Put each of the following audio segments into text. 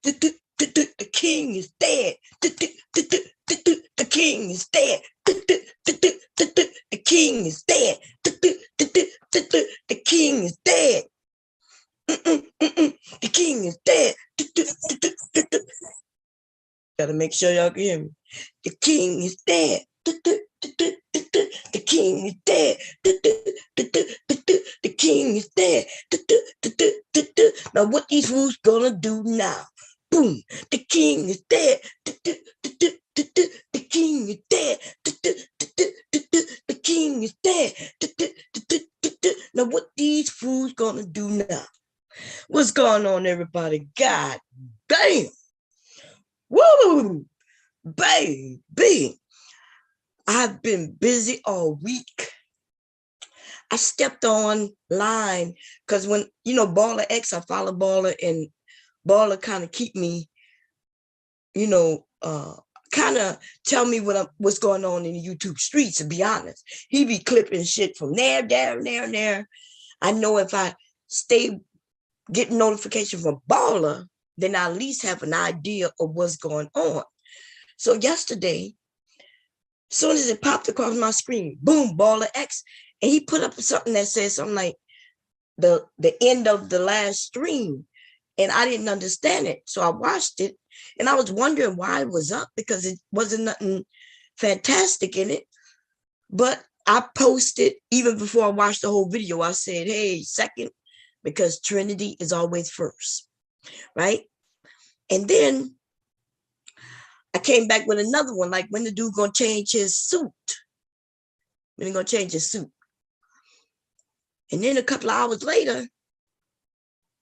The king is dead. The king is dead. The king is dead. The king is dead. The king is dead. Gotta make sure y'all can hear me. The king is dead. The king is dead. The king is dead. Now what these fools gonna do now? Boom! The king is dead. The king is dead. The king is dead. Now what these fools gonna do now? What's going on, everybody? God damn! Woo! Baby! I've been busy all week. I stepped online because when, Baller X, I follow Baller, and Baller kind of keep me, kind of tell me what's going on in the YouTube streets, to be honest. He be clipping shit from there. I know if I stay getting notification from Baller, then I at least have an idea of what's going on. So yesterday, as soon as it popped across my screen, boom, Baller X, and he put up something that says something like the end of the last stream, and I didn't understand it. So I watched it, and I was wondering why it was up, because it wasn't nothing fantastic in it. But I posted, even before I watched the whole video, I said, hey, second, because Trinity is always first, right? And then I came back with another one, like when the dude gonna change his suit. When he gonna change his suit. And then a couple of hours later,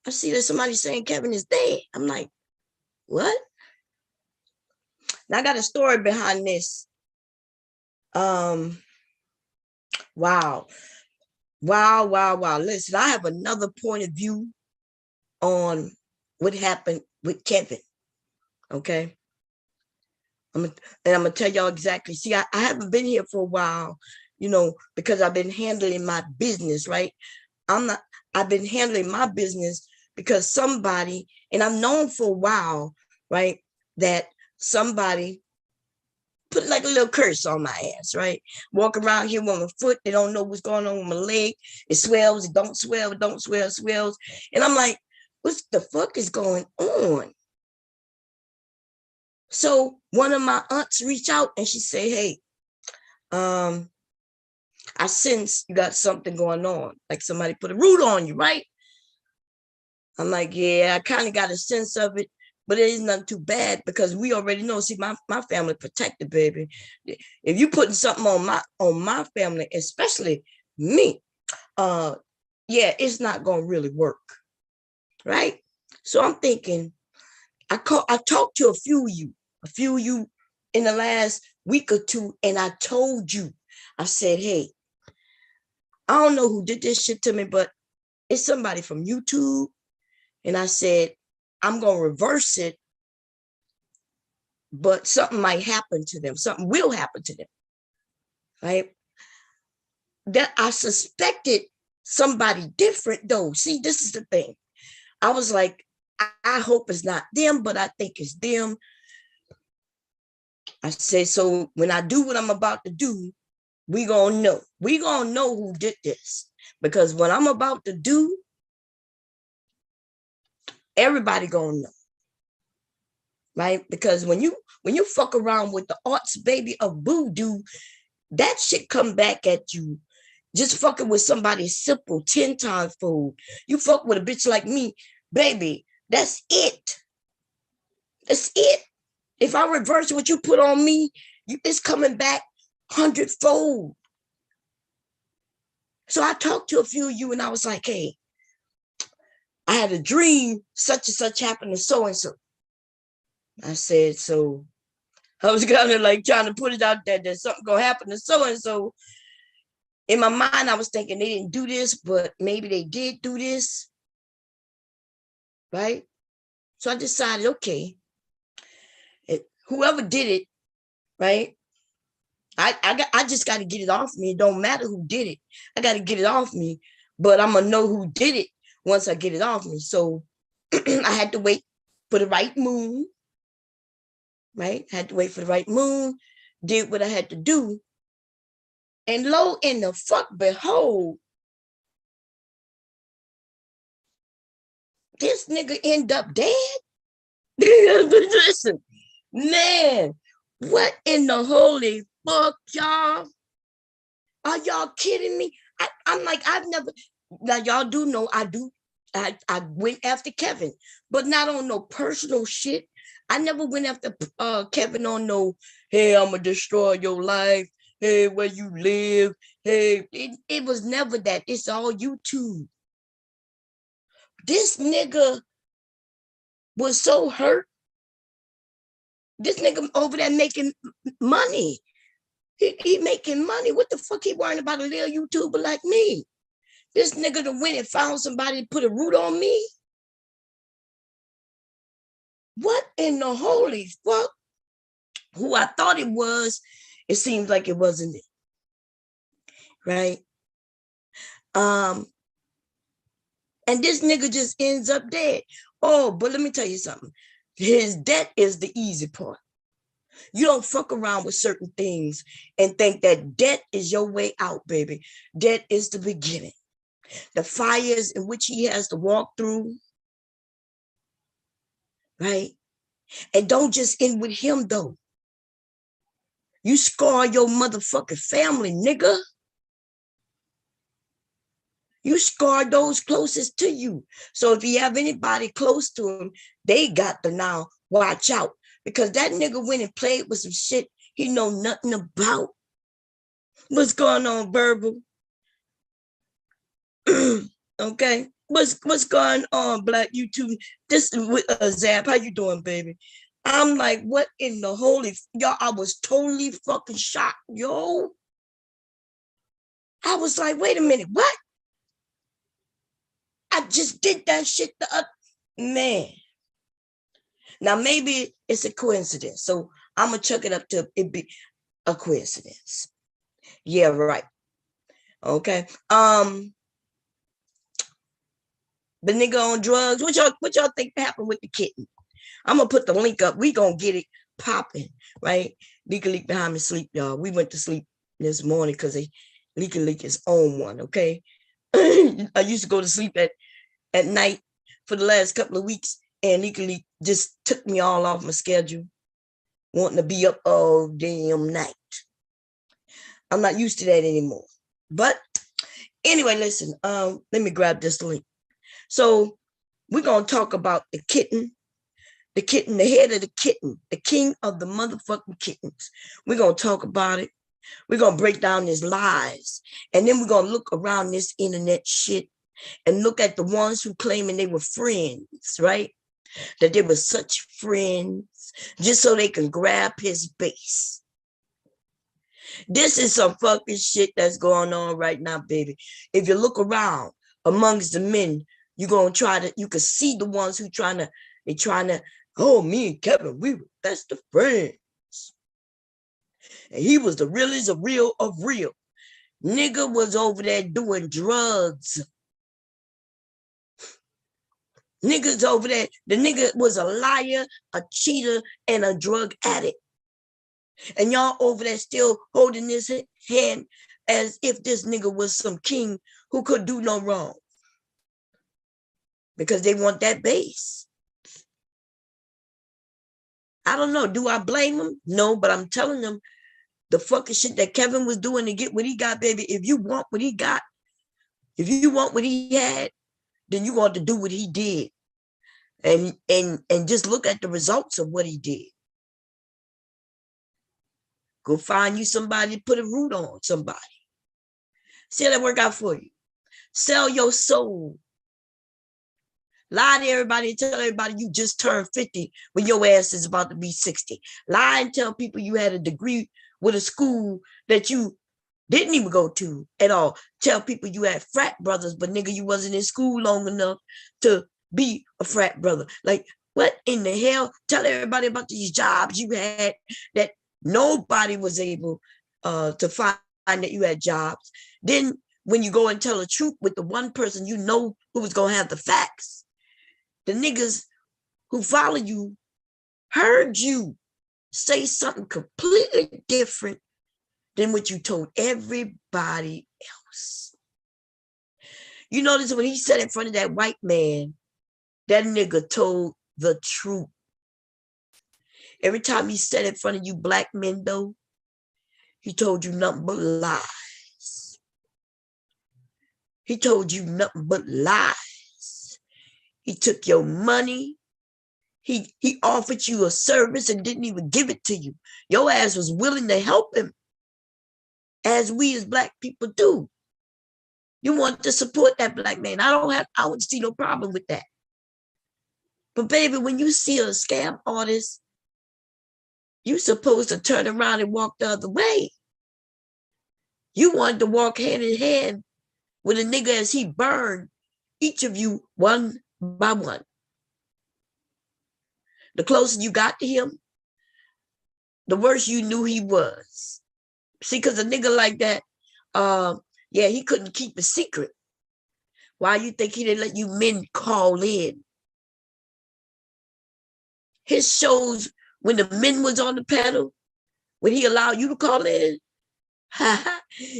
I see that somebody saying Kevin is dead. I'm like, what? Now I got a story behind this. Wow. Listen, I have another point of view on what happened with Kevin. Okay. I'm gonna tell y'all exactly. See, I haven't been here for a while, because I've been handling my business, right? I've been handling my business because somebody, and I've known for a while, right, that somebody put like a little curse on my ass, right? Walk around here with my foot, they don't know what's going on with my leg. It swells, it don't swell, it don't swell, it swells. And I'm like, what the fuck is going on? So one of my aunts reached out and she said, hey, I sense you got something going on, like somebody put a root on you, right? I'm like, yeah, I kind of got a sense of it, but it is nothing too bad, because we already know. See, my family protected, baby. If you putting something on my family, especially me, yeah, it's not gonna really work, right? So I'm thinking, I talked to a few of you in the last week or two, and I told you, I said, hey, I don't know who did this shit to me, but it's somebody from YouTube. And I said, I'm going to reverse it, but something might happen to them. Something will happen to them, right? That I suspected somebody different, though. See, this is the thing. I was like, I hope it's not them, but I think it's them. I said, so when I do what I'm about to do, we gonna know. We gonna know who did this, because what I'm about to do, everybody gonna know, right? Because when you fuck around with the arts, baby, of voodoo, that shit come back at you. Just fucking with somebody simple 10 times fold. You fuck with a bitch like me, baby, that's it. That's it. If I reverse what you put on me, it's coming back 100-fold. So I talked to a few of you and I was like, hey, I had a dream, such and such happened to so-and-so. I said, so I was kind of like trying to put it out there that something gonna happen to so-and-so. In my mind, I was thinking they didn't do this, but maybe they did do this, right? So I decided, okay, whoever did it, right? I just got to get it off me. It don't matter who did it. I got to get it off me, but I'm gonna know who did it once I get it off me. So I had to wait for the right moon, right? Had to wait for the right moon, did what I had to do. And lo in the fuck behold, this nigga end up dead. Listen, man, what in the holy fuck, y'all? Are y'all kidding me? I'm like, I've never, now y'all do know I went after Kevin, but not on no personal shit. I never went after Kevin on no, hey, I'm gonna destroy your life. Hey, where you live. Hey, it was never that. It's all YouTube. This nigga was so hurt. This nigga over there making money. He making money. What the fuck he worrying about a little YouTuber like me? This nigga that went and found somebody to put a root on me? What in the holy fuck? Who I thought it was, it seems like it wasn't it. Right? And this nigga just ends up dead. Oh, but let me tell you something. His death is the easy part. You don't fuck around with certain things and think that death is your way out, baby. Death is the beginning. The fires in which he has to walk through, right? And don't just end with him, though. You scar your motherfucking family, nigga. You scar those closest to you. So if you have anybody close to him, they got to now watch out. Because that nigga went and played with some shit he know nothing about. What's going on, Verbal? Okay. What's going on, Black YouTube? This is with Zap. How you doing, baby? I'm like, what in the holy, y'all, I was totally fucking shocked, yo. I was like, wait a minute, what? I just did that shit the other, man. Now, maybe it's a coincidence. So I'm going to chuck it up to it be a coincidence. Yeah, right. Okay. The nigga on drugs. What y'all think happened with the kitten? I'm going to put the link up. We going to get it popping, right? Leaky Leak behind me sleep, y'all. We went to sleep this morning because Leaky Leak is on one, okay? I used to go to sleep at night for the last couple of weeks, and Leaky Leak just took me all off my schedule, wanting to be up all damn night. I'm not used to that anymore. But anyway, listen, let me grab this link. So we're going to talk about the kitten, the head of the kitten, the king of the motherfucking kittens. We're going to talk about it. We're going to break down his lies. And then we're going to look around this internet shit and look at the ones who claiming they were friends, right? That they were such friends just so they can grab his base. This is some fucking shit that's going on right now, baby. If you look around amongst the men, you're going to you can see the ones who trying to, oh, me and Kevin, we were best of friends. And he was the realest of real of real. Nigga was over there doing drugs. Niggas over there, the nigga was a liar, a cheater, and a drug addict. And y'all over there still holding his hand as if this nigga was some king who could do no wrong. Because they want that base. I don't know. Do I blame him? No, but I'm telling them the fucking shit that Kevin was doing to get what he got, baby. If you want what he got, if you want what he had, then you want to do what he did. And just look at the results of what he did. Go find you somebody to put a root on somebody. See how that work out for you. Sell your soul. Lie to everybody and tell everybody you just turned 50 when your ass is about to be 60. Lie and tell people you had a degree with a school that you didn't even go to at all. Tell people you had frat brothers, but nigga, you wasn't in school long enough to be a frat brother. Like, what in the hell? Tell everybody about these jobs you had that nobody was able to find that you had jobs. Then when you go and tell the truth with the one person you know who was going to have the facts, the niggas who follow you heard you say something completely different than what you told everybody else. You notice when he said in front of that white man, that nigga told the truth. Every time he said in front of you black men, though, he told you nothing but lies. He told you nothing but lies. He took your money. He offered you a service and didn't even give it to you. Your ass was willing to help him, as we as black people do. You want to support that black man. I would see no problem with that. But baby, when you see a scam artist, you're supposed to turn around and walk the other way. You wanted to walk hand in hand with a nigga as he burned each of you one by one. The closer you got to him, the worse you knew he was. See, because a nigga like that, yeah, he couldn't keep a secret. Why you think he didn't let you men call in? His shows, when the men was on the panel, when he allowed you to call in,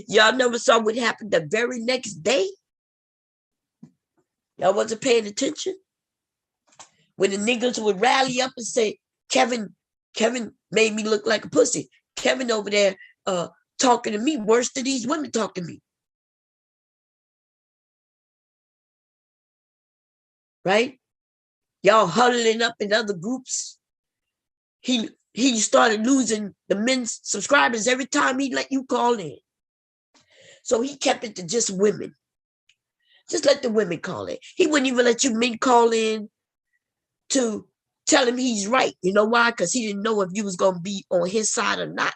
y'all never saw what happened the very next day? Y'all wasn't paying attention? When the niggas would rally up and say, Kevin made me look like a pussy. Kevin over there talking to me worse than these women talk to me. Right? Y'all huddling up in other groups. He started losing the men's subscribers every time he let you call in. So he kept it to just women. Just let the women call in. He wouldn't even let you men call in to tell him he's right. You know why? Because he didn't know if you was going to be on his side or not.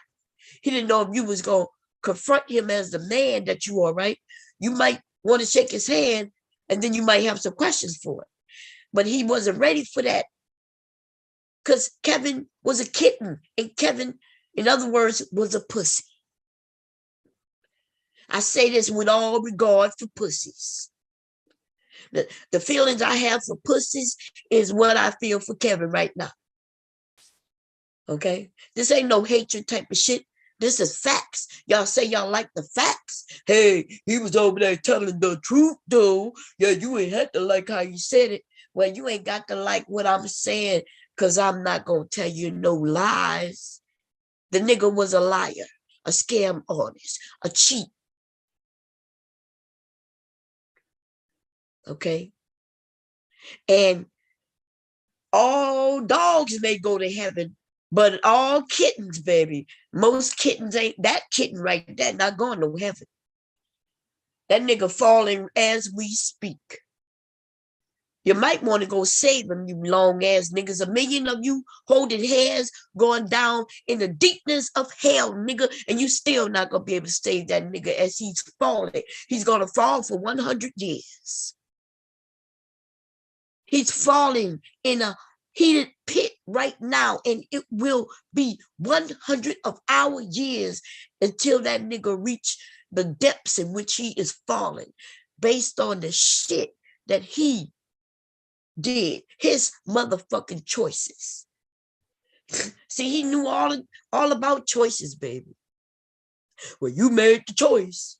He didn't know if you was going to confront him as the man that you are, right? You might want to shake his hand, and then you might have some questions for it. But he wasn't ready for that, because Kevin was a kitten, and Kevin, in other words, was a pussy. I say this with all regard for pussies. The feelings I have for pussies is what I feel for Kevin right now. Okay? This ain't no hatred type of shit. This is facts. Y'all say y'all like the facts. Hey, he was over there telling the truth, though. Yeah, you ain't had to like how you said it. Well, you ain't got to like what I'm saying, because I'm not going to tell you no lies. The nigga was a liar, a scam artist, a cheat. Okay? And all dogs may go to heaven, but all kittens, baby, most kittens ain't, that kitten right there not going to heaven. That nigga falling as we speak. You might want to go save him, you long ass niggas. 1 million of you holding hands going down in the deepness of hell, nigga, and you still not going to be able to save that nigga as he's falling. He's going to fall for 100 years. He's falling in a heated pit right now, and it will be 100 of our years until that nigga reach the depths in which he is falling, based on the shit that he did, his motherfucking choices. See, he knew all about choices, baby. Well, you made the choice.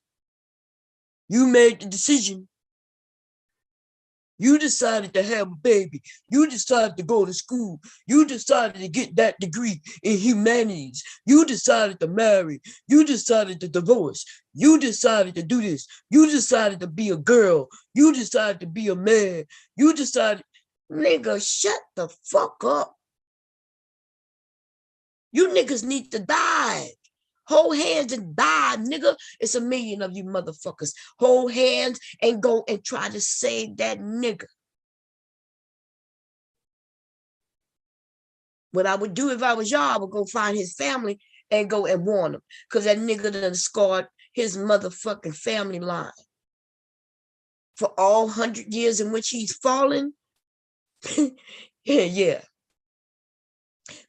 You made the decision. You decided to have a baby. You decided to go to school. You decided to get that degree in humanities. You decided to marry. You decided to divorce. You decided to do this. You decided to be a girl. You decided to be a man. You decided, nigga, shut the fuck up. You niggas need to die. Hold hands and die, nigga. It's 1 million of you motherfuckers. Hold hands and go and try to save that nigga. What I would do if I was y'all, I would go find his family and go and warn him. Because that nigga done scarred his motherfucking family line. For all 100 years in which he's fallen. Yeah.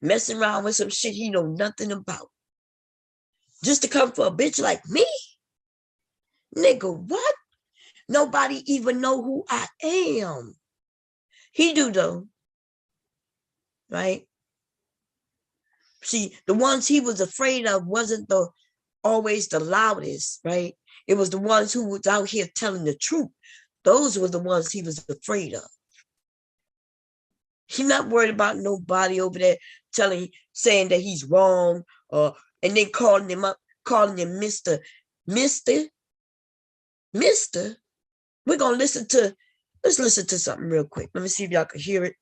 Messing around with some shit he know nothing about. Just to come for a bitch like me? Nigga, what? Nobody even know who I am. He do, though. right? See, the ones he was afraid of wasn't always the loudest, right? It was the ones who was out here telling the truth. Those were the ones he was afraid of. He's not worried about nobody over there saying that he's wrong, and then calling him up, calling him Mr. Mister. We're gonna let's listen to something real quick. Let me see if y'all can hear it.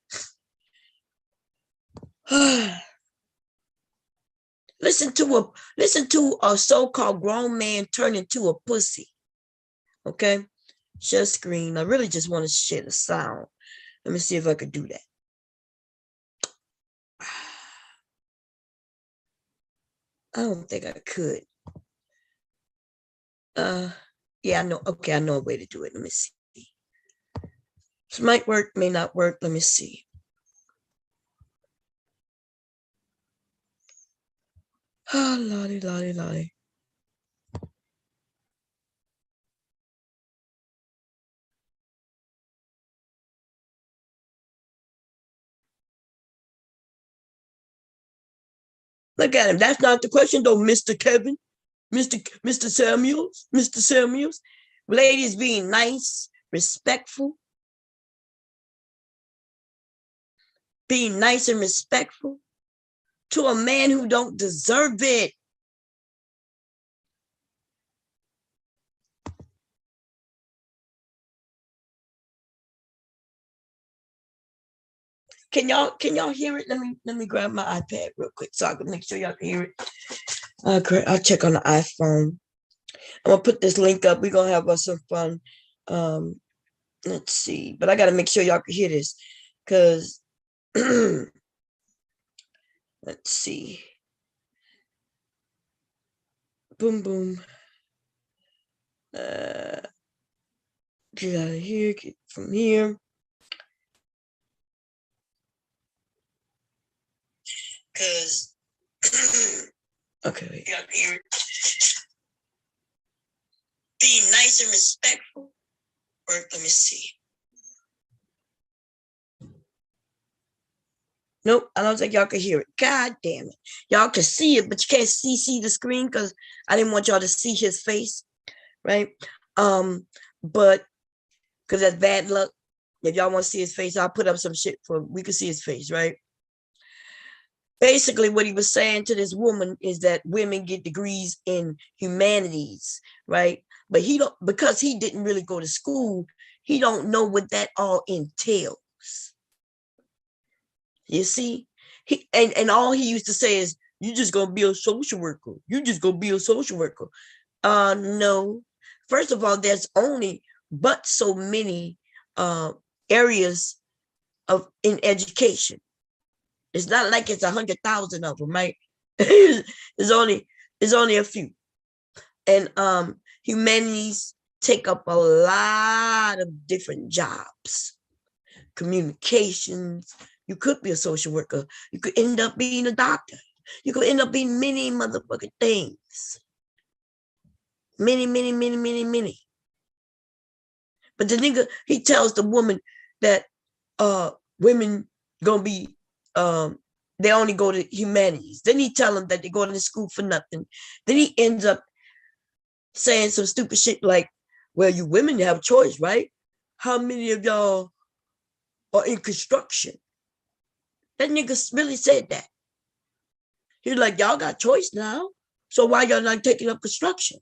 Listen to a so-called grown man turn into a pussy. Okay, share screen. I really just want to share the sound. Let me see if I could do that. I don't think I could. Yeah, I know. Okay, I know a way to do it. Let me see. This might work, may not work. Let me see. Oh, lordy, lordy, lordy. Look at him. That's not the question, though, Mr. Kevin. Mr. Samuels. Mr. Samuels. Ladies being nice, respectful. Being nice and respectful to a man who don't deserve it. Can y'all hear it? Let me grab my iPad real quick so I can make sure y'all can hear it. I'll check on the iPhone. I'm gonna put this link up. We're gonna have us some fun. Let's see, but I gotta make sure y'all can hear this because let's see. Boom boom. Get out of here, get from here. Cause okay, y'all can hear it. Being nice and respectful. Or let me see. Nope, I don't think y'all can hear it. God damn it. Y'all can see it, but you can't see the screen because I didn't want y'all to see his face, right? But because that's bad luck. If y'all want to see his face, I'll put up some shit we can see his face, right? Basically, what he was saying to this woman is that women get degrees in humanities, right? But because he didn't really go to school, he don't know what that all entails. You see, and all he used to say is, "You just gonna be a social worker. You just gonna be a social worker." No. First of all, there's only but so many areas in education. It's not like it's 100,000 of them, right? There's only a few, and humanities take up a lot of different jobs. Communications. You could be a social worker. You could end up being a doctor. You could end up being many motherfucking things. Many. But the nigga, he tells the woman that women gonna be they only go to humanities. Then he tell them that they go to school for nothing. Then he ends up saying some stupid shit like, well, you women have a choice, right? How many of y'all are in construction? That nigga really said that. He's like, y'all got choice now. So why y'all not taking up construction?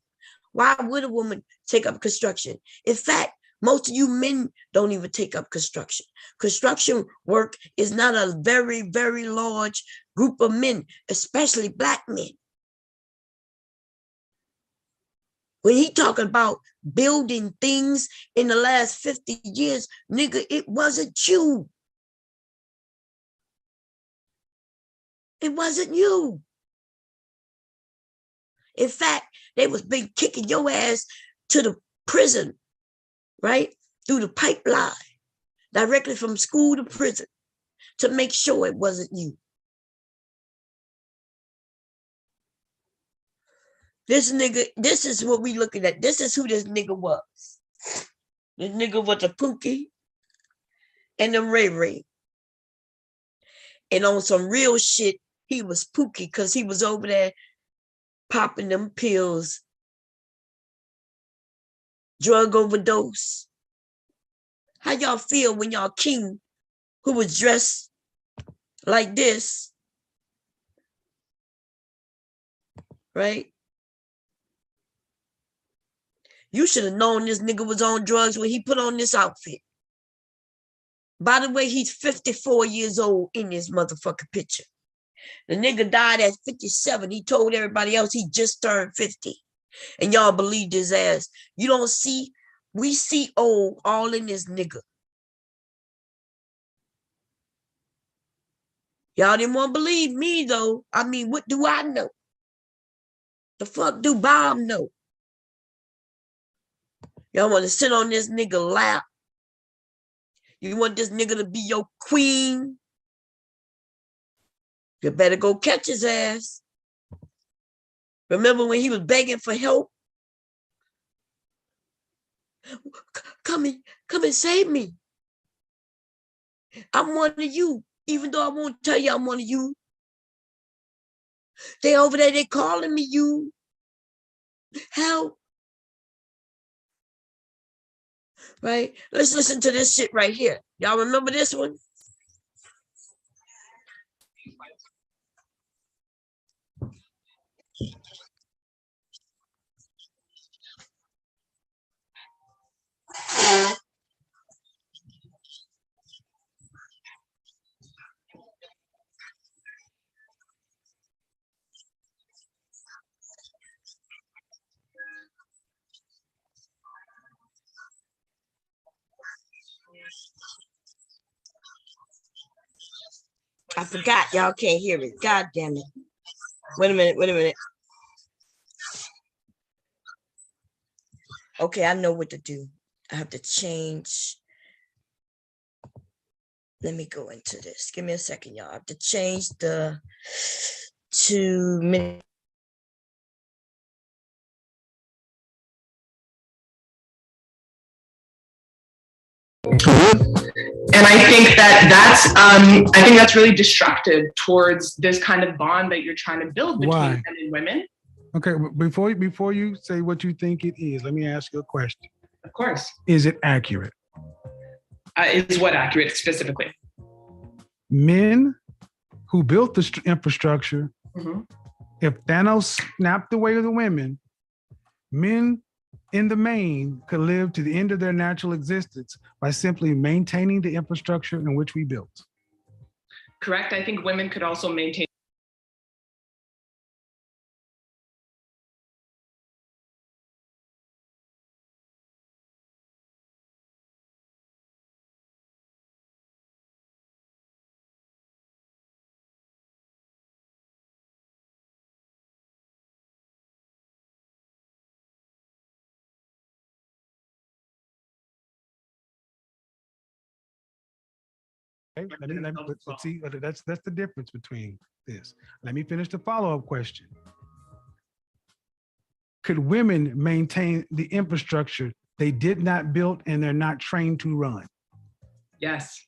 Why would a woman take up construction? In fact, most of you men don't even take up construction. Construction work is not a very, very large group of men, especially black men. When he talking about building things in the last 50 years, nigga, it wasn't you. It wasn't you. In fact, they was been kicking your ass to the prison, right? Through the pipeline, directly from school to prison, to make sure it wasn't you. This nigga, this is what we looking at. This is who this nigga was. This nigga was a Pookie and a Ray Ray. And on some real shit, he was pooky because he was over there popping them pills, drug overdose. How y'all feel when y'all king, who was dressed like this, right? You should have known this nigga was on drugs when he put on this outfit. By the way, he's 54 years old in this motherfucking picture. The nigga died at 57. He told everybody else he just turned 50. And y'all believed his ass. You don't see, we see old all in this nigga. Y'all didn't want to believe me though. I mean, what do I know? The fuck do Bob know? Y'all want to sit on this nigga lap? You want this nigga to be your queen? You better go catch his ass. Remember when he was begging for help? Come and save me. I'm one of you. Even though I won't tell you I'm one of you. They over there, they calling me you. Help. Right? Let's listen to this shit right here. Y'all remember this one? I forgot. Y'all can't hear it. God damn it. Wait a minute. Okay, I know what to do. I have to change. Let me go into this. Give me a second, y'all. I have to change the 2 minutes. And I think that's really destructive towards this kind of bond that you're trying to build between men and women. Okay, before you say what you think it is, let me ask you a question. Of course. Is it accurate? Is what accurate specifically? Men who built the infrastructure, if Thanos snapped away the women, men in the main could live to the end of their natural existence by simply maintaining the infrastructure in which we built. Correct. I think women could also maintain Okay, but see, that's the difference between this. Let me finish the follow-up question. Could women maintain the infrastructure they did not build and they're not trained to run? Yes.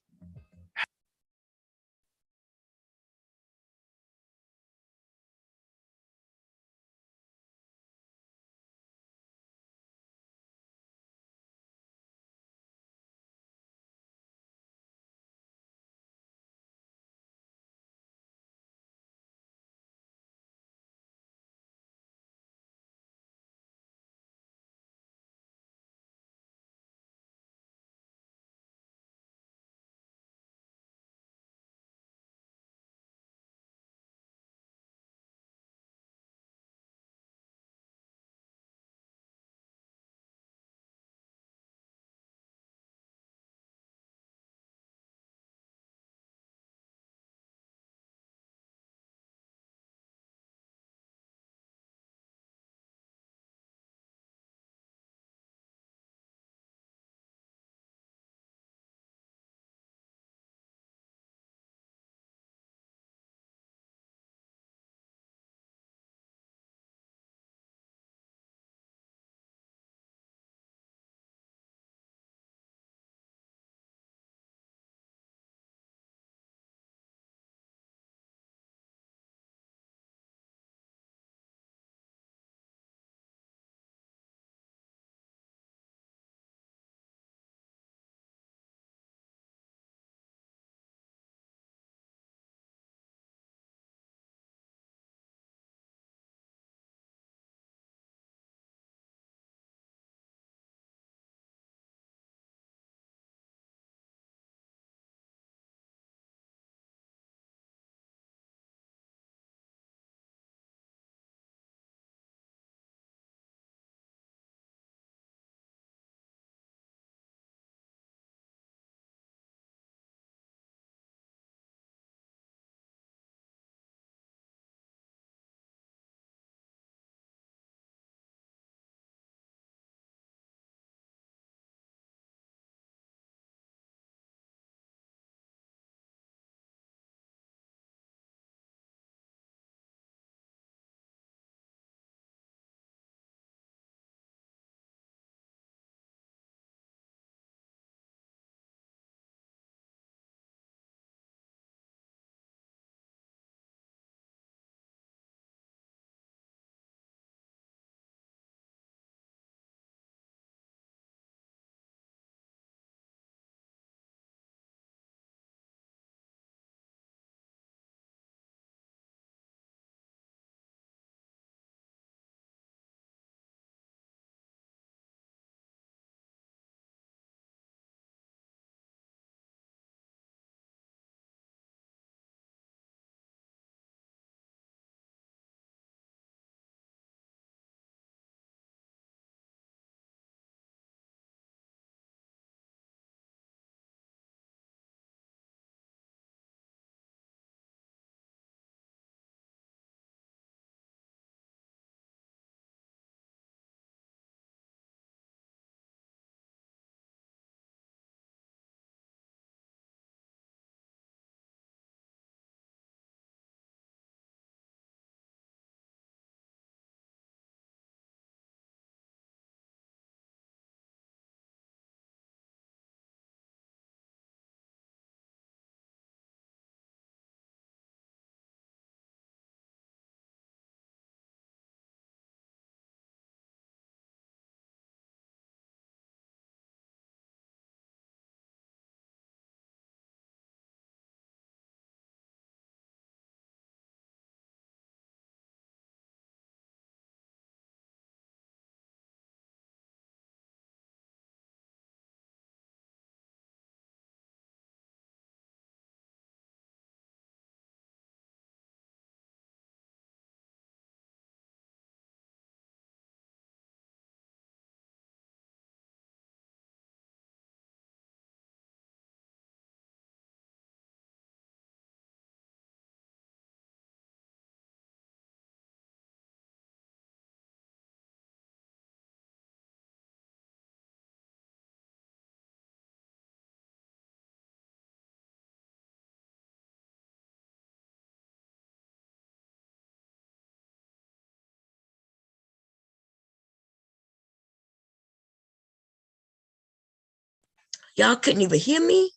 Y'all couldn't even hear me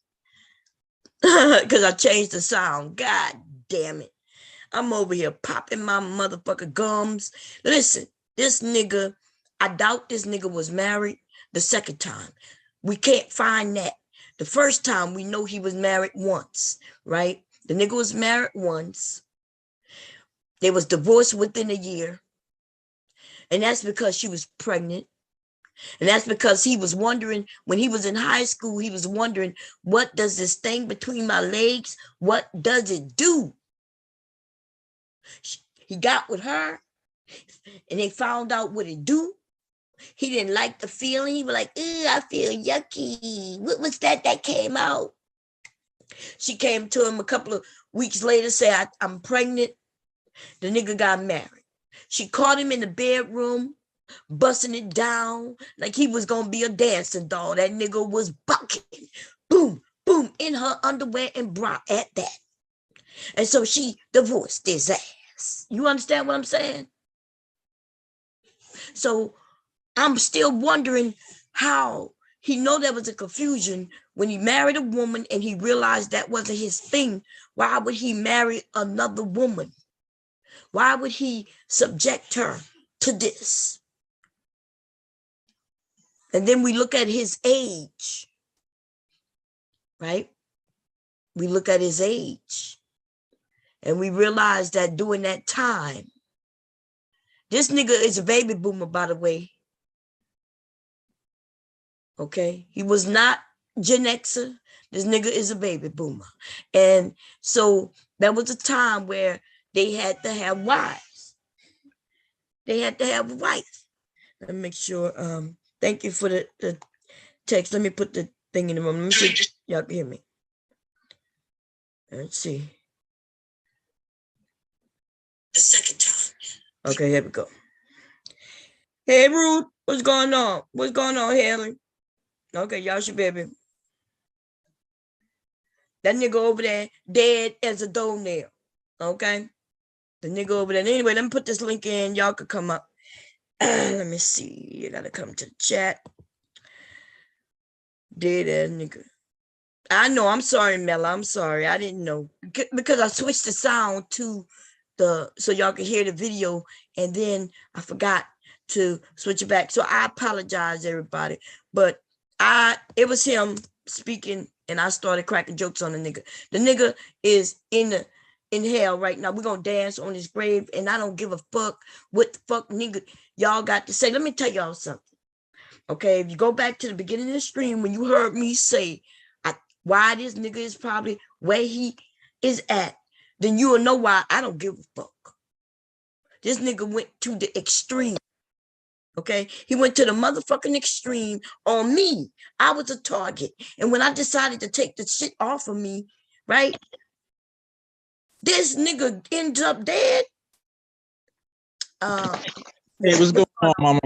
because I changed the sound. God damn it. I'm over here popping my motherfucking gums. Listen, this nigga, I doubt this nigga was married the second time. We can't find that. The first time we know he was married once, right? The nigga was married once. They was divorced within a year. And that's because she was pregnant. And that's because he was wondering, when he was in high school, he was wondering, what does this thing between my legs, what does it do? He got with her and they found out what it do. He didn't like the feeling. He was like, I feel yucky. What was that came out? She came to him a couple of weeks later, said, I'm pregnant. The nigga got married. She caught him in the bedroom, busting it down like he was going to be a dancing doll. That nigga was bucking. Boom, boom, in her underwear and bra at that. And so she divorced his ass. You understand what I'm saying? So I'm still wondering how he know there was a confusion when he married a woman and he realized that wasn't his thing. Why would he marry another woman? Why would he subject her to this? And then we look at his age, right? We look at his age and we realize that during that time, this nigga is a baby boomer, by the way. Okay, he was not Gen Xer. This nigga is a baby boomer. And so there was a time where they had to have wives. They had to have a wife. Let me make sure. Thank you for the text. Let me put the thing in the room. Let me see if y'all can hear me. Let's see. The second time. Okay, here we go. Hey, Ruth, what's going on? What's going on, Haley? Okay, y'all should baby. That nigga over there dead as a doornail. Okay? The nigga over there. Anyway, let me put this link in. Y'all could come up. Let me see. You gotta come to the chat. Dead ass nigga. I know. I'm sorry, Mella. I'm sorry. I didn't know. Because I switched the sound to so y'all can hear the video. And then I forgot to switch it back. So I apologize, everybody. But it was him speaking, and I started cracking jokes on the nigga. The nigga is in hell right now. We're gonna dance on his grave, and I don't give a fuck what the fuck nigga y'all got to say. Let me tell y'all something. Okay, if you go back to the beginning of the stream when you heard me say why this nigga is probably where he is at, then you will know why I don't give a fuck. This nigga went to the extreme. Okay, he went to the motherfucking extreme on me. I was a target. And when I decided to take the shit off of me, right? This nigga ends up dead. Hey, what's going on, mama?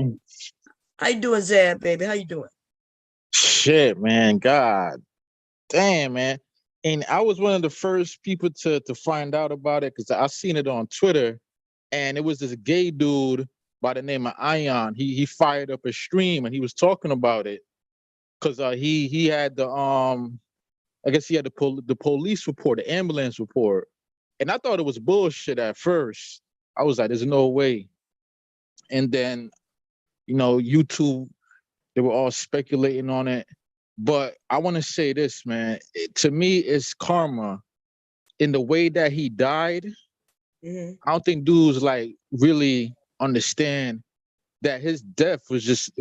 How you doing, Zab, baby? How you doing? Shit, man. God damn, man. And I was one of the first people to find out about it because I seen it on Twitter. And it was this gay dude by the name of Ion. He fired up a stream and he was talking about it because he had the I guess he had the police report, the ambulance report, and I thought it was bullshit at first. I was like, "There's no way." And then, YouTube, they were all speculating on it. But I want to say this, man. To me, it's karma. In the way that he died, I don't think dudes like really understand that his death was just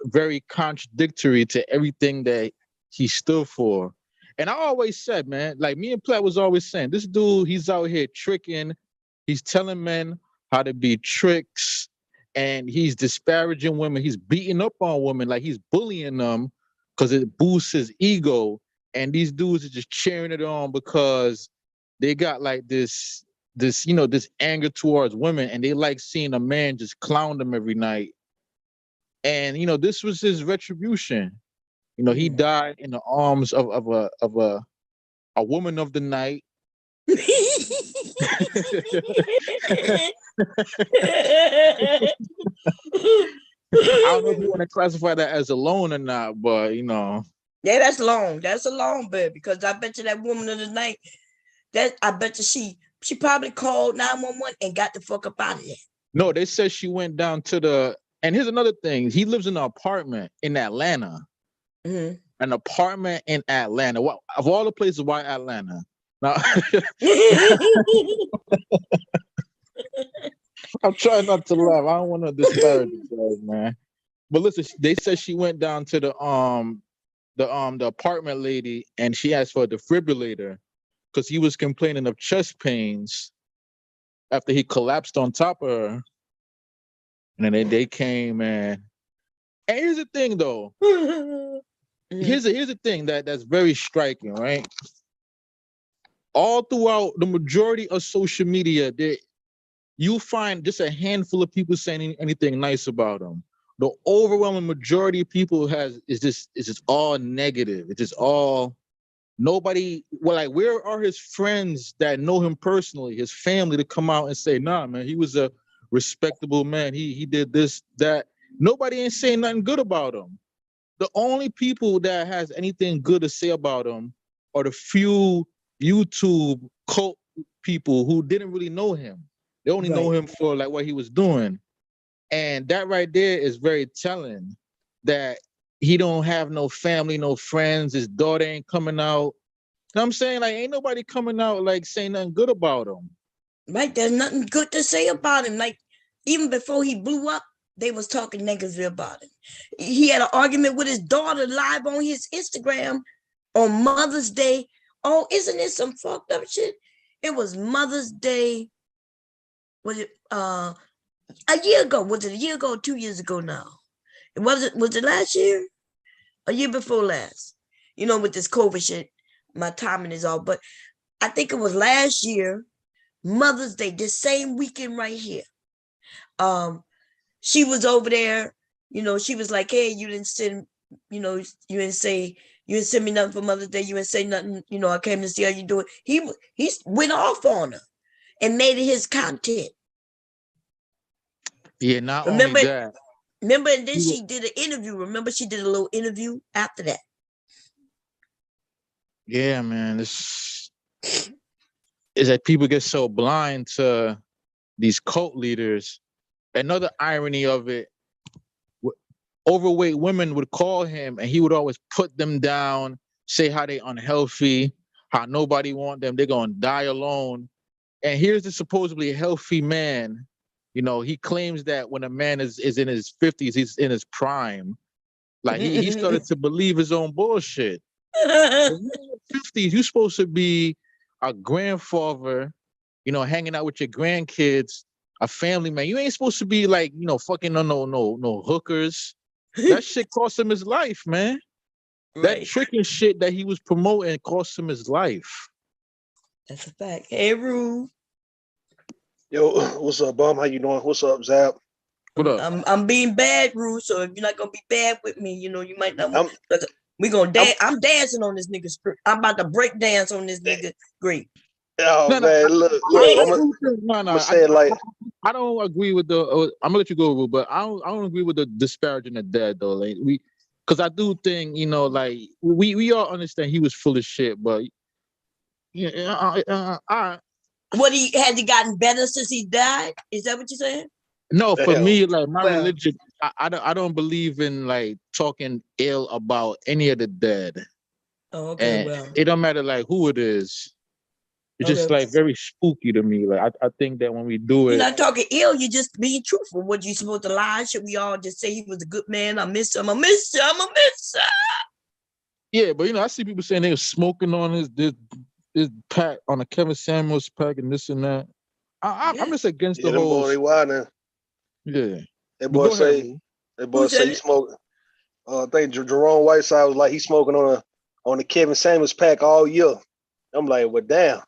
very contradictory to everything that he stood for. And I always said, man, like me and Platt was always saying, this dude, he's out here tricking, he's telling men how to be tricks, and he's disparaging women, he's beating up on women, like he's bullying them because it boosts his ego. And these dudes are just cheering it on because they got like this anger towards women, and they like seeing a man just clown them every night. And this was his retribution. He died in the arms of a woman of the night. I don't know if you want to classify that as a loan or not, but Yeah, that's long. That's a long bed because I bet you that woman of the night, I bet you she probably called 911 and got the fuck up out of there. No, they said she went down to the. And here's another thing. He lives in an apartment in Atlanta. Mm-hmm. An apartment in Atlanta. Well, of all the places, why Atlanta? Now, I'm trying not to laugh. I don't want to disparage the guys, man. But listen, they said she went down to the apartment lady and she asked for a defibrillator because he was complaining of chest pains after he collapsed on top of her. And then they came, man. And here's the thing, though. Here's the thing that's very striking, right? All throughout the majority of social media, you find just a handful of people saying anything nice about him. The overwhelming majority of people is just all negative. It's just all nobody. Well, like, where are his friends that know him personally, his family, to come out and say, nah, man, he was a respectable man. He did this, that. Nobody ain't saying nothing good about him. The only people that has anything good to say about him are the few YouTube cult people who didn't really know him. They only know him for like what he was doing. And that right there is very telling that he don't have no family, no friends. His daughter ain't coming out. You know what I'm saying? Like, ain't nobody coming out like saying nothing good about him. Right. There's nothing good to say about him. Like, even before he blew up, they was talking negatively about him. He had an argument with his daughter live on his Instagram on Mother's Day. Oh, isn't it some fucked up shit? It was Mother's Day. Was it a year ago? Was it a year ago or 2 years ago now? Was it last year? A year before last? You know, with this COVID shit, my timing is off. But I think it was last year, Mother's Day, this same weekend right here. She was over there, you know, she was like, hey, you didn't send me nothing for Mother's Day. You didn't say nothing. You know, I came to see how you doing. He went off on her and made it his content. Yeah, not only that. Remember, and then she did an interview. Remember, she did a little interview after that. Yeah, man. It's that people get so blind to these cult leaders. Another irony of it, overweight women would call him and he would always put them down, say how they unhealthy, how nobody want them, they're gonna die alone. And here's the supposedly healthy man. You know, he claims that when a man is in his 50s, he's in his prime. Like he started to believe his own bullshit. In your 50s, you're supposed to be a grandfather, you know, hanging out with your grandkids, a family man. You ain't supposed to be like, you know, fucking no hookers. That shit cost him his life, man. Right. That tricking shit that he was promoting cost him his life. That's a fact. Hey, Rue. Yo, what's up, Bum? How you doing? What's up, Zap? What up? I'm being bad, Rue. So if you're not gonna be bad with me, you know, you might not. We gonna dance. I'm dancing on this nigga's script. I'm about to break dance on this nigga green. Oh man, look, I'm gonna say it like I don't agree with the. I'm gonna let you go, Rue, but I don't agree with the disparaging the dead though. Like because I do think, you know, like we all understand he was full of shit, but yeah, What has he gotten better since he died? Is that what you're saying? No, for me, like my religion, I don't believe in like talking ill about any of the dead. Oh, okay. And it don't matter like who it is. It's just like very spooky to me. Like I think that when we do it, you're not talking ill. You're just being truthful. What you supposed to lie? Should we all just say he was a good man? I miss him. I miss him. I miss him. Yeah, but you know, I see people saying they were smoking on this pack, on a Kevin Samuels pack and this and that. I'm just against the whole. Yeah. That boy say he smoking. I think Jerome Whiteside was like, he's smoking on the Kevin Samuels pack all year. I'm like, well, damn.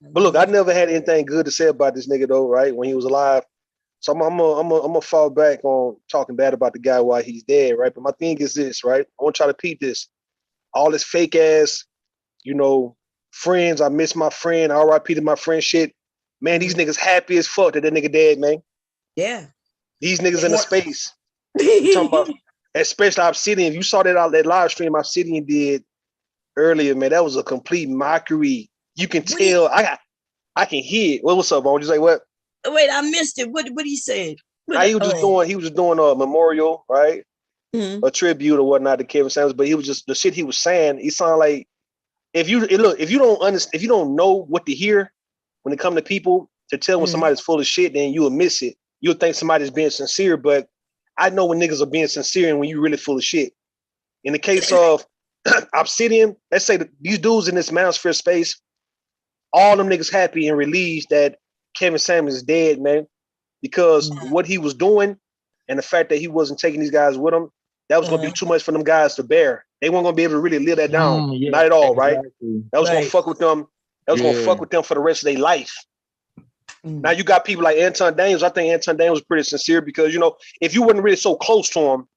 But look, I never had anything good to say about this nigga though, right? When he was alive. So I'm gonna fall back on talking bad about the guy while he's dead, right? But my thing is this, right? I want to try to repeat this. All this fake ass, you know, friends, I miss my friend, RIP to my friend shit. Man, these niggas happy as fuck that nigga dead, man. Yeah. These niggas in the space. I'm talking about, especially Obsidian. If you saw that live stream Obsidian did earlier, man, that was a complete mockery. You can tell. I can hear it. What's up, Vaughn? You say what? Wait, I missed it. What he said? He was just doing a memorial, right? Mm-hmm. A tribute or whatnot to Kevin Samuels, but he was just the shit he was saying. He sounded like if you don't understand, if you don't know what to hear when it comes to people to tell when somebody's full of shit, then you'll miss it. You'll think somebody's being sincere, but I know when niggas are being sincere and when you're really full of shit. In the case of Obsidian, let's say these dudes in this Manosphere space, all them niggas happy and relieved that Kevin Samuels is dead, man, because what he was doing and the fact that he wasn't taking these guys with him, that was going to be too much for them guys to bear. They weren't going to be able to really live that down. Not at all, right? That was going to fuck with them. That was going to fuck with them for the rest of their life. Now you got people like Anton Daniels. I think Anton Daniels was pretty sincere because, you know, if you weren't really so close to him,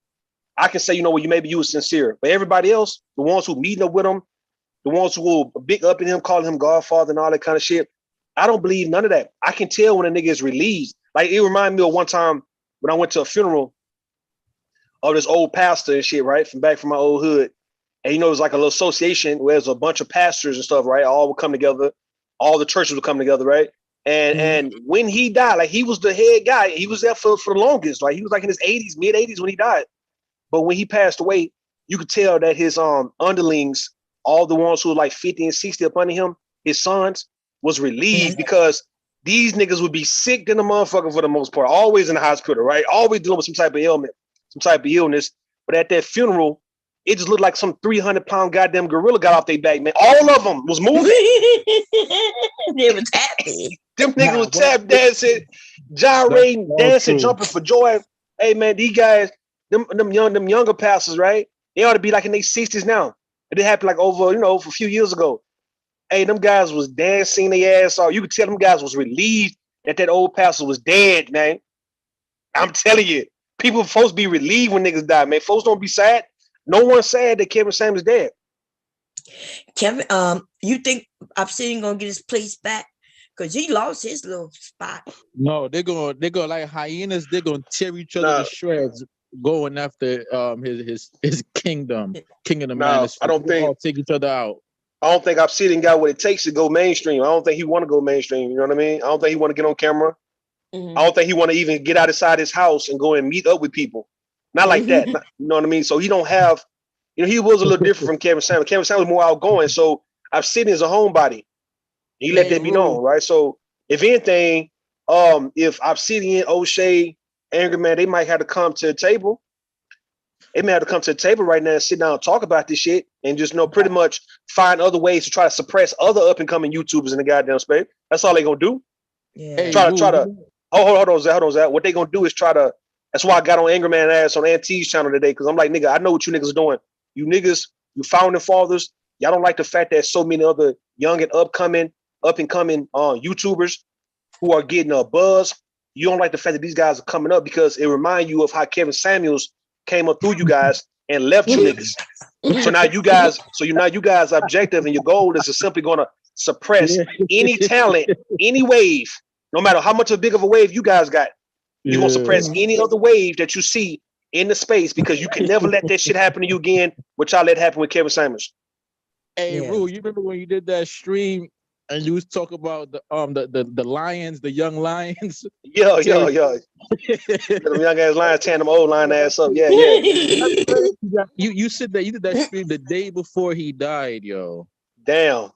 I can say, you know, maybe you were sincere. But everybody else, the ones who meeting up with him, the ones who were big up in him, calling him Godfather and all that kind of shit, I don't believe none of that. I can tell when a nigga is released. Like, it reminded me of one time when I went to a funeral of this old pastor and shit, right? From my old hood. And, you know, it was like a little association where there's a bunch of pastors and stuff, right? All would come together. All the churches would come together, right? And when he died, like, he was the head guy. He was there for the longest. Like, he was like in his 80s, mid 80s when he died. But when he passed away, you could tell that his underlings, all the ones who were like 50 and 60 up under him, his sons, was relieved because these niggas would be sick than a motherfucker for the most part, always in the hospital, right? Always dealing with some type of ailment, some type of illness. But at that funeral, it just looked like some 300-pound goddamn gorilla got off their back, man. All of them was moving. They was happy. Them niggas was tap dancing, gyrating, dancing, jumping for joy. Hey, man, these guys, them younger pastors, right? They ought to be like in their 60s now. It happened like over, you know, a few years ago. Hey, them guys was dancing their ass off. You could tell them guys was relieved that old pastor was dead, man. I'm telling you, people supposed to be relieved when niggas die, man. Folks don't be sad. No one's sad that Kevin Samuels dead. Kevin, you think Obsidian gonna get his place back? Because he lost his little spot. No, they're gonna like hyenas. They're gonna tear each other to shreds, going after his kingdom of the madness. I don't think take each other out. I don't think Obsidian got what it takes to go mainstream. I don't think he want to go mainstream. You know what I mean? I don't think he want to get on camera. I don't think he want to even get outside his house and go and meet up with people. Not like that. You know what I mean? So he don't have, you know, he was a little different from Kevin Samuels. Kevin Samuels was more outgoing. So Obsidian is a homebody. He let that be known, right? So if anything, if Obsidian, O'Shea, Angry Man, they might have to come to the table. They may have to come to the table right now and sit down and talk about this shit and just, you know, pretty much find other ways to try to suppress other up and coming YouTubers in the goddamn space. That's all they gonna do. Yeah. Try to. Oh, hold on, Zach. What they gonna do is try to. That's why I got on Angry Man ass on ANT's channel today, because I'm like, nigga, I know what you niggas are doing. You niggas, you founding fathers, y'all don't like the fact that so many other young and up and coming YouTubers who are getting a buzz. You don't like the fact that these guys are coming up because it reminds you of how Kevin Samuels came up through you guys and left you niggas. So now you guys, objective and your goal is to simply gonna suppress any talent, any wave, no matter how much big of a wave you guys got. You're gonna suppress any other wave that you see in the space because you can never let that shit happen to you again, which y'all let happen with Kevin Samuels. Hey, Rue, you remember when you did that stream and you was talking about the lions, the young lions? Yeah. Them young ass lions tearing them old lion ass up. Yeah. You said that you did that stream the day before he died, yo. Damn.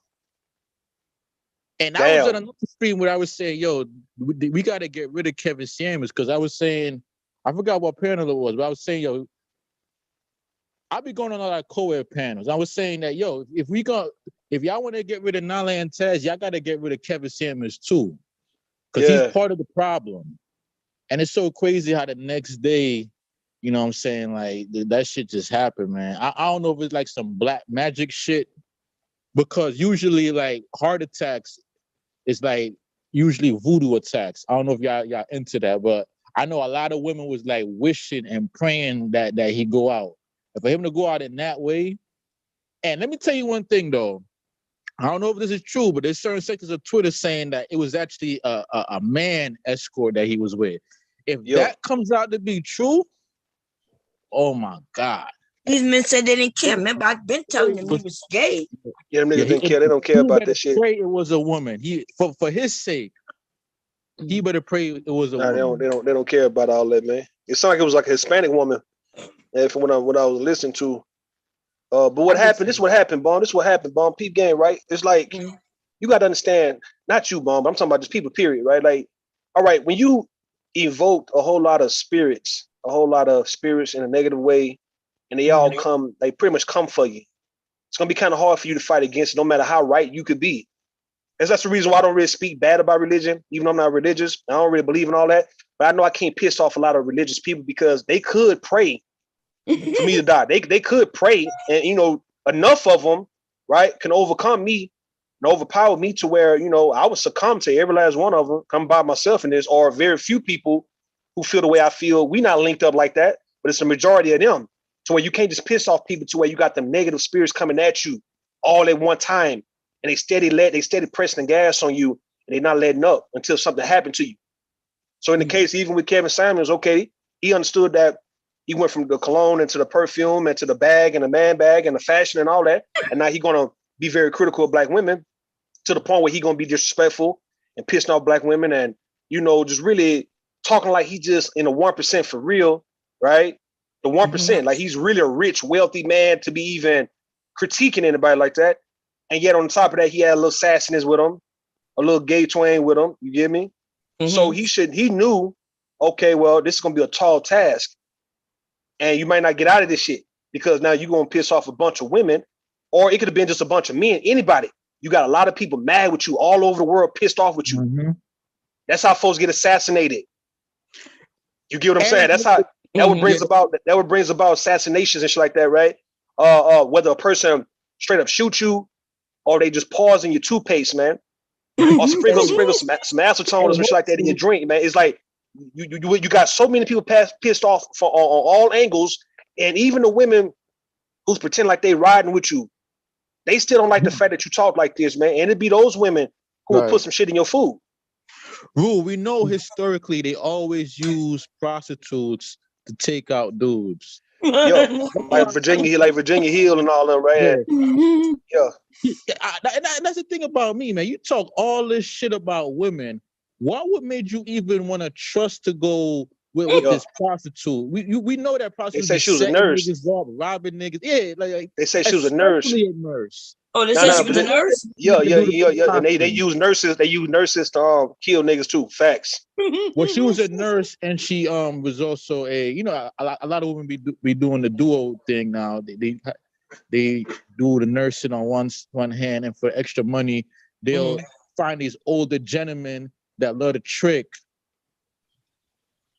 And I was on another stream where I was saying, yo, we got to get rid of Kevin Samuels, because I was saying, I forgot what panel it was, but I was saying, yo, I'll be going on all our co-ed panels. I was saying that, yo, if y'all want to get rid of Nala and Taz, y'all got to get rid of Kevin Samuels too, because he's part of the problem. And it's so crazy how the next day, you know what I'm saying, like, that shit just happened, man. I don't know if it's like some black magic shit, because usually, like, heart attacks is like usually voodoo attacks. I don't know if y'all into that, but I know a lot of women was like wishing and praying that he go out. And for him to go out in that way, and let me tell you one thing though, I don't know if this is true, but there's certain sectors of Twitter saying that it was actually a man escort that he was with. If that comes out to be true, Oh my God. These men said they didn't care. Remember, I've been telling them he was gay. Yeah, them niggas didn't care. They don't care about that shit. Pray it was a woman. He for his sake, he better pray it was a woman. They don't care about all that, man. It sounded like it was like a Hispanic woman. And from what I was listening to. But what happened? This is what happened, Bomb. This is what happened, Bomb. Peep game, right? It's like you got to understand, not you, Bomb, but I'm talking about just people, period, right? Like, all right, when you evoke a whole lot of spirits in a negative way, and they all come, they pretty much come for you. It's gonna be kind of hard for you to fight against it, no matter how right you could be. And that's the reason why I don't really speak bad about religion, even though I'm not religious. I don't really believe in all that. But I know I can't piss off a lot of religious people because they could pray for me to die. They could pray, and enough of them, right, can overcome me and overpower me to where I would succumb to every last one of them. Come by myself in this, or very few people who feel the way I feel. We not linked up like that, but it's the majority of them. To where you can't just piss off people to where you got them negative spirits coming at you all at one time, and they steady pressing the gas on you, and they're not letting up until something happened to you. So in the case, even with Kevin Samuels, okay, he understood that he went from the cologne into the perfume and to the bag and the man bag and the fashion and all that, and now he's gonna be very critical of black women to the point where he's gonna be disrespectful and pissing off black women and just really talking like he just in the 1% for real, right? The 1%, like he's really a rich, wealthy man to be even critiquing anybody like that. And yet on top of that, he had a little sassiness with him, a little gay twang with him. You get me? So he knew, okay, well, this is gonna be a tall task. And you might not get out of this shit because now you're gonna piss off a bunch of women, or it could have been just a bunch of men, anybody. You got a lot of people mad with you all over the world, pissed off with you. That's how folks get assassinated. You get what I'm saying? That's how that would brings about assassinations and shit like that, right? Whether a person straight up shoot you or they just pause in your toothpaste, man. Or sprinkle some acetone or some shit like that in your drink, man. It's like you got so many people pissed off on all angles, and even the women who's pretend like they riding with you, they still don't like the fact that you talk like this, man. And it'd be those women who will put some shit in your food. Rule, we know historically they always use prostitutes to take out dudes. Yo, like Virginia Hill and all them, right? Yeah. That's the thing about me, man. You talk all this shit about women. What would made you even want to trust to go with this prostitute? We know that prostitute. They say she was a nurse. Niggas up, robbing niggas. Yeah, like they say she was a nurse. Oh, they said she was a nurse? Yeah. And they use nurses. They use nurses to kill niggas too. Facts. Well, she was a nurse, and she was also a lot of women be doing the duo thing now. They do the nursing on one hand, and for extra money, they'll find these older gentlemen that love to trick.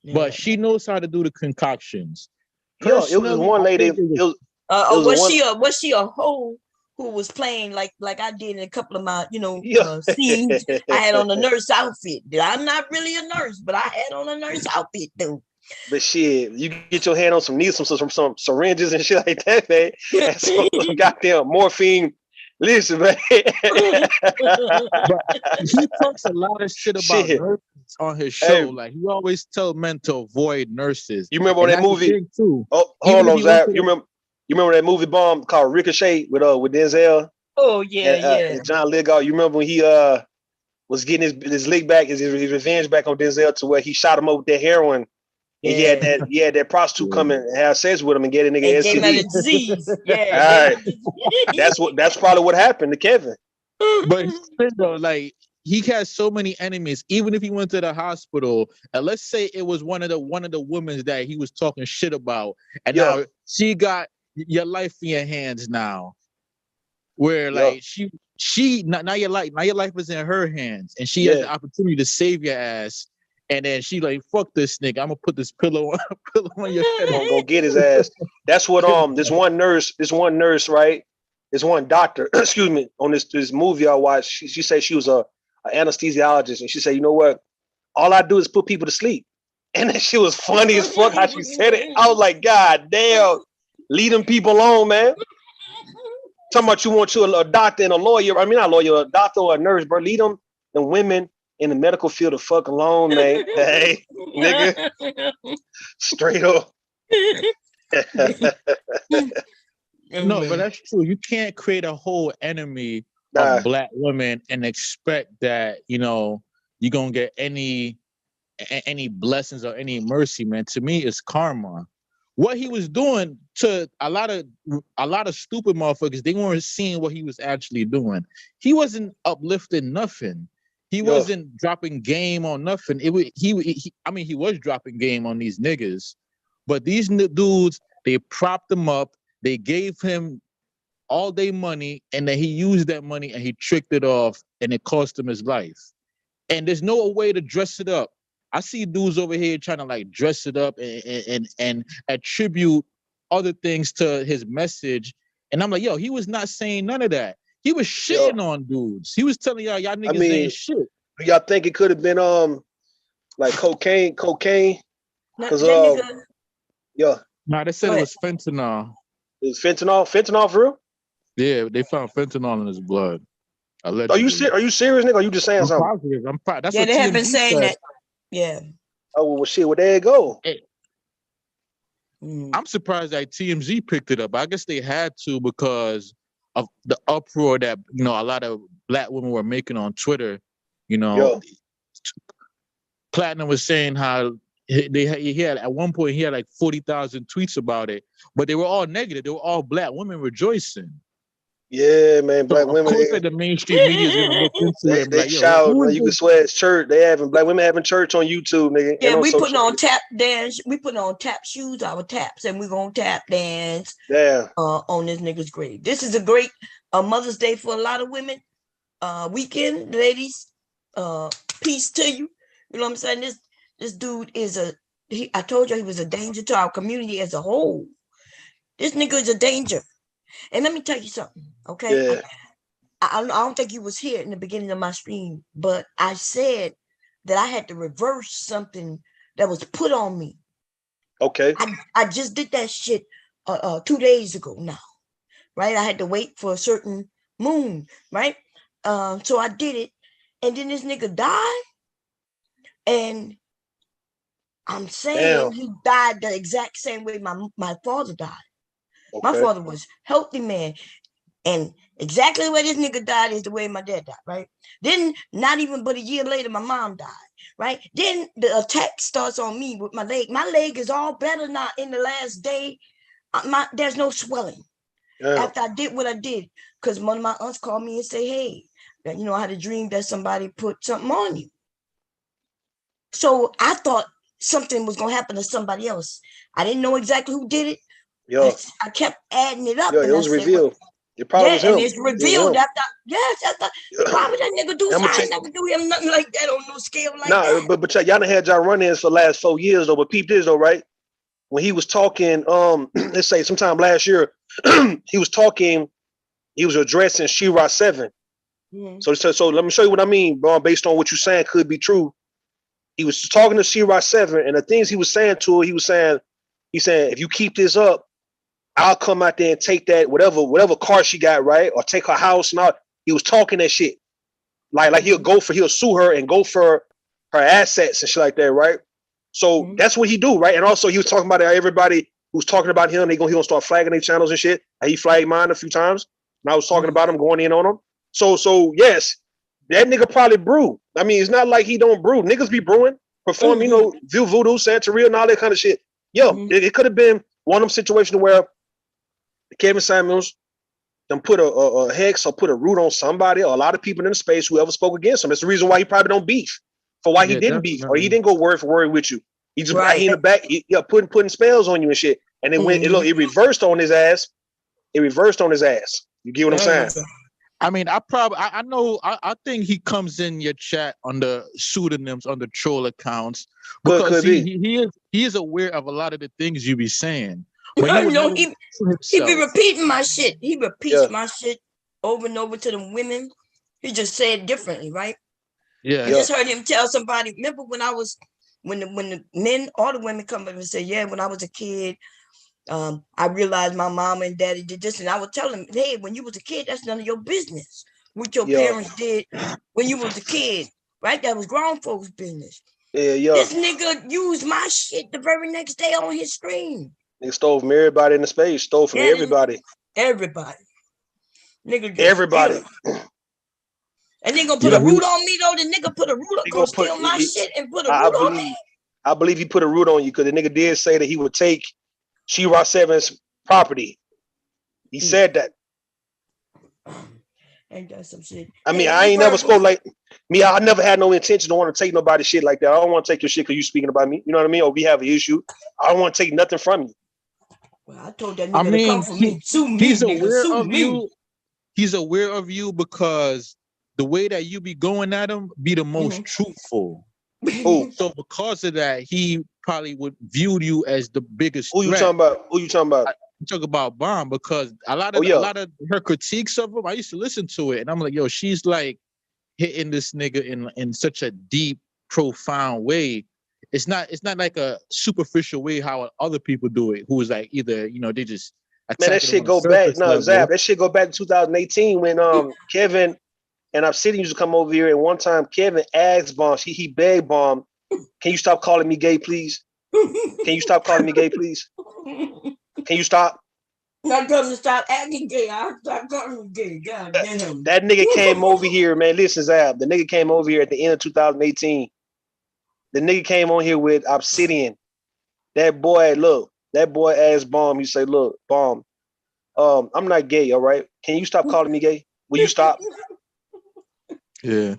Yeah. But she knows how to do the concoctions. Yo, it was one lady. Was she a hoe who was playing like I did in a couple of my scenes? I had on a nurse outfit. I'm not really a nurse, but I had on a nurse outfit though. But shit, you get your hand on some needles, some syringes and shit like that, man. And some goddamn morphine. Listen, man. But he talks a lot of shit about nurses on his show. Hey, like he always tells men to avoid nurses. You remember that movie? Too. Oh, hold on, Zach. You remember that movie Bomb called Ricochet with Denzel? Oh yeah, and John Lithgow. You remember when he was getting his lick back, his revenge back on Denzel to where he shot him up with that heroin. Yeah. And he had that prostitute come and have sex with him and get a nigga STD. Disease. Yeah. All right. That's probably what happened to Kevin. But like he has so many enemies. Even if he went to the hospital, and let's say it was one of the women that he was talking shit about, and now she got your life in your hands now. Where like she now your life is in her hands, and she has the opportunity to save your ass. And then she like, fuck this nigga. I'm gonna put this pillow on your head. I'm gonna go get his ass. That's what this one nurse, right? This one doctor, excuse me, on this movie I watched. She said she was a anesthesiologist, and she said, you know what? All I do is put people to sleep. And that shit was funny as fuck how she said it. I was like, God damn, leave them people alone, man. Talking about you want you a doctor and a lawyer. I mean, not a lawyer, a doctor or a nurse, bro. Leave them, the women in the medical field the fuck alone, man. Hey, nigga. Straight up. No, but that's true. You can't create a whole enemy of Black women and expect that, you know, you're gonna get any blessings or any mercy, man. To me, it's karma. What he was doing to a lot of stupid motherfuckers, they weren't seeing what he was actually doing. He wasn't uplifting nothing. He wasn't dropping game on nothing. He was dropping game on these niggas, but these dudes, they propped him up. They gave him all their money, and then he used that money and he tricked it off, and it cost him his life. And there's no way to dress it up. I see dudes over here trying to like dress it up and attribute other things to his message. And I'm like, yo, he was not saying none of that. He was shitting on dudes. He was telling y'all niggas ain't shit. Do y'all think it could have been like cocaine? Because Nah, they said it was fentanyl. It was fentanyl? Fentanyl for real? Yeah, they found fentanyl in his blood. Allegedly. Are you serious, nigga? Or are you just saying something? Positive. That's yeah, what they have been TMZ saying said. that. Yeah. Oh well, shit. Well, there you go. Hey. I'm surprised that TMZ picked it up. I guess they had to because of the uproar that, you know, a lot of Black women were making on Twitter. You know, Platinum was saying how he had at one point he had like 40,000 tweets about it, but they were all negative. They were all Black women rejoicing. Yeah, man, Black women. Of course, the mainstream media is gonna look into it. They like, shout, you can swear it's church. They having Black women having church on YouTube, nigga. Yeah, we putting on tap dance. We putting on tap shoes, our taps, and we gonna tap dance. On this nigga's grave. This is a great Mother's Day for a lot of women. Weekend, ladies. Peace to you. You know what I'm saying? This dude is I told you he was a danger to our community as a whole. This nigga is a danger. And let me tell you something, okay? Yeah. I don't think you was here in the beginning of my stream, but I said that I had to reverse something that was put on me. Okay. I just did that shit 2 days ago now, right? I had to wait for a certain moon, right? So I did it, and then this nigga died, and I'm saying he died the exact same way my father died. Okay. My father was healthy man, and exactly the way this nigga died is the way my dad died, right? Then, not even but a year later, my mom died, right? Then the attack starts on me with my leg. My leg is all better now in the last day. There's no swelling. After I did what I did, because one of my aunts called me and say, hey, you know, I had a dream that somebody put something on you. So I thought something was going to happen to somebody else. I didn't know exactly who did it. I kept adding it up. It was revealed. It probably was him. And it's revealed after. Why would that nigga do something? I never do him nothing like that on no scale like that. But y'all done had y'all run-ins for the last 4 years though. But peep this though, right? When he was talking, let's say sometime last year, he was addressing She-Ra 7. Mm-hmm. So let me show you what I mean, bro. Based on what you're saying, could be true. He was talking to She-Ra 7, and the things he was saying to her, he said, if you keep this up, I'll come out there and take that whatever car she got, right? Or take her house and all. He was talking that shit. Like he'll sue her and go for her assets and shit like that, right? So that's what he do, right? And also he was talking about everybody who's talking about him, he gonna start flagging their channels and shit. And he flagged mine a few times. And I was talking about him, going in on him. So yes, that nigga probably brew. I mean, it's not like he don't brew. Niggas be brewing, perform, you know, voodoo, Santeria, and all that kind of shit. Yo, it could have been one of them situations where Kevin Samuels then put a hex or put a root on somebody or a lot of people in the space whoever spoke against him. It's the reason why he probably don't beef, for why he didn't beef, or he didn't go word for word with you. He just he in the back, putting spells on you and shit. And then when it reversed on his ass, You get what I'm saying? I mean, I think he comes in your chat under pseudonyms, under troll accounts, because he is aware of a lot of the things you be saying. He be repeating my shit. He repeats my shit over and over to the women. He just said it differently, right? Yeah. I just heard him tell somebody. Remember when the men, all the women come up and say, "Yeah, when I was a kid, I realized my mom and daddy did this," and I would tell them, "Hey, when you was a kid, that's none of your business. What your parents did when you was a kid, right? That was grown folks' business." This nigga used my shit the very next day on his stream. They stole from everybody in the space. Stole from everybody. Everybody. Nigga just Everybody. And they gonna put a root on me though. The nigga put a root on, gonna steal my shit and put a root on me. I believe he put a root on you because the nigga did say that he would take She-Ra 7's property. He said that. Ain't that some shit? I mean, I ain't never spoke like me. I never had no intention to want to take nobody's shit like that. I don't want to take your shit because you speaking about me. You know what I mean? Or we have an issue. I don't want to take nothing from you. Well, I told that nigga to come for me. Sue me, he's nigga. Aware Sue of me. you. He's aware of you because the way that you be going at him be the most truthful. So because of that, he probably would view you as the biggest threat. Who you talking about? I'm talking about Bomb because a lot of her critiques of him, I used to listen to it and I'm like, yo, she's like hitting this nigga in such a deep, profound way. It's not like a superficial way how other people do it, who is like either, they just man, that shit go back. No, Zap, that shit go back to 2018 when Kevin and Obsidian used to come over here, and one time Kevin asked Bomb, he begged Bomb, can you stop calling me gay, please? Can you stop calling me gay, please? Can you stop? Not gonna stop acting gay. I'll stop calling you gay. God damn. That nigga came over here, man. Listen, Zab, the nigga came over here at the end of 2018. The nigga came on here with Obsidian. That boy asked Bomb, he said, look, Bomb, I'm not gay, all right? Can you stop calling me gay? Will you stop? Yeah.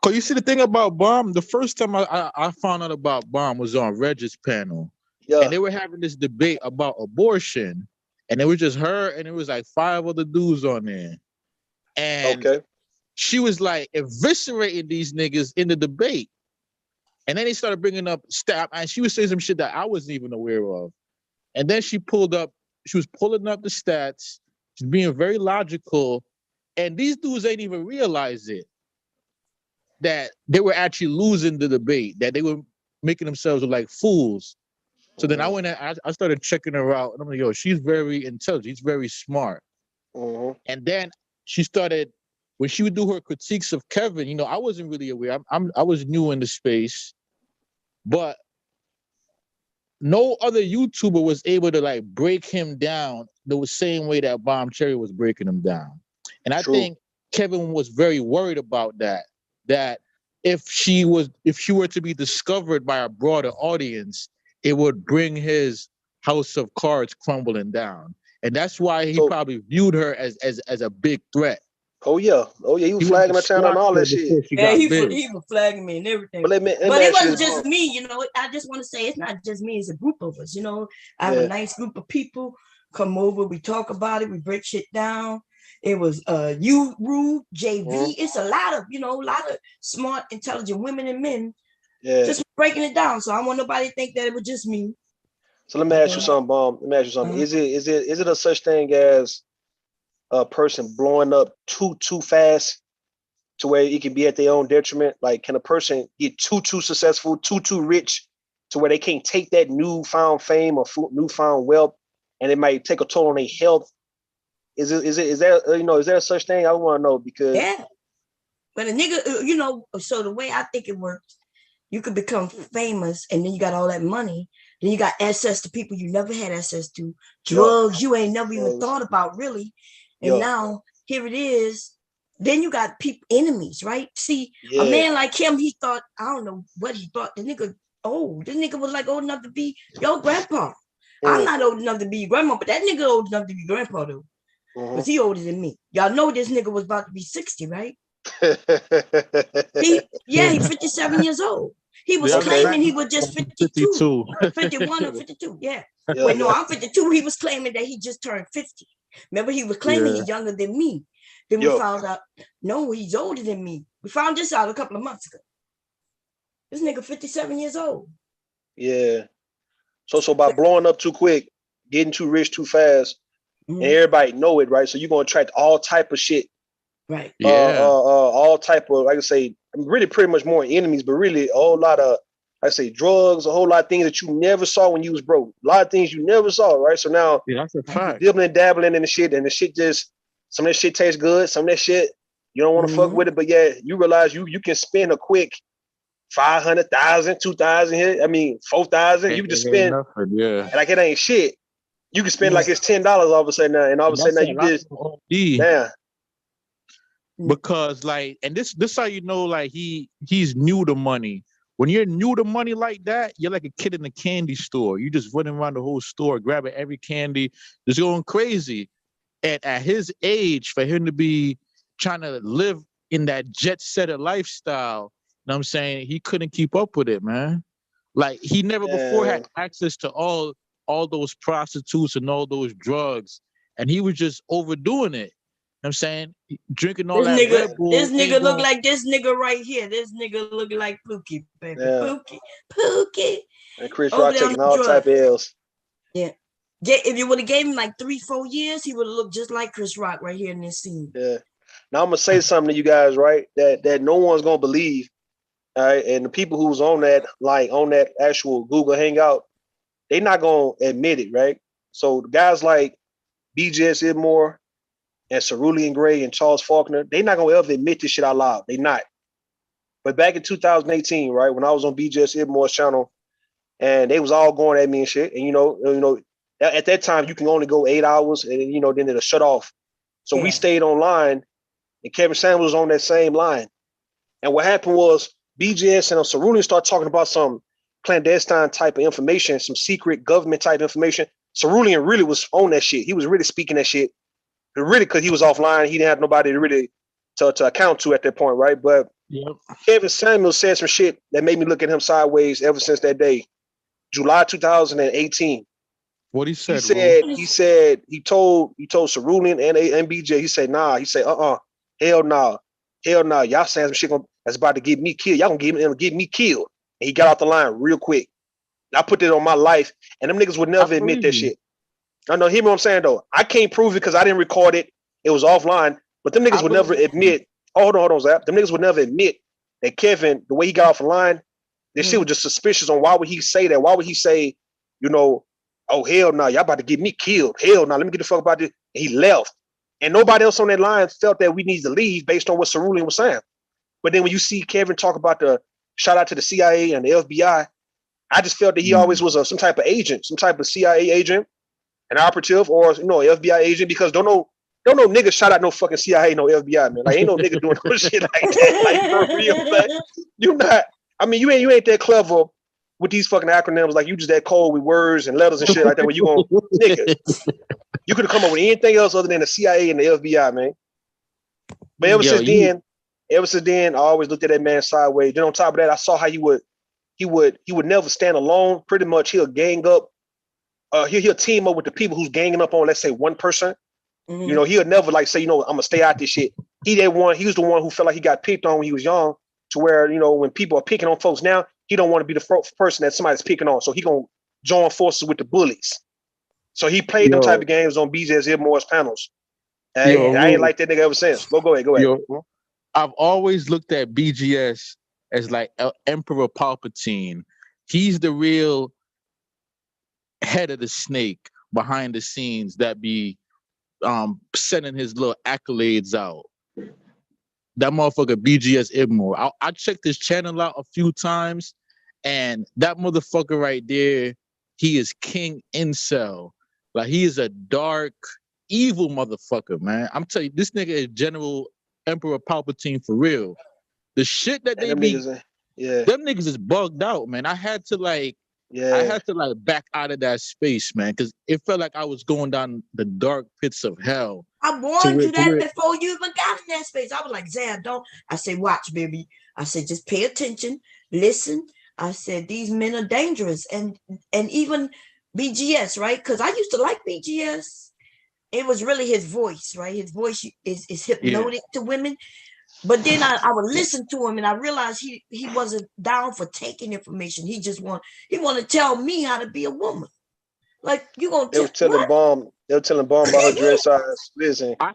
Cause you see the thing about Bomb, the first time I found out about Bomb was on Reg's panel. Yeah. And they were having this debate about abortion. And it was just her and it was like 5 other dudes on there. And she was like eviscerating these niggas in the debate. And then they started bringing up stat, and she was saying some shit that I wasn't even aware of. And then she was pulling up the stats. She's being very logical. And these dudes ain't even realize it. That they were actually losing the debate, that they were making themselves look like fools. So then I went and I started checking her out. And I'm like, yo, she's very intelligent. She's very smart. And then she started, when she would do her critiques of Kevin, I wasn't really aware. I was new in the space. But no other YouTuber was able to like break him down the same way that Bomb Cherry was breaking him down. And I think Kevin was very worried about that if she were to be discovered by a broader audience, it would bring his house of cards crumbling down. And that's why he probably viewed her as a big threat. Oh yeah, he was flagging my channel and all that shit. Yeah, he was flagging me and everything. But it wasn't just me, I just want to say it's not just me, it's a group of us, I have a nice group of people come over, we talk about it, we break shit down. It was you, Rue, JV. It's a lot of smart, intelligent women and men just breaking it down. So I don't want nobody to think that it was just me. So let me ask you something, Bomb. Let me ask you something. Is it a such thing as a person blowing up too fast to where it can be at their own detriment? Like, can a person get too successful, too rich to where they can't take that newfound fame or newfound wealth, and it might take a toll on their health? Is there such thing? I want to know because but a nigga, so the way I think it works, you could become famous and then you got all that money, then you got access to people you never had access to, drugs you ain't never even thought about really, and now here it is. Then you got enemies, right? See, a man like him, he thought, I don't know what he thought. This nigga was like old enough to be your grandpa. I'm not old enough to be your grandma, but that nigga old enough to be grandpa though. Because he older than me. Y'all know this nigga was about to be 60, right? He's 57 years old. He was claiming he was just 52. 51 or 52, Wait, no, I'm 52. He was claiming that he just turned 50. Remember, he was claiming he's younger than me. Then we found out, no, he's older than me. We found this out a couple of months ago. This nigga 57 years old. Yeah. So by blowing up too quick, getting too rich too fast, and everybody know it, right? So you're gonna attract all type of shit, right? All type of, like I say, really pretty much more enemies, but really a whole lot of, like I say, drugs, a whole lot of things that you never saw when you was broke. A lot of things you never saw, right? So now, that's a fact. Dibbling and dabbling in the shit, and the shit just, some of that shit tastes good, some of that shit you don't want to fuck with it, but you realize you can spend a quick 500,000, 2,000 here. I mean, 4,000. You can just spend, like it ain't shit. You can spend like it's $10 all of a sudden now, and all of a sudden now you just damn. Because like, and this how you know like he's new to money. When you're new to money like that, you're like a kid in a candy store. You just running around the whole store, grabbing every candy, just going crazy. And at his age, for him to be trying to live in that jet setter lifestyle, you know what I'm saying? He couldn't keep up with it, man. Like he never before had access to all those prostitutes and all those drugs. And he was just overdoing it. You know what I'm saying? Drinking all that Red Bull. This nigga look like this nigga right here. This nigga look like Pookie, baby. Pookie. And Chris Rock taking all type of L's. Yeah. If you would have gave him like 3-4 years, he would have looked just like Chris Rock right here in this scene. Yeah. Now I'm gonna say something to you guys, right? That no one's gonna believe. All right. And the people who's on that actual Google Hangout, they're not gonna admit it, right? So guys like BGS Idmore and Cerulean Gray and Charles Faulkner, they're not gonna ever admit this shit out loud. They not. But back in 2018, right, when I was on BGS Idmore's channel, and they was all going at me and shit, and you know, at that time you can only go 8 hours, and then it'll shut off. So we stayed online, and Kevin Samuels was on that same line. And what happened was BGS and Cerulean started talking about some clandestine type of information, some secret government type information. Cerulean really was on that shit. He was really speaking that shit. Really, because he was offline, he didn't have nobody to really to account to at that point, right? But Kevin Samuels said some shit that made me look at him sideways ever since that day, July 2018. What he said? He told Cerulean and BJ. He said, nah. He said, hell no, y'all saying some shit that's about to get me killed. Y'all gonna get me killed. And he got off the line real quick. And I put that on my life, and them niggas would never admit that shit. I know, hear me what I'm saying though. I can't prove it because I didn't record it. It was offline. But them niggas would never admit. Hold on, Zap. Them niggas would never admit that Kevin, the way he got off the line, this shit was just suspicious on why would he say that? Why would he say, oh hell no, y'all about to get me killed. Hell no, let me get the fuck about this. And he left. And nobody else on that line felt that we need to leave based on what Cerulean was saying. But then when you see Kevin talk about the shout out to the CIA and the FBI, I just felt that he always was some type of agent, some type of CIA agent, an operative, or FBI agent, because don't know niggas shout out no fucking CIA, no FBI, man. Like ain't no nigga doing no shit like that. Like for real, man. You not. I mean, you ain't that clever with these fucking acronyms. Like you just that cold with words and letters and shit like that. Where you gonna nigga? You could have come up with anything else other than the CIA and the FBI, man. But ever since then, I always looked at that man sideways. Then on top of that, I saw how he would never stand alone. Pretty much, he'll gang up. He'll team up with the people who's ganging up on, let's say, one person. Mm-hmm. He'll never like say, I'm gonna stay out this shit. He was the one who felt like he got picked on when he was young, to where when people are picking on folks now, he don't want to be the person that somebody's picking on. So he gonna join forces with the bullies. So he played them type of games on BJ's Idmore's panels. And I ain't like that nigga ever since. Go ahead. I've always looked at BGS as like Emperor Palpatine. He's the real head of the snake behind the scenes that be sending his little accolades out. That motherfucker BGS Idmore. I checked his channel out a few times, and that motherfucker right there, he is King Incel. Like he is a dark, evil motherfucker, man. I'm telling you, this nigga is General Emperor Palpatine for real. The shit that they be, them niggas is bugged out, man. I had to back out of that space, man, because it felt like I was going down the dark pits of hell. I warned you that before you even got in that space. I was like, Zab, don't. I said, watch, baby. I said, just pay attention, listen. I said, these men are dangerous, and even BGS, right? Because I used to like BGS. It was really his voice, right? His voice is hypnotic to women. But then I would listen to him, and I realized he wasn't down for taking information. He want to tell me how to be a woman. Like you gonna They were telling Bomb about her dress size. Listen, Zach.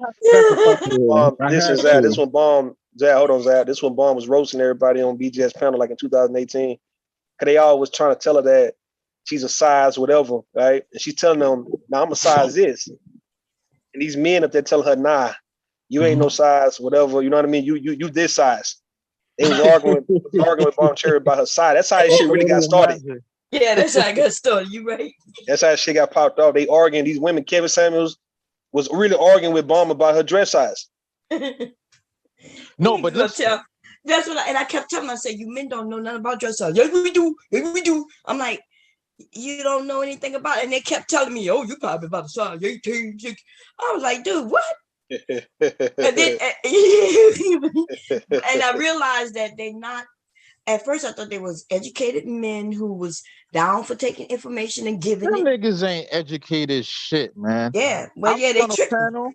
This one Bomb. Zach, hold on, Zach. This one Bomb was roasting everybody on BGS panel like in 2018. Cause they all was trying to tell her that she's a size whatever, right? And she's telling them, "Nah, I'm a size this." And these men up there telling her, "Nah, you ain't no size whatever." You know what I mean? You this size. They was arguing with Bomb Cherry about her size. That's how this shit really got started. Yeah, that's how I got started. You right. That's how shit got popped off. They arguing, these women, Kevin Samuels was really arguing with Bomb about her dress size. No, but that's what I kept telling myself, you men don't know nothing about dress size. Yes, we do. Yes, we do. I'm like, you don't know anything about it. And they kept telling me, oh, you probably about the size 18. I was like, dude, what? And then and I realized that they not, at first I thought they was educated men who was down for taking information and giving them it. niggas ain't educated shit, man. Yeah, well, yeah, they tricked me.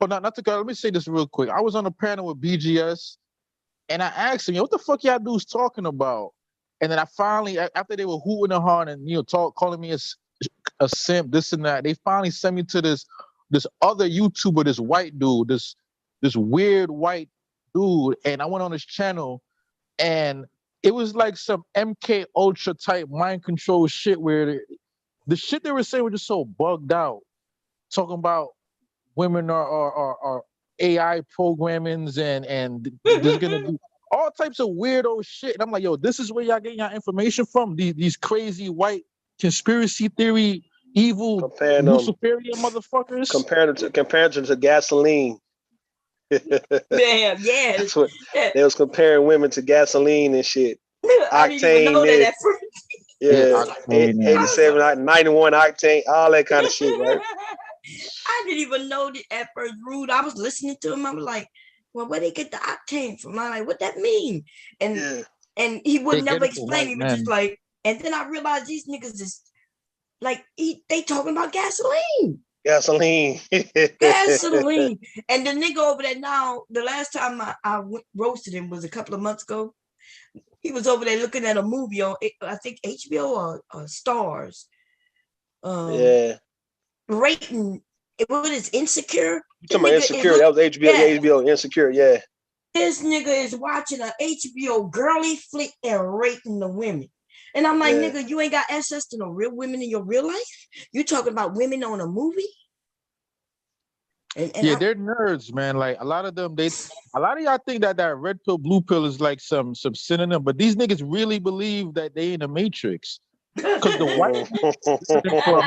But not to go. Let me say this real quick. I was on a panel with BGS, and I asked him, what the fuck y'all dudes talking about? And then I finally, after they were hooting and hollering and calling me a simp, this and that, they finally sent me to this other YouTuber, this white dude, this weird white dude, and I went on his channel, and it was like some MK Ultra type mind control shit where the shit they were saying was just so bugged out, talking about women are AI programmings and there's gonna be all types of weirdo shit. And I'm like, yo, this is where y'all getting your information from? These crazy white conspiracy theory, evil Luciferian motherfuckers. Comparing them to gasoline. Damn, yeah. That's what they was comparing women to gasoline and shit. I didn't even know that at first. Yeah, 87, 91 octane, all that kind of shit, right? I didn't even know that at first, Rude. I was listening to him. I was like, well, where they get the octane from? I'm like, what that mean? And he would never explain. He was just like, and then I realized these niggas is like, they talking about gasoline. Gasoline. Gasoline. And the nigga over there now, the last time I roasted him was a couple of months ago. He was over there looking at a movie on, I think, HBO or Stars. Rating, what is Insecure? You talking about Insecure? That was HBO. Yeah. HBO Insecure. Yeah. This nigga is watching a HBO girly flick and rating the women. And I'm like, nigga, you ain't got access to no real women in your real life? You talking about women on a movie? And they're nerds, man. Like a lot of them, a lot of y'all think that red pill, blue pill is like some synonym, but these niggas really believe that they in the Matrix. Because the white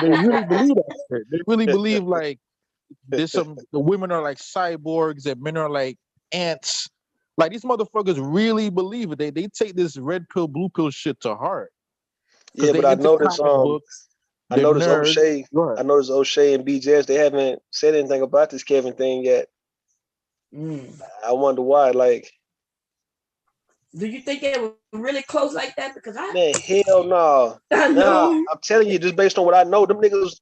they really believe that shit. They really believe like the women are like cyborgs and men are like ants. Like these motherfuckers really believe it. They take this red pill, blue pill shit to heart. Yeah, but I noticed O'Shea. I noticed O'Shea and BJS, they haven't said anything about this Kevin thing yet. I wonder why. Like, do you think they were really close like that? Because man, hell no. Nah, I'm telling you, just based on what I know, them niggas,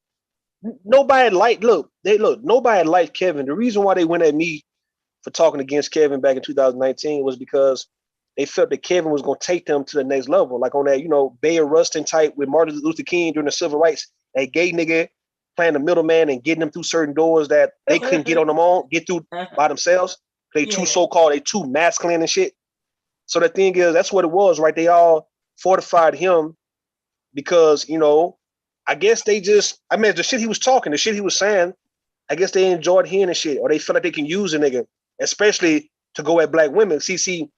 nobody liked Kevin. The reason why they went at me for talking against Kevin back in 2019 was because they felt that Kevin was going to take them to the next level. Like on that, Bayer Rustin type with Martin Luther King during the civil rights, that gay nigga playing the middleman and getting them through certain doors that they couldn't get through by themselves. They too masculine and shit. So the thing is, that's what it was, right? They all fortified him because, I guess they just, the shit he was talking, the shit he was saying, I guess they enjoyed hearing the shit, or they felt like they can use a nigga, especially to go at black women. See,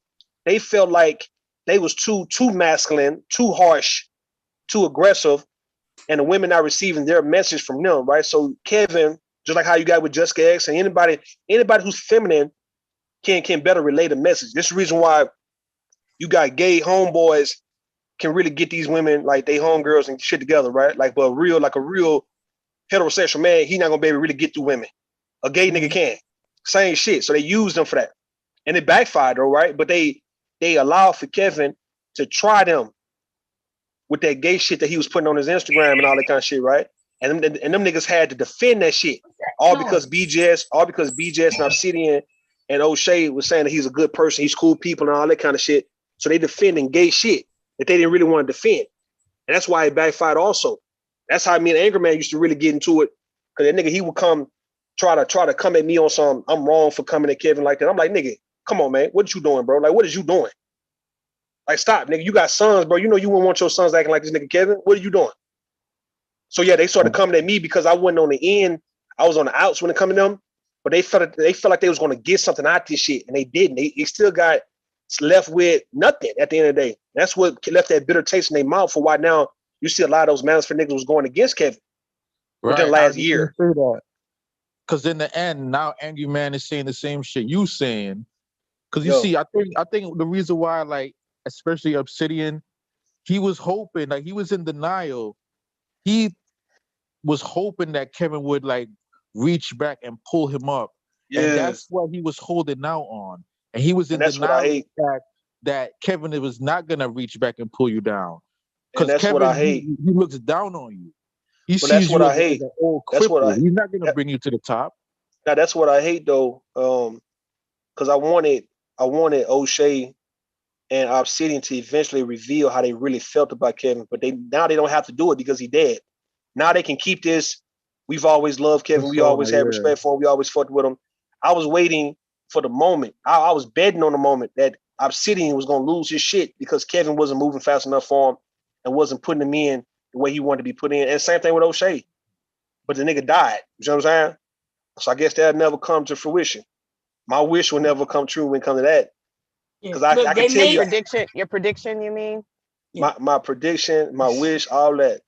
they felt like they was too masculine, too harsh, too aggressive, and the women not receiving their message from them, right? So Kevin, just like how you got with Jessica X, and anybody who's feminine can better relay the message. This is the reason why you got gay homeboys can really get these women, like they homegirls and shit together, right? Like, but a real heterosexual man, he not gonna be able to really get through women. A gay nigga can. Same shit. So they used them for that. And it backfired though, right? But they allowed for Kevin to try them with that gay shit that he was putting on his Instagram and all that kind of shit, right? And them niggas had to defend that shit. All because BJS and Obsidian and O'Shea was saying that he's a good person, he's cool people and all that kind of shit. So they defending gay shit that they didn't really want to defend. And that's why it backfired also. That's how me and Anger Man used to really get into it. Cause that nigga, he would come try to come at me on some, I'm wrong for coming at Kevin like that. I'm like, nigga, come on, man. What you doing, bro? Like, what is you doing? Like, stop, nigga. You got sons, bro. You wouldn't want your sons acting like this nigga Kevin. What are you doing? So yeah, they started coming at me because I wasn't on the end. I was on the outs when it come to them. But they felt like they was going to get something out this shit, and they didn't. They still got left with nothing at the end of the day. That's what left that bitter taste in their mouth for why now you see a lot of those manosphere niggas was going against Kevin within the last year. Because in the end, now Angry Man is saying the same shit you saying. Because you see, I think the reason why, like, especially Obsidian, he was hoping, like, he was in denial. He was hoping that Kevin would, like, reach back and pull him up. Yeah. And that's what he was holding out on. And he was in denial that Kevin was not going to reach back and pull you down. Because Kevin, what I hate. He looks down on you. He sees you as an old cripple. He's not going to bring you to the top. Now, that's what I hate, though, because I wanted O'Shea and Obsidian to eventually reveal how they really felt about Kevin, but now they don't have to do it because he dead. Now they can keep this. We've always loved Kevin. We always had respect for him. We always fucked with him. I was waiting for the moment. I was betting on the moment that Obsidian was going to lose his shit because Kevin wasn't moving fast enough for him and wasn't putting him in the way he wanted to be put in. And same thing with O'Shea. But the nigga died. You know what I'm saying? So I guess that'll never come to fruition. My wish will never come true when it comes to that. Because I can tell you your prediction, you mean? My prediction, my wish, all that.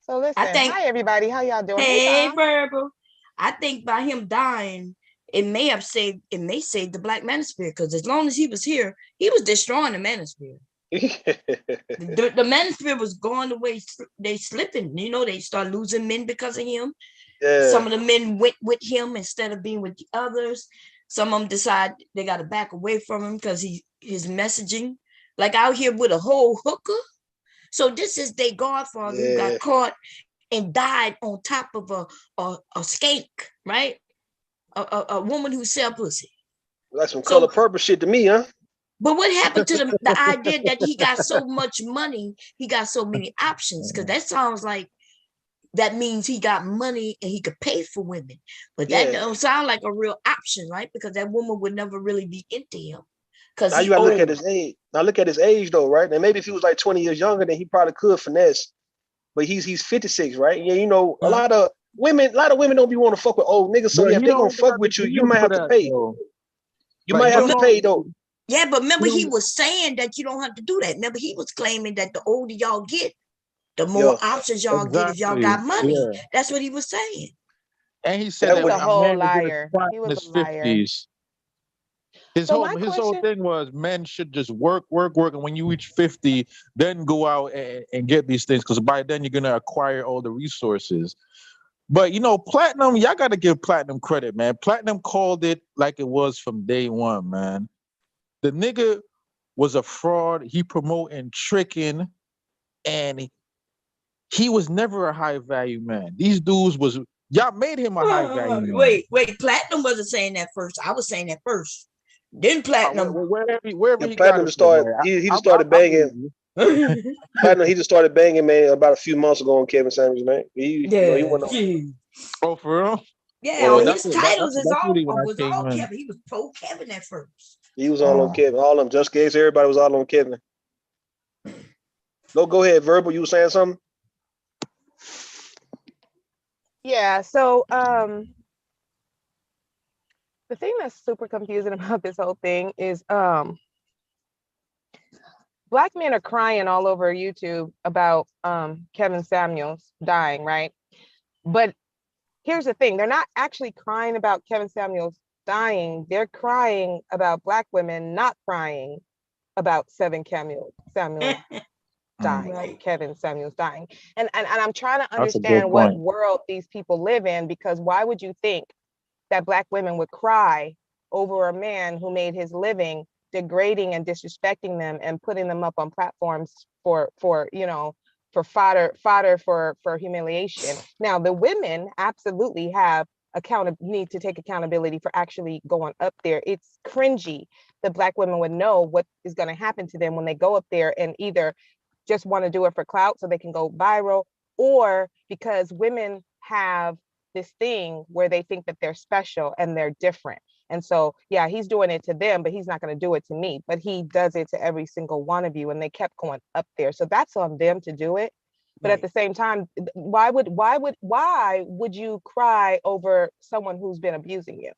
So listen, hi everybody, how y'all doing? Hey, Verbal. I think by him dying, it may save the Black Manosphere, because as long as he was here, he was destroying the Manosphere. the Manosphere was going the way they slipping. You know, they start losing men because of him. Yeah. Some of the men went with him instead of being with the others. Some of them decide they got to back away from him because his messaging, like out here with a whole hooker. So this is their godfather who got caught and died on top of a skank, right? A woman who sell pussy. That's some color purple shit to me, huh? But what happened to the idea that he got so much money, he got so many options? Because that sounds like that means he got money and he could pay for women. But that don't sound like a real option, right? Because that woman would never really be into him. Now you gotta look at his age. Now look at his age though, right? And maybe if he was like 20 years younger, then he probably could finesse. But he's 56, right? Yeah, you know, a lot of women don't be want to fuck with old niggas. So if they gonna fuck with you, you might have to pay. You might have to pay though. Yeah, but remember he was saying that you don't have to do that. Remember he was claiming that the older y'all get, the more options y'all get if y'all got money. Yeah. That's what he was saying. And he said that was a whole liar. He was a liar. 50s. His whole thing was men should just work, and when you reach 50, then go out and get these things, because by then you're gonna acquire all the resources. But you know, Platinum, y'all gotta give Platinum credit, man. Platinum called it like it was from day one, man. The nigga was a fraud. He promoting tricking, and he was never a high value man. These dudes y'all made him a high value man. Wait, Platinum wasn't saying that first. I was saying that first. Then Platinum, wherever he Platinum started, he just started banging. Platinum, he just started banging, man, about a few months ago on Kevin Samuels, man. He went on. Oh, for real? Yeah, on his titles was all Kevin. He was pro Kevin at first. He was all on Kevin. All of them, Just Gates, everybody was all on Kevin. Go ahead, Verbal. You were saying something? Yeah. So, the thing that's super confusing about this whole thing is Black men are crying all over YouTube about Kevin Samuels dying, right? But here's the thing, they're not actually crying about Kevin Samuels dying. They're crying about Black women not crying about Kevin Samuels dying, right. Kevin Samuels dying. And I'm trying to understand what world these people live in, because why would you think that Black women would cry over a man who made his living degrading and disrespecting them and putting them up on platforms for fodder for humiliation? Now, the women absolutely need to take accountability for actually going up there. It's cringy that Black women would know what is going to happen to them when they go up there and either just want to do it for clout so they can go viral, or because women have this thing where they think that they're special and they're different. And so, yeah, he's doing it to them, but he's not going to do it to me. But he does it to every single one of you. And they kept going up there. So that's on them to do it. But at the same time, why would you cry over someone who's been abusing you?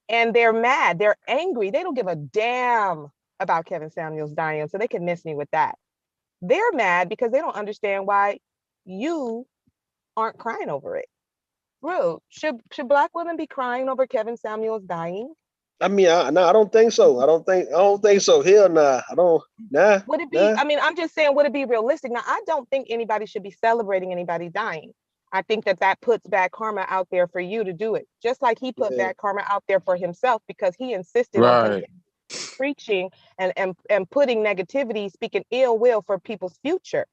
And they're mad, they're angry. They don't give a damn about Kevin Samuels dying. So they can miss me with that. they're mad because they don't understand why you aren't crying over it. Bro, should Black women be crying over Kevin Samuels dying? I mean, I don't think so. I don't think so. Hell nah. I don't. Nah. Would it be? Nah. I mean, I'm just saying, would it be realistic? Now, I don't think anybody should be celebrating anybody dying. I think that puts bad karma out there for you to do it, just like he put bad karma out there for himself because he insisted on preaching and putting negativity, speaking ill will for people's future.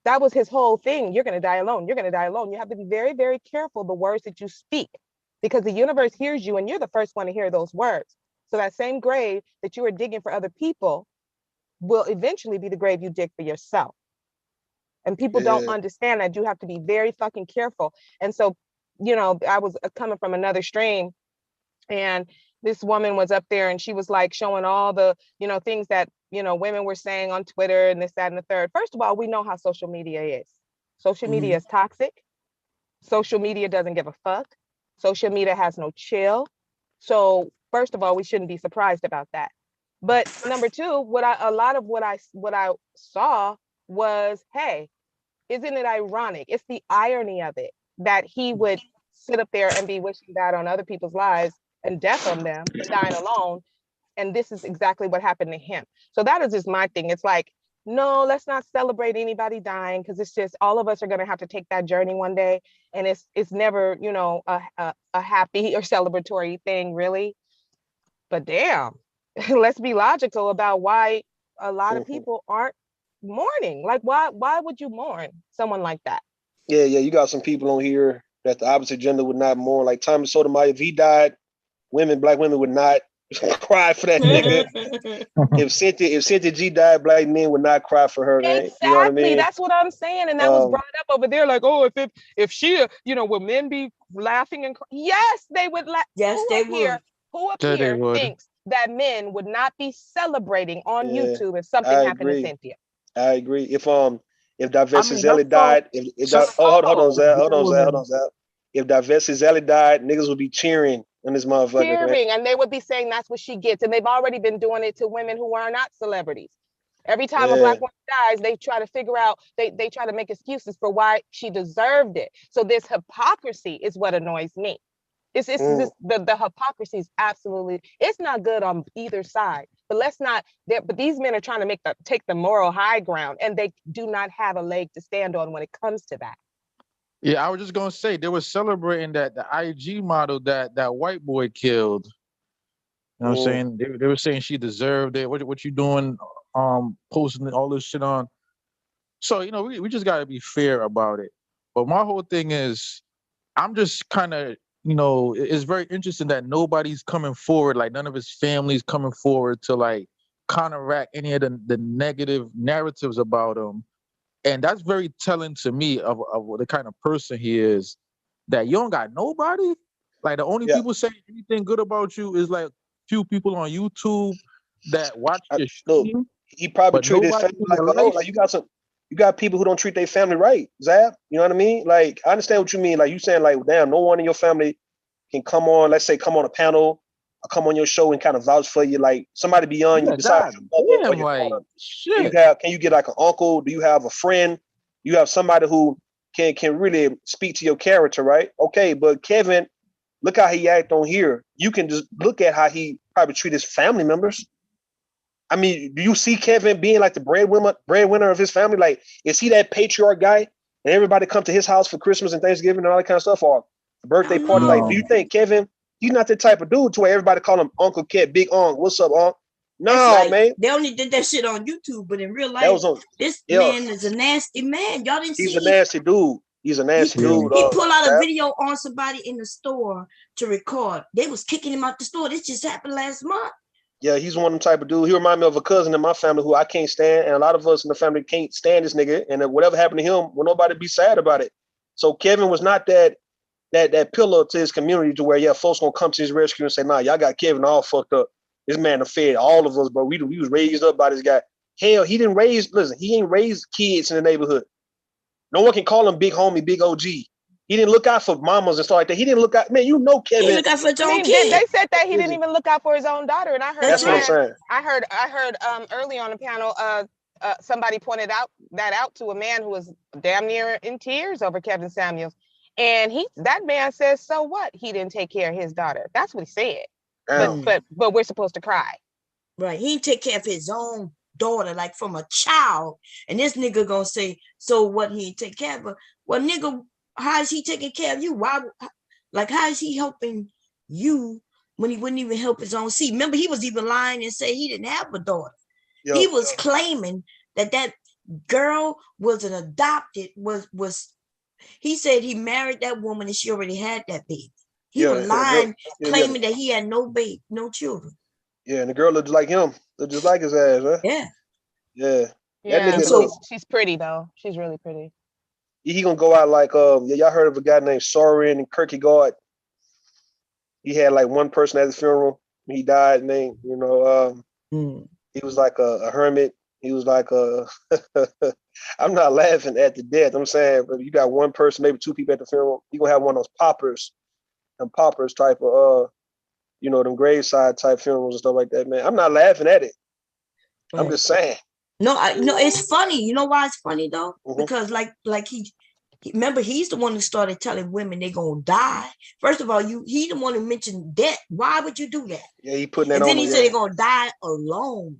That was his whole thing. You're going to die alone. You're going to die alone. You have to be very, very careful the words that you speak because the universe hears you and you're the first one to hear those words. So that same grave that you are digging for other people will eventually be the grave you dig for yourself. And people don't understand that. You have to be very fucking careful. And so, you know, I was coming from another stream and this woman was up there and she was like showing all the, you know, things that, you know, women were saying on Twitter and this, that, and the third. First of all, we know how social media is. Social media is toxic. Social media doesn't give a fuck. Social media has no chill. So first of all, we shouldn't be surprised about that. But number two, a lot of what I saw was, hey, isn't it ironic? It's the irony of it that he would sit up there and be wishing that on other people's lives and death on them for dying alone. And this is exactly what happened to him. So that is just my thing. It's like, no, let's not celebrate anybody dying because it's just all of us are going to have to take that journey one day. And it's never, you know, a happy or celebratory thing, really. But damn, let's be logical about why a lot of people aren't mourning. Like, why would you mourn someone like that? Yeah, you got some people on here that the opposite gender would not mourn. Like Thomas Sotomayor, if he died, Black women would not cry for that nigga. If Cynthia G died, Black men would not cry for her. Exactly, you know what I mean? That's what I'm saying, and that was brought up over there. Like, oh, if she, you know, will men be laughing and yes, they would laugh. Yes, they would. Who up here thinks that men would not be celebrating on YouTube if something happened to Cynthia? I agree. If Divessi Zelly died, hold on, Zach. If Divessi Zelly died, niggas would be cheering on this motherfucker. Cheering, and they would be saying that's what she gets. And they've already been doing it to women who are not celebrities. Every time a Black woman dies, they try to figure out, they try to make excuses for why she deserved it. So this hypocrisy is what annoys me. The hypocrisy is absolutely, it's not good on either side. But let's not, but these men are trying to take the moral high ground, and they do not have a leg to stand on when it comes to that. Yeah, I was just gonna say they were celebrating that the IG model that white boy killed. You know what I'm saying? They were saying she deserved it. What you doing? Posting all this shit on. So, you know, we just gotta be fair about it. But my whole thing is, I'm just kind of, you know, it's very interesting that nobody's coming forward, like none of his family's coming forward to like counteract any of the negative narratives about him. And that's very telling to me of the kind of person he is, that you don't got nobody. Like the only people saying anything good about you is like few people on YouTube that watch your stream. He probably treated his family like a hoe. Like you got people who don't treat their family right, Zap. You know what I mean? Like I understand what you mean. Like you saying like, damn, no one in your family can come on, let's say come on a panel or come on your show and kind of vouch for you, like somebody beyond you besides your mother or your father. Shit. Can you get like an uncle? Do you have a friend? You have somebody who can really speak to your character, right? Okay, but Kevin, look how he act on here. You can just look at how he probably treat his family members. I mean, do you see Kevin being like the breadwinner of his family? Like, is he that patriarch guy? And everybody come to his house for Christmas and Thanksgiving and all that kind of stuff, or birthday party? Like, do you think Kevin, he's not the type of dude to where everybody call him Uncle Kev, Big Unc, what's up, Unc? No, like, man. They only did that shit on YouTube, but in real life, this man is a nasty man. Y'all didn't see. He's a nasty dude. He's a nasty dude. He pulled out a video on somebody in the store to record. They was kicking him out the store. This just happened last month. Yeah, he's one of them type of dude. He remind me of a cousin in my family who I can't stand, and a lot of us in the family can't stand this nigga. And whatever happened to him, will nobody be sad about it. So Kevin was not that pillar to his community to where folks gonna come to his rescue and say, nah, y'all got Kevin all fucked up. This man done fed all of us, bro. We was raised up by this guy. Hell, he ain't raised kids in the neighborhood. No one can call him big homie, big OG. He didn't look out for mamas and stuff like that. He didn't look out, man. You know Kevin. He look out for his own kid. They said that he didn't even look out for his own daughter. And I heard that's what I'm saying. I heard early on the panel, somebody pointed out to a man who was damn near in tears over Kevin Samuels. And that man says, so what? He didn't take care of his daughter. That's what he said. But we're supposed to cry. Right. He didn't take care of his own daughter, like from a child. And this nigga gonna say, so what, he didn't take care of her? Well, nigga, how is he taking care of you? Why, like, how is he helping you when he wouldn't even help his own seed? Remember, he was even lying and say he didn't have a daughter. He was claiming that girl was an adopted, he said he married that woman and she already had that baby. He was lying, claiming that he had no baby, no children. Yeah, and the girl looked like him, looked just like his ass, huh? Yeah. Yeah. Yeah, that nigga, she's pretty though. She's really pretty. He gonna go out like y'all heard of a guy named Soren and Kierkegaard? He had like one person at his funeral. He died, and they, he was like a hermit. He was like I'm not laughing at the death. I'm saying, but you got one person, maybe two people at the funeral. You gonna have one of those paupers type of them graveside type funerals and stuff like that, man. I'm not laughing at it. Right. I'm just saying. No, it's funny. You know why it's funny though? Mm-hmm. Because like he remember, he's the one who started telling women they're gonna die. First of all, he the one who mentioned death. Why would you do that? Yeah, he putting that and on. Then he said they're gonna die alone.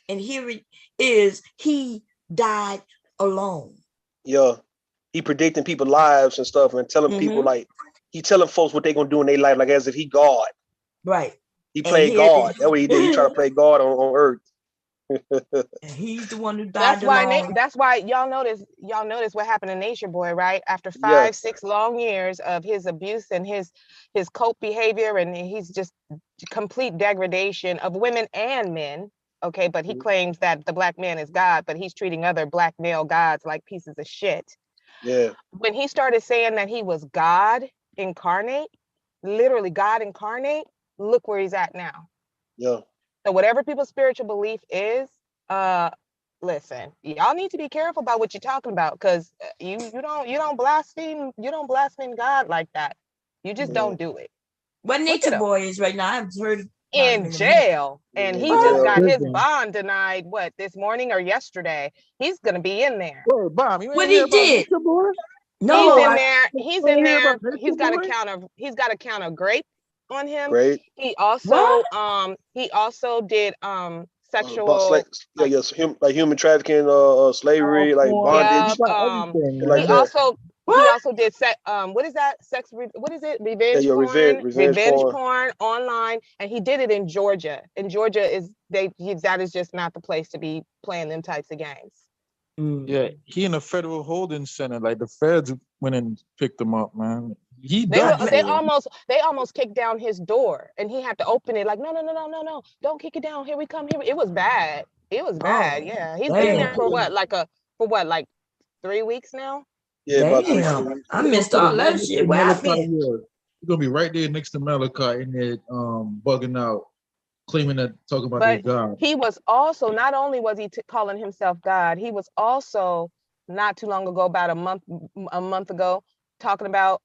And here it is, he died alone. Yeah. He predicting people's lives and stuff and telling people, like, he telling folks what they're gonna do in their life, like as if he God. Right. He played God. That's what he did. He tried to play God on earth. And he's the one who died. That's why y'all notice what happened to Nature Boy, right? After 5-6 long years of his abuse and his cult behavior, and he's just complete degradation of women and men. Okay, but he claims that the black man is God, but he's treating other black male gods like pieces of shit. Yeah. When he started saying that he was God incarnate, literally God incarnate, look where he's at now. Yeah. So whatever people's spiritual belief is, listen, y'all need to be careful about what you're talking about, because you don't blaspheme God like that. You just don't do it. What Nature Boy is right now, I've heard in jail, and he just got his bond denied. What, this morning or yesterday? He's gonna be in there. Wait, Bob, what he did? No, he's in there. He's got a count of grape on him. Great. He also did sexual like human trafficking, slavery, like bondage. He also did what is that? What is it? Revenge porn online, and he did it in Georgia. And Georgia that is just not the place to be playing them types of games. Yeah, he in a federal holding center. Like the feds went and picked him up, man. They almost kicked down his door, and he had to open it. Like, no, don't kick it down. Here we come. It was bad. It was bad. Yeah, he's been there for like 3 weeks now. Yeah, damn. I missed all that shit. Where I been? You're gonna be right there next to Malachi in there, bugging out, claiming that, talking about his God. He was also, not only was he calling himself God, he was also not too long ago, about a month ago, talking about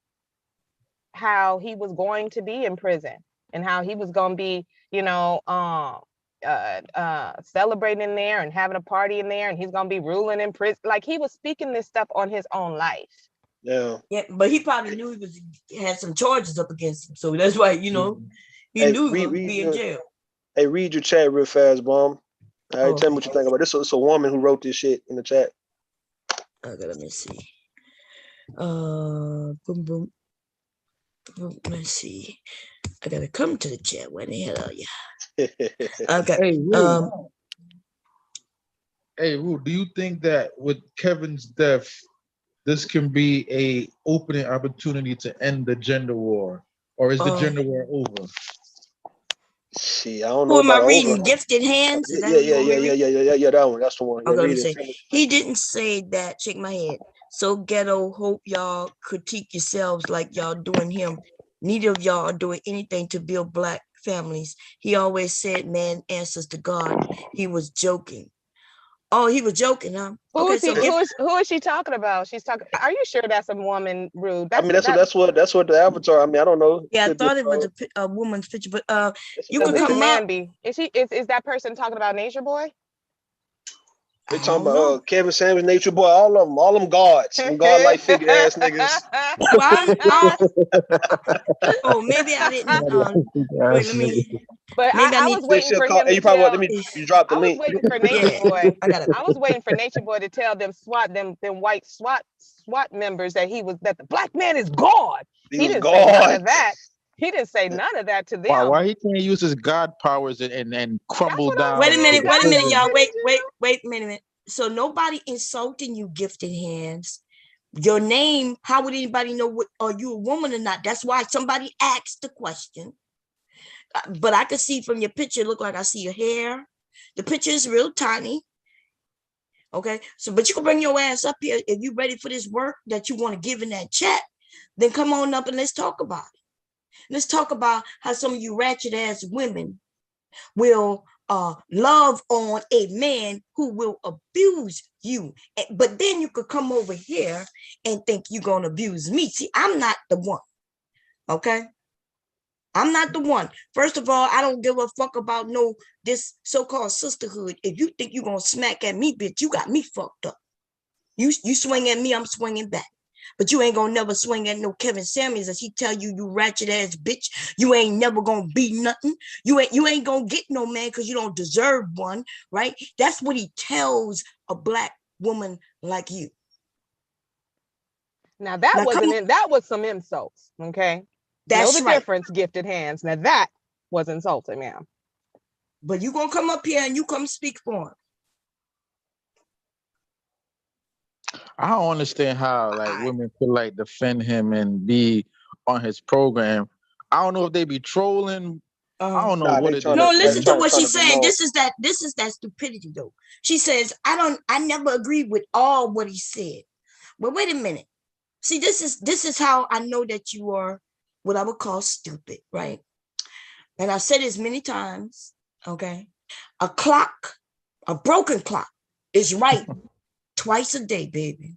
how he was going to be in prison and how he was going to be, celebrating there and having a party in there, and he's going to be ruling in prison. Like, he was speaking this stuff on his own life. Yeah, but he probably knew he had some charges up against him, so that's why he knew he would be in jail. Hey, read your chat real fast, Bomb. All right, tell me what you think about this. It's a woman who wrote this shit in the chat. Okay, let me see. Boom. Let's see. I gotta come to the chat. Where the hell are you? Okay. Hey, Ru, do you think that with Kevin's death, this can be a opening opportunity to end the gender war, or is the gender war over? See, I don't know. Who am I reading? Gifted Hands? Yeah. That one. That's the one. He didn't say that. Shake my head. So ghetto. Hope y'all critique yourselves like y'all doing him. Neither of y'all are doing anything to build Black families. He always said man answers to God. He was joking. Oh, he was joking, huh? Who is she talking about? She's talking. Are you sure that's a woman, Rude? That's what the avatar. I mean, I don't know. Yeah, I thought it was a woman's picture, but you could come up. Is that person talking about Nature Boy? They talking about Kevin Samuels, Nature Boy, all of them gods, some godlike figure ass niggas. Oh, maybe I didn't. Wait, let me. But Maybe I I need. was waiting for him Hey, to you probably tell. you dropped the I was link. waiting for Nature Boy. I was waiting for Nature Boy to tell them white SWAT members that the black man is God. He didn't say none of that. He didn't say none of that to them. Why he can't use his God powers and crumble down? Wait a minute, y'all. Wait Wait a minute. So nobody insulting you, gifted hands. Your name, how would anybody know what are you a woman or not? That's why somebody asked the question. But I can see from your picture, it look like I see your hair. The picture is real tiny. Okay, so but you can bring your ass up here if you're ready for this work that you want to give in that chat. Then come on up and let's talk about it. Let's talk about how some of you ratchet ass women will love on a man who will abuse you. But then you could come over here and think you're going to abuse me. See, I'm not the one. Okay? I'm not the one. First of all, I don't give a fuck about this so-called sisterhood. If you think you're going to smack at me, bitch, you got me fucked up. You swing at me, I'm swinging back. But you ain't gonna never swing at no Kevin Samuels as he tell you, you ratchet ass bitch. You ain't never gonna be nothing. You ain't gonna get no man because you don't deserve one, right? That's what he tells a black woman like you. Now that was some insults, okay? That's know the difference, gifted hands. Now that was insulting, ma'am. But you gonna come up here and you come speak for him. I don't understand how women could defend him and be on his program. I don't know if they be trolling. I don't know what it is. No, listen to what she's saying. This is that stupidity though. She says, I never agreed with all what he said. But wait a minute. See, this is how I know that you are what I would call stupid, right? And I've said this many times, okay? A broken clock is right twice a day, baby.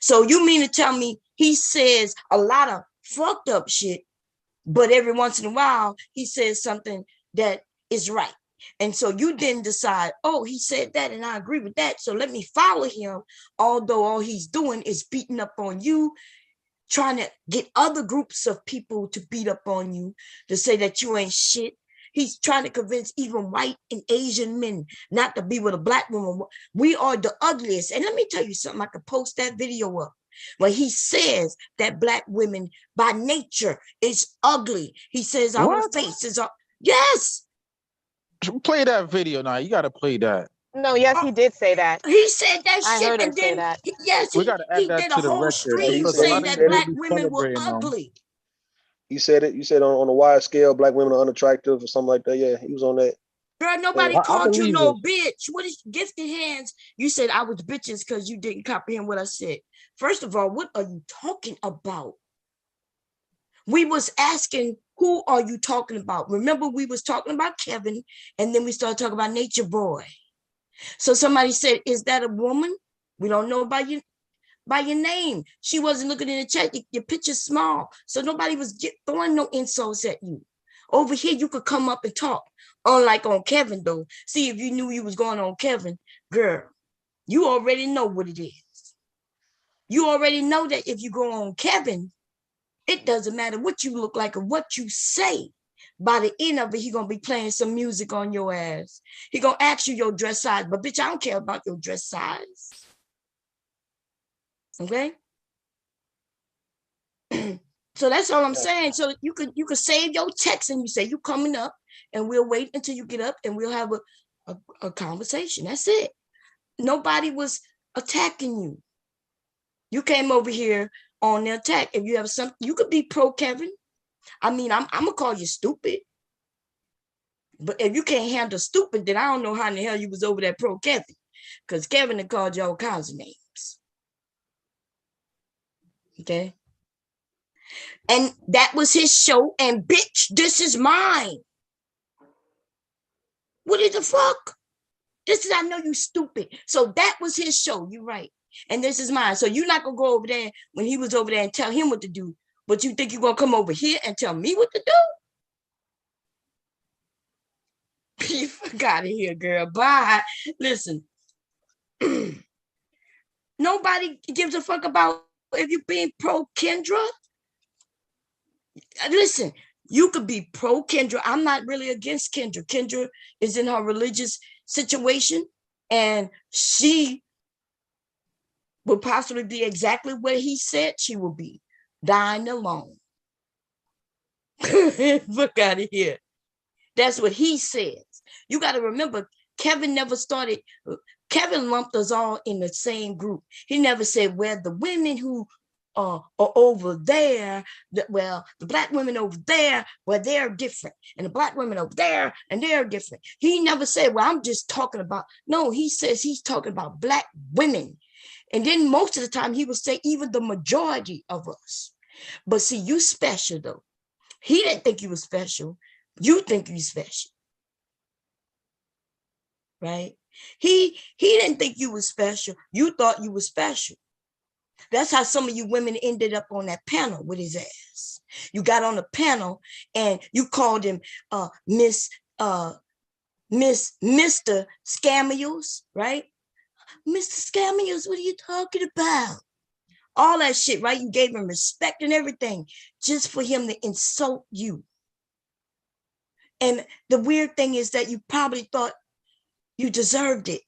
So you mean to tell me he says a lot of fucked up shit, but every once in a while he says something that is right. And so you then decide, oh, he said that and I agree with that. So let me follow him, although all he's doing is beating up on you, trying to get other groups of people to beat up on you, to say that you ain't shit. He's trying to convince even white and Asian men not to be with a black woman. We are the ugliest. And let me tell you something, I could post that video up. When he says that black women by nature is ugly. He says our faces are, yes. Play that video now. You got to play that. No, yes, he did say that. He said that I shit. heard him and then, say that. Yes, we got to add that did to a the whole record. stream saying that black women were ugly. He said it. You said on a wide scale, black women are unattractive or something like that. Yeah, he was on that. Girl, nobody called you no bitch. What is gifted hands? You said I was bitches because you didn't comprehend what I said. First of all, what are you talking about? We was asking, who are you talking about? Remember, we was talking about Kevin, and then we started talking about Nature Boy. So somebody said, is that a woman? We don't know by your name. She wasn't looking in the chat. Your picture's small. So nobody was throwing no insults at you. Over here, you could come up and talk. Unlike on Kevin, though. See, if you knew you was going on Kevin, girl, you already know what it is. You already know that if you go on Kevin, it doesn't matter what you look like or what you say. By the end of it, he's going to be playing some music on your ass. He going to ask you your dress size. But, bitch, I don't care about your dress size. Okay? So that's all I'm saying. So you could save your text and you say you coming up and we'll wait until you get up and we'll have a conversation. That's it. Nobody was attacking you. You came over here on the attack. If you have something, you could be pro Kevin. I mean, I'm gonna call you stupid. But if you can't handle stupid, then I don't know how in the hell you was over there pro Kevin. Because Kevin had called you all kinds of names. Okay? And that was his show. And bitch, this is mine. What the fuck? I know you stupid. So that was his show. You're right. And this is mine. So you're not going to go over there when he was over there and tell him what to do. But you think you're going to come over here and tell me what to do? You got it here, girl. Bye. Listen, Nobody gives a fuck about if you're being pro Kendra. Listen, you could be pro Kendra. I'm not really against Kendra. Kendra is in her religious situation, and she will possibly be exactly where he said she will be, dying alone. Look out of here. That's what he says. You got to remember, Kevin never started. Kevin lumped us all in the same group. He never said, well, the women who are over there, well, the black women over there, well, they're different. And the black women over there, and they're different. He never said, well, I'm just talking about, no, he says he's talking about black women. And then most of the time he would say even the majority of us. But see, you special though. He didn't think you was special. You think you special. Right? He didn't think you was special. You thought you was special. That's how some of you women ended up on that panel with his ass. You got on the panel and you called him Mr. Scamios, right? Mr. Scamios, what are you talking about? All that shit, right? You gave him respect and everything just for him to insult you. And the weird thing is that you probably thought you deserved it.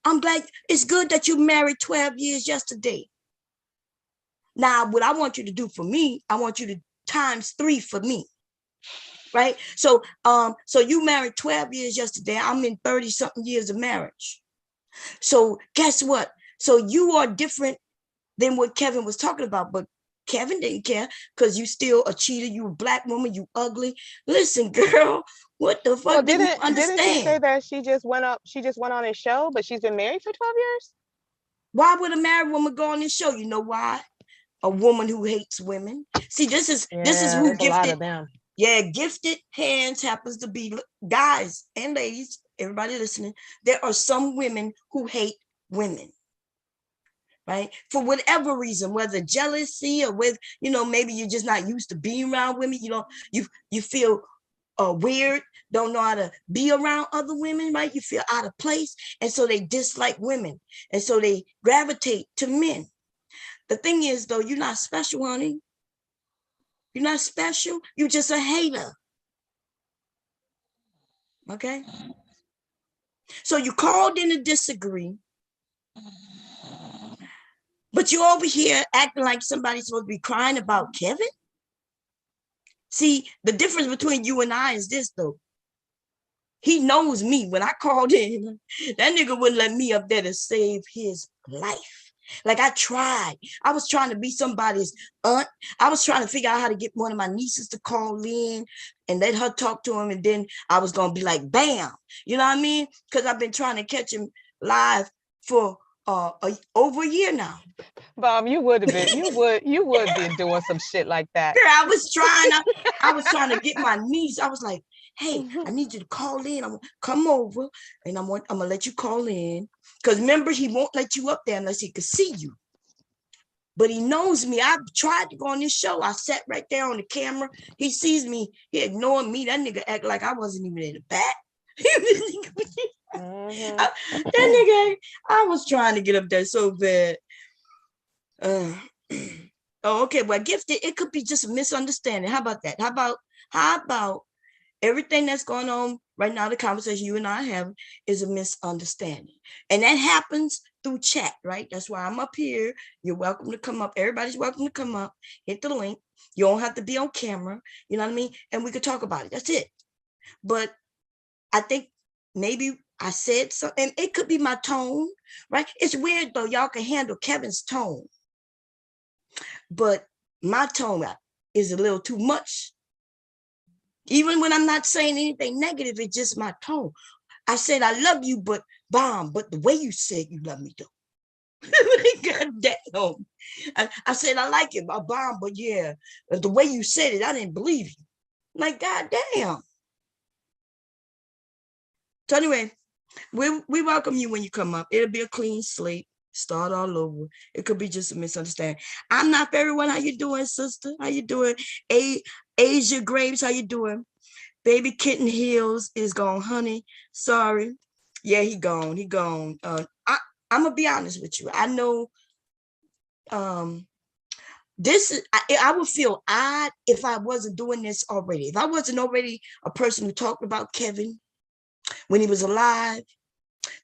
I'm glad it's good that you married 12 years yesterday. Now, what I want you to do for me, I want you to ×3 for me. Right? So you married 12 years yesterday. I'm in 30 something years of marriage. So guess what? So you are different than what Kevin was talking about, but Kevin didn't care because you still a cheater. You a black woman. You ugly. Listen, girl, what the fuck? Well, didn't she say that she just went on his show, but she's been married for 12 years? Why would a married woman go on this show? You know why? A woman who hates women. See, this is who gifted. A lot of them. Yeah, gifted hands happens to be guys and ladies. Everybody listening. There are some women who hate women. Right? For whatever reason, whether jealousy or with, maybe you're just not used to being around women, you feel weird, don't know how to be around other women, right? You feel out of place. And so they dislike women. And so they gravitate to men. The thing is, though, you're not special, honey. You're not special. You're just a hater. Okay? So you called in to disagree. But you're over here acting like somebody's supposed to be crying about Kevin? See, the difference between you and I is this, though. He knows me. When I called in, that nigga wouldn't let me up there to save his life. Like I tried. I was trying to be somebody's aunt. I was trying to figure out how to get one of my nieces to call in and let her talk to him. And then I was going to be like, bam. You know what I mean? Because I've been trying to catch him live for over a year now. Bob, you would be doing some shit like that. Girl, I was trying to get my niece. I was like, hey, I need you to call in. I'm gonna come over and I'm gonna let you call in. Because remember, he won't let you up there unless he could see you. But he knows me. I tried to go on this show. I sat right there on the camera. He sees me. He ignored me. That nigga act like I wasn't even in the back. That nigga, I was trying to get up there so bad. Oh, okay. Well, gifted, it could be just a misunderstanding. How about that? How about everything that's going on right now, the conversation you and I have is a misunderstanding. And that happens through chat, right? That's why I'm up here. You're welcome to come up. Everybody's welcome to come up. Hit the link. You don't have to be on camera. You know what I mean? And we could talk about it. That's it. But I think maybe I said something, and it could be my tone, right? It's weird though. Y'all can handle Kevin's tone, but my tone is a little too much. Even when I'm not saying anything negative, it's just my tone. I said, I love you, but the way you said you love me though. God damn. I said, I like it, but yeah, the way you said it, I didn't believe you. Like, God damn. So anyway, we welcome you when you come up. It'll be a clean slate. Start all over. It could be just a misunderstanding. I'm not for everyone. How you doing, sister? How you doing? Asia Graves, how you doing? Baby Kitten Hills is gone, honey. Sorry. Yeah, he gone. He gone. I'm gonna be honest with you. I know this is I would feel odd if I wasn't doing this already. If I wasn't already a person who talked about Kevin when he was alive,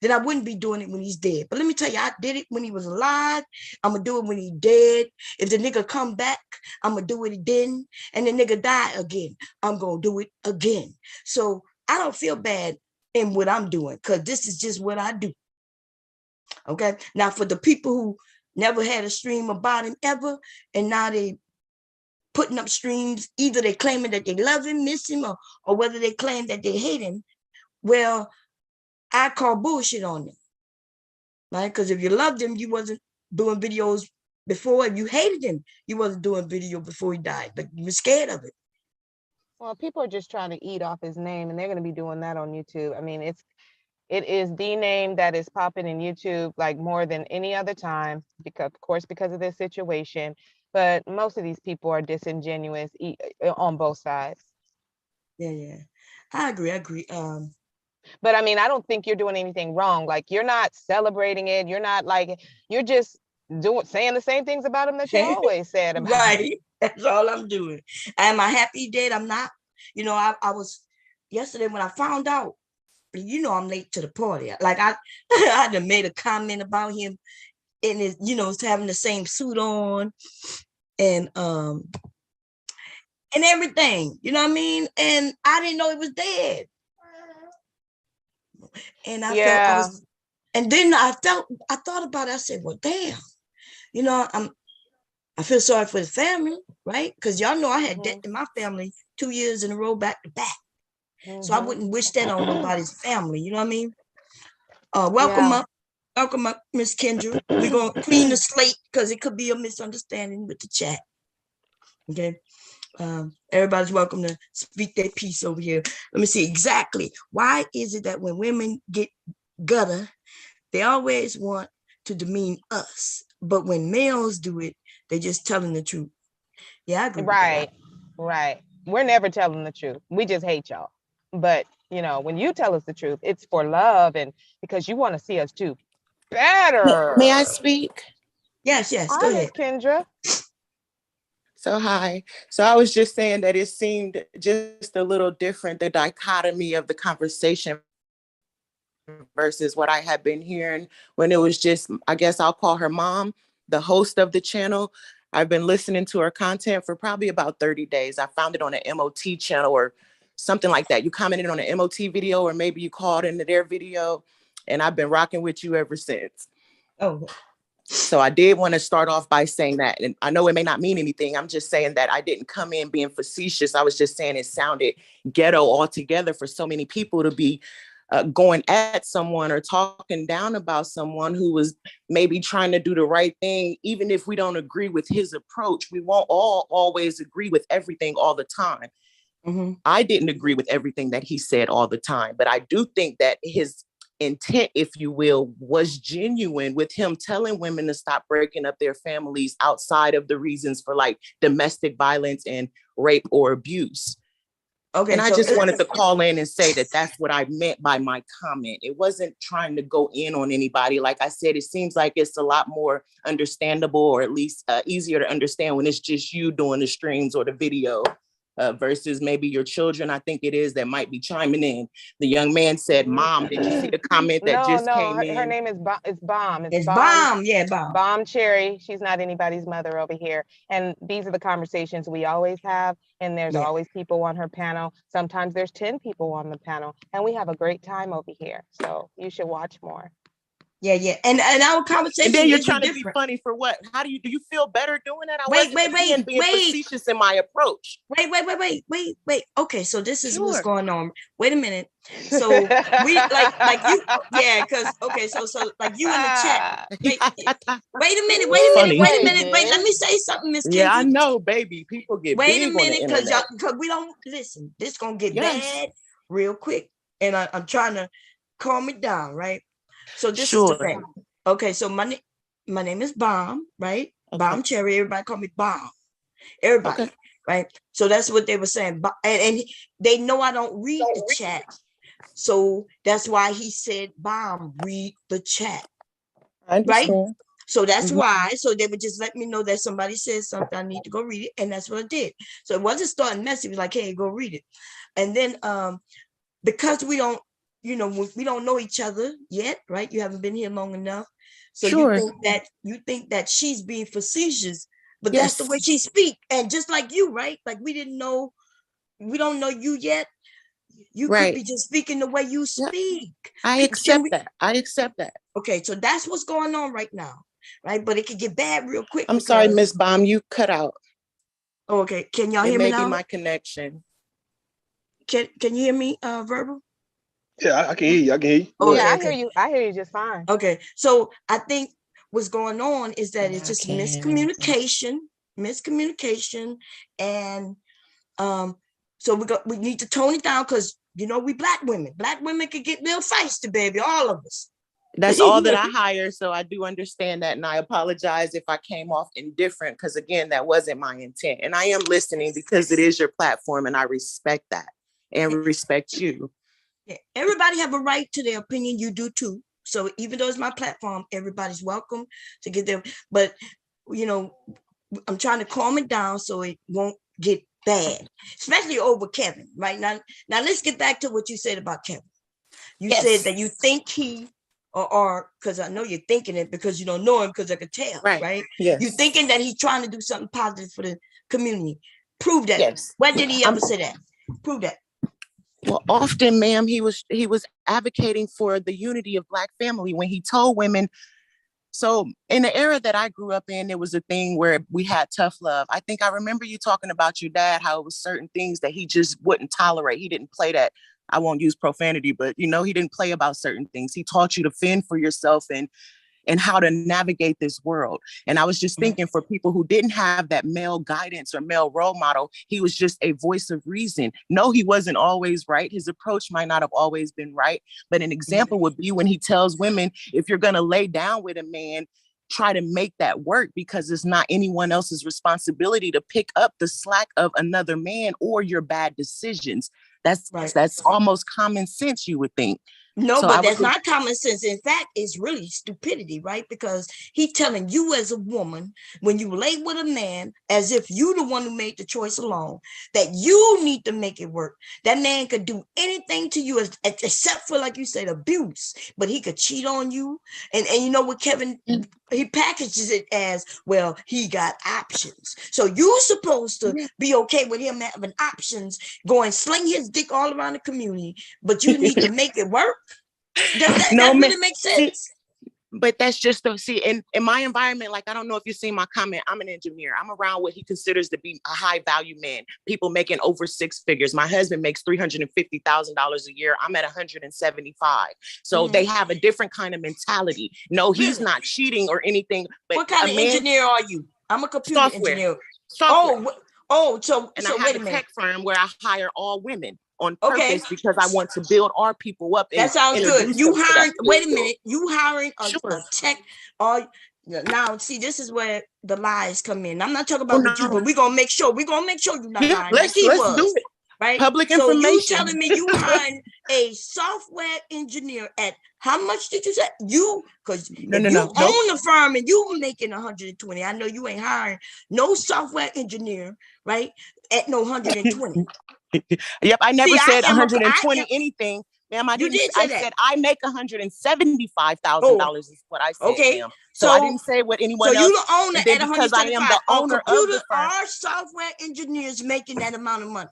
then I wouldn't be doing it when he's dead. But let me tell you, I did it when he was alive. I'm gonna do it when he's dead. If the nigga come back, I'm gonna do it again. And the nigga die again, I'm gonna do it again. So I don't feel bad in what I'm doing, because this is just what I do. Okay. Now for the people who never had a stream about him ever, and now they putting up streams, either they claiming that they love him, miss him, or whether they claim that they hate him, well, I call bullshit on them, right? Because if you loved him, you wasn't doing videos before. If you hated him, you wasn't doing video before he died, but you were scared of it. Well, people are just trying to eat off his name, and they're going to be doing that on YouTube. I mean, it is the name that is popping in YouTube like more than any other time, because of course, because of this situation. But most of these people are disingenuous on both sides. Yeah. I agree. But I mean, I don't think you're doing anything wrong. Like, you're not celebrating it. You're not like, you're just saying the same things about him that you always said about right. him. That's all I'm doing. Am I happy dead? I'm not. You know, I was yesterday when I found out, you know, I'm late to the party. Like I had made a comment about him and his, you know, having the same suit on and everything, you know what I mean? And I didn't know he was dead. And I felt and then I thought about it. I said, well, damn, you know, I feel sorry for the family, right? Because y'all know I had death in my family 2 years in a row back to back. So I wouldn't wish that on nobody's family, you know what I mean? Welcome up, Miss Kendra. We're gonna clean the slate because it could be a misunderstanding with the chat. Okay. Everybody's welcome to speak their piece over here. Let me see exactly. Why is it that when women get gutter, they always want to demean us, but when males do it, they just telling the truth? Yeah, I agree. Right. We're never telling the truth. We just hate y'all. But you know, when you tell us the truth, it's for love and because you want to see us do better. May I speak? Yes. Go ahead, Kendra. So hi. So I was just saying that it seemed just a little different, the dichotomy of the conversation versus what I had been hearing when it was just, I guess I'll call her mom, the host of the channel. I've been listening to her content for probably about 30 days. I found it on an MOT channel or something like that. You commented on an MOT video, or maybe you called into their video, and I've been rocking with you ever since. Oh. So I did want to start off by saying that, and I know it may not mean anything. I'm just saying that I didn't come in being facetious. I was just saying it sounded ghetto altogether for so many people to be going at someone or talking down about someone who was maybe trying to do the right thing. Even if we don't agree with his approach, we won't all always agree with everything all the time. I didn't agree with everything that he said all the time, but I do think that his intent, if you will, was genuine with him telling women to stop breaking up their families outside of the reasons for like domestic violence and rape or abuse. Okay, and I just wanted to call in and say that that's what I meant by my comment. It wasn't trying to go in on anybody. Like I said, it seems like it's a lot more understandable, or at least easier to understand when it's just you doing the streams or the video. Versus maybe your children, I think it is, that might be chiming in. The young man said, "Mom, did you see the comment that came in?" Her name is Bomb. It's Bomb. Yeah, Bomb. Bomb Cherry. She's not anybody's mother over here. And these are the conversations we always have. And there's always people on her panel. Sometimes there's 10 people on the panel. And we have a great time over here. So you should watch more. Yeah. And our conversation. And then you're trying to be funny for what? How do you feel better doing that? I wasn't being facetious in my approach. Wait. Okay, so this is what's going on. Wait a minute. So we like you, because so like you in the chat. Wait a minute. Wait, let me say something, Miss Kendra. Yeah, I know, baby. People get wait a minute, because we don't listen. This gonna get bad real quick, and I'm trying to calm it down, right? So this is the thing. Okay, so my name is Bomb, right? Okay. Bomb Cherry. Everybody call me Bomb. Everybody. Okay. right? So that's what they were saying. And they know I don't read the chat. So that's why he said, Bomb, read the chat. I understand. Right? So that's why. So they would just let me know that somebody said something, I need to go read it. And that's what I did. So it wasn't starting messy. It was like, hey, go read it. And then because we don't, we don't know each other yet, right? You haven't been here long enough. So you think that she's being facetious, but that's the way she speak. And just like you, right? Like we don't know you yet. You could be just speaking the way you speak. I accept that. Okay, so that's what's going on right now, right? But it could get bad real quick. I'm sorry, Miss Bomb, you cut out. Oh, okay, can y'all hear me now? It may be my connection. Can you hear me, Verbal? Yeah, I can hear you. I hear you. I hear you just fine. Okay, so I think what's going on is that it's just miscommunication, and so we need to tone it down because we black women can get real feisty, baby, all of us. That's all that I hire, so I do understand that, and I apologize if I came off indifferent because again, that wasn't my intent, and I am listening because it is your platform, and I respect that and respect you. Yeah. Everybody have a right to their opinion. You do too. So even though it's my platform, everybody's welcome to get their. But I'm trying to calm it down so it won't get bad, especially over Kevin. Right now, let's get back to what you said about Kevin. You said that you think he or because I know you're thinking it because you don't know him because I could tell. Right? Yes. You're thinking that he's trying to do something positive for the community. Prove that. Yes. When did he ever say that? Prove that. Well, often, ma'am, he was advocating for the unity of Black family when he told women. So in the era that I grew up in, there was a thing where we had tough love. I think I remember you talking about your dad, how it was certain things that he just wouldn't tolerate. He didn't play that. I won't use profanity, but he didn't play about certain things. He taught you to fend for yourself and how to navigate this world. And I was just thinking for people who didn't have that male guidance or male role model, he was just a voice of reason. No, he wasn't always right. His approach might not have always been right. But an example would be when he tells women, if you're going to lay down with a man, try to make that work because it's not anyone else's responsibility to pick up the slack of another man or your bad decisions. That's almost common sense, you would think. No, so but that's not common sense. In fact, it's really stupidity, right? Because he's telling you as a woman, when you lay with a man, as if you the one who made the choice alone, that you need to make it work. That man could do anything to you except for, like you said, abuse, but he could cheat on you. And you know what, Kevin, he packages it as, well, he got options. So you're supposed to be okay with him having options, going sling his dick all around the community, but you need to make it work. Does that really make sense? But that's just in my environment, like, I don't know if you've seen my comment. I'm an engineer. I'm around what he considers to be a high value man, people making over six figures. My husband makes $350,000 a year. I'm at 175. So they have a different kind of mentality. No, he's not cheating or anything. But what kind of engineer are you? I'm a computer engineer. Software. So I have a tech firm where I hire all women on purpose because I want to build our people up. That sounds good. You hiring? Wait a minute. You hiring a tech? Now, see, this is where the lies come in. I'm not talking about you, but we're gonna make sure. We're gonna make sure you're not hiring. Let's do it. Right? Public information. So you telling me you hiring a software engineer at how much did you say? Because you own the firm and you making 120. I know you ain't hiring no software engineer, right? At no 120. Yep, I never said 120 anything. Ma'am, I didn't. I said I make $175,000 is what I said. Okay, ma'am. So I didn't say what anyone else. So you the owner at 175. Because I am the owner of the firm. Are software engineers making that amount of money?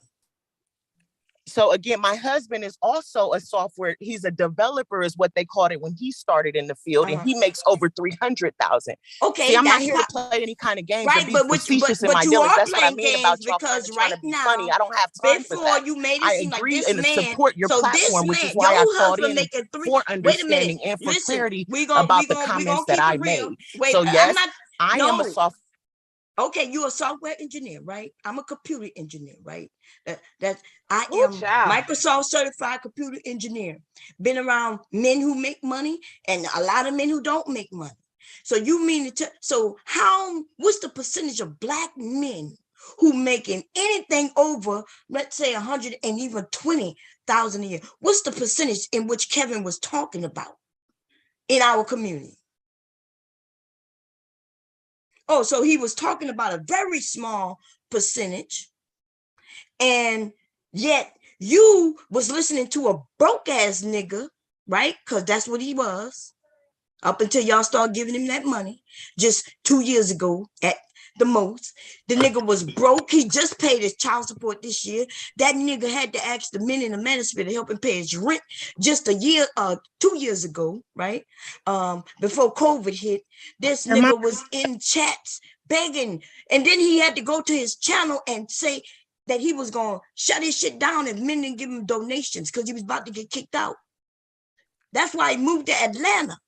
So again, my husband is also a software. He's a developer, is what they called it when he started in the field, and he makes over 300,000. Okay, see, I'm not here to play any kind of games. Right, but in my dealings. That's what I mean about because trying to be funny. I don't have time for that. You made it I seem agree like this and support your platform, which is why I called in for understanding and for clarity about the comments that I made. So yes, I am a software. Okay, you're a software engineer, right? I'm a computer engineer, right? I am Microsoft certified computer engineer. Been around men who make money and a lot of men who don't make money. So you mean what's the percentage of Black men who making anything over, let's say 100 and even 20,000 a year. What's the percentage in which Kevin was talking about in our community? Oh, so he was talking about a very small percentage, and yet you was listening to a broke ass nigga, right? Because that's what he was, up until y'all start giving him that money just 2 years ago at the most. The nigga was broke. He just paid his child support this year. That nigga had to ask the men in the manosphere to help him pay his rent just 2 years ago, right? Before COVID hit. This nigga was in chats begging, and then he had to go to his channel and say that he was gonna shut his shit down if men didn't give him donations because he was about to get kicked out. That's why he moved to Atlanta.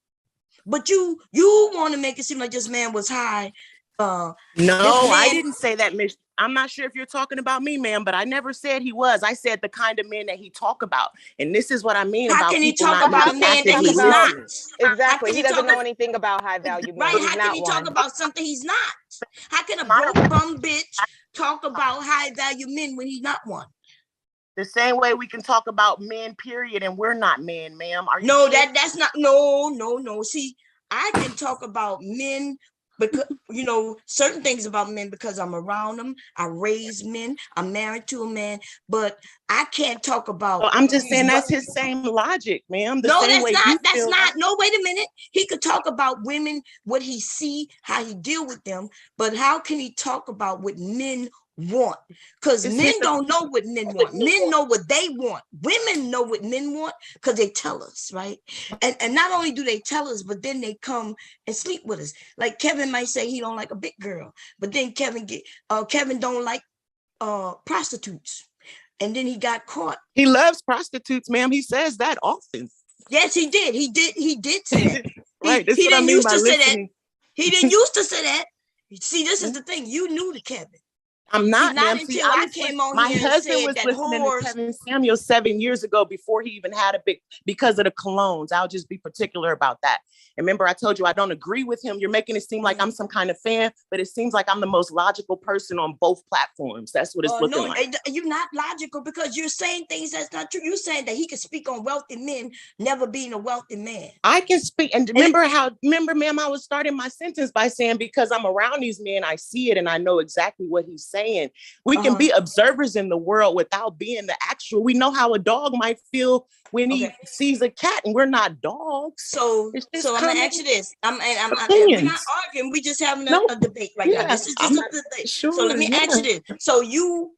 But you want to make it seem like this man was high. No, I didn't say that, Miss. I'm not sure if you're talking about me, ma'am, but I never said he was. I said the kind of men that he talk about. And this is what I mean how about can he people talk not about a man that he's not? Exactly. He doesn't know anything about high value men. Right. How can he talk about something he's not? How can a broke bum bitch talk about high value men when he's not one? The same way we can talk about men, period, and we're not men, ma'am. Are you No, kidding? that's not, no. See, I can talk about men because, certain things about men because I'm around them. I raise men. I'm married to a man, but I can't talk about. Well, I'm just saying that's his same logic, ma'am. No, that's not. That's not. No, wait a minute. He could talk about women, what he see, how he deal with them, but how can he talk about what men want? Because men don't know what men want. Men know what they want. Women know what men want because they tell us, right? And not only do they tell us, but then they come and sleep with us. Like Kevin might say he don't like a big girl, but then Kevin don't like prostitutes. And then he got caught. He loves prostitutes, ma'am. He says that often. Yes, he did. He did say that. Right. He didn't used to say that. He didn't used to say that. See, this is the thing. You knew the Kevin. I'm not, not until I came on my here husband and said was that listening whores, to Kevin Samuel 7 years ago before he even had because of the colognes. I'll just be particular about that. And remember, I told you I don't agree with him. You're making it seem like I'm some kind of fan, but it seems like I'm the most logical person on both platforms. That's what it's looking like. You're not logical because you're saying things that's not true. You're saying that he can speak on wealthy men never being a wealthy man. I can speak. And remember, ma'am, I was starting my sentence by saying, because I'm around these men, I see it and I know exactly what he's saying. We can be observers in the world without being the actual. We know how a dog might feel when he sees a cat, and we're not dogs. So I'm gonna ask you this. We're not arguing. We just having a debate right now. This is just a debate. Sure, so let me ask you this. So you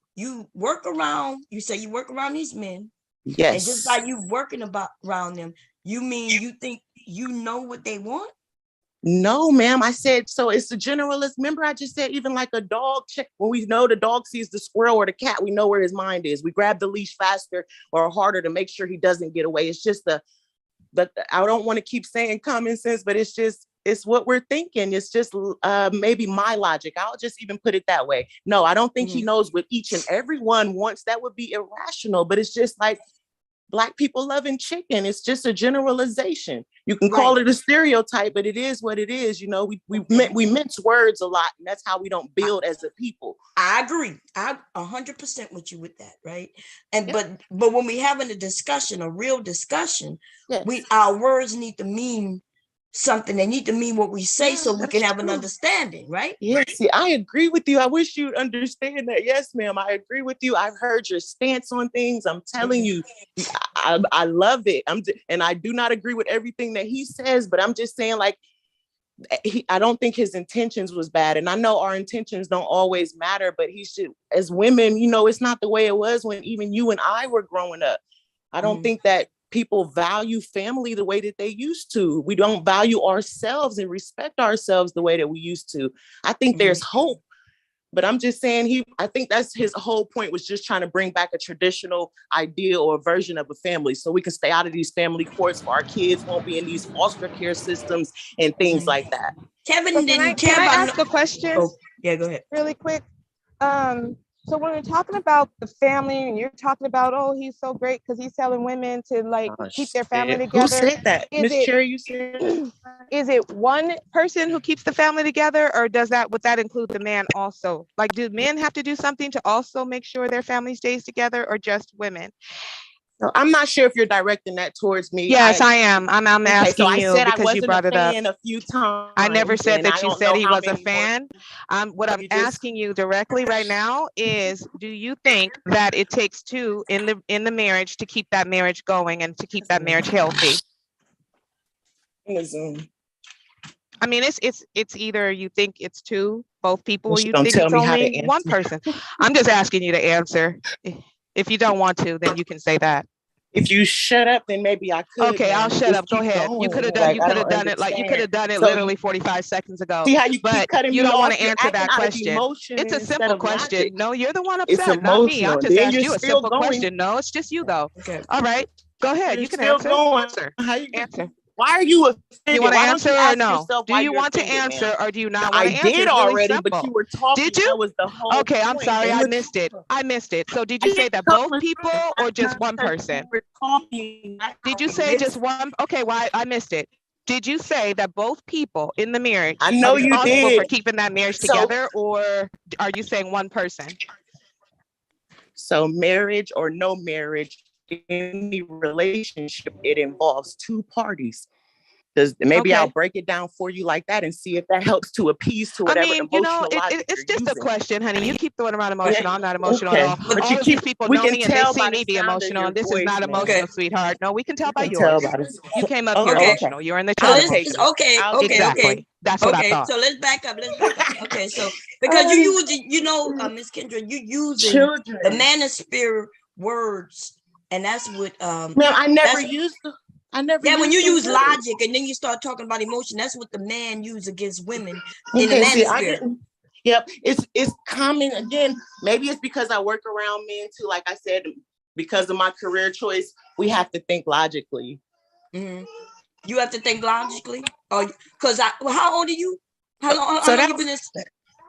work around. You say you work around these men. Yes. And just by you working around them, you mean you think you know what they want? No, ma'am. I said, so it's a generalist. Remember, I just said, even like a dog check, when we know the dog sees the squirrel or the cat, we know where his mind is. We grab the leash faster or harder to make sure he doesn't get away. It's just I don't want to keep saying common sense, but it's what we're thinking. It's just maybe my logic. I'll just even put it that way. No, I don't think he knows what each and every one wants. That would be irrational, but it's just like Black people loving chicken. It's just a generalization. You can call it a stereotype, but it is what it is. We mince words a lot, and that's how we don't build as a people. I agree. I'm 100% with you with that, right? And but when we having a discussion, a real discussion, our words need to mean something. They need to mean what we say so we can have an understanding, right? Yes, see, I agree with you. I wish you'd understand that. Yes, ma'am, I agree with you. I've heard your stance on things. I'm telling you, I love it. And I do not agree with everything that he says, but I'm just saying, like, I don't think his intentions was bad. And I know our intentions don't always matter, but he should, as women, it's not the way it was when even you and I were growing up. I don't think that people value family the way that they used to. We don't value ourselves and respect ourselves the way that we used to. I think there's hope, but I'm just saying I think that's his whole point, was just trying to bring back a traditional idea or version of a family so we can stay out of these family courts, for our kids won't be in these foster care systems and things like that. Kevin didn't care can about. I ask a question? Oh, yeah, go ahead. Really quick. So when we're talking about the family and you're talking about, oh, he's so great because he's telling women to like keep their family together. Who said that? Miss Cherry, you said is it one person who keeps the family together, or would that include the man also? Like, do men have to do something to also make sure their family stays together, or just women? So I'm not sure if you're directing that towards me. Yes, I am. I'm asking so I you said because you brought it up a few times. I never said that you said he was a fan. What I'm just asking you directly right now is, do you think that it takes two in the marriage to keep that marriage going and to keep that marriage healthy? I mean, it's either you think it's two, both people, or you think it's only one person. I'm just asking you to answer. If you don't want to, then you can say that. If you shut up, then maybe I could. Okay, I'll shut up. Go ahead. You could have done. You could have done it. Like you could have done it literally 45 seconds ago. See how you but keep cutting you me don't want off? to answer that question. It's a simple question. Logic. No, you're the one upset, not me. I just asked you a simple question. No, it's just you though. Okay. All right. Go ahead. You can answer. Answer. Why are you offended? You want to answer or no? Do you want to answer or do you not want to answer? I did already, but you were talking. Did you? That was the whole okay, I'm sorry. I missed it. I missed it. So did you say that both people or just one person? Did you say just one? Okay, why? I missed it. Did you say that both people in the marriage are responsible for keeping that marriage together, or are you saying one person? So marriage or no marriage, any relationship, it involves two parties. Maybe I'll break it down for you like that and see if that helps to appease to whatever emotional logic it's just using. A question, honey. You keep throwing around emotional. I'm not emotional at all. But all these people know me and they see me be emotional, and this is not emotional, sweetheart. No, we can tell by yours. You came up here emotional. You're in the chat. Okay. That's what I thought. So let's back up. Okay, so because you use, Miss Kendra, you using the manosphere words, and that's what. No, I never used. When you use logic and then you start talking about emotion, that's what the man use against women in the manosphere. Yep, it's common again. Maybe it's because I work around men too. Like I said, because of my career choice, we have to think logically. Mm-hmm. You have to think logically, or because how old are you? How long you been this?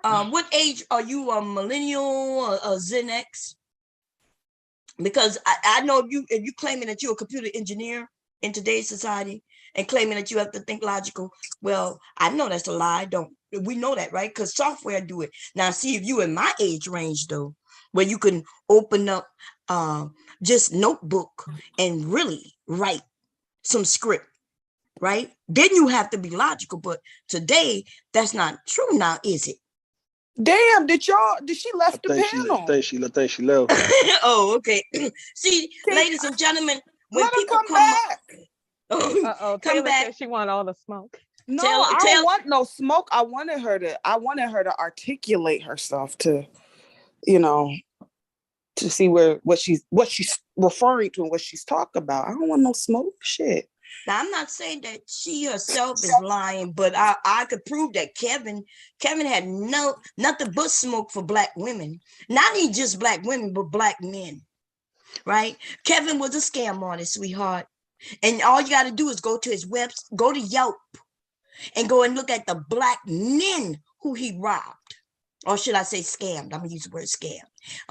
What age are you? A millennial or a Gen X? Because I know if you claiming that you're a computer engineer in today's society and claiming that you have to think logical, well, I know that's a lie. We know that, right? Because software do it. Now, see if you in my age range though, where you can open up just notebook and really write some script, right? Then you have to be logical. But today, that's not true now, is it? Damn, did she left the panel? I think she left. Oh, okay. See, ladies and gentlemen, when people come back. Come back. She want all the smoke. No, I don't want no smoke. I wanted her to articulate herself to, to see what she's referring to and what she's talking about. I don't want no smoke. Shit. Now, I'm not saying that she herself is lying, but I could prove that Kevin had nothing but smoke for Black women. Not even just Black women, but Black men, right? Kevin was a scam artist, sweetheart. And all you got to do is go to his website, go to Yelp, and go and look at the Black men who he robbed. Or should I say scammed? I'm going to use the word scam,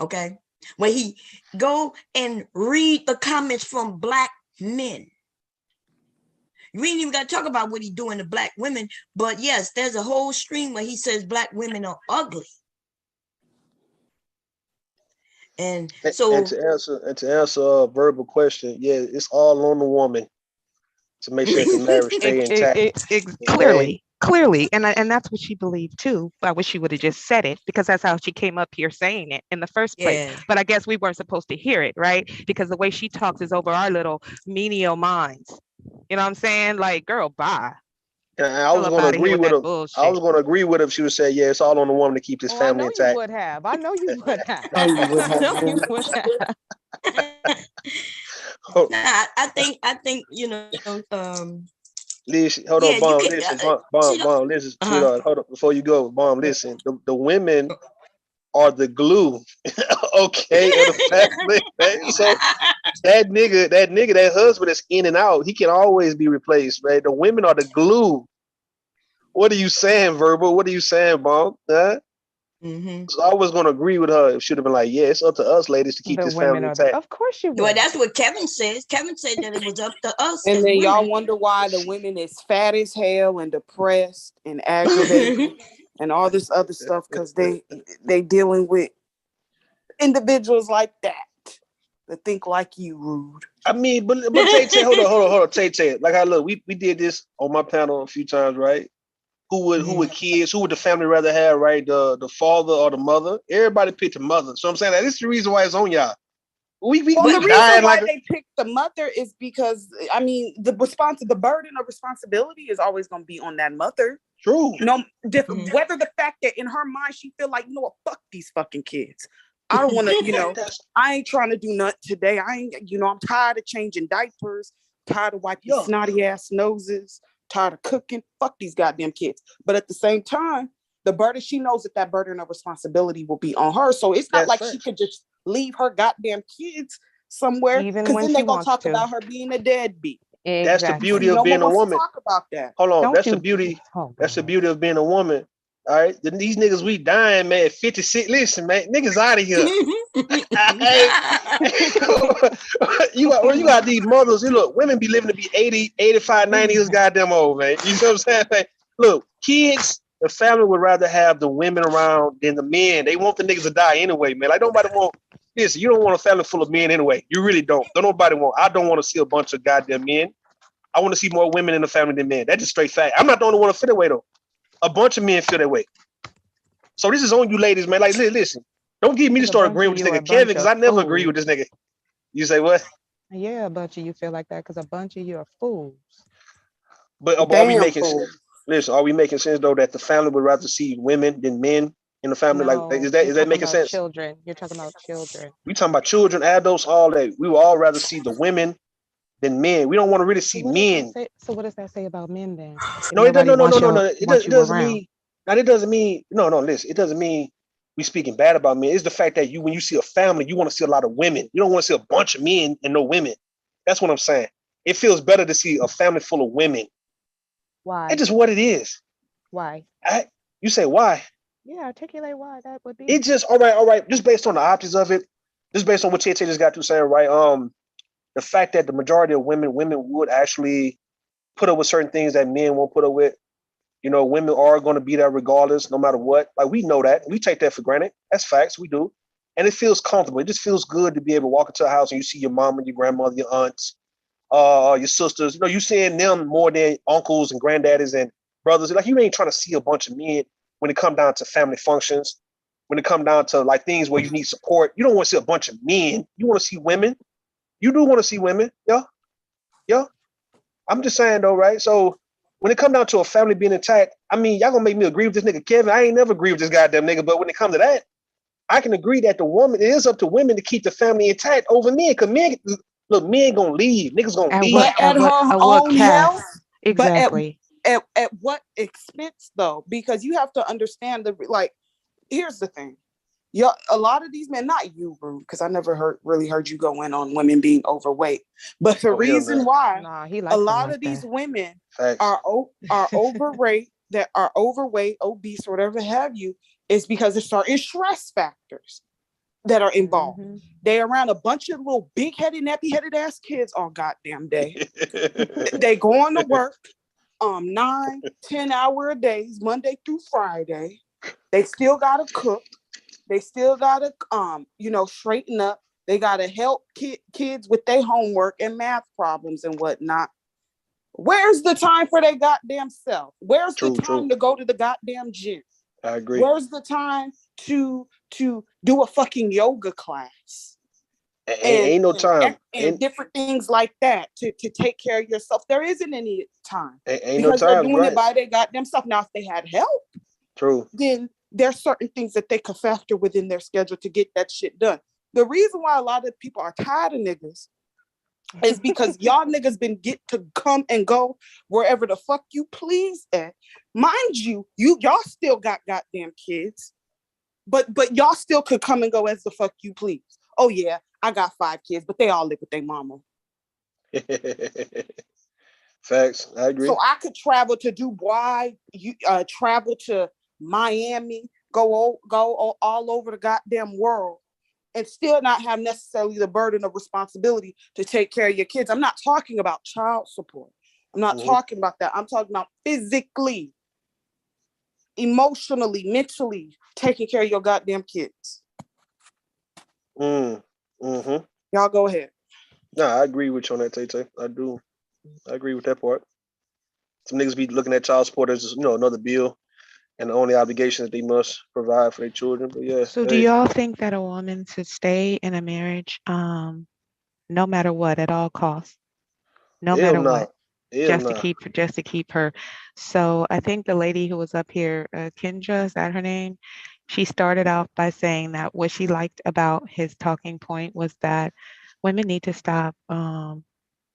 okay? When he go and read the comments from Black men. We ain't even got to talk about what he doing to Black women, but yes, there's a whole stream where he says Black women are ugly. And so to answer a verbal question, yeah, it's all on the woman to make sure the marriage stay intact. Clearly, and that's what she believed too. I wish she would have just said it, because that's how she came up here saying it in the first place. Yeah. But I guess we weren't supposed to hear it, right? Because the way she talks is over our little menial minds. You know what I'm saying? Like, girl, bye. And I was going to agree with her. Bullshit. I was going to agree with her if she would say, yeah, it's all on the woman to keep this family intact. I know you would have. I know you would have. I think, Listen, hold on, Bomb. Listen, sweetheart. Hold up before you go, Bomb. Listen, the women are the glue, okay, of the family. Right? So that nigga, that husband is in and out. He can always be replaced, right? The women are the glue. What are you saying, Verbal? What are you saying, Bomb? Huh? So I was gonna agree with her. It should have been like, yeah, it's up to us ladies to keep The this women family are intact. of course you Well, would. that's what Kevin says. Kevin said that it was up to us And as then y'all women. wonder why the women is fat as hell and depressed and aggravated and all this other stuff because they dealing with individuals like that think like you, rude. I mean, but Tay, hold on, Tay. Like I look, we did this on my panel a few times, right? Who would kids, who would the family rather have, right? The father or the mother? Everybody picked the mother. So I'm saying that this is the reason why it's on y'all. We the reason why they picked the mother is because I mean the burden of responsibility is always going to be on that mother. True. No different. Whether the fact that in her mind she feel like, you know what, fuck these fucking kids. I don't want to, you know, I ain't trying to do nothing today. I ain't, you know, I'm tired of changing diapers, tired of wiping snotty ass noses, tired of cooking. Fuck these goddamn kids. But at the same time, the burden, she knows that burden of responsibility will be on her. So it's not like she could just leave her goddamn kids somewhere, because then they're gonna talk about her being a deadbeat. Exactly. That's the beauty of being a woman. Talk about that. Hold on, that's the beauty. That's the beauty of being a woman. All right, these niggas we dying, man. 56. Listen, man, niggas out of here. You got these mothers. Look, women be living to be 80, 85, 90 years goddamn old, man. You know what I'm saying? Look, kids, the family would rather have the women around than the men. They want the niggas to die anyway, man. Like nobody want. Listen, you don't want a family full of men anyway. You really don't. Don't nobody want. I don't want to see a bunch of goddamn men. I want to see more women in the family than men. That's just straight fact. I'm not the only one to feel that way though. A bunch of men feel that way. So this is on you ladies, man. Like, listen, don't get me to start agreeing with this nigga Kevin, because I never agree with this nigga. You say what? Yeah, a bunch of you feel like that because a bunch of you are fools. But are we making sense? Listen, are we making sense though that the family would rather see women than men in the family? No, like, is that making sense? Children. You're talking about children. We talking about children, adults, all that. We would all rather see the women than men. We don't want to really see men. So what does that say about men then? No, it doesn't. No. It doesn't mean. Now, it doesn't mean. No. Listen, it doesn't mean we speaking bad about men. It's the fact that when you see a family, you want to see a lot of women. You don't want to see a bunch of men and no women. That's what I'm saying. It feels better to see a family full of women. Why? It's just what it is. Why? You say why? Yeah, articulate why that would be. It's just all right. Just based on the optics of it, just based on what Tete just got to saying, right? The fact that the majority of women would actually put up with certain things that men won't put up with. You know, women are going to be there regardless, no matter what. Like, we know that. We take that for granted. That's facts. We do. And it feels comfortable. It just feels good to be able to walk into a house and you see your mom and your grandmother, your aunts, your sisters. You know, you seeing them more than uncles and granddaddies and brothers. Like, you ain't trying to see a bunch of men when it come down to family functions, when it come down to, like, things where you need support. You don't want to see a bunch of men. You want to see women. You do want to see women. Yeah. I'm just saying, though, right? So, when it come down to a family being intact, I mean, y'all gonna make me agree with this nigga Kevin. I ain't never agree with this goddamn nigga, but when it comes to that, I can agree that it is up to women to keep the family intact over men. Cause men gonna leave. Niggas gonna leave. But at her own health. Exactly. But at what expense though? Because you have to understand here's the thing. Yeah, a lot of these men, not you, Rude, because I never really heard you go in on women being overweight. But the reason why a lot of these women are overweight, that are overweight, obese, or whatever have you, is because there's certain stress factors that are involved. Mm-hmm. They're around a bunch of little big-headed, nappy-headed ass kids all goddamn day. They going to work 9, 10-hour days, Monday through Friday. They still gotta cook. They still gotta, straighten up. They gotta help kids with their homework and math problems and whatnot. Where's the time for their goddamn self? Where's the time to go to the goddamn gym? I agree. Where's the time to do a fucking yoga class? Ain't no time. And different things like that to take care of yourself. There isn't any time. Ain't no time. They're doing it by their goddamn self. Now, if they had help, then there's certain things that they could factor within their schedule to get that shit done. The reason why a lot of people are tired of niggas is because y'all niggas been get to come and go wherever the fuck you please at. Mind you, y'all still got goddamn kids, but y'all still could come and go as the fuck you please. Oh yeah, I got 5 kids, but they all live with their mama. Facts, I agree. So I could travel to Dubai, travel to Miami, go all over the goddamn world and still not have necessarily the burden of responsibility to take care of your kids. I'm not talking about child support. I'm not talking about that. I'm talking about physically, emotionally, mentally taking care of your goddamn kids. Y'all go ahead. No, I agree with you on that, Tay. I do. I agree with that part. Some niggas be looking at child support as just, another bill and the only obligation that they must provide for their children. But yeah. So do y'all think that a woman should stay in a marriage no matter what, at all costs? No matter what. Just to keep her. So I think the lady who was up here, Kendra, is that her name? She started off by saying that what she liked about his talking point was that women need to stop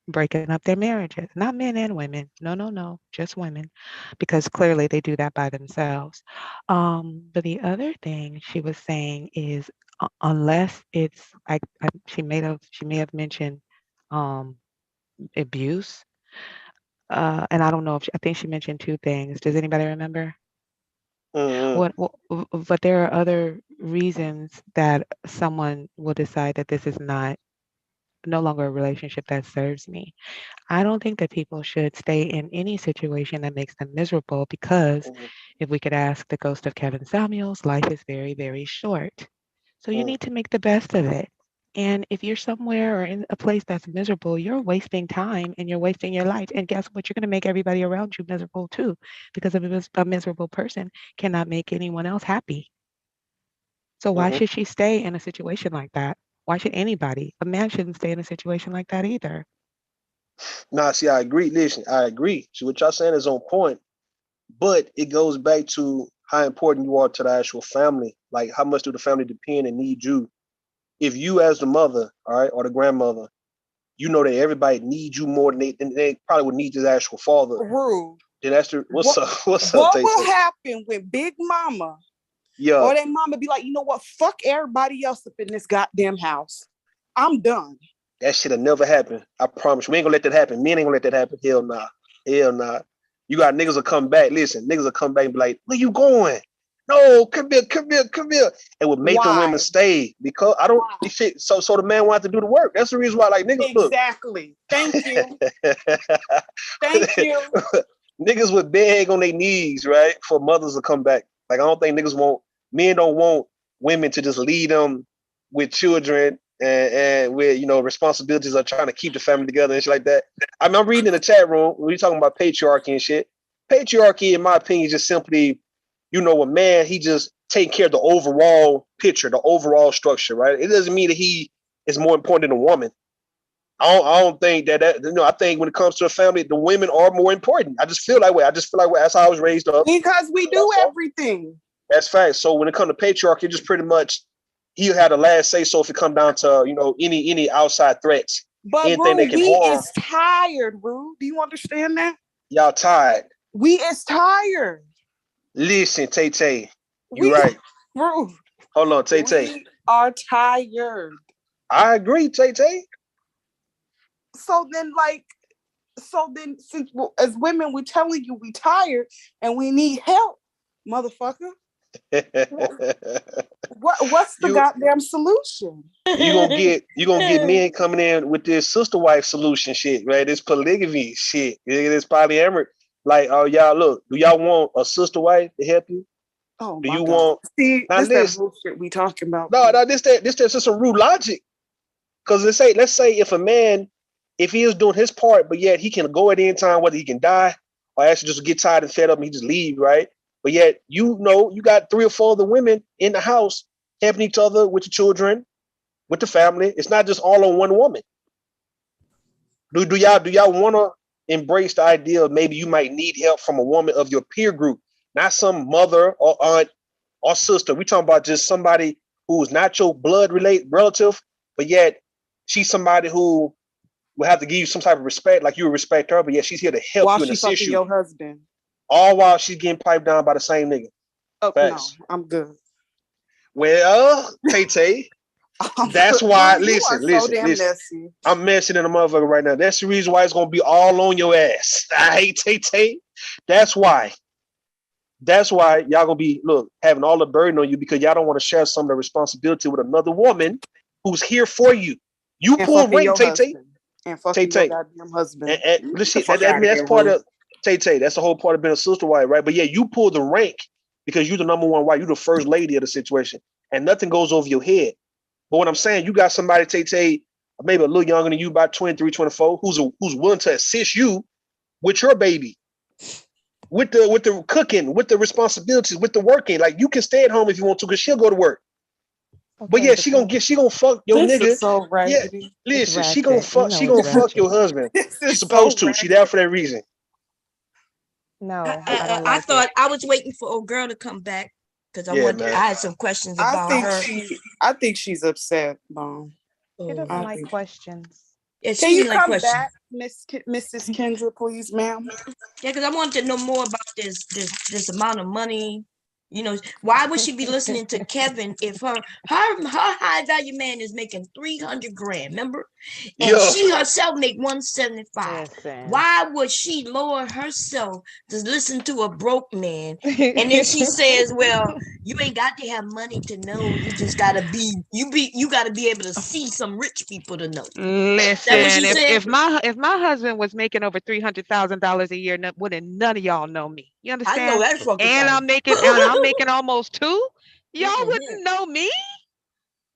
breaking up their marriages. Not men and women. No, just women, because clearly they do that by themselves. But the other thing she was saying is, unless it's like she may have mentioned abuse. And I don't know if I think she mentioned two things. Does anybody remember? But there are other reasons that someone will decide that this is no longer a relationship that serves me. I don't think that people should stay in any situation that makes them miserable, because if we could ask the ghost of Kevin Samuels, life is very, very short. So you need to make the best of it. And if you're somewhere or in a place that's miserable, you're wasting time and you're wasting your life. And guess what? You're going to make everybody around you miserable too, because a miserable person cannot make anyone else happy. So why should she stay in a situation like that? Why should anybody? A man shouldn't stay in a situation like that either. Nah, see, I agree. Listen, I agree. See, what y'all saying is on point, but it goes back to how important you are to the actual family. Like, how much do the family depend and need you? If you as the mother, all right, or the grandmother, you know that everybody needs you more than they probably would need this actual father. Rude. Then that's the what's up? What will happen when Big Mama or their mama be like, you know what? Fuck everybody else up in this goddamn house. I'm done. That shit'll never happen. I promise you. We ain't gonna let that happen. Men ain't gonna let that happen. Hell nah. Hell nah. You got niggas will come back. Listen, niggas will come back and be like, where you going? No, come here. And would make the women stay, because I don't shit. So the man wants to do the work. That's the reason why, like, niggas. Exactly. Thank you. Thank you. Niggas would beg on their knees, right, for mothers to come back. Like, I don't think men don't want women to just lead them with children and with, responsibilities of trying to keep the family together and shit like that. I'm reading in the chat room, we're talking about patriarchy and shit. Patriarchy, in my opinion, is just simply, a man, he just taking care of the overall picture, the overall structure, right? It doesn't mean that he is more important than a woman. I don't think that I think when it comes to a family, the women are more important. I just feel that way. That's how I was raised up. Because we do everything. That's fact. So when it comes to patriarchy, just pretty much he had the last say so if it come down to, any outside threats. But anything Rue, we is tired, Rue. Do you understand that? Y'all tired. We is tired. Listen, Tay, you right. Rue. Hold on, Tay. We are tired. I agree, Tay. So then, since as women, we're telling you we tired and we need help, motherfucker. What's the goddamn solution? You gonna get men coming in with this sister wife solution shit, right? This polygamy shit. This polyamory. Like, oh, y'all, look, do y'all want a sister wife to help you? Oh, do you want? See, this that bullshit we talking about. No, this just some rude logic. Because let's say if a man, if he is doing his part, but yet he can go at any time, whether he can die or actually just get tired and fed up and he just leave, right? But yet, you got 3 or 4 other women in the house helping each other with the children, with the family. It's not just all on one woman. Do y'all want to embrace the idea of maybe you might need help from a woman of your peer group, not some mother or aunt or sister? We talking about just somebody who's not your blood relative, but yet she's somebody who will have to give you some type of respect, like you would respect her, but yet she's here to help you and assist you. Your husband. All while she's getting piped down by the same nigga. Oh, Facts. No, I'm good. Well, Tay, that's why. Listen. Messy. I'm messing in a motherfucker right now. That's the reason why it's gonna be all on your ass. I hate Tay. That's why. That's why y'all gonna be having all the burden on you because y'all don't want to share some of the responsibility with another woman who's here for you. You And pull fucking rank, your Tay. husband. And fucking your Tay. goddamn husband. And listen, Fuck I outta mean that's here, part Ruth. of Tay. That's the whole part of being a sister wife, right? But yeah, you pull the rank because you're the number one wife. You're the first lady of the situation, and nothing goes over your head. But what I'm saying, you got somebody, Tay, maybe a little younger than you, about 23, 24, who's willing to assist you with your baby, with the cooking, with the responsibilities, with the working. Like you can stay at home if you want to, because she'll go to work. But yeah, she gonna fuck your This nigga. is so raggedy. Yeah, listen, It's she gonna ratchet. fuck. You know She it's gonna fuck ratchet. your husband. This She's is supposed so to. She there ratchet. for that reason. No, I don't like I thought it. I was waiting for old girl to come back because I had some questions I about her. think she's upset, Mom. She doesn't like questions. Yeah, Can you like come questions. back, Mrs. Kendra, please, ma'am? Yeah, because I wanted to know more about this amount of money. You know, why would she be listening to Kevin if her high value man is making 300 grand, remember? And she herself make 175. Why would she lower herself to listen to a broke man? And then she says, well, you ain't got to have money to know. You just gotta be able to see some rich people to know. Listen, if my husband was making over $300,000 a year, wouldn't none of y'all know me. You understand? I know that's fucking and right. I'm making almost 2. Y'all wouldn't know me.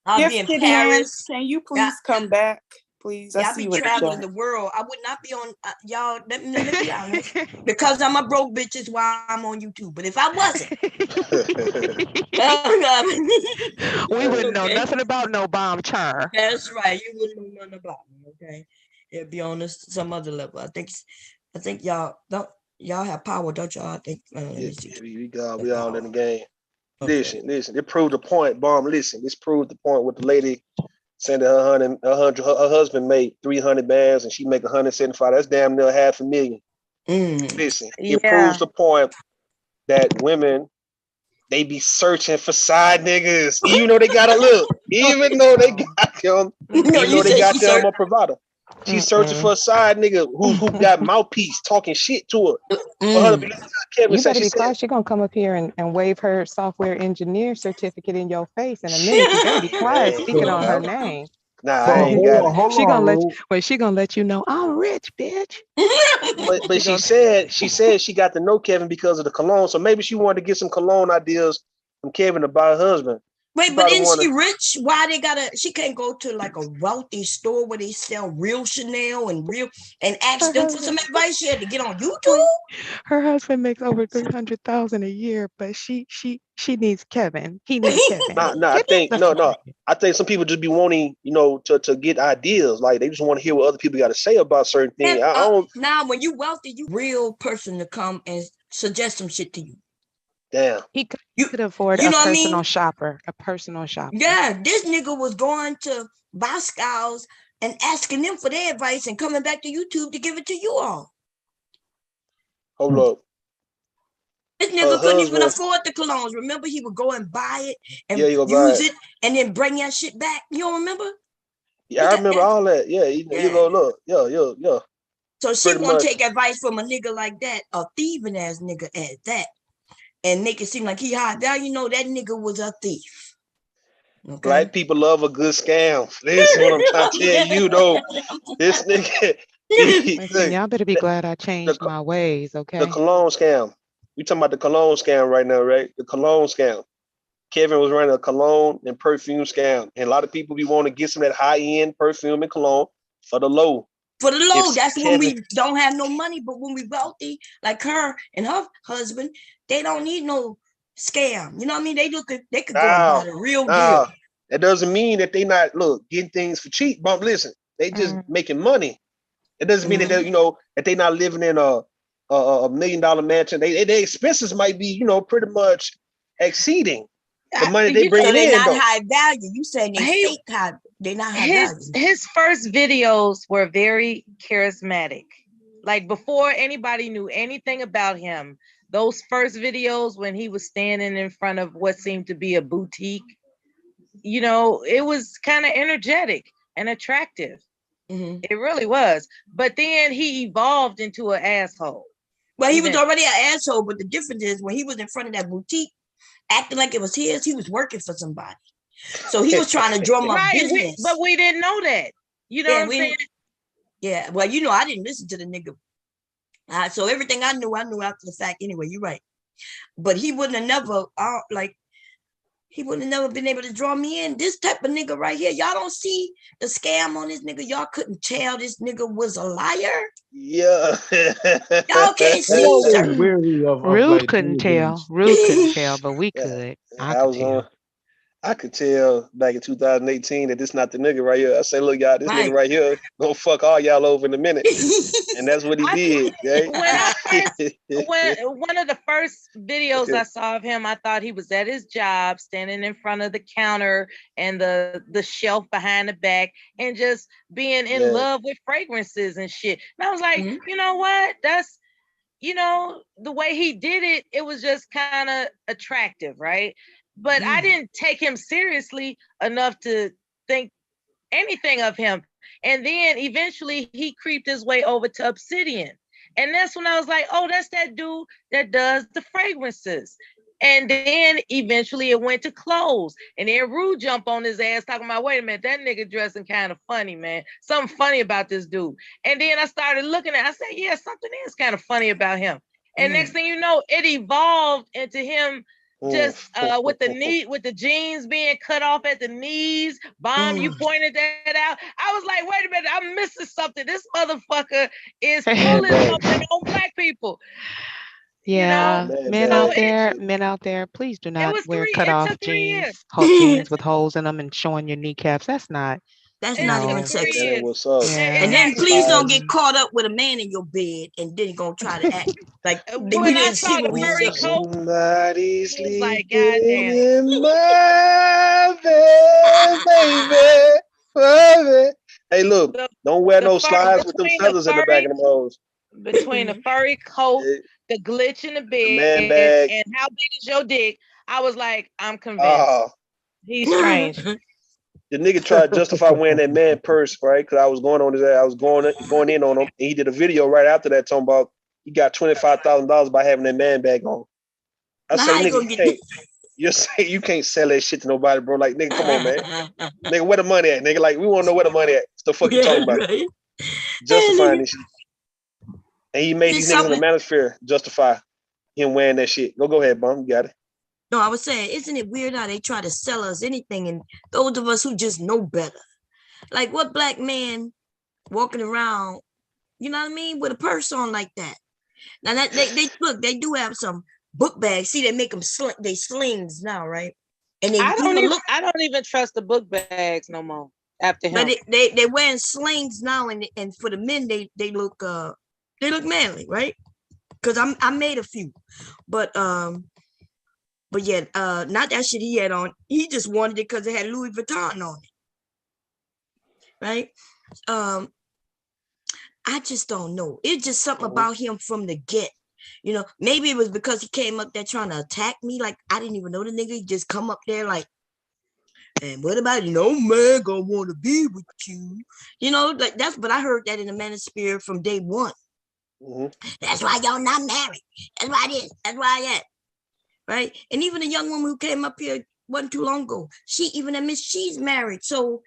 I'll be in Paris. Can you please come back? Please. I'll be traveling the world. I would not be on y'all. Let me be honest. Because I'm a broke bitch is why I'm on YouTube. But if I wasn't, we wouldn't know nothing about no bomb char. That's right. You wouldn't know nothing about me. Okay, it'd be on some other level. I think y'all have power, don't y'all? I think we all in the game. Okay. Listen. It proved the point, Bomb. Listen, this proved the point with the lady saying that her husband made 300 bands and she make 175. That's damn near $500,000. Listen, it proves the point that women, they be searching for side niggas, even though they got a look, even though they got them, a provider. She's searching for a side nigga who got mouthpiece talking shit to her. You better be quiet. She's gonna come up here and wave her software engineer certificate in your face in a minute. You better be quiet speaking on her name. Nah, I ain't got it. She gonna let you know I'm rich, bitch. But she said she got to know Kevin because of the cologne. So maybe she wanted to get some cologne ideas from Kevin to buy her husband. Wait, but isn't she rich? Why she can't go to like a wealthy store where they sell real Chanel and ask them for some advice? She had to get on YouTube. Her husband makes over 300,000 a year, but she needs Kevin. He needs Kevin. I think some people just be wanting, to get ideas. Like they just want to hear what other people got to say about certain things. Now, when you wealthy, you real person to come and suggest some shit to you. Damn. He could afford a personal shopper. Yeah, this nigga was going to Boscow's and asking them for their advice and coming back to YouTube to give it to you all. Hold up. This nigga couldn't even afford the colognes. Remember, he would go and buy it and use it and then bring that shit back. You don't remember? Yeah, I remember all that. Yeah, you go look. Yeah. So she won't take advice from a nigga like that, a thieving ass nigga at that. And make it seem like he high value. That nigga was a thief. Okay? Black people love a good scam. Listen, what I'm trying to tell you, though. This nigga. Listen, y'all better be glad I changed my ways, okay? The cologne scam. We talking about the cologne scam right now, right? The cologne scam. Kevin was running a cologne and perfume scam. And a lot of people be wanting to get some of that high-end perfume and cologne for the low. For the low, that's when we don't have no money. But when we wealthy, like her and her husband, they don't need no scam. You know what I mean? They could go and buy the real deal. That doesn't mean that they not getting things for cheap. But listen, they just making money. It doesn't mean that that they not living in a $1 million mansion. They expenses might be pretty much exceeding the money they bring in. They're not high value. You saying they're not high value. His first videos were very charismatic. Like before anybody knew anything about him, those first videos when he was standing in front of what seemed to be a boutique, it was kind of energetic and attractive. It really was. But then he evolved into an asshole. Well, he was already an asshole, but the difference is when he was in front of that boutique, acting like it was his, he was working for somebody. So he was trying to drum up business. But we didn't know that. You know what I'm saying? Yeah. Well, I didn't listen to the nigga. So everything I knew after the fact. Anyway, you're right. But he wouldn't have never, he wouldn't have never been able to draw me in. This type of nigga right here. Y'all don't see the scam on this nigga. Y'all couldn't tell this nigga was a liar. Yeah. Y'all can't see. Rude couldn't tell. Rude couldn't tell, but we could. I could tell back in 2018 that this not the nigga right here. I say, look, y'all, this nigga right here gonna fuck all y'all over in a minute. And that's what he did. Okay? One of the first videos I saw of him, I thought he was at his job, standing in front of the counter and the shelf behind the back and just being in love with fragrances and shit. And I was like, you know what? That's, the way he did it, it was just kind of attractive, right? But I didn't take him seriously enough to think anything of him. And then eventually he creeped his way over to Obsidian. And that's when I was like, oh, that's that dude that does the fragrances. And then eventually it went to clothes. And then Rue jumped on his ass talking about, wait a minute, that nigga dressing kind of funny, man. Something funny about this dude. And then I started looking at it. I said, yeah, something is kind of funny about him. And next thing you know, it evolved into him just with the jeans being cut off at the knees. You pointed that out. I was like, wait a minute, I'm missing something. This motherfucker is pulling something on black people. Yeah, men out there, please do not wear cut off jeans, jeans with holes in them and showing your kneecaps. That's not even sexy. Yeah. And then please don't get caught up with a man in your bed and then you're gonna try to act like we didn't see what we saw. Somebody's like, goddamn. In my bed, baby. Hey, look, don't wear no slides with them feathers in the back of them hoes. Between the furry coat, the glitch in the bed, man bag, and how big is your dick? I was like, I'm convinced. He's strange. The nigga tried to justify wearing that man purse, right? Because I was going on his ass. I was going in on him. And he did a video right after that talking about he got $25,000 by having that man bag on. I said, nigga, you can't sell that shit to nobody, bro. Like, nigga, come on, man. Nigga, where the money at? Nigga, like, we want to know where the money at. What the fuck you talking about? Right. Justifying this shit. And he made these niggas in the manosphere justify him wearing that shit. Go ahead, bum. You got it. No, I was saying, isn't it weird how they try to sell us anything, and those of us who just know better, like what black man walking around, you know what I mean, with a purse on like that? Now that they do have some book bags. See, they make them they slings now, right? And I don't even trust the book bags no more after him. But they wearing slings now, and for the men they look manly, right? Because I made a few, but yeah, not that shit he had on. He just wanted it because it had Louis Vuitton on it, right? I just don't know. It's just something about him from the get. You know, maybe it was because he came up there trying to attack me. Like, I didn't even know the nigga. He just come up there like, and what about, man gonna want to be with you. You know, like but I heard that in the manosphere from day one. Mm-hmm. That's why y'all not married. That's why this. That's why that. Right? And even a young woman who came up here wasn't too long ago, she even admits she's married. So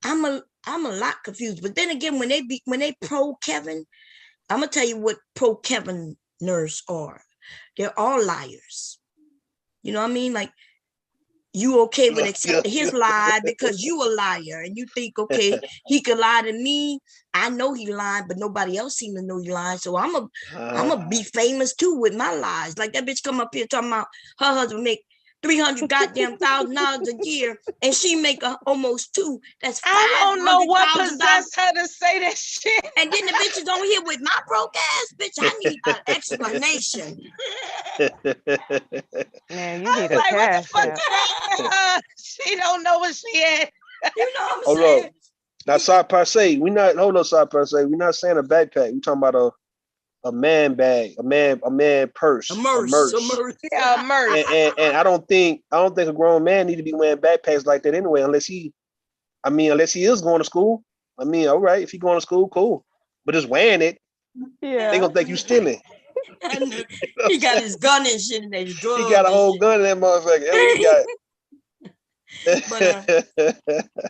I'm a lot confused. But then again, when they pro Kevin, I'm gonna tell you what pro Keviners are. They're all liars. You know what I mean? Like, you okay with accepting his lie because you a liar, and you think, okay, he could lie to me. I know he lied, but nobody else seemed to know he lied. So I'm a be famous too with my lies. Like that bitch come up here talking about her husband make $300,000 a year, and she make almost $2. That's $500,000. I don't know what possessed her to say that shit. And then the bitch is over here with my broke ass bitch. I need an explanation. Man, you need a cash app. She don't know what she had. You know what I'm saying? Up. Now, side per se, we're not saying a backpack. We're talking about a man bag, a man purse, a merce. Yeah, a merce. And I don't think a grown man need to be wearing backpacks like that anyway, unless he is going to school. I mean, all right, if he going to school, cool. But just wearing it, they gonna think you stealing. I knew. He got his gun and shit and his drugs. He got a whole gun in that motherfucker. That's what he got. But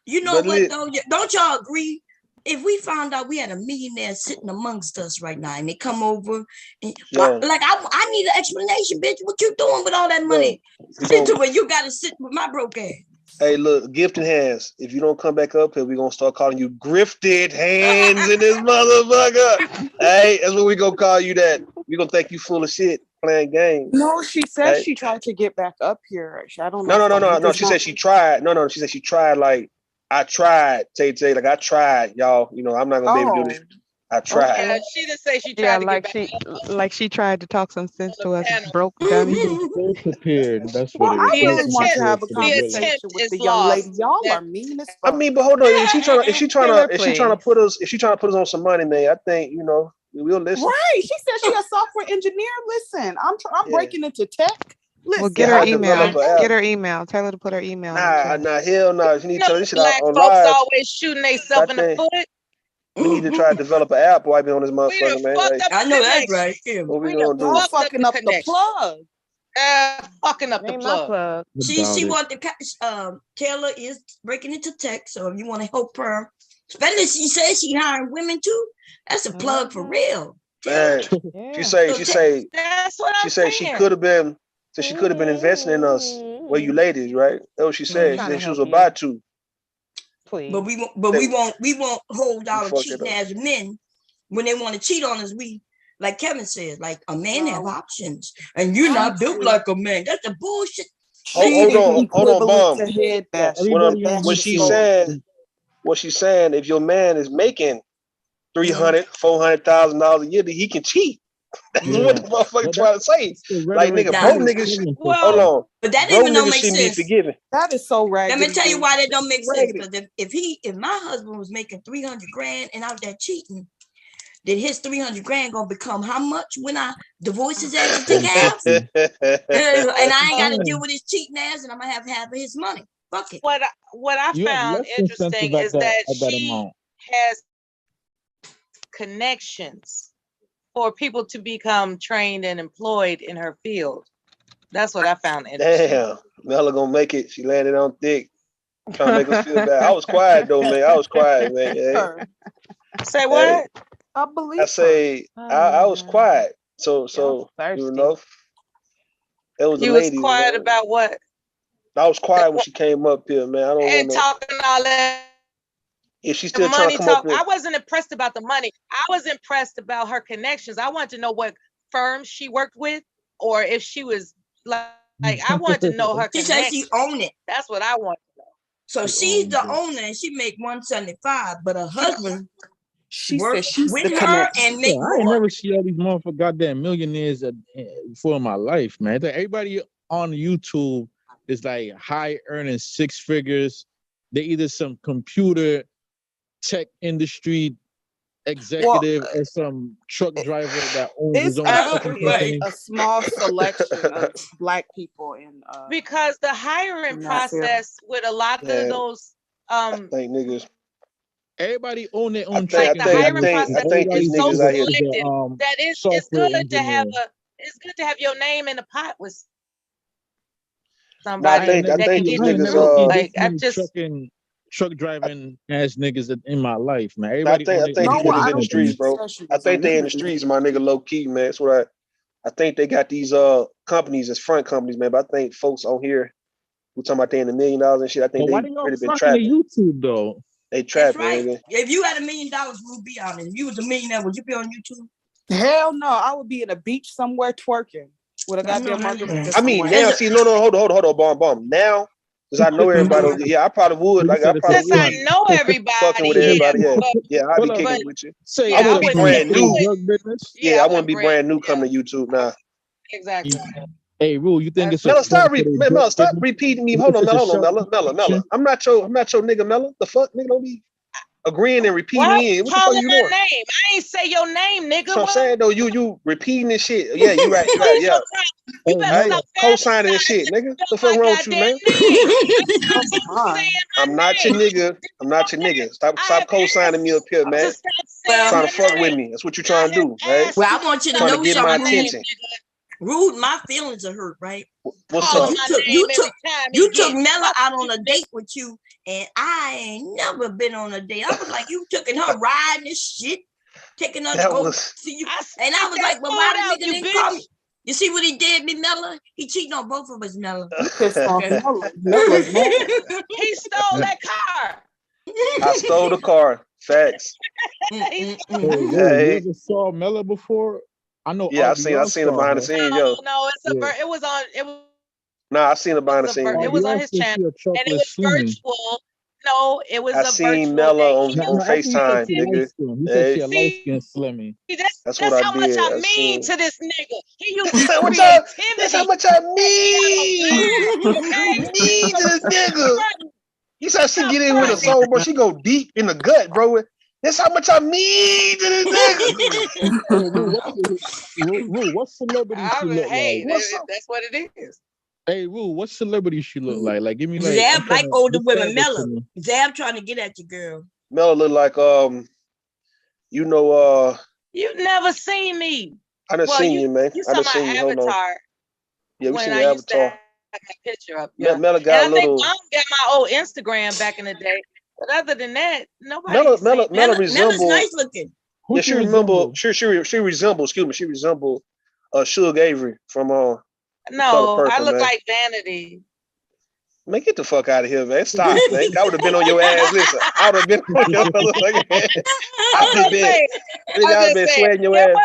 you know what though? Don't y'all agree? If we found out we had a millionaire sitting amongst us right now and they come over and like I need an explanation, bitch. What you doing with all that money? To where you gotta sit with my broke ass. Hey, look, gifted hands. If you don't come back up here, we're gonna start calling you grifted hands in this motherfucker. Hey, that's what we gonna call you that. We're gonna think you full of shit playing games. No, she said she tried to get back up here. I don't know. No. She said she tried. No. She said she tried like I tried, Tay, like I tried, y'all. You know, I'm not gonna be able to do this. I tried. Yeah, she didn't say she tried to like get back like she tried to talk some sense to us. Broke dummy. So prepared. That's Well, what I it is. really want to have a conversation with the young lady. Y'all are mean as fuck. I mean, but hold on. If she trying to put us on some money, man, I think we'll listen. Right? She said she a software engineer. Listen, I'm breaking into tech. Listen. Well, get her email. Get her email. Tell her to put her email. Nah, hell no. You need to tell this shit black on folks live. always shooting themselves in the foot. We need to try to develop an app while I be on this motherfucker, man. Like, I know that's right. What we gonna do? Fucking up the plug. Fucking up the plug. She want the Taylor is breaking into tech, so if you want to help her, especially she says she hiring women too. That's a plug for real. Man, she say she could have been investing in us. Well, you ladies, right? That's what she said. She said she was about to. Please. But we won't hold our cheating as men when they want to cheat on us. We, like Kevin said, like a man have options, and you're not built like a man. That's a bullshit. Hold on, Mom. What she's saying, if your man is making $300,000-$400,000 a year, then he can cheat. That's what the motherfucker trying to say. Like, nigga, broke niggas. Hold on. But that even don't make sense. Be forgiven. That is so raggedy. Let me tell you why that don't make sense. Because if my husband was making $300,000 and out there cheating, then his $300,000 gonna become how much when I divorce his ass and take half? And I ain't gotta deal with his cheating ass, and I'm gonna have half of his money. Fuck it. What I found interesting is that she has connections for people to become trained and employed in her field. That's what I found interesting. Damn, Mella gonna make it. She landed on thick. Trying to make us feel bad. I was quiet though, man. I was quiet, man. Yeah. Say what? I believe. I say I was quiet. So you know, it was. You was quiet about what? I was quiet when she came up here, man. I don't and talking all that. If she's still trying to come up with, I wasn't impressed about the money. I was impressed about her connections. I wanted to know what firms she worked with, or if she was like I wanted to know her. She said she owned it. That's what I want to know. So she's the owner, and she make $175, but her husband she works said she's with the her and make I ain't never see all these motherfucking goddamn millionaires before in my life, man. Everybody on YouTube is like high earning six figures. They either some computer tech industry executive or some truck driver that owns his own company. A small selection of black people in because the hiring process with a lot of those I think niggas. Everybody own their own truck. I think these niggas out here that it's good to have it's good to have your name in the pot with somebody. I think these niggas truck driving ass niggas in my life, man. Everybody I think these niggas in the streets, bro. I think they in the streets, my nigga, low key, man. That's what I think they got these companies as front companies, man. But I think folks on here who talking about they in $1 million and shit. I think they really been trapping. YouTube though. They trapping. Right. Nigga. If you had $1 million, we'll be on it. If you was a millionaire, would you be on YouTube? Hell no, I would be in a beach somewhere twerking with a goddamn margarita. I mean, now see, no, hold on, bomb. Now. Because I know everybody. Yeah, I probably would. Like, I know everybody. Fucking with everybody. Yeah, I'd be kicking with you. I wouldn't be brand new. Yeah, I wouldn't be brand new coming to YouTube now. Exactly. Hey, Rule, you think it's Mella? Stop repeating me. Hold on, Mella. I'm not your nigga, Mella. The fuck, nigga, don't be. agreeing and repeating Why in. What the fuck calling you her doing? name? I ain't say your name, nigga. That's what I'm saying though. You repeating this shit. Yeah, you right. You What right. is Yeah. your problem? You better stop Co-signing this shit, nigga. What the fuck wrong with you, man? I'm not your nigga. I'm not your nigga. Stop co-signing me up here, man. Trying to fuck with me. That's what you're trying to do, right? Well, I want you to Trying know to get my something. attention. Rude, my feelings are hurt, right? What's up? You took Mella out on a date with you, and I ain't never been on a date. I was like, you took her riding this shit, taking her to go see you. And I was like, well, why the nigga didn't call me? You see what he did, me, Mella? He cheating on both of us, Mella. He pissed off Mella. He stole that car. I stole the car. Facts. Hey, you ever saw Mella before? I know. Yeah, I seen it behind the scenes, yo. No, it's it was on. Nah, I seen it behind the scenes. It was on his channel, and it was virtual. No, it was I seen Mella on FaceTime, nigga. He said she a light skin Slimmy. That's what I how much did. I mean to this nigga. He used That's how much I mean. Mean to this nigga. He said she get in with a soul, bro. She go deep in the gut, bro. That's how much I mean to this nigga. Rue, what celebrity she look like? That's what it is. Hey, Rue, what celebrity she look like? Like, give me like. Zab like older women. Mella. Zab trying to get at you, girl. Mella look like You never seen me. I done seen you, man. You saw my avatar. Yeah, we seen your avatar. My picture up. Yeah. Mella got and a little. I think Mom got my old Instagram back in the day. But other than that, nobody. Mella resembles. Nice looking. Yeah, she resemble. She resembles. Excuse me. She resembles Suge Avery from No, Purple, I look like Vanity. Man, get the fuck out of here, man. Stop, man. I would have been on your ass. Listen, I would have been on your motherfucking ass. I've been sweating your ass.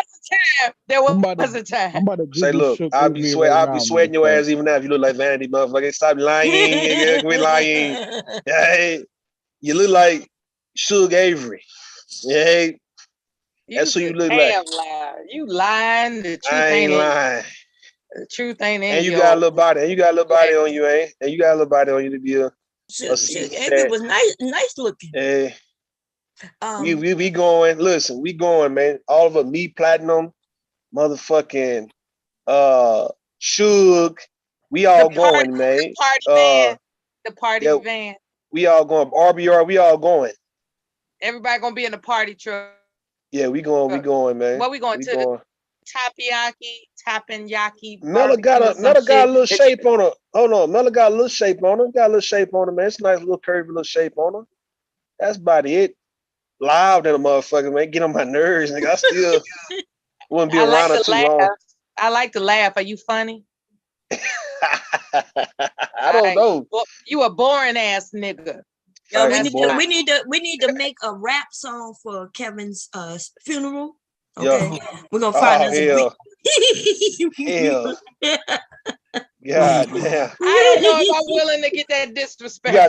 There was a time. I'm about to say, look, I'll be sweating your ass even now if you look like Vanity, motherfucker. Stop lying, nigga. Quit lying. Hey, you look like Suge Avery. Hey, that's who you look like. You lying. The truth I ain't lying. The truth ain't in and you got a little body, and you got a little body on you, eh? And you got a little body on you to be a it was nice looking. Hey, we going. Listen, we going, man. All of us, me, Platinum, motherfucking, Suge. We all going, man. The party van. The party van. We all going. RBR. We all going. Everybody gonna be in the party truck. Yeah, we going. We going, man. What we going to? Going. Tappyaki. Mella got a little shape on her. Hold on, Mella got a little shape on her. Got a little shape on her, man. It's a nice little curvy little shape on her. That's about it. Loud than a motherfucker, man. Get on my nerves, nigga. I still wouldn't be around her too long. I like to laugh. Are you funny? I don't know. Well, you a boring ass nigga. Yo, we need to make a rap song for Kevin's funeral. Okay, we're gonna find us hell. Hell. God damn. I don't know if I'm willing to get that disrespect. You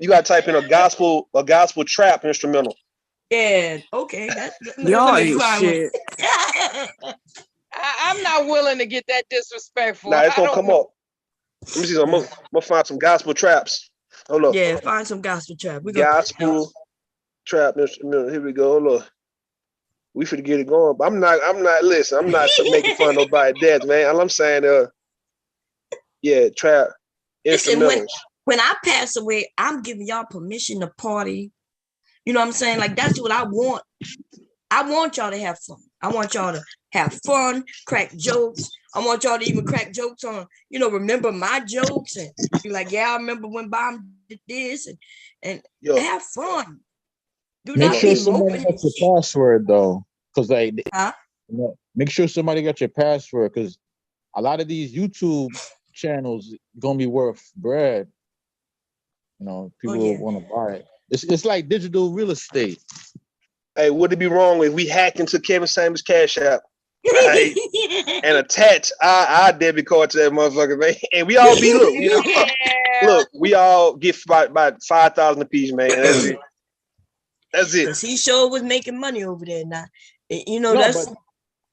gotta type in a gospel trap instrumental. Yeah, okay. Y'all ain't shit. I'm not willing to get that disrespectful. Nah, it's gonna come up. Let me see. I'm gonna find some gospel traps. Hold up. Yeah, find some gospel trap. Gospel trap instrumental. Here we go. Hold up. We finna get it going. But I'm not listen, I'm not making fun of nobody's death, man. All I'm saying, trap instrumentals. Listen, when I pass away, I'm giving y'all permission to party. You know what I'm saying? Like, that's what I want. I want y'all to have fun. I want y'all to have fun, crack jokes. I want y'all to even crack jokes on, remember my jokes and be like, yeah, I remember when Bob did this and have fun. Make sure somebody got your password though, because make sure somebody got your password, because a lot of these YouTube channels gonna be worth bread. People want to buy it. It's like digital real estate. Hey, would it be wrong if we hacked into Kevin Samuels' Cash App, right? And attach our debit card to that motherfucker, man? And we all be look, we all get about 5,000 apiece, man. That's it. That's it. Because he sure was making money over there now.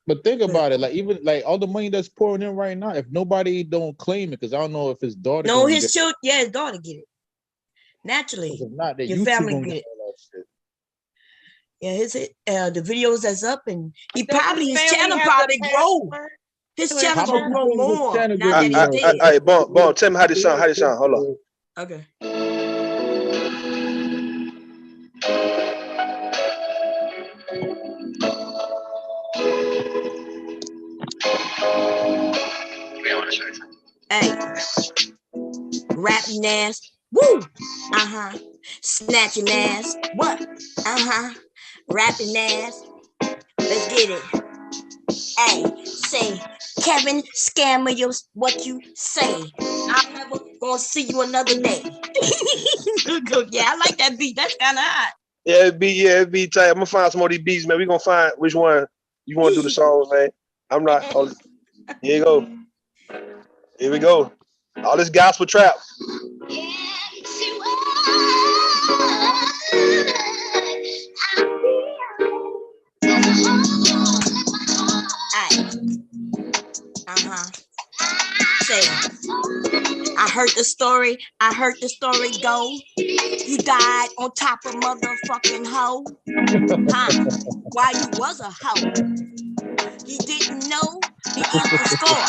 But think about it, like even like all the money that's pouring in right now, if nobody don't claim it, because I don't know if his daughter. No, his daughter get it. Naturally, if not, your family get it. Yeah, the videos that's up, and his family channel have probably the grow. password? His How channel much will you grow think his more channel now get that he's dead. Hey, Bon, tell me how this sound. How this sound? Hold on. Okay. Hey, rapping ass. Woo! Snatching ass. What? Rapping ass. Let's get it. Hey, say, Kevin, scammer, what you say? I'm never gonna see you another day. Yeah, I like that beat. That's kind of hot. Yeah, it be tight. I'm gonna find some more of these beats, man. We gonna find which one you want to do the song, man. I'm not. Oh, here you go. Here we go. All this gospel trap. Say, I heard the story go. You died on top of motherfucking hoe. While you was a hoe. He didn't know the equal score.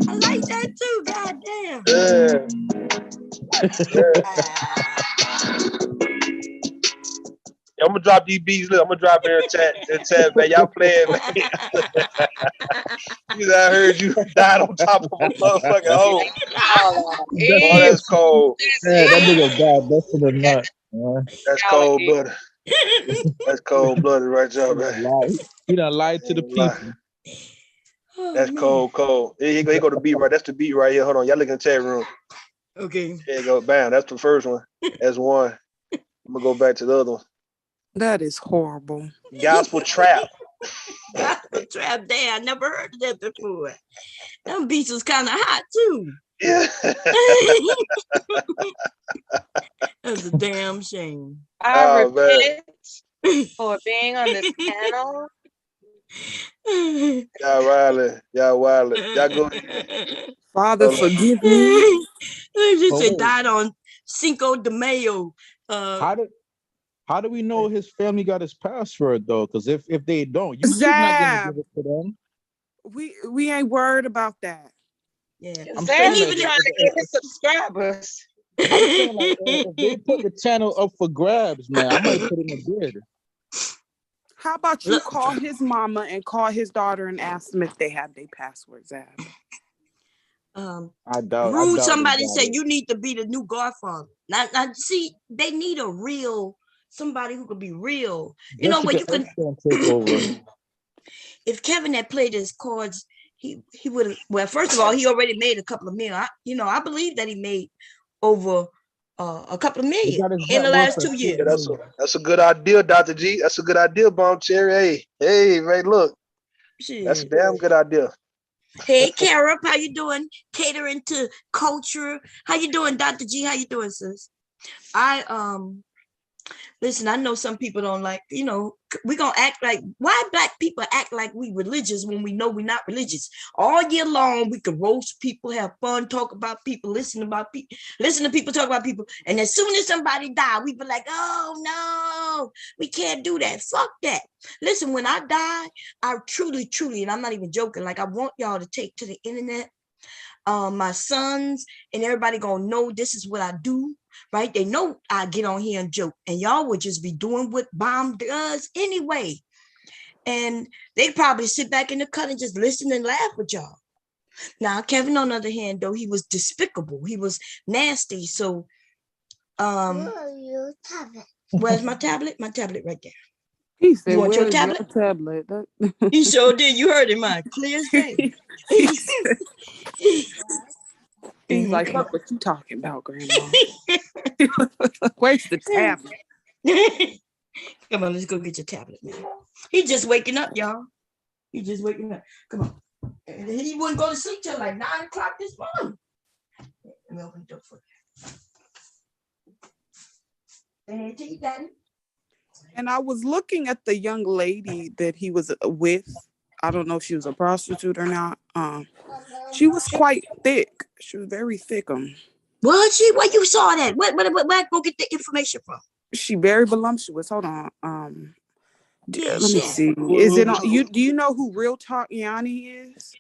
I like that too, goddamn. I'm gonna drop these beats. Look, I'm gonna drop it in chat, man. Y'all playing, man. I heard you died on top of a motherfucking hole. Oh, that's cold. Yeah, that nigga died. That's to the nut. That's cold blooded. That's cold blooded right there, man. He done lied to the people. That's cold. Here go the beat right. That's the beat right here. Hold on, y'all look in the chat room. Okay. Here you go. Bam. That's the first one. That's one. I'm gonna go back to the other one. That is horrible. Gospel trap. Gospel trap. Damn, I never heard of that before. Them beats was kind of hot too. Yeah. That's a damn shame. I repent for being on this panel. Y'all wildin'. Y'all go. Father, forgive me. They just said died on Cinco de Mayo. How do we know his family got his password though? Because if they don't, YouTube's not gonna give it to them. We ain't worried about that. Yeah, I'm saying even trying to get his subscribers. I'm saying like if they put the channel up for grabs, man, I might put in a bid. How about you call his mama and call his daughter and ask them if they have their passwords, Ab? I doubt. Rude. Somebody said you need to be the new Godfather. Now, see, they need a real somebody who could be real. You know what you can take over. If Kevin had played his chords, he would have. Well, first of all, he already made a couple of million. I believe that he made over a couple of million in the last 2 years. Yeah, that's a good idea, Dr. G. That's a good idea, Bomb Cherry. Hey, Ray, look. Shit. That's a damn good idea. Hey, Kara, how you doing? Catering to culture. How you doing, Dr. G? How you doing, sis? Listen, I know some people don't like, we're going to act like, why black people act like we religious when we know we're not religious? All year long, we could roast people, have fun, talk about people, listen to people talk about people. And as soon as somebody die, we be like, oh no, we can't do that. Fuck that. Listen, when I die, I truly, and I'm not even joking, like I want y'all to take to the internet, my sons and everybody gonna know this is what I do. Right? They know I get on here and joke, and y'all would just be doing what Bomb does anyway. And they probably sit back in the cut and just listen and laugh with y'all. Now, Kevin, on the other hand, though, he was despicable. He was nasty. So, where's my tablet? My tablet right there. He said, you want your tablet? You sure did. You heard him, man. Clear as day. He's like, fuck what you talking about, Grandma? Where's the tablet? Come on, let's go get your tablet, man. He's just waking up, y'all. He's just waking up. Come on. And he wouldn't go to sleep till like 9 o'clock this morning. Let me open the door for you. And I was looking at the young lady that he was with, I don't know if she was a prostitute or not. She was quite thick. She was very thick. Was she? Where you saw that? Where go get the information from? She very voluptuous. Hold on. Yeah, let me see. Is it on you? Do you know who Real Talk Yanni is?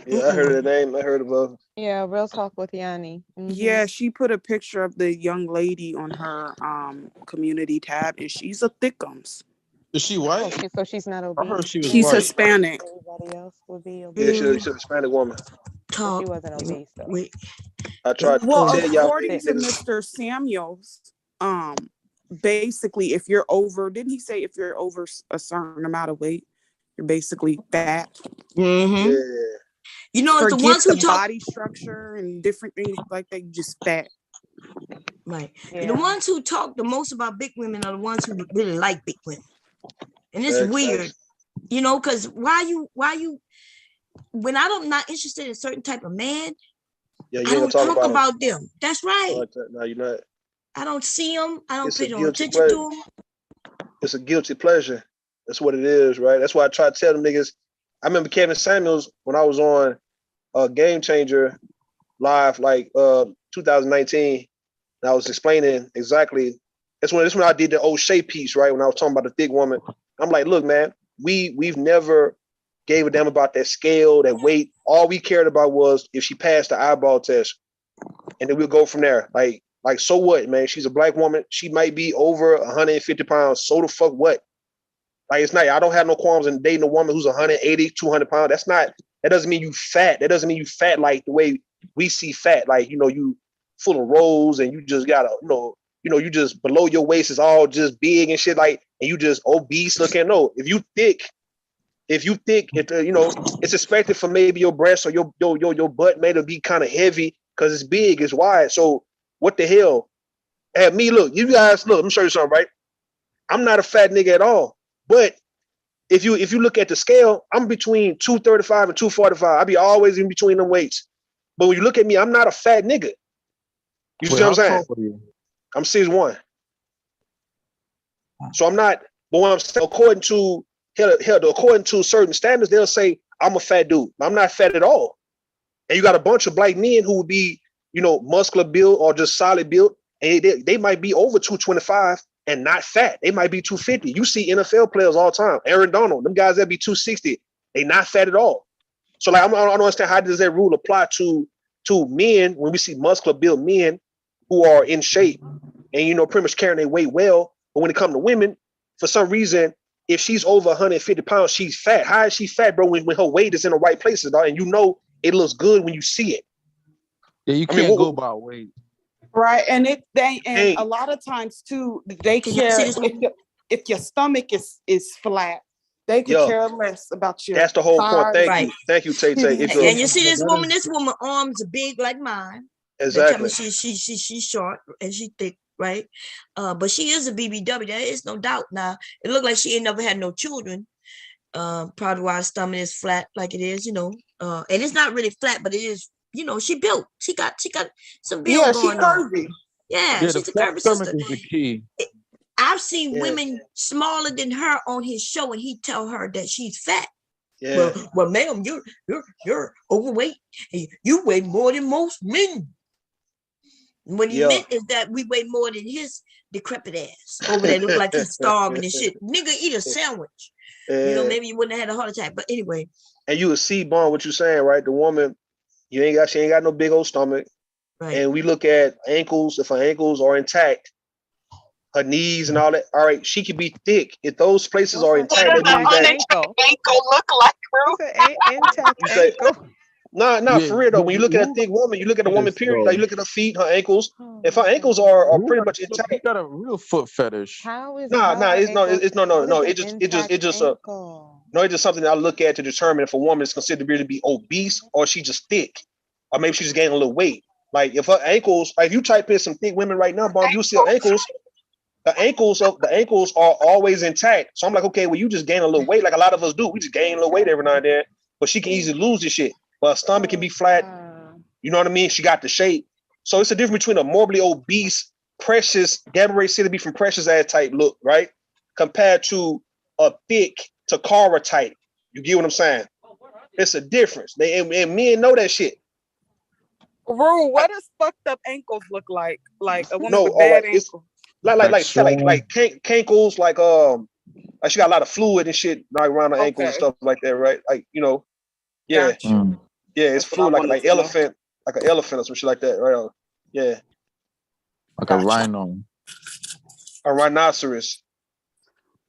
Yeah, I heard of the name. I heard of her. Yeah, Real Talk with Yanni. Yeah, she put a picture of the young lady on her community tab, and she's a thickums. Is she white? So she's not obese. I heard she was She's white. Hispanic. Everybody else would be Yeah, obese. she's a Hispanic woman. Talk. She wasn't obese though. Wait. I tried to Well, tell y'all. according to Mr. Samuels, basically, if you're over, didn't he say if you're over a certain amount of weight, you're basically fat? Mm-hmm. Yeah. You know, Forget the ones who the talk body structure and different things like that, you just fat. right. Yeah. The ones who talk the most about big women are the ones who really like big women. And it's weird, you know, because why you when I'm not interested in a certain type of man, Yeah, you I don't talk about them. That's right. No, you're not. I don't see them. I don't It's pay a no guilty attention to them. It's a guilty pleasure. That's what it is, right? That's why I try to tell them niggas. I remember Kevin Samuels when I was on Game Changer live, like 2019. And I was explaining exactly. That's when I did the O'Shea piece, right? When I was talking about the thick woman. I'm like, look, man, we've never gave a damn about that scale, that weight. All we cared about was if she passed the eyeball test, and then we'll go from there. Like, so what, man? She's a black woman. She might be over 150 pounds. So the fuck what? Like, it's not, I don't have no qualms in dating a woman who's 180, 200 pounds. That doesn't mean you fat. That doesn't mean you fat like the way we see fat. Like, you know, you full of rolls and you just gotta, you just below your waist is all just big and shit, like, and you just obese looking. No, if you thick, it's expected for maybe your breast or your butt may to be kind of heavy because it's big, it's wide. So what the hell? At me, look, you guys, look, let me show you something, right? I'm not a fat nigga at all. But if you look at the scale, I'm between 235 and 245. I be always in between them weights. But when you look at me, I'm not a fat nigga. You see what I'm saying? I'm 6'1". So I'm not, but when I'm saying according to certain standards, they'll say I'm a fat dude. I'm not fat at all. And you got a bunch of black men who would be, muscular build or just solid build, and they might be over 225 and not fat. They might be 250. You see NFL players all the time. Aaron Donald, them guys that be 260, they not fat at all. So like I don't understand, how does that rule apply to men when we see muscular built men who are in shape and pretty much carrying their weight well, but when it comes to women, for some reason, if she's over 150 pounds, she's fat. How is she fat, bro? When her weight is in the right places, dog, and it looks good when you see it. Yeah, you can't go by weight. Right, and a lot of times too, they care if your stomach is flat, they could care less about your. That's the whole point. Thank you, Tay. And you see this woman arms are big like mine. Exactly. She's short and she thick, right? But she is a BBW. There is no doubt. Now it looked like she ain't never had no children. Probably why her stomach is flat like it is, and it's not really flat, but it is. She built. She got some build going on. Yeah, she's a curvy sister. Is the key. I've seen women smaller than her on his show, and he tell her that she's fat. Yeah. Well, ma'am, you're overweight. You weigh more than most men. What he meant is that we weigh more than his decrepit ass over there. Look like he's starving and shit. Nigga, eat a sandwich. Maybe you wouldn't have had a heart attack. But anyway. And you would see, Bon, what you're saying, right? The woman, she ain't got no big old stomach. Right. And we look at ankles. If her ankles are intact, her knees and all that, all right, she could be thick. If those places are intact, that means that ankle look like, bro. Intact ankle. No, for real though. When you look at a thick woman, you look at a woman, period. Like you look at her feet, her ankles. If her ankles are pretty much intact, you got a real foot fetish. How is it's just something that I look at to determine if a woman is considered to be obese or she just thick, or maybe she's gaining a little weight. Like if her ankles, like if you type in some thick women right now, Bob, you'll see her ankles. The ankles are always intact. So I'm like, okay, well, you just gain a little weight, like a lot of us do. We just gain a little weight every now and then, but she can easily lose this shit. But her stomach can be flat. You know what I mean? She got the shape. So it's a difference between a morbidly obese, Precious, Gamma Ray City from Precious ass type look, right? Compared to a thick Takara type. You get what I'm saying? It's a difference. And men know that shit. Rue, what does fucked up ankles look like? Like a woman with bad ankles. Like cankles, like she got a lot of fluid and shit like around the ankles and stuff like that, right? Like, you know, yeah. Gotcha. Yeah, it's fluid like elephant, like an elephant or some shit like that, right? Yeah. Like a rhino. A rhinoceros.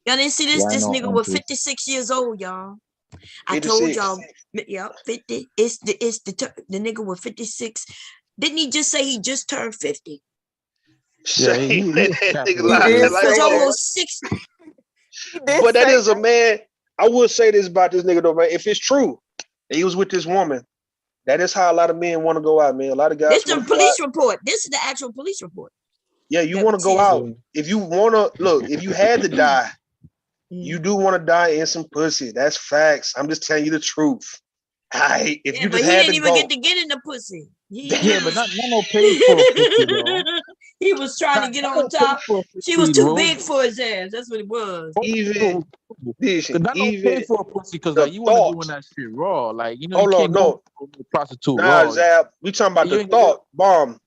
Y'all didn't see this nigga was 56 years old, y'all. I told y'all, yeah, 50. It's the nigga was 56. Didn't he just say he just turned 50? Yeah, he was almost 60. But that is a man. I would say this about this nigga though, man. If it's true that he was with this woman, that is how a lot of men want to go out, man. A lot of guys. This is the police report. This is the actual police report. Yeah, you want to go out. If you want to look, if you had to die, you do want to die in some pussy. That's facts. I'm just telling you the truth. If you but just he had didn't to even go. get to get in the pussy. Yeah, but not no paid for pussy, though. He was trying to get on top. She was too big for his ass. That's what it was. Even not no pay for a pussy because like you want to doing that shit raw. Like you know, you can't go to a prostitute raw. Zab, we talking about the thought bomb.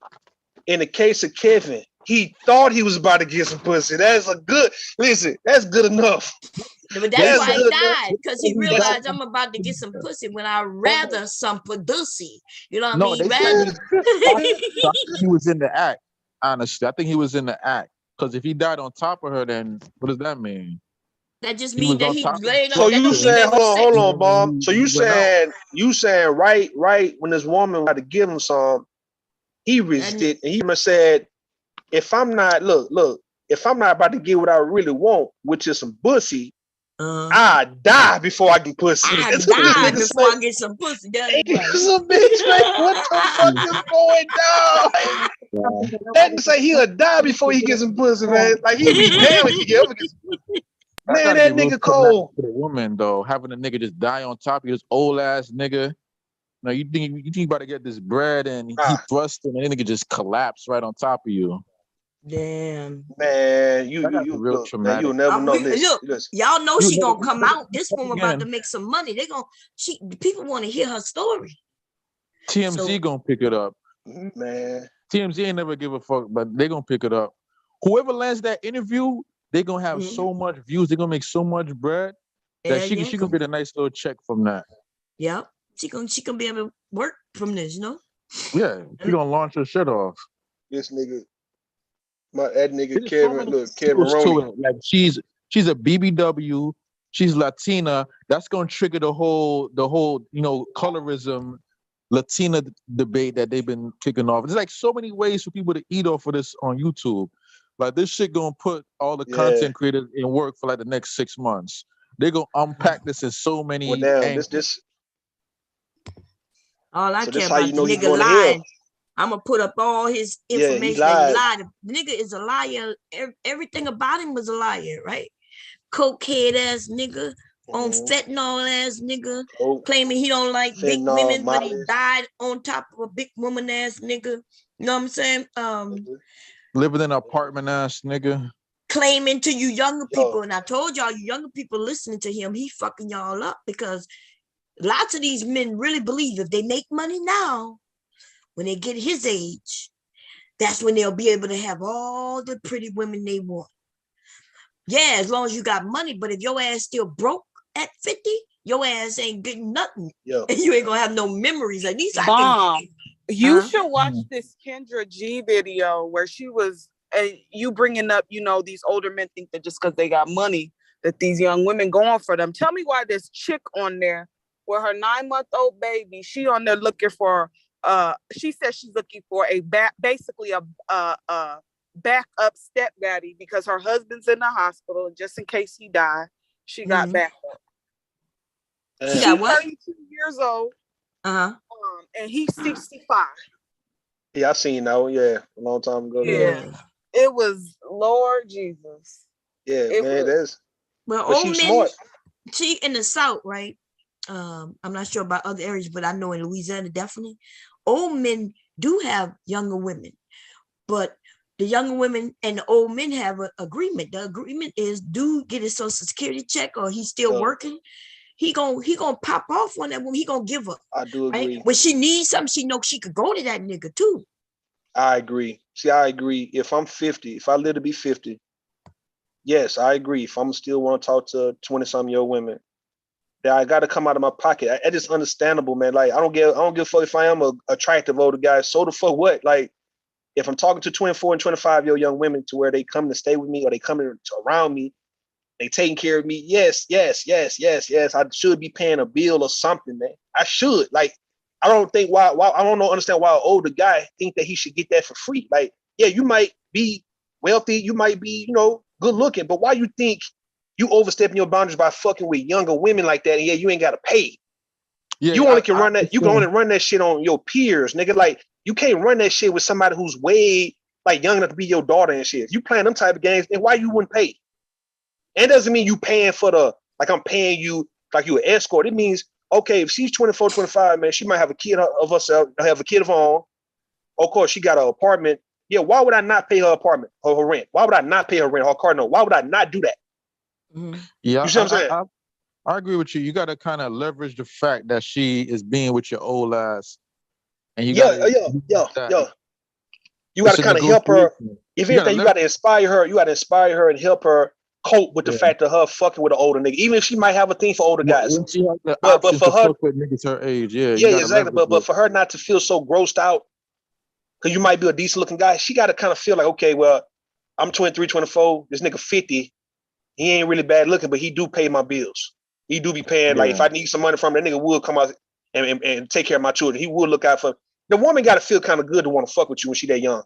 In the case of Kevin, he thought he was about to get some pussy. That's that's good enough. But that's why he died, because he realized I'm about to get some pussy when I rather some pussy. You know what I mean? I think he was in the act. Honestly, I think he was in the act. Because if he died on top of her, then what does that mean? That just means that he laid on. So you saying, hold on, Bomb. So you saying right when this woman had to give him some, he resisted and he said, if I'm not if I'm not about to get what I really want, which is some pussy, I die before I get pussy. I die before I get some pussy. That's right. Some bitch, like, what the fuck is going down? That say he'll die before he gets some pussy, man. Like he be damn if he ever gets some pussy. Man, that nigga cold. For the woman though, having a nigga just die on top of this old ass nigga. Now you think you about to get this bread and he thrusting and the nigga just collapse right on top of you. Damn. Man, you'll never know this. Look, y'all know she gonna come out. This woman about to make some money. People want to hear her story. TMZ gonna pick it up. Man. TMZ ain't never give a fuck, but they gonna pick it up. Whoever lands that interview, they gonna have so much views, they gonna make so much bread that she gonna get a nice little check from that. Yeah. She gonna be able to work from this, you know? Yeah, she gonna launch her shit off. This nigga. That nigga Kevin Roney. Like she's a BBW, she's Latina. That's gonna trigger the whole colorism Latina debate that they've been kicking off. There's like so many ways for people to eat off of this on YouTube. Like this shit gonna put all the content creators in work for like the next 6 months. They're gonna unpack this in so many angles. All I care about the nigga lying. I'm gonna put up all his information. Yeah, lied. The nigga is a liar. Everything about him was a liar, right? Cokehead ass nigga, on fentanyl ass nigga, claiming he don't like big women, but he died on top of a big woman ass nigga. You know what I'm saying? Living in an apartment ass nigga. Claiming to you younger people, and I told y'all, you younger people listening to him, he fucking y'all up because lots of these men really believe if they make money now, when they get his age, that's when they'll be able to have all the pretty women they want. Yeah, as long as you got money, but if your ass still broke at 50, your ass ain't getting nothing. And you ain't gonna have no memories. At least you should watch this Kendra G video where she was, you bringing up, these older men think that just because they got money, that these young women going for them. Tell me why this chick on there with her 9-month-old baby, she on there looking for, she says she's looking for basically a backup stepdaddy because her husband's in the hospital, and just in case he died, she got backup. She's 32 years old, and he's 65. Yeah, I seen that one. Yeah, a long time ago. Yeah, it was Lord Jesus. Yeah, man, that's. Well, old men. Smart. She in the South, right? I'm not sure about other areas, but I know in Louisiana, definitely, old men do have younger women, but the younger women and the old men have an agreement. The agreement is dude get his Social Security check or he's still working. he gonna pop off on that woman. He gonna give her. I do agree. Right? When she needs something, she knows she could go to that nigga too. I agree. See, I agree. If I'm 50, if I live to be 50, yes, I agree. If I'm still want to talk to 20-some-year-old women, that I got to come out of my pocket. It's just understandable, man. Like I don't give a fuck if I am a attractive older guy. So the fuck what? Like if I'm talking to 24 and 25-year-old young women to where they come to stay with me or they come around me, they taking care of me. Yes. I should be paying a bill or something, man. I should. Like I don't think why I don't understand why an older guy think that he should get that for free. Like, yeah, you might be wealthy, you might be, good looking, but why you think you overstepping your boundaries by fucking with younger women like that? And yeah, you ain't gotta pay. Yeah, you only can run that. You can only run that shit on your peers, nigga. Like you can't run that shit with somebody who's way like young enough to be your daughter and shit. If you playing them type of games, then why you wouldn't pay? And it doesn't mean you paying for like I'm paying you like you an escort. It means, okay, if she's 24, 25, man, she might have a kid of herself, have a kid of her own. Of course, she got an apartment. Yeah, why would I not pay her apartment or her rent? Why would I not pay her rent, her car note? Why would I not do that? Mm-hmm. Yeah, you see what I'm saying? I agree with you. You got to kind of leverage the fact that she is being with your old ass, and you got You got to kind of help her. If anything, you got to inspire her. You got to inspire her and help her cope with the fact of her fucking with an older nigga. Even if she might have a thing for older guys, but for her, with niggas her age, exactly. But for her not to feel so grossed out, because you might be a decent looking guy, she got to kind of feel like, okay, well, I'm 23, 24. This nigga 50. He ain't really bad looking, but he do pay my bills. He do be paying. Like if I need some money from him, that nigga would come out and take care of my children. He would look out for. The woman got to feel kind of good to want to fuck with you when she that young.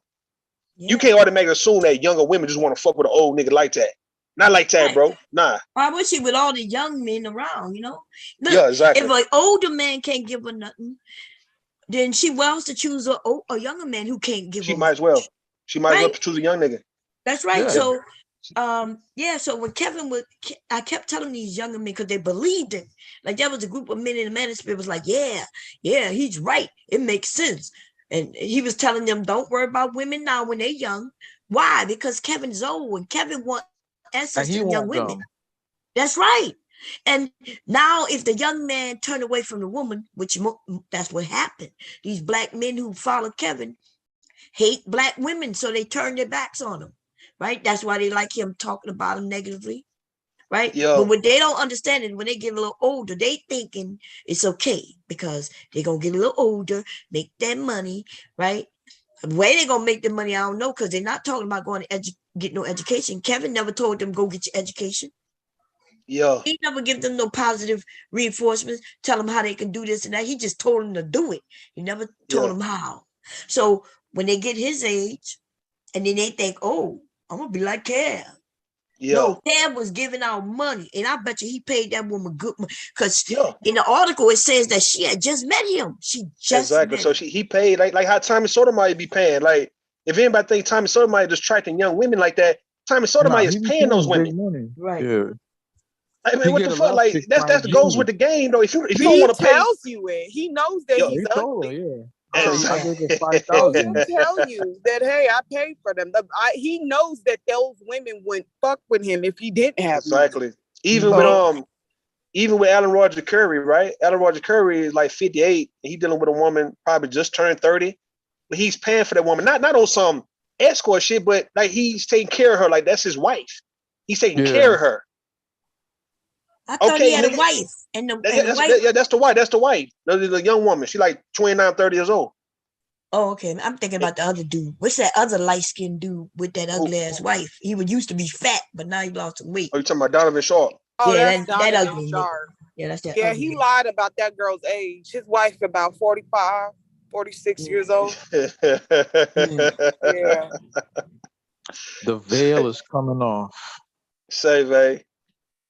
Yeah. You can't automatically assume that younger women just want to fuck with an old nigga like that. Not like that, bro. Nah. Why would she with all the young men around, Look, yeah, exactly. If an older man can't give her nothing, then she wants to choose a younger man who can't give her. She might as well. She might as well choose a young nigga. That's right. Yeah. So, so when Kevin I kept telling these younger men because they believed it. Like there was a group of men in the manosphere was like, yeah, he's right. It makes sense. And he was telling them, don't worry about women now when they're young. Why? Because Kevin's old and Kevin wants access to young women. That's right. And now if the young man turned away from the woman, which that's what happened. These black men who follow Kevin hate black women, so they turn their backs on him. Right? That's why they like him talking about him negatively. Right? Yeah. But what they don't understand is when they get a little older, they thinking it's okay because they're going to get a little older, make that money, right? The way they're going to make the money, I don't know, because they're not talking about going to get no education. Kevin never told them, go get your education. Yeah. He never give them no positive reinforcements, tell them how they can do this and that. He just told them to do it. He never told them how. So when they get his age and then they think, oh, I'm going to be like Kev. Yeah. No, Kev was giving out money, and I bet you he paid that woman good money. Because in the article, it says that she had just met him. She just met him. So he paid like how Tommy Sotomayor be paying. Like, if anybody think Tommy Sotomayor just attracting young women like that, Tommy Sotomayor is paying those women. Money. Right. Yeah. I mean, what the fuck? Like, that's the goes with the game, though. If you don't want to pay, he tells you it. He knows that he's ugly. Yeah. He'll tell you that, hey, I paid for them. He knows that those women wouldn't fuck with him if he didn't have money. Exactly. Even with Alan Roger Curry, right? Alan Roger Curry is like 58, and he's dealing with a woman probably just turned 30, but he's paying for that woman, not on some escort shit, but like he's taking care of her, like that's his wife. He's taking care of her. I thought he had a wife. That's the wife. That's the wife. The young woman. She like 29, 30 years old. Oh, okay. I'm thinking about the other dude. What's that other light-skinned dude with that ugly ass wife? He used to be fat, but now he lost some weight. Oh, you talking about Donovan Sharp? Oh, yeah, that's that ugly. Yeah, that's that. Yeah, he lied about that girl's age. His wife about 45, 46 years old. Yeah. The veil is coming off. Say, Vay.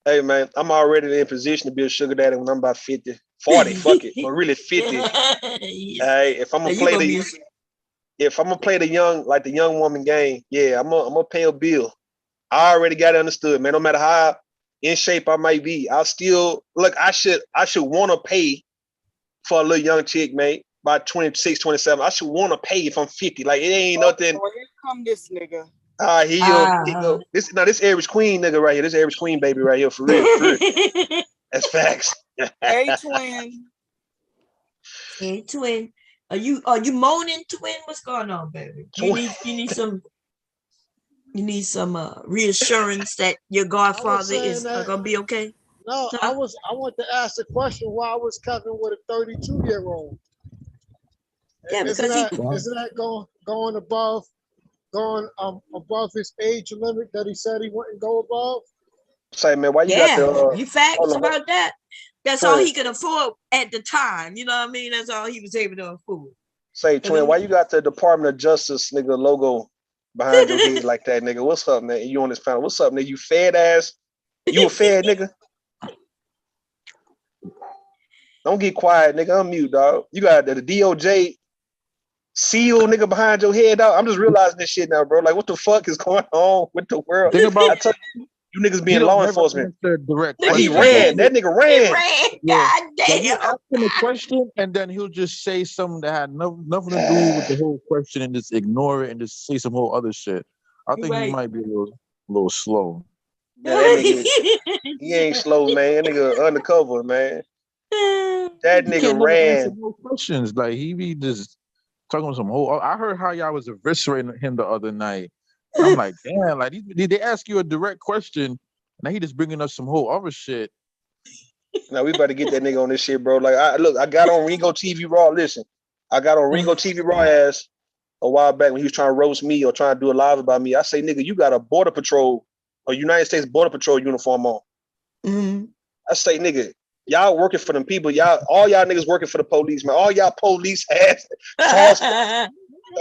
Hey, man, I'm already in position to be a sugar daddy when I'm about 50. 40, fuck it. But really 50. Hey, if I'm gonna play the young woman game, yeah, I'm gonna pay a bill. I already got it understood, man. No matter how in shape I might be, I'll still look. I should want to pay for a little young chick, mate. By 26, 27, I should want to pay if I'm 50. Like it ain't nothing. Here come this nigga. He go. This average queen nigga right here. This average queen baby right here for real. That's facts. Hey, twin. Hey, twin. Are you moaning, twin? What's going on, baby? You need some reassurance that your godfather is gonna be okay. No, I want to ask the question: why was Kevin with a 32-year-old? Yeah, because isn't that going above his age limit that he said he wouldn't go above? Say, man, why you got the you facts about that? That's all he could afford at the time. You know what I mean? That's all he was able to afford. Say, twin, why you got the Department of Justice nigga logo behind your head like that, nigga? What's up, man? You on this panel? What's up, nigga? You fed ass? You a fed nigga? Don't get quiet, nigga. Unmute, dog. You got the DOJ seal nigga behind your head, dog. I'm just realizing this shit now, bro. Like, what the fuck is going on with the world? Think about you niggas being law enforcement. Direct he ran. That nigga ran. God damn. You ask him a question, and then he'll just say something that had nothing to do with the whole question, and just ignore it and just say some whole other shit. I think he might be a little slow. Yeah, that nigga, he ain't slow, man. That nigga undercover, man. That nigga ran. No questions. Like he be just talking some whole. I heard how y'all was eviscerating him the other night. I'm like, damn, like they ask you a direct question, now he just bringing up some whole other shit. Now we better get that nigga on this shit, bro. Like, I got on Ringo TV Raw. Listen, I got on Ringo TV Raw ass a while back when he was trying to roast me or trying to do a live about me. I say, nigga, you got a Border Patrol or United States Border Patrol uniform on. Mm-hmm. I say, nigga, y'all working for them people. All y'all niggas working for the police, man. All y'all police ass.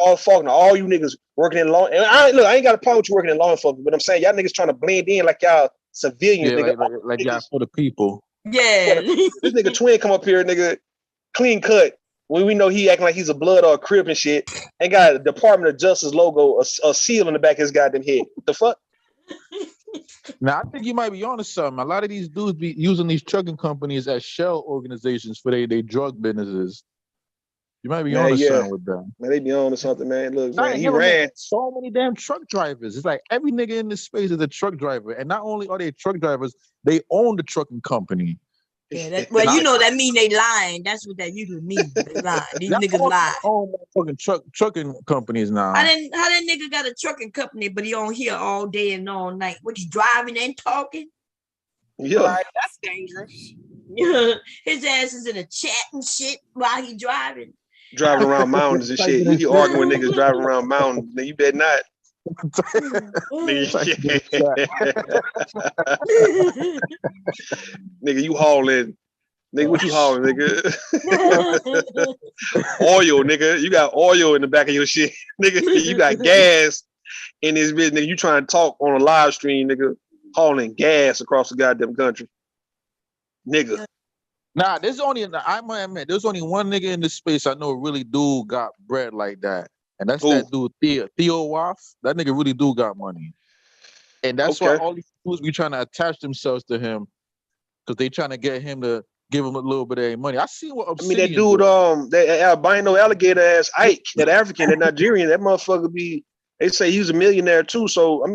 All fucking all you niggas working in law. And I ain't got a problem with you working in law enforcement, but I'm saying y'all niggas trying to blend in like y'all civilians, nigga. Like y'all for the people. Yeah. This nigga twin come up here, nigga, clean cut. When we know he acting like he's a blood or a crib and shit, and got a Department of Justice logo, a seal in the back of his goddamn head. The fuck? Now I think you might be onto something. A lot of these dudes be using these trucking companies as shell organizations for their drug businesses. You might be onto something with them. Man, they be on to something, man. Look, man, he ran. So many damn truck drivers. It's like every nigga in this space is a truck driver. And not only are they truck drivers, they own the trucking company. Yeah, that mean they lying. That's what that usually means. They lying. These niggas lie. Own fucking trucking companies now. How that nigga got a trucking company, but he on here all day and all night? What, he driving and talking? Yeah. Right, that's dangerous. His ass is in a chat and shit while he driving. Driving around mountains and shit. You be arguing with niggas driving around mountains. Nigga, you better not. Nigga, you hauling. Nigga, what you hauling, nigga? Oil, nigga. You got oil in the back of your shit. Nigga, you got gas in this bitch. Nigga, you trying to talk on a live stream, nigga, hauling gas across the goddamn country. Nigga. Nah, I might admit, there's only one nigga in this space I know really do got bread like that. And that's that dude, Theo Waff. That nigga really do got money. And that's why all these dudes be trying to attach themselves to him, because they trying to get him to give him a little bit of their money. I see what Obsidian that dude, that albino alligator ass Ike, that African, that Nigerian, that motherfucker they say he's a millionaire too. So, I'm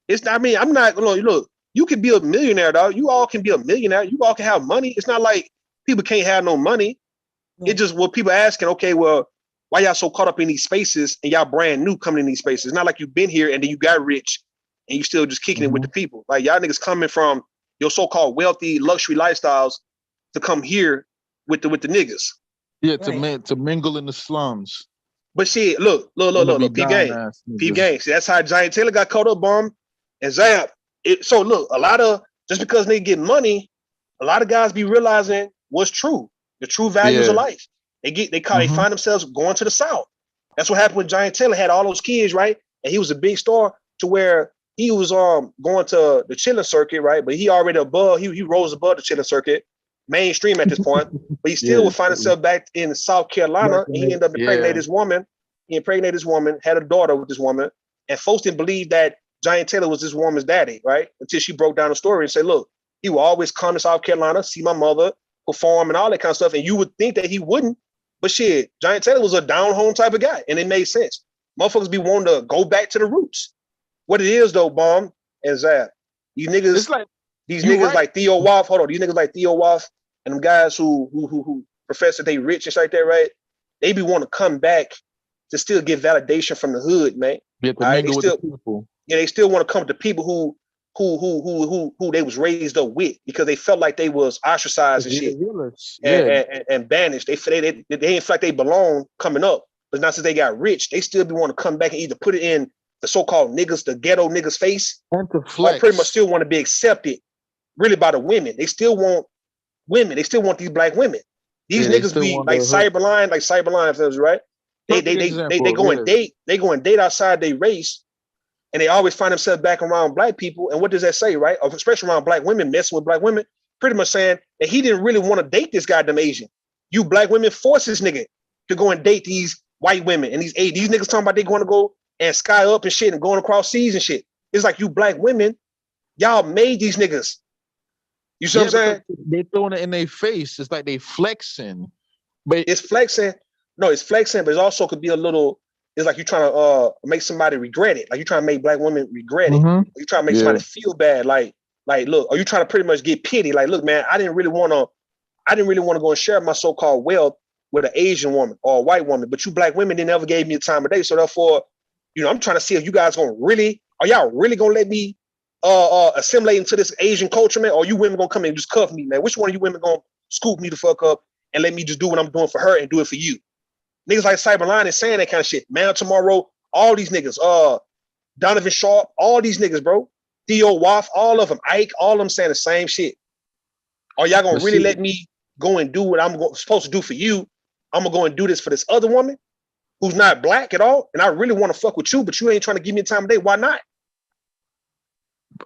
not, look, you can be a millionaire, dog. You all can be a millionaire. You all can have money. It's not like people can't have no money. Yeah. It's just what people asking, okay, well, why y'all so caught up in these spaces and y'all brand new coming in these spaces? It's not like you've been here and then you got rich and you still just kicking it with the people. Like, y'all niggas coming from your so-called wealthy luxury lifestyles to come here with the niggas. Yeah, to mingle in the slums. But shit, look, peep game. See, that's how Giant Taylor got caught up, bomb, and Zap. So look, just because they get money, a lot of guys be realizing what's true, the true values of life. They find themselves going to the South. That's what happened when Giant Taylor had all those kids, right? And he was a big star to where he was going to the chilling circuit, right? But he already he rose above the chilling circuit, mainstream at this point. But he still would find himself back in South Carolina, and he ended up impregnating this woman. He impregnated this woman, had a daughter with this woman, and folks didn't believe that Giant Taylor was this woman's daddy, right? Until she broke down the story and said, look, he will always come to South Carolina, see my mother, perform and all that kind of stuff. And you would think that he wouldn't, but shit, Giant Taylor was a down home type of guy, and it made sense. Motherfuckers be wanting to go back to the roots. What it is though, Bomb and Zap, these niggas like Theo Waff, these niggas like Theo Waff and them guys who profess that they rich and shit like that, right? They be want to come back to still get validation from the hood, man. Yeah, they still, they still want to come to people who they was raised up with because they felt like they was ostracized and shit, and banished. They ain't feel like they belong coming up. But now since they got rich, they still be want to come back and either put it in the so-called niggas, the ghetto niggas face, or pretty much still want to be accepted really by the women. They still want women. They still want these black women. These niggas be like Cyberline films, right? They go and date. They go and date outside their race, and they always find themselves back around black people. And what does that say, right? Especially around black women, messing with black women, pretty much saying that he didn't really want to date this goddamn Asian. You black women force this nigga to go and date these white women, and these niggas talking about they going to go and sky up and shit and going across seas and shit. It's like you black women, y'all made these niggas. You see what I'm saying? They throwing it in their face. It's like they flexing. But it's flexing. No, it's flexing, but it also could be a little, it's like you're trying to make somebody regret it. Like you're trying to make black women regret it. You're trying to make somebody feel bad. Like, look, or you trying to pretty much get pity. Like, look, man, I didn't really want to go and share my so-called wealth with an Asian woman or a white woman, but you black women didn't ever gave me a time of day. So therefore, I'm trying to see if you guys are y'all really gonna let me assimilate into this Asian culture, man, or you women gonna come in and just cuff me, man? Which one of you women gonna scoop me the fuck up and let me just do what I'm doing for her and do it for you? Niggas like Cyberline is saying that kind of shit. Man Tomorrow, all these niggas, Donovan Sharp, all these niggas, bro. Theo Waff, all of them, Ike, all of them saying the same shit. Are y'all gonna really let me go and do what I'm supposed to do for you? I'm gonna go and do this for this other woman who's not black at all, and I really want to fuck with you, but you ain't trying to give me a time of day. Why not?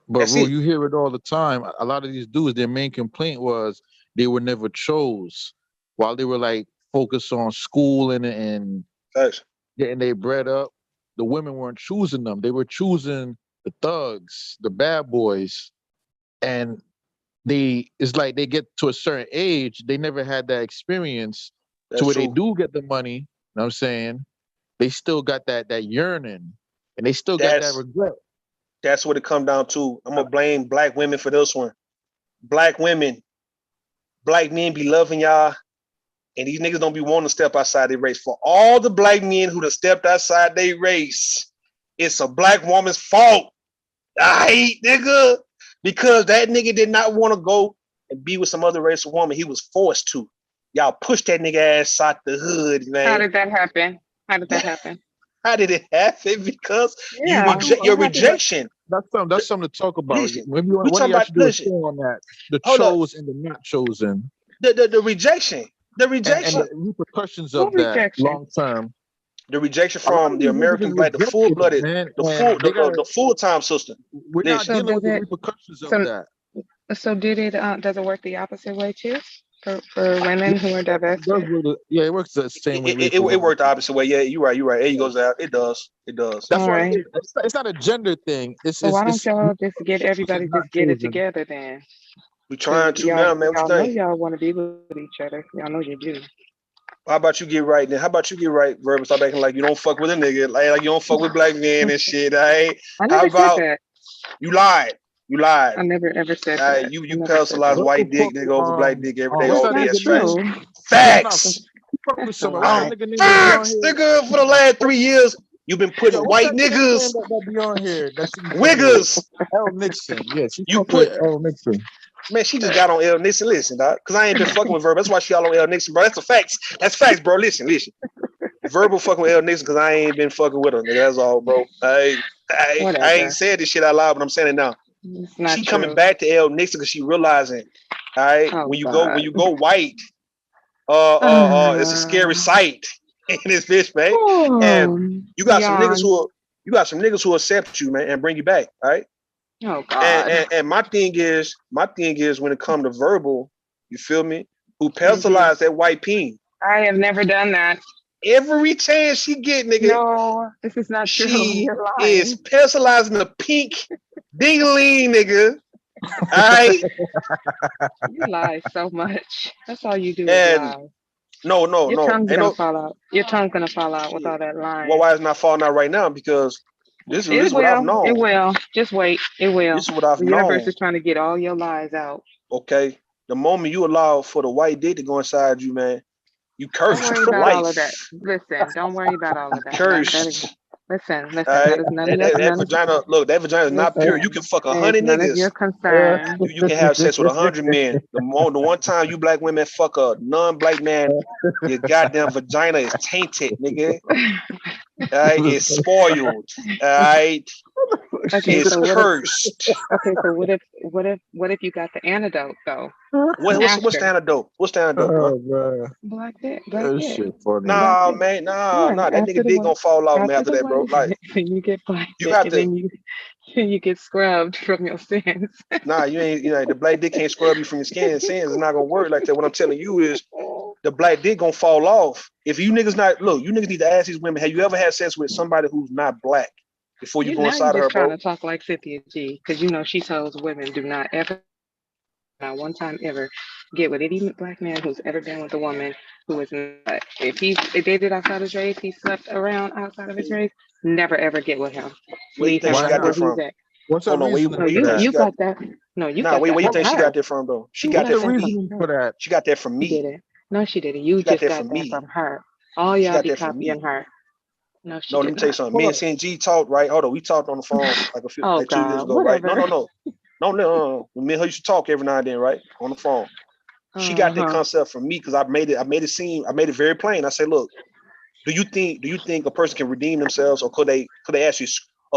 But Ru, you hear it all the time. A lot of these dudes, their main complaint was they were never chose while they were like focused on school and getting their bread up. The women weren't choosing them. They were choosing the thugs, the bad boys. And it's like they get to a certain age, they never had that experience to where they do get the money. You know what I'm saying? They still got that yearning and they still got that regret. That's what it come down to. I'm gonna blame black women for this one. Black women, black men be loving y'all, and these niggas don't be wanting to step outside their race. For all the black men who have stepped outside their race, it's a black woman's fault. I hate nigga, because that nigga did not want to go and be with some other race of woman. He was forced to. Y'all pushed that nigga ass out the hood, man. How did that happen? How did that happen? How did it happen? Because your rejection. That's something to talk about. Maybe one of y'all should do a show on that. The chose and the not chosen. The rejection. The rejection. And the repercussions of that long term. The rejection from the American black, the full-blooded, the full-time system. We're not dealing with the repercussions of that. So did it? Does it work the opposite way too? For women who are divested? Yeah, it works the same way. It worked the opposite way. Yeah, you're right. There you goes out. It does. That's why it's not a gender thing. So why don't y'all just get everybody just get it together then? We trying to now, man. Y'all know y'all want to be with each other. Y'all know you do. How about you get right then? How about you get right, Verb? Stop acting like you don't fuck with a nigga, like you don't fuck with black men and shit. I never said that. You lied? You lied. I never ever said that. You personalize white dick nigga over black dick every day. All day. That's facts. Facts. Facts, nigga. For the last 3 years, you've been putting white niggas. Wiggers. L. Nixon. Yes, you put L. Nixon. Man, she just got on L. Nixon. Listen, dog, because I ain't been fucking with Verb. That's why she all on L. Nixon, bro. That's the facts. That's facts, bro. Listen. Verbal fucking with L. Nixon because I ain't been fucking with her, nigga. That's all, bro. I ain't said this shit out loud, but I'm saying it now. She coming back to L. Nixon because she realizing, all right, when you go white, it's a scary sight in this bitch, man. And you got some niggas who accept you, man, and bring you back, all right? Oh God. And my thing is when it comes to Verbal, you feel me? Who personalize that white peen. I have never done that. Every chance she get, nigga. No, this is not true. She is personalizing the pink ding-a-ling, nigga. All right. You lie so much. That's all you do is lie. No. Your tongue's gonna fall out. Your tongue's gonna fall out with all that lying. Well, why is it not falling out right now? Because this is what I've known. It will. Just wait. It will. This is what I've known. The universe is trying to get all your lies out. Okay. the moment you allow for the white dick to go inside you, man, you Don't cursed worry for about all of that. life. Listen, don't worry about all of that. Cursed. Listen, All that right, is none of your that vagina. Look, that vagina is not pure. You listen. can fuck It's 100 none of niggas. your concern. You can have sex with 100 men. The one time you black women fuck a non-black man, your goddamn vagina is tainted, nigga. All right, it's spoiled. All right, Okay, it's so cursed. what if you got the antidote though? What's the After antidote? What's the antidote, bro? man. black dick, That shit funny. Nah, man, nah. That After nigga the dick one, gonna fall off, man. after After the that, bro. one, Like then you get black you dick, have and to. then you get scrubbed from your sins. Nah, you ain't. You know, the black dick can't scrub you from your skin. Sins is not gonna work like that. What I'm telling you is, the black dick gonna fall off. If you niggas not look, you niggas need to ask these women, have you ever had sex with somebody who's not black before you go Now you're inside of her, just trying bro? to talk like Cynthia G, because you know she tells women do not ever, not one time ever, get with any black man who's ever been with a woman who is not. If he's dated outside his race, he slept around outside of his race, never ever get with him. Where you Leave think him she Why right got where that not? he's from? at. What's the Hold on, reasoning No, where you for think that? she you got? got that. No, you Nah, got where that you from think she got her. that from, though? She You got What's got that the from that from me. reasoning for her. that? She got that from She me. didn't. No, she didn't. You She got just that got from that me. from her. All She y'all got be that from copying me. her. No, she No, let did me tell you not. something. Me Hold and on. CNG talked, right? Hold on, we talked on the phone Oh like 2 years God, ago, right? No, whatever. no, no, no, no, no. Me and her used to talk every now and then, right? On the phone. She got that Uh-huh. concept from me because I made it very plain. I said, look, do you think a person can redeem themselves, or could they actually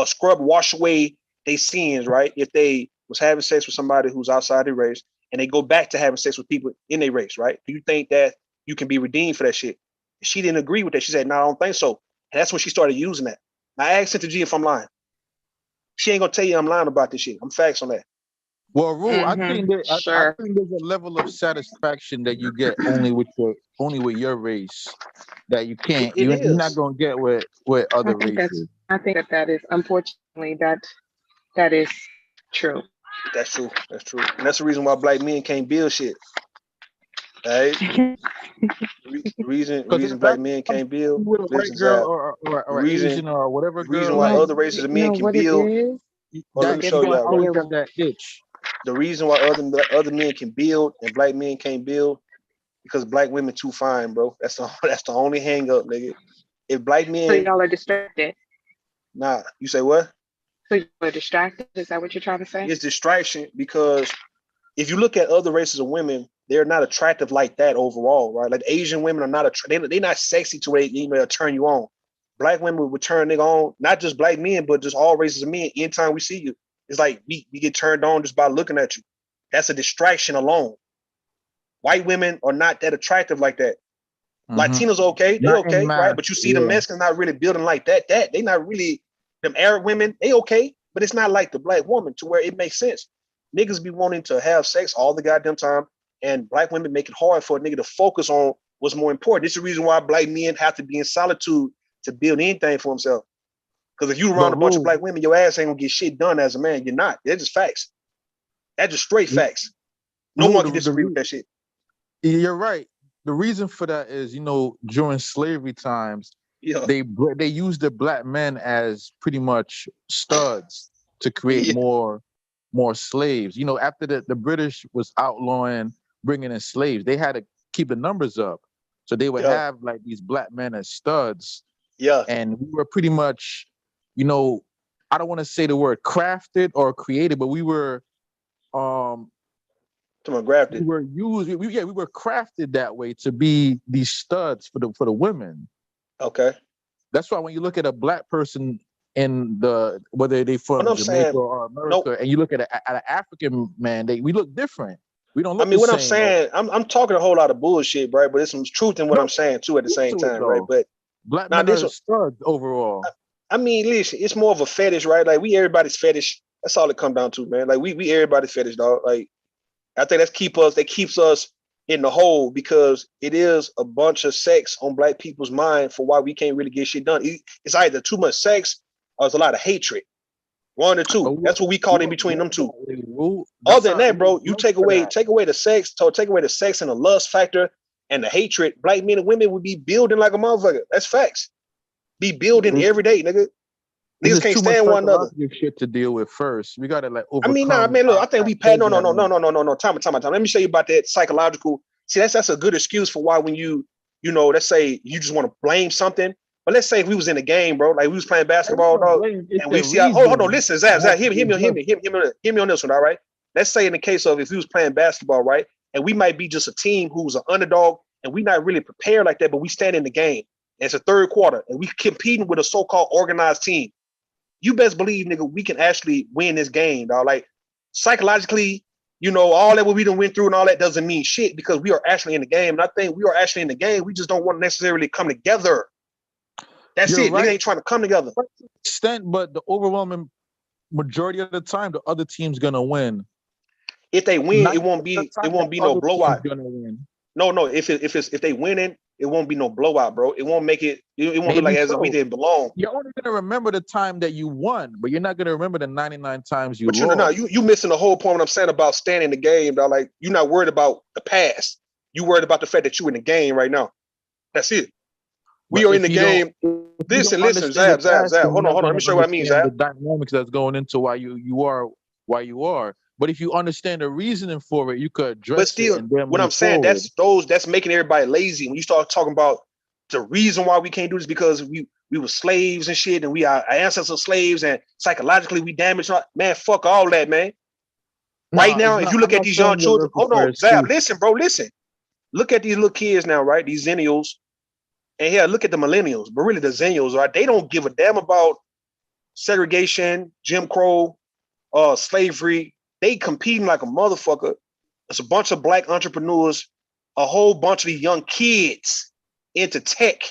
scrub, wash away their sins, right? If they was having sex with somebody who's outside their race and they go back to having sex with people in their race, right? Do you think that you can be redeemed for that shit? She didn't agree with that. She said, no, I don't think so. And that's when she started using that. Now, I asked Cynthia G if I'm lying. She ain't gonna tell you I'm lying about this shit. I'm facts on that. Well, Rule, I Mm-hmm. think that I Sure. think there's a level of satisfaction that you get only with your race that you can't. It You're not is. gonna get with other races. I think that is unfortunately that is true. That's true. That's true. And that's the reason why black men can't build shit. Right? The Because reason black that's men can't build with a white business girl out. or The an Asian reason or whatever the reason girl, why like other races of men No, can what it build. is, Well, let me that show you you, always bro. have that itch. The reason why other men can build and black men can't build because black women too fine, bro. That's the only hang up, nigga. If black so men, y'all are distracted. nah, you say what? So you are distracted. Is that what you're trying to say? It's distraction because if you look at other races of women, they're not attractive like that overall, right? Like Asian women are not they're not sexy to where they'll turn you on. Black women would turn nigga on, not just black men, but just all races of men. Anytime we see you, it's like we get turned on just by looking at you. That's a distraction alone. White women are not that attractive like that. Latinos okay, they Not in okay, right? mass. But you see the Yeah. Mexicans not really building like that. They not really them Arab women, they okay, but it's not like the black woman to where it makes sense. Niggas be wanting to have sex all the goddamn time, and black women make it hard for a nigga to focus on what's more important. This is the reason why black men have to be in solitude to build anything for himself. Because if you around But a bunch of Rule, black women, your ass ain't gonna get shit done as a man. You're not. They're just facts. That's just straight facts. No Rule, one can disagree with that shit. you're right. The reason for that is, during slavery times, Yeah. they used the black men as pretty much studs to create Yeah. more slaves. After the British was outlawing bringing in slaves, they had to keep the numbers up. So they would Yeah. have like these black men as studs. Yeah. And we were pretty much, I don't want to say the word crafted or created, but we were grafted. we were used. We were crafted that way to be these studs for the women. Okay. That's why when you look at a black person in whether they from I'm Jamaica saying, or America, nope. and you look at an African man, we look different. We don't I look mean, the what I'm same. saying, I'm talking a whole lot of bullshit, right? But there's some truth in what I'm saying too at the same To it time, right? though. But Black now men this are one, studs overall. I mean, listen, it's more of a fetish, right? Like we everybody's fetish. That's all it come down to, man. Like we everybody's fetish, dog. Like I think that keeps us in the hole because it is a bunch of sex on black people's mind for why we can't really get shit done. It's either too much sex or it's a lot of hatred. One or two. That's what we caught in between them two. Other than that, bro, you take away the sex, take away the sex and the lust factor and the hatred. Black men and women would be building like a motherfucker. That's facts. Be building every day, nigga. Niggas can't stand one another. Shit to deal with first. We gotta like overcome. I mean, nah, man. Look, I think we passed. No. Time. Let me show you about that psychological. See, that's a good excuse for why when you know, let's say you just want to blame something. But let's say if we was in the game, bro, like we was playing basketball, dog, and we see. Hold on, listen, Zab, hear me on this one, all right? Let's say in the case of if we was playing basketball, right, and we might be just a team who's an underdog, and we not really prepared like that, but we stand in the game. And it's a third quarter, and we competing with a so-called organized team. You best believe, nigga, we can actually win this game, dog. Like psychologically, you know, all that what we done went through and all that doesn't mean shit because we are actually in the game. And I think we are actually in the game. We just don't want to necessarily come together. That's it. Right. Nigga ain't trying to come together. Extent, but the overwhelming majority of the time, the other team's gonna win. If they win, it won't be no blowout. No. If they winning, it won't be no blowout, bro. It won't make it. It won't be like as if we didn't belong. You're only gonna remember the time that you won, but you're not gonna remember the 99 times you lost. But you missing the whole point. What I'm saying about standing in the game, dog. Like you're not worried about the past. You worried about the fact that you're in the game right now. That's it. We are in the game. Listen, Zab. Hold on. Let me show you what I mean, Zab. The dynamics that's going into why you are. But if you understand the reasoning for it, you could address. But still, what I'm saying, that's making everybody lazy. When you start talking about the reason why we can't do this because we were slaves and shit, and our ancestors are slaves, and psychologically we damaged. Man, fuck all that, man. Right now, if you look at these young children, hold on, Zab, listen, bro, listen. Look at these little kids now, right? These zennials. And here, look at the millennials, but really the zennials, right? They don't give a damn about segregation, Jim Crow, slavery. They competing like a motherfucker. It's a bunch of black entrepreneurs, a whole bunch of these young kids into tech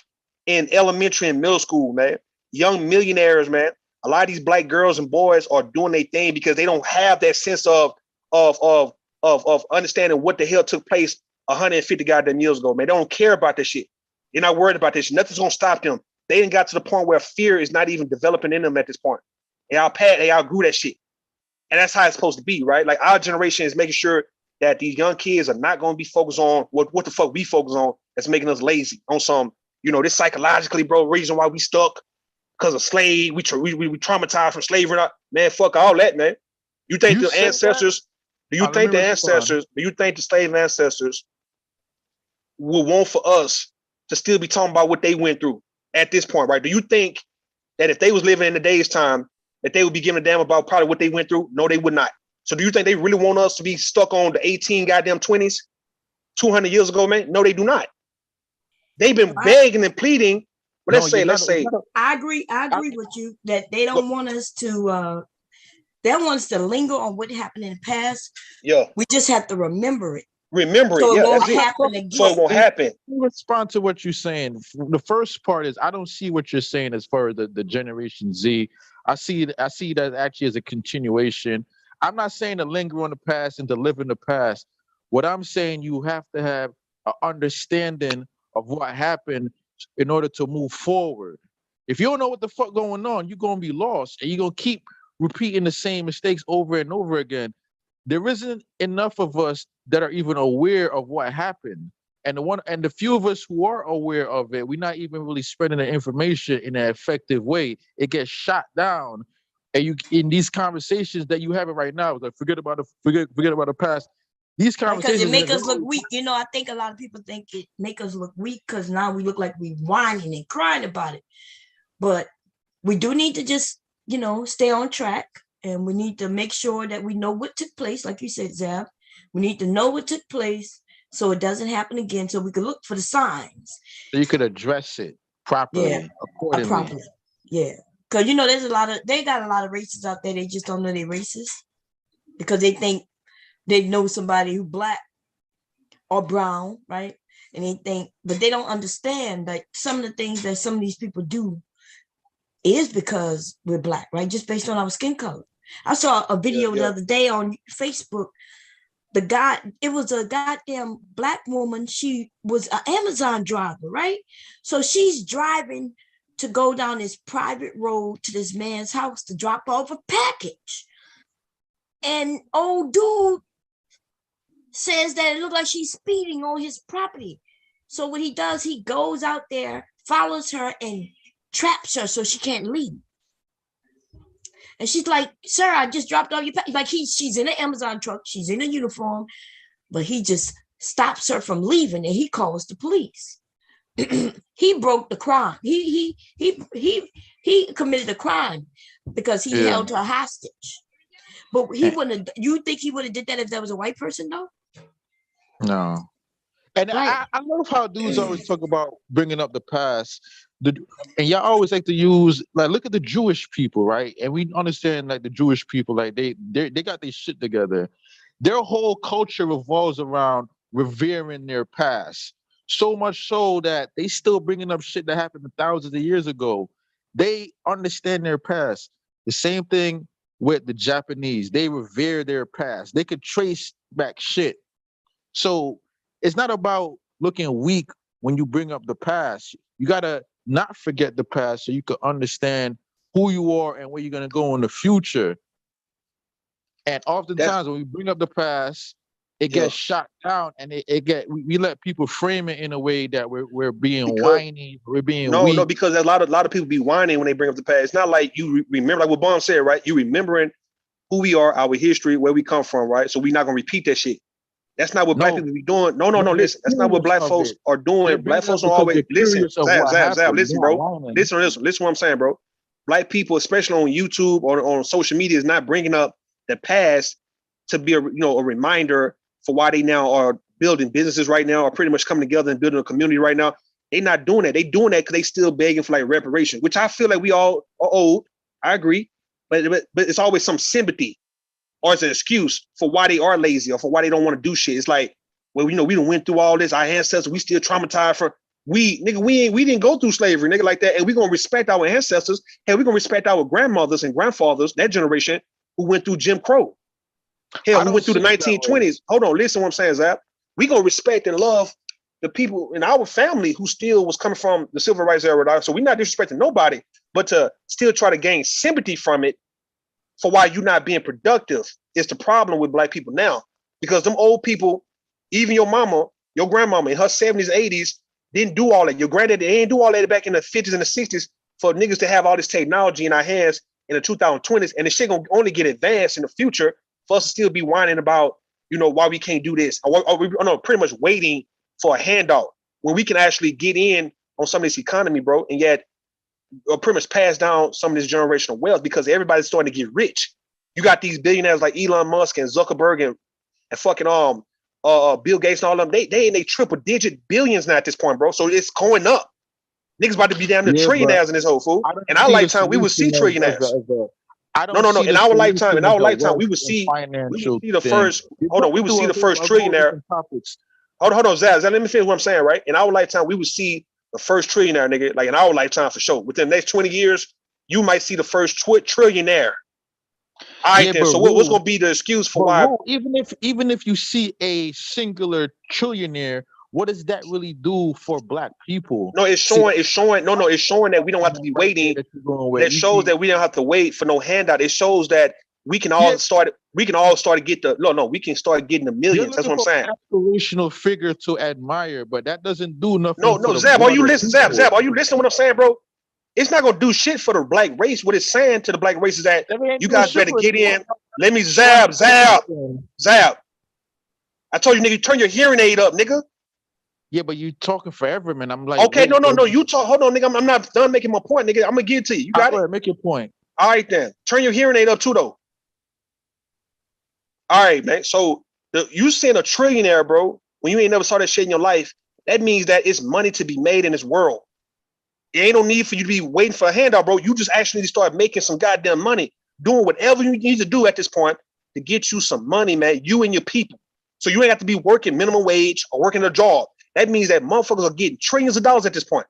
in elementary and middle school, man. Young millionaires, man. A lot of these black girls and boys are doing their thing because they don't have that sense of understanding what the hell took place 150 goddamn years ago, man. They don't care about this shit. They're not worried about this. Nothing's gonna stop them. They didn't got to the point where fear is not even developing in them at this point. They outgrew that shit. And that's how it's supposed to be, right? Like our generation is making sure that these young kids are not gonna be focused on what the fuck we focus on that's making us lazy on some, this psychologically, bro, reason why we stuck because of slave, we traumatized from slavery. Man, fuck all that, man. You think the ancestors, do you think the slave ancestors will want for us to still be talking about what they went through at this point, right? Do you think that if they was living in the day's time, that they would be giving a damn about probably what they went through? No, they would not. So do you think they really want us to be stuck on the 18 goddamn 20s 200 years ago, man? No, they do not. They've been begging and pleading. But let's say. I agree with you that they don't want us to, they don't want us to linger on what happened in the past. Yeah. We just have to remember it. So it won't happen again. So it won't happen. Respond to what you're saying. The first part is I don't see what you're saying as far as the Generation Z. I see that actually as a continuation. I'm not saying to linger on the past and to live in the past. What I'm saying, you have to have an understanding of what happened in order to move forward. If you don't know what the fuck going on, you're gonna be lost and you're gonna keep repeating the same mistakes over and over again. There isn't enough of us that are even aware of what happened. And the few of us who are aware of it, we're not even really spreading the information in an effective way. It gets shot down. And you in these conversations that you having right now, like forget about the past. These conversations because it make us look weak. I think a lot of people think it make us look weak because now we look like we whining and crying about it. But we do need to just, stay on track. And we need to make sure that we know what took place. Like you said, Zab, we need to know what took place so it doesn't happen again. So we can look for the signs. So you could address it properly, accordingly. Yeah. Because, they got a lot of racists out there. They just don't know they're racist because they think they know somebody who's black or brown, right? And but they don't understand that some of the things that some of these people do is because we're black, right? Just based on our skin color. I saw a video the other day on Facebook. It was a goddamn black woman. She was an Amazon driver, right? So she's driving to go down this private road to this man's house to drop off a package. And old dude says that it looked like she's speeding on his property. So what he does, he goes out there, follows her, and traps her so she can't leave. And she's like, sir, I just dropped off your package. Like she's in an Amazon truck. She's in a uniform, but he just stops her from leaving and he calls the police. He broke the crime. He committed a crime because he held her hostage. But he wouldn't. You think he would have did that if that was a white person, though? No. And right. I love how dudes always talk about bringing up the past. And y'all always like to use, like, look at the Jewish people, right? And we understand, like, the Jewish people, like, they got their shit together. Their whole culture revolves around revering their past. So much so that they still bringing up shit that happened thousands of years ago. They understand their past. The same thing with the Japanese. They revere their past. They could trace back shit. So it's not about looking weak when you bring up the past. You gotta not forget the past so you can understand who you are and where you're gonna go in the future. And oftentimes when we bring up the past, it gets shot down, and we let people frame it in a way that we're being whiny, we're being weak. No, because a lot of people be whining when they bring up the past. It's not like you remember, like what Bomb said, right? You remembering who we are, our history, where we come from, right? So we're not gonna repeat that shit. That's not what black people be doing. No, listen. That's not what black folks are doing. Black folks don't always listen. Zab, listen, bro. Listen what I'm saying, bro. Black people, especially on YouTube or on social media, is not bringing up the past to be a reminder for why they now are building businesses right now, or pretty much coming together and building a community right now. They're not doing that. They doing that because they still begging for like reparation, which I feel like we all are owed. I agree, but it's always some sympathy, or it's an excuse for why they are lazy or for why they don't want to do shit. It's like, well, we done went through all this. Our ancestors, we still traumatized for we didn't go through slavery, nigga, like that. And we're gonna respect our ancestors. Hell, we're gonna respect our grandmothers and grandfathers, that generation who went through Jim Crow. Hell, who went through the 1920s. Hold on, listen to what I'm saying, Zap. We gonna respect and love the people in our family who still was coming from the civil rights era. So we're not disrespecting nobody, but to still try to gain sympathy from it for why you're not being productive is the problem with black people now. Because them old people, even your mama, your grandmama in her 70s, 80s, didn't do all that. Your granddad, they didn't do all that back in the 50s and the 60s for niggas to have all this technology in our hands in the 2020s. And the shit gonna only get advanced in the future for us to still be whining about, why we can't do this. Or we pretty much waiting for a handout when we can actually get in on some of this economy, bro. And yet pretty much pass down some of this generational wealth because everybody's starting to get rich. You got these billionaires like Elon Musk and Zuckerberg and fucking Bill Gates and all of them. They in a triple digit billions now at this point, bro. So it's going up. Niggas about to be down to trillionaires in this whole fool. In our lifetime, we would see trillionaires. No. In our lifetime, we would see the first. Hold on, we would see the first trillionaire. Hold on, Zaz. Let me finish what I'm saying, right? In our lifetime, we would see the first trillionaire, nigga. Like in our lifetime, for sure. Within the next 20 years, you might see the first trillionaire. All right, then. So what's going to be the excuse for why? Even if you see a singular trillionaire, what does that really do for black people? No, it's showing that we don't have to be waiting. That shows that we don't have to wait for no handout. It shows that we can all start to get we can start getting the millions. That's what I'm saying. Aspirational figure to admire, but that doesn't do nothing. No, Zab, are you listening? Zab, are you listening to what I'm saying, bro? It's not gonna do shit for the black race. What it's saying to the black race is that you guys better get in. Let me Zab. I told you, nigga, turn your hearing aid up, nigga. Yeah, but you talking forever, man. I'm like, okay, no. You talk. Hold on, nigga. I'm not done making my point, nigga. I'm gonna give it to you. You got it. Make your point. All right, then. Turn your hearing aid up too, though. All right, man. So you saying a trillionaire, bro? When you ain't never saw that shit in your life, that means that it's money to be made in this world. It ain't no need for you to be waiting for a handout, bro. You just actually need to start making some goddamn money, doing whatever you need to do at this point to get you some money, man. You and your people. So you ain't have to be working minimum wage or working a job. That means that motherfuckers are getting trillions of dollars at this point.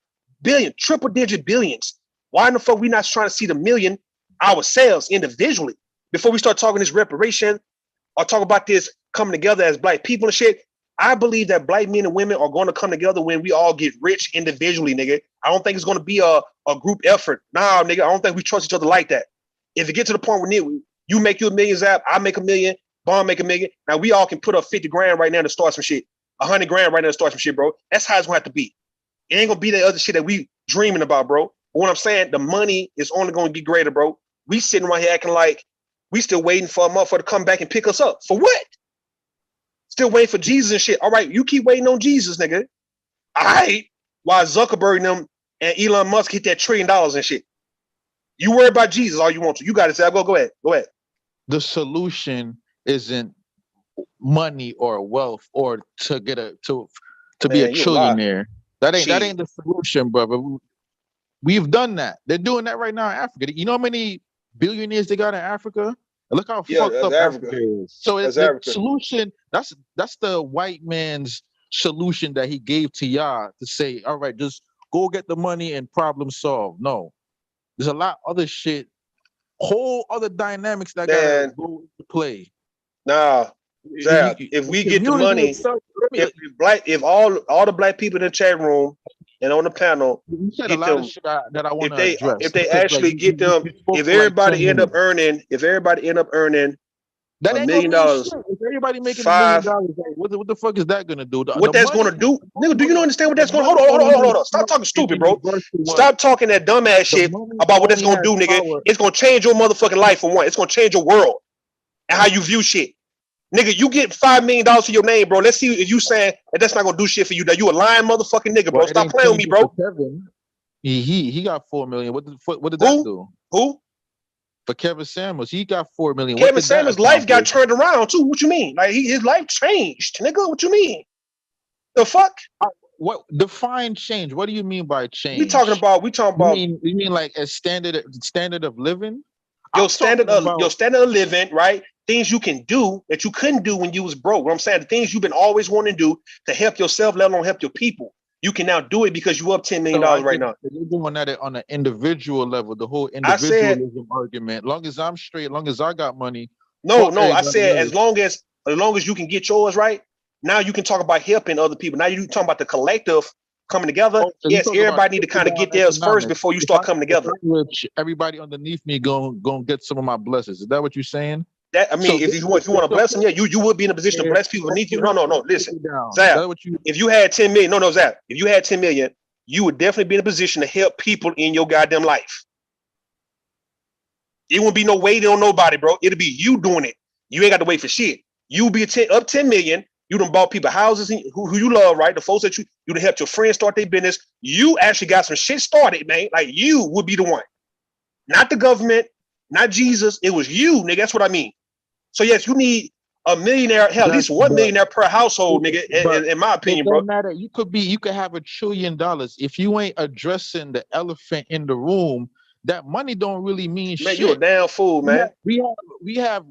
Triple digit billions. Why in the fuck we not trying to see the million ourselves individually before we start talking this reparation or talk about this coming together as black people and shit? I believe that black men and women are going to come together when we all get rich individually, nigga. I don't think it's going to be a group effort. Nah, nigga, I don't think we trust each other like that. If it get to the point where you make you $1 million, Zap, I make $1 million, Bond make $1 million. Now we all can put up 50 grand right now to start some shit. 100 grand right now to start some shit, bro. That's how it's going to have to be. It ain't going to be that other shit that we dreaming about, bro. But what I'm saying, the money is only going to get greater, bro. we sitting right here acting like we still waiting for a motherfucker to come back and pick us up. For what? Still waiting for Jesus and shit. All right, you keep waiting on Jesus, nigga. All right. While Zuckerberg and them and Elon Musk hit that $1 trillion and shit. You worry about Jesus all you want to. You got to say, go ahead. Go ahead. The solution isn't money or wealth or to get to be a trillionaire. That ain't the solution, brother. We've done that. They're doing that right now in Africa. You know how many billionaires they got in Africa? Look how fucked up Africa is. So it's the solution. That's the white man's solution that he gave to y'all to say, all right, just go get the money and problem solve. No, there's a lot other shit, whole other dynamics that gotta go into play. Nah, Zab, if we get the money, if all the black people in the chat room and on the panel, get a lot of shit that I want to address. If they actually get them, if everybody end up earning that $1 million, if everybody making $1 million, what the fuck is that gonna do? What that's gonna do, nigga? Do you understand what that's gonna? Hold on. Stop talking stupid, bro. Stop talking that dumbass shit about what that's gonna do, nigga. It's gonna change your motherfucking life for one. It's gonna change your world and how you view shit. Nigga, you get $5 million to your name, bro. Let's see if you saying that's not gonna do shit for you. That you a lying motherfucking nigga, bro. Stop playing with me, bro. Kevin, he got $4 million. What did that do? Who? For Kevin Samuels, he got $4 million. Kevin Samuels' life got turned around too. What you mean? Like his life changed, nigga. What you mean? The fuck? What define change? What do you mean by change? We talking about. You mean like a standard of living? Your standard of living, right? Things you can do that you couldn't do when you was broke. What I'm saying, the things you've been always wanting to do to help yourself, let alone help your people. You can now do it because you up $10 million right now. You're doing that on an individual level, the whole individualism argument. Long as I'm straight, long as I got money. No, I said as long as you can get yours right, now you can talk about helping other people. Now you talking about the collective coming together. Yes, everybody need to kind of get theirs first before you start coming together. Everybody underneath me gonna get some of my blessings. Is that what you're saying? If you want to bless them, you would be in a position to bless people beneath you. No. Listen, Zab, if you had 10 million, Zab, if you had 10 million, you would definitely be in a position to help people in your goddamn life. It wouldn't be no waiting on nobody, bro. It'll be you doing it. You ain't got to wait for shit. You be up 10 million. You done bought people houses who you love, right? The folks that you done helped your friends start their business. You actually got some shit started, man. Like you would be the one, not the government, not Jesus. It was you, nigga. That's what I mean. So yes, you need a millionaire, hell, at least one millionaire per household, nigga. In my opinion, bro. Matter. You could have $1 trillion if you ain't addressing the elephant in the room. That money don't really mean shit. Man, you a damn fool, man. We have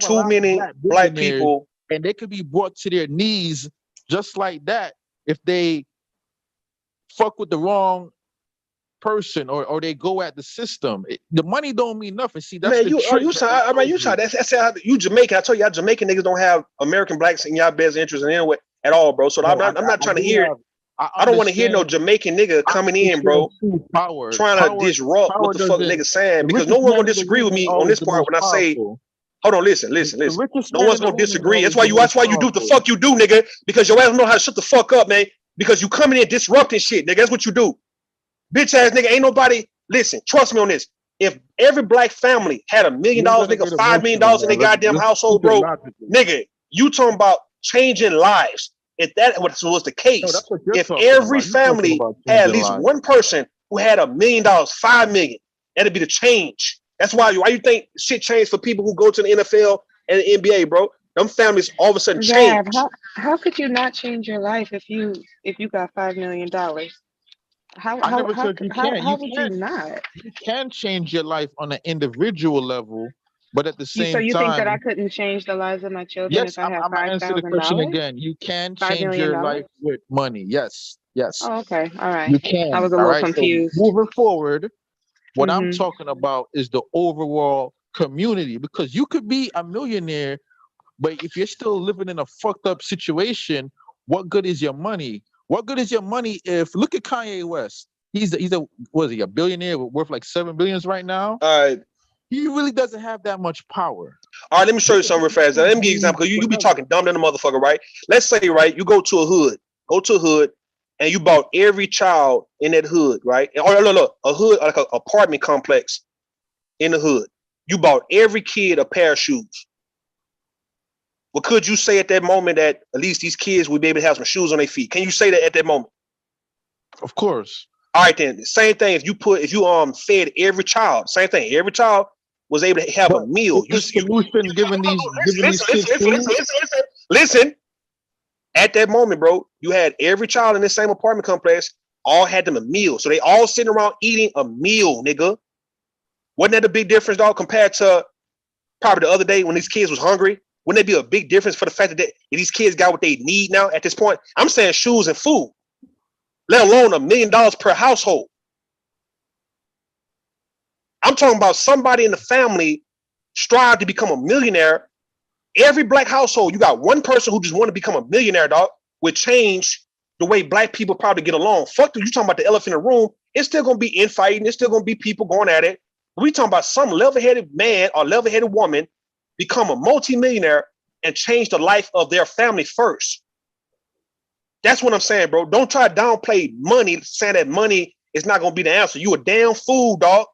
too many black people, and they could be brought to their knees just like that if they fuck with the wrong person or they go at the system. The money don't mean nothing. See, that's you Jamaican. I told you, y'all Jamaican niggas don't have American blacks in y'all best interest in any way at all, bro. So I'm not trying to hear. I don't want to hear no Jamaican nigga coming in, bro, trying to disrupt what the fuck niggas saying, because no one gonna disagree with me on this part when I say, hold on, listen. No one's gonna disagree. That's why you do the fuck you do, nigga, because your ass know how to shut the fuck up, man. Because you coming in disrupting shit, nigga. That's what you do. Bitch ass nigga, ain't nobody. Listen, trust me on this. If every black family had $1 million, nigga, $5 million in their goddamn household, bro, nigga, you talking about changing lives. If that was the case, if every family had at least one person who had $1 million, 5 million, that'd be the change. That's why you think shit changed for people who go to the NFL and the NBA, bro. Them families all of a sudden change. How could you not change your life if you got $5 million? How would you not? You can change your life on an individual level, but at the same time. So you think that I couldn't change the lives of my children if I have $5,000? I'm answer the question again. You can change your life with money. Yes. Oh, okay. All right. You can. I was a little confused. So moving forward, what I'm talking about is the overall community, because you could be a millionaire, but if you're still living in a fucked up situation, what good is your money? What good is your money if, look at Kanye West. He's a billionaire worth like $7 billion right now? All right. He really doesn't have that much power. All right, let me show you something real fast. Let me give you an example, because you be talking dumb than a motherfucker, right? Let's say, right, you go to a hood, and you bought every child in that hood, right? Or look, a hood, like an apartment complex. in the hood. You bought every kid a pair of shoes. Well, could you say at that moment that at least these kids would be able to have some shoes on their feet? Can you say that at that moment? Of course. All right, then. Same thing. If you fed every child, same thing. Every child was able to have a meal. Listen. At that moment, bro, you had every child in this same apartment complex all had them a meal. So they all sitting around eating a meal, nigga. Wasn't that a big difference, dog, compared to probably the other day when these kids was hungry? Wouldn't that be a big difference for the fact that these kids got what they need now at this point? I'm saying shoes and food, let alone $1 million per household. I'm talking about somebody in the family strive to become a millionaire. Every black household, you got one person who just want to become a millionaire, dog, would change the way black people probably get along. Fuck you talking about the elephant in the room. It's still going to be infighting. It's still going to be people going at it. We talking about some level-headed man or level-headed woman become a multi-millionaire and change the life of their family first. That's what I'm saying, bro. Don't try to downplay money, saying that money is not going to be the answer. You a damn fool, dog.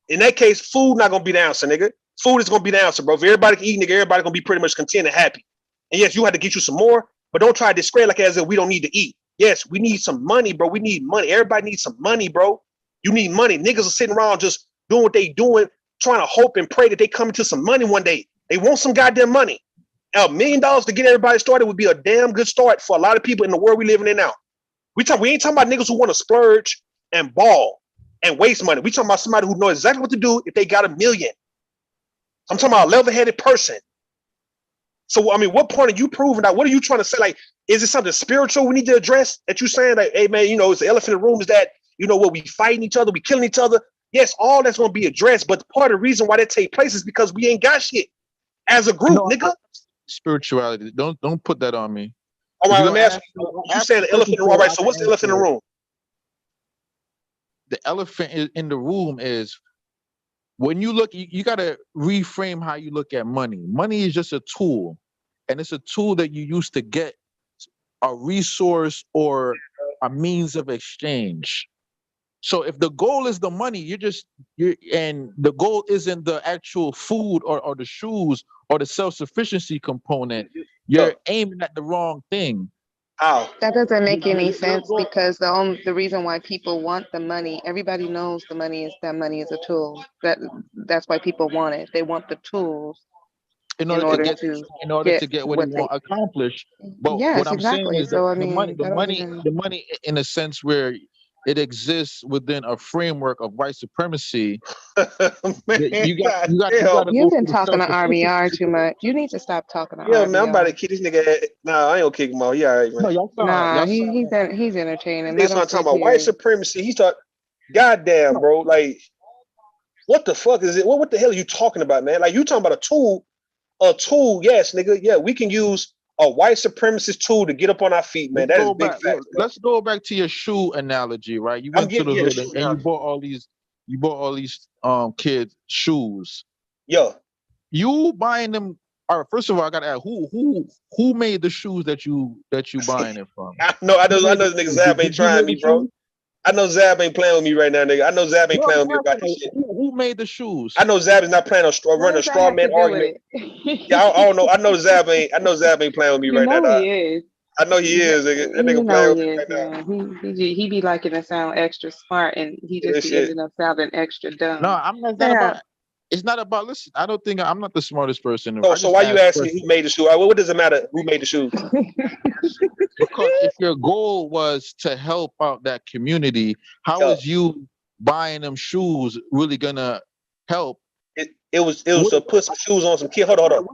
In that case, food not going to be the answer, nigga. Food is going to be the answer, bro. If everybody can eat, nigga, everybody going to be pretty much content and happy. And yes, you have to get you some more, but don't try to discredit like as if we don't need to eat. Yes, we need some money, bro. We need money. Everybody needs some money, bro. You need money. Niggas are sitting around just doing what they doing, trying to hope and pray that they come into some money one day. They want some goddamn money. $1 million to get everybody started would be a damn good start for a lot of people in the world we living in now. We ain't talking about niggas who want to splurge and ball and waste money. We talking about somebody who knows exactly what to do if they got $1 million. I'm talking about a level-headed person. So, I mean, what point are you proving that? What are you trying to say? Like, is it something spiritual we need to address that you're saying like, hey, man, it's the elephant in the room is that, what we fighting each other, we killing each other. Yes, all that's going to be addressed. But part of the reason why that take place is because we ain't got shit as a group, nigga. Spirituality. Don't put that on me. All right, let me ask you. You said the elephant in the room. All right, so what's the elephant in the room? The elephant in the room is when you look, you got to reframe how you look at money. Money is just a tool, and it's a tool that you use to get a resource or a means of exchange. So if the goal is the money, and the goal isn't the actual food or the shoes or the self-sufficiency component, you're aiming at the wrong thing. How? That doesn't make any sense because the reason why people want the money, everybody knows that money is a tool. That's why people want it. They want the tools in order to get what they want accomplished. But yes, what I'm exactly. saying is so that I mean, the money in a sense where it exists within a framework of white supremacy. You've been talking to RBR too much. You need to stop talking to RBR. Yeah, man, I'm about to kick this nigga. Nah, I ain't gonna kick him out. He all right, man. He's entertaining. Niggas not talking about white supremacy. He's talking, goddamn, bro. Like, what the fuck is it? What the hell are you talking about, man? Like, you talking about a tool? A tool, yes, nigga. Yeah, we can use a white supremacist tool to get up on our feet, man. That is big fact. Let's go back to your shoe analogy, right? You went to the hood and you bought all these kids shoes. Yeah. You buying them. All right, first of all, I gotta ask who made the shoes that you buying it from? I know this nigga Zab ain't trying me, bro. I know Zab ain't playing with me right now, nigga. I know Zab ain't playing with me about this shit. Who made the shoes? I know Zab is not playing on running a straw man argument. Yeah, I don't know. I know Zab ain't playing with me right now. He is. I know he is. Nigga. That nigga playing with me right now. He be liking to sound extra smart, and he just be ending up sounding extra dumb. No, I'm not. It's not about. Listen, I don't think I'm not the smartest person. So why you asking me who made the shoe? What does it matter who made the shoes? Because if your goal was to help out that community, how is you buying them shoes really gonna help? It was to put some shoes on some kids. Hold on.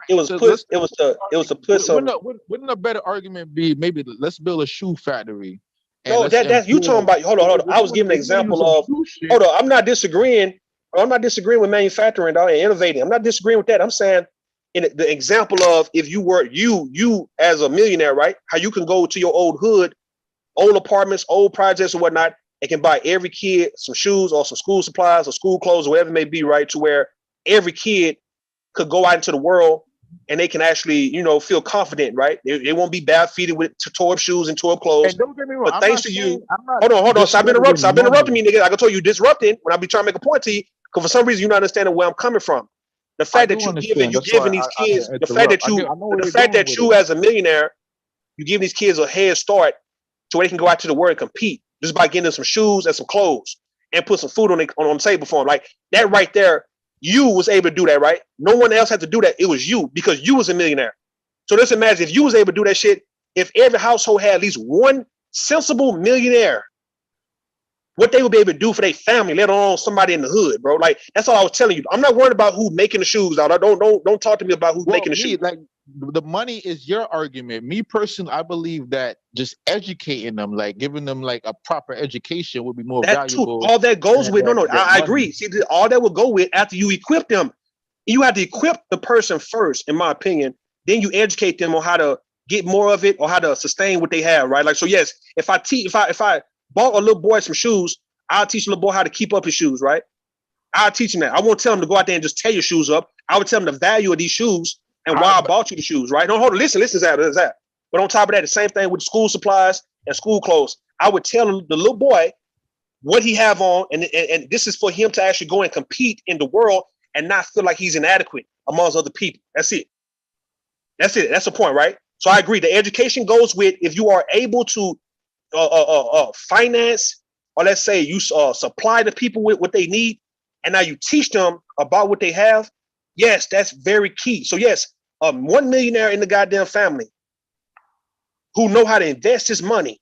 It was to put some. Wouldn't a better argument be maybe let's build a shoe factory? No, that's you talking about. Hold on. I was giving an example of. Hold on. I'm not disagreeing with manufacturing, dog, and innovating. I'm not disagreeing with that. I'm saying in the example of if you were you as a millionaire, right? How you can go to your old hood, old apartments, old projects or whatnot, and can buy every kid some shoes or some school supplies or school clothes or whatever it may be, right? To where every kid could go out into the world and they can actually, feel confident, right? They won't be bare-feeted with tore up shoes and tore up clothes. And don't get me wrong. But thanks to you, hold on. Stop interrupting me, nigga. I can tell you disrupting when I be trying to make a point to you. Because for some reason you're not understanding where I'm coming from. The fact that you giving these kids, the fact that you as a millionaire, you give these kids a head start so they can go out to the world and compete just by getting them some shoes and some clothes and put some food on the table for them. Like that right there, you was able to do that, right? No one else had to do that. It was you because you was a millionaire. So just imagine if you was able to do that shit, if every household had at least one sensible millionaire, what they would be able to do for their family, let alone somebody in the hood, bro. Like that's all I was telling you. I'm not worried about who making the shoes out. Don't talk to me about who's making the shoes. Like the money is your argument. Me personally, I believe that just educating them, like giving them like a proper education, would be more valuable. All that goes with I agree. See, all that will go with after you equip them. You have to equip the person first, in my opinion. Then you educate them on how to get more of it or how to sustain what they have, right? Like so, yes. If I bought a little boy some shoes, I'll teach a little boy how to keep up his shoes, right? I'll teach him that. I won't tell him to go out there and just tear your shoes up. I would tell him the value of these shoes and why I bought you the shoes, right? No, hold on, listen to that. But on top of that, the same thing with school supplies and school clothes. I would tell the little boy what he have on, and this is for him to actually go and compete in the world and not feel like he's inadequate amongst other people. That's it. That's the point, right? So I agree. The education goes with if you are able to finance, or let's say you supply the people with what they need, and now you teach them about what they have. Yes, that's very key. So yes, one millionaire in the goddamn family who know how to invest his money,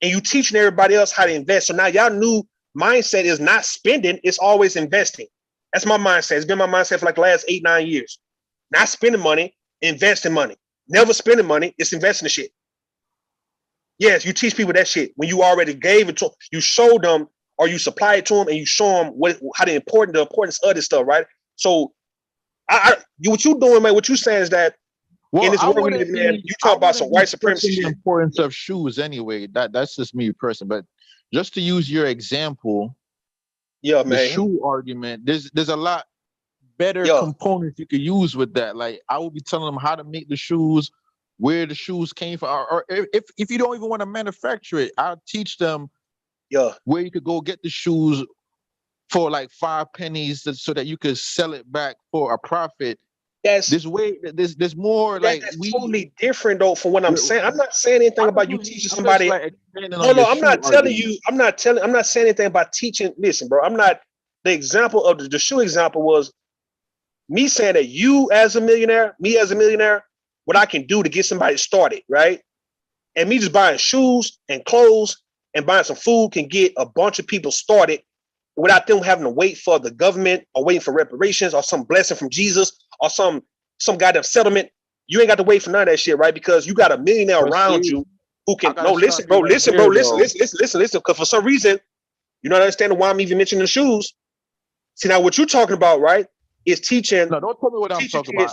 and you teaching everybody else how to invest. So now y'all new mindset is not spending, it's always investing. That's my mindset. It's been my mindset for like the last 8-9 years. Not spending money, investing money. Never spending money, it's investing the shit. Yes, you teach people that shit. When you already gave it to them, you show them or you supply it to them and you show them the importance of this stuff, right? So what you doing, man, what you saying is that in this world, man, you talk about some white supremacy shit. The importance of shoes anyway. That's just me personally. But just to use your example, yeah, man, the shoe argument, there's a lot better components you could use with that. Like I would be telling them how to make the shoes, where the shoes came from, or if you don't even want to manufacture it, I'll teach them where you could go get the shoes for like 5 pennies so that you could sell it back for a profit. There's more like that's totally different though from what I'm saying. I'm not saying anything about you teaching somebody. No, I'm not telling you. I'm not saying anything about teaching. Listen, bro, the example of the shoe example was me saying that you as a millionaire, me as a millionaire, what I can do to get somebody started, right? And me just buying shoes and clothes and buying some food can get a bunch of people started without them having to wait for the government or waiting for reparations or some blessing from Jesus or some goddamn settlement. You ain't got to wait for none of that shit, right? Because you got a millionaire around you who can listen, because for some reason you're not understanding why I'm even mentioning the shoes. See, now what you're talking about, right, is teaching. No, don't tell me what I'm talking about.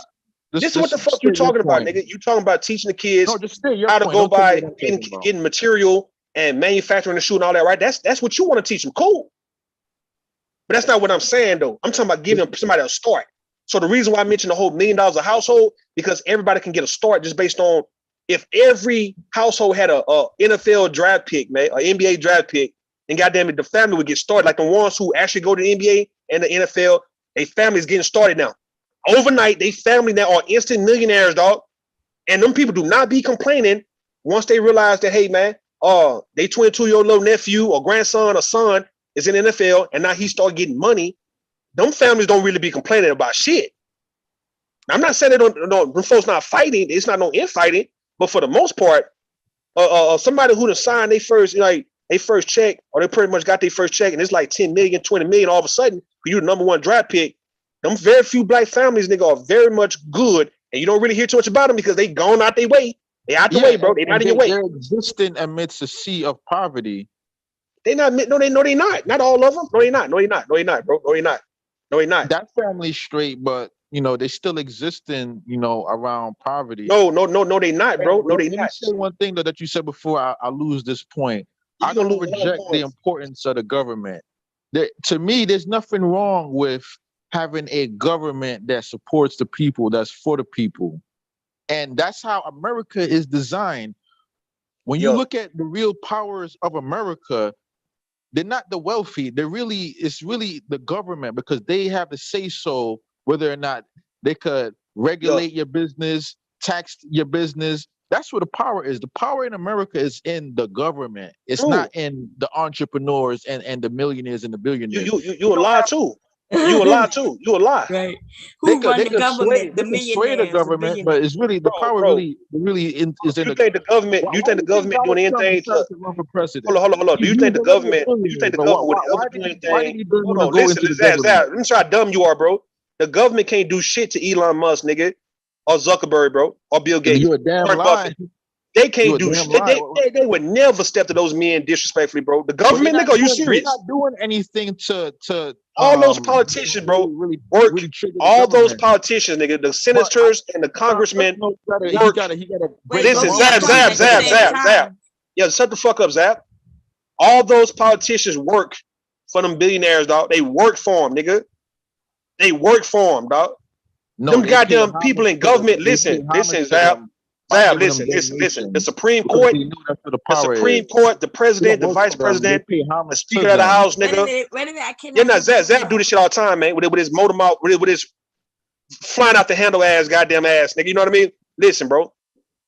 This is what the fuck you talking about, nigga. You talking about teaching the kids how to go by getting material and manufacturing the shoe and all that, right? That's what you want to teach them. Cool. But that's not what I'm saying, though. I'm talking about giving somebody a start. So the reason why I mentioned the whole $1 million a household, because everybody can get a start just based on if every household had a NFL draft pick, man, an NBA draft pick, and goddamn it, the family would get started. Like the ones who actually go to the NBA and the NFL, their family is getting started now. Overnight, they family now are instant millionaires, dog. And them people do not be complaining once they realize that, hey, man, they 22-year-old little nephew or grandson or son is in the NFL and now he start getting money. Them families don't really be complaining about shit. Now, I'm not saying they don't folks not fighting. It's not no infighting, but for the most part, somebody who done signed their first check, or they pretty much got their first check, and it's like 10 million, 20 million all of a sudden, you're the number one draft pick. Them very few black families, nigga, are very much good, and you don't really hear too much about them because they gone out their way. They out the way, bro. They not in your way. They're existing amidst a sea of poverty. They not. No, they not. Not all of them. No, they not, bro. No, they not. That family's straight, but you know they still existing. Around poverty. No, they not, bro. No, they not. Let me say one thing that you said before I lose this point. I don't reject the importance of the government. To me, there's nothing wrong with having a government that supports the people, that's for the people. And that's how America is designed. When you look at the real powers of America, they're not the wealthy. It's really the government, because they have to say so whether or not they could regulate your business, tax your business. That's where the power is. The power in America is in the government. It's not in the entrepreneurs and the millionaires and the billionaires. You a lie too. You a lie too. You a lie. Right. Who run the government? The sway the government, but it's really the power. Really is in you think the government? You think the government doing anything to run for president? Hold on. Do you think the government? Do you think the government would ever do anything? Hold on. Listen, Zab. Let me try how dumb you are, bro. The government can't do shit to Elon Musk, nigga, or Zuckerberg, bro, or Bill Gates. You a damn lie. They can't do shit. They would never step to those men disrespectfully, bro. The government, nigga, are you serious? They're not doing anything to all those politicians, bro. Really all those politicians, nigga, the senators and the congressmen. Listen, Zab. Yeah, shut the fuck up, Zab. All those politicians work for them billionaires, dog. They work for them, nigga. They work for them, dog. Them goddamn people in government. Listen, Zab. Zab, listen. The Supreme Court, the president, the vice president, the speaker of the house, nigga. Yeah, no, Zab do this shit all the time, man. With his motor mouth, with his flying out the handle ass, goddamn ass, nigga. You know what I mean? Listen, bro.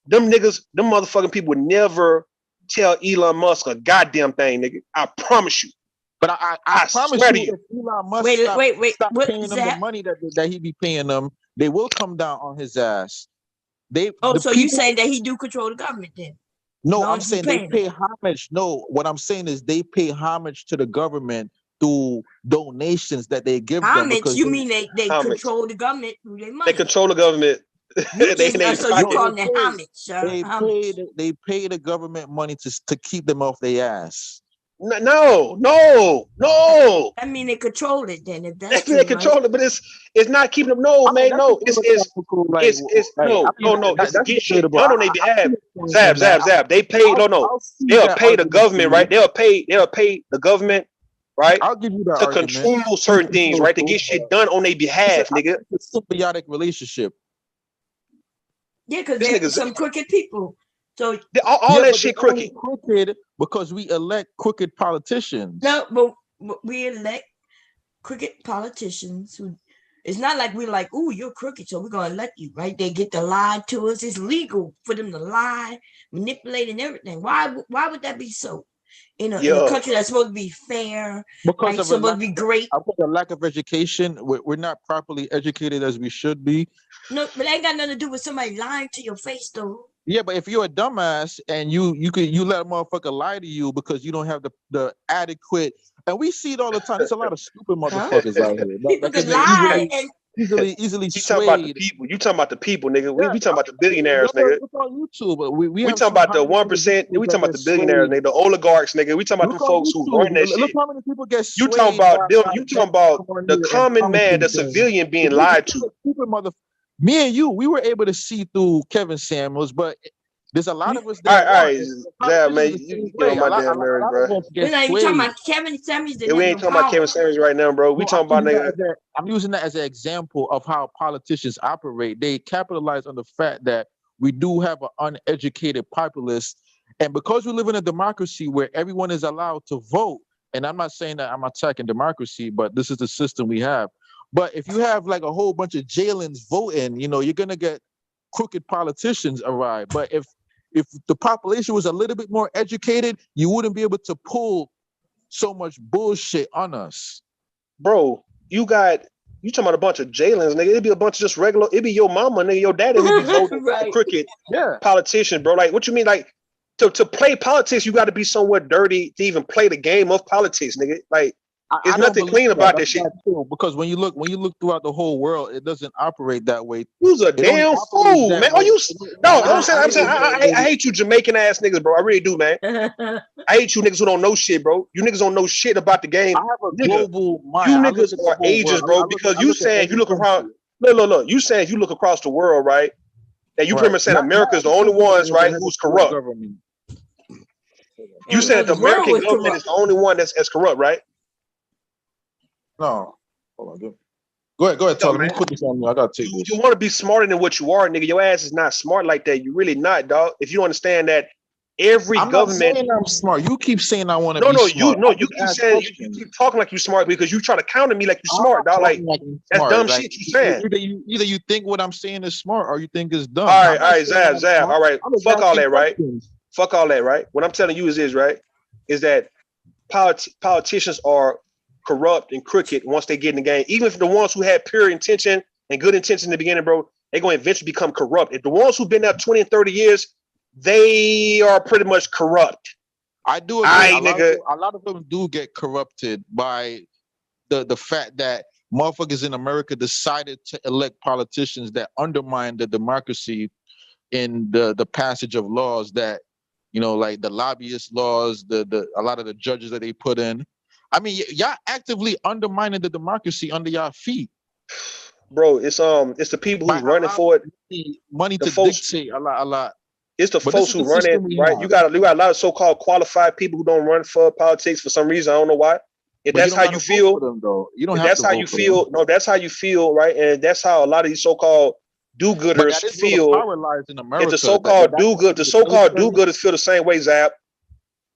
Them niggas, them motherfucking people would never tell Elon Musk a goddamn thing, nigga. I promise you. But I promise you, if Elon Musk stop paying them the money that he be paying them, they will come down on his ass. So you saying that he do control the government then? No, I'm saying they pay homage. No, what I'm saying is they pay homage to the government through donations that they give them. Homage? You mean they control the government through their money? They control the government. So you calling that homage, sir? They pay the government money to keep them off their ass. No. I mean, they control it then. If that's they control it, but it's not keeping them. No, man, no. It's no. It's to get shit done on their behalf. Zab. They pay. They'll pay the government, right? They'll pay the government, right? I'll give you that to control certain things, right? To get shit done on their behalf, nigga. It's a symbiotic relationship. Yeah, because there's some crooked people. So all that shit crooked because we elect crooked politicians. No, but we elect crooked politicians who. It's not like we're like, oh, you're crooked, so we're gonna elect you, right? They get to lie to us. It's legal for them to lie, manipulate, and everything. Why would that be so? In a country that's supposed to be fair, because supposed to be great. Because of lack of education, we're not properly educated as we should be. No, but it ain't got nothing to do with somebody lying to your face, though. Yeah, but if you're a dumbass and you let a motherfucker lie to you because you don't have the adequate, and we see it all the time. There's a lot of stupid motherfuckers out here. People can lie and easily you talking about the people. You talking about the people, nigga. We talking about the billionaires, nigga. It's on YouTube, but we talking about the 1%. We talking about the billionaires, nigga. The oligarchs, nigga. We talking about the folks who run that shit. Look how many people get you talking about them. You talking about the common man, the civilian being lied to. Me and you, we were able to see through Kevin Samuels, but there's a lot of us that all right, yeah, man, you get on my damn nerves, bro. We're not even talking about Kevin Samuels. We ain't talking about Kevin Samuels right now, bro. We talking about nigga. I'm using that as an example of how politicians operate. They capitalize on the fact that we do have an uneducated populace, and because we live in a democracy where everyone is allowed to vote, and I'm not saying that I'm attacking democracy, but this is the system we have. But if you have like a whole bunch of jailins voting, you're gonna get crooked politicians arrive. But if the population was a little bit more educated, you wouldn't be able to pull so much bullshit on us. Bro, you talking about a bunch of jailins, nigga. It'd be a bunch of just regular, it'd be your mama, nigga, your daddy would be voting for crooked politician, bro. Like, what you mean? Like, to play politics, you gotta be somewhere dirty to even play the game of politics, nigga. Like, there's nothing clean about that shit. Because when you look throughout the whole world, it doesn't operate that way. Who's a damn fool, man? Are you? No, I'm saying I hate you Jamaican ass niggas, bro. I really do, man. I hate you niggas who don't know shit, bro. You niggas don't know shit about the game. I have a global mind. You niggas are ages, bro, because you saying you look around. Look. You saying you look across the world, right? And you pretty much saying America's the only ones, right, who's corrupt. You said the American government is the only one that's corrupt, right? No, hold on. Go ahead, Tyler. Let me put this on me. I gotta take this. You want to be smarter than what you are, nigga. Your ass is not smart like that. You really not, dog. If you understand that Every I'm government. not saying I'm smart. You keep saying I want to be smart. You keep saying you keep talking like you're smart because you try to counter me like you're smart, dog. Like that's dumb shit you saying. Either you think what I'm saying is smart or you think it's dumb. All right, Zab. All right, fuck all that, right? Fuck all that, right? What I'm telling you is right, is that politicians are corrupt and crooked once they get in the game. Even if the ones who had pure intention and good intention in the beginning, bro, they're going to eventually become corrupt. If the ones who've been there 20 and 30 years, they are pretty much corrupt. I do agree. A lot of them do get corrupted by the fact that motherfuckers in America decided to elect politicians that undermine the democracy in the passage of laws that, you know, like the lobbyist laws, a lot of the judges that they put in. I mean, y'all actively undermining the democracy under y'all feet. Bro, it's the people who's running for it. Money to dictate a lot. It's the folks who run it, right? You got a lot of so-called qualified people who don't run for politics for some reason. I don't know why. If that's how you feel, you don't have that's to how you feel. No, that's how you feel, right? And that's how a lot of these so-called do-gooders feel. If the so-called do-gooders feel the same way, Zab.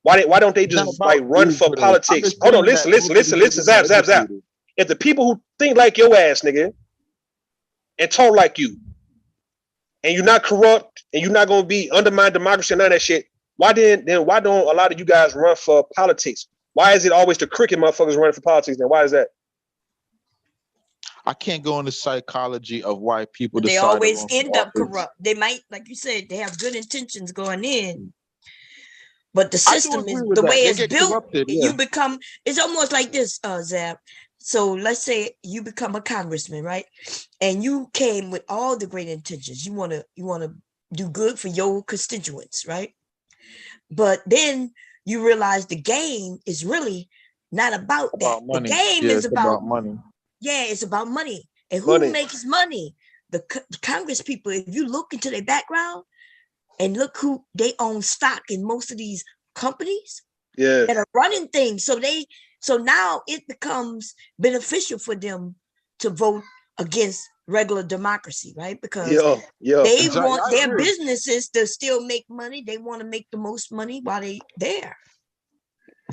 Why don't they just like run for politics? Hold on, listen, Zab. If the people who think like your ass, nigga, and talk like you, and you're not corrupt, and you're not gonna be undermine democracy and none of that shit, why don't a lot of you guys run for politics? Why is it always the cricket motherfuckers running for politics? Then why is that? I can't go into psychology of why people decide. They always end up corrupt. They might, like you said, they have good intentions going in, but the system is the way it's built. You become. It's almost like this, Zab. So let's say you become a congressman, right? And you came with all the great intentions. You wanna do good for your constituents, right? But then you realize the game is really not about that. Money. The game is about money. Yeah, it's about money. And who makes money? The Congress people. If you look into their background and look who they own stock in most of these companies that are running things. So now it becomes beneficial for them to vote against regular democracy, right? Because they want their businesses to still make money. They want to make the most money while they there.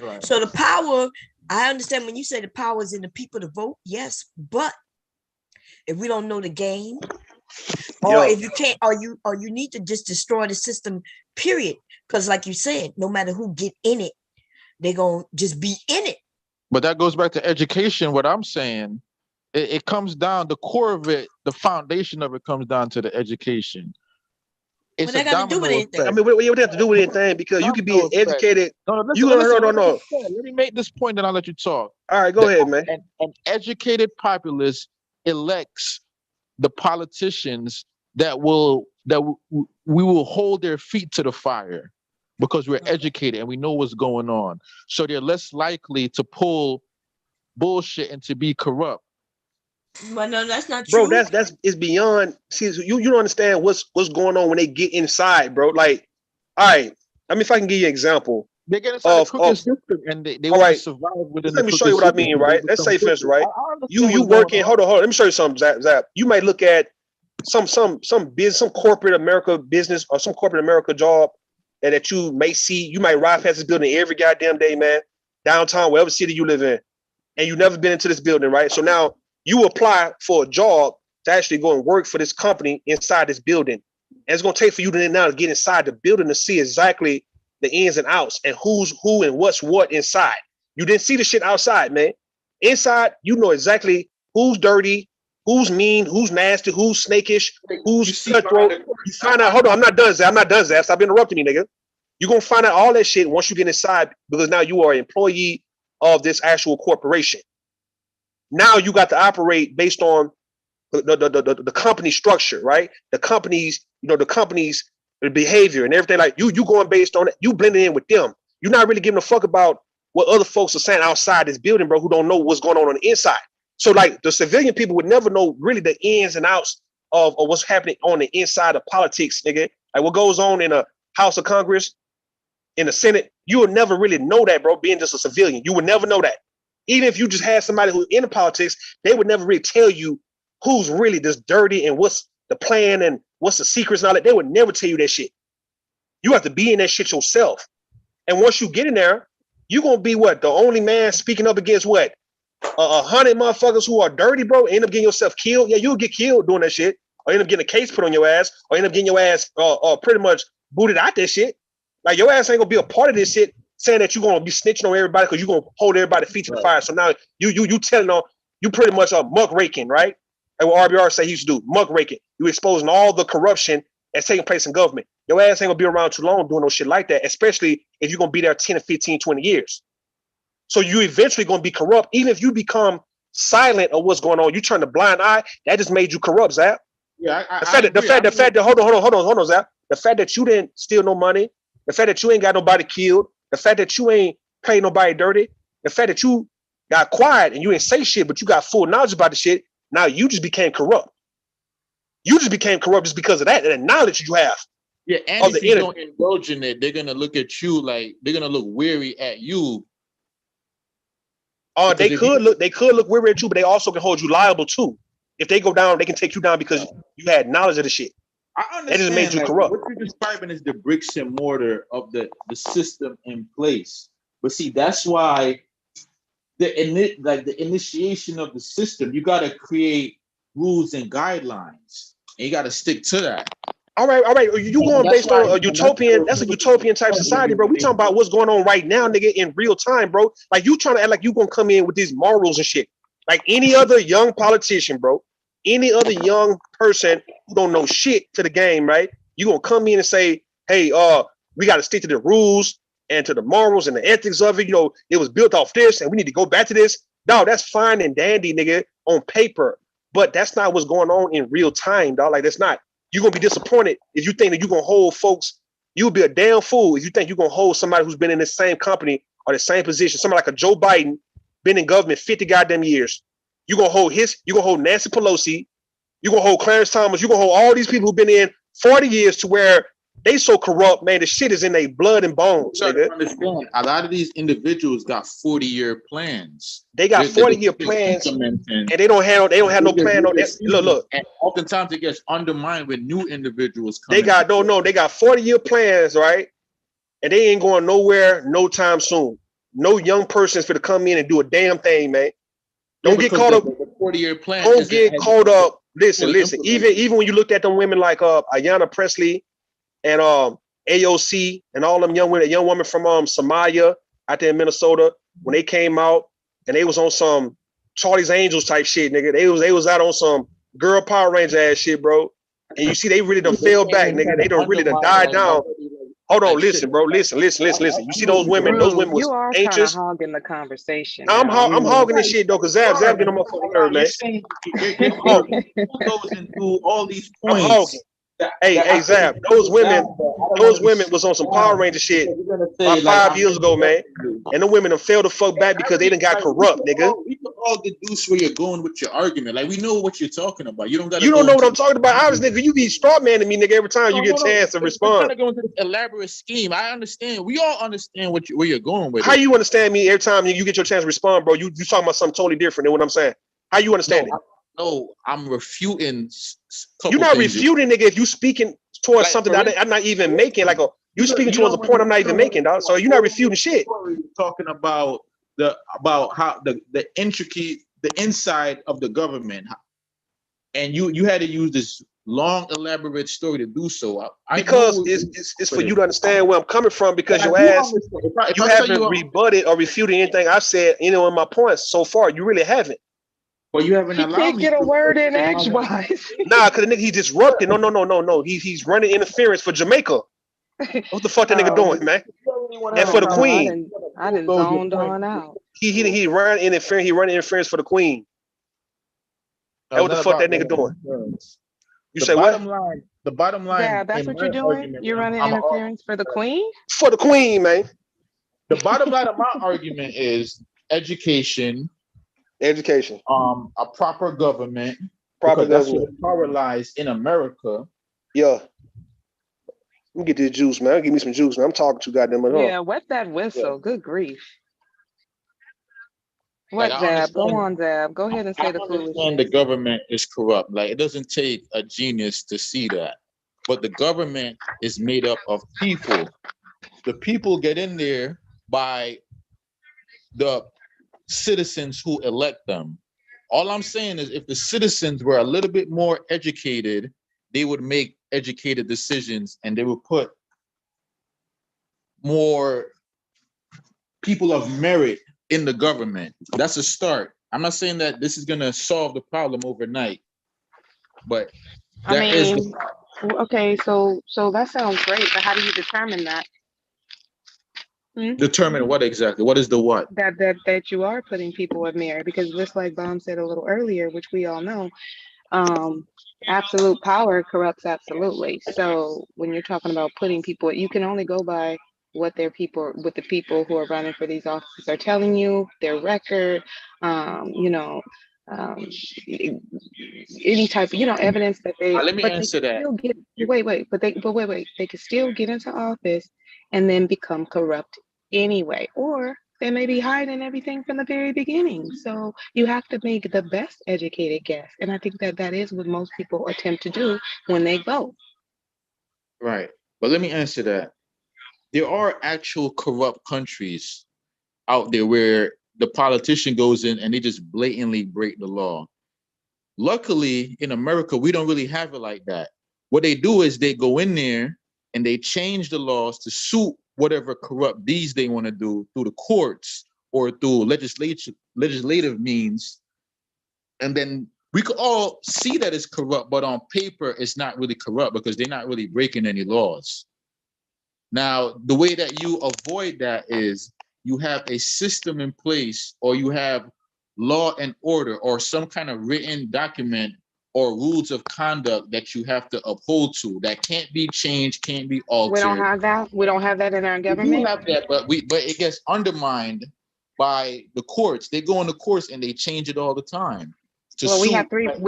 Right. So the power, I understand when you say the power is in the people to vote, yes, but if we don't know the game, or if you can't, or you need to just destroy the system, period. Because like you said, no matter who get in it, they're gonna just be in it. But that goes back to education. What I'm saying, it comes down, the core of it, the foundation of it comes down to the education. It's a domino effect. I mean, we don't have to do with anything because you can be educated. No. Let me make this point, and I'll let you talk. All right, go ahead, man. An educated populace elects the politicians that we will hold their feet to the fire because we're educated and we know what's going on. So they're less likely to pull bullshit and to be corrupt. But no, that's not true. Bro, that's it's beyond. See, you don't understand what's going on when they get inside, bro. Like, all right, I mean, if I can give you an example. They get inside the cooking system and they want to survive within the Let me show you what I mean, right? Let's say, for instance, right? You working, hold on. Let me show you something, Zap. You might look at some business, some corporate America business or some corporate America job that you may see. You might ride past this building every goddamn day, man, downtown, whatever city you live in, and you've never been into this building, right? So now you apply for a job to actually go and work for this company inside this building. And it's going to take for you to now get inside the building to see exactly the ins and outs and who's who and what's what inside. You didn't see the shit outside, man. Inside, you know exactly who's dirty, who's mean, who's nasty, who's snakish, who's cutthroat. You find out, hold on, I'm not done, Zap. Stop interrupting me, nigga. You're going to find out all that shit once you get inside because now you are an employee of this actual corporation. Now you got to operate based on the company structure, right? The company's behavior and everything. Like you going based on it. You blending in with them. You're not really giving a fuck about what other folks are saying outside this building, bro, who don't know what's going on the inside. So like the civilian people would never know really the ins and outs of what's happening on the inside of politics, nigga. Like what goes on in a House of Congress, in the Senate. You would never really know that, bro, being just a civilian. You would never know that. Even if you just had somebody who's in the politics, they would never really tell you who's really this dirty and what's the plan and what's the secrets and all that. They would never tell you that shit. You have to be in that shit yourself. And once you get in there, you're gonna be what? The only man speaking up against what? 100 motherfuckers who are dirty, bro. End up getting yourself killed. Yeah, you'll get killed doing that shit. Or end up getting a case put on your ass, or end up getting your ass pretty much booted out that shit. Like your ass ain't gonna be a part of this shit, saying that you're gonna be snitching on everybody because you're gonna hold everybody's feet to the fire. So now you telling on you pretty much muck raking, right? Like what RBR say he used to do, muck raking. You exposing all the corruption that's taking place in government. Your ass ain't gonna be around too long doing no shit like that, especially if you're gonna be there 10 or 15, 20 years. So you eventually gonna be corrupt. Even if you become silent of what's going on, you turn a blind eye, that just made you corrupt, Zap. Yeah, the fact that hold on, Zap. The fact that you didn't steal no money, the fact that you ain't got nobody killed, the fact that you ain't paid nobody dirty, the fact that you got quiet and you didn't say shit, but you got full knowledge about the shit, now you just became corrupt. You just became corrupt just because of that, and the knowledge you have. Yeah, and if you don't indulge in it, they're gonna look at you like they're gonna look weary at you. Oh, they could look weary at you, but they also can hold you liable too. If they go down, they can take you down because you had knowledge of the shit. I understand. That just made you corrupt. What you're describing is the bricks and mortar of the system in place. But see, that's why the initiation of the system, you got to create rules and guidelines, and you got to stick to that. All right. You going based on a utopian? That's a utopian type society, bro. We talking about what's going on right now, nigga, in real time, bro. Like you trying to act like you gonna come in with these morals and shit, like any other young politician, bro. Any other young person who don't know shit to the game, right? You gonna come in and say, hey, we got to stick to the rules and to the morals and the ethics of it. You know, it was built off this, and we need to go back to this. No, that's fine and dandy, nigga, on paper, but that's not what's going on in real time, dog. Like that's not. You're gonna be disappointed if you think that you're gonna hold folks. You'll be a damn fool if you think you're gonna hold somebody who's been in the same company or the same position, somebody like a Joe Biden, been in government 50 goddamn years. You're gonna hold Nancy Pelosi, you're gonna hold Clarence Thomas, you're gonna hold all these people who've been in 40 years to where they so corrupt, man, the shit is in their blood and bones. You gotta understand, a lot of these individuals got 40-year plans. They got 40-year plans, and they don't have no plan on that. Look. And oftentimes it gets undermined with new individuals coming. They got 40-year plans, right? And they ain't going nowhere no time soon. No young person's gonna come in and do a damn thing, man. Don't get caught up. The 40-year plan. Don't get caught up. Listen. Even when you looked at them women like Ayanna Presley and AOC and all them young women, a young woman from Somalia out there in Minnesota, when they came out and they was on some Charlie's Angels type shit, nigga. They was out on some girl Power Ranger ass shit, bro. And you see, they really done fell back, nigga. They done really done died down. Hold on, listen, bro. Listen. You see those women? Those women was anxious. You are hogging the conversation. I'm hogging this shit though, cause Zab getting on my fucking nerve, man. Goes into all these points. I'm hogging. Hey, Zab, those women was on some Power Ranger shit about 5 years ago, man. And the women have failed to fuck back because they done got corrupt, nigga. We can all deduce where you're going with your argument. Like we know what you're talking about. You don't know what I'm talking about. Obviously, nigga, you be straw manning me, nigga, every time you get a chance to respond. You're trying to go into this elaborate scheme. I understand. We all understand where you're going with. How you understand me every time you get your chance to respond, bro? You talking about something totally different than what I'm saying. How you understand it? No, I'm refuting. You're not refuting, nigga. If you speaking towards something that I'm not even making, like you speaking towards a point I'm not even making, dog. So you're not refuting shit. Talking about how the intricate, the inside of the government, and you had to use this long, elaborate story to do so. Because it's for you to understand where I'm coming from. Because your ass, you haven't rebutted or refuted anything I've said, in my points so far. You really haven't. Well, you haven't allowed me. Can't get a word in edgewise. Nah, because the nigga, he disrupted. No. He's running interference for Jamaica. What the fuck that nigga doing, man? And for the Queen. I done zoned on out. He ran interference. He running interference for the Queen. That's what the fuck that nigga doing? You say what? The bottom line. Yeah, that's what you're doing. You're running interference for the Queen. For the Queen, man. The bottom line of my argument is education. A proper government. That's where the power lies in America. Yeah. Let me get this juice, man. Give me some juice, man. I'm talking too goddamn much. Yeah, wet that whistle. Yeah. Good grief. What, Zab? Go on, Zab. Go ahead and say the foolishness. The government is corrupt. Like, it doesn't take a genius to see that. but the government is made up of people. The people get in there by the citizens who elect them. All I'm saying is if the citizens were a little bit more educated, they would make educated decisions and they would put more people of merit in the government. That's a start. I'm not saying that this is going to solve the problem overnight, but okay, so that sounds great, but how do you determine that? Determine what exactly? What is the what? That you are putting people of merit, because just like Bomb said a little earlier, which we all know, absolute power corrupts absolutely. So when you're talking about putting people, you can only go by what the people who are running for these offices are telling you, their record, you know, any type of, you know, evidence that they. Let me answer that. They could still get into office and then become corrupt anyway, or they may be hiding everything from the very beginning. So you have to make the best educated guess, and I think that is what most people attempt to do when they vote. Right, but let me answer that. There are actual corrupt countries out there where the politician goes in and they just blatantly break the law. Luckily, in America, we don't really have it like that. What they do is they go in there and they change the laws to suit whatever corrupt deeds they want to do through the courts or through legislative means. And then we could all see that it's corrupt, but on paper, it's not really corrupt because they're not really breaking any laws. Now, the way that you avoid that is you have a system in place, or you have law and order, or some kind of written document or rules of conduct that you have to uphold to, that can't be changed, can't be altered. We don't have that. We don't have that in our government. We do have that, but it gets undermined by the courts. They go in the courts and they change it all the time. Well, we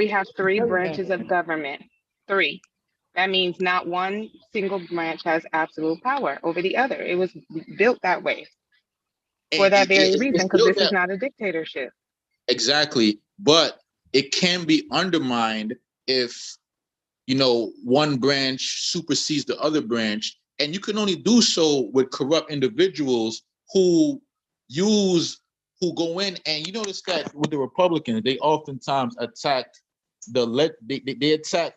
have three branches of government. 3. That means not one single branch has absolute power over the other. It was built that way for that very reason, because this is not a dictatorship. Exactly. But it can be undermined if, you know, one branch supersedes the other branch. And you can only do so with corrupt individuals who go in, and you notice that with the Republicans, they oftentimes attack they attack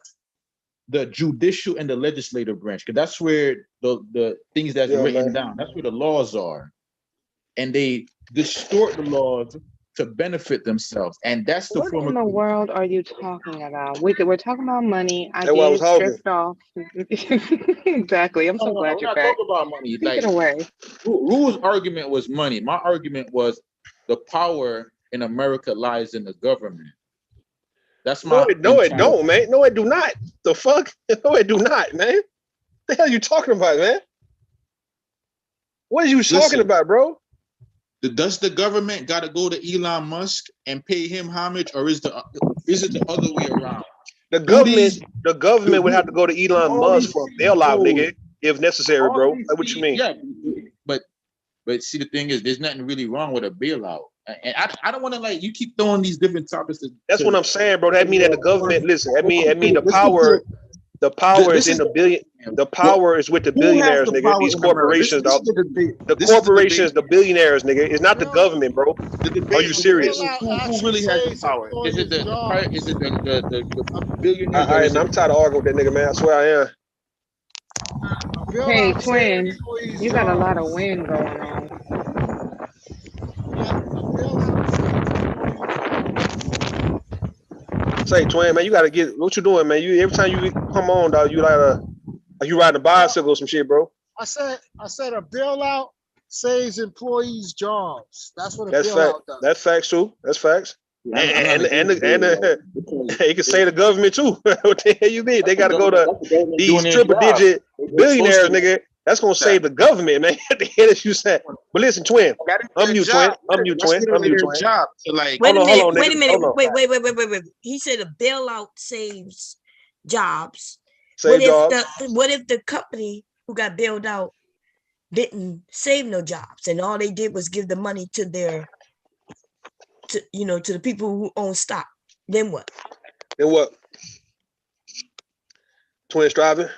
the judicial and the legislative branch, because that's where the things that's written down, that's where the laws are. And they distort the laws to benefit themselves. And that's the What in the world are you talking about? We're talking about money. I get stressed off. Exactly. I'm so glad you're back. Talking about money. Take it away. Rule's argument was money. My argument was the power in America lies in the government. That's my No, it don't, man. No, it do not. The fuck? No, it do not, man. The hell are you talking about, man? What are you talking about, bro? Does the government got to go to Elon Musk and pay him homage, or is it the other way around? The government would have to go to Elon Musk for a bailout, nigga, if necessary, bro. Like, what you mean? Yeah, but see, the thing is, there's nothing really wrong with a bailout. And I don't want to, like, you keep throwing these different topics. That's what I'm saying, bro. That mean that the government, listen, that mean the power is in the billion. The power is with the billionaires, nigga. These corporations, dog. The corporations, the billionaires, nigga. It's not the government, bro. Are you serious? Who really has the power? Is it the billionaires? All right, I'm tired of arguing with that nigga, man. I swear I am. Hey, twin, you got a lot of wind going on. Say, twin, man, you gotta get what you doing, man. You every time you come on, dog, you like you riding a bicycle or some shit, bro. I said a bailout saves employees' jobs. That's what a bailout does. That's facts too. That's facts. And you can say the government too. What the hell you mean? They gotta go to these triple-digit billionaires, nigga. That's gonna save the government, man. What the hell is you saying? But listen, twin. I'm you, twin. Wait a minute. He said a bailout saves jobs. What if the company who got bailed out didn't save no jobs, and all they did was give the money to the people who own stock? Then what? Twin striving.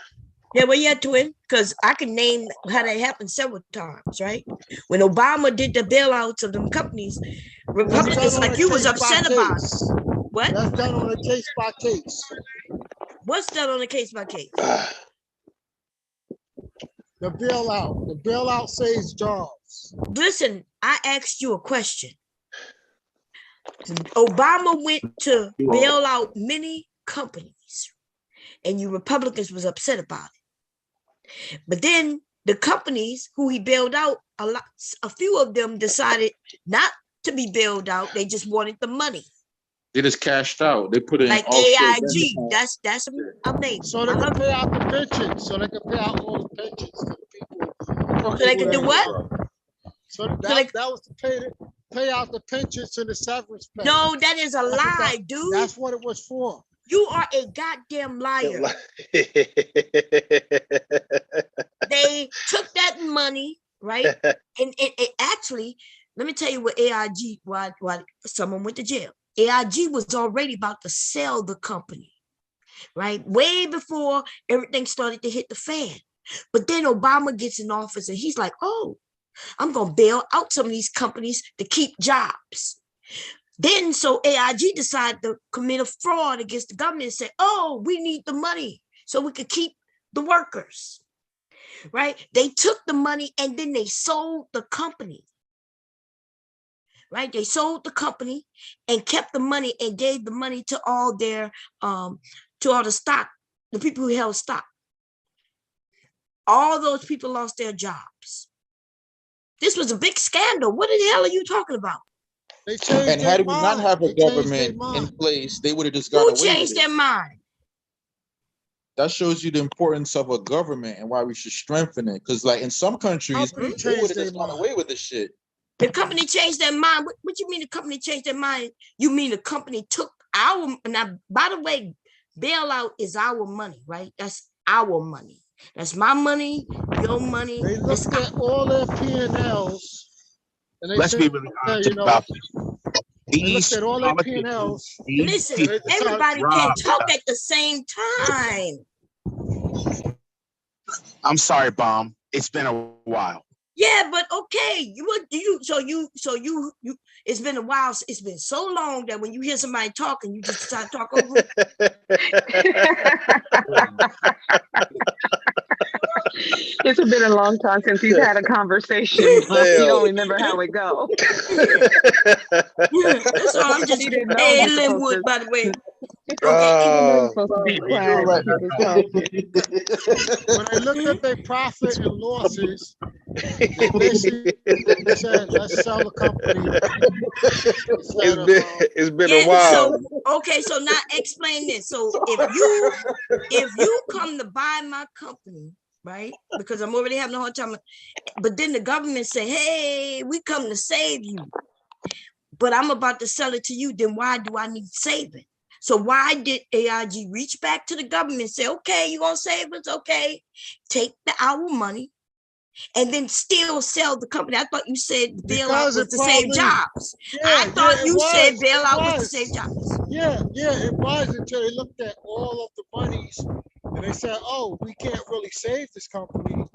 Yeah, well, yeah, twin, because I can name how that happened several times, right? When Obama did the bailouts of them companies, Republicans like you was upset about it. What? That's done on a case by case. What's done on a case by case? The bailout saves jobs. Listen, I asked you a question. Obama went to bail out many companies, and you Republicans was upset about it. But then the companies who he bailed out, a few of them decided not to be bailed out. They just wanted the money. They just cashed out. They put it like in AIG. That's amazing. So they can pay out the pensions. So they can pay out all the pensions to the people. So they can do what? So that was to pay out the pensions and the severance pay. No, that is a lie, dude. That's what it was for. You are a goddamn liar. They took that money, right? And it actually, let me tell you what AIG, why someone went to jail. AIG was already about to sell the company, right? Way before everything started to hit the fan. But then Obama gets in office and he's like, oh, I'm going to bail out some of these companies to keep jobs. Then so AIG decided to commit a fraud against the government and say, oh, we need the money so we could keep the workers, right? They took the money and then they sold the company. Right, they sold the company and kept the money and gave the money to all their to all the stock, the people who held stock. All those people lost their jobs. This was a big scandal. What the hell are you talking about? They changed and had we not have a government in place, they would have just got away with it. Who changed their mind? That shows you the importance of a government and why we should strengthen it. Because, like in some countries, they would have just gone away with this shit. The company changed their mind. What you mean the company changed their mind? You mean the company took our, now, by the way, bailout is our money, right? That's our money. That's my money, your money. They looked at all their P&Ls. And they Let's said, be really honest about this. They looked at all their P&Ls. Listen, everybody can't talk at the same time. I'm sorry, Bomb. It's been a while. Yeah, but okay. It's been a while. It's been so long that when you hear somebody talking, you just decide to talk over. It's been a long time since he's had a conversation, but you don't remember how it goes. That's all. I'm just hey, Linwood, by the way. When I looked at their profit and losses, they basically said, let's sell the company. It's been a while. So now explain this. So if you come to buy my company, right? Because I'm already having a hard time. But then the government say, hey, we come to save you. But I'm about to sell it to you. Then why do I need saving? So why did AIG reach back to the government and say, okay, you're going to save us? Okay, take our money and then still sell the company. I thought you said bailout was to save jobs. Yeah, I thought you said bailout was to save jobs. Yeah, it was until they looked at all of the monies and they said, oh, we can't really save this company,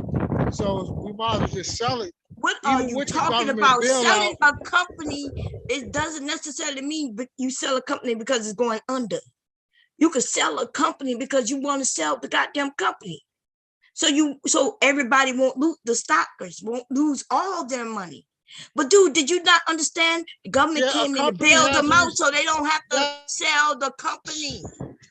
so we might as well just sell it. What are you talking about? Selling a company, it doesn't necessarily mean you sell a company because it's going under. You could sell a company because you want to sell the goddamn company. So everybody won't lose, the stockers won't lose all their money. But dude, did you not understand? The government came in to bail them out so they don't have to sell the company.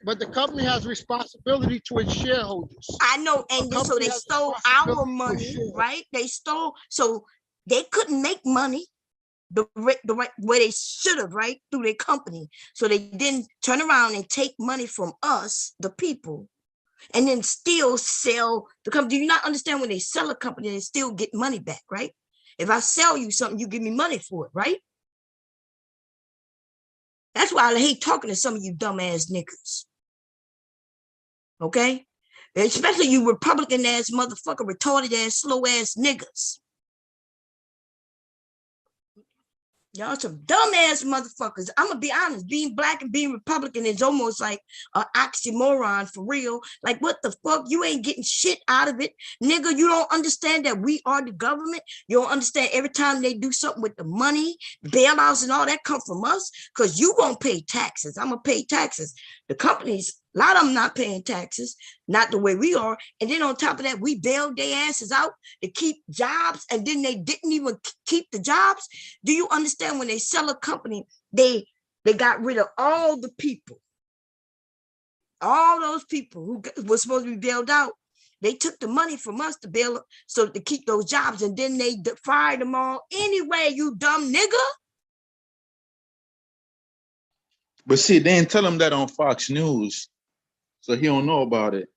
But the company has responsibility to its shareholders. I know, and so they stole our money, right? They stole, so they couldn't make money the right way they should have, right? Through their company. So they didn't turn around and take money from us, the people, and then still sell the company. Do you not understand when they sell a company, they still get money back, right? If I sell you something, you give me money for it, right? That's why I hate talking to some of you dumbass niggas. Okay? Especially you Republican ass motherfucker, retarded ass, slow ass niggas. Y'all some dumbass motherfuckers. I'm gonna be honest. Being black and being Republican is almost like an oxymoron for real. Like, what the fuck? You ain't getting shit out of it, nigga. You don't understand that we are the government. You don't understand every time they do something with the money, bailouts, and all that come from us. Cause you gonna pay taxes. I'm gonna pay taxes. The companies. A lot of them not paying taxes, not the way we are. And then on top of that, we bailed their asses out to keep jobs, and then they didn't even keep the jobs. Do you understand when they sell a company, they got rid of all the people, all those people who were supposed to be bailed out. They took the money from us to bail, so to keep those jobs, and then they fired them all anyway, you dumb nigga. But see, they didn't tell him that on Fox News. So he don't know about it.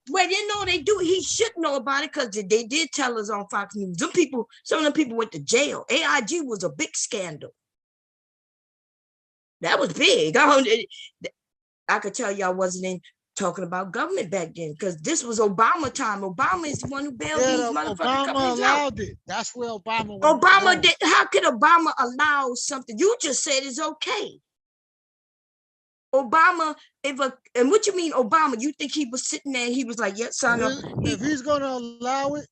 Well, you know they do. He should know about it because they did tell us on Fox News. Some people, some of them people went to jail. AIG was a big scandal. That was big. I could tell y'all wasn't in talking about government back then because this was Obama time. Obama is the one who bailed these motherfucking companies Obama allowed out. it. That's where Obama went. Obama did. How could Obama allow something? You just said it's okay. Obama, and what you mean, Obama? You think he was sitting there and he was like, "Yes, son." If he's gonna allow it,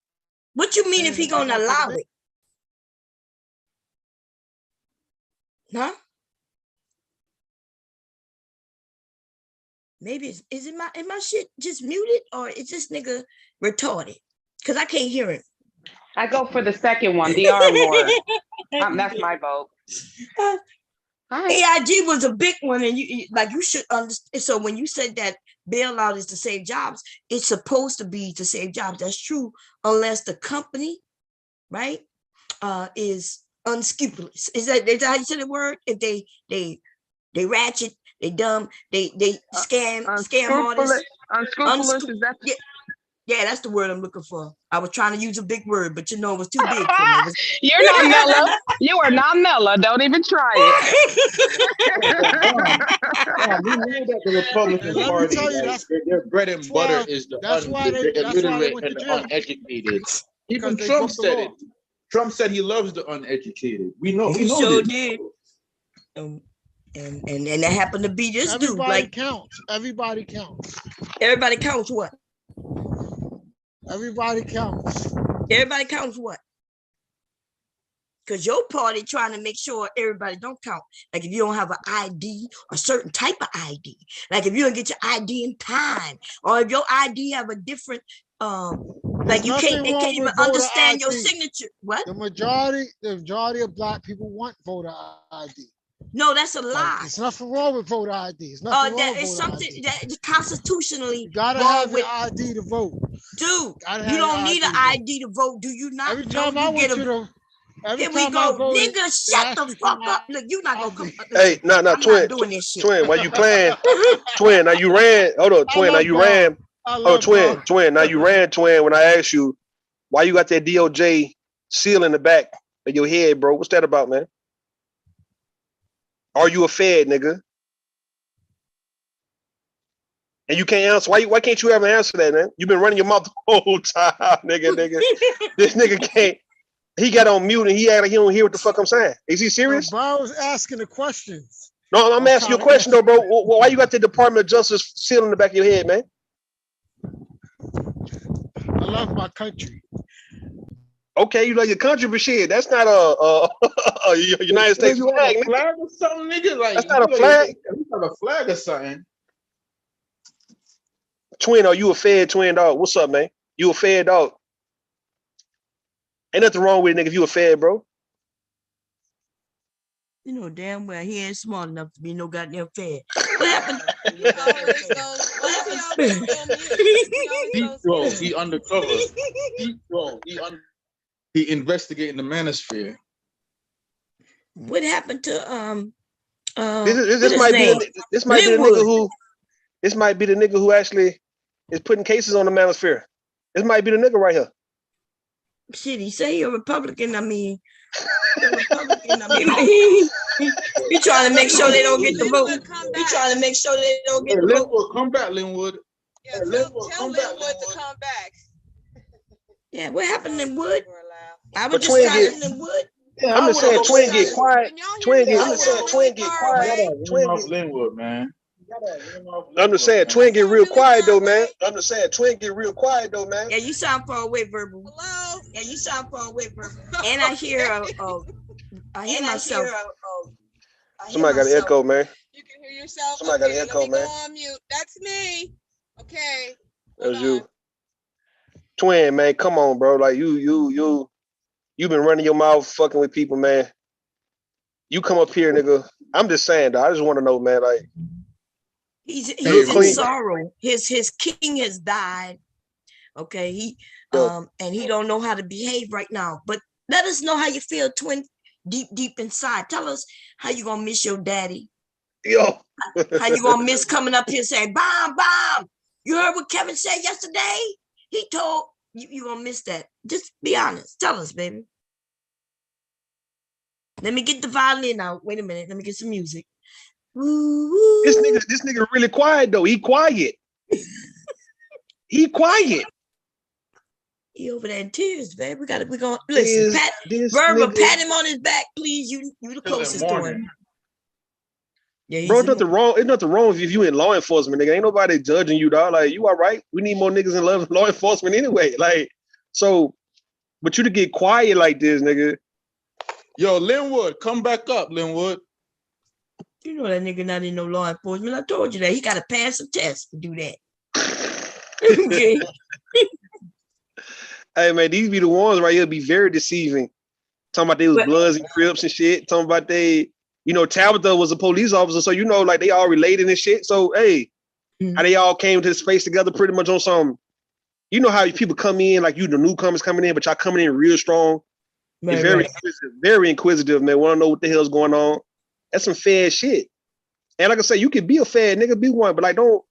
what you mean if he's gonna allow it? Huh? Maybe is my shit just muted or is this nigga retarded? Because I can't hear him. I go for the second one, DR Ward. That's my vote. AIG was a big one, and you should understand. So when you said that bailout is to save jobs, it's supposed to be to save jobs. That's true, unless the company, right, is unscrupulous. Is that how you said the word? If they ratchet, they dumb, they scam artists. Unscrupulous is that? Yeah, that's the word I'm looking for. I was trying to use a big word, but it was too big for me. You're not Mella. You are not Mella. Don't even try it. We know that the Republican Party, their bread and butter is the illiterate and the uneducated. Even Trump said it. Trump said he loves the uneducated. We know. He sure did. And that happened to be this dude. Like counts. Everybody counts. Everybody counts what? Everybody counts. Everybody counts what? Because your party trying to make sure everybody don't count. Like if you don't have an ID, a certain type of ID. Like if you don't get your ID in time, or if your ID have a different, like they can't even understand your signature. What? The majority of black people want voter ID. No, that's a lie. There's nothing wrong with voter ID. It's nothing wrong with voter ID. That is constitutionally. You gotta have an ID to vote. Dude, you don't need an ID to vote. Do you not? Every time I went to the Here we go, nigga. Shut the fuck up. Look, you not gonna come. Hey, no, twin. While you playing, twin. Now you ran. Hold on, twin. Now you ran. Oh, twin. Now you ran, twin. When I asked you why you got that DOJ seal in the back of your head, bro. What's that about, man? Are you a Fed, nigga? And you can't answer. Why can't you ever answer that, man? You've been running your mouth the whole time, nigga. This nigga can't. He got on mute and he act like he don't hear what the fuck I'm saying. Is he serious? Bro, I was asking the questions. No, I'm asking you a question though, bro. Why you got the Department of Justice seal in the back of your head, man? I love my country. Okay, you love your country, but shit, that's not a United States flag. A flag or something, nigga? Like, that's not a flag. You have a flag or something. Twin, are you a Fed, twin dog? What's up, man? You a Fed dog? Ain't nothing wrong with it, nigga, if you a Fed, bro. You know damn well he ain't smart enough to be no goddamn Fed. What happened? He undercover. He investigating the manosphere. What happened to this might be the nigga who actually is putting cases on the manosphere. This might be the nigga right here. Shit, he say you're a Republican. I mean, he trying to make sure they don't get the vote. He trying to make sure they don't get the vote. Linwood, come back, Linwood. Yeah, tell Linwood to come back. Yeah, what happened in Wood? I was just trying to Linwood. Yeah, I'm just saying, Twin get quiet. Twin get. I'm just saying, Twin get quiet. Twin get Linwood, man. I'm just saying, Twin get real quiet though, man. I'm just saying, Twin get real quiet though, man. Yeah, you sound far away, Verbal. Hello. Yeah, you sound far away, Verbal. And I hear I hear myself. Somebody got an echo, man. You can hear yourself. Somebody got an echo, man. Go on mute. That's me. Okay. That was you. Twin, man, come on, bro. Like you've been running your mouth, fucking with people, man. You come up here, nigga. I'm just saying, though. I just want to know, man. Like, he's in sorrow. His king has died. Okay, and he don't know how to behave right now. But let us know how you feel, Twin, deep inside. Tell us how you gonna miss your daddy. Yo, how you gonna miss coming up here saying, "Bomb, bomb." You heard what Kevin said yesterday? He told you gonna miss that. Just be honest. Tell us, baby. Let me get the violin out. Wait a minute. Let me get some music. Woo-woo. This nigga really quiet though. He quiet. He quiet. He over there in tears, baby. We gonna listen. Verbal, pat him on his back, please. You the closest to him. Yeah, bro, nothing wrong. It's nothing wrong if you in law enforcement, nigga. Ain't nobody judging you, dog. Like, you all right? We need more niggas in law enforcement anyway. Like, so, but you to get quiet like this, nigga. Yo, Linwood, come back up, Linwood. You know that nigga not in no law enforcement. I told you that. He got to pass a test to do that. Okay. Hey, man, these be the ones right here be very deceiving. Talking about they was Bloods and Crips and shit. Talking about Tabitha was a police officer, so like they all related and shit. So, hey, how they all came to the space together pretty much on some, how people come in, like you the newcomers coming in, but y'all coming in real strong. Right, very inquisitive, man. Want to know what the hell's going on. That's some fair shit. And like I say, you can be a fair nigga, be one, but like don't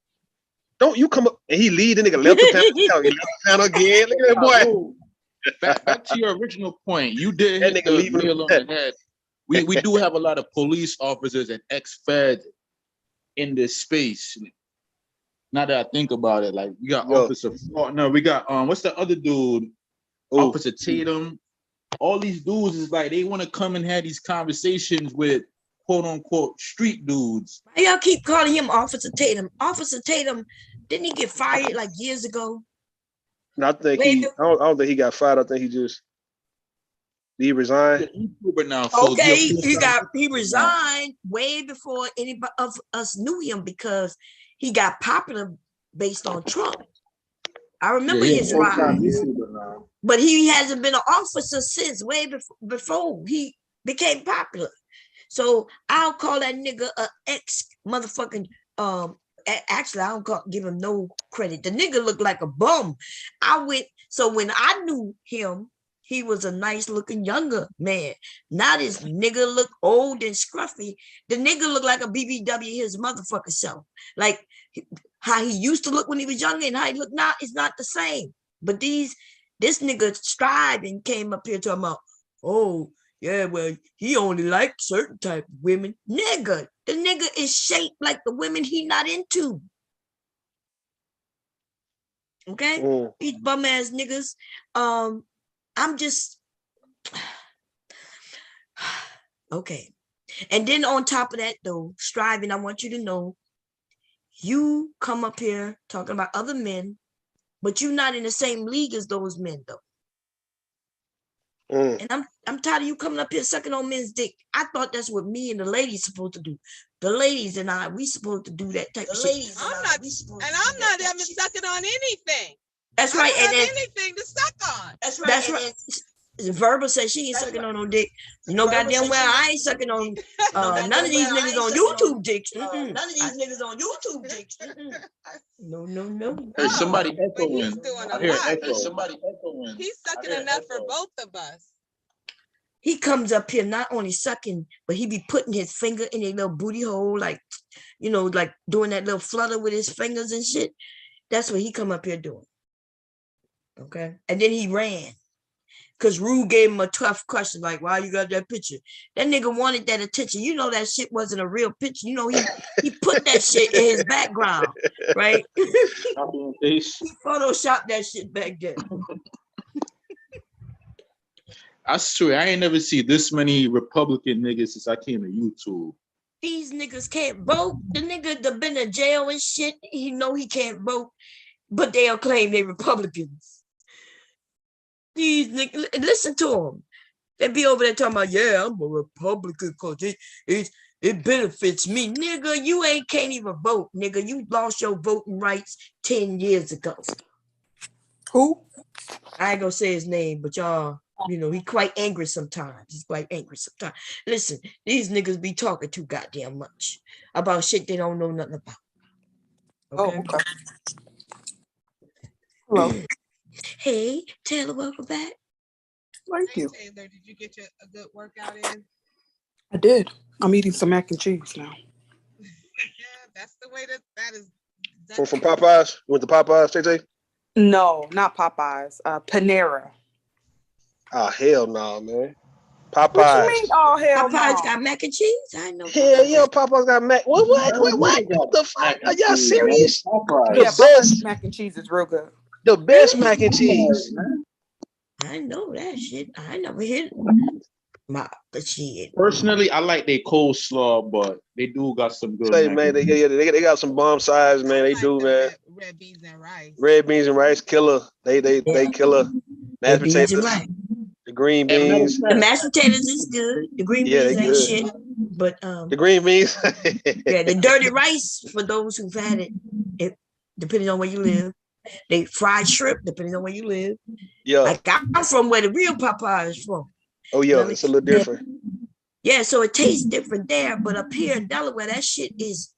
you come up and he lead the nigga left the panel, he left the panel again. Look at that boy. Back to your original point, you did hit the nail on the head. We do have a lot of police officers and ex-feds in this space. Now that I think about it, like we got Officer Faulkner, we got what's the other dude? Officer Tatum. All these dudes is like they want to come and have these conversations with quote unquote street dudes. Why y'all keep calling him Officer Tatum? Officer Tatum, didn't he get fired like years ago? No, I think I don't think he got fired. I think he resigned. Now, okay, he resigned way before anybody of us knew him because he got popular based on Trump. I remember his rise, but he hasn't been an officer since way before he became popular. So I'll call that nigga a ex motherfucking. Actually, I don't give him no credit. The nigga looked like a bum. So when I knew him, he was a nice looking younger man. Now this nigga look old and scruffy. The nigga look like a BBW his motherfucker self. Like how he used to look when he was younger and how he look now is not the same. But this nigga striving came up here talking about, oh, yeah, well, he only liked certain type of women. Nigga, the nigga is shaped like the women he not into. Okay? These bum ass niggas. I'm just okay. And then on top of that, though, striving, I want you to know, you come up here talking about other men, but you're not in the same league as those men, though. And I'm tired of you coming up here sucking on men's dick. I thought that's what me and the ladies supposed to do. The ladies and I, we supposed to do that type of shit. I'm not even sucking on anything. That's right. I don't have anything to suck on. That's right. That's right. Verbal says she ain't sucking on no dick. Goddamn well, I ain't sucking on none of these niggas on YouTube dicks. None of these niggas on YouTube dicks. No. Hey, somebody echoing. He's doing a lot. Somebody echoing. He's sucking enough for both of us. He comes up here not only sucking, but he be putting his finger in a little booty hole, like, like doing that little flutter with his fingers and shit. That's what he come up here doing. Okay. And then he ran. Because Rue gave him a tough question, like, why you got that picture? That nigga wanted that attention. You know that shit wasn't a real picture. You know, he put that shit in his background, right? He photoshopped that shit back there. I swear, I ain't never seen this many Republican niggas since I came to YouTube. These niggas can't vote. The nigga that been in jail and shit, he know he can't vote, but they'll claim they Republicans. These niggas, listen to them. They be over there talking about, yeah, I'm a Republican because it benefits me. Nigga, you can't even vote, nigga. You lost your voting rights 10 years ago. Who? I ain't gonna say his name, but y'all, he quite angry sometimes. He's quite angry sometimes. Listen, these niggas be talking too goddamn much about shit they don't know nothing about. Okay? Oh, okay. Hello. Hey, Taylor, welcome back. Thank you. Taylor, did you get a good workout in? I did. I'm eating some mac and cheese now. Yeah, that's the way that is. From Popeyes? You went to Popeyes, TJ? No, not Popeyes. Panera. Oh, hell no, man. What Popeyes. you mean? Oh, hell Popeyes no. got mac and cheese? I know. Hell yeah, Popeyes got mac. What the fuck? Are y'all serious? Yeah, The Popeyes best, mac and cheese is real good. the best mac and cheese. I know that shit. I never hit the shit. Personally, I like their coleslaw, but they do got some good. Say, man, they got some bomb size, man. They do, man. Red beans and rice. Red beans and rice, killer. They killer. Mashed potatoes, the green beans. The mashed potatoes is good. The green beans ain't shit. But the green beans. yeah, the dirty rice for those who've had it, depending on where you live. They fried shrimp, depending on where you live. Yeah. Like I'm from where the real Popeye is from. Oh yeah, it's a little different. Yeah, so it tastes different there, but up here in Delaware, that shit is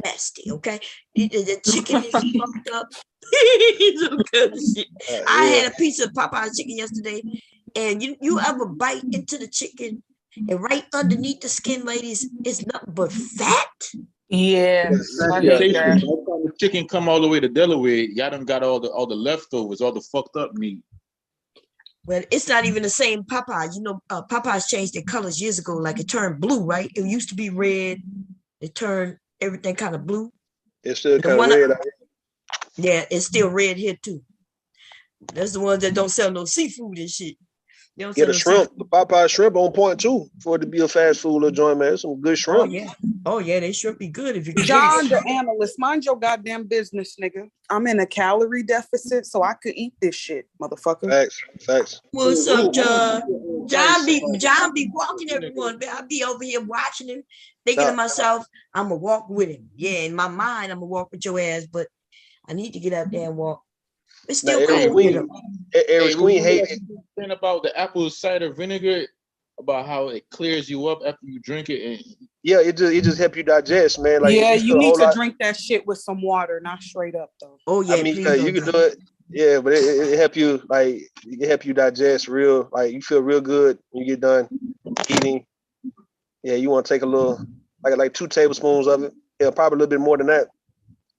nasty. Okay, the chicken is fucked up. So good shit. I had a piece of Popeye's chicken yesterday, and you ever bite into the chicken, and right underneath the skin, ladies, is nothing but fat. Yeah, the chicken come all the way to Delaware. Y'all done got all the leftovers, all the fucked up meat. Well, it's not even the same Popeyes. Popeyes changed their colors years ago. Like it turned blue, right? It used to be red. It turned everything kind of blue. It's still kind of red. Yeah, it's still red here too. That's the ones that don't sell no seafood and shit. Yeah, the shrimp, the Popeye shrimp on point too for it to be a fast food little joint, man. Some good shrimp. Oh yeah, they shrimp be good if you can. John the analyst, mind your goddamn business, nigga. I'm in a calorie deficit, so I could eat this shit, motherfucker. Facts. What's up, John? John be walking everyone. I be over here watching him, thinking to myself, I'm gonna walk with him. Yeah, in my mind, I'm gonna walk with your ass, but I need to get out there and walk. It's still cold. Eric Queen hates thing about the apple cider vinegar, about how it clears you up after you drink it. And yeah, it just help you digest, man. Like yeah, you need to drink that shit with some water, not straight up though. Oh yeah, I mean, you can do it. Yeah, but it help you digest real. Like you feel real good when you get done eating. Yeah, you want to take a little, like 2 tablespoons of it. Yeah, probably a little bit more than that.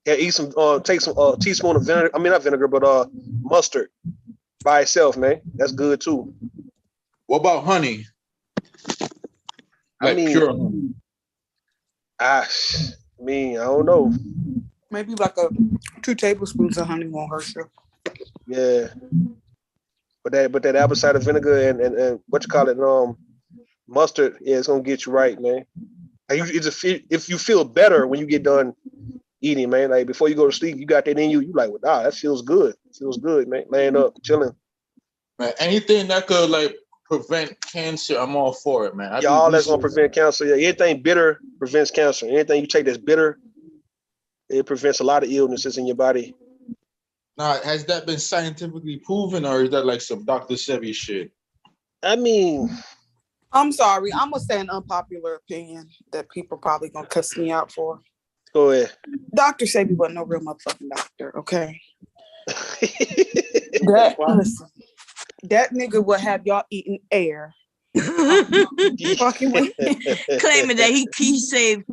Yeah, take some teaspoon of vinegar. I mean, not vinegar, but mustard by itself, man. That's good too. What about honey? Like pure honey. I don't know. Maybe like 2 tablespoons of honey won't hurt you. Yeah, but that apple cider vinegar and what you call it, mustard, yeah, it's gonna get you right, man. And if you feel better when you get done eating, man, like before you go to sleep, you got that in you. You like, well, that feels good. Feels good, man. Laying up, chilling. Man, anything that could like prevent cancer, I'm all for it, man. All that's gonna prevent cancer. Yeah, anything bitter prevents cancer. Anything you take that's bitter, it prevents a lot of illnesses in your body. Now, has that been scientifically proven, or is that like some Dr. Sebi shit? I mean, I'm sorry. I'm gonna say an unpopular opinion that people probably gonna cuss me out for. Go ahead. Dr. Sebi wasn't no real motherfucking doctor, okay? Listen, that nigga would have y'all eating air. Claiming that he saved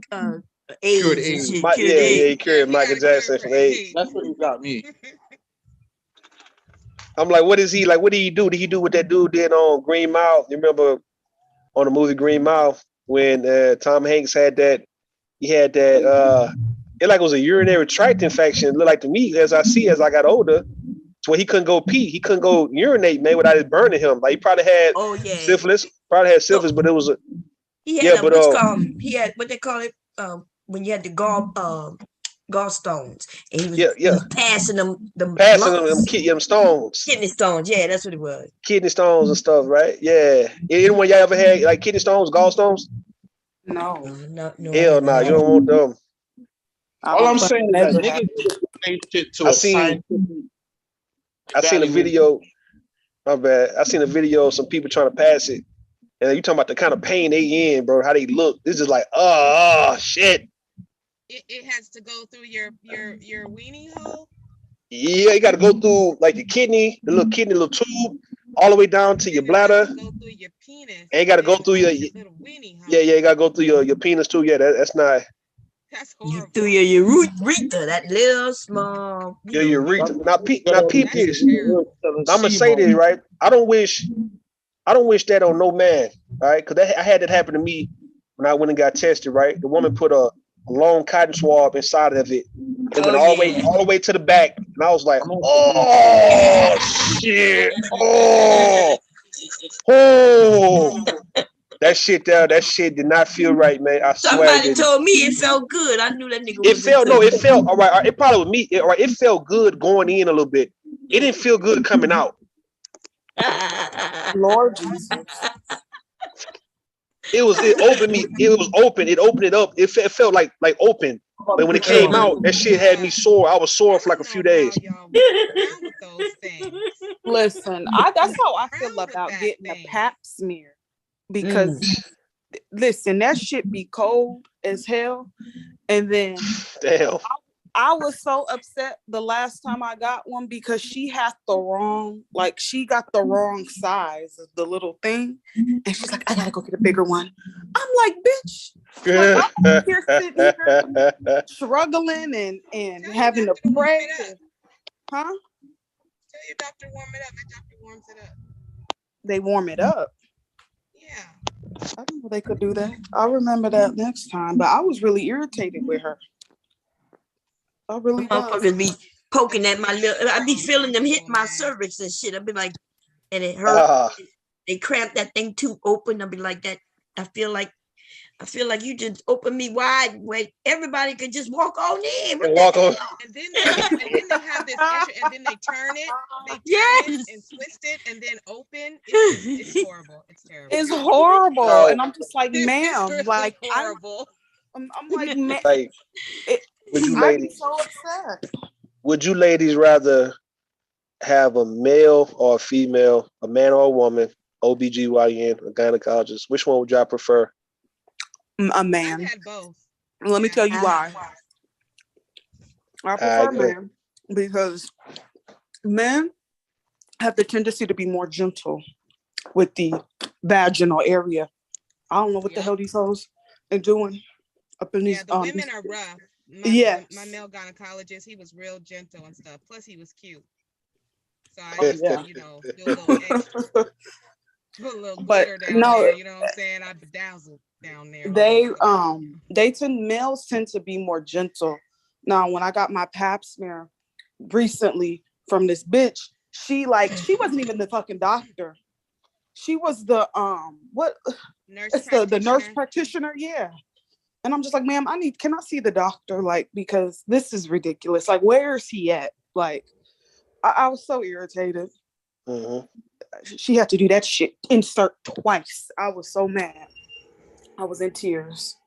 AIDS. Cured AIDS. He cured Michael Jackson from AIDS. That's what he got me. I'm like, what is he like? What did he do? Did he do what that dude did on Green Mile? You remember on the movie Green Mile when Tom Hanks had that? He had that. It like was a urinary tract infection. It looked like to me, as I got older, to where he couldn't go pee. He couldn't go urinate, man, without it burning him. Like he probably had syphilis. Probably had syphilis, but it was a he had what's called he had what they call it when you had the gallstones, and he was passing them them stones. Kidney stones, yeah, that's what it was. Kidney stones and stuff, right? Yeah. Anyone y'all ever had like kidney stones, gallstones? No. Hell no, you don't want them. All I'm saying is that niggas explain shit to a scientific. I seen a video. My bad. I seen a video of some people trying to pass it, and you talking about the kind of pain they in, bro. How they look. This is like, oh shit. It has to go through your weenie hole. Yeah, you got to go through like the little tube, all the way down to your bladder. Go through your penis. And you got to go through your little weenie hole. Yeah, you got to go through your penis too. Yeah, that's not. That's horrible. Through your urethra, that little small. Your urethra. Now, peepees. I'm gonna say this right. I don't wish that on no man, right? Because I had that happen to me when I went and got tested. Right, the woman put a long cotton swab inside of it. It went all the way to the back, and I was like, oh shit, oh. That shit did not feel right, man. I swear. Somebody told me it felt good. I knew that nigga. It felt all right. It probably was me. All right, it felt good going in a little bit. It didn't feel good coming out. Lord Jesus. It opened me. It was open. It opened it up. It felt like open. But when it came out, that shit had me sore. I was sore for like a few days. Listen, that's how I feel about getting a pap smear. Because listen, that shit be cold as hell. And then damn. I was so upset the last time I got one because she got the wrong size of the little thing. And she's like, I gotta go get a bigger one. I'm like, bitch. Like, I'm here sitting here struggling and having to pray. Huh? Tell your doctor warm it up. My doctor warms it up. They warm it up. Yeah. I didn't know they could do that. I'll remember that next time. But I was really irritated with her. I really motherfuckers be poking at my little. I be feeling them hit my cervix and shit. I be like, and it hurt. They cramp that thing too open. I be like that. I feel like you just open me wide where everybody could just walk on in. Walk on. And then they have this extra, and then they turn it. They turn it and twist it and then open. It's horrible. It's terrible. It's horrible. And I'm just like, ma'am, like horrible. I'm like, man. Like, would you ladies? So upset. Would you ladies rather have a male or a female, a man or a woman, OBGYN, a gynecologist? Which one would y'all prefer? A man. I've had both. Let me tell you why. I prefer men because men have the tendency to be more gentle with the vaginal area. I don't know what the hell these hoes are doing up in these. The women are rough. My male gynecologist, he was real gentle and stuff. Plus, he was cute. So I used to, do a little extra. Put a little glitter down there, you know what I'm saying? I bedazzled down there. Males tend to be more gentle. Now, when I got my pap smear recently from this bitch, she wasn't even the fucking doctor. She was the nurse practitioner, yeah. And I'm just like, ma'am, can I see the doctor? Like, because this is ridiculous. Like, where is he at? Like, I was so irritated. Mm-hmm. She had to do that shit, insert twice. I was so mad. I was in tears.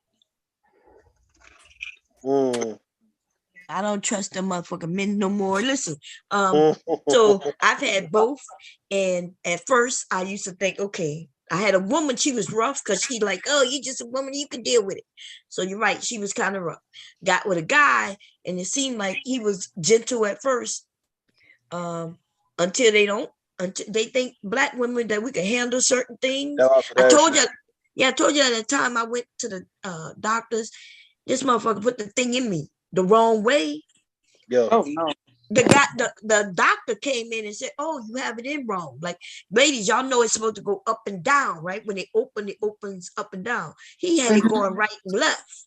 I don't trust them motherfucking men no more. Listen, so I've had both. And at first I used to think, okay, I had a woman, she was rough because she like, oh, you're just a woman, you can deal with it. So you're right, she was kind of rough. Got with a guy, and it seemed like he was gentle at first, until they think black women that we can handle certain things. I told you at the time I went to the doctors, this motherfucker put the thing in me the wrong way. Oh no. The doctor came in and said, oh, you have it in wrong. Like, ladies, y'all know it's supposed to go up and down, right? When they open, it opens up and down. He had it going right and left.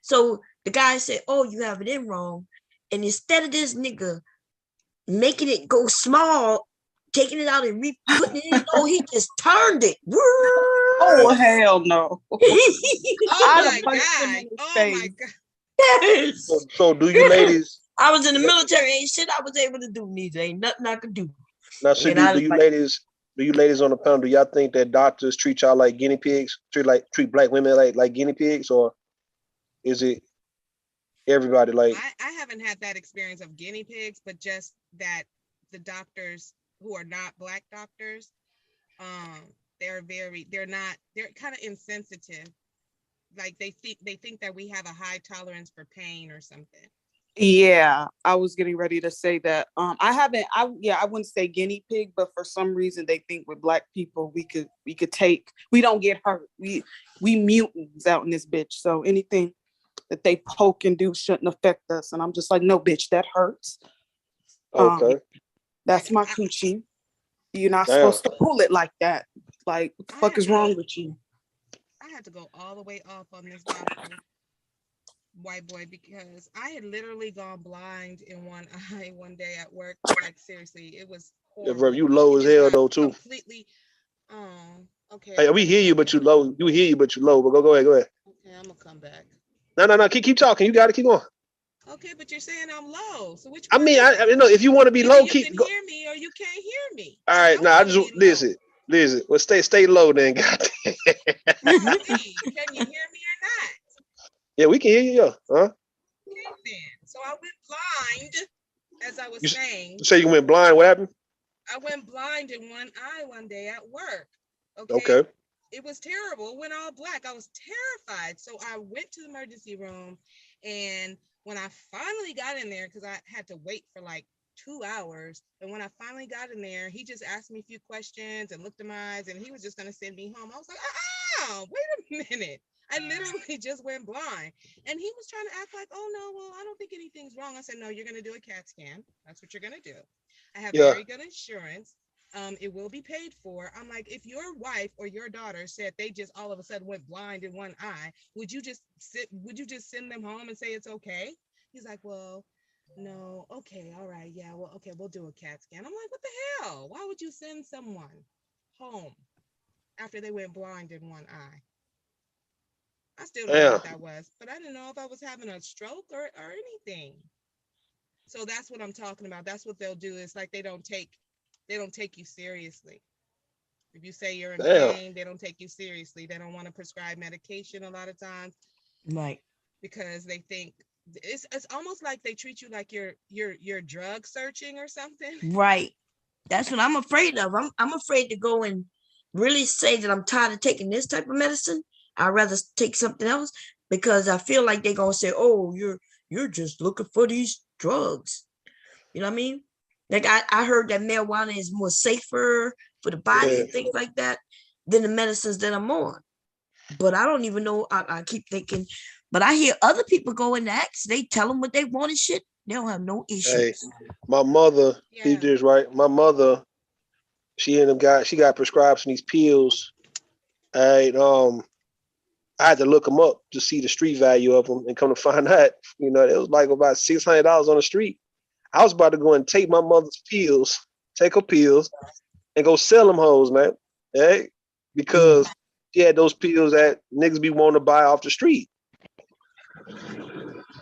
So the guy said, oh, you have it in wrong. And instead of this nigga making it go small, taking it out and putting it in. Oh, he just turned it. Oh hell no! Oh my god! Oh my god! Yes. So do you ladies? I was in the military. Ain't shit I was able to do. Neither ain't nothing I could do. Now, so do you ladies? Do you ladies on the panel? Do y'all think that doctors treat y'all like guinea pigs? Treat black women like guinea pigs, or is it everybody like? I haven't had that experience of guinea pigs, but just that the doctors who are not black doctors, they're kind of insensitive. Like they think that we have a high tolerance for pain or something. Yeah, I was getting ready to say that. I wouldn't say guinea pig, but for some reason they think with black people we don't get hurt. We mutants out in this bitch. So anything that they poke and do shouldn't affect us. And I'm just like, no, bitch, that hurts. Okay. That's my coochie. You're not supposed to pull it like that. Like, what the fuck is wrong with you? I had to go all the way off on this doctor, white boy, because I had literally gone blind in one eye one day at work. Like seriously, it was horrible. Yeah, bro, you low as hell though too. Completely. Okay. Hey, we hear you, but you low. You hear you, but you low. But go ahead. Okay, I'm gonna come back. No. Keep talking. You got to keep going. Okay, but you're saying I'm low. So which? I mean, I know if you want to be low, you keep. You can hear me or you can't hear me. All right, I just listen. Well, stay low then. Goddamn. Can you hear me or not? Yeah, we can hear you. Yeah. Huh? Okay, then. So I went blind, as I was saying. You say you went blind. What happened? I went blind in one eye one day at work. Okay. It was terrible. It went all black. I was terrified. So I went to the emergency room, and when I finally got in there, because I had to wait for like 2 hours, and when I finally got in there, he just asked me a few questions and looked in my eyes, and he was just going to send me home. I was like, wait a minute. I literally just went blind. And he was trying to act like, oh no, well, I don't think anything's wrong. I said, no, you're going to do a CAT scan. That's what you're going to do. I have very good insurance. It will be paid for. I'm like, if your wife or your daughter said they just all of a sudden went blind in one eye, would you just send them home and say it's okay? He's like, well, no, okay, all right, yeah, well, okay, we'll do a CAT scan. I'm like, what the hell? Why would you send someone home after they went blind in one eye? I still don't know what that was, but I didn't know if I was having a stroke or anything. So that's what I'm talking about. That's what they'll do. It's like they don't take you seriously. If you say you're in pain, they don't take you seriously. They don't want to prescribe medication a lot of times. Right. Because they think it's almost like they treat you like you're drug searching or something. Right. That's what I'm afraid of. I'm afraid to go and really say that I'm tired of taking this type of medicine. I'd rather take something else because I feel like they're gonna say, oh, you're just looking for these drugs. You know what I mean? Like I heard that marijuana is more safer for the body and things like that than the medicines that I'm on. But I don't even know. I keep thinking, but I hear other people go in the acts. They tell them what they want and shit. They don't have no issues. Hey, my mother, he just right. My mother, she got prescribed some these pills. I had to look them up to see the street value of them, and come to find out, it was like about $600 on the street. I was about to go and take my mother's pills, take her pills, and go sell them hoes, man. Hey, because she had those pills that niggas be wanting to buy off the street.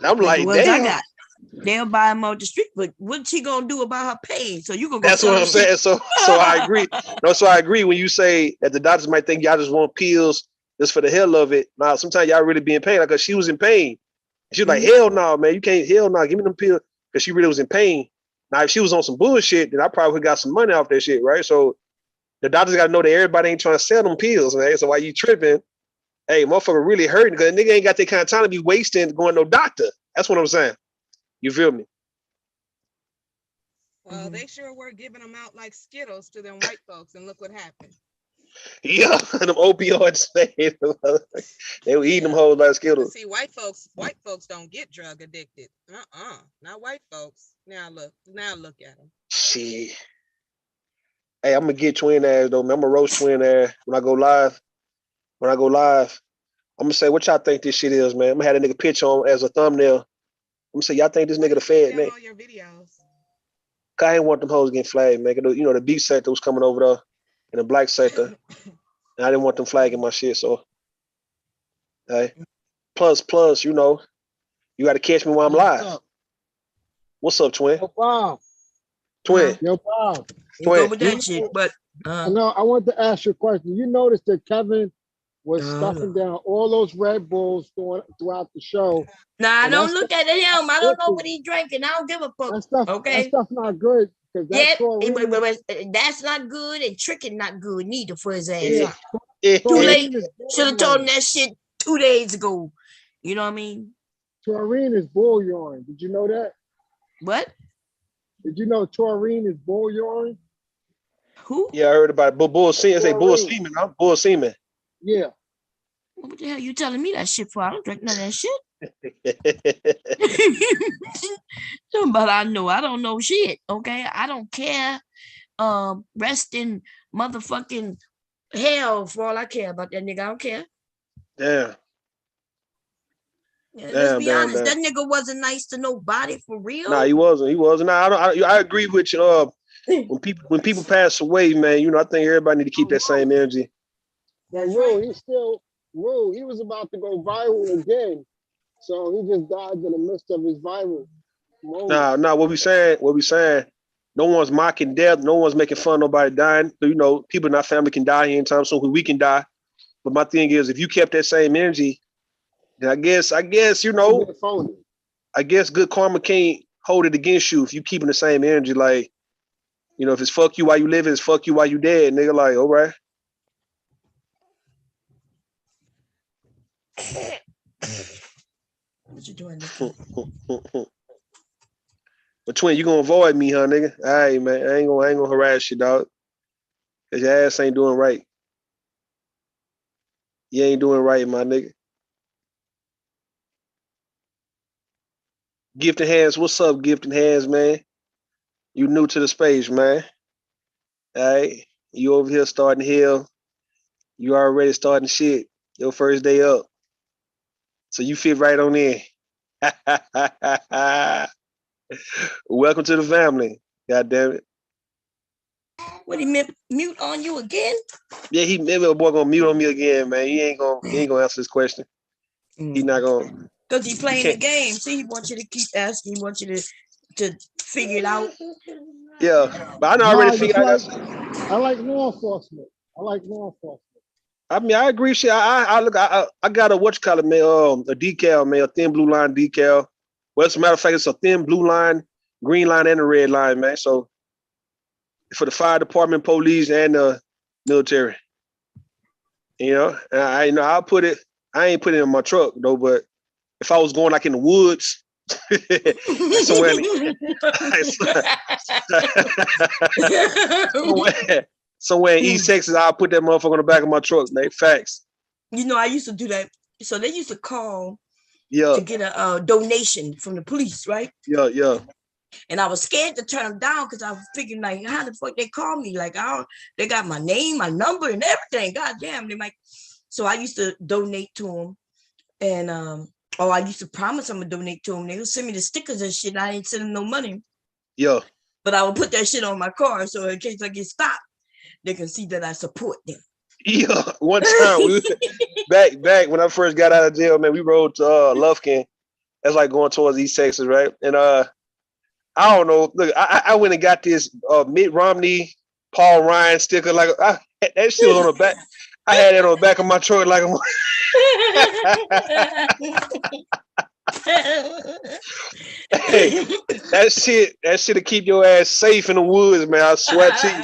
I'm like, damn. They'll buy them off the street, but what's she gonna do about her pain? So you gonna go. That's what I'm saying. So I agree. No, so I agree when you say that the doctors might think y'all just want pills just for the hell of it. Now, sometimes y'all really be in pain. Like, cause she was in pain. She was like, hell no, man, you can't. Hell no, give me them pills. Cause she really was in pain. Now, if she was on some bullshit, then I probably got some money off that shit, right? So the doctors got to know that everybody ain't trying to sell them pills, man. So while you tripping, hey, motherfucker really hurting because nigga ain't got that kind of time to be wasting going to no doctor. That's what I'm saying. You feel me? Well, they sure were giving them out like Skittles to them white folks, and look what happened. Yeah, them opioids. They were eating them hoes like Skittles. See, white folks don't get drug addicted. Not white folks. Now look at them. See. Hey, I'm gonna get twin ass though, man. I'm gonna roast twin ass when I go live. I'm gonna say, what y'all think this shit is, man? I'm gonna have a nigga pitch on as a thumbnail. I'm gonna say, y'all think this nigga the Fed, man? All your videos. Cause I ain't want them hoes getting flagged, man. You know, the B sector was coming over there in the black sector. And I didn't want them flagging my shit. So, hey. Plus, you know, you got to catch me while I'm live. What's up, twin? Yo, Bob. Twin. Yo, Bob. Go with that shit, but I know. I want to ask you a question. You noticed that Kevin was stuffing down all those Red Bulls throughout the show. Nah, I don't look at him. I don't know what he's drinking. I don't give a fuck. That stuff not good. That's not good, and tricking not good neither for his ass. Yeah. Too late. Should have told him that shit 2 days ago. You know what I mean? Taurine is bull urine. Did you know that? What? Did you know taurine is bull urine? Who? Yeah, I heard about it. Bull semen. Say bull semen. I'm bull semen. Yeah. What the hell you telling me that shit for? I don't drink none of that shit. But I don't know shit. Okay, I don't care. Rest in motherfucking hell for all I care about that nigga. I don't care. Damn. Yeah, let's be honest. That nigga wasn't nice to nobody for real. Nah, he wasn't. Nah, I agree with you. When people pass away, man, you know, I think everybody need to keep that same energy. That's right. He's still Rue. He was about to go viral again, so he just died in the midst of his viral moment. Nah. What we saying? No one's mocking death. No one's making fun of nobody dying. So, you know, people in our family can die anytime soon. We can die. But my thing is, if you kept that same energy, then I guess you know, I guess good karma can't hold it against you if you keeping the same energy. Like, you know, if it's fuck you while you living, it's fuck you while you dead. Nigga, like, all right. What you doing? But twin, you gonna avoid me, huh, nigga? All right, man. I ain't gonna harass you, dog. Cause your ass ain't doing right. You ain't doing right, my nigga. Gifted Hands, what's up, Gifted Hands, man? You new to the space, man. All right. You over here starting hell. You already starting shit. Your first day up. So you fit right on in. Welcome to the family. God damn it. What, he mute on you again? Yeah, maybe a boy gonna mute on me again, man. He ain't gonna answer this question. He not gonna. Because he playing the game. See, he wants you to keep asking. He wants you to figure it out. Yeah, but I already figured out. I like law enforcement. I mean, I agree. Shit, I got a whatchamacallit, man, a decal, man, a thin blue line decal. Well, as a matter of fact, it's a thin blue line, green line, and a red line, man. So for the fire department, police, and the military, you know, and I'll put it. I ain't put it in my truck though, but if I was going like in the woods, somewhere in East Texas, I'll put that motherfucker on the back of my truck, man. Facts. You know, I used to do that. So they used to call to get a donation from the police, right? Yeah. And I was scared to turn them down because I was thinking, like, how the fuck they call me? Like, they got my name, my number, and everything. God damn, they might. So I used to donate to them, and I used to promise I'm gonna donate to them. They would send me the stickers and shit. And I ain't send them no money. Yeah. But I would put that shit on my car, so in case I get stopped, they can see that I support them. Yeah. One time, back when I first got out of jail, man, we rode to Lufkin. That's like going towards East Texas, right? And I don't know. Look, I went and got this Mitt Romney, Paul Ryan sticker. Like that shit was on the back. I had that on the back of my truck, like hey, that shit to keep your ass safe in the woods, man. I swear to you.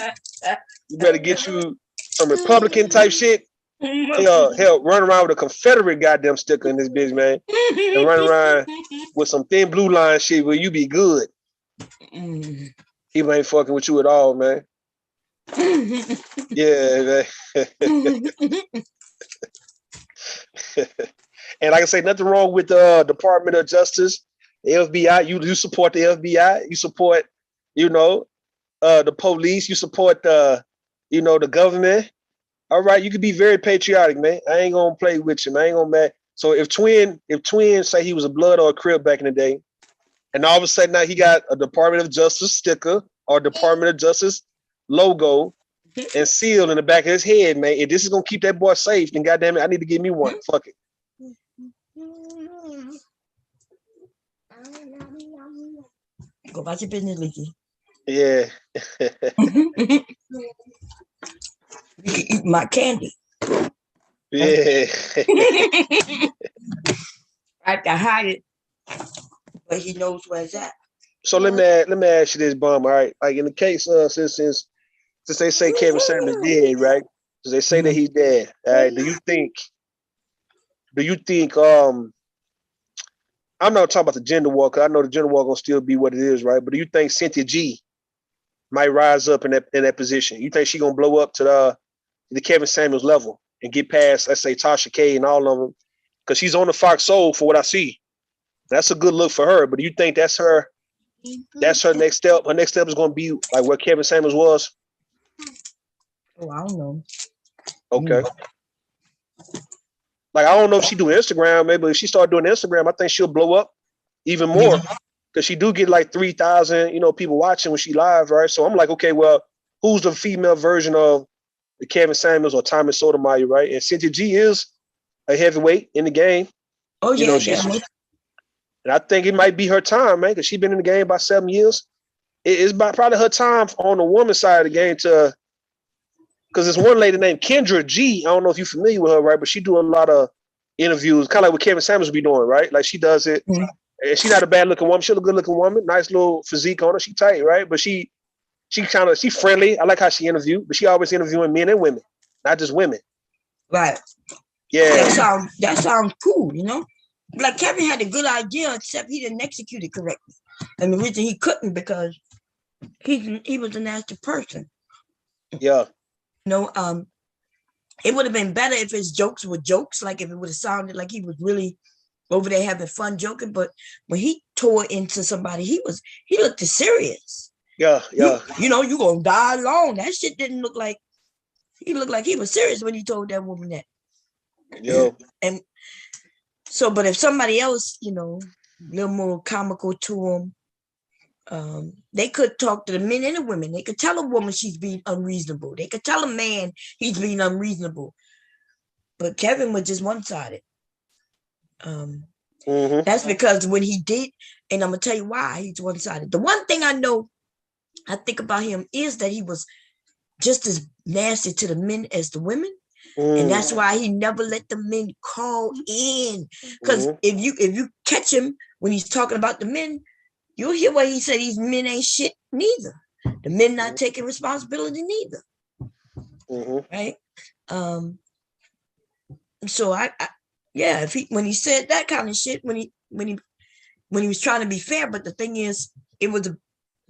You better get you some Republican type shit. Hell, run around with a Confederate goddamn sticker in this bitch, man. And run around with some thin blue line shit where you be good. People ain't fucking with you at all, man. Yeah, man. And like I say, nothing wrong with the Department of Justice, the FBI. You support the FBI. You support, the police. You support the government. All right, you can be very patriotic, man. I ain't gonna play with you, man. I ain't gonna mad. So if Twin say he was a Blood or a Crip back in the day, and all of a sudden now he got a Department of Justice sticker, or Department of Justice logo and seal in the back of his head, man. If this is gonna keep that boy safe, then goddamn it, I need to give me one. Fuck it. Go about your business, Leaky. Yeah. Eat my candy. Yeah. I can hide it, but he knows where it's at. So let me ask you this, Bum. All right, like in the case since they say Kevin Samuels dead, right? Because they say that he's dead. All right. Do you think? I'm not talking about the gender war, because I know the gender war gonna still be what it is, right? But do you think Cynthia G might rise up in that position? You think she gonna blow up to the Kevin Samuels level and get past, let's say, Tasha K and all of them? Because she's on the Fox Soul for what I see. That's a good look for her. But do you think that's her next step? Her next step is gonna be like where Kevin Samuels was? Oh, I don't know. Okay. Like, I don't know if she do Instagram, maybe if she start doing Instagram, I think she'll blow up even more, because she do get like 3,000, people watching when she live, right? So I'm like, okay, well, who's the female version of the Kevin Samuels or Thomas Sotomayor, right? And Cynthia G is a heavyweight in the game. Oh yeah, and I think it might be her time, man, because she's been in the game about 7 years. It's probably her time on the woman's side of the game to. Because there's one lady named Kendra G. I don't know if you're familiar with her, right? But she do a lot of interviews, kind of like what Kevin Samuels be doing, right? Like she does it. And she's not a bad looking woman. She's a good looking woman. Nice little physique on her. She tight, right? But she friendly. I like how she interviewed, but she always interviewing men and women, not just women. Right. Yeah. That sounds cool, Like Kevin had a good idea, except he didn't execute it correctly. And the reason he couldn't, because he was a nasty person. Yeah. It would have been better if his jokes were jokes, like if it would have sounded like he was really over there having fun joking. But when he tore into somebody, he looked serious. Yeah. You gonna die alone. That shit didn't look like he looked like he was serious when he told that woman that. Yeah. And so, but if somebody else, a little more comical to him, they could talk to the men and the women. They could tell a woman she's being unreasonable. They could tell a man he's being unreasonable. But Kevin was just one-sided. That's because when he did, and I'm gonna tell you why he's one-sided. The one thing I think about him is that he was just as nasty to the men as the women. And that's why he never let the men call in. Because if you catch him when he's talking about the men, you'll hear what he said. These men ain't shit neither. The men not taking responsibility neither. Right? So when he said that kind of shit, when he was trying to be fair, but the thing is, it was the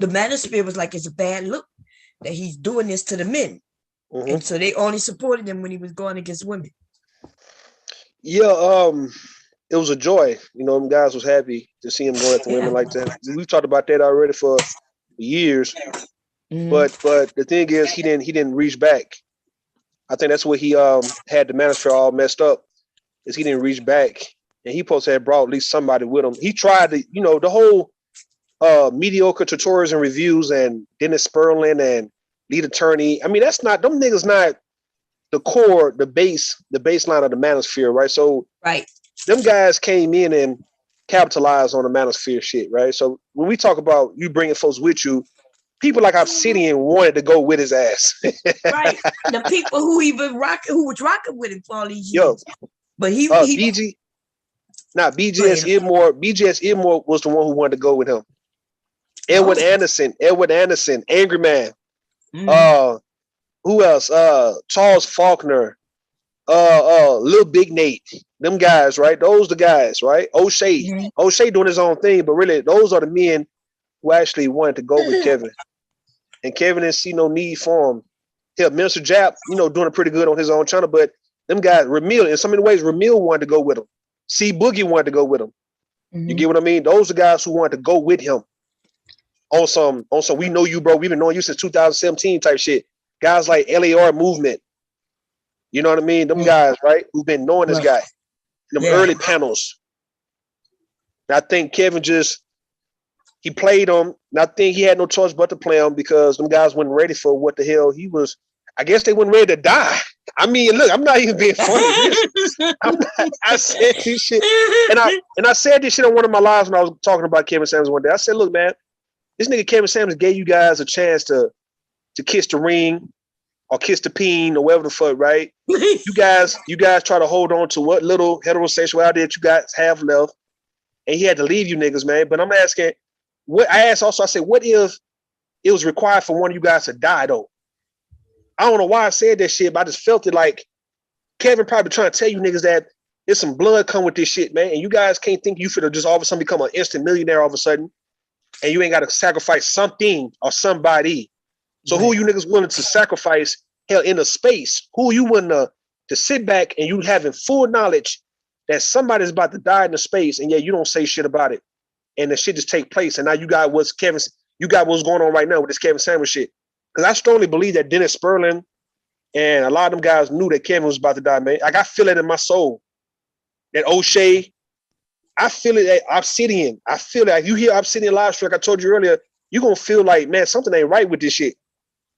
manosphere was like, it's a bad look that he's doing this to the men. And so they only supported him when he was going against women. Yeah, it was a joy. Them guys was happy to see him going at the women like that. We've talked about that already for years. But the thing is, he didn't reach back. I think that's what he had the manosphere all messed up, is he didn't reach back. And he supposed to have brought at least somebody with him. He tried to, the whole mediocre tutorials and reviews and Dennis Sperling and lead attorney. I mean, that's not, them niggas not the core, the baseline of the manosphere, right? So them guys came in and capitalized on the manosphere shit, right? So when we talk about you bringing folks with you, people like Obsidian wanted to go with his ass. Right. The people who was rocking with him for all these years. But BGS Idmore was the one who wanted to go with him. Edward Anderson, Angry Man. Who else? Charles Faulkner, Lil Big Nate, them guys, right? Those the guys, right? O'Shea. O'Shea doing his own thing, but really those are the men who actually wanted to go with Kevin. And Kevin didn't see no need for him. Hell, Minister Jap, doing it pretty good on his own channel, but them guys, Ramil, in so many ways, Ramil wanted to go with him. C Boogie wanted to go with him. You get what I mean? Those are guys who wanted to go with him. On some, we know you, bro. We've been knowing you since 2017 type shit. Guys like LAR Movement. You know what I mean? Them guys, right? Who've been knowing this guy. In them early panels. And I think Kevin just, He played him, and I think he had no choice but to play him because them guys weren't ready for what the hell he was. I guess they weren't ready to die. I mean, look, I'm not even being funny. I said this shit, and I said this shit on one of my lives when I was talking about Kevin Samuels one day. I said, look, man, this nigga Kevin Samuels gave you guys a chance to kiss the ring or kiss the peen or whatever the fuck, right? You guys try to hold on to what little heterosexuality that you guys have left, and he had to leave you niggas, man. But I'm asking, I said, what if it was required for one of you guys to die though? I don't know why I said that shit, but I just felt it like Kevin probably trying to tell you niggas that there's some blood come with this shit, man. And you guys can't think you finna just all of a sudden become an instant millionaire all of a sudden, and you ain't got to sacrifice something or somebody. So who are you niggas willing to sacrifice hell in a space? Who are you willing to sit back and you having full knowledge that somebody's about to die in the space, and yet you don't say shit about it, and the shit just take place, and now you got what's going on right now with this Kevin Samuels shit. Because I strongly believe that Dennis Sperling and a lot of them guys knew that Kevin was about to die, man. Like I feel it in my soul. That O'Shea, I feel it at Obsidian. I feel it. Like you hear Obsidian live stream, like I told you earlier, you're gonna feel like, man, something ain't right with this shit.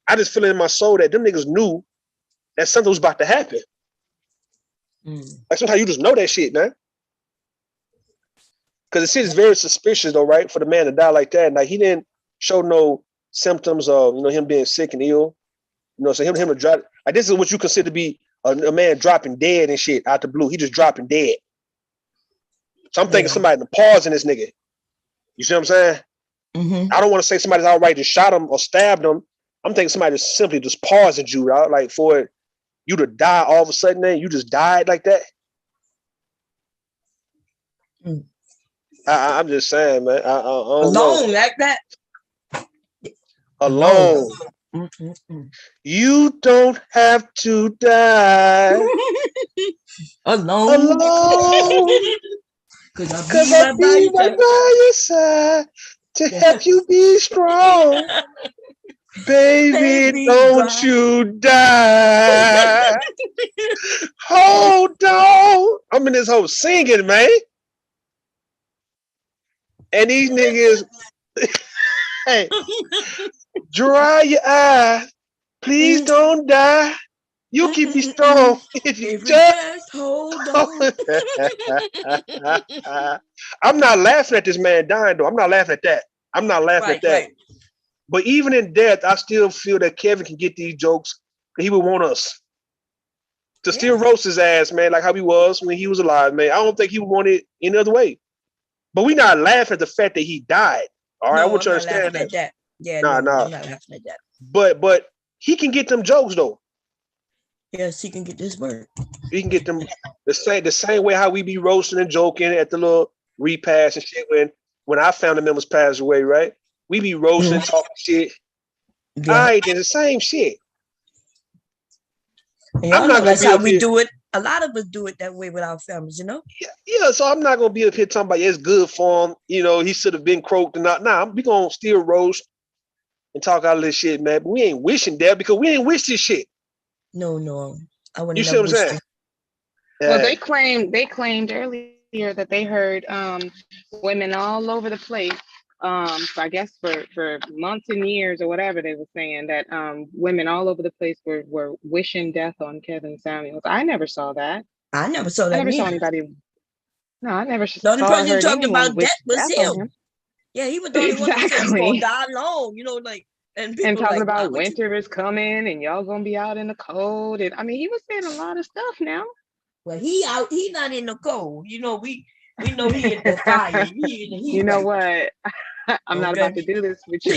I just feel it in my soul that them niggas knew that something was about to happen. Like sometimes you just know that shit, man. Because the shit is very suspicious, though, right? For the man to die like that, like he didn't show no symptoms of him being sick and ill. So him to drop. Like this is what you consider to be a man dropping dead and shit out the blue. He just dropping dead. So I'm thinking somebody pausing this nigga. You see what I'm saying? I don't want to say somebody's outright just shot him or stabbed him. I'm thinking somebody just simply just pausing you, right? Like for you to die all of a sudden, then you just died like that. I'm just saying, man. I don't Alone know. like that. Alone. You don't have to die alone. Cause I'll be right by your side to help you be strong. Baby, don't you die. Hold on. I'm in this whole singing, man. And these niggas, hey, dry your eyes. Please don't die. You keep me strong if you just hold on. I'm not laughing at this man dying, though. I'm not laughing at that. I'm not laughing at that. Right. But even in death, I still feel that Kevin can get these jokes. He would want us to still roast his ass, man, like how he was when he was alive, man. I don't think he would want it any other way. But we're not laughing at the fact that he died. All right, I want you to understand that. Yeah, no, I'm not laughing at that. But he can get them jokes though. Yes, he can get this work. He can get them the same way how we be roasting and joking at the little repass and shit when our family members pass away, right? We be roasting, talking shit. Yeah. All right, then the same shit. I'm not that's how we do it. A lot of us do it that way with our families, Yeah. So I'm not gonna be up here talking about it's good for him. He should have been croaked and not. Nah, we gonna still roast and talk all this shit, man. But we ain't wishing that because we ain't wish this shit. No. I wouldn't. You see what I'm saying? Well, they claimed earlier that they heard women all over the place. So I guess for months and years or whatever, they were saying that women all over the place were wishing death on Kevin Samuels. I never saw that. I never saw that. I never saw anybody. No, I never saw. The only person talking about death was him. Yeah, he was the only one who said he's gonna die alone. And talking about winter is coming and y'all gonna be out in the cold. And I mean, he was saying a lot of stuff now. Well, he not in the cold. We know he in the fire. He in the heat. You know what? I'm not about to do this with you.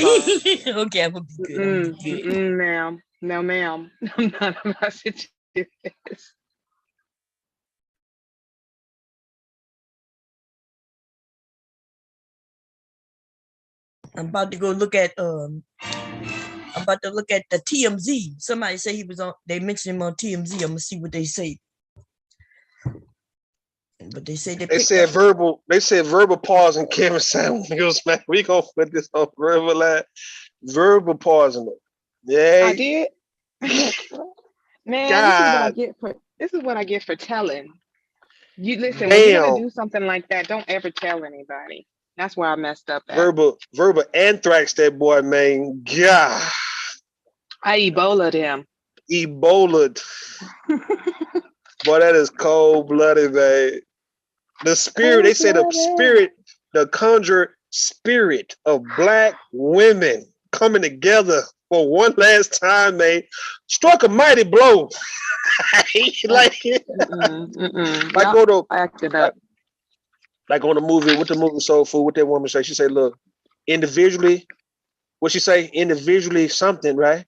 Okay, I'm gonna be good. Ma'am. No, ma'am. I'm not about to do this. I'm about to go look at the TMZ. Somebody say he was on. They mentioned him on TMZ. I'm gonna see what they say. But they say they said verbal. They said verbal pause and Kevin Samuels. Man, we gonna put this on verbal pausing. Yeah, I did. Man, this is what I get for telling. You listen. When you're gonna do something like that, don't ever tell anybody. That's where I messed up at. Verbal anthrax, that boy, man. God. I Ebola'd him. Ebola'd. Boy, that is cold-blooded, man. The spirit, they say the spirit, the conjure spirit of Black women coming together for one last time, man. Struck a mighty blow. Like on the movie, with the movie Soul Food, what that woman say? She say, look, individually, what she say? Individually something, right?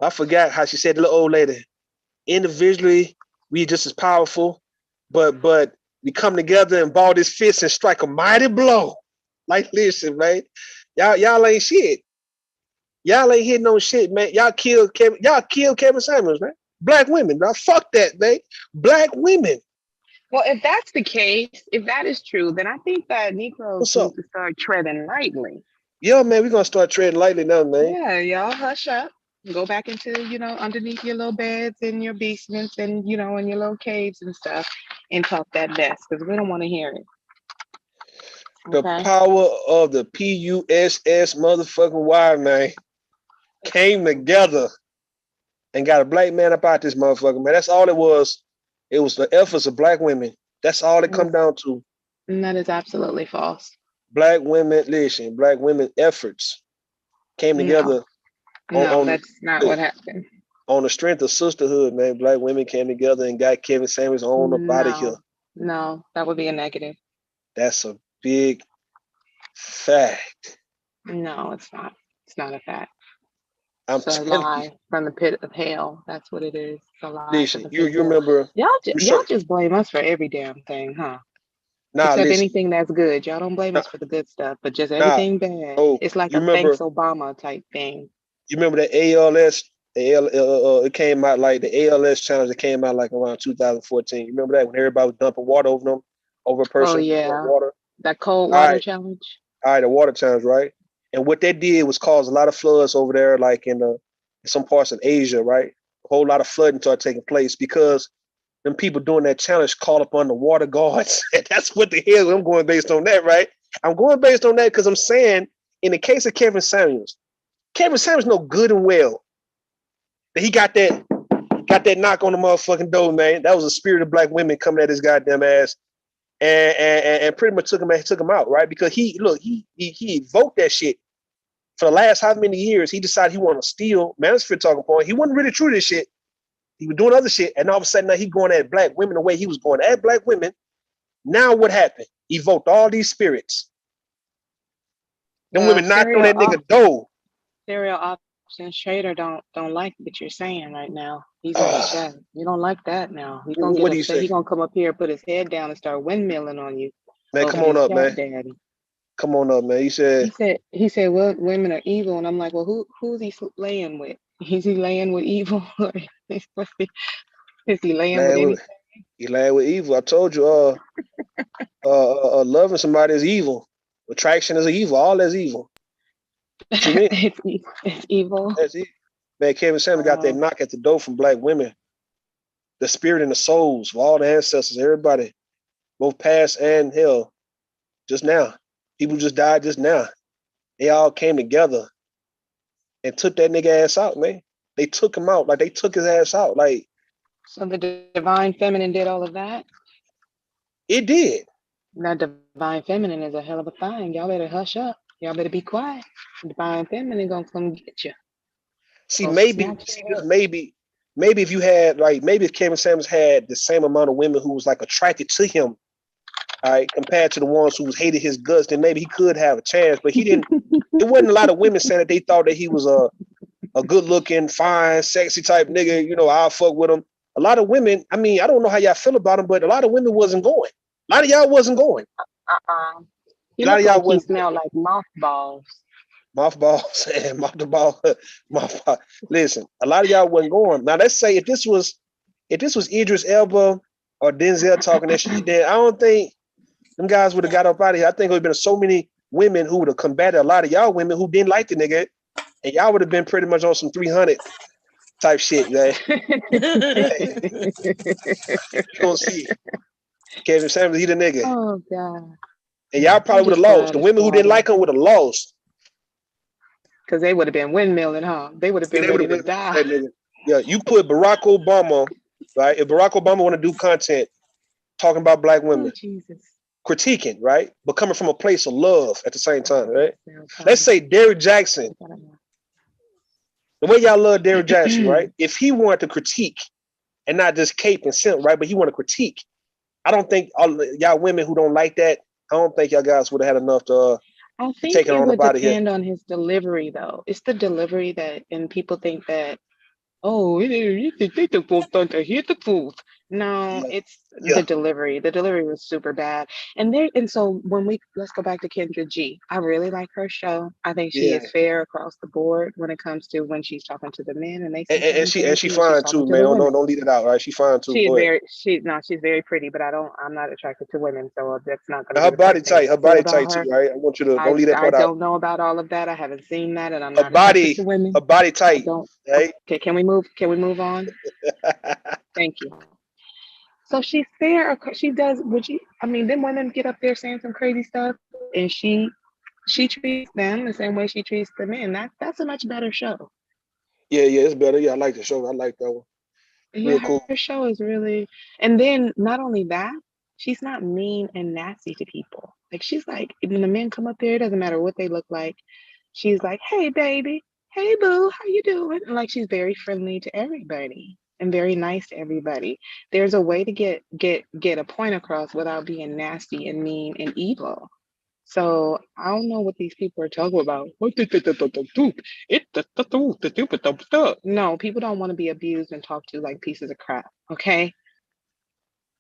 I forgot how she said, the little old lady. Individually, we just as powerful, but we come together and ball this fist and strike a mighty blow. Like, listen, man, y'all ain't shit. Y'all ain't hitting no shit, man. Y'all killed Kevin Samuels, man. Black women, now fuck that, man. Black women. Well, if that's the case, if that is true, then I think that Negroes need to start treading lightly. Yeah, man, we're gonna start treading lightly now, man. Yeah, y'all hush up. Go back into, underneath your little beds and your basements and, in your little caves and stuff and talk that mess because we don't want to hear it. The power of the PUSS motherfucking Y, man, came together and got a black man up out this motherfucker, man. That's all it was. It was the efforts of Black women. That's all it come down to. And that is absolutely false. Black women, listen, Black women efforts came together. No, that's not what happened. On the strength of sisterhood, man, Black women came together and got Kevin Samuels on up out of here. No, that would be a negative. That's a big fact. No, it's not. It's not a fact. It's a lie from the pit of hell. That's what it is. It's a lie. Listen, you remember? Y'all just blame us for every damn thing, huh? Except anything that's good. Y'all don't blame us for the good stuff, but just everything bad. It's like a thanks Obama type thing. You remember the ALS? It came out like the ALS challenge that came out like around 2014. You remember that when everybody was dumping water over them, over a person? Oh yeah, water. That cold water challenge. All right, the water challenge, right? And what they did was cause a lot of floods over there, like in some parts of Asia, right? A whole lot of flooding started taking place because them people doing that challenge called upon the water guards. That's what the hell I'm going based on that, right? I'm going based on that because I'm saying in the case of Kevin Samuels know good and well that he got that knock on the motherfucking door, man. That was a spirit of Black women coming at his goddamn ass and pretty much took him out, right? Because he evoked that shit for the last how many years. He decided he wanted to steal Mansfield talking point. He wasn't really true to this shit. He was doing other shit, and all of a sudden now he going at Black women the way he was going at Black women. Now what happened? He evoked all these spirits. Them women knocked on that nigga door. Serial Option Trader don't like what you're saying right now. He's in the chat. You don't like that now. He's gonna get upset. He's gonna come up here, put his head down, and start windmilling on you. Man, come on up, man. Daddy. Come on up, man. He said, well, women are evil, and I'm like, well, who's he laying with? Is he laying with evil, or is he laying with anything? He laying with evil. I told you, loving somebody is evil. Attraction is evil. All that's evil. What you mean? It's evil. That's evil. Man, Kevin Samuels got that knock at the door from Black women. The spirit and the souls of all the ancestors, everybody, both past and hell, just now. People just died just now. They all came together and took that nigga ass out, man. They took him out. Like, they took his ass out. Like, so the divine feminine did all of that? It did. That divine feminine is a hell of a thing. Y'all better hush up. Y'all better be quiet. The divine feminine gonna come get you. See, maybe if you had, like, maybe if Kevin Samuels had the same amount of women who was like attracted to him, all right, compared to the ones who hated his guts, then maybe he could have a chance. But he didn't. There wasn't a lot of women saying that they thought that he was a good looking, fine, sexy type nigga. You know, I'll fuck with him. A lot of women. I mean, I don't know how y'all feel about him, but a lot of women wasn't going. A lot of y'all wasn't going. He looked like he smelled like mothballs. Mothballs and mothball. Listen, a lot of y'all wasn't going. Now let's say if this was Idris Elba or Denzel talking that shit, then I don't think them guys would have got up out of here. I think there would have been so many women who would have combated a lot of y'all women who didn't like the nigga, and y'all would have been pretty much on some 300 type shit, man. You gonna see Kevin Samuels, he the nigga. Oh God. And y'all probably would have lost. The women who didn't like him would have lost. Because they would have been windmilling, huh? They would have been ready to die. Yeah, you put Barack Obama, right? If Barack Obama want to do content talking about black women, critiquing, right? But coming from a place of love at the same time, right? Let's say Derrick Jackson. The way y'all love Derrick Jackson, right? If he wanted to critique and not just cape and simp, right? But he want to critique. I don't think all y'all women who don't like that, I don't think y'all guys would have had enough to I think take it it on would about it here. depend on his delivery, though. It's the delivery that, and people think that, oh, you think they both done to hit the truth. No, it's the delivery. The delivery was super bad. And so let's go back to Kendra G. I really like her show. I think she is fair across the board when it comes to when she's talking to the men and they say she fine too, man. Don't leave it out, right? She fine too. She's very pretty, but I'm not attracted to women, so that's not gonna her be body tight. Her body tight too, right? I want you to don't leave that part out. I don't know about all of that. I haven't seen that, and I'm not attracted to women. Her body tight. Right? Okay, can we move on? Thank you. So she's fair. She does. Them women get up there saying some crazy stuff, and she treats them the same way she treats the men. That's a much better show. Yeah, it's better. Yeah, I like the show. I like that one. Real cool. Her show is really, and then not only that, she's not mean and nasty to people. Like she's like, when the men come up there, it doesn't matter what they look like. She's like, hey baby, hey boo, how you doing? And like she's very friendly to everybody and very nice to everybody. There's a way to get a point across without being nasty and mean and evil. So I don't know what these people are talking about. No, people don't want to be abused and talked to like pieces of crap. Okay.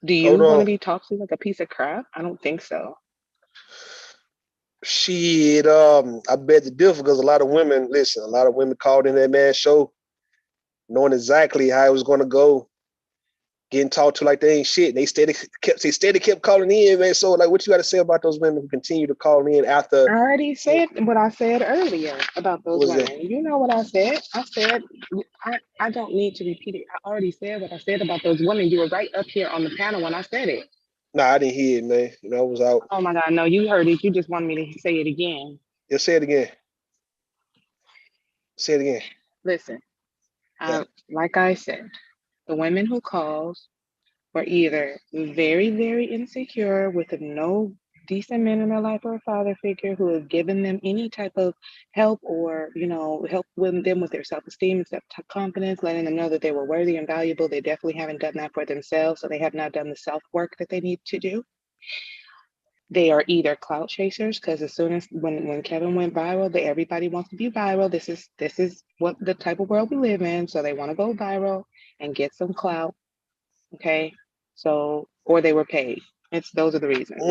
Do you want to be talked to like a piece of crap? I don't think so. Shit, I bet the difference because a lot of women called in that man's show knowing exactly how it was going to go, getting talked to like they ain't shit. They steady kept calling in, man. So like, what you got to say about those women who continue to call in after? I already said what I said earlier about those women. That? You know what I said? I said I don't need to repeat it. I already said what I said about those women. You were right up here on the panel when I said it. Nah, I didn't hear it, man. I was out. Oh my God, no, you heard it. You just wanted me to say it again. Yeah, say it again. Say it again. Listen, like I said, the women who calls were either very, very insecure with no decent man in their life or a father figure who has given them any type of help or, help with them with their self-esteem and self-confidence, letting them know that they were worthy and valuable. They definitely haven't done that for themselves, so they have not done the self-work that they need to do. They are either clout chasers, because as soon as when Kevin went viral, everybody wants to be viral. This is what the type of world we live in. So they want to go viral and get some clout. Okay. So, or they were paid. Those are the reasons.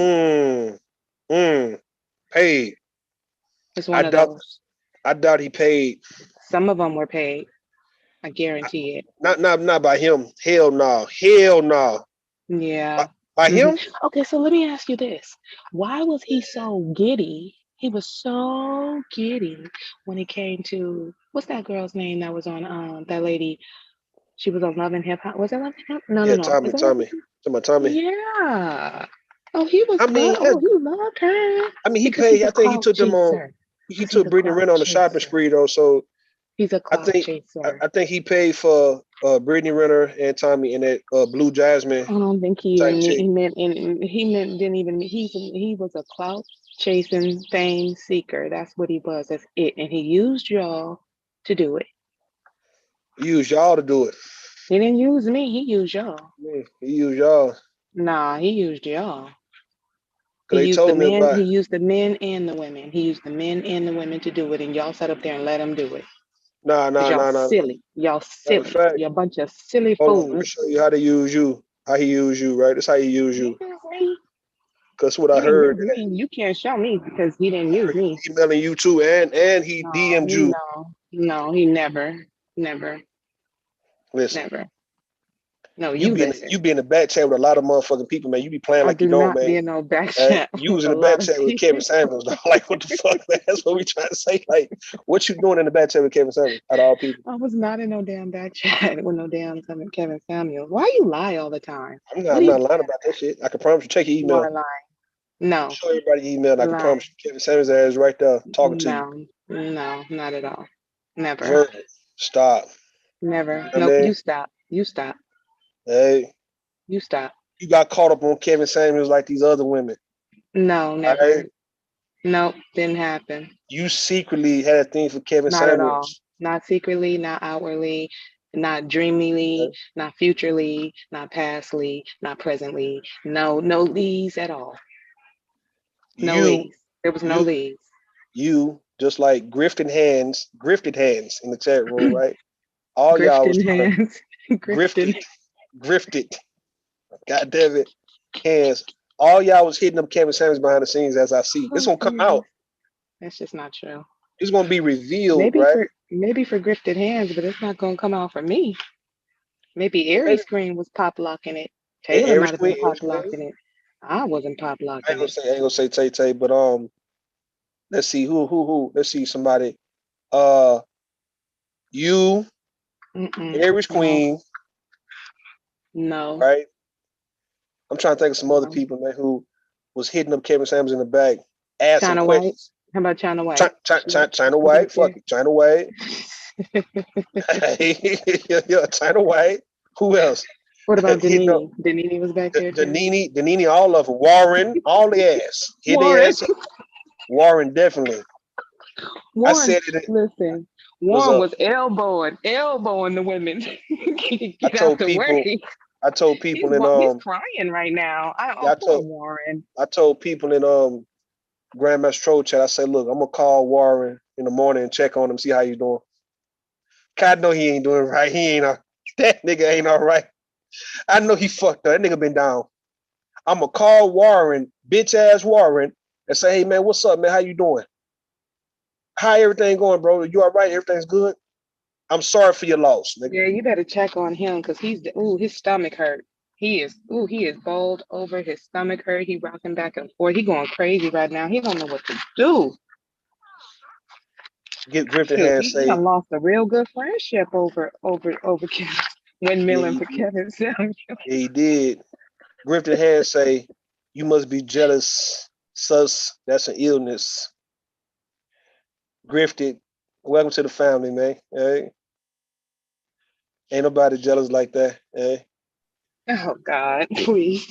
Paid. It's one of those. I doubt he paid. Some of them were paid. I guarantee it. Not by him. Hell no. Hell no. Yeah. By him? Okay, so let me ask you this. Why was he so giddy? He was so giddy when it came to, what's that girl's name that was on that lady? She was on Love and Hip Hop. Was that Love and Hip Hop? No. Tommy. Yeah. Oh, he was good. Oh, he loved her. I mean, he paid. I think he took them on. He took Brittany Renner on the shopping spree though. So he's a clout chaser. I think he paid for Brittany Renner and Tommy in that Blue Jasmine. I don't think he was a clout chasing fame seeker. That's what he was. That's it. And he used y'all to do it. He used y'all to do it. He didn't use me. He used y'all. Yeah, he used y'all. Nah, he used y'all. He used the men. He used the men and the women. He used the men and the women to do it, and y'all sat up there and let him do it. Nah. Silly. Y'all silly. You're a bunch of silly fools. Let me show you how to use you. How he used you, right? That's how he used you. Because what I heard. You can't show me because he didn't use me. Emailing you too, and he DM'd you. No, he never. Listen. Never. No, you be in the back chat with a lot of motherfucking people, man. You be playing like you don't, man. I do not be in no back chat. You was in the back chat with Kevin Samuels. Like, what the fuck, man? That's what we trying to say. Like, what you doing in the back chat with Kevin Samuels? Out of all people, I was not in no damn back chat with no damn Kevin Samuels. Why you lie all the time? I'm not lying about that shit. I can promise you. Check your email. You are lying. No. Show everybody email. I can promise you, Kevin Samuels is right there talking to you. No, not at all. Never. Verbal. Stop. Never. Nope. You stop. You stop. Hey. You stop. You got caught up on Kevin Samuels like these other women. No, never. Right? Nope, didn't happen. You secretly had a thing for Kevin Samuels. Not at all. Not secretly, not outwardly, not dreamily, not futurely, not pastly, not presently. No leads at all. No leads. There was no leads. You just like grifted hands in the chat room, right? All y'all was hands. grifted. God damn it, hands. All y'all was hitting up Kevin Samuels behind the scenes, as I see. It's gonna come out. That's just not true. It's gonna be revealed, maybe for grifted hands, but it's not gonna come out for me. Maybe Aries Green was pop locking it. Taylor might have been pop locking it. I wasn't pop locking it. I ain't gonna say Tay Tay, but let's see who. Let's see somebody. You, Aries Queen. No. Right. I'm trying to think of some other people, man, who was hitting up Kevin Samuels in the back. China White. How about China White? China White. Fuck it. China White. Yeah, China White. Who else? What about Danini? Danini was back there too. Danini, all of them. Warren, all the ass. Hit the ass. Warren, definitely. Warren, I said it. Listen, Warren was elbowing the women. Get out the way. I told people he's crying right now. Poor Warren. I told people in Grandmaster Troll chat, I said, look, I'm gonna call Warren in the morning and check on him, see how he's doing. I know he ain't doing right. That nigga ain't all right. I know he fucked up. That nigga been down. I'm gonna call Warren, bitch ass Warren, and say, hey man, what's up, man? How you doing? How everything going, bro? You all right? Everything's good? I'm sorry for your loss, nigga. Yeah, you better check on him because his stomach hurt. He is bowled over. His stomach hurt. He rocking back and forth. He going crazy right now. He don't know what to do. Get grifted hands. He done lost a real good friendship over Kevin. Windmilling for Kevin Samuels. He did. Grifted hands say, you must be jealous, sus. That's an illness. Grifted, welcome to the family, man. Hey. Ain't nobody jealous like that. Hey. Oh God, please.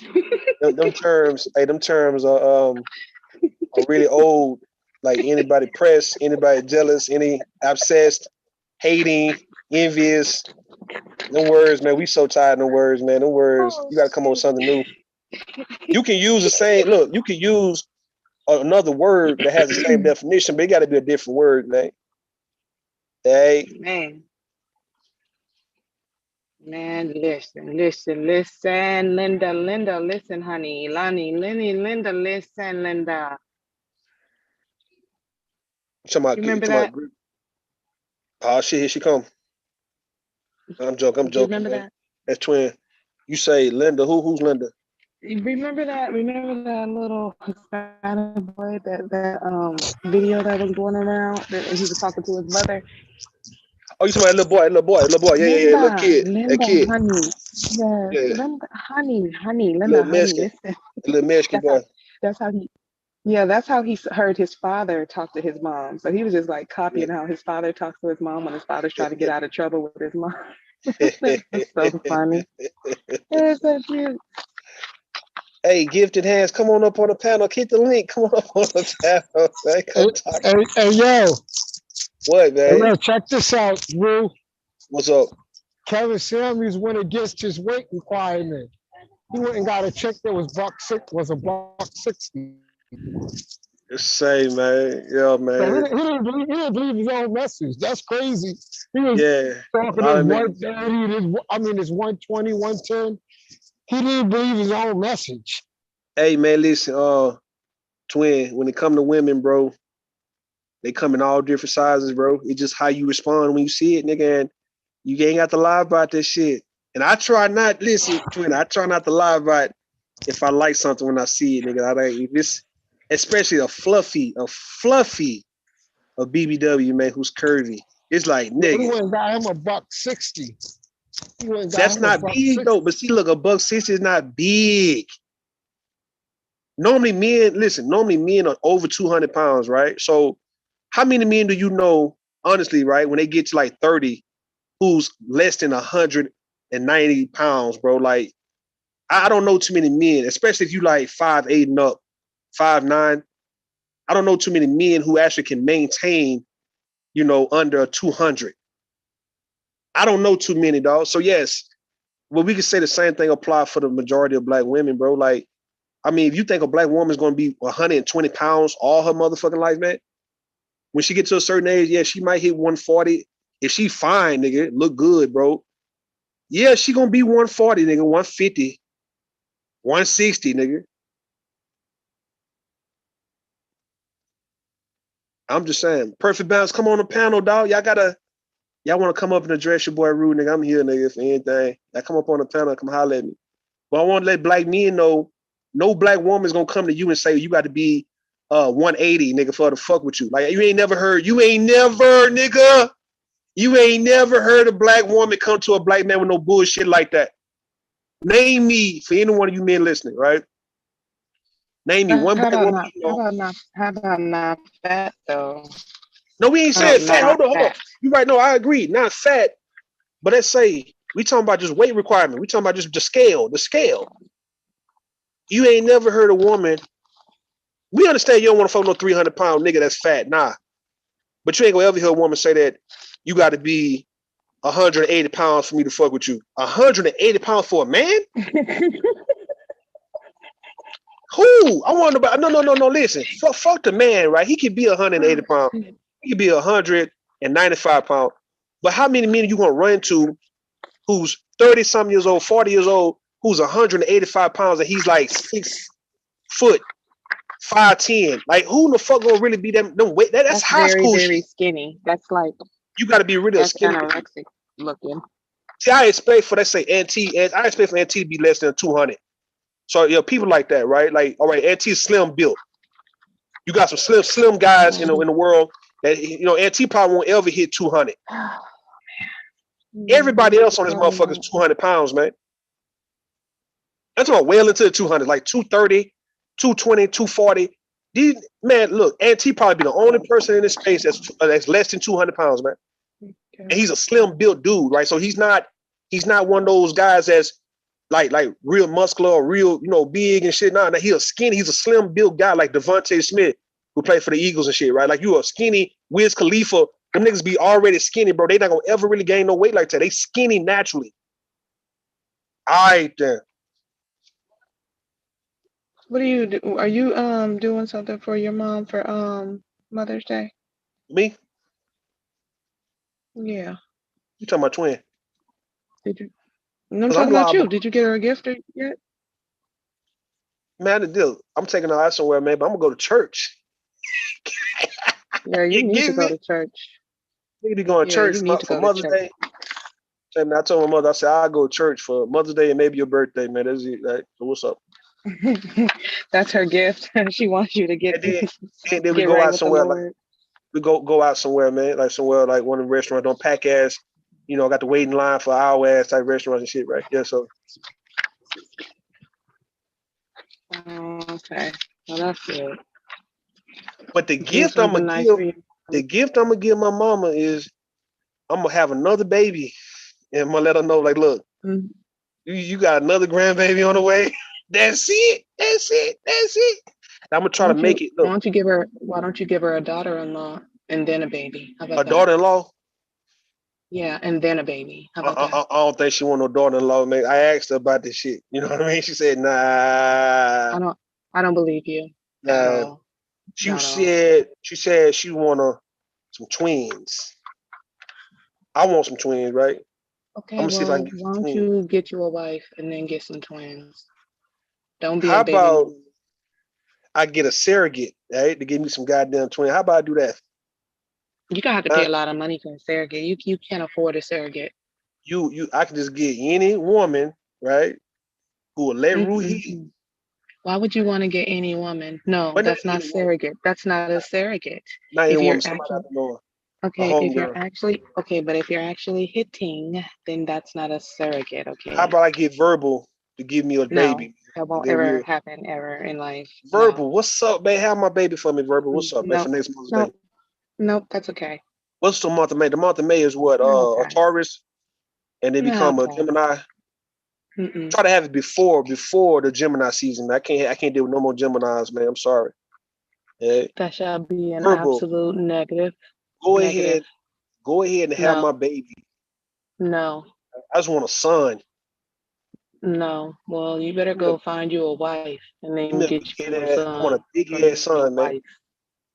them terms are really old. Like anybody pressed, anybody jealous, any obsessed, hating, envious. Them words, man. We so tired of them words, man. Them words, you gotta come up with something new. You can use the same, you can use another word that has the same definition, but it gotta be a different word, man. Hey. Man, listen, Linda, listen, honey. Lonnie, Linda, listen, Linda. You remember that? Oh shit, here she come. I'm joking, Remember man. That? That's twin. You say Linda, who's Linda? Remember that little Hispanic boy, that video that was going around that he was talking to his mother? Oh, you talking about little boy. Yeah, little kid. Linda, kid. Honey. Yes. Yeah. Linda, honey, Linda, little honey. Mexican, Listen. Little Mexican boy. That's how he heard his father talk to his mom. So he was just like copying how his father talks to his mom when his father's trying to get out of trouble with his mom. It's so funny. It's so cute. Hey, gifted hands, come on up on the panel. Hit the link. Come on up on the panel. Hey, yo. What, man? Hey, man, check this out, Rue. What's up? Kevin Samuels went against his weight requirement. He went and got a check that was $160. The same, man. Yeah, man. So he didn't believe his own message. That's crazy. He was talking his 130, his 120, 110. He didn't believe his own message. Hey, man, listen, twin, when it come to women, bro, they come in all different sizes, bro. It's just how you respond when you see it, nigga, and you ain't got to lie about this shit. And I try not to lie about if I like something when I see it, nigga. Especially a fluffy BBW, man, who's curvy. It's like, nigga. He went and got him $160. That's not big though. But see, look, $160 is not big. Normally men are over 200 pounds, right? So how many men do you know, honestly, right, when they get to like 30, who's less than 190 pounds, bro? Like, I don't know too many men, especially if you like 5'8" and up, 5'9". I don't know too many men who actually can maintain, under 200. I don't know too many, dog. So yes, well, we can say the same thing apply for the majority of black women, bro. Like, I mean, if you think a black woman's gonna be 120 pounds all her motherfucking life, man, when she gets to a certain age, yeah, she might hit 140. If she fine, nigga, look good, bro. Yeah, she gonna be 140, nigga, 150, 160, nigga. I'm just saying, perfect balance. Come on the panel, dog. Y'all want to come up and address your boy Rude, nigga? I'm here, nigga, for anything. Y'all come up on the panel, come holler at me. But I want to let black men know, no black woman's gonna come to you and say you got to be 180, nigga, for her to fuck with you. Like, you ain't never, nigga. You ain't never heard a black woman come to a black man with no bullshit like that. Name me, for any one of you men listening, right? Name me one black woman. How about not fat though? No, we ain't saying fat. Hold on. You right? No, I agree. Not fat, but let's say we talking about just weight requirement. We talking about just the scale. The scale. You ain't never heard a woman. We understand you don't want to fuck no 300-pound nigga that's fat. Nah, but you ain't gonna ever hear a woman say that you got to be 180 pounds for me to fuck with you. 180 pounds for a man? Who? I want about no. Listen, fuck the man, right? He could be 180 pounds. He could be 195 pounds. But how many men you gonna run into who's 30-something years old, 40 years old, who's 185 pounds and he's like 6 foot, 5'10"? Like, who in the fuck gonna really be them weight? That's high very, school very shit. Skinny. That's like, you got to be really skinny. Anorexic looking. See, I expect for, let's say, I expect for NT to be less than 200. So, people like that, right? Like, all right, NT slim built. You got some slim guys, in the world that, NT probably won't ever hit 200. Oh, man. Everybody else on this motherfucker is 200 pounds, man. I'm talking well into the 200, like 230, 220, 240. These, man, look, NT probably be the only person in this space that's less than 200 pounds, man. Okay. And he's a slim built dude, right? So he's not one of those guys that's like real muscular or real, big and shit. Nah, he's a slim built guy like Devontae Smith, who played for the Eagles and shit, right? Like, you a skinny Wiz Khalifa. Them niggas be already skinny, bro. They not gonna ever really gain no weight like that. They skinny naturally. All right, then. What do you do? Are you doing something for your mom for Mother's Day? Me? Yeah. You talking about twin? Did you? No, I'm talking about you. Did you get her a gift yet? Man, I'm taking her out somewhere, man, but I'm gonna go to church. Yeah, you need to go to church. You need to go to church for Mother's Day. I told my mother, I said, I'll go to church for Mother's Day and maybe your birthday, man. That's it. Right? So what's up? That's her gift. She wants you to get. And then we go out somewhere. Like, we go out somewhere, man. Like somewhere like one of the restaurants. Don't pack ass. Got to wait in line for hour ass type restaurants and shit, right? Yeah. So. Okay. Well, that's good. But the gift I'm gonna give my mama is I'm gonna have another baby, and I'm gonna let her know, like, look, you got another grandbaby on the way. That's it. I'm gonna try to make it. Look, why don't you give her a daughter-in-law and then a baby? How about a daughter-in-law? Yeah, and then a baby. How about that? I don't think she want no daughter-in-law, man. I asked her about this shit. You know what I mean? She said, nah. I don't believe you. Nah. She said she want some twins. I want some twins, right? Okay, why don't you get you a wife and then get some twins? Don't be How about I get a surrogate, right, to give me some goddamn twins? How about I do that? You're gonna have to pay a lot of money for a surrogate. You can't afford a surrogate. I can just get any woman, right, who will let Ruhi. Why would you want to get any woman? No, that's not surrogate. That's not a surrogate. Not any woman, somebody I know. Okay, but if you're actually hitting, then that's not a surrogate, okay? How about I get verbal to give me a baby? That won't ever happen ever in life. Verbal, what's up, man? Have my baby for me, Verbal. What's up, man? For next Mother's Day. Nope, that's okay. What's the month of May? The month of May is what? A Taurus, and then become a Gemini. Try to have it before the Gemini season. I can't deal with no more Geminis, man. I'm sorry. Yeah. That shall be an Verbal. absolute negative. Go ahead and have my baby. No. I just want a son. No. Well, you better go find you a wife and then get you a son. I want a big head son, man.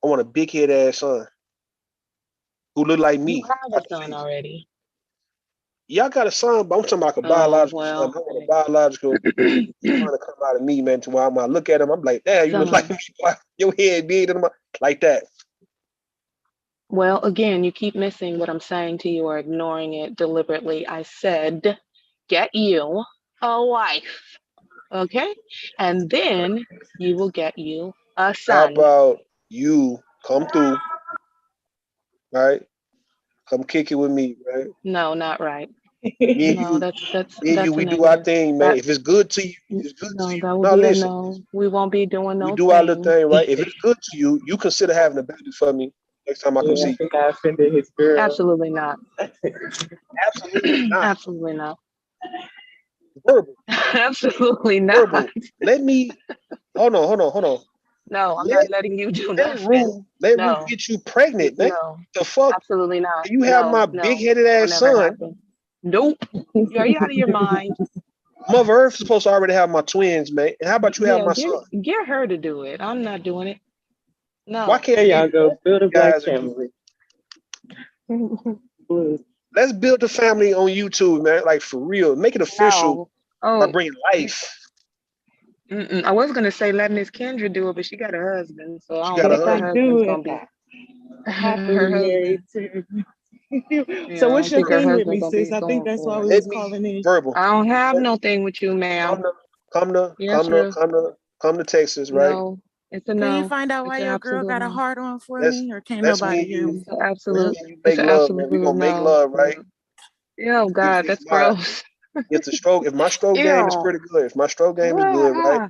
I want a big head ass son who look like me. You have a son already. Yeah, I got a son, but I'm talking about a biological son. I want a biological trying to come out of me, man. To where when I look at him, I'm like, damn, you look like me. Your head big and like that. Well, again, you keep missing what I'm saying to you or ignoring it deliberately. I said, get you a wife, okay? And then you will get you a son. How about you come through, right? Come kick it with me, right? No, not right. No, that's we do our thing, man. If it's good to you, it's good to you. That would be listen, a no. We won't be doing no. We do our little thing, right? If it's good to you, you consider having a baby for me next time I come see you. I think I offended his girl. Absolutely not. Absolutely not. Absolutely not. Verbal. Absolutely not. Verbal. Let me hold on. No, I'm not letting you do nothing. Let me get you pregnant, man. No, the fuck? Absolutely not. You have my big-headed ass son. Nope. Are you out of your mind? Mother Earth is supposed to already have my twins, man. And how about you have my son? Get her to do it. I'm not doing it. No. Why can't y'all go build a black family? Let's build a family on YouTube, man. Like for real. Make it official by bringing life. I was gonna say let Miss Kendra do it, but she got a husband, so I don't know what her husband's gonna be. Happily married too. So what's your thing with me, sis? I think that's why we was calling in. Verbal. I don't have no thing with you, ma'am. Come to Texas, right? No, it's a no. Can you find out why your girl got a hard on for me, or can't that's nobody me hear me? Absolutely. Make love, man. We gonna make love, right? Yeah, oh God, that's gross. If my stroke game is pretty good, if my stroke game is good, right?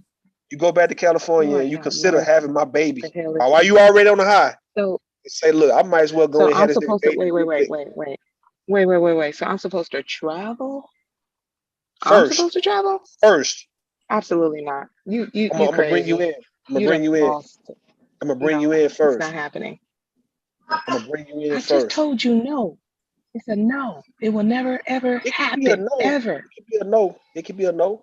You go back to California and you consider having my baby. Why you already on the high? So say, look, I might as well go and have this baby. Wait. So I'm supposed to travel? I'm supposed to travel? First. Absolutely not. You I'm gonna bring you in. I'm gonna bring you in first. It's not happening. I'm gonna bring you in first. I just told you no. It's a no. It will never ever happen. Ever. It could be a no. It could be a no.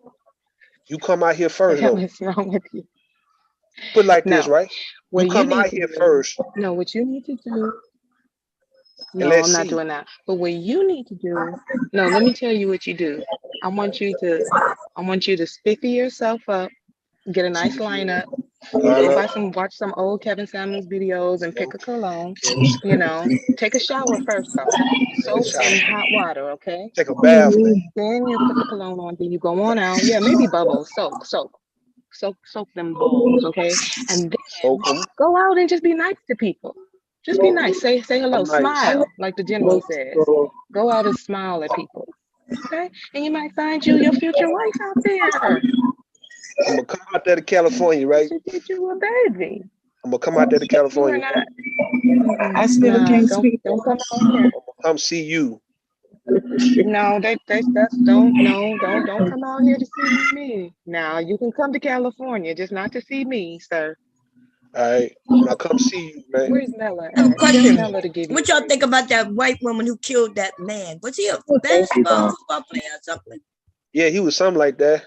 You come out here first, though. What's wrong with you? Put it like this, right? You come out here first. No, what you need to do. No, I'm not doing that. But what you need to do. No, let me tell you what you do. I want you to spiffy yourself up, get a nice lineup, watch some old Kevin Samuels videos and pick a cologne. Take a shower first though. Soap and hot water, okay? Take a bath. Then you put the cologne on, then you go on out. Yeah, maybe bubbles, soak them balls, okay? And then go out and just be nice to people. Just be nice. Say hello. Smile, like the general says. Go out and smile at people. Okay? And you might find your future wife out there. I'm gonna come out there to California, right? She get you a baby. I'm gonna come out there to California. I still can't speak. Don't come out here. I'm gonna come see you. No, don't come out here to see me. Now you can come to California, just not to see me, sir. All right, when I come see you, man. Where's Nella? Question. What y'all think about that white woman who killed that man? Was he a basketball football player or something? Yeah, he was something like that.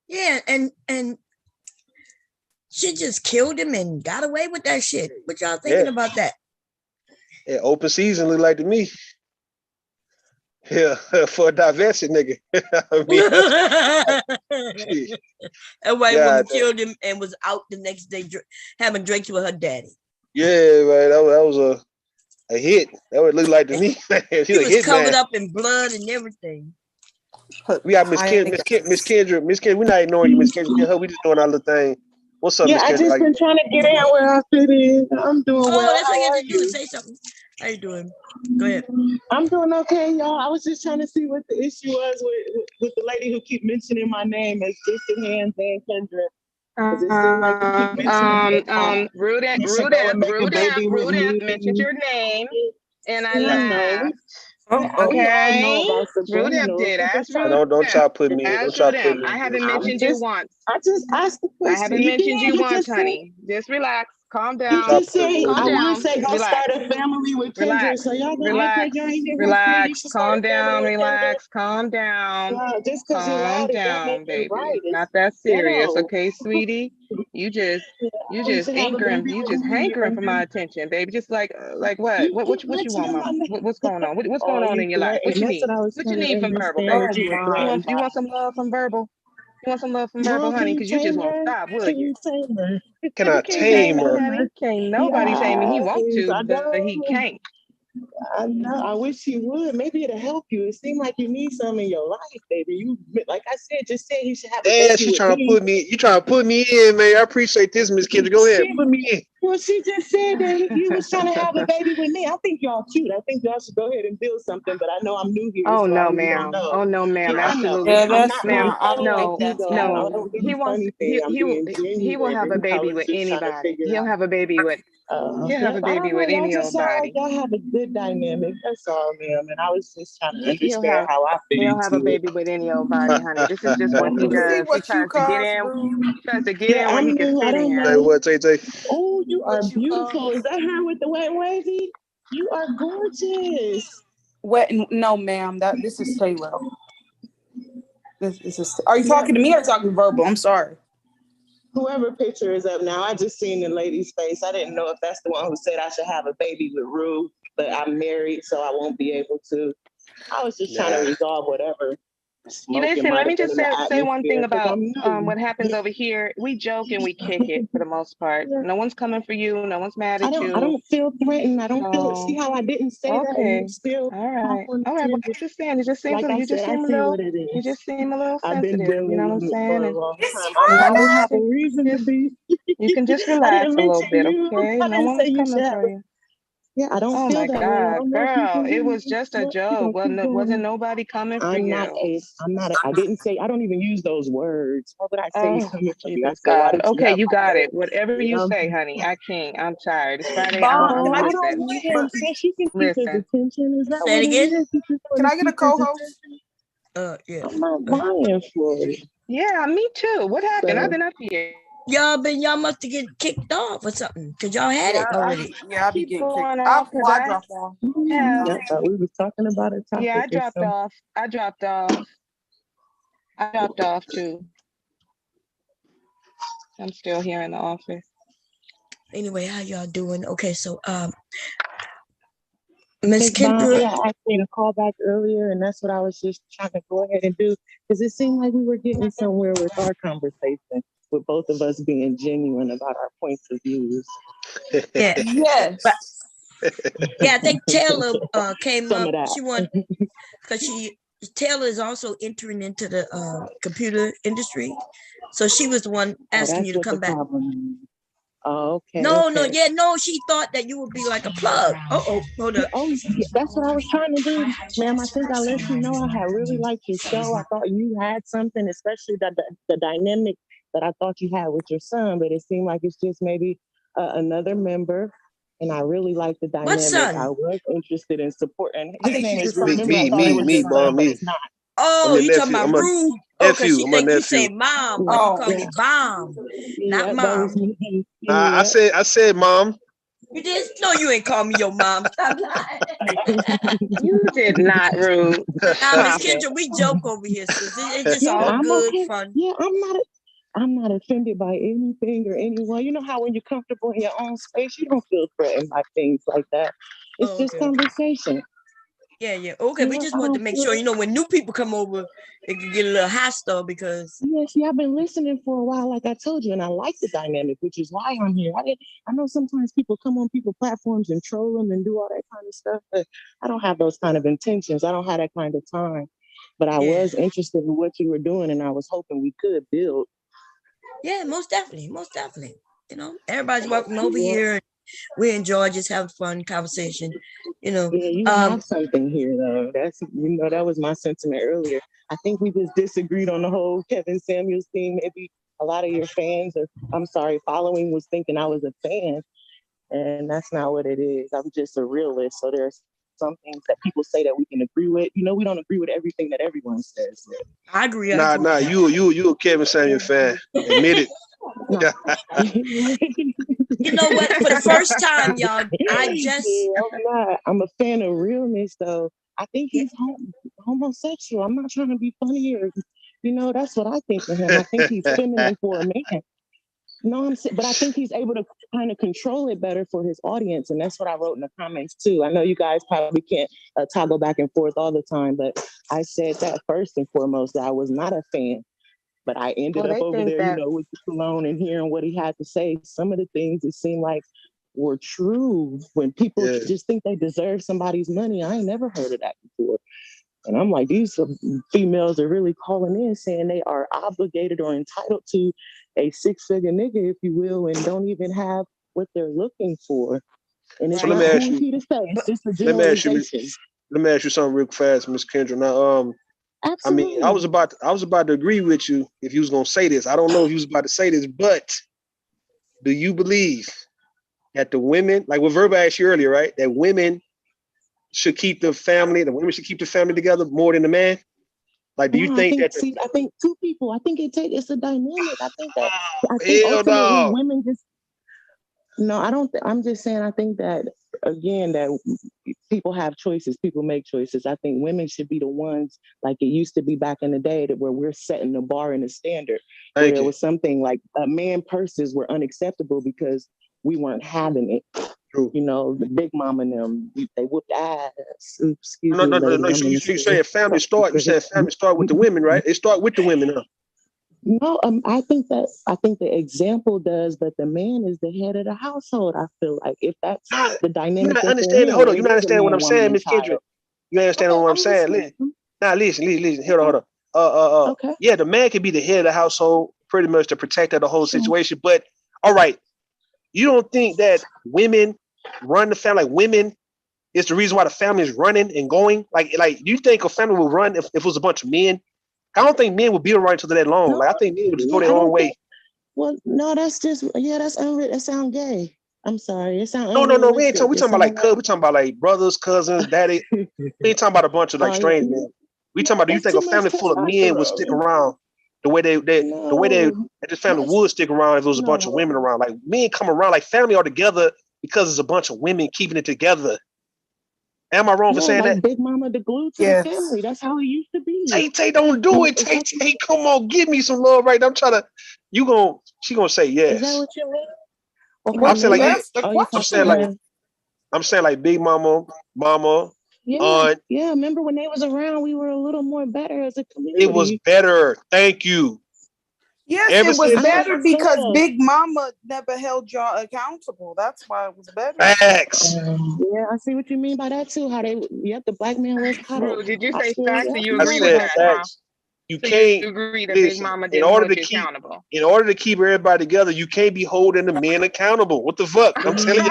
Yeah, and she just killed him and got away with that shit. What y'all thinking about that? Yeah, open season look like to me. Yeah, for a divested nigga. A white woman killed him and was out the next day having drinks with her daddy. Yeah, right. That was a hit. That would look like to me. He was covered up in blood and everything. We got Miss Kendra. Miss Kendra, we're not ignoring you, Miss Kendra. We just doing our little thing. What's up, Miss Kendra? I just been trying to get in where I fit in. I'm doing well. That's what you have to do. Say something. How you doing? Go ahead. I'm doing okay, y'all. I was just trying to see what the issue was with the lady who keep mentioning my name as Distant Hands and Kendra. Because it seems like you keep mentioning Rude mentioned your name, and I laughed. Okay. Rude did. Ask Rude. Don't try to put me. Don't try to put me. I haven't mentioned you once. I just asked the question. I haven't mentioned you once, honey. Just relax. Calm down. Just say, Calm I down. would say go Relax. start a family with Kendra. So y'all gonna act like y'all ain't get Relax. Calm down. Relax. Calm down. Wow, just because you're Calm loud, down, baby. right. Not that serious, Ghetto. okay, sweetie? You just hankering. You just hankering for my attention, baby. Just like what? What you want, mama? What's going on? What's going on in your life? What you need? What you need from Verbal, baby? You want some love from Verbal? You want some love from Verbal, honey? Because you just won't stop, will you? Can I tame her? Honey. Can't nobody tame me. He wants to, but he can't. I know. I wish he would. Maybe it'll help you. It seems like you need some in your life, baby. You, like I said, just say you should have. Yeah, she trying to put me. You trying to put me in, man. I appreciate this, Miss Kendra. Go ahead, put me in. Well, she just said that you was trying to have a baby with me. I think y'all cute. I think y'all should go ahead and build something. But I know I'm new here. Oh so no, I really ma'am. don't know. Oh no, ma'am. Yeah, Absolutely. Yeah, I'm that's not being not. I funny don't like think that's you, though. I cool. don't He wants. He will have a baby with anybody. He'll have a baby with. He'll have a baby with any old body. Y'all have a good dynamic. That's all, ma'am. And I was just trying to understand how I fit He'll have a into it. baby with any old body, honey. This is just what he does. He tries to get in. He tries to get in where he can fit in. Hey, what, JJ? Oh, you are beautiful. Is that her with the wet wavy? You are gorgeous. No, ma'am. This is Taylor. This is. Are you talking to me or talking Verbal? I'm sorry. Whoever picture is up now, I just seen the lady's face. I didn't know if that's the one who said I should have a baby with Rue, but I'm married, so I won't be able to. I was just trying to resolve whatever. Listen, let me just say one thing about what happens over here. We joke and we kick it for the most part. No one's coming for you. No one's mad at you. I don't feel threatened. I don't feel. See how I didn't say that? Okay. And still all right. Well, I'm just saying. It just seems like you just seem a little. You just seem a little sensitive. You know what I'm saying? And I don't have a reason to be. You can just relax a little bit, okay? No one's coming for you. Yeah, I don't oh feel my that God, way. I don't know girl, it was just a joke. Wasn't nobody coming for you. I didn't say, I don't even use those words. Why would I say he's coming for me? I said, God. Okay, you got it. Whatever you say, honey. I can't. I'm tired. It's Friday. I'm I don't need him. She can keep his attention. Is that Say it again? Can I get a co-host? Yeah. I'm not vying for it. Yeah, me too. What happened? I've been up here. Y'all must have get kicked off or something because y'all had it already. I'll be getting kicked off. I dropped off. Yeah. I thought we was talking about a topic. Yeah, I dropped off. I dropped off too. I'm still here in the office. Anyway, how y'all doing? Okay, so Miss Kendra, I asked me to call back earlier, and that's what I was just trying to go ahead and do because it seemed like we were getting somewhere with our conversation, with both of us being genuine about our points of views. Yeah. Yes. Yeah, I think Taylor came up. She wanted because Taylor is also entering into the computer industry, so she was the one asking you to come back. Oh, okay. No, she thought that you would be like a plug. Hold up. That's what I was trying to do, ma'am. I think I let you know I had really liked your show. I thought you had something, especially the dynamic that I thought you had with your son, but it seemed like it's just maybe another member. And I really liked the dynamic. What son? I was interested in supporting. His name is me, Mom, me. Oh, you talking about Rude? Oh, because she think you say mom, but you call me bomb, not mom. I said mom. You did? No, you ain't call me your mom. Stop lying. You did not, Rude. Now, Miss Kendra, we joke over here, sis. It's just all good fun. Yeah, I'm not offended by anything or anyone. You know how when you're comfortable in your own space, you don't feel threatened by things like that. It's just conversation. Yeah. Okay, we just want to make sure, when new people come over, it can get a little hostile because. Yeah, see, I've been listening for a while, like I told you, and I like the dynamic, which is why I'm here. I know sometimes people come on people's platforms and troll them and do all that kind of stuff, but I don't have those kind of intentions. I don't have that kind of time. But I was interested in what you were doing, and I was hoping we could build. Yeah, most definitely. Everybody's welcome over here. We enjoy just having fun conversation. You know, yeah, you have something here though. That's that was my sentiment earlier. I think we just disagreed on the whole Kevin Samuels thing. Maybe a lot of your fans, or I'm sorry, following was thinking I was a fan, and that's not what it is. I'm just a realist. So there's some things that people say that we can agree with. We don't agree with everything that everyone says. I agree. Nah, you a Kevin Samuel fan. Admit it. You know what? For the first time, y'all, I'm a fan of realness, though. I think he's homosexual. I'm not trying to be funny or, that's what I think of him. I think he's feminine for a man. But I think he's able to kind of control it better for his audience. And that's what I wrote in the comments too. I know you guys probably can't toggle back and forth all the time, but I said that first and foremost, that I was not a fan. But I ended up over there, with Stallone and hearing what he had to say. Some of the things it seemed like were true. When people just think they deserve somebody's money, I ain't never heard of that before. And I'm like, these females are really calling in saying they are obligated or entitled to a six-figure nigga, if you will, and don't even have what they're looking for. And it's not who to say. It's just a generalization. Let me ask you something real fast, Ms. Kendra. Now, absolutely. I mean, I was about to agree with you if you was gonna say this. I don't know if you was about to say this, but do you believe that the women, like what Verba asked you earlier, right? That women should keep the women should keep the family together more than the man? Like, do you think that? I think two people. I think it's a dynamic. I think ultimately women just. No, I don't. I'm just saying. I think that again, that people have choices. People make choices. I think women should be the ones, like it used to be back in the day, that where we're setting the bar and the standard. Where it was something like man purses were unacceptable because we weren't having it. True. The big mama and them, they whooped ass. Excuse me. No. You saying family start? You said family start with the women, right? They start with the women, huh? No, I think the example does, but the man is the head of the household. I feel like if that's the dynamic. You're not understanding. Hold on, you're not understanding what I'm saying, Miss Kendra. You understand what I'm saying? Listen. Now listen. Hold on. Okay. Yeah, the man can be the head of the household, pretty much the protector of the whole situation. But all right, you don't think that women run the family? Like women is the reason why the family is running and going? Like you think a family would run if it was a bunch of men? I don't think men would be around until that long. Like I think men would just go their own way. Well, no, that's just that sounds gay. I'm sorry. It sounds no. We ain't talking. We talking about like we talking about like brothers, cousins, daddy. We ain't talking about a bunch of like strange men. We talking about. Do you think a family full of men would stick around the way this family would stick around if it was a bunch of women around? Like men come around, like family are together because it's a bunch of women keeping it together. Am I wrong for saying that? Big mama, the glue to the family. That's how it used to be. Tay, don't do it. Tay, come on, give me some love, right? I'm trying to. She gonna say yes. Is that what you mean? I'm saying like big mama, aunt. Yeah, remember when they was around, we were a little more better as a community. It was better. Thank you. Yes, it was better because Big Mama never held y'all accountable. That's why it was better. Facts. Yeah, I see what you mean by that too. How the black man was coddled. Did you say facts or you agree with that? Facts. You can't agree that Big Mama didn't hold you accountable. In order to keep everybody together, you can't be holding the men accountable. What the fuck? I'm telling you.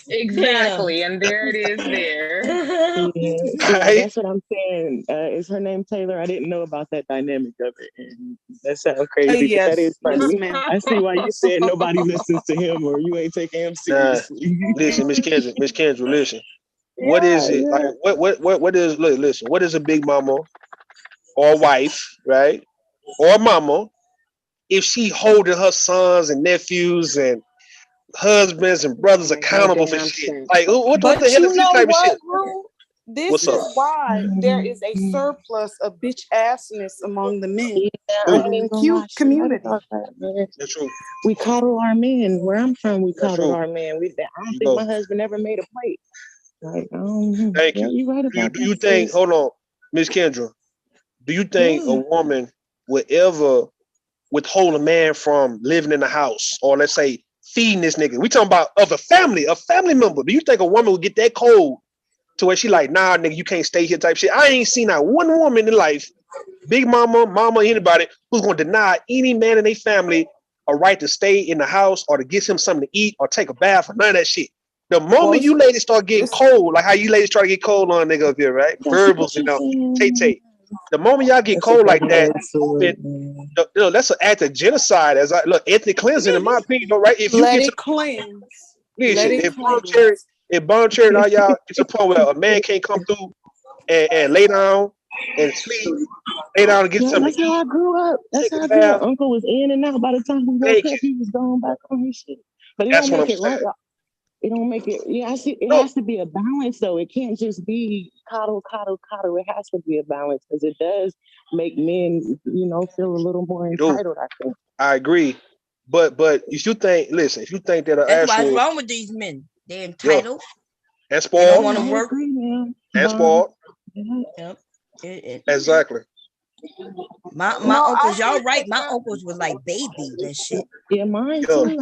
Exactly, and there it is. That's what I'm saying. Is her name Taylor? I didn't know about that dynamic of it, and that sounds crazy. Yes, that is funny. Yes, I see why you said nobody listens to him, or you ain't taking him seriously. Listen, Miss Kendra, listen. What is it? Like what is listen, what is a big mama or wife, right? Or mama, if she holding her sons and nephews and husbands and brothers accountable for shit? Like what the hell is this type of shit? This is why there is a surplus of bitch assness among the men in cute community. That's true. We coddle our men. Where I'm from, we coddle our men. I don't think my husband ever made a plate. Like, thank you. You're right about do you think? Hold on, Miss Kendra. Do you think a woman would ever withhold a man from living in the house, or let's say feeding this nigga? We talking about of a family member. Do you think a woman would get that cold to where she like, nah, nigga, you can't stay here type shit? I ain't seen not one woman in life, big mama, anybody, who's gonna deny any man in their family a right to stay in the house or to get him something to eat or take a bath or none of that shit. The moment you ladies start getting cold, like how you ladies try to get cold on a nigga up here, right? Verbals, Tay. The moment y'all get cold like that, that's an act of genocide. As ethnic cleansing, in my opinion, though, right? If you Let get it cleanse. listen, Let it if cleanse. Bomb Cherry, all y'all get to a point where a man can't come through and lay down and sleep, lay down and get something. That's how I grew up. That's how I grew up. Uncle was in and out. By the time we woke up, he was going back on his shit. But it don't make it right. It don't make it. Yeah, I see. It has to be a balance, though. It can't just be coddle. It has to be a balance because it does make men, feel a little more entitled. I think. I agree, but if you think, if you think that that's what's wrong with these men. They're entitled. And spoiled. They don't want to work. And spoiled. Yep. Exactly. My uncles, y'all right. My uncles was like babies and shit. Yeah, mine too.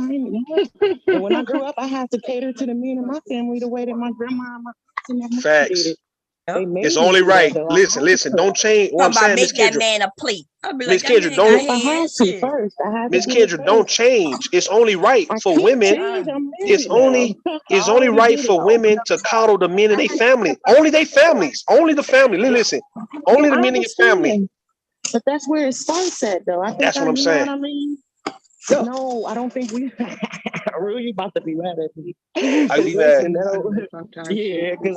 And when I grew up, I had to cater to the men in my family the way that my grandma and my facts. did. It's only right. Listen. Don't change what I'm saying, Miss Kendra. Make that man a plate. Miss Kendra, don't. Miss Kendra, don't change. It's only right for women. It's only right for women to coddle the men in their family. Only their families. Only the family. Listen. Only the men in your family. But that's where it starts at, though. I think that's what I'm saying. Know what I mean? No, I don't think we. Really about to be mad at me. I be mad. Yeah, because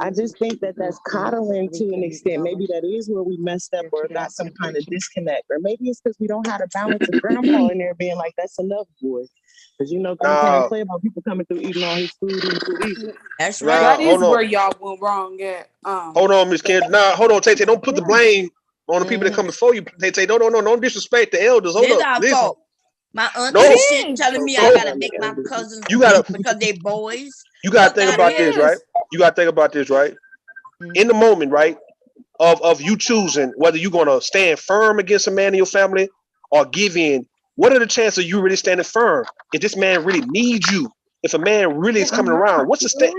I just think that's coddling to an extent. Maybe that is where we messed up or got some kind of disconnect, or maybe it's because we don't have a balance of grandpa in there being like, "That's enough, boy." Because grandpa don't play about people coming through eating all his food. That's right. That is where y'all went wrong at. Hold on, Miss Kendra. Hold on, Tay. Don't put the blame on the people that come before you. They say, no, don't disrespect the elders. Hold up, listen. Fault. My aunt shit telling me I gotta make my cousins because they boys. You gotta think about this, right? You gotta think about this, right? In the moment, right, of you choosing whether you're gonna stand firm against a man in your family or give in. What are the chances of you really standing firm? If this man really needs you, if a man really is coming around, what's the stand?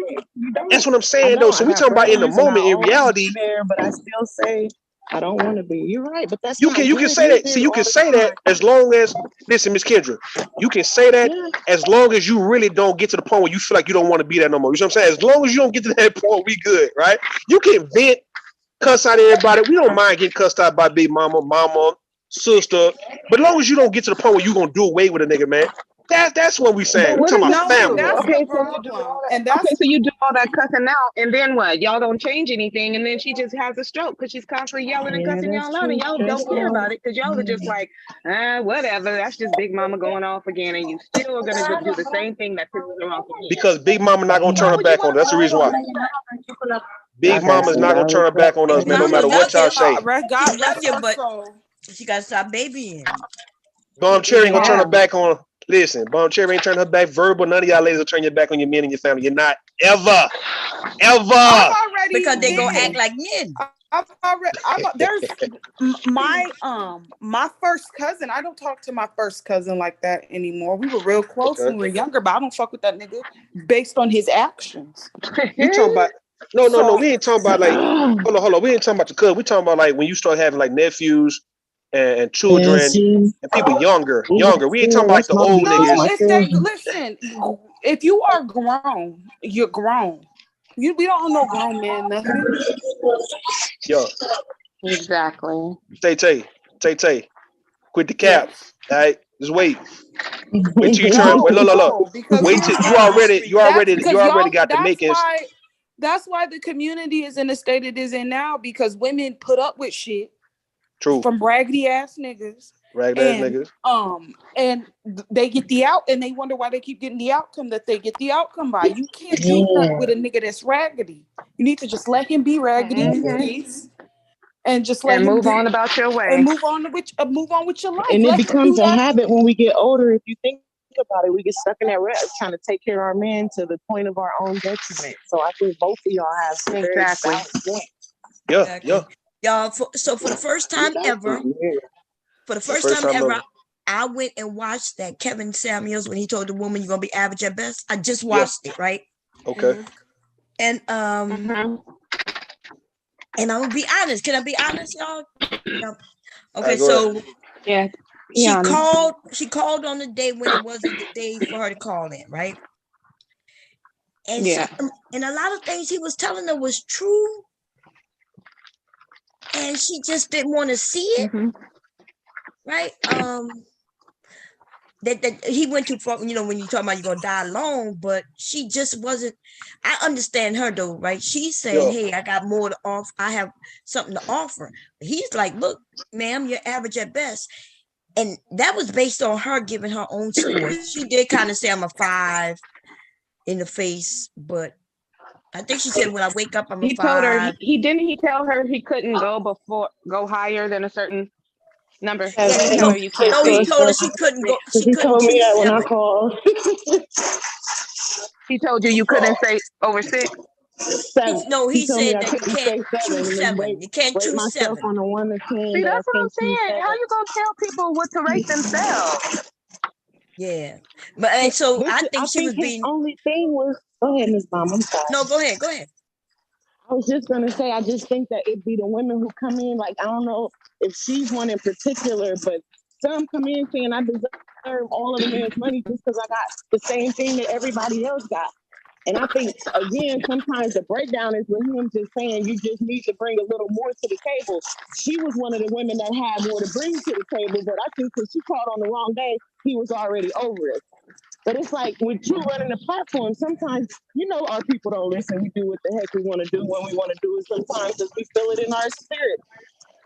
That's what I'm saying, though. So we talking about in the moment. In reality, but I still say I don't want to be. You're right, but that's you can say that. See, you can say that as long as listen, Miss Kendra. You can say that as long as you really don't get to the point where you feel like you don't want to be there no more. You know what I'm saying? As long as you don't get to that point, we good, right? You can vent, cuss out everybody. We don't mind getting cussed out by big mama, sister. But as long as you don't get to the point where you gonna do away with a nigga, man. That's what we saying. We're talking about family. So you do all that cussing out, and then what? Y'all don't change anything, and then she just has a stroke because she's constantly yelling and cussing y'all out, and y'all don't care about it because y'all are just like, whatever. That's just Big Mama going off again, and you still are gonna do the same thing that pisses her off again. Because Big Mama not gonna turn her back on us. That's the reason why. Big Mama's not gonna turn her back on us, man. No matter what y'all say. God love you, but she gotta stop babying. Bomb Cherry ain't gonna turn her back on. Listen, Bomb Cherry ain't turn her back verbal. None of y'all ladies will turn your back on your men and your family. You're not ever. Because they gonna act like men. There's my first cousin. I don't talk to my first cousin like that anymore. We were real close when we were younger, but I don't fuck with that nigga based on his actions. You talking about? No. We ain't talking about like. Hold on. We ain't talking about the cousin. We talking about like when you start having like nephews and children and people younger. We ain't talking about like the old niggas. Listen, if you are grown, you're grown. We don't know grown men nothing. Yo. Exactly. Tay. Quit the cap. All right. Just wait. Wait till you turn. Wait, look. Wait till you already got the makings. That's why the community is in the state it is in now, because women put up with shit. True. From raggedy ass niggas. And they get the out, and they wonder why they keep getting the outcome that they get the outcome by. You can't do nothing with a nigga that's raggedy. You need to just let him be raggedy in peace, and just let him move on about your way, and move on with your life. And it becomes a habit when we get older. If you think about it, we get stuck in that rut trying to take care of our men to the point of our own detriment. So I think both of y'all have some very valid points. Yeah. Y'all, for the first time ever, I went and watched that Kevin Samuels when he told the woman you're gonna be average at best. I just watched it, right? Okay. And and I'm gonna be honest. Can I be honest, y'all? Okay, yeah. She called on the day when it wasn't the day for her to call in, right? And and a lot of things he was telling her was true, and she just didn't want to see it, right? That he went too far, when you talk about you're gonna die alone, but she just wasn't. I understand her though, right? She's saying, hey, I got more to offer, I have something to offer. He's like, look, ma'am, you're average at best. And that was based on her giving her own scores. She did kind of say I'm a 5 in the face, but I think she said when I wake up, I'm a 5. He told her, he tell her he couldn't go higher than a certain number. He told her she couldn't go. She couldn't told me that when I 7. called. He told you couldn't say over 6. 7. No, he told me said I that you couldn't can't say 7. choose 7. You can't Rate choose myself 7. on a 1 to 10. See, that's what I'm I can't choose saying. How you gonna tell people what to rate themselves? Yeah, but and so I think she was his being. only thing was. Go ahead, Ms. Mom. I'm sorry. No, go ahead. Go ahead. I was just gonna say, I just think that it'd be the women who come in. Like, I don't know if she's one in particular, but some come in saying I deserve all of the man's money just because I got the same thing that everybody else got. And I think, again, sometimes the breakdown is with him just saying you just need to bring a little more to the table. She was one of the women that had more to bring to the table, but I think when she called on the wrong day, he was already over it. But it's like with you running the platform, sometimes, our people don't listen. We do what the heck we want to do when we want to do it sometimes because we feel it in our spirit.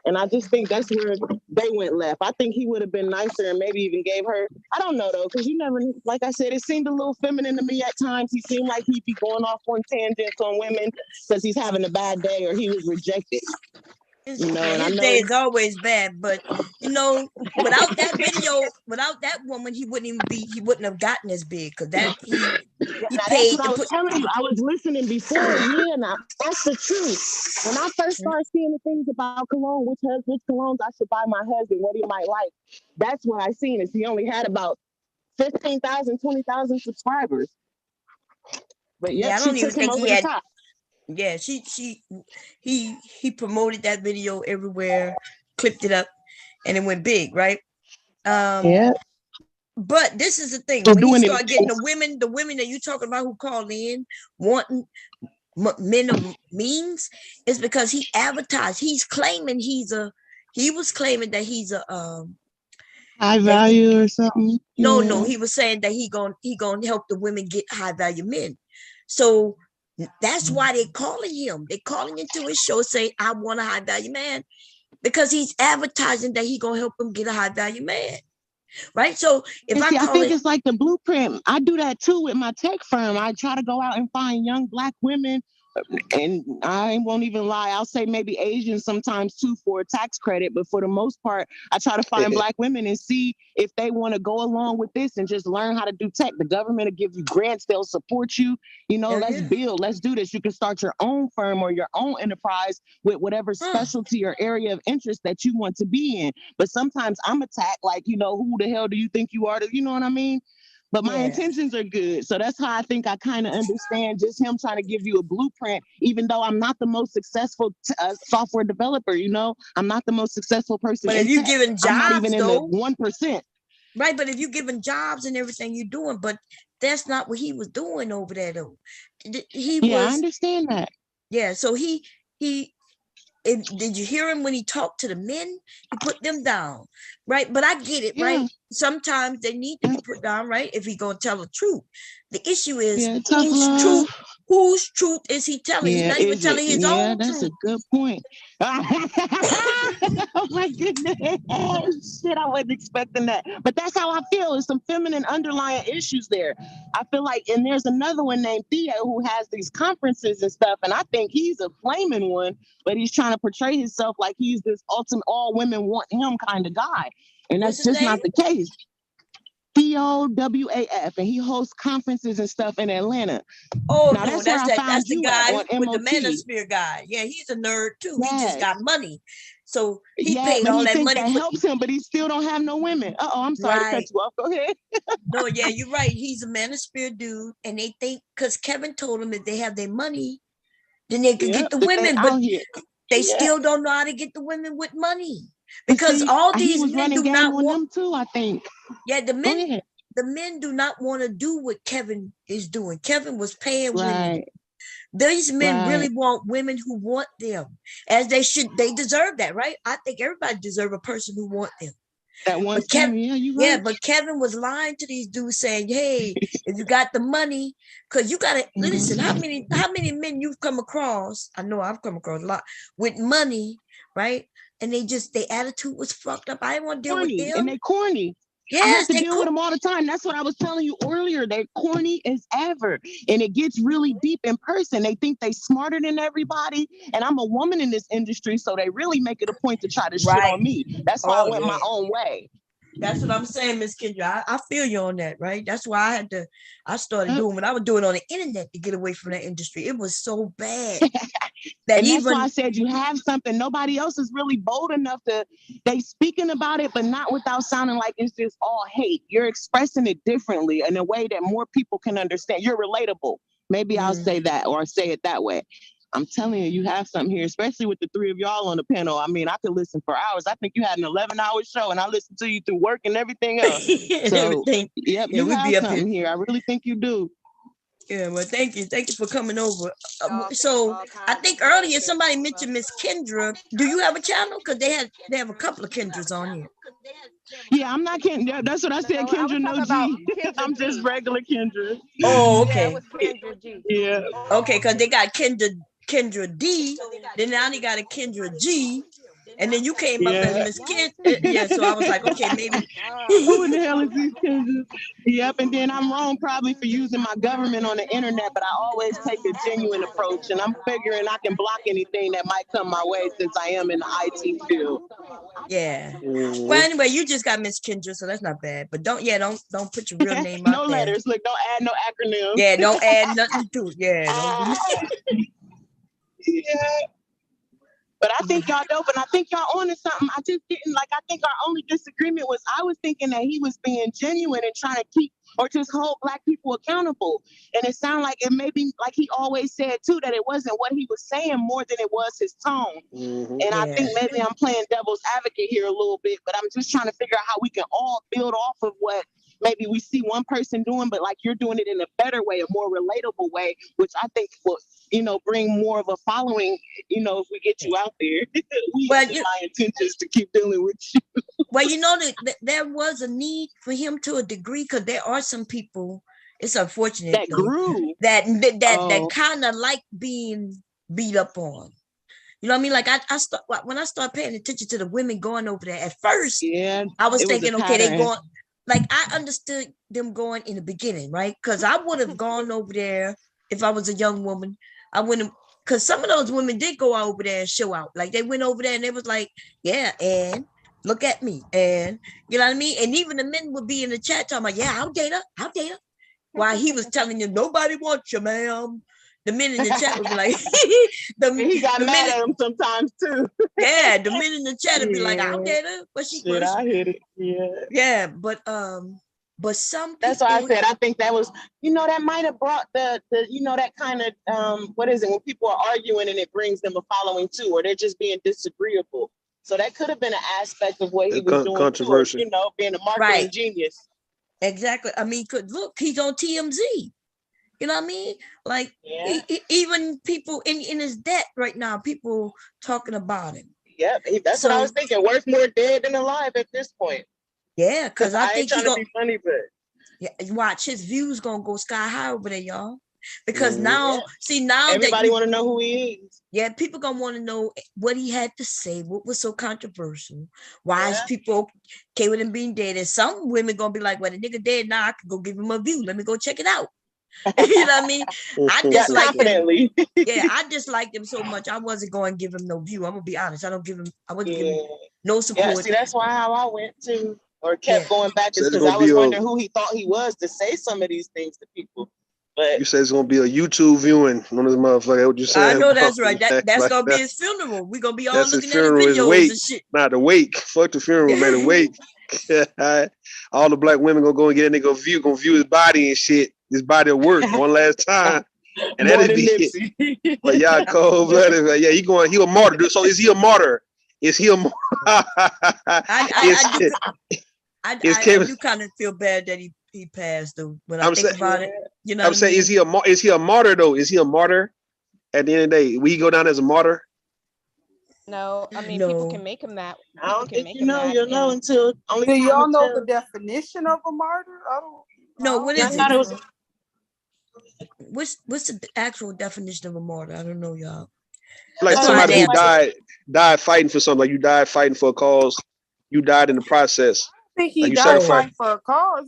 And I just think that's where they went left. I think he would have been nicer and maybe even gave her, I don't know though, because you never, like I said, it seemed a little feminine to me at times. He seemed like he'd be going off on tangents on women because he's having a bad day or he was rejected. His day is always bad, but without that video, without that woman, he wouldn't have gotten as big because he paid. That's what I was telling you. I was listening before. Yeah, now that's the truth. When I first started seeing the things about cologne, which colognes I should buy my husband, what he might like, that's what I seen. Is he only had about 15,000, 20,000 subscribers. But I don't even think he had. Yeah, he promoted that video everywhere, clipped it up, and it went big, right? Yeah. But this is the thing: when you start getting the women that you talking about who call in wanting men of means, is because he advertised. He's claiming he was claiming that he's a high value or something. No, he was saying that he gonna help the women get high value men. So that's why they're calling him. They're calling into his show saying, I want a high value man, because he's advertising that he gonna help them get a high value man. Right. So I think it's like the blueprint. I do that too with my tech firm. I try to go out and find young Black women. And I won't even lie, I'll say maybe Asian sometimes too for a tax credit. But for the most part, I try to find Black women and see if they want to go along with this and just learn how to do tech. The government will give you grants. They'll support you. Let's build. Let's do this. You can start your own firm or your own enterprise with whatever specialty or area of interest that you want to be in. But sometimes I'm attacked like, who the hell do you think you are? You know what I mean? But my intentions are good. So that's how I think I kind of understand just him trying to give you a blueprint, even though I'm not the most successful software developer, I'm not the most successful person. But if you're giving jobs, I'm not even in the 1%. Right, but if you're giving jobs and everything you're doing, but that's not what he was doing over there, though. I understand that. Yeah, so did you hear him when he talked to the men? He put them down, right? But I get it, right? Sometimes they need to be put down, right? If he's gonna tell the truth. The issue is whose truth is he telling? He's not even telling his own truth. That's a good point. Oh my goodness. Shit, I wasn't expecting that. But that's how I feel. There's some feminine underlying issues there. I feel like, and there's another one named Theo who has these conferences and stuff, and I think he's a flaming one, but he's trying to portray himself like he's this ultimate all women want him kind of guy. And that's just not the case. Theo WAF, and he hosts conferences and stuff in Atlanta. Oh, now, that's the guy with the manosphere guy. Yeah, he's a nerd too. Yes. He just got money. So he paid all that money. That helps him, but he still don't have no women. I'm sorry to cut you off. Go ahead. No, yeah, you're right. He's a manosphere dude, and they think because Kevin told him if they have their money, then they could get the women. they still don't know how to get the women with money. Because all these men do not want them too, I think. Yeah, the men do not want to do what Kevin is doing. Kevin was paying women. These men really want women who want them, as they should. They deserve that, right? I think everybody deserves a person who wants them. That wants them, but Kevin was lying to these dudes, saying, "Hey, if you got the money, because you got to listen. How many men you've come across? I know I've come across a lot with money, right? And their attitude was fucked up. I didn't want to deal with them, and they corny. Yes, I have to deal with them all the time. That's what I was telling you earlier. They're corny as ever. And it gets really deep in person. They think they smarter than everybody. And I'm a woman in this industry, so they really make it a point to try to shit on me. That's why I went my own way. That's what I'm saying, Miss Kendra. I feel you on that, right? That's why I started doing what I was doing on the internet to get away from that industry. It was so bad. And that's why I said you have something. Nobody else is really bold enough they speaking about it, but not without sounding like it's just all hate. You're expressing it differently in a way that more people can understand. You're relatable. Maybe I'll say that, or say it that way. I'm telling you, you have something here, especially with the three of y'all on the panel. I mean, I could listen for hours. I think you had an 11-hour show, and I listened to you through work and everything else. So, you have something here. I really think you do. Yeah, well, thank you for coming over. So I think earlier somebody mentioned Miss Kendra. Do you have a channel? Because they have a couple of Kendras on here. Yeah, I'm not Kendra. That's what I said. Kendra, no G. I'm just regular Kendra. Oh, okay. Yeah. Okay, because they got Kendra D. Then now they got a Kendra G. And then you came up as Miss Kendra. So I was like, okay, maybe. Who in the hell is these Kendras? Yep, and then I'm wrong probably for using my government on the internet, but I always take a genuine approach, and I'm figuring I can block anything that might come my way since I am in the IT field. Yeah. Well, anyway, you just got Miss Kendra, so that's not bad. But don't put your real name out there. No letters. Look, don't add no acronyms. Yeah, don't add nothing to it. Yeah. Yeah. But I think y'all dope, and I think y'all on to something. I just didn't I think our only disagreement was I was thinking that he was being genuine and trying to keep or just hold Black people accountable. And it sounded like it may be like he always said too, that it wasn't what he was saying more than it was his tone. And I think maybe I'm playing devil's advocate here a little bit, but I'm just trying to figure out how we can all build off of what maybe we see one person doing, but like you're doing it in a better way, a more relatable way, which I think will, bring more of a following, if we get you out there. My intention is to keep dealing with you. Well, there was a need for him to a degree, because there are some people, it's unfortunate that grew that kind of like being beat up on. You know what I mean? Like when I started paying attention to the women going over there at first, I was thinking, okay, they going. Like I understood them going in the beginning, right? Because I would have gone over there if I was a young woman. I wouldn't, because some of those women did go over there and show out. Like they went over there and they was like, yeah, and look at me, and you know what I mean? And even the men would be in the chat talking about, yeah, I'll date her. While he was telling you, nobody wants you, ma'am. The men in the chat would be like, he got mad at him sometimes too. Yeah, the men in the chat would be like, I'll date her. But I hit it. Yeah. Yeah, but some people, that's why I said I think that was, that might have brought the that kind of what is it, when people are arguing and it brings them a following too, or they're just being disagreeable. So that could have been an aspect of what he was doing, controversial. Too, being a marketing genius. Exactly. I mean, look, he's on TMZ. You know what I mean? Like even people in his debt right now, people talking about him. Yeah, that's what I was thinking. Worth more dead than alive at this point. Yeah, because I think he's gonna be funny, but watch, his views gonna go sky high over there, y'all. Because now everybody want to know who he is. Yeah, people gonna want to know what he had to say, what was so controversial, why is people okay with him being dead. And some women gonna be like, well, the nigga dead now, I can go give him a view. Let me go check it out. You know what I mean? I disliked him. Yeah, I disliked him so much. I wasn't going to give him no view. I'm gonna be honest. I wasn't giving him no support. Yeah, see, that's how I went to, or kept going back, is because I was wondering who he thought he was to say some of these things to people. But you said it's gonna be a YouTube viewing on this motherfucker. What you saying? I know that's right. That's gonna be his funeral. We're gonna be all looking at the videos and shit. Not the wake. Fuck the funeral, man. The wake. All the Black women gonna go and get in. They gonna view his body and shit. His body of work one last time. And that is be but y'all cold blooded, man. Yeah, he a martyr, dude. So is he a martyr? Is he a martyr? I do kind of feel bad that he passed though. When I think about it, you know. I'm saying, is he a martyr though? Is he a martyr? At the end of the day, will he go down as a martyr? No, I mean people can make him that. I don't think you know until only. Do y'all know the definition of a martyr? I don't. No, what is it? What's the actual definition of a martyr? I don't know, y'all. Like somebody who died fighting for something. Like you died fighting for a cause. You died in the process. I think he died fighting for a cause.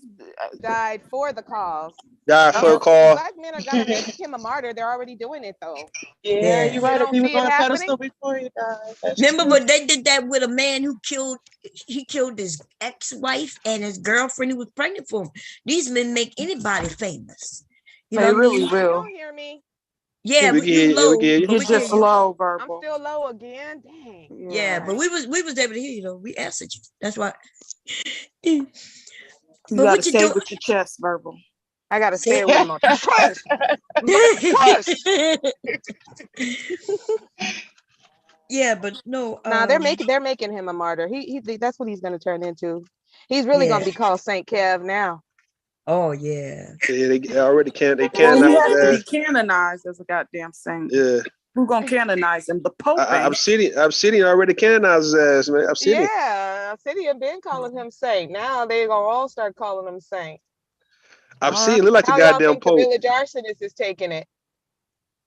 Died for the cause. Died for a cause. Black men are gonna make him a martyr. They're already doing it though. Yeah, you're right. He was on a pedestal before he died. Remember, but they did that with a man who killed his ex-wife and his girlfriend who was pregnant for him. These men make anybody famous. You know, they really will. You don't hear me? Yeah, you low. You're just low, verbal. I'm still low again. Dang. Yeah, but we was able to hear you though. We answered you. That's why. You gotta say it with your chest, verbal. I gotta say it with my chest. Yeah, but no. Nah, they're making him a martyr. He that's what he's gonna turn into. He's really gonna be called Saint Kev now. Oh yeah. Yeah, they already can't. They Well, can't. he has to be canonized as a goddamn saint. Yeah. Who gonna canonize him? The Pope. Obsidian already canonized his ass, man. Obsidian. Yeah, Obsidian been calling him saint. Now they gonna all start calling him saint. Obsidian look like the How goddamn Pope. The village arsonist is taking it.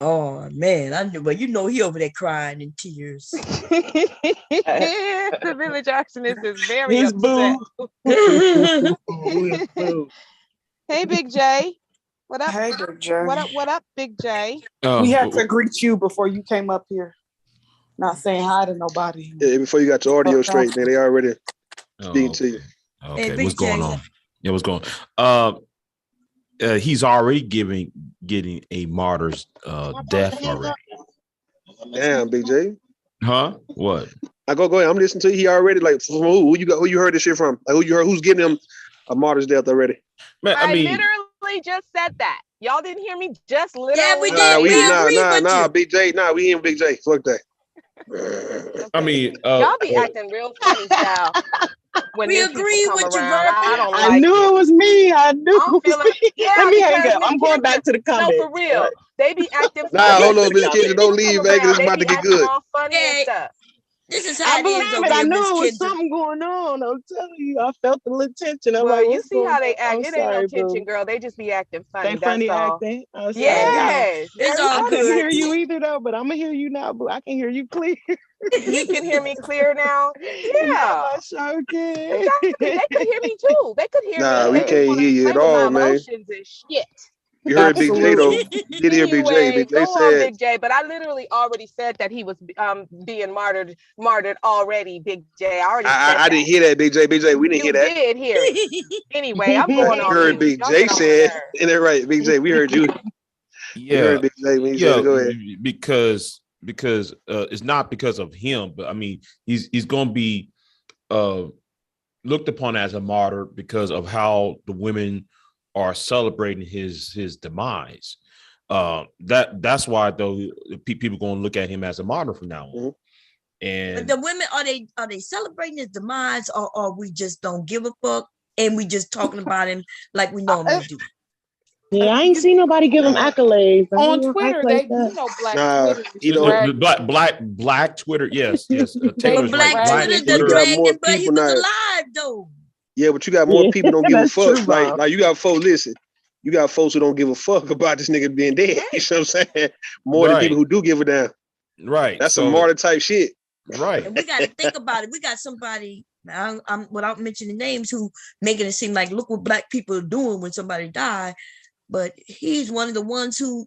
Oh man, I knew, but you know he over there crying in tears. Yeah, the village arsonist is very upset. Hey, Big J. What up? Hey, Big J. What up, Big J? We had to greet you before you came up here. Not saying hi to nobody. Yeah, before you got your audio straight, man, they already speaking to you. Okay, hey, what's going on? Yeah, what's going on? He's already getting a martyr's death already. Damn, Big J. Huh? What? I go ahead. I'm listening to you. He already like from who you heard this shit from? Like, who you heard? Who's getting him a martyr's death already? Man, I literally just said that. Y'all didn't hear me. Just literally. Yeah, we did. Nah, Big J. Nah, we ain't Big J. Fuck that. Okay. I mean, y'all be acting real funny style. When we agree with you, I knew it was me. I knew it was me. Let me hang up. I'm going back to the comments. No, for real. They be acting funny. Nah, hold on, Miss Kitchen. Don't leave, man. It's about to get good. All funny and stuff. This is how I believe it. I knew it was something going on. I'm telling you, I felt the little tension. I'm like, you see how they act. It ain't no tension, girl. They just be acting funny. They funny acting. Yes. It's all I good. didn't hear you either, though, but I'm gonna hear you now. But I can hear you clear. You can hear me clear now. Yeah. Sure can. Exactly. They could hear me too. They could hear me. Nah, we can't hear you at all, man. Emotions and shit. You heard Big J though. Did hear Big J? Big J said. Big J, but I literally already said that he was being martyred already. Big J, I didn't hear that, Big J. Big J, we didn't hear that. You did hear it. Anyway, I'm going on. You heard Big J said, and they're right, Big J. We heard you. Yeah, you heard Big J. When you said, go ahead. Because it's not because of him, but I mean he's going to be looked upon as a martyr because of how the women are celebrating his demise. That's why though people going to look at him as a martyr from now on. Mm-hmm. And but the women are they celebrating his demise or we just don't give a fuck and we just talking about him like we normally do? Yeah, I ain't seen nobody give him accolades on Twitter. They black Twitter. Yes. Taylor's black Twitter, the dragon, but he was alive though. Yeah, but you got more people don't give a fuck. Like you got folks. Listen, you got folks who don't give a fuck about this nigga being dead. You know what I'm saying? More than people who do give a damn. Right. That's some martyr type shit. Right. And we got to think about it. We got somebody, I'm without mentioning names, who making it seem like look what black people are doing when somebody died. But he's one of the ones who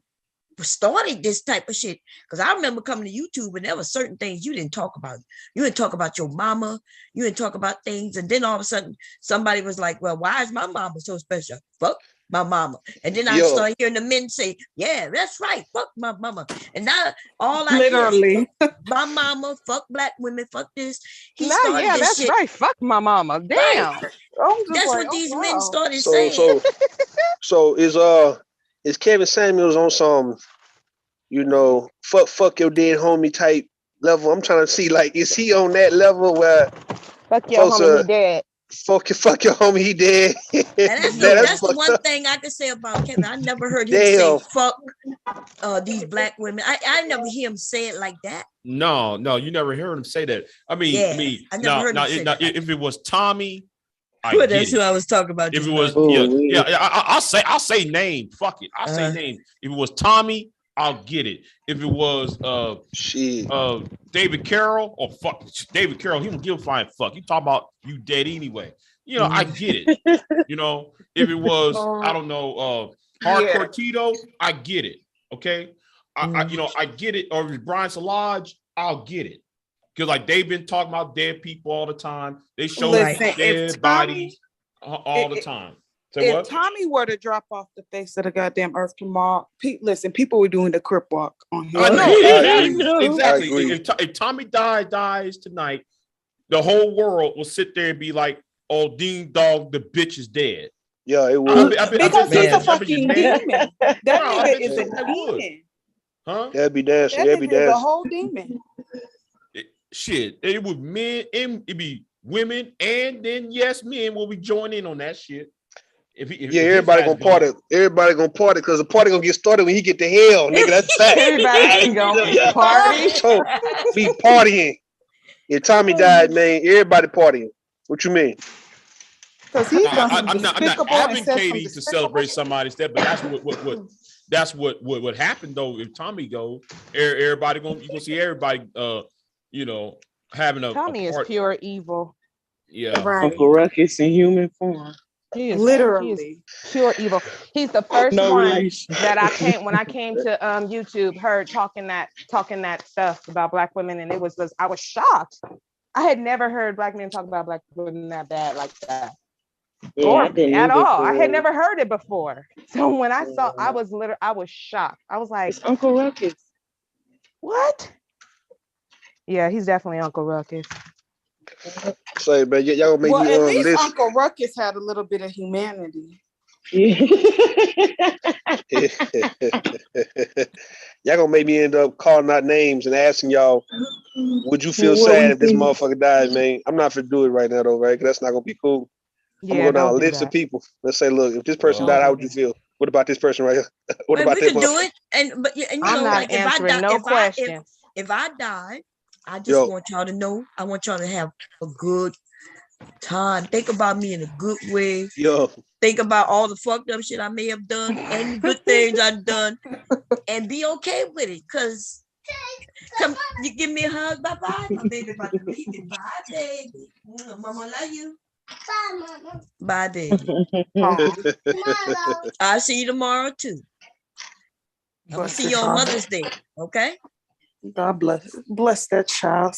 started this type of shit. Because I remember coming to YouTube and there were certain things you didn't talk about. You didn't talk about your mama. You didn't talk about things. And then all of a sudden somebody was like, well, why is my mama so special? Fuck my mama. And then I started hearing the men say, yeah, that's right. Fuck my mama. And now all I literally hear, my mama, fuck black women, fuck this. He started this that's shit. Right. Fuck my mama. Damn. Right. That's what these men started saying. So is is Kevin Samuels on some, fuck your dead homie type level? I'm trying to see, like, is he on that level where fuck your homie, he dead? Fuck your homie, he dead. That's the one thing I can say about Kevin. I never heard him say fuck these black women. I never hear him say it like that. No, you never heard him say that. I never heard him say that. If it was Tommy, that's who I was talking about. If it was, I'll say name. Fuck it, I'll say name. If it was Tommy, I'll get it. If it was David Carroll or fuck David Carroll, he don't give a flying fuck. He talking about you dead anyway. I get it. If it was I don't know Hardcore Tito, I get it. Okay, I get it. Or if it's Brian Salage, I'll get it. Because like they've been talking about dead people all the time. They show dead bodies all the time. If Tommy were to drop off the face of the goddamn earth tomorrow, people were doing the crip walk on him. I know. Exactly. If Tommy dies tonight, the whole world will sit there and be like, "Oh, ding dong, the bitch is dead." Yeah, it would. Because he's a fucking demon. That nigga is a demon. Huh? That'd be dancing. That nigga is a whole demon. Shit, it would men, it'd be women, and then men will be joining in on that shit. Everybody gonna party. Everybody gonna party because the party gonna get started when he get to hell, nigga. That's fact. Everybody gonna party. So, be partying. If Tommy died, man, everybody partying. What you mean? Because he's I'm not advocating to celebrate somebody's death, but that's what happened though. If Tommy goes, everybody you gonna see everybody. Having Tommy is pure evil. Yeah, right. Uncle Ruckus in human form. He is literally pure evil. He's the first one that I came to YouTube, heard talking that stuff about black women, and I was shocked. I had never heard black men talk about black women that bad like that. Or at all. I had never heard it before. So when I saw, I was shocked. I was like, it's Uncle Ruckus. What? Yeah, he's definitely Uncle Ruckus. Say, man, y'all gonna make me at least listen. Uncle Ruckus had a little bit of humanity. Y'all gonna make me end up calling out names and asking y'all, would you feel sad if this motherfucker died, man? I'm not gonna do it right now, though, right? Because that's not gonna be cool. I'm gonna go down a list of people. Let's say, look, if this person died, how would you feel? What about this person right here? What about this? We can do it, and you I'm know, not like answering no questions. If I die, I just want y'all to know. I want y'all to have a good time. Think about me in a good way. Think about all the fucked up shit I may have done and good things I've done, and be okay with it. Cause come, you give me a hug. Bye bye, my baby. About to leave me. Bye, baby. Mama love you. Bye, mama. Bye, baby. I'll see you tomorrow too. I'm gonna see you on Mother's Day. Okay. God bless that child.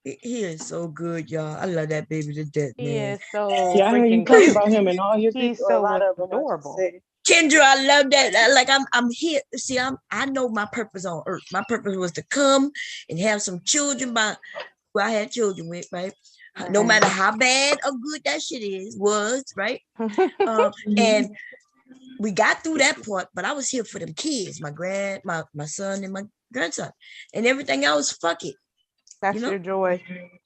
He is so good, y'all. I love that baby to death, man. He is so I heard you talk about him and all your he's people, so a lot of them, adorable. Kendra, I love that. Like I'm here. See, I know my purpose on earth. My purpose was to come and have some children who I had children with, right? No matter how bad or good that shit was, right? And we got through that part, but I was here for them kids, my son and my grandson, and everything else. Fuck it. That's your joy.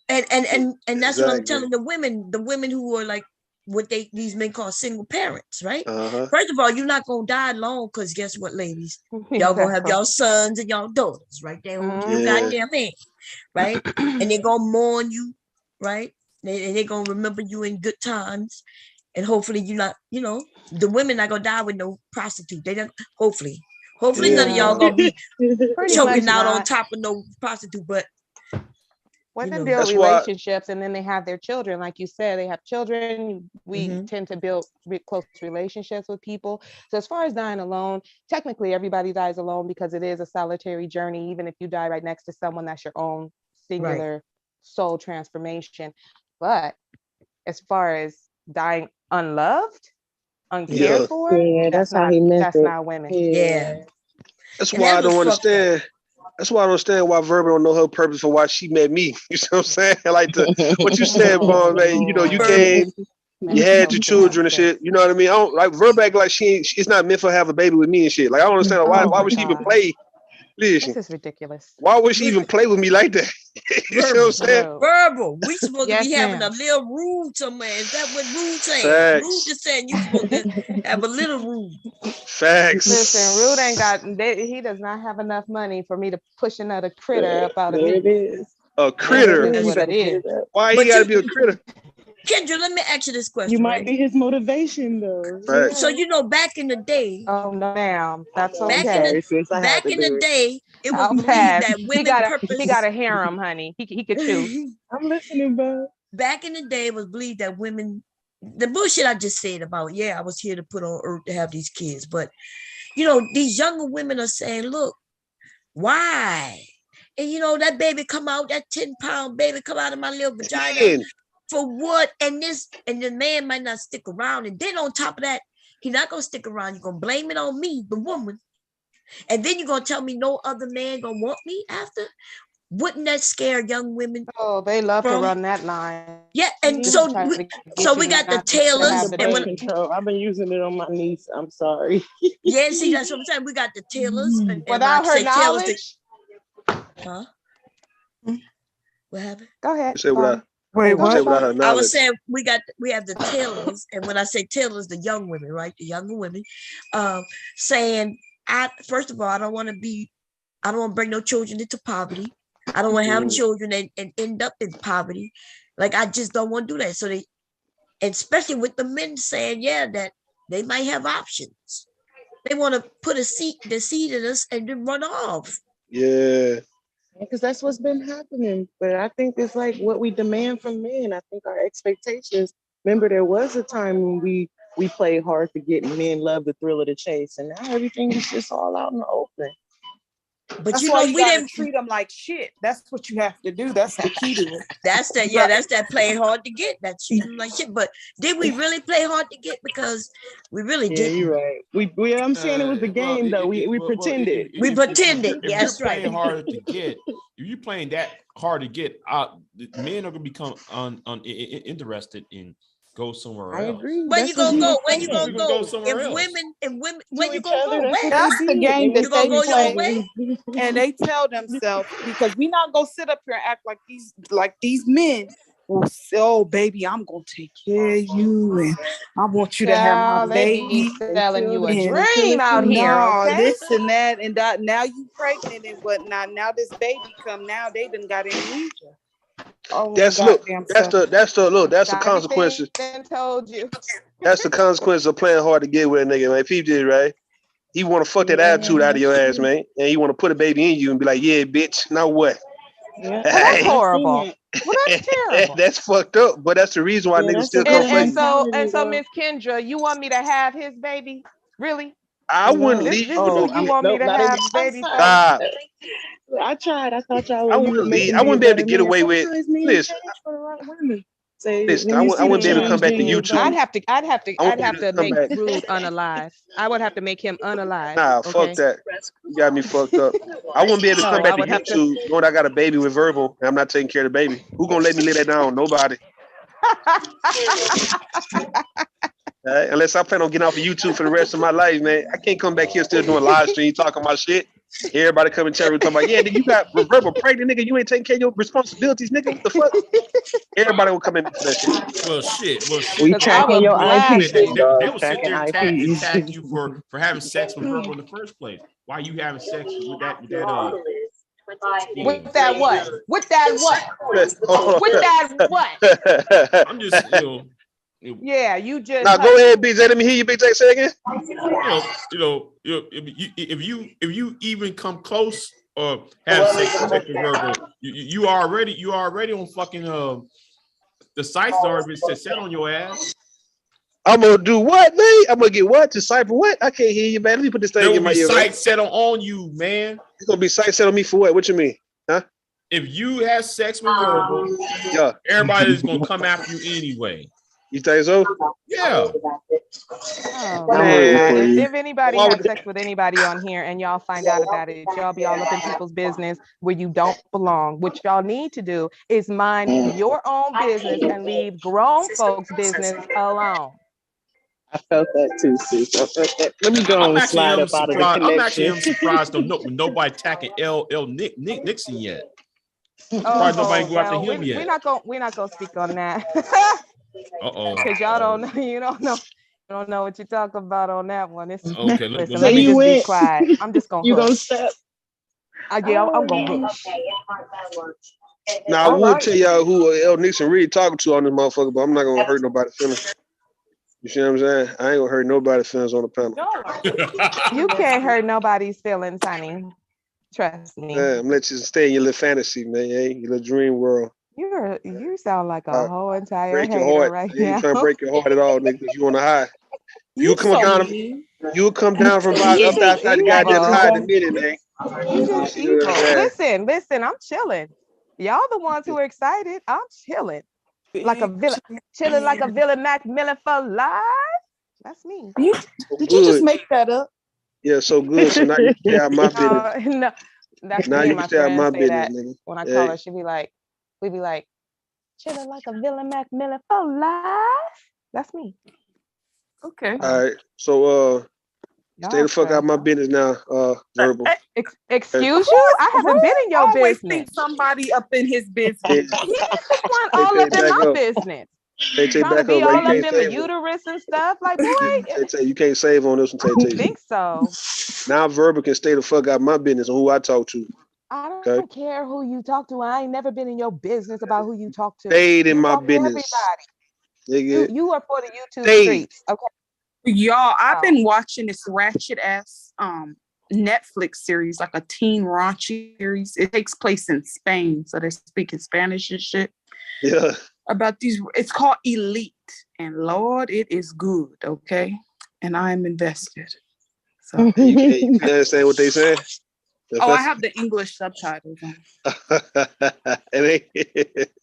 And that's what I'm telling the women who are like what these men call single parents, right? First of all, you're not gonna die long, because guess what, ladies? Y'all gonna have y'all sons and y'all daughters right there on your goddamn hand, right? And they're gonna mourn you, right? And they're gonna remember you in good times. And hopefully you're not, the women not gonna die with no prostitute. They don't. Hopefully none of y'all gonna be choking out on top of no prostitute, but women build relationships, and then they have their children. Like you said, they have children. We tend to build close relationships with people. So as far as dying alone, technically everybody dies alone, because it is a solitary journey. Even if you die right next to someone, that's your own singular soul transformation. But as far as dying unloved, uncared for, that's how he meant that's it. not women. That's why I don't understand. That's why I don't understand why Verba don't know her purpose for why she met me. You know what I'm saying? Like what you said, Vaughn, man. You You had your children and shit. You know what I mean? I don't like Verback. Like it's not meant for her to have a baby with me and shit. Like I don't understand why. Why would she even play? Listen, this is ridiculous. Why would she even play with me like that? You know what I'm saying? Verbal. We supposed to be Yes, having ma'am. a little room somewhere. Is that what Rude saying? Facts. Rude just saying you supposed to have a little room. Facts. Listen, Rude ain't got. He does not have enough money for me to push another critter up out of There me. it is. A critter. That's what it is. Why he gotta be a critter? Kendra, let me ask you this question. You might right? be his motivation, though. Facts. So you know, back in the day. Oh no, ma'am. That's I'm okay. sorry, sis. I had Back to in do the it. day, it was I'll believed pass. that He women got a harem, honey. He could choose. I'm listening, bro. Back in the day, it was believed that women. The bullshit I just said about I was here to put on earth to have these kids, but you know, these younger women are saying, look, why? And you know, that baby come out, that 10-pound baby come out of my little vagina. Man. For what? And the man might not stick around. And then on top of that, he's not gonna stick around. You're gonna blame it on me, the woman. And then you're gonna tell me no other man gonna want me after? Wouldn't that scare young women? Oh, they love to run that line. Yeah, and so we got the Taylors, and when control, I've been using it on my niece. I'm sorry. yeah, see, that's what I'm saying. We got the Taylors, and without her knowledge. Huh? What happened? Go ahead. Say what Wait, what? I was saying we have the Taylors, and when I say Taylors, the young women, right? The younger women, saying, first of all, I don't want to bring no children into poverty. I don't want to have children and end up in poverty. Like I just don't want to do that. So and especially with the men saying, that they might have options. They want to put the seed in us and then run off. Yeah. Because that's what's been happening. But I think it's like what we demand from men. I think our expectations. Remember, there was a time when we played hard to get, and men love the thrill of the chase. And now everything is just all out in the open. But that's you why know, you we gotta didn't treat them like shit. That's what you have to do. That's the key to it. That's that playing hard to get. That treating them like shit. But did we really play hard to get? Because we really didn't. You're right. I'm saying it was the game, though. We pretended. We pretended. If Yes, you're playing right. hard to get, if you're playing that hard to get, men are gonna become interested in go somewhere else. I agree. Where you gonna go? Where you We're gonna go? somewhere else. Where you gonna go? Where? That's the game that You gonna go your way? And they tell themselves, because we not gonna sit up here and act like these men will say, oh baby, I'm gonna take care of you and I want you to have my baby. Selling you a dream out here. Okay? This and that and that. Now you pregnant and whatnot. Now this baby come. Now they done got amnesia. Oh, that's the consequences. Told you. That's the consequence of playing hard to get with a nigga, man. If he did right, he want to fuck that attitude out of your ass, man, and he want to put a baby in you and be like, yeah, bitch. Now what? Yeah, that's horrible. Well, that's terrible. That's fucked up, but that's the reason why niggas still come fuck. And so, Miss Kendra, you want me to have his baby? Really? I wouldn't leave. This is who you want me to have baby? Stop. I tried. I thought y'all. I wouldn't leave. I wouldn't be able to get away with. Listen, I wouldn't be able to come back to YouTube. I'd have to make Rude unalive. I would have to make him unalive. Nah, fuck that. You got me fucked up. I wouldn't be able to come back to YouTube knowing I got a baby with Verbal and I'm not taking care of the baby. Who gonna let me lay that down? Nobody. Right? Unless I plan on getting off of YouTube for the rest of my life, man. I can't come back here still doing live stream talking about shit. Everybody come in chat room talking about, yeah, you got Verbal pregnant, nigga. You ain't taking care of your responsibilities, nigga. What the fuck? Everybody will come in for that shit. Well, shit. We tracking your IP. They will sit there and tag you for having sex with Verbal in the first place. Why you having sex with that With that what? With that what? With that what? I'm just, yeah, you just. Now go ahead, BJ. Let me hear you, BJ. Say again. If you even come close or have sex with Verbal, you already on fucking the sites already been set on your ass. I'm gonna do what, man? I'm gonna get what? Decipher what? I can't hear you, man. Let me put this thing in my ear. Sight set on you, man. It's gonna be sight set on me for what? What you mean? Huh? If you have sex with Verbal, everybody's gonna come after you anyway. You think so? Yeah. Oh, Man, if anybody has sex with anybody on here and y'all find out about it, y'all be all up in people's business where you don't belong. What y'all need to do is mind your own business and leave grown folks' business alone. I felt that too, sis. I felt that. Let me go and slide up out of the connection. I'm actually surprised nobody attacking Nixon yet. Probably nobody go after him yet. We're not gonna speak on that. Because y'all don't know. You don't know what you're talking about on that one. It's okay. Listen, let me just be quiet. I'm just gonna. You gonna step? Yeah, I'm gonna hush. Now I would tell y'all who L. Nixon really talking to on this motherfucker, but I'm not gonna hurt nobody's feelings. You see what I'm saying? I ain't gonna hurt nobody's feelings on the panel. You can't hurt nobody's feelings, honey. Trust me. Yeah, I'm gonna let you stay in your little fantasy, man. Your little dream world. You sound like a whole entire break your hater heart. right I ain't now. trying to break your heart at all, nigga, because you on the high. You come down. You come down from about up outside the goddamn high in a minute, man. You just evil. Listen, I'm chilling. Y'all the ones who are excited. I'm chilling. Like a villain, chilling like a villain Mac Miller for life. That's me. Did you just make that up? Yeah, so good. So now you can stay out my business. No, that's now me you and my can stay out friends my say business, that. nigga. When I call her, we be like, chilling like a villain Mac Miller for life. That's me. Okay. All right. So stay the fuck out of my business now, Verbal. Excuse you? I haven't been in your always business. Think somebody up in his business. He's the one all up in my business. Trying to be all up in my uterus and stuff. Like, boy. You can't save on this one, I don't think so. Now Verbal can stay the fuck out of my business on who I talk to. I don't care who you talk to. I ain't never been in your business about who you talk to. Stayed in my business. You are for the YouTube streets. Okay. Y'all, I've been watching this ratchet ass Netflix series, like a teen raunchy series. It takes place in Spain, so they're speaking Spanish and shit. Yeah. About these, it's called Elite, and Lord, it is good, okay? And I am invested. So you can understand what they say. Oh, I have the English subtitles on. It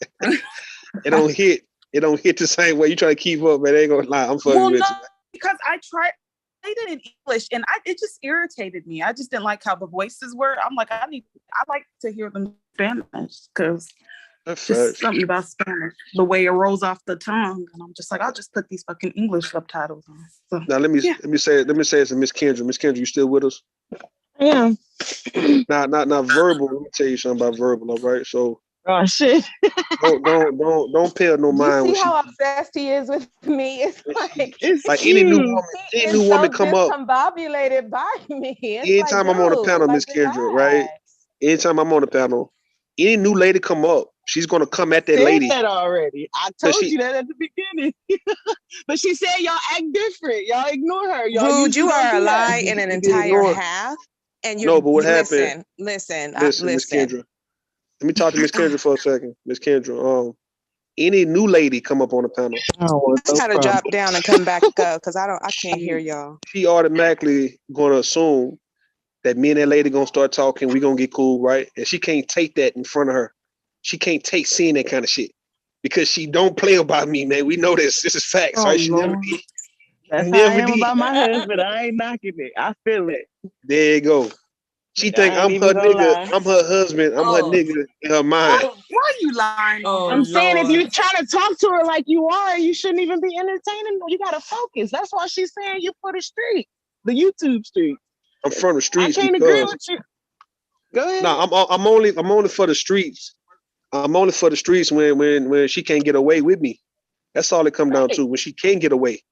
don't hit. It don't hit the same way. You try to keep up, man. I ain't gonna lie. I'm fucking with you. Because I tried it in English and it just irritated me. I just didn't like how the voices were. I'm like, I like to hear them in Spanish because just something about Spanish, the way it rolls off the tongue. And I'm just like, I'll just put these fucking English subtitles on. So, now let me say it to Miss Kendra. Miss Kendra, you still with us? Yeah. Not Verbal. Let me tell you something about Verbal, all right? So oh shit. don't pay her no mind. You see how obsessed he is with me? It's like any new woman come up. Discombobulated by me. Anytime I'm on the panel, Miss Kendra, right? Anytime I'm on the panel, any new lady come up, she's gonna come at that lady. That already. I told you that at the beginning. But she said y'all act different. Y'all ignore her. Y'all Rude, you are a lie in an entire half. And you're no, but what happened? Listen, Miss Kendra. Let me talk to Miss Kendra for a second. Miss Kendra, any new lady come up on the panel. I gotta drop down and come back up because I can't hear y'all. She automatically gonna assume that me and that lady gonna start talking, we gonna get cool, right? And she can't take that in front of her. She can't take seeing that kind of shit. Because she don't play about me, man. We know this. This is facts, right? She never did. That's how I am about my husband. I ain't knocking it. I feel it. There you go. She think I'm her nigga. I'm her husband. I'm her nigga in her mind. Why you lying? I'm saying if you try to talk to her like you are, you shouldn't even be entertaining her. You gotta focus. That's why she's saying you for the street, the YouTube street. I'm from the streets. I can't agree with you. Go ahead. No, I'm only for the streets. I'm only for the streets when she can't get away with me. That's all it come down to. When she can't get away.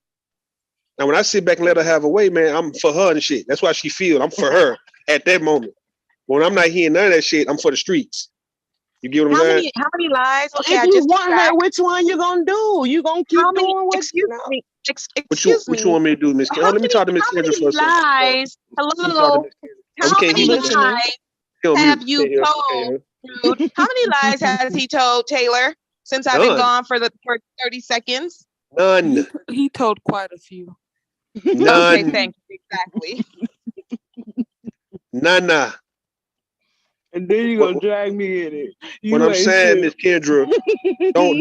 Now when I sit back and let her have a way, man, I'm for her and shit. That's why she feel I'm for her at that moment. When I'm not hearing none of that shit, I'm for the streets. You get what I'm saying? How many lies? Okay, if you want her, which one you gonna do? You gonna keep doing what? Excuse me. What you want me to do, Miss Kendra? Let me talk to Miss Kendra for a second. Lies. Hello. How many lies have you told? How many lies has he told Taylor since I've been gone for 30 seconds? None. He told quite a few. None. Okay, thank you. Exactly. None. And then you gonna drag me in it. What I'm saying, Miss Kendra, don't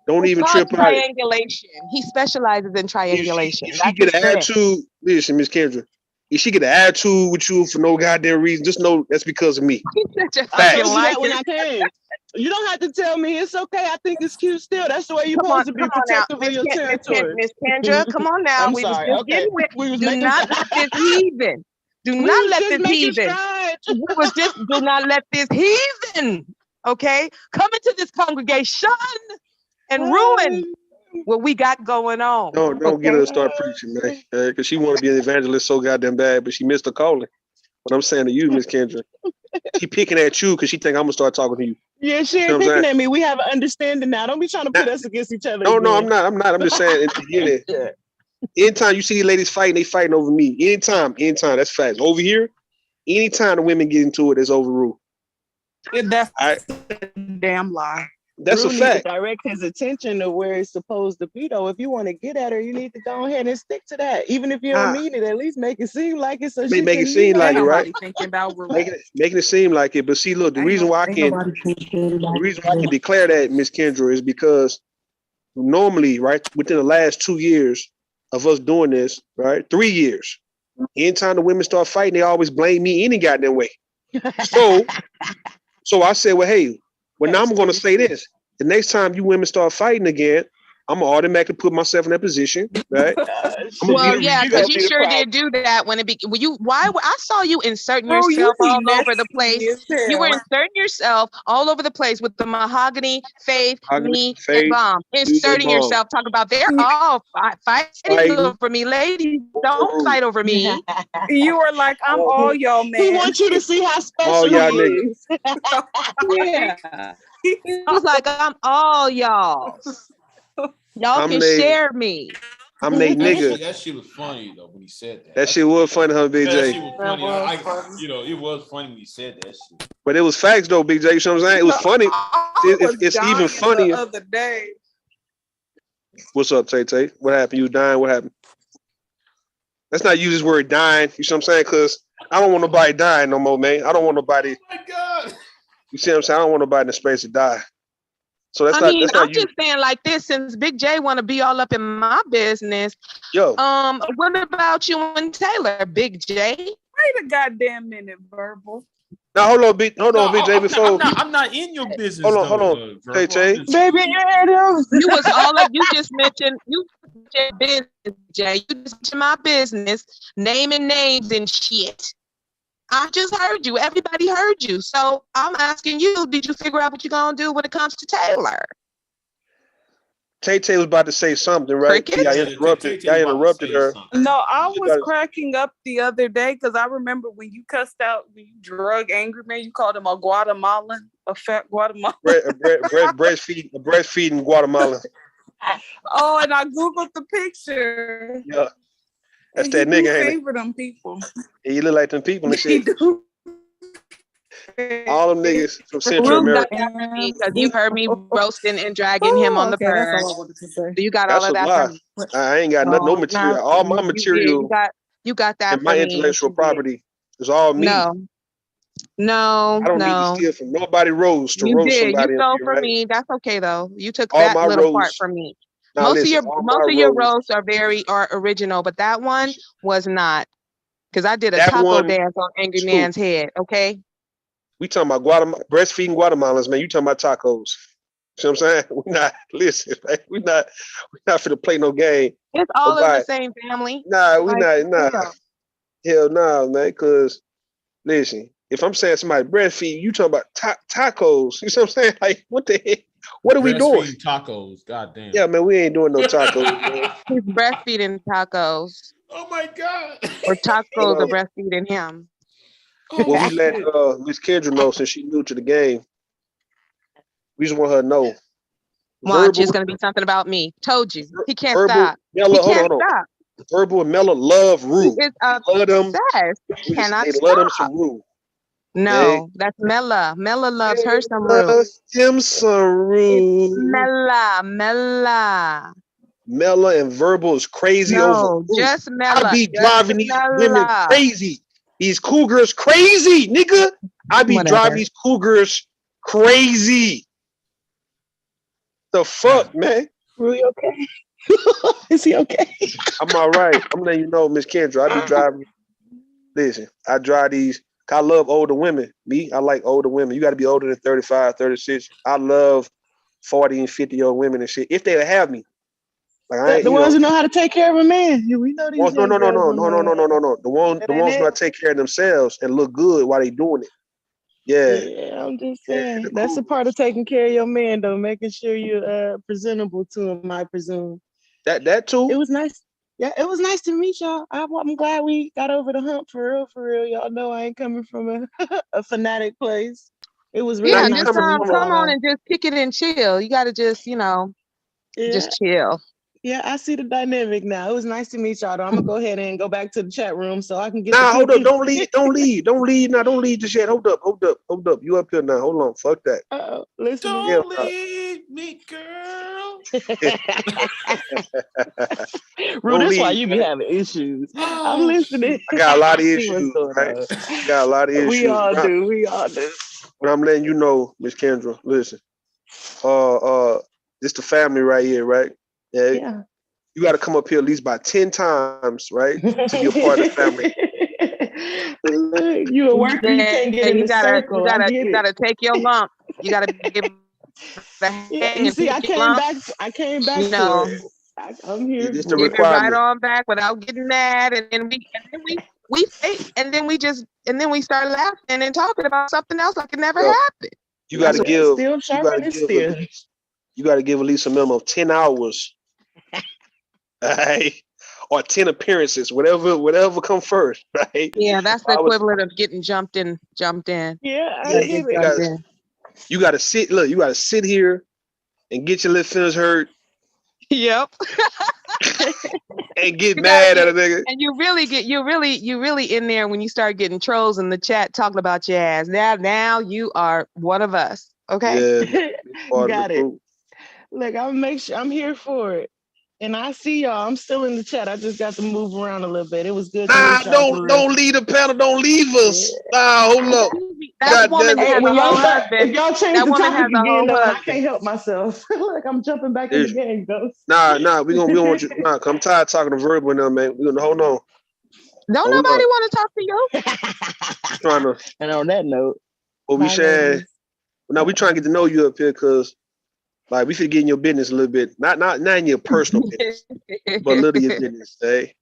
Don't even called trip out. triangulation. He specializes in triangulation. If she get an attitude, listen, Miss Kendra. If she get an attitude with you for no goddamn reason, just know that's because of me. I told you that when I came. You don't have to tell me. It's okay. I think it's cute still. That's the way you're supposed to be protective of your territory. Miss Kendra, come on now. I'm we sorry. was just Okay. getting with. We was Do making not let this heathen. Do not let this heathen. We was just do not let this heathen. Okay, come into this congregation and ruin what we got going on. Don't get her to start preaching, man. Because she want to be an evangelist so goddamn bad, but she missed the calling. What I'm saying to you, Miss Kendra, she picking at you because she think I'm gonna start talking to you. Yeah, she ain't picking at me. We have an understanding now. Don't be trying to put us against each other. No, I'm not. I'm just saying. Anytime you see these ladies fighting, they fighting over me. Anytime. That's facts. Over here, anytime the women get into it, it's overruled. That's a damn lie. That's a fact. Direct his attention to where it's supposed to be, though. If you want to get at her, you need to go ahead and stick to that. Even if you don't mean it, at least make it seem like it. So Make it seem like it, right? Thinking about making it seem like it. But see, look, the reason why I can declare that, Miss Kendra, is because normally, right, within the last 2 years of us doing this, right, 3 years, anytime the women start fighting, they always blame me any goddamn way. So I said, well, hey. Well, now I'm going to say this. The next time you women start fighting again, I'm going to automatically put myself in that position, right? Well, yeah, because you sure did do that when I saw you inserting yourself all over the place. You were inserting yourself all over the place with the mahogany, faith, me, and bomb. Inserting yourself, talk about they're all fighting for me. Ladies, don't fight over me. You were like, I'm all y'all, man. He wants you to see how special he is. Yeah. He was like, I'm all y'all. Y'all can share me. I'm a nigga. That shit was funny though when he said that. That shit was funny, huh, BJ? That shit was funny. It was funny when he said that shit. But it was facts though, Big J. You know what I'm saying? It was funny. It's even funnier. The other day. What's up, Tay? What happened? You dying? What happened? Let's not use this word dying. You see what I'm saying? Because I don't want nobody dying no more, man. I don't want nobody. Oh my God. You see what I'm saying? I don't want nobody in the space to die. So that's I'm just saying like this, since Big J want to be all up in my business. Yo. What about you and Taylor, Big J? Wait a goddamn minute, Verbal. Now hold on, Big J. Before I'm not in your business. Hold on, Tay. Baby, you was all up. You just mentioned business, Jay. You just mentioned my business, naming names and shit. I just heard you. Everybody heard you. So I'm asking you, did you figure out what you're going to do when it comes to Taylor? Tay was about to say something, right? Yeah, I interrupted her. No, I was cracking up the other day because I remember when you cussed out, when you drug Angry Man, you called him a Guatemalan, a fat Guatemalan. Breastfeeding Guatemalan. Oh, and I Googled the picture. Yeah. That's that nigga, ain't it? Favor them people. Yeah, you look like them people and shit. All them niggas from Central America. Because you heard me roasting and dragging him on the purge. You got all of that from me. I ain't got no material. All my material. You got that. And my intellectual property is all me. No. I don't need to steal from nobody roast to roast somebody. You stole from me. That's okay though. You took that little part from me. Now, most of your roasts are original, but that one was not. Because I did a taco dance on Angry Man's head. Okay. We talking about breastfeeding Guatemalans, man. You talking about tacos? See what I'm saying? We're not we're not finna play no game. It's all in the same family. Nah, we not. Hell no, man. Cause listen, if I'm saying somebody breastfeed, you talking about tacos? You see what I'm saying? Like, what the heck? What are we doing? Tacos, goddamn. Yeah, man, we ain't doing no tacos. Man. He's breastfeeding tacos. Oh my God. Or tacos are breastfeeding him. Well, we let Miss Kendra know since she's new to the game. We just want her to know. Watch, it's gonna be something about me. Told you. He can't stop. Mella, hold on. Verbal and Mella love Rue. He is obsessed. He cannot stop. Love them some Rue. No, that's Mella. Mella loves her some Rue. Him some Rue. Mella. Mella and Verbal is crazy over Rue. Just Mella. I be driving these women crazy. These cougars crazy, nigga. I be driving these cougars crazy. The fuck, man? Really okay? Is he okay? I'm all right. I'm letting you know, Miss Kendra. I be driving. Listen, I drive these. I love older women. Me, I like older women. You got to be older than 35, 36. I love 40 and 50-year-old women and shit. If they'll have me. Like I ain't, The ones who know how to take care of a man. We know these. No. The ones who take care of themselves and look good while they doing it. Yeah, I'm just saying. That's a part of taking care of your man, though, making sure you're presentable to him, I presume. That too. It was nice. Yeah, it was nice to meet y'all. I'm glad we got over the hump for real. Y'all know I ain't coming from a fanatic place. It was really nice to meet come on and just kick it and chill. You got to just, just chill. Yeah, I see the dynamic now. It was nice to meet y'all. Though. I'm gonna go ahead and go back to the chat room so I can get. Nah, hold up! Don't leave! Now, don't leave just yet. Hold up! You up here now? Hold on! Fuck that! Listen, don't leave me, girl. Rude, that's why you be having issues. I'm listening. I got a lot of issues. Right? I got a lot of issues. We all do. But I'm letting you know, Miss Kendra. Listen, this the family right here, right? Yeah. You got to come up here at least by 10 times, right, to be a part of the family. You a worker, you can't get in the circle. You gotta take your lump. You gotta give the hang. You see, I came back. No, I'm here. It's the give it requirement. right on back without getting mad, and then we fake, and then we start laughing and talking about something else like it never happened. You got to give. Still sharpening steel. You got to give at least a minimum of 10 hours. Right? Or 10 appearances, whatever come first, right? Yeah, that's the equivalent of getting jumped in. Yeah, you got to sit. Look, you got to sit here and get your little feelings hurt. Yep. And get mad at a nigga. And you really in there when you start getting trolls in the chat talking about your ass. Now you are one of us. Okay. Yeah, got it. Look, I'll make sure I'm here for it. And I see y'all. I'm still in the chat. I just got to move around a little bit. It was good. Don't leave the panel. Don't leave us. Nah, hold up. That woman has a whole husband. If y'all change the topic again, though, I can't help myself. Like I'm jumping back in the game, Ghost. Nah. We don't want you. Nah, I'm tired of talking to Verbal now, man. We gonna hold on. Don't nobody want to talk to you. Trying to. And on that note, what we sharing? Now we trying to get to know you up here because. Like we should get in your business a little bit, not in your personal business, but a little of your business. Hey,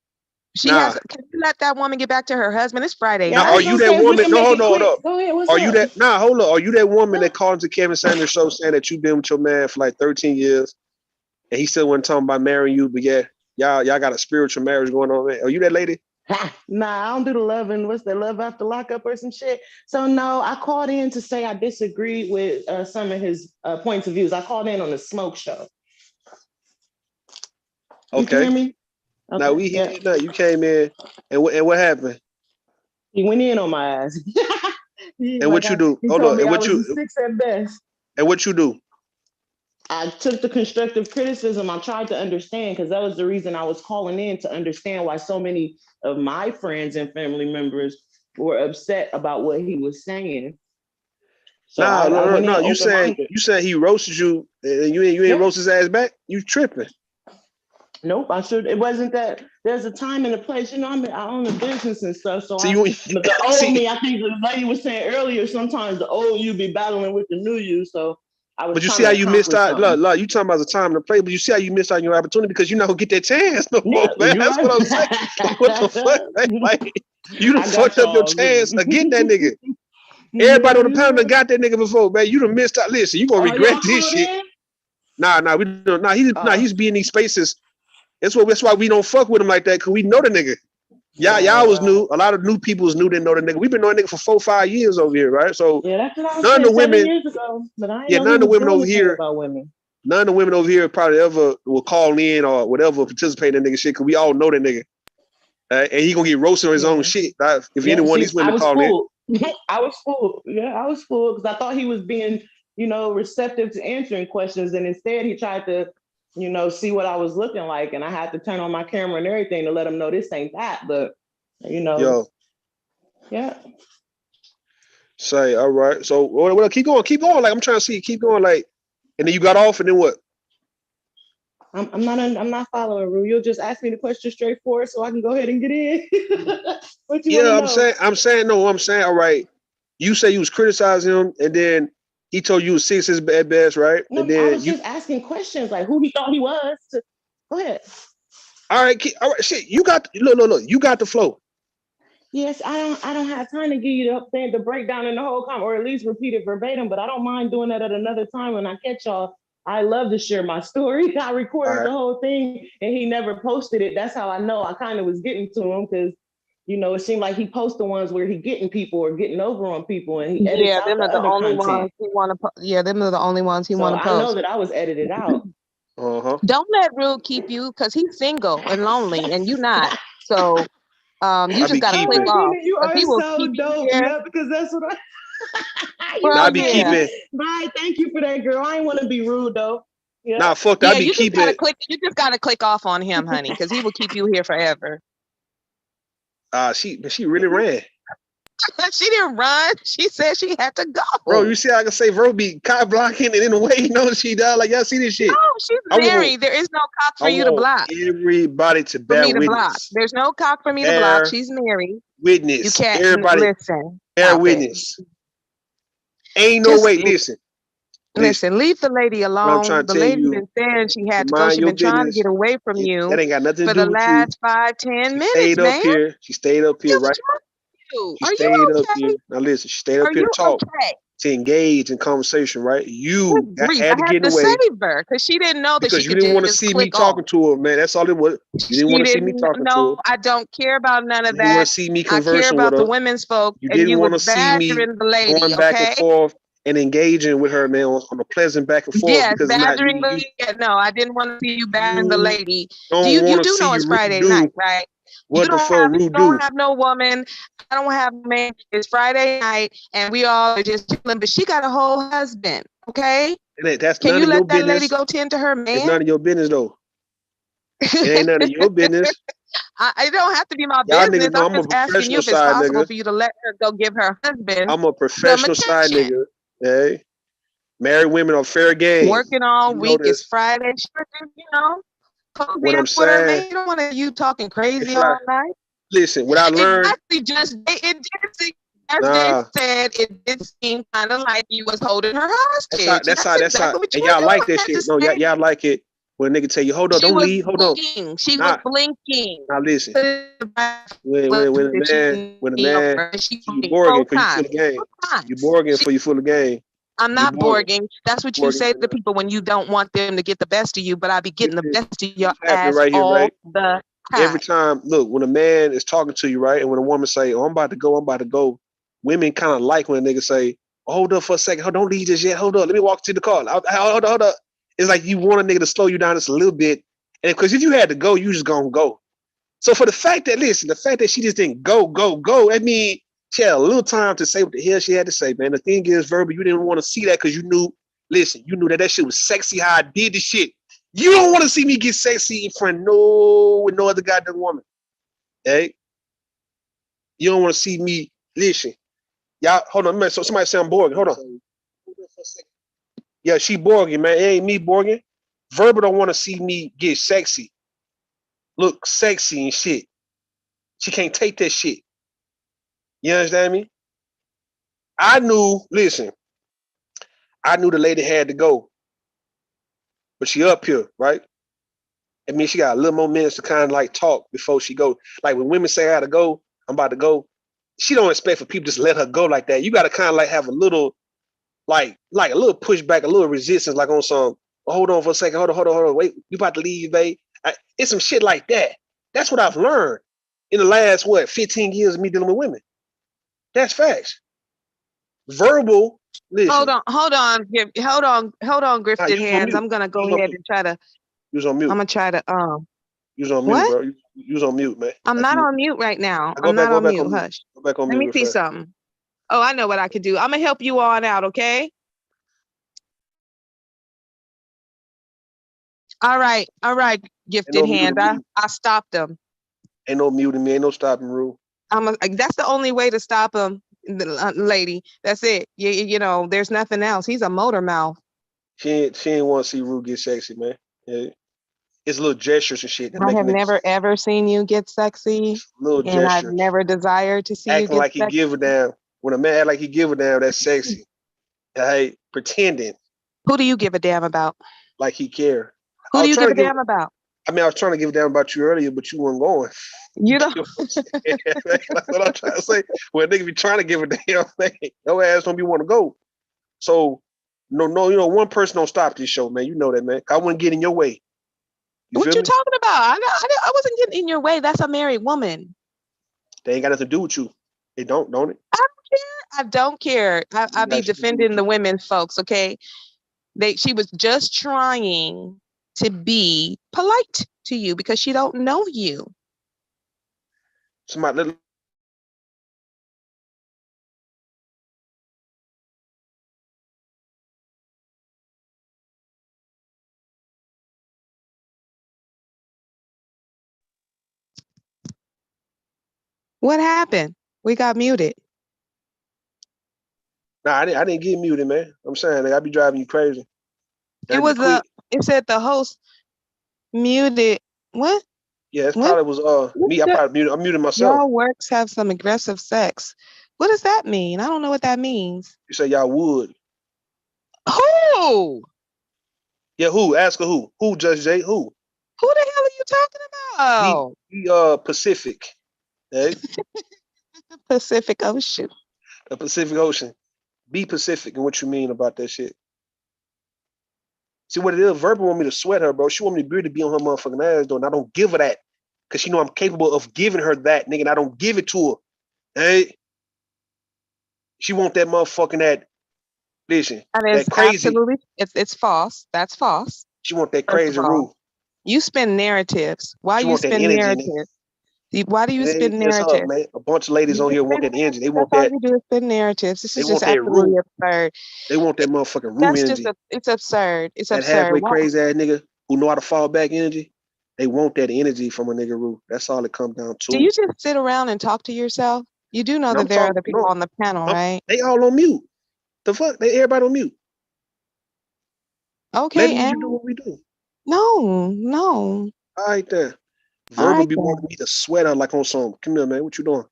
can you let that woman get back to her husband? It's Friday. Now, are you that woman? No, hold up. Go ahead, are you that? Nah, hold up. Are you that woman that called into Kevin Sanders' show saying that you've been with your man for like 13 years, and he still wasn't talking about marrying you, but y'all got a spiritual marriage going on? Man. Are you that lady? Nah, I don't do the love and what's the love after lockup or some shit. So no, I called in to say I disagreed with some of his points of views. I called in on the smoke show. Okay. You can hear me? Okay. Now you came in and what happened? He went in on my ass. And what you do? Hold on. And what you 6 at best. And what you do? I took the constructive criticism. I tried to understand because that was the reason I was calling in to understand why so many of my friends and family members were upset about what he was saying. So no. You said he roasted you and you ain't roast his ass back? You tripping. Nope, I should. It wasn't that. There's a time and a place. I own a business and stuff. So the old me, I think the lady was saying earlier, sometimes the old you be battling with the new you. So but you see how you missed out. Look, you talking about the time to play, but you see how you missed out on your opportunity because you're not gonna get that chance no more, man. That's what I'm saying. What the fuck? Like, you done fucked up your chance of getting that nigga. Everybody on the panel done got that nigga before, man. You done missed out. Listen, you gonna regret this shit. Nah, we don't. He's being these spaces. That's why we don't fuck with him like that, because we know the nigga. Y'all was new. A lot of new people was new, didn't know the nigga. We've been knowing nigga for 4 or 5 years over here, right? So that's what I was none of the women 7 years ago, but I none of the women over here. None of the women over here probably ever will call in or whatever participate in that nigga shit, because we all know that nigga. And he gonna get roasted on his own shit. If any one of these women call in. I was fooled. Yeah, I was fooled because I thought he was being, receptive to answering questions, and instead he tried to, see what I was looking like, and I had to turn on my camera and everything to let him know this ain't that. But Yo. Yeah. Say, all right. So well, keep going. Like I'm trying to see, keep going. Like, and then you got off, and then what? I'm not following Rue. You'll just ask me the question straightforward so I can go ahead and get in. What you Yeah, want to know? I'm saying, all right. You say you was criticizing him, and then he told you was 6 at best, right? No, And I then was just asking questions like who he thought he was. Go ahead. All right, shit. You got look. You got the flow. Yes, I don't have time to give you the breakdown in the whole comment, or at least repeat it verbatim. But I don't mind doing that at another time when I catch y'all. I love to share my story. I recorded the whole thing, and he never posted it. That's how I know I kind of was getting to him because, it seemed like he posts the ones where he getting people or getting over on people, and he edits out the other content. Them are the only ones he want to post. I know that I was edited out. Don't let Rue keep you because he's single and lonely, and you not. So. You just gotta click off. You are he will so keep dope. Yeah, because that's what I be keeping. Bye. Thank you for that, girl. I ain't want to be rude though. Yeah. Nah, fuck that. I be you keeping. You just gotta click off on him, honey, because he will keep you here forever. She really ran. She didn't run. She said she had to go. Bro, you see, I can say Bro be cop blocking, and in a way, she does. Like y'all see this shit. No, she's married. There is no cock for you to block. Everybody to bear witness. Block. There's no cock for me to block. She's married. Witness. You can't. Everybody Listen. bear witness. Ain't no way. Listen, leave the lady alone. The lady been saying she had to go. She's been trying to get away from you. That ain't got nothing to for do the with last 5-10 minutes, stayed up man. here. She stayed up here, right? Are you okay? Up here. Now listen, she stayed up here to talk, to engage in conversation, right? You had to get away. Save her because she didn't know that because you didn't want to see me talking to her, man. That's all it was. You didn't want to see me talking to her. I don't care about none of that. You want to see me conversing with her. I care about the women's folk. You didn't want to see me going back and forth and engaging with her, man, on a pleasant back and forth. Yes, because badgering no, I didn't want to see you badgering the lady. You do know it's Friday night, right? What the fuck you don't have no woman. I don't have a man. It's Friday night, and we all are just chilling. But she got a whole husband. Okay. Can you let that lady go tend to her man? It's none of your business, though. It ain't none of your business. It don't have to be my business. I'm just asking you if it's possible for you to let her go give her husband. I'm a professional side nigga. Hey, married women are fair game. Working all week. It's Friday. What I'm saying, you don't want you talking crazy all night. Listen, what I learned. As they said, it did seem kind of like you was holding her hostage. That's how. And y'all like that shit. No, y'all like it when a nigga tell you, hold on, don't leave, hold on. She was blinking. Now listen, when a man, you borging for you full of game. You borging for you full of game. I'm not borging. That's what you say to people when you don't want them to get the best of you, but I be getting the best of your ass all the time. Every time, look, when a man is talking to you, right, and when a woman say, oh, I'm about to go, women kind of like when a nigga say, oh, hold up for a second, don't leave just yet, hold up, let me walk to the car. Hold up. It's like you want a nigga to slow you down just a little bit, and because if you had to go, you just gonna go. So for the fact that she just didn't go, I mean, she had a little time to say what the hell she had to say, man. The thing is, Verbal, you didn't want to see that because you knew that shit was sexy how I did the shit. You don't want to see me get sexy in front with no other goddamn woman. Hey? You don't want to see me, listen. Y'all, hold on, man. So somebody say I'm borging. Hold on. Yeah, she borging, man. It ain't me borging. Verbal don't want to see me get sexy. Look sexy and shit. She can't take that shit. You understand me? I knew the lady had to go. But she up here, right? I mean, she got a little more minutes to kind of like talk before she go. Like when women say I gotta go, I'm about to go. She don't expect for people to just let her go like that. You gotta kind of like have a little, like a little pushback, a little resistance, like on some, oh, hold on for a second, hold on, wait, you about to leave, babe? It's some shit like that. That's what I've learned in the last, 15 years of me dealing with women. That's facts. Verbal, listen. Hold on, Grifted Hands. I'm gonna go ahead and try to. You was on mute. I'm gonna try to. You was on mute, bro. You was on mute, man. I'm not on mute right now. I'm not on mute. Hush. Go back on mute. Let me see something. Oh, I know what I could do. I'm gonna help you on out, okay? All right, Gifted Hands. I stopped them. Ain't no muting me. Ain't no stopping rule. That's the only way to stop him, lady. That's it. There's nothing else. He's a motor mouth. She ain't want to see Rue get sexy, man. Yeah. It's little gestures and shit that I make a have nigga never ever seen you get sexy, little and I've gestures. never desired to see you Acting get like he sexy. give a damn. When a man act like he give a damn, that's sexy. Hey, pretending Who do you give a damn about? like he care. Who do you give a damn about? I mean, I was trying to give a damn about you earlier, but you weren't going. You know. That's what I'm trying to say. Well, nigga be trying to give a damn thing. Your ass don't be want to go. So, no, you know, one person don't stop this show, man. You know that, man. I wouldn't get in your way. What you talking about? I wasn't getting in your way. That's a married woman. They ain't got nothing to do with you. It don't it? I don't care. I be defending the women folks, okay? She was just trying to be polite to you because she don't know you. Somebody What happened? We got muted. Nah, I didn't get muted, man. I'm saying like, I be driving you crazy. It said the host muted. What? Yeah, it probably was me. I muted myself. Y'all works have some aggressive sex. What does that mean? I don't know what that means. You say y'all would. Who? Yeah, who? Ask her who. Who, Judge J? Who? Who the hell are you talking about? The Pacific. Hey? Pacific Ocean. The Pacific Ocean. Be Pacific and what you mean about that shit. See what it is? Verbal want me to sweat her, bro. She want me to be on her motherfucking ass, though, and I don't give her that. Because she know I'm capable of giving her that, nigga, and I don't give it to her. Hey? She want that motherfucking that, listen, that crazy. Absolutely, it's false. That's false. She want that crazy rule. You spin narratives. Why you spin narratives? Why do you spin narratives? Man. A bunch of ladies on here want that energy. They want that. All you do is spin narratives. This is just absolutely absurd. They want that motherfucking room energy. It's absurd. It's that absurd. Halfway crazy ass nigga who know how to fall back energy. They want that energy from a nigga Roo. That's all it comes down to. Do you just sit around and talk to yourself? You do know that there are other people on the panel, right? They all on mute. The fuck? Everybody on mute. Okay, and do what we do. No. All right then. Verbal be wanting me to sweat out like on some. Come here, man. What you doing?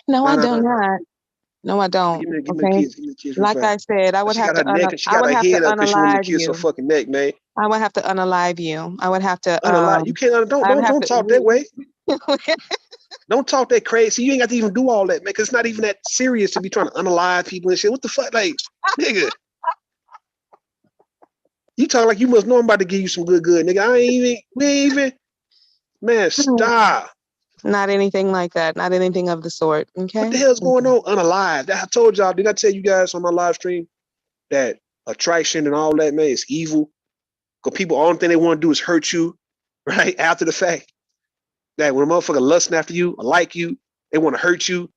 No, I do not. No, I don't. Give me a kiss. Like I said, I would have to unalive you. Her fucking neck, man. I would have to unalive you. I would have to unalive. You can't. Don't talk that way. Don't talk that crazy. You ain't got to even do all that, man. Cause it's not even that serious to be trying to unalive people and shit. What the fuck, like, nigga? You talk like you must know I'm about to give you some good, nigga. We ain't even. Man, stop. Not anything like that. Not anything of the sort. Okay. What the hell's going on? Unalive. I told y'all, did I tell you guys on my live stream that attraction and all that, man, is evil? Because people, only thing they want to do is hurt you, right? After the fact. That when a motherfucker lusting after you or like you, they want to hurt you.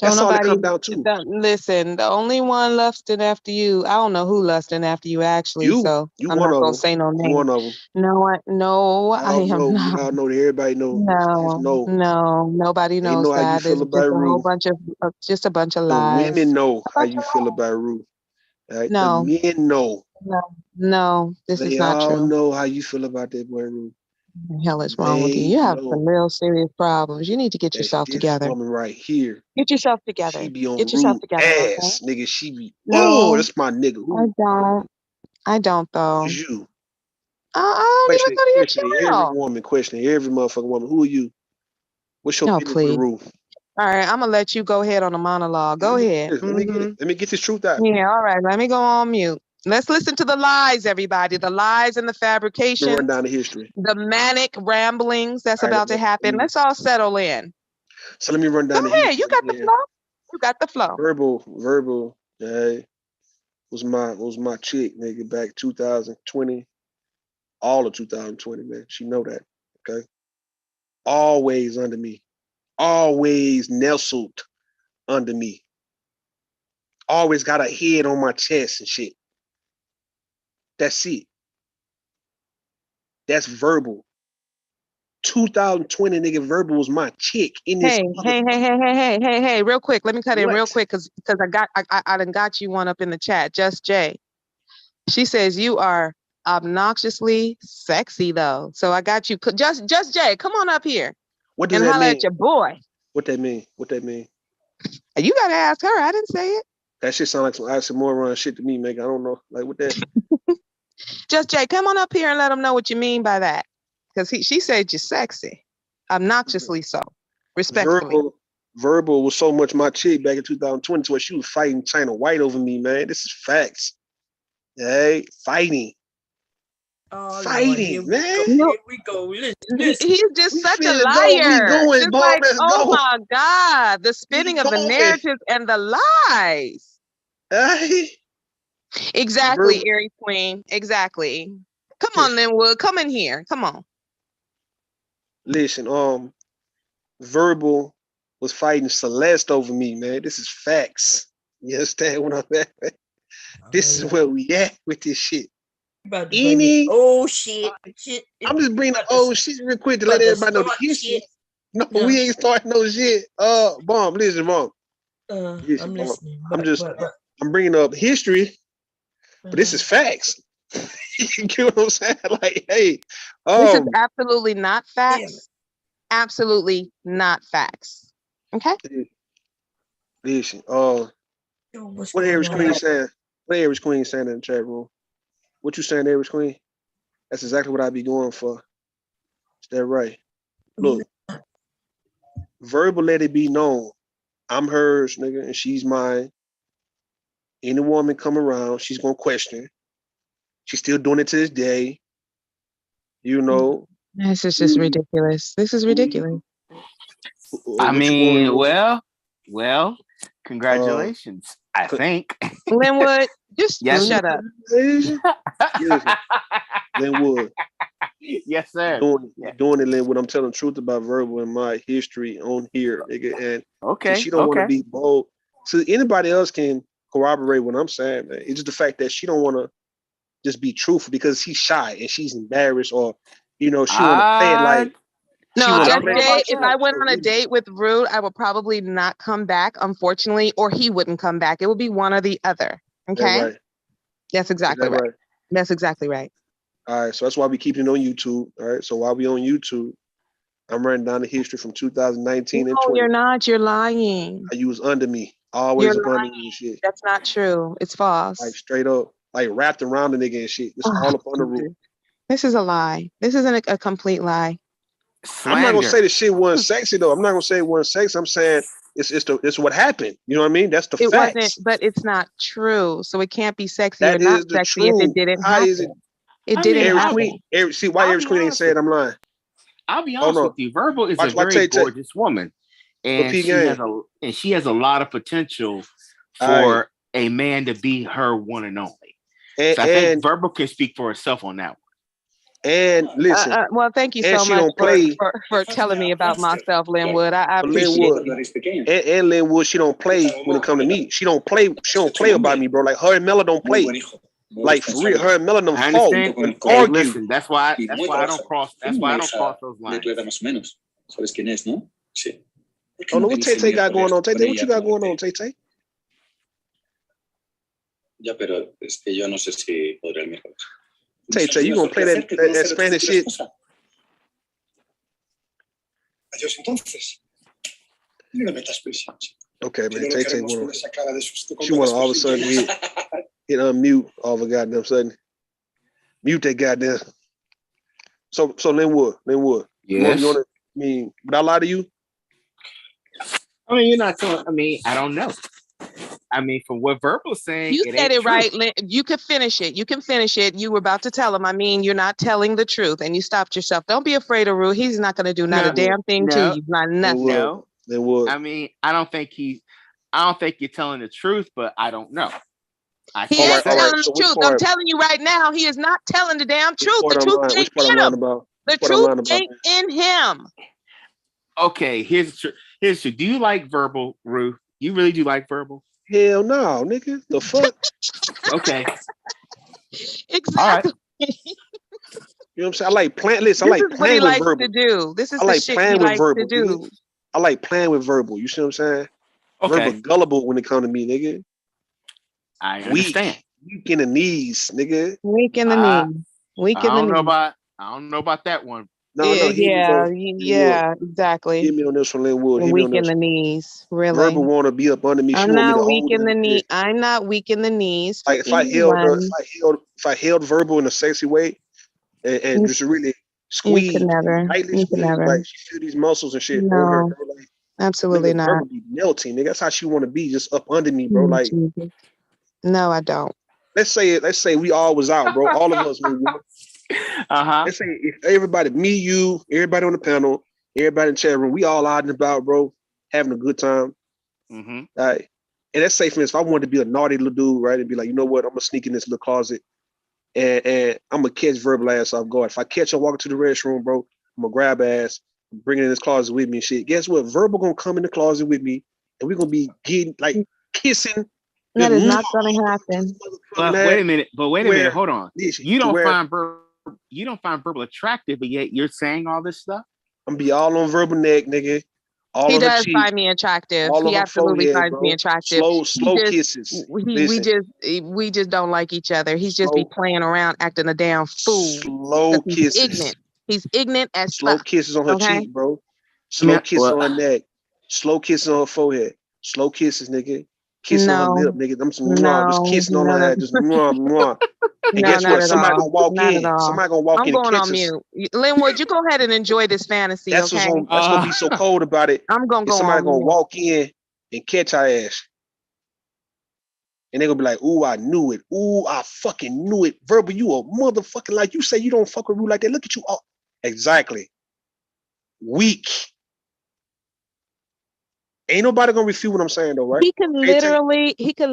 That's all it comes down to. Listen, the only one lusting after you, I don't know who lusting after you actually. I'm not gonna say no name. One of them. No, I am not. Y'all know that everybody knows. No, nobody knows that. It's just a bunch of lies. The women know how you feel about Rue. Right? No. The men know. No, this is not true. They all know how you feel about that boy Rue. What the hell is wrong with you? You have some real serious problems. You need to get yourself together. Woman right here. Get yourself together. She be on get yourself together. Ass, okay? Nigga. She be. No, that's my nigga. Ooh. I don't though. Who's you? I don't even go to your channel. Every woman questioning every motherfucking woman. Who are you? What's your business with the roof? All right, I'm gonna let you go ahead on a monologue. Go ahead. Let me get this truth out. Yeah, all right. Let me go on mute. Let's listen to the lies, everybody. The lies and the fabrication. Run down the history. The manic ramblings that's about to happen. Let's all settle in. So let me run down the history. You got the flow. You got the flow. Verbal. Was my chick, nigga, back 2020. All of 2020, man. She know that. Okay. Always under me. Always nestled under me. Always got a head on my chest and shit. That's it. That's verbal. 2020, nigga, verbal was my chick in this. Hey, real quick. Let me cut in real quick because I done got you one up in the chat. Just Jay. She says you are obnoxiously sexy though. So I got you. Just Jay, come on up here. What does and that holler mean? at your boy. What that mean? What that mean? You gotta ask her. I didn't say it. That shit sound like some oxymoron shit to me, man. I don't know. Like what that? Just Jay, come on up here and let them know what you mean by that. Because she said you're sexy. Obnoxiously so. Respectfully. Verbal was so much my chick back in 2020 where she was fighting China White over me, man. This is facts. Hey, fighting. Oh, fighting, Lord, man. Here we go. Listen. He's just such a liar. We going, just Bo. like, Let's oh go. my God, the spinning of the narratives and the lies. Hey. Exactly, Aries Queen. Exactly. Come on, Linwood. Come in here. Come on. Listen, Verbal was fighting Celeste over me, man. This is facts. You understand what I'm at? This is where we at with this shit. Oh shit. I'm just bringing the old shit real quick to let everybody know the history. No, we ain't starting no shit. Bomb, listen, Bomb. Listen, I'm Bomb. listening. I'm bringing up history, but this is facts. You get what I'm saying? Like, hey, this is absolutely not facts. Absolutely not facts. Okay. Listen, what Aries Queen saying? What Aries Queen saying in the chat room? What you saying, Aries Queen? That's exactly what I be going for. Is that right? Look, Verbal let it be known. I'm hers, nigga, and she's mine. Any woman come around, she's gonna question. She's still doing it to this day. You know. This is just ridiculous. This is ridiculous. I mean, well, congratulations. I think. Linwood, just shut up. Linwood. Yes, sir. Doing it, Linwood. I'm telling the truth about Verbal and my history on here, nigga. And she don't want to be bold. So anybody else can corroborate what I'm saying, man. It's just the fact that she don't want to just be truthful because she's shy and she's embarrassed, or she want to play it like. No, Just Jay, if I went on a date with Rude, I would probably not come back, unfortunately, or he wouldn't come back. It would be one or the other. Okay. Right. That's exactly right. That's exactly right. All right, so that's why we keep it on YouTube. All right, so while we on YouTube, I'm writing down the history from 2019 and 20. No, you're not. You're lying. You was under me, always up under me and shit. That's not true. It's false. Like straight up, like wrapped around the nigga and shit. It's all up on the roof. This is a lie. This isn't a complete lie. Slander. I'm not gonna say the shit wasn't sexy though. I'm not gonna say it wasn't sexy. I'm saying it's what happened. You know what I mean? That's the facts. It wasn't, but it's not true. So it can't be sexy that or not sexy if it didn't happen. It didn't happen. See why Aries Queen ain't saying I'm lying. I'll be honest with you. Verbal is a very gorgeous woman, and she has a lot of potential for a man to be her one and only. So I think Verbal can speak for herself on that one. And listen. Well, thank you so much for telling me about myself, Linwood. I appreciate it. And Linwood, she don't play when it comes to me. She don't play about me, bro. Like her and Mella don't play. Like for real, her and Mella don't fought and argue. Listen, that's why I don't cross. That's why I don't cross those lines. Oh no, what Tay got going on? Tay, what you got going on, Tay? Ya, pero yo no sé si podré el miércoles. Tay, you gonna play that Spanish shit? Adiós, entonces. No me metas presión. Okay, man. Tay she want to all of a sudden hit unmute all of a goddamn sudden. Mute that goddamn. So Linwood. Yes. You wanna, would I lie to you? I mean, you're not telling. I mean, I don't know. I mean, from what Verbal's saying, you said it right. You could finish it. You can finish it. You were about to tell him. I mean, you're not telling the truth, and you stopped yourself. Don't be afraid of Rue. He's not going to do not a damn thing to you. Not nothing. No. I mean, I don't think you're telling the truth, but I don't know. He ain't telling the truth. I'm telling you right now, he is not telling the damn truth. The truth ain't in him. The truth ain't in him. Okay, here's the truth. Do you like Verbal, Rue? You really do like Verbal? Hell no, nigga. The fuck? Okay. Exactly. All right. You know what I'm saying? I like playing. Listen, I like playing with Verbal. This is the shit he likes to do. I like playing with Verbal. You see what I'm saying? Okay. Verbal gullible when it comes to me, nigga. I understand. Weak in the knees, nigga. Weak in the knees. Weak in the knees. I don't know about that one. No, yeah, exactly. Hit me on this one, Linwood. Weak in the knees, really. Verbal want to be up under me. She I'm want me not to weak hold in the knee. shit. I'm not weak in the knees. Like if I held verbal in a sexy way, and just really squeeze, lightly squeeze, like she feel these muscles and shit on her. Bro. Like, absolutely not. Verbal be melting, nigga. That's how she want to be, just up under me, bro. Like, no, I don't. Let's say we all was out, bro. All of us. Let's say if everybody, me, you, everybody on the panel, everybody in the chat room, we all out and about, bro, having a good time. Mm-hmm. Right. And let's say, for instance, if I wanted to be a naughty little dude, right, and be like, you know what, I'm gonna sneak in this little closet, and I'm gonna catch verbal ass off guard. If I catch her walking to the restroom, bro, I'm gonna grab ass, bring it in this closet with me and shit. Guess what? Verbal gonna come in the closet with me, and we're gonna be getting like kissing. That is not gonna happen. But wait a minute. Hold on. You don't find verbal attractive, but yet you're saying all this stuff. I'm gonna be all on verbal neck, nigga. He does find me attractive. He absolutely finds me attractive. Slow kisses. We just don't like each other. He's just be playing around, acting a damn fool. Slow kisses. He's ignorant as slow kisses on her cheek, bro. Slow kisses on her neck. Slow kisses on her forehead. Slow kisses, nigga. Kissing on her lip, nigga. I'm just kissing on her head. Just mwah. And guess what? Somebody gonna walk in. Somebody gonna walk in and catch us. I'm going on mute. Linwood, you go ahead and enjoy this fantasy. That's okay? That's gonna be so cold about it. I'm gonna go. Somebody gonna walk in and catch our ass, and they gonna be like, "Ooh, I knew it. Ooh, I fucking knew it." Verbal, you a motherfucking, like you say you don't fuck with Rue like that. Look at you. All. Exactly. Weak. Ain't nobody gonna refute what I'm saying though, right? He can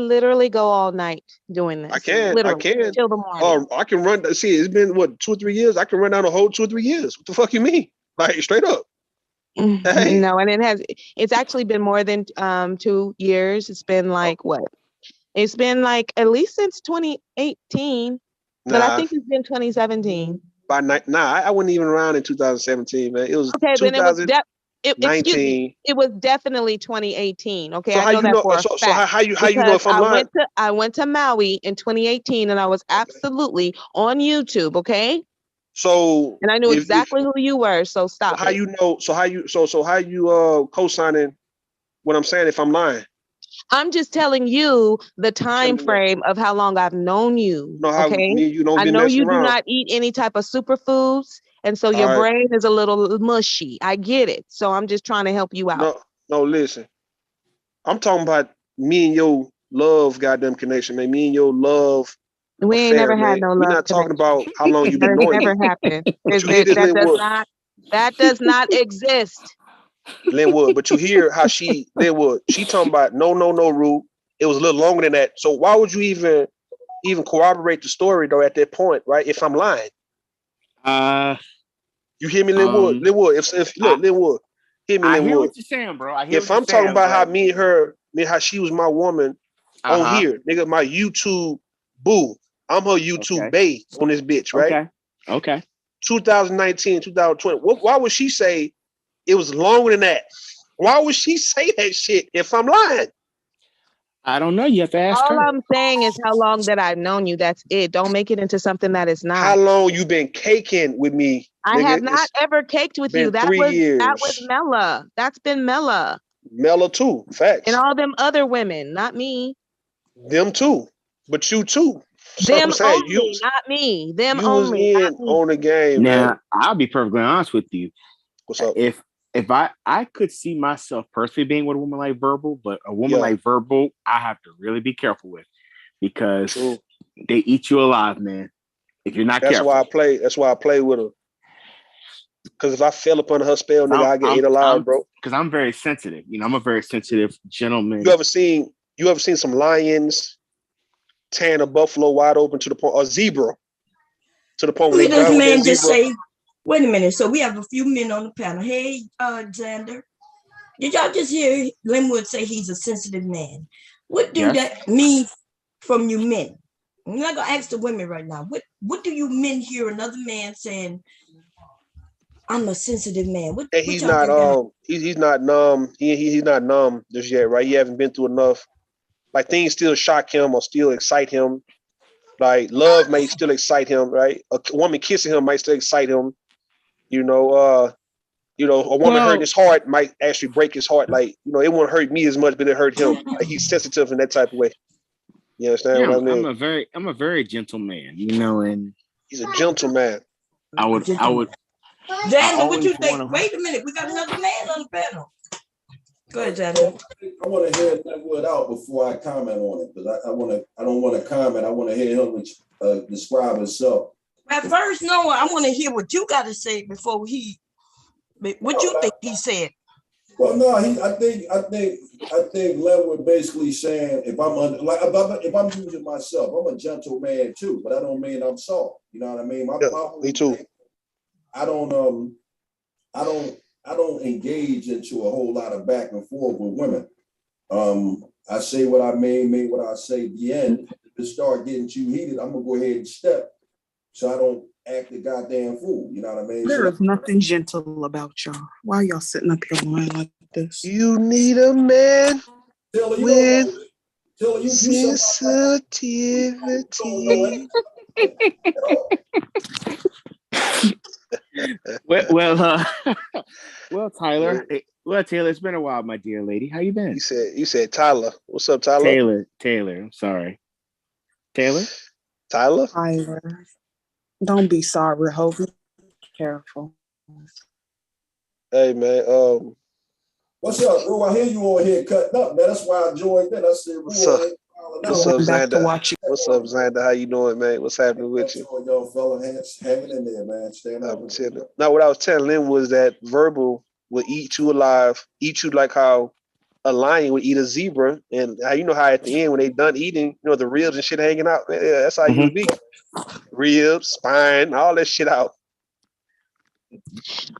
literally go all night doing this. I can. Till the morning. I can run. See, it's been what 2 or 3 years. I can run down a whole 2 or 3 years. What the fuck you mean? Like straight up. Hey. No, and it's actually been more than 2 years. It's been like what? It's been like at least since 2018, but I think it's been 2017. By night, I wasn't even around in 2017, man. It was okay. Then it was. Excuse me, it was definitely 2018. Okay, so I know that for a fact. So how you know if I'm lying? I went to Maui in 2018, and I was absolutely on YouTube. Okay. So and I knew exactly who you were. So stop. So how you know? So how you co-signing what I'm saying if I'm lying? I'm just telling you the time frame of how long I've known you. Okay. I know you do not eat any type of superfoods. And so your brain is a little mushy. I get it. So I'm just trying to help you out. No, listen. I'm talking about me and your love goddamn connection, man. Me and your love. We ain't never had no love. We're not talking about how long you've been knowing me. Never happened. That does not exist. Linwood, but you hear how she talking about no Rue. It was a little longer than that. So why would you even corroborate the story though at that point, right? If I'm lying. You hear me, Linwood? Linwood, Linwood, hear me, Linwood. I hear what you're saying, bro. If I'm talking about how me and her, how she was my woman on here, nigga, my YouTube boo. I'm her YouTube bae on this bitch, right? Okay. 2019, 2020. Why would she say it was longer than that? Why would she say that shit if I'm lying? I don't know. You have to ask her. All I'm saying is how long that I've known you. That's it. Don't make it into something that is not. How long you been caking with me? I have not ever caked with you. That was Mella. That's been Mella. Mella too. Facts. And all them other women, not me. Them too. But you too. Them only, not me. Them only. On the game. Now, man. I'll be perfectly honest with you. What's up? If I could see myself personally being with a woman like Verbal, but a woman like Verbal, I have to really be careful with because they eat you alive, man. If you're not careful. That's why I play with her. Because if I fell upon her spell, nigga, I get ate alive, bro. Because I'm very sensitive. You know, I'm a very sensitive gentleman. You ever seen some lions tearing a buffalo wide open to the point, or zebra to the point where they this man just say, wait a minute. So we have a few men on the panel. Hey, Xander, did y'all just hear Linwood say he's a sensitive man? What do that mean from you men? I'm not gonna ask the women right now. What do you men hear another man saying? I'm a sensitive man. He's not he's not numb. He's not numb just yet, right? He haven't been through enough. Like things still shock him or still excite him. Like love may still excite him, right? A woman kissing him might still excite him. You know, a woman hurting his heart might actually break his heart. Like, it won't hurt me as much, but it hurt him. Like he's sensitive in that type of way. You understand what I mean? I'm a very gentle man, and he's a gentleman. I would. Jasmine, what you think? Wait a minute, we got another man on the panel. Go ahead, Jasmine. I want to hear Linwood out before I comment on it, because I don't want to comment. I want to hear him describe himself. At first, Noah, I want to hear what you got to say before what you think he said. Well, no, I think Linwood basically saying if I'm using myself, I'm a gentle man too, but I don't mean I'm soft. You know what I mean? Me too. I don't engage into a whole lot of back and forth with women. I say what I mean what I say at the end. If it start getting too heated, I'm gonna go ahead and step so I don't act the goddamn fool. You know what I mean? There is nothing gentle about y'all. Why y'all sitting up here lying like this? You need a man with sensitivity. Well, Tyler. Well, Taylor, it's been a while, my dear lady. How you been? You said Tyler. What's up, Tyler? Taylor. I'm sorry. Taylor. Tyler. Don't be sorry, Hovey. Careful. Hey man. What's up, bro? I hear you on here cutting up, man. That's why I joined in. I said, What's up, Xander? What's up, Xander? How you doing, man? What's happening with you? Young fella hanging in there, man. Stand up. Now, what I was telling Lynn was that verbal will eat you alive, eat you like how a lion would eat a zebra, and how at the end when they done eating, the ribs and shit hanging out. Yeah, that's how you would be. Ribs, spine, all that shit out.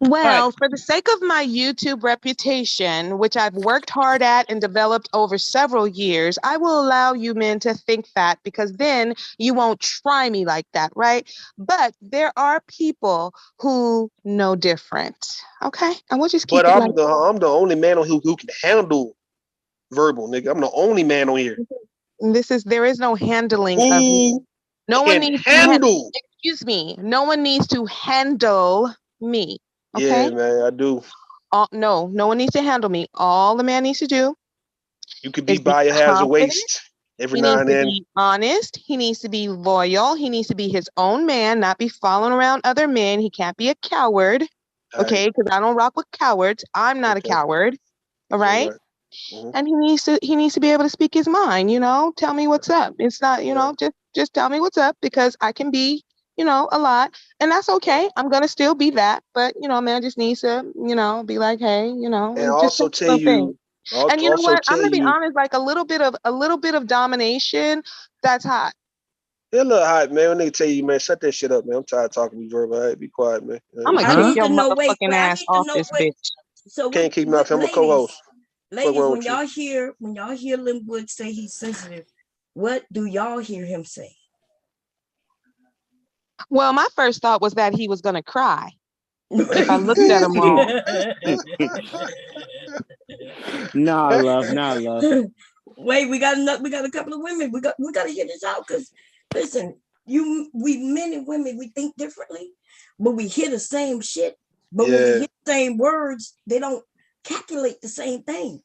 Well, for the sake of my YouTube reputation, which I've worked hard at and developed over several years, I will allow you men to think that, because then you won't try me like that, right? But there are people who know different. Okay, and we'll just keep. But I'm the only man on who can handle verbal, nigga. I'm the only man on here. There is no handling of me. No one needs to handle. Excuse me. No one needs to handle me. Okay? Yeah, man, I do. No one needs to handle me. All the man needs to do. You could be by your halves of waist every now and then. He needs to be honest. He needs to be loyal. He needs to be his own man, not be following around other men. He can't be a coward. Okay, because I don't rock with cowards. I'm not a coward. All right. Mm-hmm. And he needs to be able to speak his mind. Tell me what's up. It's not just tell me what's up, because I can be a lot, and that's okay. I'm gonna still be that, but man just needs to be like, hey, and also tell you. And you know what? I'm gonna be honest. Like a little bit of domination. That's hot. They're a little hot, man. When they tell you, man, shut that shit up, man. I'm tired of talking to you, verbal. Right? Be quiet, man. I'm gonna kick your motherfucking ass off this bitch. So can't keep me off. I'm a co-host. Ladies, when y'all hear Linwood say he's sensitive, what do y'all hear him say? Well, my first thought was that he was gonna cry if I looked at him wrong. Nah, love. Wait, we got a couple of women. We got to hear this out, because listen, we men and women, we think differently, but we hear the same shit. But when we hear the same words, they don't calculate the same thing.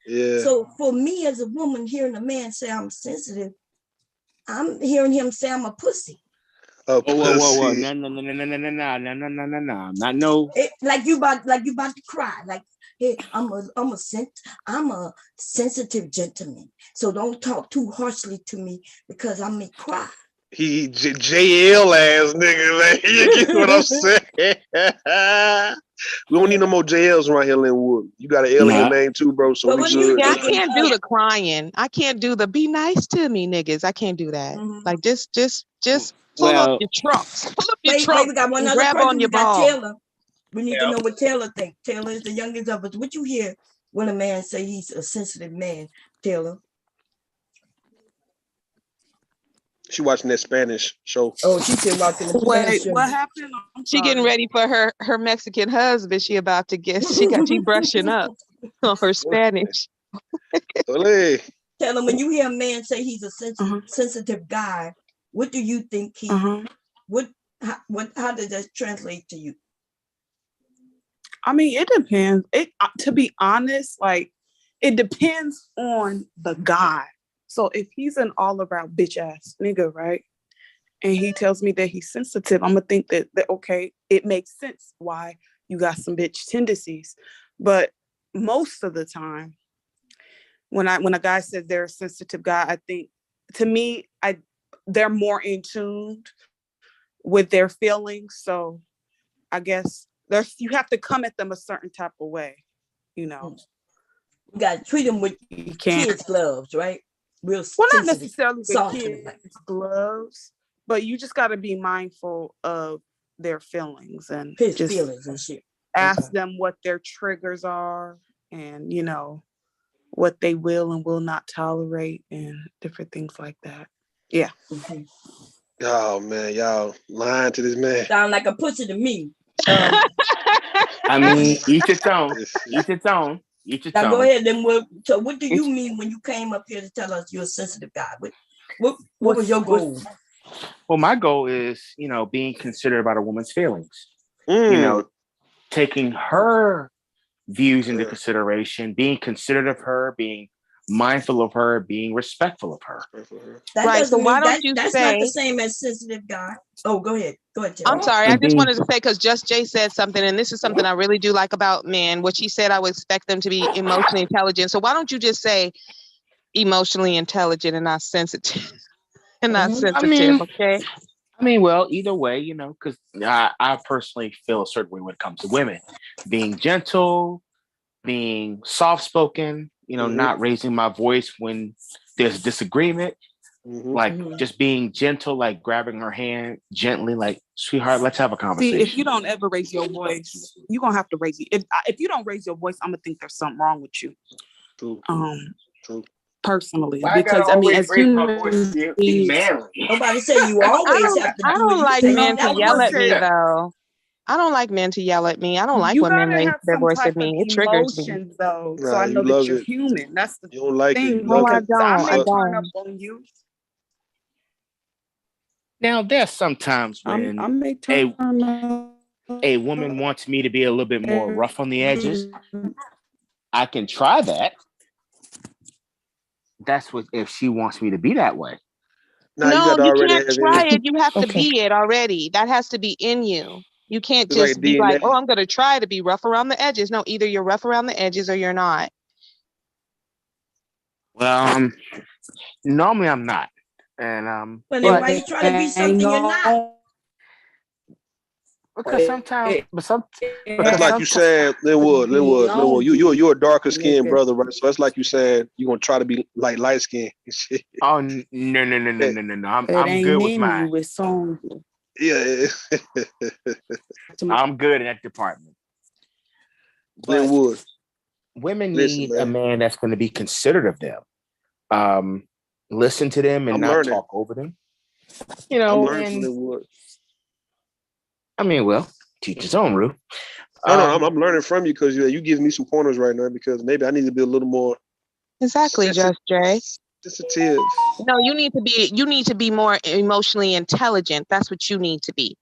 Yeah. So for me as a woman, hearing a man say I'm sensitive, I'm hearing him say I'm a pussy. Whoa. No. Not no. Like you about to cry. Like, hey, I'm a sensitive gentleman. So don't talk too harshly to me, because I may cry. He JL ass nigga, man. You get what I'm saying? We don't need no more JLs around here, Linwood. You got an L in your name too, bro. So we good. I can't do the crying. I can't do the be nice to me, niggas. I can't do that. Mm-hmm. Like just pull up your trunks. Pull up your trunks. We got one other grab person. On your we got ball. Taylor. We need to know what Taylor thinks. Taylor is the youngest of us. What you hear when a man say he's a sensitive man, Taylor? She watching that Spanish show. Oh, she said watching the Spanish show. What happened? She getting ready for her Mexican husband. She brushing up on her Spanish. Ole. Tell him, when you hear a man say he's a sensitive guy, What do you think he? How does that translate to you? I mean, it depends. To be honest, like it depends on the guy. So if he's an all around bitch ass nigga, right? And he tells me that he's sensitive, I'm gonna think that okay, it makes sense why you got some bitch tendencies. But most of the time, when a guy says they're a sensitive guy, I think to me, they're more in tune with their feelings. So I guess you have to come at them a certain type of way, you know. You gotta treat them with kids' gloves, right? Real well, not sensitive, necessarily with soft. kids' gloves, but you just got to be mindful of their feelings and his just feelings and shit. Ask them what their triggers are, and you know what they will and will not tolerate, and different things like that. Yeah. Oh man, y'all lying to this man. Sound like a pussy to me. I mean, each its own. Each its own. Each its now own. go ahead. Then so what do you mean when you came up here to tell us you're a sensitive guy? What was your goal? Well, my goal is, you know, being considerate about a woman's feelings. You know, taking her views into consideration, being considerate of her, being mindful of her, being respectful of her. That right. So why mean don't you that's say, not the same as sensitive guy? Oh, go ahead. Go ahead, Tim. I'm sorry. I just wanted to say, because Just Jay said something, and this is something I really do like about men, which he said I would expect them to be emotionally intelligent. So why don't you just say emotionally intelligent and not sensitive? And not sensitive, okay? I mean, well, either way, you know, because I personally feel a certain way when it comes to women. Being gentle, being soft-spoken, you know, not raising my voice when there's disagreement, like just being gentle, like grabbing her hand gently, like, sweetheart, let's have a conversation. See, if you don't ever raise your voice, you're going to have to raise it. If you don't raise your voice, I'm going to think there's something wrong with you. True. Personally, because I mean, as humans, nobody say you always have to do I don't it. like men to yell at me, though. I don't like men to yell at me. I don't like when men raise their voice at me. It triggers me. Though, so I know that you're human. That's the you don't like thing. It. No, I don't. I turn up on you. Now, there's sometimes when a woman wants me to be a little bit more rough on the edges. I can try that. That's what if she wants me to be that way. No, you can't try it. You have to be it already. That has to be in you. You can't just be like, oh, I'm going to try to be rough around the edges. No, either you're rough around the edges or you're not. Well, normally I'm not. And but then why you try to be something you're not? Because sometimes, that's like you said, Linwood, you're a darker skinned brother, right? So that's like you said, you're gonna try to be like light skinned. Oh no! I'm good with mine. Yeah, I'm good in that department. Linwood, women need a man that's going to be considerate of them, listen to them, and not talk over them. You know, I mean, well, teach his own, Rue. I'm learning from you because you give me some pointers right now because maybe I need to be a little more exactly, Just Jay. Sensitive. No, you need to be more emotionally intelligent. That's what you need to be.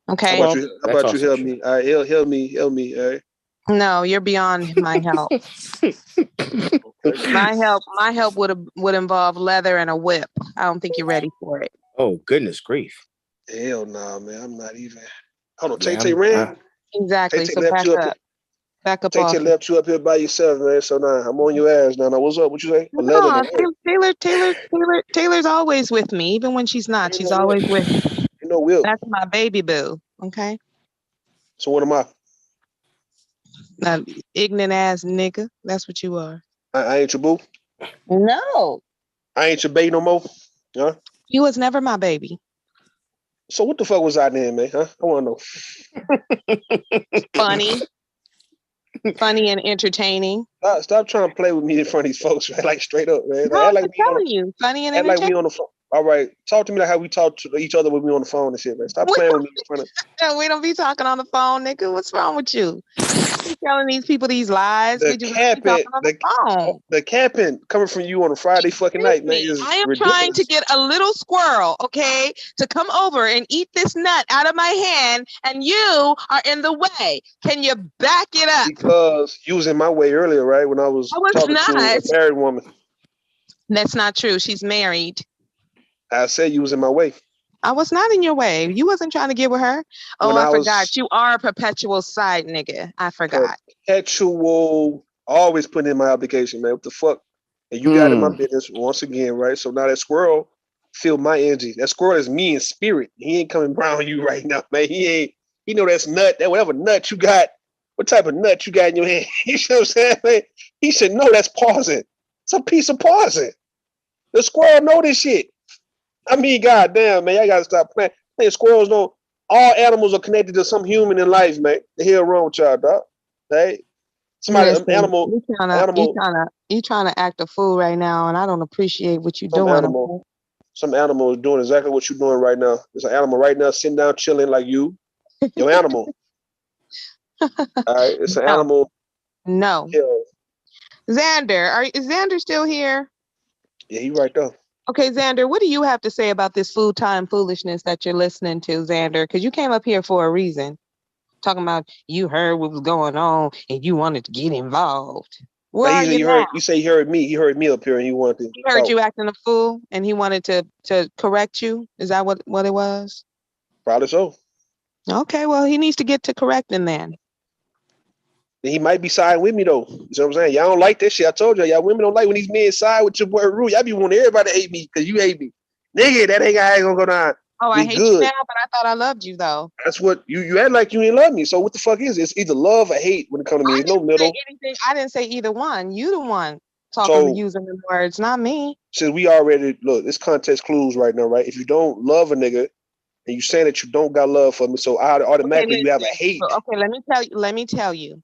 Okay. How about you help me? All right, help me. All right. No, you're beyond my help. My help would involve leather and a whip. I don't think you're ready for it. Oh, goodness grief. Hell no, man. I'm not even. Hold on, Tay ran. Exactly. So back up. Tay left you up here by yourself, man. So now I'm on your ass now. Now what's up? What you say? No, Taylor's always with me, even when she's not. She's always with me. You know, Will. That's my baby boo. Okay. So what am I? Now, ignorant ass nigga. That's what you are. I ain't your boo. No. I ain't your baby no more. Huh? You was never my baby. So what the fuck was I then, man? Huh? I want to know. Funny and entertaining. Stop trying to play with me in front of these folks, man. Like straight up, man. No, I'm telling you, funny and entertaining. Like we on the phone. All right, talk to me like how we talk to each other when we on the phone and shit, man. Stop playing with me in front of. We don't be talking on the phone, nigga. What's wrong with you? be telling these people these lies. We just be talking on the phone. The capping coming from you on a Friday fucking night, man, is I am ridiculous. trying to get a little squirrel, okay, to come over and eat this nut out of my hand, and you are in the way. Can you back it up? Because you was in my way earlier, right? When I was talking to a married woman. That's not true. She's married. I said you was in my way. I was not in your way. You wasn't trying to get with her. Oh, I forgot. You are a perpetual side nigga. I forgot. Perpetual, always putting in my application, man. What the fuck? And you got in my business once again, right? So now that squirrel feel my energy. That squirrel is me in spirit. He ain't coming around you right now, man. He know that's nut. That whatever nut you got, what type of nut you got in your hand. You know what I'm saying, man? He should know that's poison. It's a piece of poison. The squirrel know this shit. I mean, goddamn, man, I gotta stop playing. Hey, squirrels know all animals are connected to some human in life, man. The hell wrong with y'all, dog? Hey, somebody, Listen, animal. You trying to act a fool right now, and I don't appreciate what you're doing. Some animal is doing exactly what you're doing right now. There's an animal right now sitting down chilling like you. Your animal. All right, it's an animal. No. Yeah. Xander, is Xander still here? Yeah, he right there. Okay, Xander, what do you have to say about this full-time foolishness that you're listening to, Xander? Because you came up here for a reason. Talking about you heard what was going on and you wanted to get involved. Where are you now? You say he heard me. He heard me up here and he wanted to. He heard you acting a fool and he wanted to correct you. Is that what it was? Probably so. Okay, well, he needs to get to correcting then. He might be siding with me though. You know what I'm saying? Y'all don't like this shit. I told y'all women don't like when these men side with your boy Rue. Y'all be wanting everybody to hate me because you hate me. Nigga, that ain't gonna go down. Oh, I hate you now, but I thought I loved you though. That's what you act like you ain't love me. So what the fuck is it? It's either love or hate when it comes to me. There's no middle. I didn't say either one. You the one talking using the words, not me. Since we already look, this context clues right now, right? If you don't love a nigga and you saying that you don't got love for me, so automatically you have a hate. Okay, let me tell you.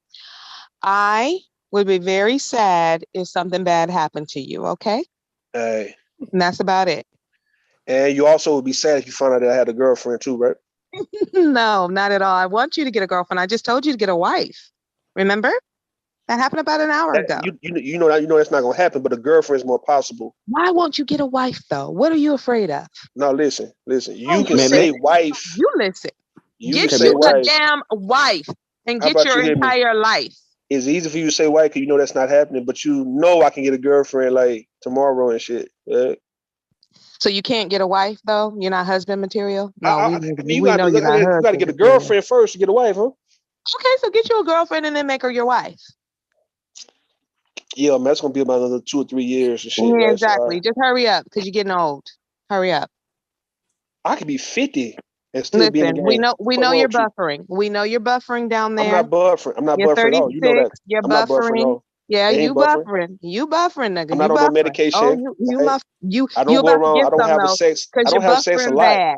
I would be very sad if something bad happened to you, okay? Hey. And that's about it. And you also would be sad if you found out that I had a girlfriend too, right? No, not at all. I want you to get a girlfriend. I just told you to get a wife. Remember? That happened about an hour ago. You know that's not gonna happen, but a girlfriend is more possible. Why won't you get a wife though? What are you afraid of? No, listen. You can say wife. You listen. Get you a damn wife and get your entire life. It's easy for you to say white because you know that's not happening, but you know I can get a girlfriend like tomorrow and shit. Right? So you can't get a wife though? You're not husband material? No, you gotta get a girlfriend first to get a wife, huh? Okay, so get you a girlfriend and then make her your wife. Yeah, man, that's gonna be about another 2 or 3 years and shit. Yeah, right? exactly. Just hurry up because you're getting old. Hurry up. I could be 50 and still be in the game. We know you're buffering. We know you're buffering down there. I'm not buffering. I'm not buffering at all. You know that. You're I'm not buffering at all. Yeah, you buffering. You buffering, nigga. I'm not on no medication. Oh, I don't go around. I don't have sex. I don't have sex a lot.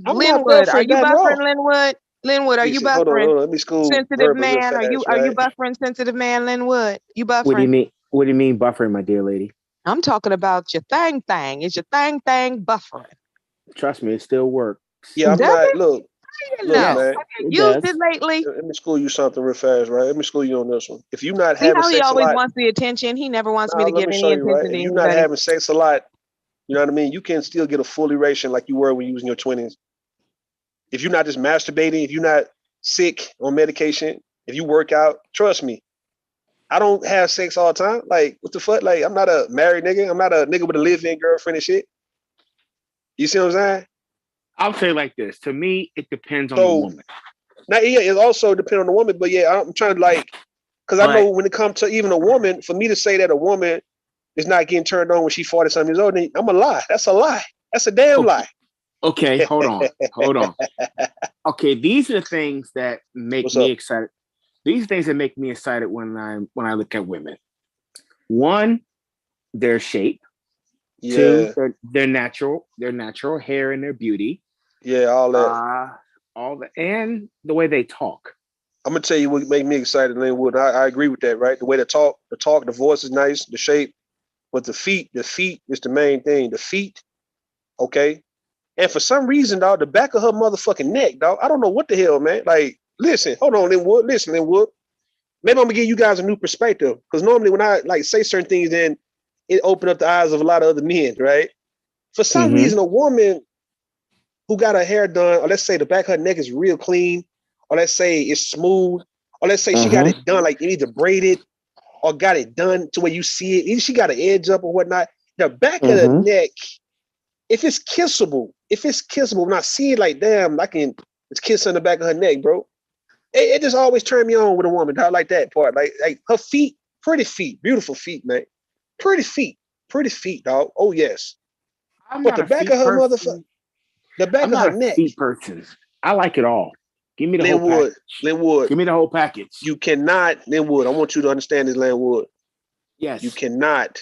Linwood, are you buffering, Linwood? Linwood, are you buffering? Hold on. Let me school. Sensitive man, are you buffering, sensitive man, Linwood? You buffering? What do you mean? What do you mean buffering, my dear lady? I'm talking about your thing. Is your thing buffering? Trust me, it still works. Yeah, I'm not. Look, man. Used it lately. Let me school you something real fast, right? Let me school you on this one. If you're not having sex a lot, he always wants the attention. He never wants me to give any attention. Right? If you're not having sex a lot, you know what I mean? You can still get a full erection like you were when you was in your 20s. If you're not just masturbating, if you're not sick on medication, if you work out, trust me, I don't have sex all the time. Like, what the fuck? Like, I'm not a married nigga. I'm not a nigga with a live-in girlfriend and shit. You see what I'm saying? I'll say it like this. To me, it depends on the woman. Now, yeah, it also depends on the woman, but yeah, I'm trying to because I know when it comes to even a woman, for me to say that a woman is not getting turned on when she's 40-something years old, I'm a lie. That's a lie. That's a damn lie. Okay, hold on. Okay, these are the things that make me excited. These are things that make me excited when I look at women. One, their shape. Yeah. Two, their natural hair and their beauty. Yeah, all that. And the way they talk. I'm gonna tell you what made me excited, Linwood. I agree with that, right? The way they talk, the voice is nice, the shape, but the feet is the main thing. The feet, okay. And for some reason, dog, the back of her motherfucking neck, dog. I don't know what the hell, man. Like, listen, hold on, Linwood. Listen, Linwood. maybe I'm gonna give you guys a new perspective. Because normally when I like say certain things, then it opened up the eyes of a lot of other men, right? For some reason, a woman who got her hair done, or let's say the back of her neck is real clean, or let's say it's smooth, or let's say she got it done like either braided or got it done to where you see it. Either she got an edge up or whatnot. The back of the neck, if it's kissable, when I see it like, damn, it's kiss on the back of her neck, bro. It just always turned me on with a woman, dog, like that part. Like her feet, pretty feet, beautiful feet, man. Pretty feet, dog. Oh, yes. But the back of her motherfucker, the back of her neck. Feet person. I like it all. Give me the whole package. Linwood. Give me the whole package. You cannot, Linwood. I want you to understand this, Linwood. Yes. You cannot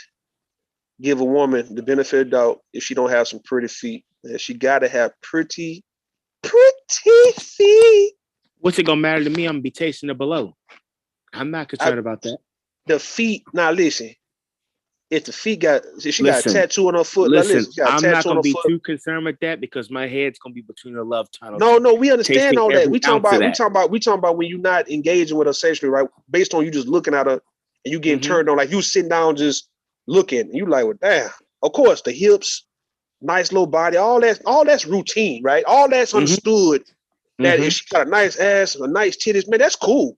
give a woman the benefit of the doubt if she don't have some pretty feet. And she gotta have pretty feet. What's it gonna matter to me? I'm gonna be tasting it below. I'm not concerned about that. The feet. Now listen. If the feet got a tattoo on her foot, I'm not gonna be too concerned with that because my head's gonna be between the love tunnel. No, we understand all that. We talking about when you're not engaging with her sexually, right? Based on you just looking at her and you getting turned on, like you sitting down just looking, and you like, well, damn. Of course, the hips, nice little body, all that's routine, right? All that's understood. That if she got a nice ass, a nice titties, man, that's cool.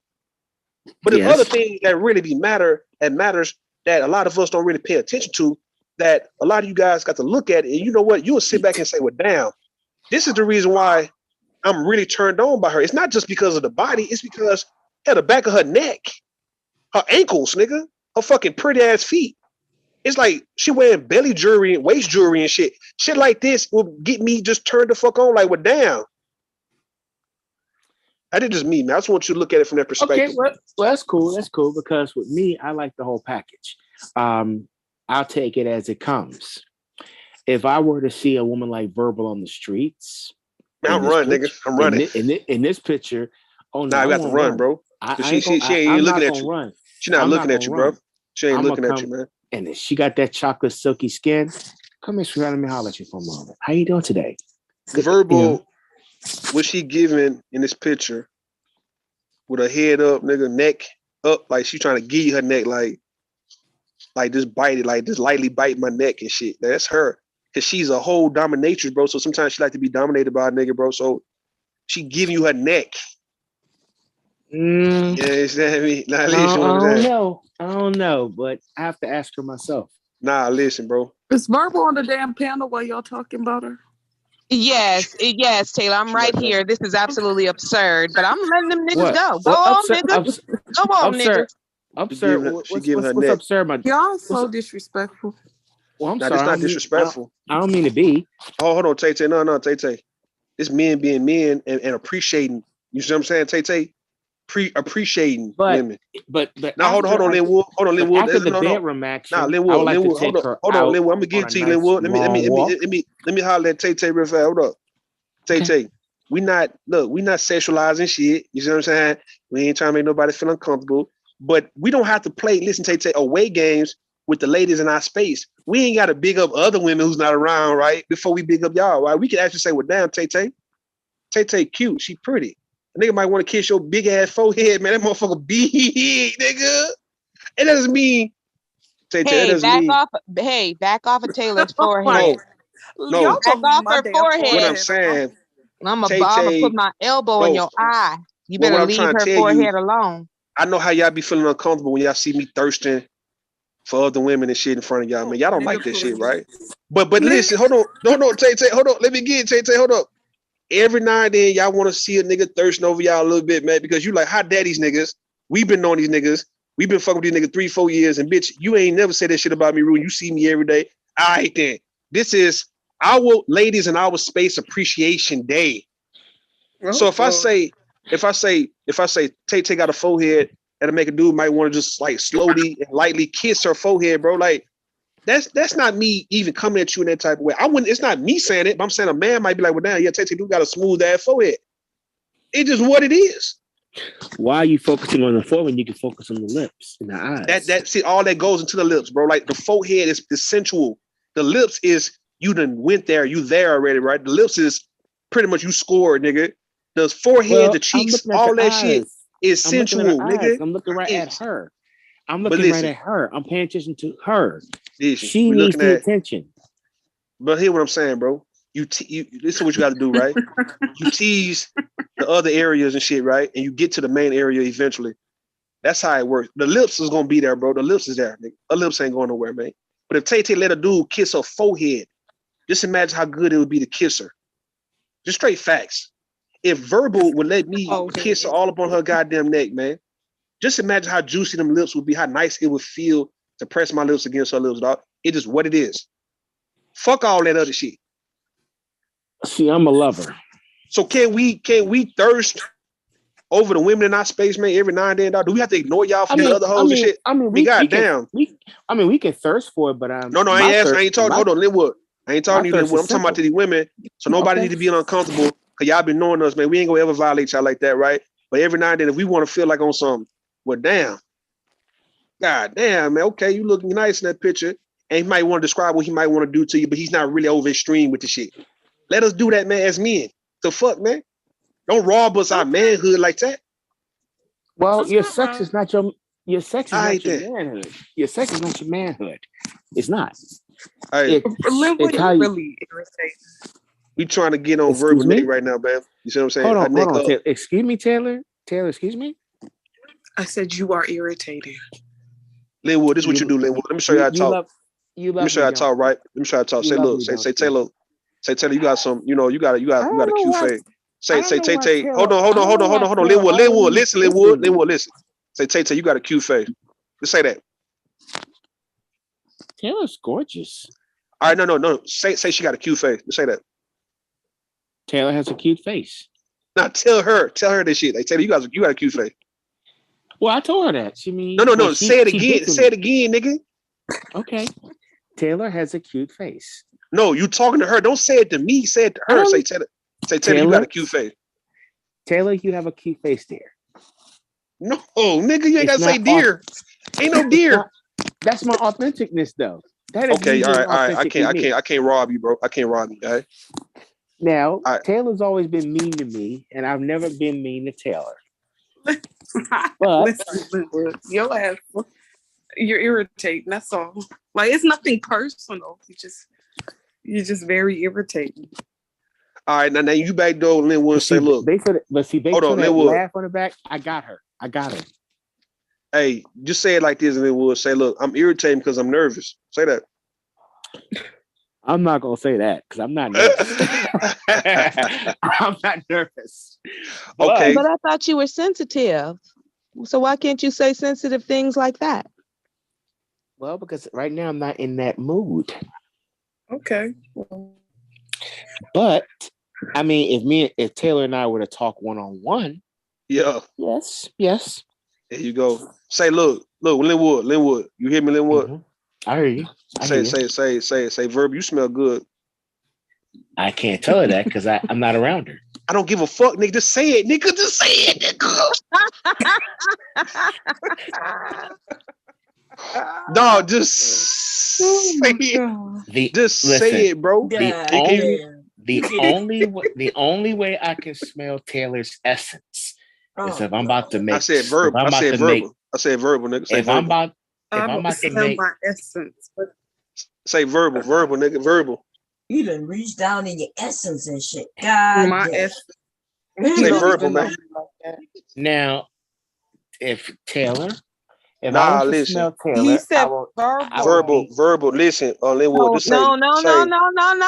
But there's other things that really matters that a lot of us don't really pay attention to, that a lot of you guys got to look at it. And you know what? You'll sit back and say, well, damn, this is the reason why I'm really turned on by her. It's not just because of the body. It's because the back of her neck, her ankles, nigga, her fucking pretty ass feet. It's like she wearing belly jewelry and waist jewelry and shit. Shit like this will get me just turned the fuck on. Like, well, damn. I didn't just mean, man. I just want you to look at it from that perspective. Okay, well, that's cool. That's cool because with me, I like the whole package. I'll take it as it comes. If I were to see a woman like Verbal on the streets, I'm running, nigga. I'm running. In this picture, I got to run, bro. She ain't looking at you. Run. She's not looking at you, bro. She ain't looking at you, man. And if she got that chocolate silky skin, come here, sweetheart. Let me holler at you for a moment. How you doing today? Verbal. What she giving in this picture with her head up, nigga, neck up, like she trying to give you her neck, like just bite it, like just lightly bite my neck and shit. That's her. Cause she's a whole dominatrix, bro. So sometimes she like to be dominated by a nigga, bro. So she giving you her neck. Yeah, you understand me? Nah, listen, I don't know, but I have to ask her myself. Nah, listen, bro. Is Verbal on the damn panel while y'all talking about her? Yes, Taylor. I'm right here. This is absolutely absurd, but I'm letting them niggas go. Go on, niggas. Go on, niggas. Absurd. What's absurd? Y'all so disrespectful. Well, I'm sorry. That's not disrespectful. I don't mean to be. Oh, hold on, Tay. No, Tay. It's men being men and appreciating. You see what I'm saying, Tay? Appreciating women. But now hold on, Linwood. Hold on, Linwood. After the bedroom action, Linwood. Hold on, Linwood. I'm gonna give it to you, Linwood. Let me holler at Tay real fast. Hold up, Tay. We not sexualizing shit. You see what I'm saying? We ain't trying to make nobody feel uncomfortable. But we don't have to play. Listen, Tay, away games with the ladies in our space. We ain't got to big up other women who's not around, right? Before we big up y'all, right? We can actually say, well, damn, Tay cute. She pretty. A nigga might want to kiss your big ass forehead, man. That motherfucker big, nigga. It doesn't mean. Back off of Taylor's forehead. No, back off her forehead. What I'm saying, I'm gonna put my elbow in your eye. You better leave her forehead alone. I know how y'all be feeling uncomfortable when y'all see me thirsting for other women and shit in front of y'all, man. Y'all don't like that shit, right? But listen, hold on, Tay, hold on. Let me get it, Tay, hold up. Every now and then, y'all want to see a nigga thirsting over y'all a little bit, man, because you like, hot daddies niggas. We've been knowing these niggas. We've been fucking with these niggas 3-4 years, and bitch, you ain't never said that shit about me, Rue. You see me every day. All right, then. This is our ladies and our space appreciation day. So if I say Tay got a forehead, that'll make a dude might want to just like slowly and lightly kiss her forehead, bro. Like, that's not me even coming at you in that type of way. It's not me saying it, but I'm saying a man might be like, well, damn, yeah, Tay do got a smooth ass forehead. It's just what it is. Why are you focusing on the forehead when you can focus on the lips and the eyes? See, all that goes into the lips, bro. Like the forehead is sensual. The lips is you done went there, you there already, right? The lips is pretty much you scored, nigga. The forehead, the cheeks, all that shit. It's sensual, nigga. I'm looking right at her. I'm looking right at her. I'm paying attention to her. She we needs the attention. But hear what I'm saying, bro. This is what you got to do, right? You tease the other areas and shit, right? And you get to the main area eventually. That's how it works. The lips is gonna be there, bro. The lips is there, nigga. Her lips ain't going nowhere, man. But if Tay let a dude kiss her forehead, just imagine how good it would be to kiss her. Just straight facts. If Verbal would let me kiss her all up on her goddamn neck, man, just imagine how juicy them lips would be, how nice it would feel to press my lips against her lips, dog. It is what it is. Fuck all that other shit. See, I'm a lover. So can we thirst over the women in our space, man, every now and then, dog? Do we have to ignore y'all for the other hoes and shit? Goddamn. We can thirst for it, but No, I ain't asking. I ain't talking. Hold on, Linwood. I ain't talking to you, Linwood. I'm talking about to these women. So nobody need to be uncomfortable because y'all been knowing us, man. We ain't gonna ever violate y'all like that, right? But every now and then, if we want to feel like on something, well, damn. God damn, man. Okay, you looking nice in that picture. And he might want to describe what he might want to do to you, but he's not really over extreme with the shit. Let us do that, man, as men. The fuck, man? Don't rob us our manhood like that. Well, your sex is not your manhood. Your sex is not your manhood. It's not. It's how you really irritating. We trying to get on verbal neck right now, man. You see what I'm saying? Hold on. Excuse me, Taylor. Taylor, excuse me. I said you are irritating. Linwood, this is what you do, Linwood. Let me show you how to talk. Let me show you how to talk, right? Let me show you how to talk. Say, look, say Taylor. Say Taylor, you got some, you got a cute face. Say Tay. Hold on. Linwood, listen, Linwood, listen. Say Tay, you got a cute face. Just say that. Taylor's gorgeous. All right, no. Say she got a cute face. Just say that. Taylor has a cute face. Now tell her this shit. Like Taylor, you got a cute face. Well, I told her that. She mean no. Say it again. Say it again, nigga. Okay. Taylor has a cute face. No, you talking to her. Don't say it to me. Say it to her. Say Taylor, you got a cute face. Taylor, you have a cute face, dear. No, nigga, you ain't gotta say dear. Ain't no dear. That's my authenticness, though. That is okay. All right. I can't rob you, bro. I can't rob you, guys. Now, Taylor's always been mean to me, and I've never been mean to Taylor. But listen, your ass, you're irritating. That's all. Like it's nothing personal. You're just very irritating. All right, now you back door Linwood say, look. Hold on, Linwood. Laugh on the back. I got her. Hey, just say it like this, Linwood. Say, look, I'm irritated because I'm nervous. Say that. I'm not gonna say that because I'm not nervous. I'm not nervous. Okay. But I thought you were sensitive. So why can't you say sensitive things like that? Well, because right now I'm not in that mood. Okay. But I mean, if Taylor and I were to talk one-on-one, yeah. Yes. There you go. Say, look, Linwood. You hear me, Linwood? Mm-hmm. I hear you. Say, Verb, you smell good. I can't tell her that because I'm not around her. I don't give a fuck, nigga. Just say it, nigga. Just say it, nigga. Dog, just say it. Say it, bro. The only way I can smell Taylor's essence is if I'm about to make. I said verbal. I said verbal, nigga. Say if I'm about to make my essence. Say verbal, nigga. Verbal. You done reach down in your essence and shit. God, my essence. Say verbal, man. Now, if Taylor. Listen. He said verbal. Listen, Linwood. No.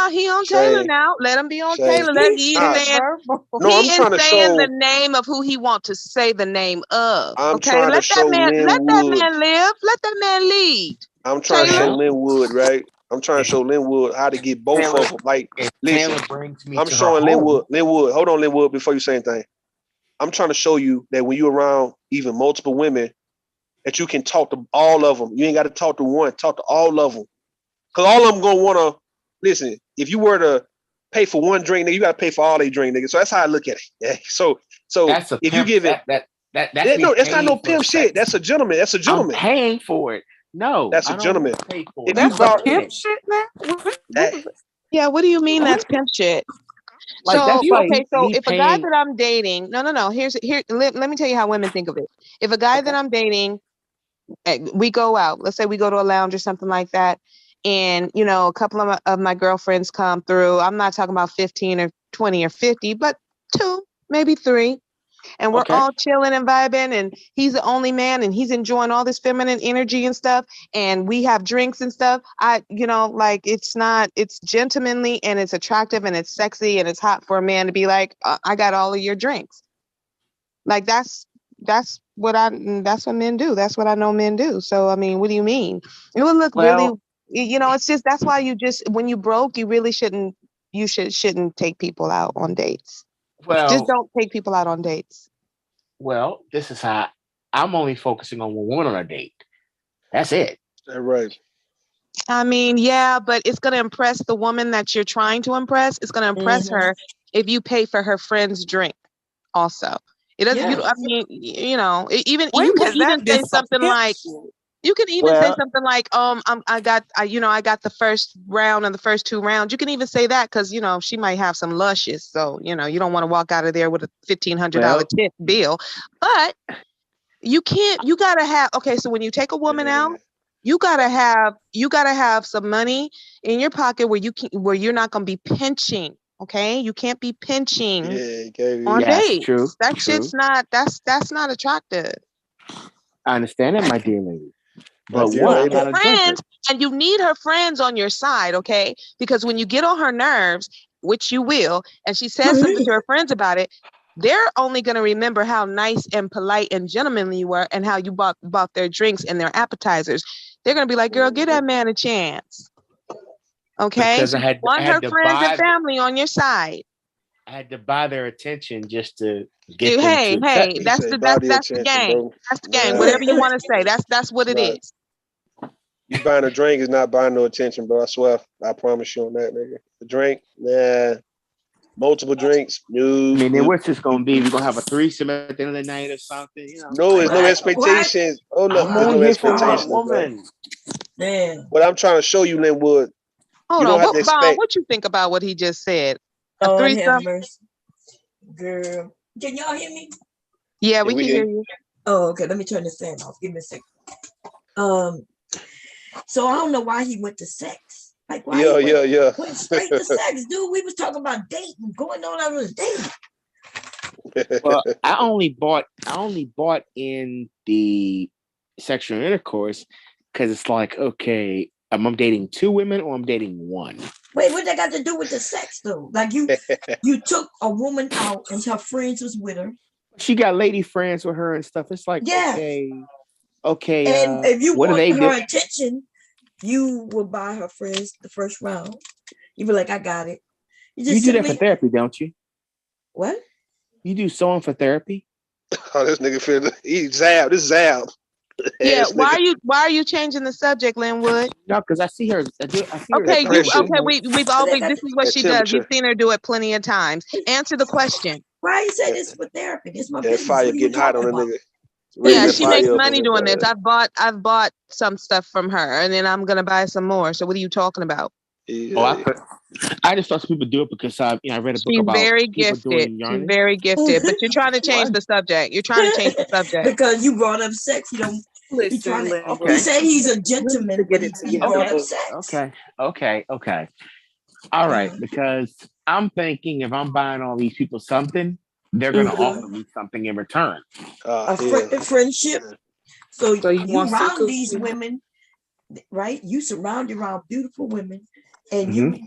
He on Taylor now. Let him be on Taylor. I'm trying to show the name of who he wants to say the name of. Let that man live. Let that man lead. I'm trying to show Linwood, right? I'm trying to show Linwood how to get both of them. Like, listen, I'm showing Linwood. Hold on, Linwood, before you say anything. I'm trying to show you that when you're around even multiple women, that you can talk to all of them. You ain't got to talk to one. Talk to all of them. Because all of them going to want to, listen, if you were to pay for one drink, nigga, you got to pay for all they drink, nigga. So that's how I look at it. Yeah. So if you give it, that's not no pimp shit. That's a gentleman. I'm paying for it. No. That's a gentleman. That's a pimp shit, man? Yeah, what do you mean that's pimp shit? Like So that's like okay, so me if a guy paying. that I'm dating, no, let me tell you how women think of it. If a guy that I'm dating, we go out, let's say we go to a lounge or something like that, and you know, a couple of my girlfriends come through. I'm not talking about 15 or 20 or 50, but 2, maybe 3. And we're all chilling and vibing, and he's the only man, and he's enjoying all this feminine energy and stuff, and we have drinks and stuff. Like it's gentlemanly and it's attractive and it's sexy and it's hot for a man to be like, I got all of your drinks. Like that's what men do. That's what I know men do. So I mean, what do you mean? It would look really, it's just, that's why when you broke, you really shouldn't take people out on dates. Just don't take people out on dates. Well, this is how I'm only focusing on one woman on a date. That's it. That's right. I mean, yeah, but it's going to impress the woman that you're trying to impress. It's going to impress her if you pay for her friend's drink also. It doesn't, you can even say something like, I got the first round and the first 2 rounds. You can even say that because, she might have some luscious. So, you don't want to walk out of there with a $1,500 tip bill. But you gotta have, so when you take a woman out, you gotta have some money in your pocket where you're not gonna be pinching. Okay, you can't be pinching on dates. True. Shit's not that's not attractive. I understand that, my dear lady. But friends, and you need her friends on your side, okay? Because when you get on her nerves, which you will, and she says something to her friends about it, they're only going to remember how nice and polite and gentlemanly you were and how you bought their drinks and their appetizers. They're going to be like, girl, give that man a chance. Okay? Because I want her friends and family on your side. I had to buy their attention just to get them to accept me. That's the game. Bro. That's the game. Whatever you want to say, that's what it is. You buying a drink is not buying no attention, bro. I swear. I promise you on that, nigga. The drink, multiple drinks. Then what's this gonna be? We're gonna have a threesome at the end of the night or something? No, there's no expectations. Oh no, there's no expectations, woman. Man. What I'm trying to show you, Linwood. Hold on, what you think about what he just said? A threesome? Girl, can y'all hear me? Yeah, we can hear you. Oh, okay. Let me turn this fan off. Give me a second. So I don't know why he went to sex. Like why? Yeah. Went straight to sex, dude. We was talking about dating, going on a date. Well, I only bought in the sexual intercourse because it's like, okay, am I dating 2 women or I'm dating 1? Wait, what that got to do with the sex though? Like you took a woman out and her friends was with her. She got lady friends with her and stuff. It's like, okay. And if you want her attention, you will buy her friends the first round. You be like, I got it. You do that for therapy, don't you? What? You do sewing for therapy? Oh, this nigga feel he's Zab. This is Zab. Yeah, why are you changing the subject, Linwood? No, because I see her. We've always this is what she does. You've seen her do it plenty of times. Answer the question. Why you say this for therapy? It's my business. Fire getting hot on the nigga. Yeah, she makes money doing this. I've bought some stuff from her, and then I'm gonna buy some more. So what are you talking about? I just thought people do it because I read a book about very gifted. She's very gifted, but you're trying to change the subject. You're trying to change the subject because you brought up sex. You don't listen. He said he's a gentleman, but he brought up sex. Okay. All right, because I'm thinking if I'm buying all these people something, they're gonna offer me something in return. A friendship. So you around these women, right? You surround around beautiful women. And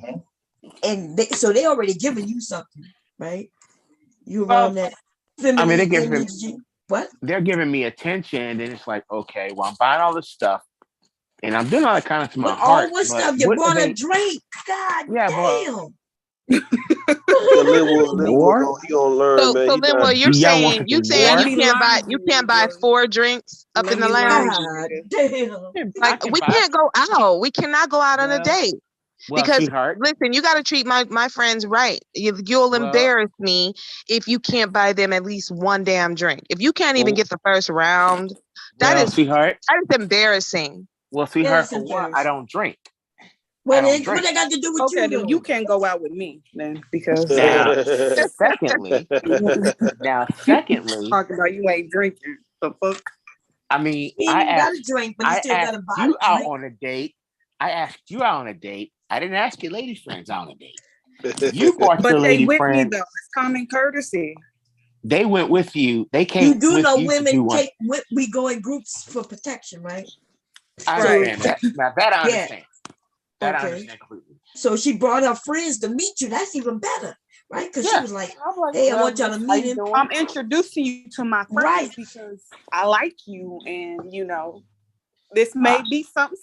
so they already giving you something, right? You around that feminine they're giving energy. What? They're giving me attention, and then it's like, okay, well, I'm buying all this stuff, and I'm doing all that kind of to my heart. All what stuff? You bought a drink. God damn. Linwood, he gonna learn, man. So Linwood, you're saying you can't buy 4 drinks up in the lounge. Damn. Like we can't go out. We cannot go out on a date. Well, because sweetheart, listen, you got to treat my friends right. You'll embarrass me if you can't buy them at least 1 damn drink. If you can't even get the first round, that is sweetheart, that is embarrassing. Well, sweetheart, for one, I don't drink. What they got to do with you? Okay, then you can't go out with me then because secondly, talking about you ain't drinking. The fuck. I mean, I asked you out on a date. I asked you out on a date. I didn't ask your lady friends out on a date. You brought your lady friends. Me though. It's common courtesy. They went with you. They came. You do with know you women take. We go in groups for protection, right? I understand that. Now that I understand. That I understand completely. So she brought her friends to meet you. That's even better, right? Because she was like, "Hey, I want y'all to meet him." I'm introducing you to my friends because I like you, and you know, this may be something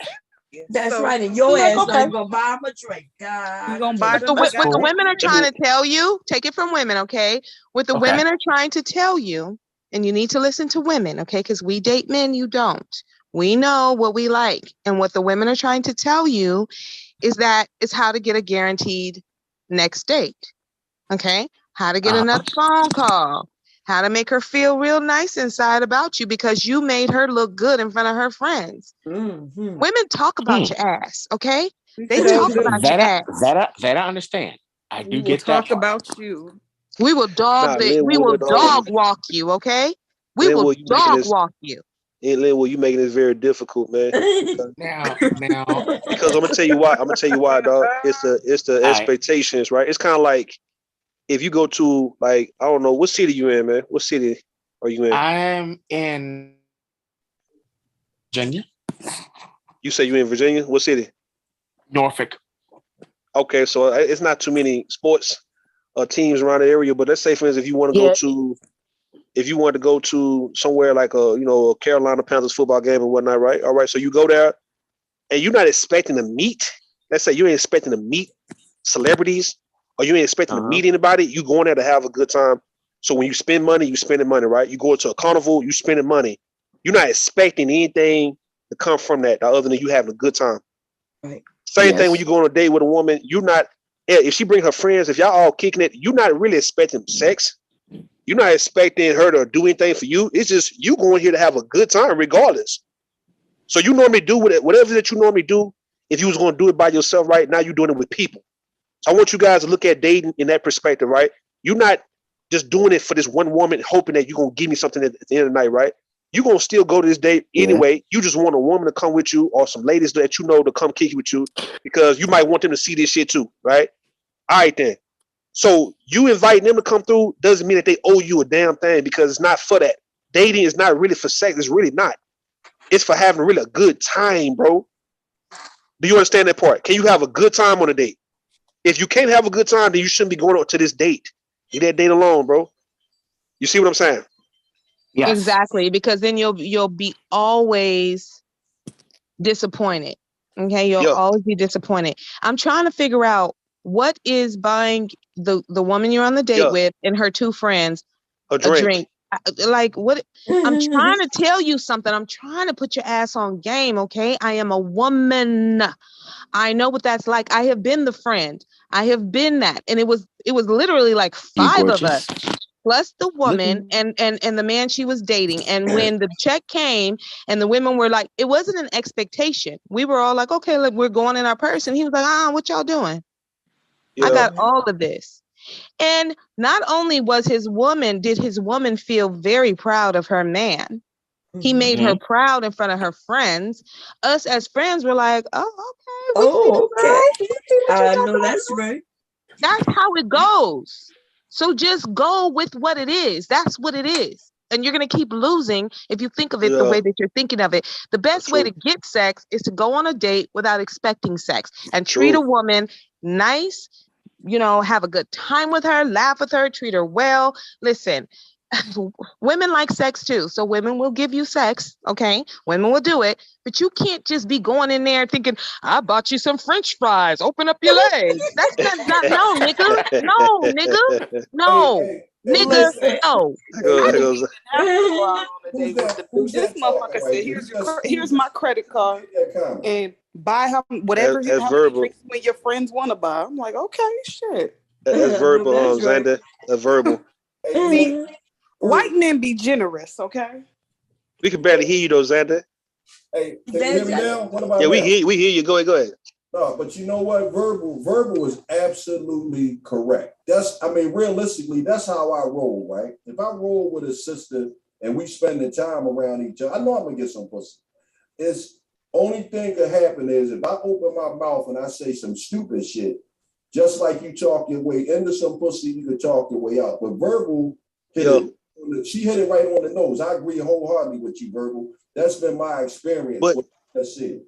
serious. That's right. And your ass not gonna buy him a drink. You gonna buy them what the women are trying to tell you, take it from women, okay? What the women are trying to tell you, and you need to listen to women, okay? Because we date men, you don't. We know what we like, and what the women are trying to tell you is that it's how to get a guaranteed next date, okay? How to get another phone call, how to make her feel real nice inside about you because you made her look good in front of her friends. Mm-hmm. Women talk about your ass, okay? They talk about your ass. That I understand. I do get that. Talk about you. We will dog walk you, okay? We will dog walk you. And Linwood, you making this very difficult, man. Now, because I'm gonna tell you why. Dog. It's the expectations, right? It's kind of like if you go to like I don't know what city you in, man. What city are you in? I'm in Virginia. You say you in Virginia? What city? Norfolk. Okay, so it's not too many sports teams around the area, but let's say, for instance, if you want to go to somewhere like a Carolina Panthers football game or whatnot, right? All right, so you go there and you're not expecting to meet. Let's say you ain't expecting to meet celebrities or you ain't expecting to meet anybody. You going there to have a good time. So when you spend money, you spending money, right? You go to a carnival, you spending money. You're not expecting anything to come from that other than you having a good time. Right. Same thing when you go on a date with a woman. You're not. If she bring her friends, if y'all all kicking it, you're not really expecting sex. You're not expecting her to do anything for you. It's just you going here to have a good time regardless. So you normally do whatever that you normally do. If you was going to do it by yourself, right now you're doing it with people. So I want you guys to look at dating in that perspective, right? You're not just doing it for this one woman, hoping that you're going to give me something at the end of the night, right? You're going to still go to this date anyway. You just want a woman to come with you or some ladies that you know to come kick with you because you might want them to see this shit too, right? All right, then. So you inviting them to come through doesn't mean that they owe you a damn thing because it's not for that. Dating is not really for sex. It's really not. It's for having really a good time, bro. Do you understand that part? Can you have a good time on a date? If you can't have a good time, then you shouldn't be going on to this date. Leave that date alone, bro. You see what I'm saying? Yes. Exactly, because then you'll be always disappointed. Okay, you'll always be disappointed. I'm trying to figure out what is buying the woman you're on the date with and her two friends a drink. Like what? I'm trying to tell you something. I'm trying to put your ass on game. Okay, I am a woman. I know what that's like. I have been the friend. I have been that, and it was literally like 5 of us. Plus the woman and the man she was dating. And when the check came and the women were like, it wasn't an expectation. We were all like, okay, look, we're going in our purse. And he was like, what y'all doing? I got all of this. And not only did his woman feel very proud of her man. He made her proud in front of her friends. Us as friends were like, okay. I know that's right. That's how it goes. So just go with what it is. That's what it is. And you're going to keep losing if you think of it the way that you're thinking of it. The best way to get sex is to go on a date without expecting sex and treat a woman nice, have a good time with her, laugh with her, treat her well. Listen, women like sex too. So women will give you sex. Okay. Women will do it, but you can't just be going in there thinking, I bought you some French fries. Open up your legs. That's not no, nigga. No, nigga. No, nigga. No. This motherfucker said, here's my credit card and buy her whatever when your friends want to buy. I'm like, okay, shit. That's verbal, Xander. That's verbal. See, white men be generous, okay? We can barely hear you though, Xander. Hey, can you hear me now? What about we hear you. Go ahead. No, but you know what? Verbal is absolutely correct. Realistically, that's how I roll, right? If I roll with a sister and we spending time around each other, I know I'm gonna get some pussy. It's only thing that happen is if I open my mouth and I say some stupid shit, just like you talk your way into some pussy, you can talk your way out. But verbal she hit it right on the nose. I agree wholeheartedly with you, verbal. That's been my experience. But that's it.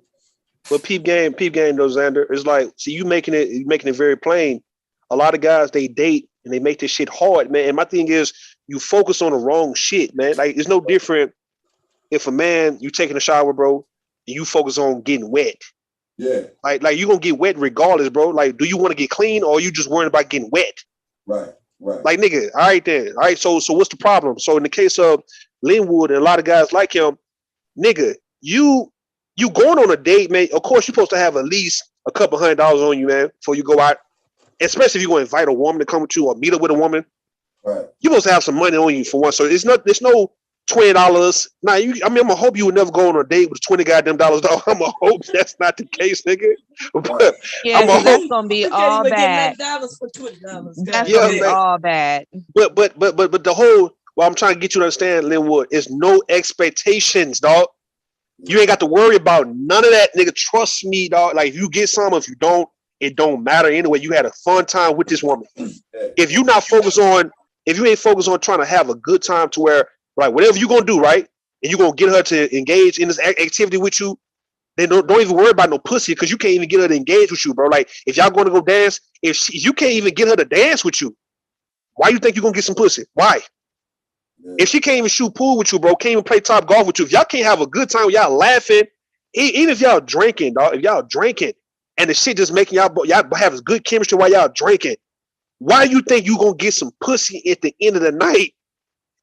But peep game though, Xander. It's like, see, you making it very plain. A lot of guys, they date and they make this shit hard, man. And my thing is, you focus on the wrong shit, man. Like, it's no different if a man, you taking a shower, bro, and you focus on getting wet. Yeah. Like you gonna get wet regardless, bro. Like, do you want to get clean or are you just worrying about getting wet? Right. Like, nigga, all right then. All right, so what's the problem? So in the case of Linwood and a lot of guys like him, nigga, you going on a date, man. Of course, you're supposed to have at least a couple $100 on you, man, before you go out. Especially if you're going to invite a woman to come with you or meet up with a woman. Right. You're supposed to have some money on you for one. So there's no $20. Now, I'm gonna hope you would never go on a date with $20 goddamn dollars. Dog. I'm gonna hope that's not the case, nigga. But yeah, that's gonna be all bad. $50 for $20. That's gonna be all bad. But the whole what I'm trying to get you to understand, Linwood, is no expectations, dog. You ain't got to worry about none of that, nigga. Trust me, dog. Like, if you get some, if you don't, it don't matter anyway. You had a fun time with this woman. If you ain't focused on trying to have a good time to where, like, whatever you're gonna do, right, and you're gonna get her to engage in this activity with you, then don't even worry about no pussy, because you can't even get her to engage with you, bro. Like, if y'all going to go dance, if you can't even get her to dance with you, why you think you're gonna get some pussy? Why? If she can't even shoot pool with you, bro, can't even play top golf with you, if y'all can't have a good time, y'all laughing, even if y'all drinking, dog, if y'all drinking and the shit just making y'all have good chemistry while y'all drinking, why you think you gonna get some pussy at the end of the night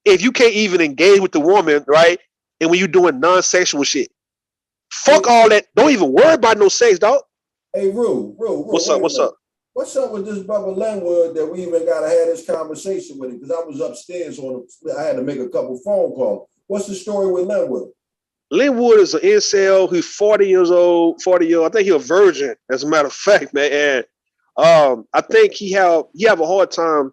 if you can't even engage with the woman, right? And when you doing non-sexual shit, fuck all that. Don't even worry about no sex, dog. Hey, Rue. What's up? What's up with this brother Linwood that we even got to have this conversation with him? Because I was upstairs I had to make a couple phone calls. What's the story with Linwood? Linwood is an incel. He's 40 years old. I think he's a virgin, as a matter of fact, man. And I think he have a hard time.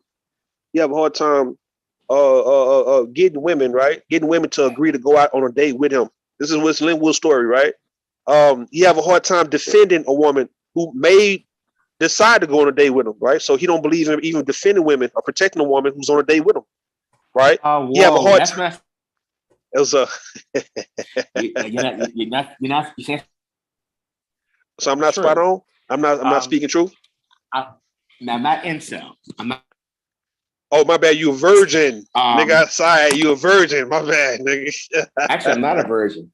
Getting women, right? Getting women to agree to go out on a date with him. This is what's Linwood's story, right? He have a hard time defending a woman who may decide to go on a date with him, right? So he don't believe in even defending women or protecting a woman who's on a date with him, right? He have a hard time. It was a. You're not. So I'm not spot on. I'm not speaking truth. I'm not incel. I'm not. Oh, my bad. You a virgin, nigga. Sorry, you a virgin. My bad, nigga. Actually, I'm not a virgin.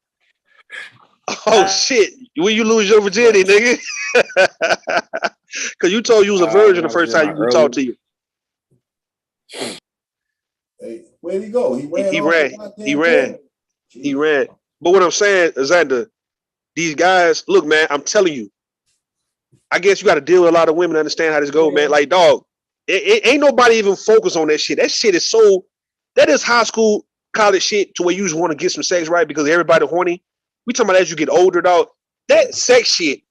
Oh shit! When you lose your virginity, nigga? Because you told you was a virgin the first time we talked to you. Hey, where'd he go? He ran. But what I'm saying is that these guys, look, man, I'm telling you, I guess you got to deal with a lot of women to understand how this goes, man. Like, dog, it ain't nobody even focused on that shit. That shit is that is high school, college shit to where you just want to get some sex, right? Because everybody horny. We talking about as you get older, dog. That sex shit,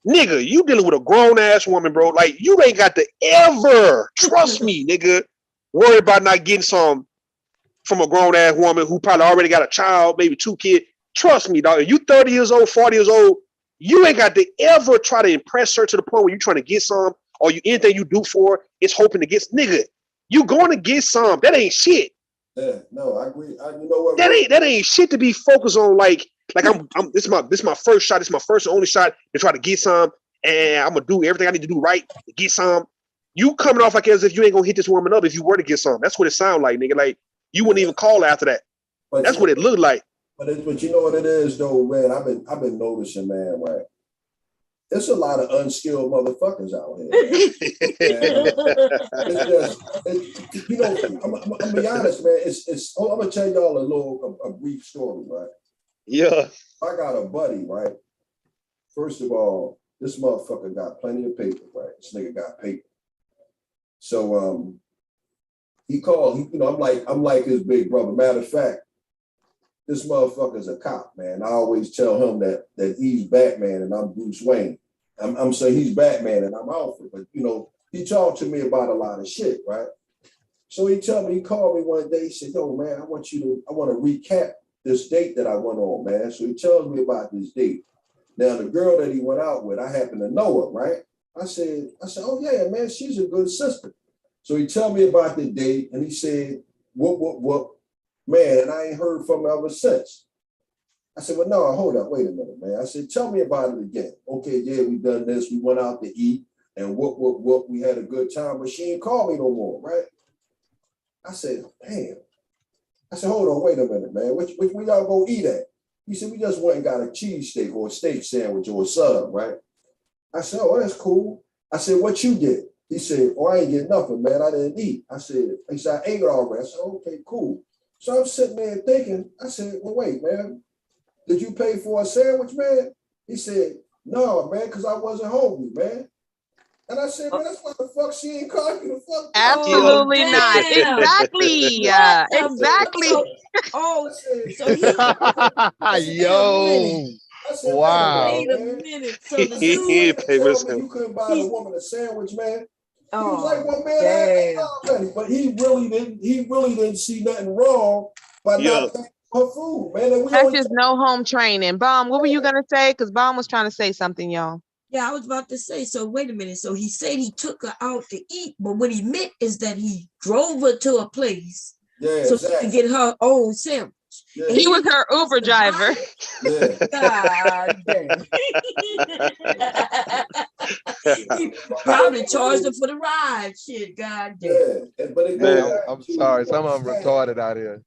nigga, you dealing with a grown ass woman, bro. Like, you ain't got to ever, trust me, nigga, worry about not getting some from a grown ass woman who probably already got a child, maybe 2 kids. Trust me, dog. If you 30 years old, 40 years old, you ain't got to ever try to impress her to the point where you're trying to get some, or anything you do for her is hoping to get, nigga. You going to get some. That ain't shit. Yeah, no, I agree. You know what? That ain't shit to be focused on. Like this is my first shot. This is my first and only shot to try to get some, and I'm gonna do everything I need to do right to get some. You coming off like as if you ain't gonna hit this woman up if you were to get some. That's what it sound like, nigga. Like, you wouldn't even call after that. But that's what it looked like. But you know what it is though, man. I've been noticing, man. Right, there's a lot of unskilled motherfuckers out here. You know, I'm gonna be honest, man. I'm gonna tell y'all a brief story, right? Yeah. I got a buddy, right? First of all, this motherfucker got plenty of paper, right? This nigga got paper. So he called. I'm like his big brother. Matter of fact, this motherfucker's a cop, man. I always tell him that he's Batman and I'm Bruce Wayne. I'm saying he's Batman and I'm Alfred, but you know, he talked to me about a lot of shit, right? So he called me one day, he said, yo, man, I want to recap this date that I went on, man. So he tells me about this date. Now, the girl that he went out with, I happen to know her, right? I said, oh yeah, man, she's a good sister. So he told me about the date and he said, what, man, and I ain't heard from her ever since. I said, well, no, hold up, wait a minute, man. I said, tell me about it again. Okay, yeah, we done this. We went out to eat and what, we had a good time, but she ain't called me no more, right? I said, damn. I said, hold on, wait a minute, man. Which we y'all go eat at? He said, we just went and got a cheesesteak or a steak sandwich or a sub, right? I said, oh, that's cool. I said, what you get? He said, oh, I ain't get nothing, man. I didn't eat. He said, I ate already. I said, okay, cool. So I'm sitting there thinking, I said, well, wait, man. Did you pay for a sandwich, man? He said, no, man, because I wasn't hungry, man. And I said, man, that's what the fuck she ain't calling you the fuck. Absolutely not. Exactly. Exactly. So he Yo. I said, wow. Wait a minute. So the dude told me you couldn't buy the woman a sandwich, man. He was like, well, man, I ate already. But he really didn't see nothing wrong by not paying for her food, man. And That's just no home training. Baum, what were you gonna say? Because Baum was trying to say something, y'all. Yeah, I was about to say, so wait a minute. So he said he took her out to eat, but what he meant is that he drove her to a place so she could get her own sandwich. Yeah. He was her Uber driver. Yeah. God damn. He probably charged her for the ride. Shit, god damn. Yeah. But man, I'm sorry. Some of them retarded out here.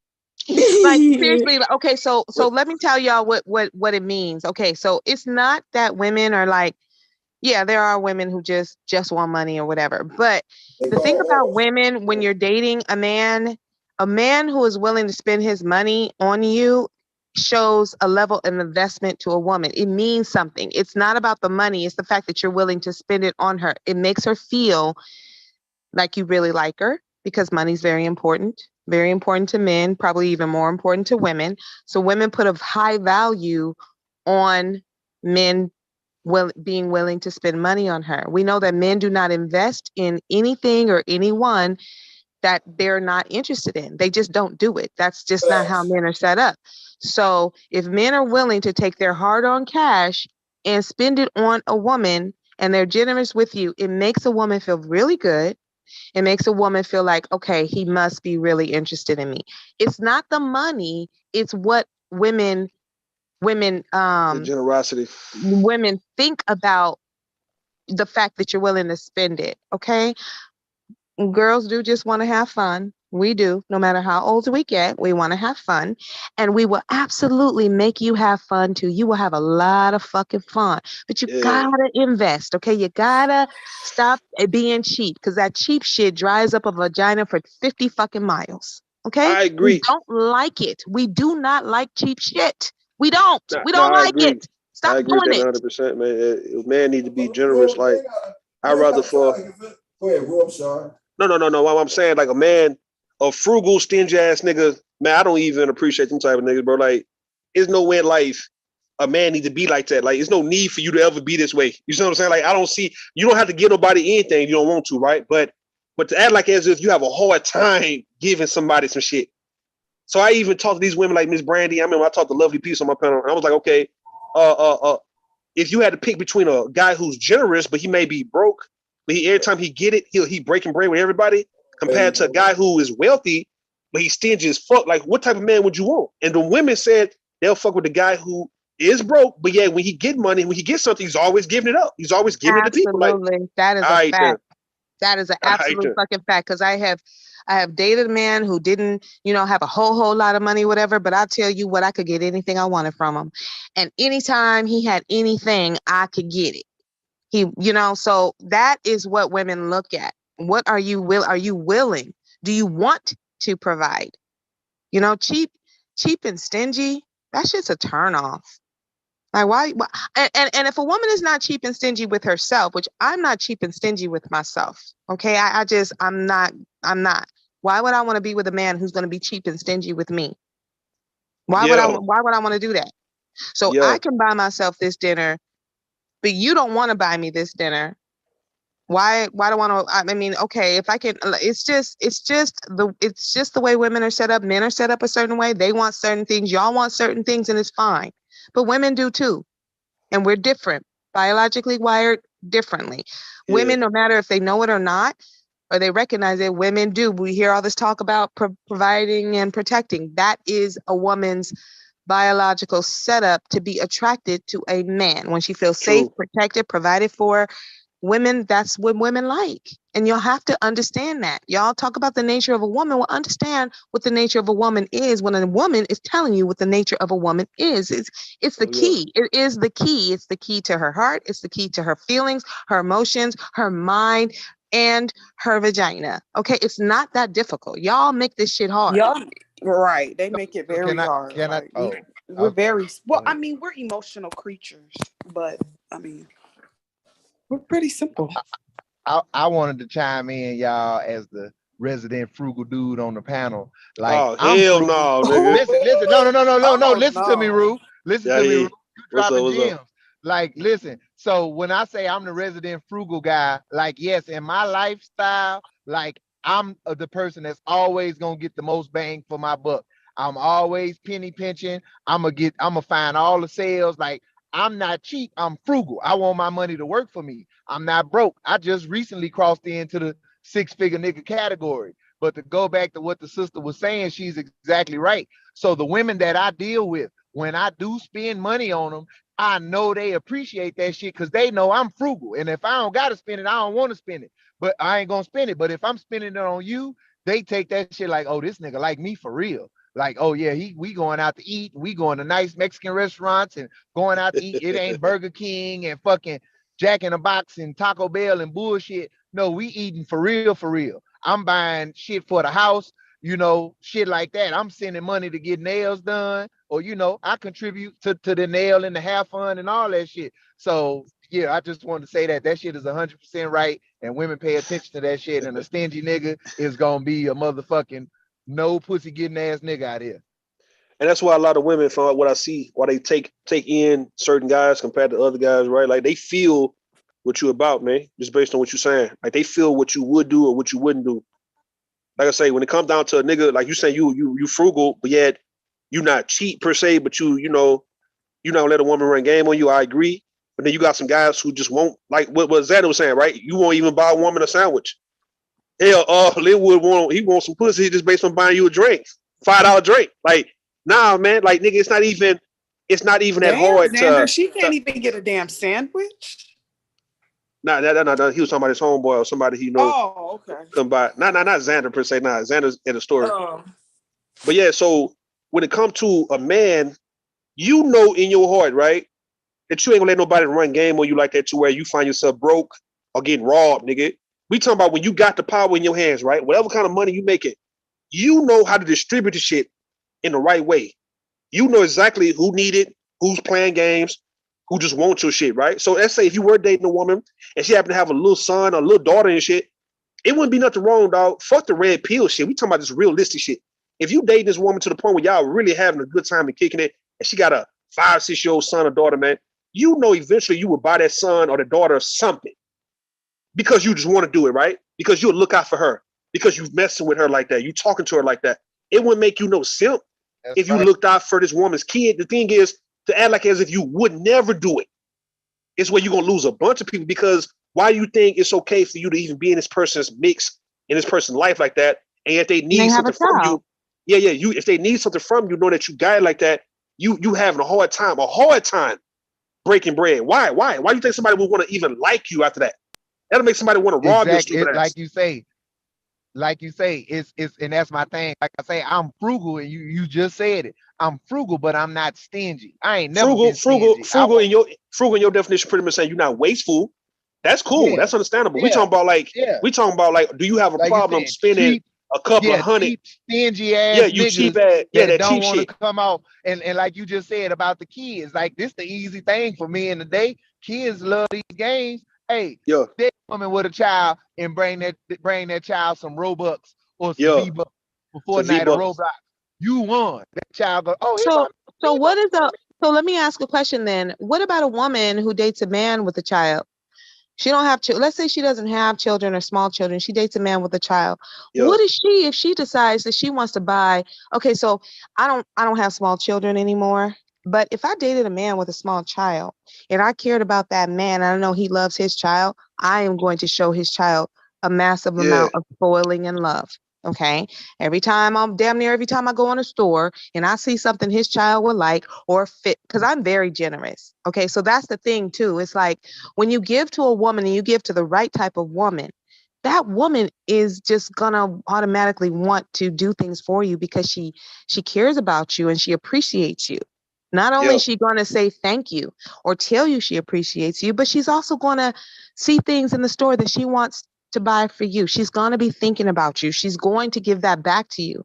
Like seriously, okay, so let me tell y'all what it means. Okay, so it's not that women are like, yeah, there are women who just want money or whatever. But the thing about women, when you're dating a man who is willing to spend his money on you shows a level of investment to a woman. It means something. It's not about the money. It's the fact that you're willing to spend it on her. It makes her feel like you really like her, because money's very important to men, probably even more important to women. So women put a high value on men being willing to spend money on her. We know that men do not invest in anything or anyone that they're not interested in. They just don't do it. That's just not how men are set up. So if men are willing to take their hard-earned cash and spend it on a woman and they're generous with you, it makes a woman feel really good. It makes a woman feel like, okay, he must be really interested in me. It's not the money, it's what women the generosity. Women think about the fact that you're willing to spend it. Okay. Girls do just want to have fun. We do. No matter how old we get, we want to have fun. And we will absolutely make you have fun too. You will have a lot of fucking fun. But you gotta invest, okay? You gotta stop being cheap, because that cheap shit dries up a vagina for 50 fucking miles. Okay? I agree. We don't like it. We do not like cheap shit. We don't. We don't like it. Stop I agree doing with that 100%, man. Man need to be generous. Like, I'd rather for... Go ahead, Ru, I'm sorry. No. What I'm saying, like a frugal, stingy ass nigga, man, I don't even appreciate them type of niggas, bro. Like, there's no way in life a man need to be like that. Like, there's no need for you to ever be this way. You know what I'm saying? Like, I don't see, you don't have to give nobody anything you don't want to, right? But to act like as if you have a hard time giving somebody some shit. So I even talked to these women like Miss Brandy. I remember I talked to Lovely Peace on my panel, and I was like, okay, if you had to pick between a guy who's generous, but he may be broke, but every time he get it, he breaking bread with everybody, compared to a guy who is wealthy, but he's stingy as fuck. Like, what type of man would you want? And the women said they'll fuck with the guy who is broke, but yeah, when he get money, when he gets something, he's always giving it up. He's always giving it to people. Like, that is a fact. That is an absolute fucking fact. Because I have dated a man who didn't, have a whole lot of money, whatever. But I tell you what, I could get anything I wanted from him, and anytime he had anything, I could get it. So that is what women look at. What are you willing? Do you want to provide? Cheap and stingy, that shit's a turn off. Like, why? And if a woman is not cheap and stingy with herself, which I'm not cheap and stingy with myself. Okay. I'm not. Why would I want to be with a man who's going to be cheap and stingy with me? Why would I want to do that? So I can buy myself this dinner but you don't want to buy me this dinner. Why do I want to? I mean, okay, if I can, it's just the way women are set up. Men are set up a certain way. They want certain things. Y'all want certain things, and it's fine. But women do too, and we're different, biologically wired differently. Yeah. Women, no matter if they know it or not, or they recognize it, women do. We hear all this talk about providing and protecting. That is a woman's biological setup to be attracted to a man. When she feels safe, protected, provided for. Women, that's what women like. And you'll have to understand that. Y'all talk about the nature of a woman. Well, understand what the nature of a woman is when a woman is telling you what the nature of a woman is. It's the key. It is the key. It's the key to her heart. It's the key to her feelings, her emotions, her mind, and her vagina. Okay, it's not that difficult. Y'all make this shit hard. Y'all, right? They make it very hard. We're very well. I mean, we're emotional creatures, but I mean, we're pretty simple. I wanted to chime in, y'all, as the resident frugal dude on the panel. Like, oh, hell no, nigga. Listen, no. Listen to me, Rue. Listen to me, Rue. You dropping gems. Like, listen. So when I say I'm the resident frugal guy, like, yes, in my lifestyle, like, I'm the person that's always gonna get the most bang for my buck. I'm always penny pinching. I'm gonna find all the sales. Like, I'm not cheap. I'm frugal. I want my money to work for me. I'm not broke. I just recently crossed into the 6-figure nigga category. But to go back to what the sister was saying, she's exactly right. So the women that I deal with, when I do spend money on them, I know they appreciate that shit because they know I'm frugal. And if I don't got to spend it, I don't want to spend it. But I ain't going to spend it. But if I'm spending it on you, they take that shit like, oh, this nigga like me for real. Like, oh yeah, we going out to eat. We going to nice Mexican restaurants and going out to eat. It ain't Burger King and fucking Jack in the Box and Taco Bell and bullshit. No, we eating for real, for real. I'm buying shit for the house, you know, shit like that. I'm sending money to get nails done, or, you know, I contribute to the nail and the hair fund and all that shit. So yeah, I just wanted to say that shit is 100% right, and women pay attention to that shit. And a stingy nigga is gonna be a motherfucking no pussy getting ass nigga out here. And that's why a lot of women, from what I see, why they take in certain guys compared to other guys, right? Like, they feel what you about, man, just based on what you're saying. Like, they feel what you would do or what you wouldn't do. Like I say, when it comes down to a nigga, like you say, you frugal, but yet you not cheap per se, but you know, you not let a woman run game on you. I agree. But then you got some guys who just won't, like what Xander was saying, right? You won't even buy a woman a sandwich. Hell, Linwood wants some pussy just based on buying you a drink, $5 drink. Like, nah, man, like, nigga, it's not even that hard. Xander, she can't even get a damn sandwich. Nah, he was talking about his homeboy or somebody he knows. Oh, okay. Come by. Not Xander per se. Nah, Xander's in the story. But yeah, so when it comes to a man, you know in your heart, right, that you ain't gonna let nobody run game on you like that to where you find yourself broke or getting robbed, nigga. We talking about when you got the power in your hands, right? Whatever kind of money you making, you know how to distribute the shit in the right way. You know exactly who need it, who's playing games, who just wants your shit, right? So let's say if you were dating a woman and she happened to have a little son or a little daughter and shit, it wouldn't be nothing wrong, dog. Fuck the red pill shit. We talking about this realistic shit. If you dating this woman to the point where y'all really having a good time and kicking it, and she got a 5-6-year-old son or daughter, man, you know eventually you would buy that son or the daughter something because you just want to do it, right? Because you'll look out for her, because you're messing with her like that, you talking to her like that. It wouldn't make you no simp if you looked out for this woman's kid. The thing is to act like as if you would never do it. It's where you're gonna lose a bunch of people, because why do you think it's okay for you to even be in this person's mix, in this person's life like that? And if they need something from you, if they need something from you, know that you got it like that, you having a hard time breaking bread. Why do you think somebody would want to even like you after that? That'll make somebody want to rob your stupid ass. Like you say, it's and that's my thing. Like I say, I'm frugal, and you just said it. I'm frugal, but I'm not stingy. I ain't never been stingy. Frugal in your definition pretty much saying you're not wasteful. That's cool. Yeah. That's understandable. We talking about like, do you have a problem spending a couple of hundred? Stingy ass. Yeah, you cheap ass. Yeah, that don't cheap want to shit. come out and like you just said about the kids. Like, this the easy thing for me in the day. Kids love these games. Hey, they woman with a child and bring that child some Robux or some V-Bucks for Fortnite or Roblox. You won. That child go, so what is So let me ask a question then. What about a woman who dates a man with a child? She don't have let's say she doesn't have children or small children. She dates a man with a child. Yeah. What is she if she decides that she wants to buy? Okay, so I don't have small children anymore. But if I dated a man with a small child and I cared about that man, I know he loves his child, I am going to show his child a massive amount of spoiling and love. Okay. Every time I go in a store and I see something his child would like or fit, because I'm very generous. Okay. So that's the thing too. It's like when you give to a woman and you give to the right type of woman, that woman is just gonna automatically want to do things for you because she cares about you and she appreciates you. Not only is she going to say thank you or tell you she appreciates you, but she's also going to see things in the store that she wants to buy for you. She's going to be thinking about you. She's going to give that back to you.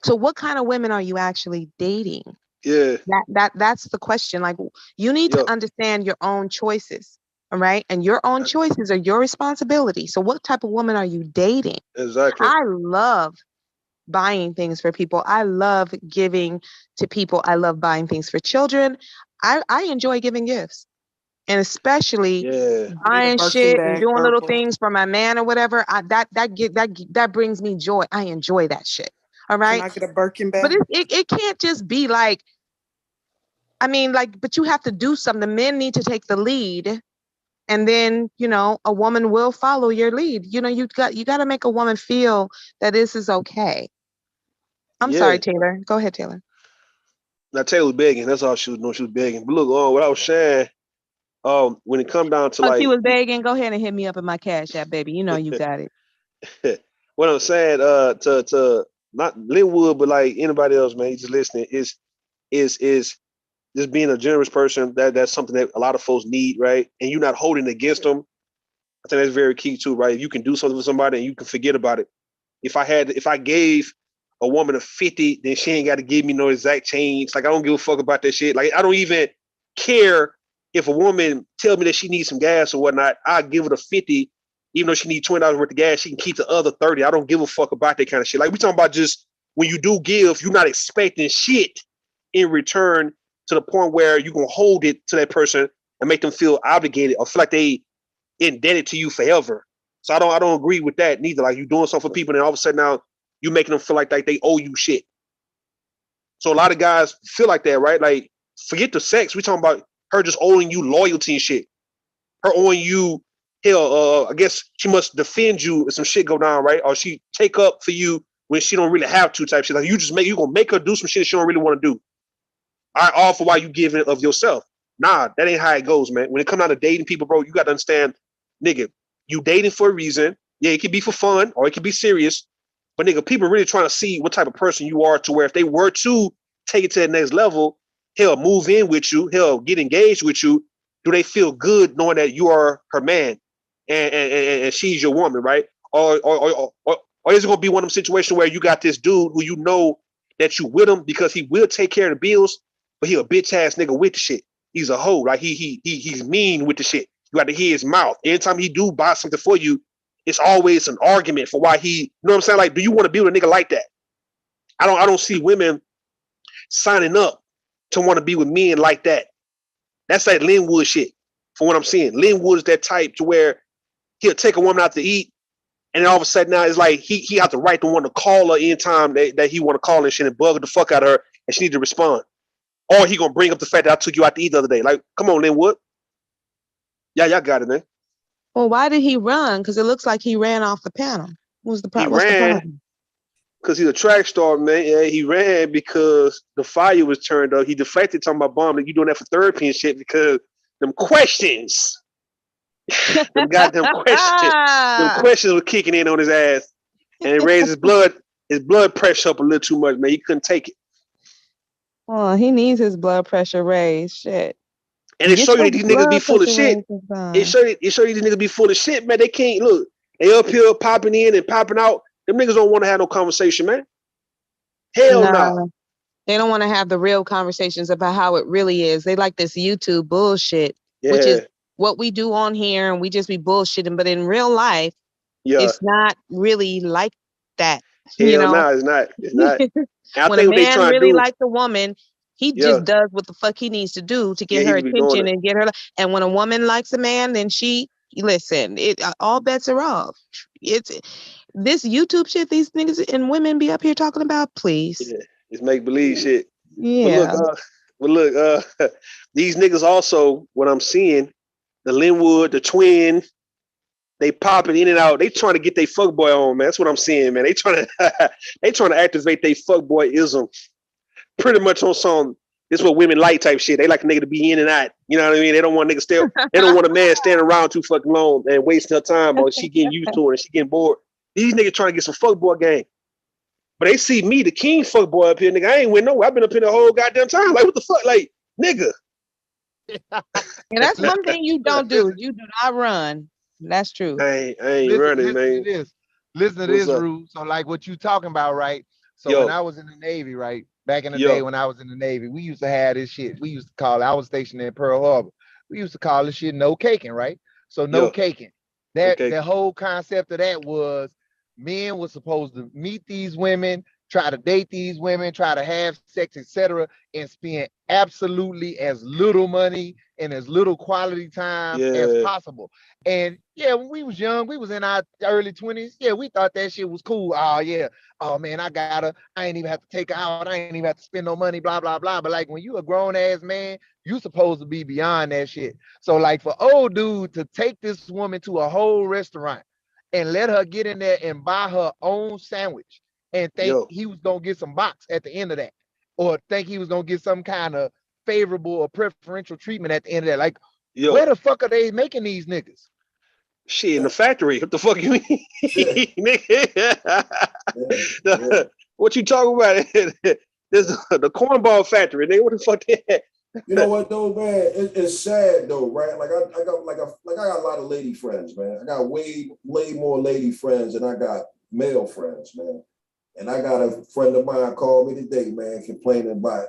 So what kind of women are you actually dating? Yeah. That's the question. Like, you need to understand your own choices. All right. And your own choices are your responsibility. So what type of woman are you dating? Exactly. I love buying things for people. I love giving to people. I love buying things for children. I enjoy giving gifts. And especially buying shit and doing little things for my man or whatever. That brings me joy. I enjoy that shit. All right. Can I get a Birkin bag? But it can't just be like, I mean, like, but you have to do something. The men need to take the lead. And then, a woman will follow your lead. You got to make a woman feel that this is okay. I'm sorry, Taylor. Go ahead, Taylor. Now Taylor was begging. That's all she was doing. She was begging. But look, what I was saying, when it come down to she was begging. Go ahead and hit me up in my Cash App, baby. You know you got it. What I'm saying, to not Linwood, but like anybody else, man, just listening is just being a generous person. That's something that a lot of folks need, right? And you're not holding against them. I think that's very key too, right? You can do something for somebody and you can forget about it. If I gave a woman a 50, then she ain't got to give me no exact change. Like, I don't give a fuck about that shit. Like, I don't even care if a woman tell me that she needs some gas or whatnot. I'll give her a 50, even though she needs $20 worth of gas. She can keep the other 30. I don't give a fuck about that kind of shit. Like, we talking about just when you do give, you're not expecting shit in return to the point where you're going to hold it to that person and make them feel obligated or feel like they indebted to you forever. So I don't agree with that neither. Like, you doing something for people and all of a sudden now you making them feel like they owe you shit. So a lot of guys feel like that, right? Like, forget the sex. We talking about her just owing you loyalty and shit. Her owing you, hell, I guess she must defend you if some shit go down, right? Or she take up for you when she don't really have to type shit. Like, you gonna make her do some shit she don't really want to do. I offer while you giving it of yourself. Nah, that ain't how it goes, man. When it comes down to dating people, bro, you got to understand, nigga, you dating for a reason. Yeah, it could be for fun or it could be serious. But nigga, people really trying to see what type of person you are to where if they were to take it to the next level, hell, move in with you, hell, get engaged with you, do they feel good knowing that you are her man and she's your woman, right? Or is it gonna be one of them situations where you got this dude who you know that you with him because he will take care of the bills, but he a bitch ass nigga with the shit. He's a hoe, right? He's mean with the shit. You got to hear his mouth. Anytime he do buy something for you, it's always an argument for why you know what I'm saying? Like, do you want to be with a nigga like that? I don't see women signing up to want to be with men like that. That's like Linwood shit, from what I'm seeing. Linwood is that type to where he'll take a woman out to eat, and then all of a sudden now it's like he has the right to want to call her anytime that he want to call and shit and bug the fuck out of her, and she need to respond. Or he gonna bring up the fact that I took you out to eat the other day. Like, come on, Linwood. Yeah, y'all got it, man. Well, why did he run? Because it looks like he ran off the panel. What's the problem? He ran because he's a track star, man. Yeah, he ran because the fire was turned up. He deflected talking about bomb. Like, you doing that for therapy and shit because them questions. Them goddamn questions. Them questions were kicking in on his ass. And it raised his blood pressure up a little too much, man. He couldn't take it. Oh, he needs his blood pressure raised. Shit. And it show you that these niggas be full of shit. It show you these niggas be full of shit, man. They can't look. They up here popping in and popping out. Them niggas don't want to have no conversation, man. Hell no. They don't want to have the real conversations about how it really is. They like this YouTube bullshit, which is what we do on here, and we just be bullshitting. But in real life, it's not really like that. Hell no, it's not. It's not. When a man really likes a woman, He just does what the fuck he needs to do to get her attention and get her. And when a woman likes a man, then listen, all bets are off. It's this YouTube shit these niggas and women be up here talking about, please. Yeah, it's make believe shit. Yeah. But look, these niggas also, what I'm seeing, the Linwood, the Twin, they popping in and out. They trying to get their fuckboy on, man. That's what I'm seeing, man. They trying to activate their fuckboyism pretty much on some. This is what women like type shit. They like a nigga to be in and out. You know what I mean? They don't want niggas they don't want a man standing around too fucking long and wasting her time, or she getting used to it and she getting bored. These niggas trying to get some fuckboy game. But they see me, the king fuckboy up here, nigga. I ain't went nowhere. I've been up here the whole goddamn time. Like, what the fuck? Like, nigga. And that's one thing you don't do. You do not run. That's true. I ain't running, man. Listen to this, Rue. So like what you talking about, right? So when I was in the Navy, right? Back in the day when I was in the Navy, we used to have this shit. We used to call, I was stationed in Pearl Harbor. We used to call this shit no caking, right? So no caking. The whole concept of that was men were supposed to meet these women, try to date these women, try to have sex, etc., and spend absolutely as little money and as little quality time as possible. And when we was young, we was in our early 20s. Yeah, we thought that shit was cool. Oh yeah. Oh man, I ain't even have to take her out. I ain't even have to spend no money, blah, blah, blah. But like when you a grown ass man, you supposed to be beyond that shit. So like for old dude to take this woman to a whole restaurant and let her get in there and buy her own sandwich and think he was gonna get some box at the end of that, or think he was gonna get some kind of favorable or preferential treatment at the end of that. Like, where the fuck are they making these niggas? Shit, in the factory. What the fuck you mean? What you talking about? There's the cornball factory. Nigga, what the fuck that? You know what though, man? It's sad though, right? Like I got a lot of lady friends, man. I got way more lady friends than I got male friends, man. And I got a friend of mine called me today, man, complaining about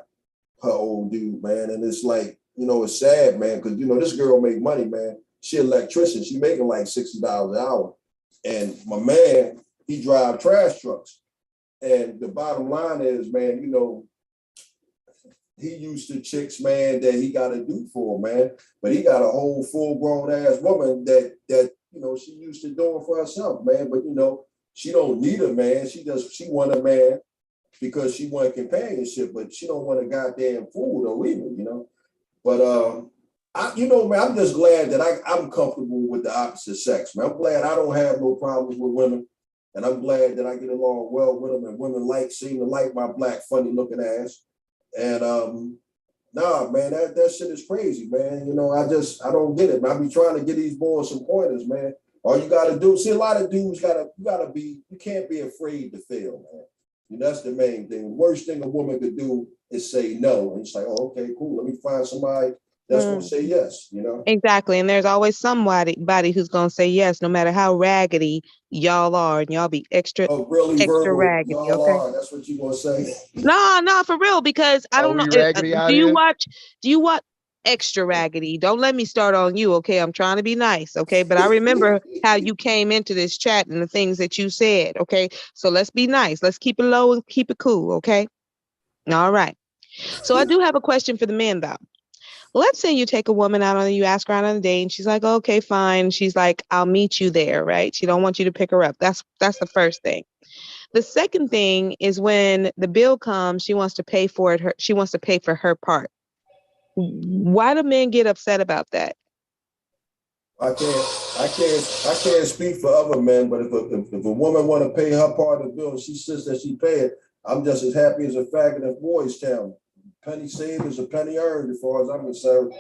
her old dude, man. And it's like, you know, it's sad, man, because you know this girl make money, man. She an electrician. She making like $60 an hour. And my man, he drive trash trucks. And the bottom line is, man, you know, he used to chicks, man, that he got to do for, man. But he got a whole full-grown ass woman that you know she used to doing for herself, man. But you know, she don't need a man. She want a man because she want companionship, but she don't want a goddamn fool though either, you know. But you know, man, I'm just glad that I'm comfortable with the opposite sex, man. I'm glad I don't have no problems with women, and I'm glad that I get along well with them, and women seem to like my black funny looking ass. And nah, man, that shit is crazy, man. You know, I don't get it, man. I be trying to get these boys some pointers, man. All you gotta do, see, a lot of dudes you can't be afraid to fail, man. And that's the main thing. The worst thing a woman could do is say no. And it's like, oh, okay, cool. Let me find somebody that's gonna say yes, you know? Exactly. And there's always somebody who's gonna say yes, no matter how raggedy y'all are, and y'all be extra raggedy. Y'all okay. Are. That's what you gonna say. No, for real, because I don't know. Do you watch Extra Raggedy? Don't let me start on you, okay? I'm trying to be nice, okay? But I remember how you came into this chat and the things that you said, okay? So let's be nice. Let's keep it low and keep it cool, okay? All right. So I do have a question for the men, though. Let's say you take a woman out you ask her out on a date, and she's like, okay, fine. She's like, I'll meet you there, right? She don't want you to pick her up. That's the first thing. The second thing is when the bill comes, she wants to pay for it. She wants to pay for her part. Why do men get upset about that? I can't speak for other men, but if a woman want to pay her part of the bill and she says that she pay it, I'm just as happy as a faggot in Boys Town. Penny saved is a penny earned, as far as I'm concerned.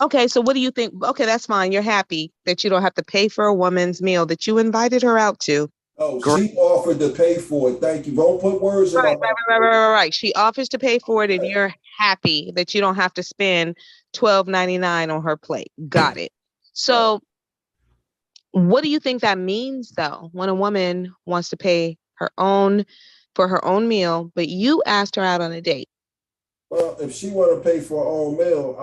Okay, so what do you think? Okay, that's fine. You're happy that you don't have to pay for a woman's meal that you invited her out to. Oh, she offered to pay for it. Thank you. Don't put words in my mouth. Right. She offers to pay for it, and you're happy that you don't have to spend $12.99 on her plate. Got it. So what do you think that means, though, when a woman wants to pay for her own meal, but you asked her out on a date? Well, if she want to pay for her own meal,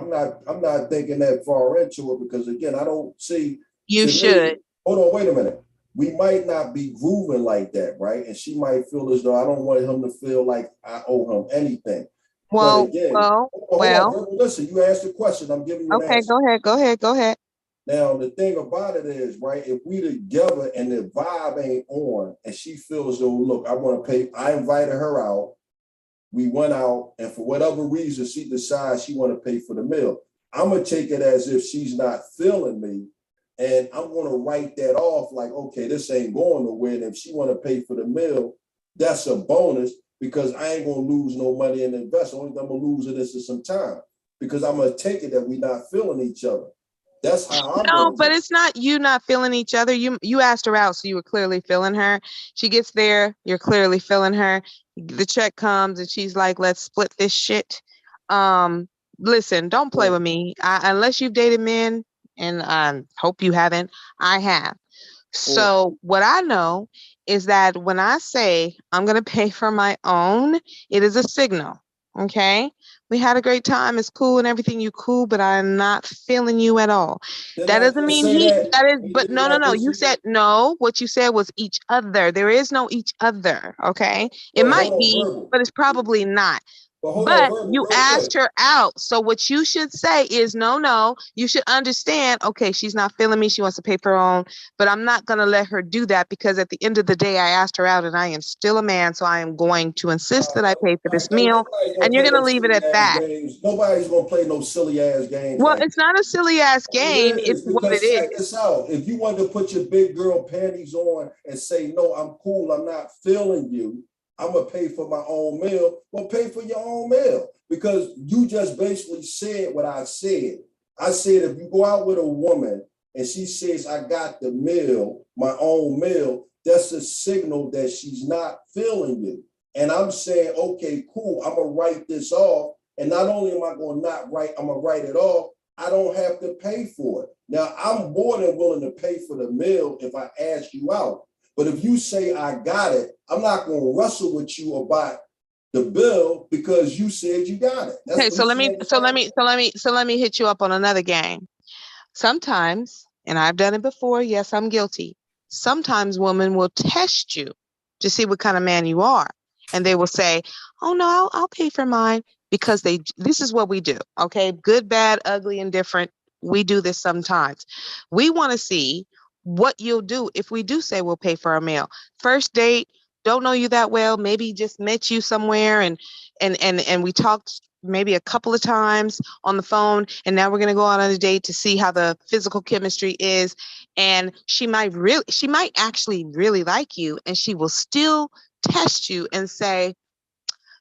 I'm not thinking that far into it, because again, I don't see. You should. Hold on, wait a minute. we might not be grooving like that, right? And she might feel as though I don't want him to feel like I owe him anything. Well, but again, hold on, listen, you asked the question, I'm giving you an answer. Go ahead. Now, the thing about it is, right, if we together and the vibe ain't on and she feels though, look, I want to pay, I invited her out, we went out, and for whatever reason, she decides she want to pay for the meal. I'm going to take it as if she's not feeling me, and I'm going to write that off like, okay, this ain't going nowhere, and if she want to pay for the meal, that's a bonus because I ain't going to lose no money in the investment. Only thing I'm going to lose is some time because I'm going to take it that we're not feeling each other. That's how I'm No, but it's not you not feeling each other. You asked her out, so you were clearly feeling her. She gets there, you're clearly feeling her. The check comes and she's like, let's split this shit. Listen, don't play with me. Unless you've dated men, and I hope you haven't, I have. So what I know is that when I say I'm going to pay for my own, it is a signal. Okay. We had a great time. It's cool and everything. You cool, but I'm not feeling you at all. That doesn't mean but no. You said no. What you said was each other. There is no each other. Okay. It might be, but it's probably not. But you asked her out. So what you should say is no. You should understand, okay, she's not feeling me. She wants to pay for her own, but I'm not going to let her do that because at the end of the day, I asked her out and I am still a man. So I am going to insist that I pay for this meal. And you're going to leave it at that. Nobody's going to play no silly ass games. Well, it's not a silly ass game. It's what it is. Check this out. If you want to put your big girl panties on and say, no, I'm cool, I'm not feeling you, I'm going to pay for my own meal. Well, pay for your own meal because you just basically said what I said. I said, if you go out with a woman and she says, I got the meal, my own meal, that's a signal that she's not feeling you. And I'm saying, okay, cool, I'm going to write this off. And not only am I going to not write, I'm going to write it off. I don't have to pay for it. Now, I'm more than willing to pay for the meal if I ask you out. But if you say I got it, I'm not going to wrestle with you about the bill because you said you got it. That's okay, so let me hit you up on another game. Sometimes, and I've done it before, yes, I'm guilty. Sometimes women will test you to see what kind of man you are. And they will say, oh no, I'll pay for mine because this is what we do. Okay. Good, bad, ugly, and different. We do this sometimes. We want to see what you'll do if we do say we'll pay for our meal. First date, don't know you that well, maybe just met you somewhere and we talked maybe a couple of times on the phone, and now we're going to go out on a date to see how the physical chemistry is. And she might actually really like you, and she will still test you and say,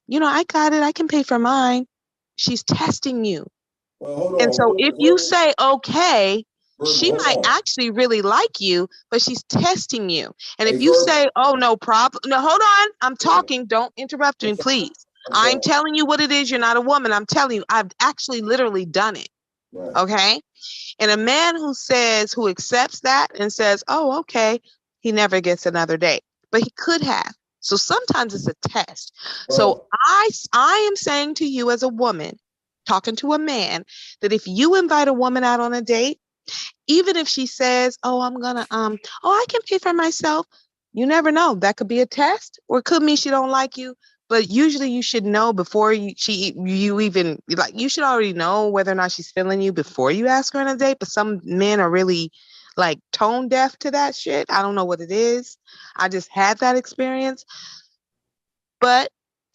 you know, I got it, I can pay for mine. She's testing you. And so if you say, okay, she might actually really like you, but she's testing you. And if you say, oh, no problem. No, hold on. I'm talking. Don't interrupt me, please. I'm telling you what it is. You're not a woman. I'm telling you, I've actually literally done it. Okay. And a man who accepts that and says, oh, okay, he never gets another date, but he could have. So sometimes it's a test. So I am saying to you as a woman, talking to a man, that if you invite a woman out on a date, even if she says, oh, I'm gonna, I can pay for myself, you never know. That could be a test, or it could mean she don't like you. But usually you should know before you should already know whether or not she's feeling you before you ask her on a date. But some men are really like tone deaf to that shit. I don't know what it is. I just had that experience. But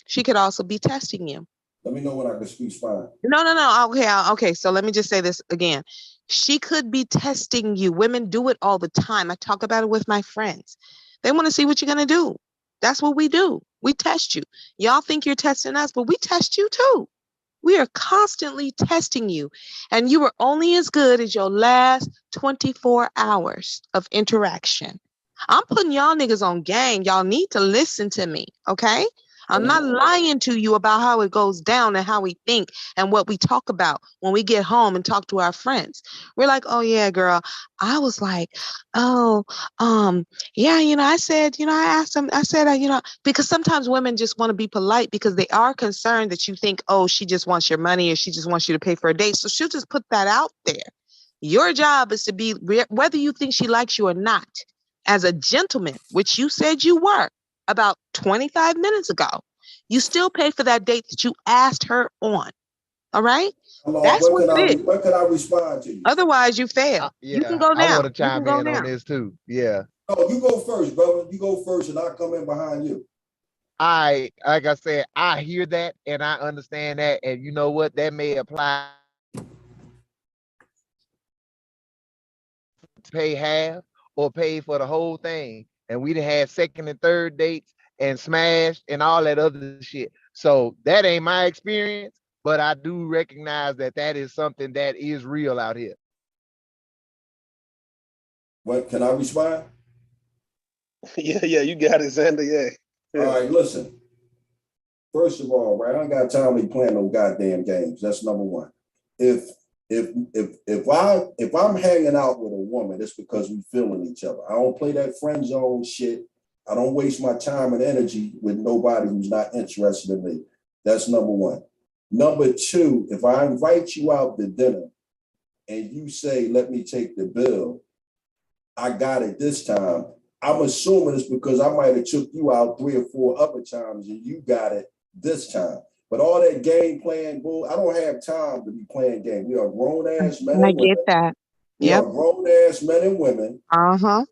she could also be testing you. Let me know when I can speak fine. No. Okay. So let me just say this again. She could be testing you. Women do it all the time. I talk about it with my friends. They want to see what you're going to do. That's what we do. We test you. Y'all think you're testing us, but we test you too. We are constantly testing you. And you are only as good as your last 24 hours of interaction. I'm putting y'all niggas on game. Y'all need to listen to me. Okay? I'm not lying to you about how it goes down and how we think and what we talk about when we get home and talk to our friends. We're like, oh yeah, girl. I was like, oh, yeah, I said, I asked him, I said, because sometimes women just want to be polite because they are concerned that you think, oh, she just wants your money or she just wants you to pay for a date. So she'll just put that out there. Your job is to be, whether you think she likes you or not, as a gentleman, which you said you were about 25 minutes ago, you still pay for that date that you asked her on. All right? That's what it is. When can I respond to you? Otherwise, you fail. Yeah, you can go now. I want to chime in on this too. Yeah. No, you go first, brother. You go first, and I'll come in behind you. Like I said, I hear that and I understand that, and you know what? That may apply. Pay half or pay for the whole thing, and we done had second and third dates and smashed and all that other shit. So that ain't my experience, but I do recognize that that is something that is real out here. What, can I respond? Yeah, you got it, Xander. Yeah. All right, listen. First of all, right, I don't got time to be playing no goddamn games. That's number one. If I'm hanging out with a woman, it's because we feeling each other. I don't play that friend zone shit. I don't waste my time and energy with nobody who's not interested in me. That's number one. Number two, if I invite you out to dinner and you say, let me take the bill, I got it this time. I'm assuming it's because I might have took you out 3 or 4 other times and you got it this time. But all that game playing bull, I don't have time to be playing game. We are grown ass men and women. I get that. We are grown ass men and women. Uh-huh.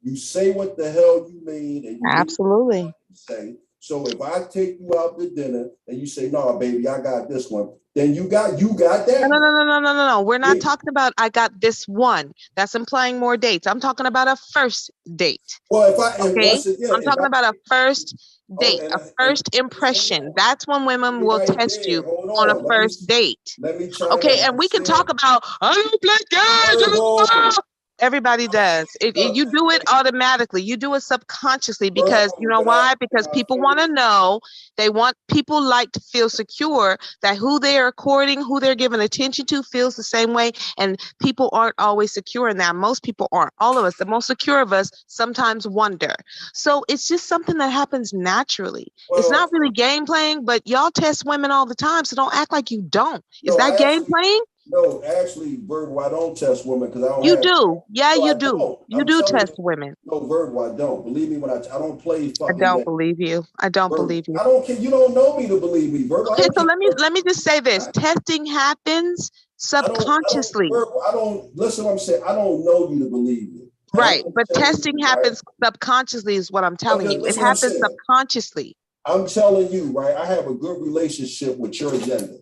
You say what the hell you mean, and you absolutely say. So if I take you out to dinner and you say, "No, baby, I got this one," then you got that. No. We're not talking about I got this one. That's implying more dates. I'm talking about a first date. Well, I'm talking about a first date, a first impression. That's when women will test you on a first date. Okay, and we can talk about I don't play games. Everybody does. You do it automatically. You do it subconsciously because you know why? Because people want to know. They want people like to feel secure that who they are courting, who they're giving attention to feels the same way. And people aren't always secure in that. Most people aren't. All of us, the most secure of us, sometimes wonder. So it's just something that happens naturally. It's not really game playing, but y'all test women all the time. So don't act like you don't. Is that game playing? No, actually, Virgo, I don't test women because I don't. You do, yeah, you do. You do test women. No, Virgo, I don't. Believe me when I don't play. I don't believe you. I don't believe you. I don't care. You don't know me to believe me, Virgo. Okay, so let me just say this: testing happens subconsciously. I don't listen. What I'm saying, I don't know you to believe me. Right, but testing happens subconsciously, is what I'm telling you. It happens subconsciously. I'm telling you, right? I have a good relationship with your gender.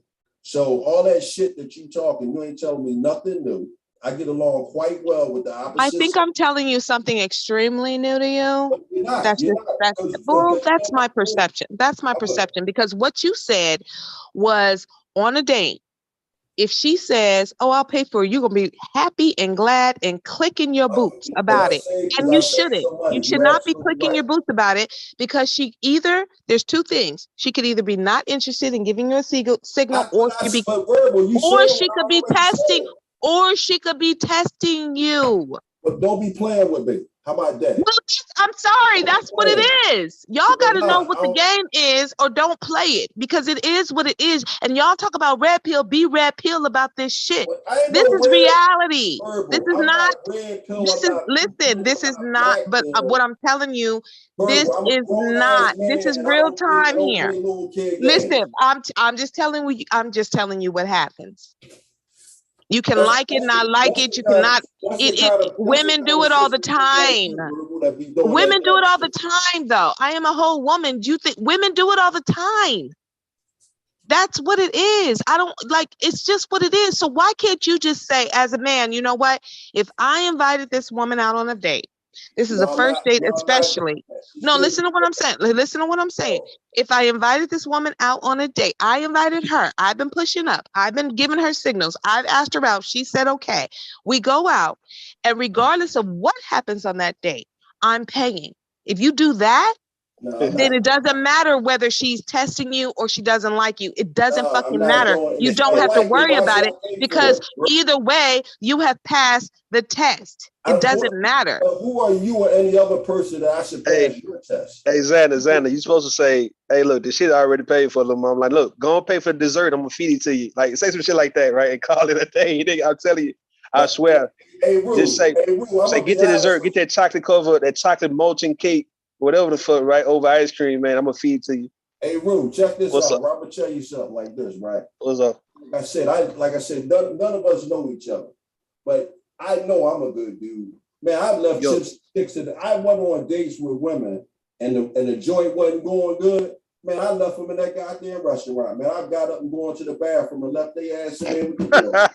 So all that shit that you talking, you ain't telling me nothing new. I get along quite well with the opposite. I think I'm telling you something extremely new to you. That's my perception. That's my perception, because what you said was on a date. If she says, "Oh, I'll pay for it," you're gonna be happy and glad and clicking your boots about it. And you shouldn't. You should not be clicking your boots about it, because there's two things. She could either be not interested in giving you a signal, or she could be testing, or she could be testing you. But don't be playing with me. How about that? Well, I'm sorry, that's what it is. Y'all got to know what the game is, or don't play it, because it is what it is. And y'all talk about red pill, be red pill about this shit. This is reality. This is not. This is not. But what I'm telling you, this is not. This is real time here. Listen, I'm just telling you. I'm just telling you what happens. You can like it, not like it. You cannot. Women do it all the time. Women do it all the time, though. I am a whole woman. Do you think women do it all the time? That's what it is. I don't like. It's just what it is. So why can't you just say, as a man, you know what? If I invited this woman out on a date, this is a first date, especially. No, listen to what I'm saying. Listen to what I'm saying. If I invited this woman out on a date, I invited her. I've been pushing up. I've been giving her signals. I've asked her out. She said, okay. We go out. And regardless of what happens on that date, I'm paying. If you do that, then it doesn't matter whether she's testing you or she doesn't like you. It doesn't fucking matter. You don't have to worry about it, because either way, you have passed the test. It doesn't matter. Who are you or any other person that I should pass your test? Hey, Xander, you supposed to say, hey, look, this shit I already paid for, little mom. Like, look, go and pay for the dessert. I'm going to feed it to you. Like, say some shit like that, right? And call it a day. I'm telling you, I swear. Hey, Rue, just say get the dessert, get that chocolate cover, that chocolate molten cake, whatever the fuck, right over ice cream, man. I'm gonna feed to you. Hey, Rue, check this What's out. Up? I'm gonna tell you something like this, right? What's up? Like I said, none of us know each other, but I know I'm a good dude. Man, I've left chicks I went on dates with women, and the joint wasn't going good. Man, I left them in that goddamn restaurant. Man, I got up and going to the bathroom and left their ass in there with the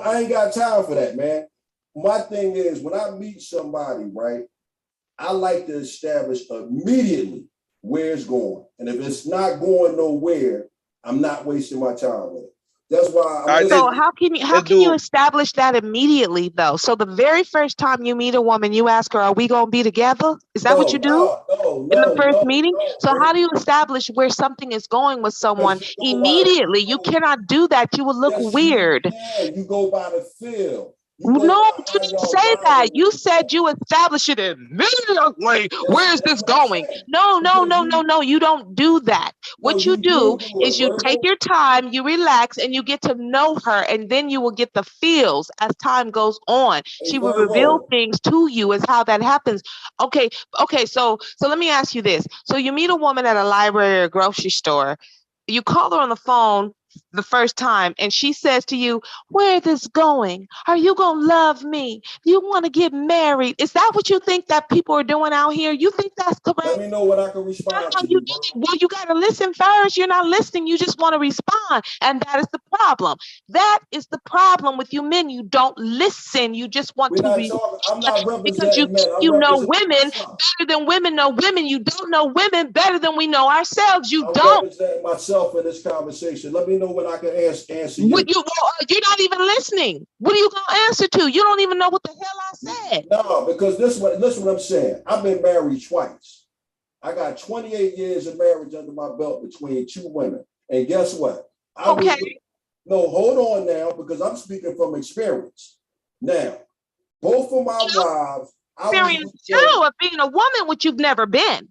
I ain't got time for that, man. My thing is, when I meet somebody, right, I like to establish immediately where it's going. And if it's not going nowhere, I'm not wasting my time with it. That's why. So how can you establish that immediately though? So the very first time you meet a woman, you ask her, "Are we gonna be together?" Is that what you do in the first meeting? So how do you establish where something is going with someone immediately? You cannot do that. You will look weird. You go by the feel. No, you didn't say that. You said you establish it immediately. Where is this going? No. You don't do that. What you do is you take your time, you relax, and you get to know her, and then you will get the feels as time goes on. She will reveal things to you as how that happens. Okay. So let me ask you this. So you meet a woman at a library or a grocery store. You call her on the phone the first time and she says to you, "Where is this going? Are you gonna love me? Do you want to get married?" Is that what you think that people are doing out here? You think that's correct? Let me know what I can respond to. Well, you got to listen first. You're not listening. You just want to respond. And that is the problem. That is the problem with you men. You don't listen. You just want to respond. I'm not representing because you men. you know women better than women know women. You don't know women better than we know ourselves. You don't. Represent myself in this conversation. Let me know when I can answer you. You're not even listening. What are you gonna answer to? You don't even know what the hell I said. No, because listen what I'm saying. I've been married twice. I got 28 years of marriage under my belt between two women. And guess what? No, hold on now, because I'm speaking from experience. Now, both of my wives. Experience too of being a woman, which you've never been.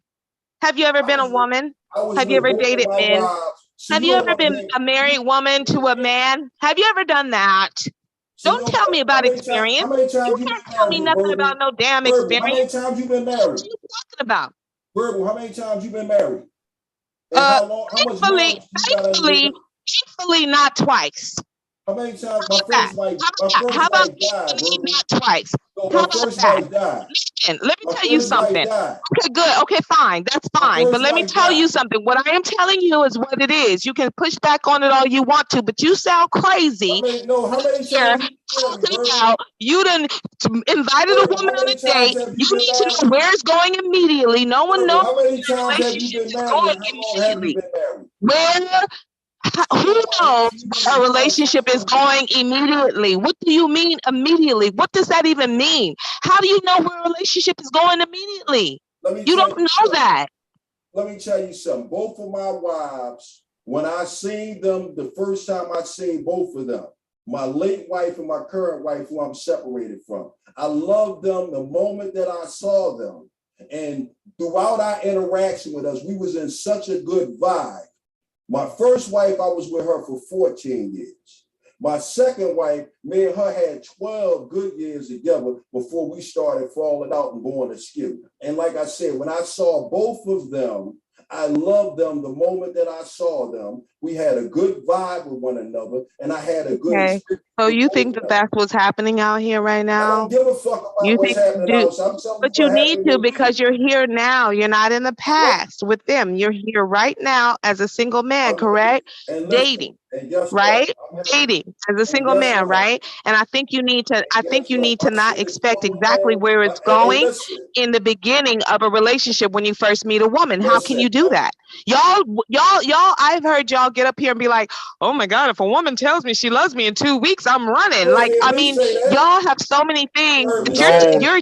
Have you ever been a woman? Have you ever dated men? Have you ever been a married woman to a man? Have you ever done that? Don't tell me about experience. You can't tell me nothing about no damn experience. How many times you been married? What are you talking about? Verbal, how many times you been married? Thankfully, not twice. How many times? My first wife died. Not twice. My first wife died. Listen, let me tell you something. Okay, good. Okay, fine. That's fine. But let me tell you something. What I am telling you is what it is. You can push back on it all you want to, but you sound crazy. How many times you done invited a woman on a date. You need to know where it's going immediately. No one knows. How many times have you been married? How long have you been married? Where? Who knows where a relationship is going immediately? What do you mean immediately? What does that even mean? How do you know where a relationship is going immediately? You don't know that. Let me tell you something. Both of my wives, when I seen them, the first time I seen both of them, my late wife and my current wife, who I'm separated from, I loved them the moment that I saw them. And throughout our interaction with us, we was in such a good vibe. My first wife, I was with her for 14 years. My second wife, me and her had 12 good years together before we started falling out and going askew. And like I said, when I saw both of them, I loved them the moment that I saw them. We had a good vibe with one another, and I had a good experience. So you think that that's what's happening out here right now? I don't give a fuck about what's happening outside. But you need to, because you're here now. You're not in the past with them. You're here right now as a single man, correct? Dating, right? Dating as a single man, right? And I think you need to not expect exactly where it's going in the beginning of a relationship when you first meet a woman. How can you do that? Y'all, I've heard y'all get up here and be like, "Oh my God, if a woman tells me she loves me in 2 weeks, I'm running." Like, I mean, y'all have so many things.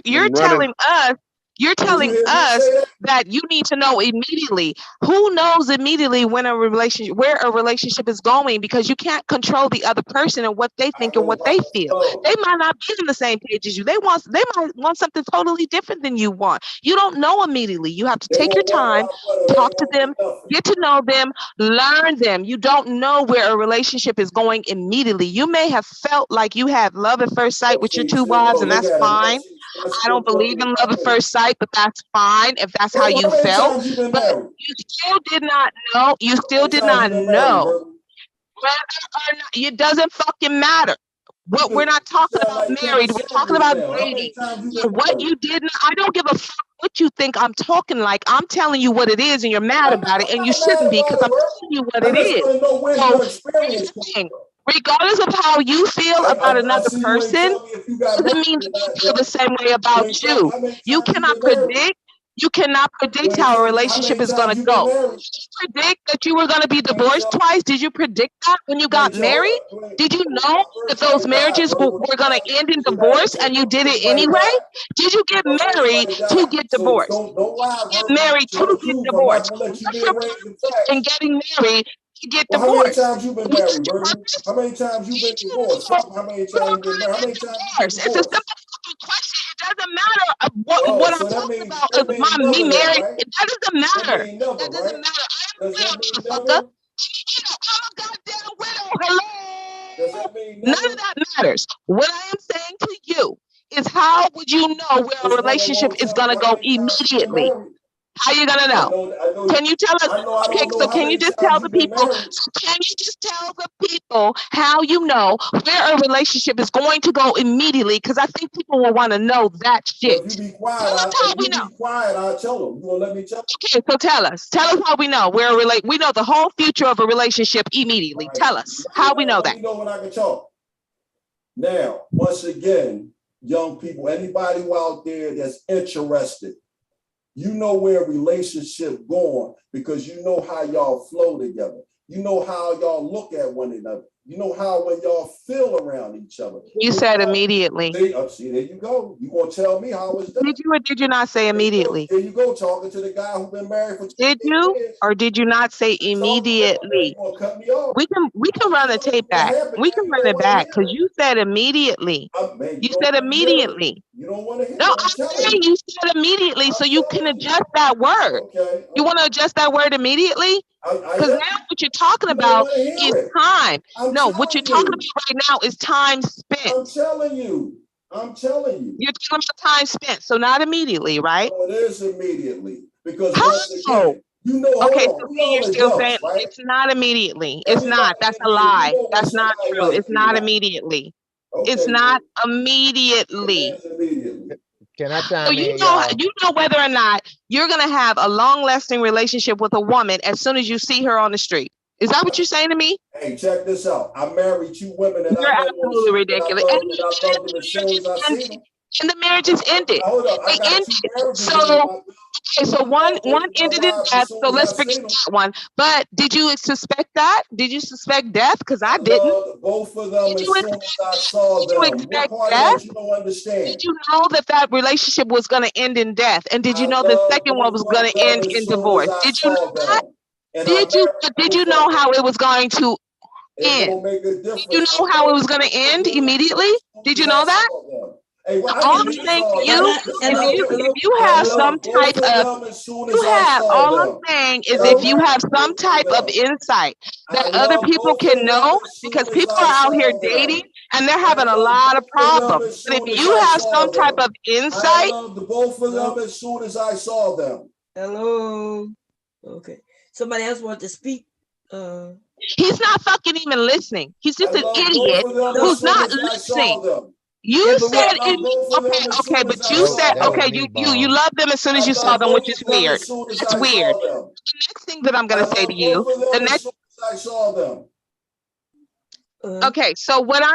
You're telling us You're telling us that you need to know immediately. Who knows immediately when where a relationship is going? Because you can't control the other person and what they think and what they feel. They might not be on the same page as you. They might want something totally different than you want. You don't know immediately. You have to take your time, talk to them, get to know them, learn them. You don't know where a relationship is going immediately. You may have felt like you had love at first sight with your two wives, and that's fine. I don't believe in love at first sight, but that's fine if that's how you felt. But you still did not know. You still did not know whether or not. It doesn't fucking matter. What we're not talking about married. We're talking about dating. So what you did, I don't give a fuck what you think I'm talking like. I'm telling you what it is, and you're mad about it, and you shouldn't be because I'm telling you what it is. So here's the thing. Regardless of how you feel about another person, doesn't mean that they feel the same way about you. You cannot predict how a relationship is going to go. Did you predict that you were going to be divorced twice? Did you predict that when you got married? Did you know that those marriages were going to end in divorce and you did it anyway? Did you get married to get divorced? Did you get married to get divorced? What's your purpose in getting married to get divorced? How many times you been married, Bernie? How many times you been divorced? How many times you been married? How many times you been divorced? It's a simple question. It doesn't matter what I'm talking about. Me married. Right? That doesn't matter. Never, that doesn't matter. I am a motherfucker. I'm a goddamn widow. Hello. None of that matters. What I am saying to you is, how would you know where a relationship is going to go immediately? How you gonna know? Can you tell us? Okay, so can you just tell the people? So can you just tell the people how you know where a relationship is going to go immediately? Because I think people will want to know that shit. Well, if you be quiet, I'll tell them. You gonna let me tell them? Okay, so tell us how we know where we know the whole future of a relationship immediately. Right. Tell us how we know that. You know when I can talk. Now, once again, young people, anybody out there that's interested. You know where a relationship going because you know how y'all flow together. You know how y'all look at one another. You know how when y'all feel around each other. You said immediately. See, there you go. You gonna tell me how it's done. Did you or did you not say immediately? There you go, talking to the guy who's been married for 20 years. Did you years. or did you not say immediately? You gonna cut me off. We can run the tape back. We can run it back because you said immediately. You said immediately. You don't want to hear. No, I'm saying you said immediately, so you can adjust that word. Okay. You want to adjust that word immediately? Because now what you're talking about is time. No, what you're talking about right now is time spent. I'm telling you. You're talking about time spent, so not immediately, right? Oh, it is immediately. Because once again, you know, okay, so you're still saying right? It's not immediately. It's not. That's a lie. That's not true. It's not immediately. Okay, it's not immediately. Can I chime so you know whether or not you're gonna have a long-lasting relationship with a woman as soon as you see her on the street. Is that what you're saying to me? Hey, check this out. I married 2 women and you're absolutely ridiculous. And the marriage is ended. Hold up, I got 2 marriages. So one ended in death. So let's forget that one. But did you suspect that? Did you suspect death? Because I didn't. Both of them. As soon as I saw them. What part of that you don't understand? Did you know that relationship was going to end in death? And did you know the second one was going to end in divorce? Did you know that? Did you know how it was going to end? Did you know how it was going to end immediately? Did you know that? Hey, well, all I'm saying to you, if you have some type of, all I'm saying is if you have some type of insight that other people can know, because people are out here dating and they're having a lot of problems. But if you have some type of insight, I loved both of them as soon as I saw them. Hello. Okay. Somebody else want to speak? He's not fucking even listening. He's just an idiot who's not listening. You said okay, but you said you love them as soon as you saw them, which is weird. That's weird. The next thing that I'm gonna say to you, the next I saw them. Okay, so what I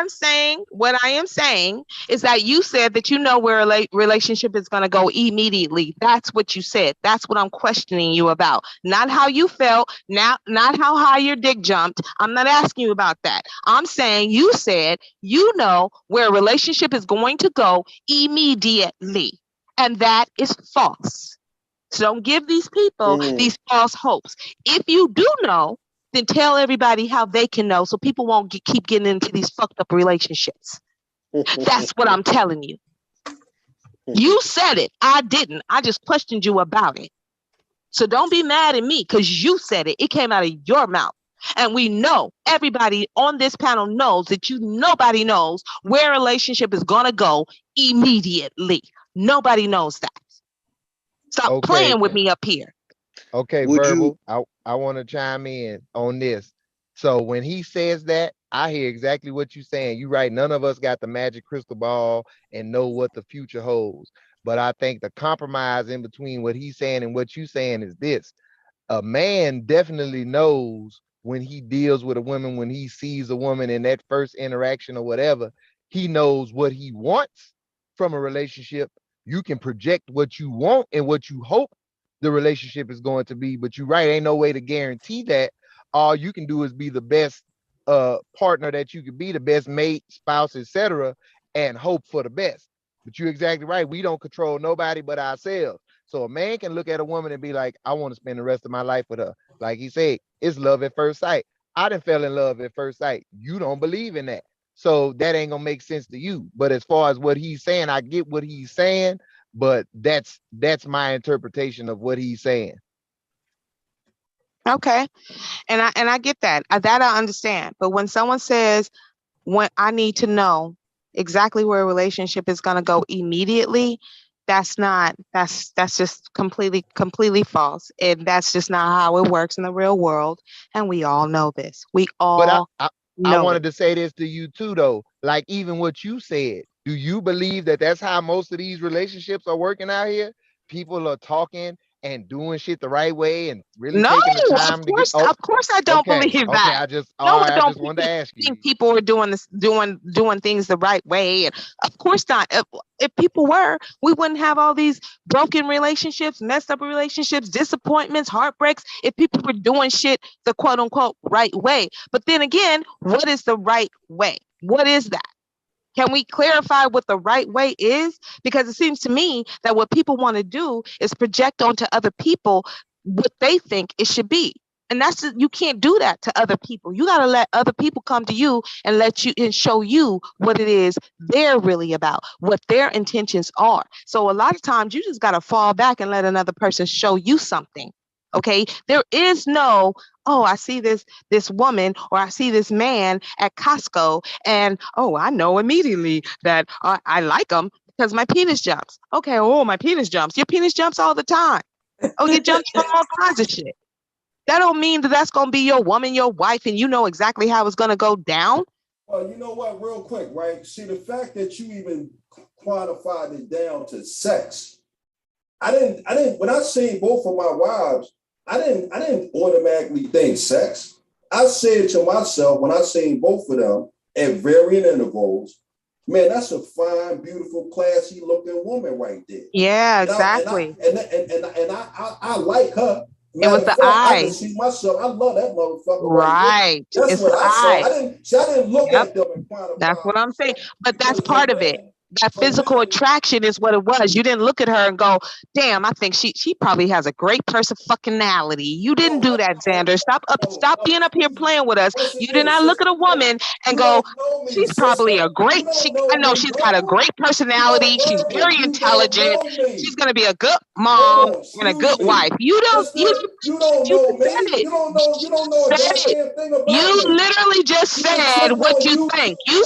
am saying is that you said that you know where a relationship is going to go immediately. That's what you said. That's what I'm questioning you about. Not how you felt, not how high your dick jumped. I'm not asking you about that. I'm saying you said you know where a relationship is going to go immediately. And that is false. So don't give these people these false hopes. If you do know, then tell everybody how they can know so people won't keep getting into these fucked up relationships. That's what I'm telling you. You said it. I didn't. I just questioned you about it. So don't be mad at me because you said it. It came out of your mouth. And we know, everybody on this panel knows that nobody knows where a relationship is going to go immediately. Nobody knows that. Stop playing with me up here. Okay, Verbal, I want to chime in on this. So when he says that, I hear exactly what you're saying. You're right. None of us got the magic crystal ball and know what the future holds. But I think the compromise in between what he's saying and what you're saying is this. A man definitely knows when he deals with a woman, when he sees a woman in that first interaction or whatever, he knows what he wants from a relationship. You can project what you want and what you hope the relationship is going to be, but you're right, ain't no way to guarantee that. All you can do is be the best partner that you could be, the best mate, spouse, etc., and hope for the best. But you're exactly right. We don't control nobody but ourselves. So a man can look at a woman and be like, I want to spend the rest of my life with her. Like he said, it's love at first sight. I done fell in love at first sight. You don't believe in that. So that ain't gonna make sense to you. But as far as what he's saying, I get what he's saying, but that's my interpretation of what he's saying. Okay. And I get that. That I understand. But when someone says, when I need to know exactly where a relationship is going to go immediately, that's just completely false. And that's just not how it works in the real world. And we all know this. But I wanted to say this to you too, though. Like even what you said, do you believe that that's how most of these relationships are working out here? People are talking and doing shit the right way and really taking the time to get. Of course, I don't believe that. Okay, I just wanted to ask you. People are doing things the right way, and of course not. If people were, we wouldn't have all these broken relationships, messed up relationships, disappointments, heartbreaks. If people were doing shit the quote unquote right way, but then again, what is the right way? What is that? Can we clarify what the right way is? Because it seems to me that what people want to do is project onto other people what they think it should be. And you can't do that to other people. You got to let other people come to you and show you what it is they're really about, what their intentions are. So a lot of times you just got to fall back and let another person show you something. Okay, there is no, oh, I see this woman or I see this man at Costco and, oh, I know immediately that I like them because my penis jumps. Okay, oh, my penis jumps. Your penis jumps all the time. Oh, it jumps from all kinds of shit. That don't mean that that's going to be your woman, your wife, and you know exactly how it's going to go down. Well, you know what, real quick, right? See, the fact that you even quantified it down to sex, I didn't, when I seen both of my wives, I didn't automatically think sex. I said to myself when I seen both of them at varying intervals, man, that's a fine, beautiful, classy looking woman right there. Yeah, exactly. I like her. It was the eye. I can see myself. I love that motherfucker. Right. That's it's what the I saw. eye. I didn't look at them and quantify. That's what I'm saying. But that's part of it. That physical attraction is what it was. You didn't look at her and go, damn, I think she probably has a great personality. You didn't do that, Xander. Stop being up here playing with us. You did not look at a woman and go, she's probably I know she's got a great personality. She's very intelligent. She's gonna be a good mom and a good wife. You don't know me. You don't know a goddamn thing about me. You literally just said what you think. You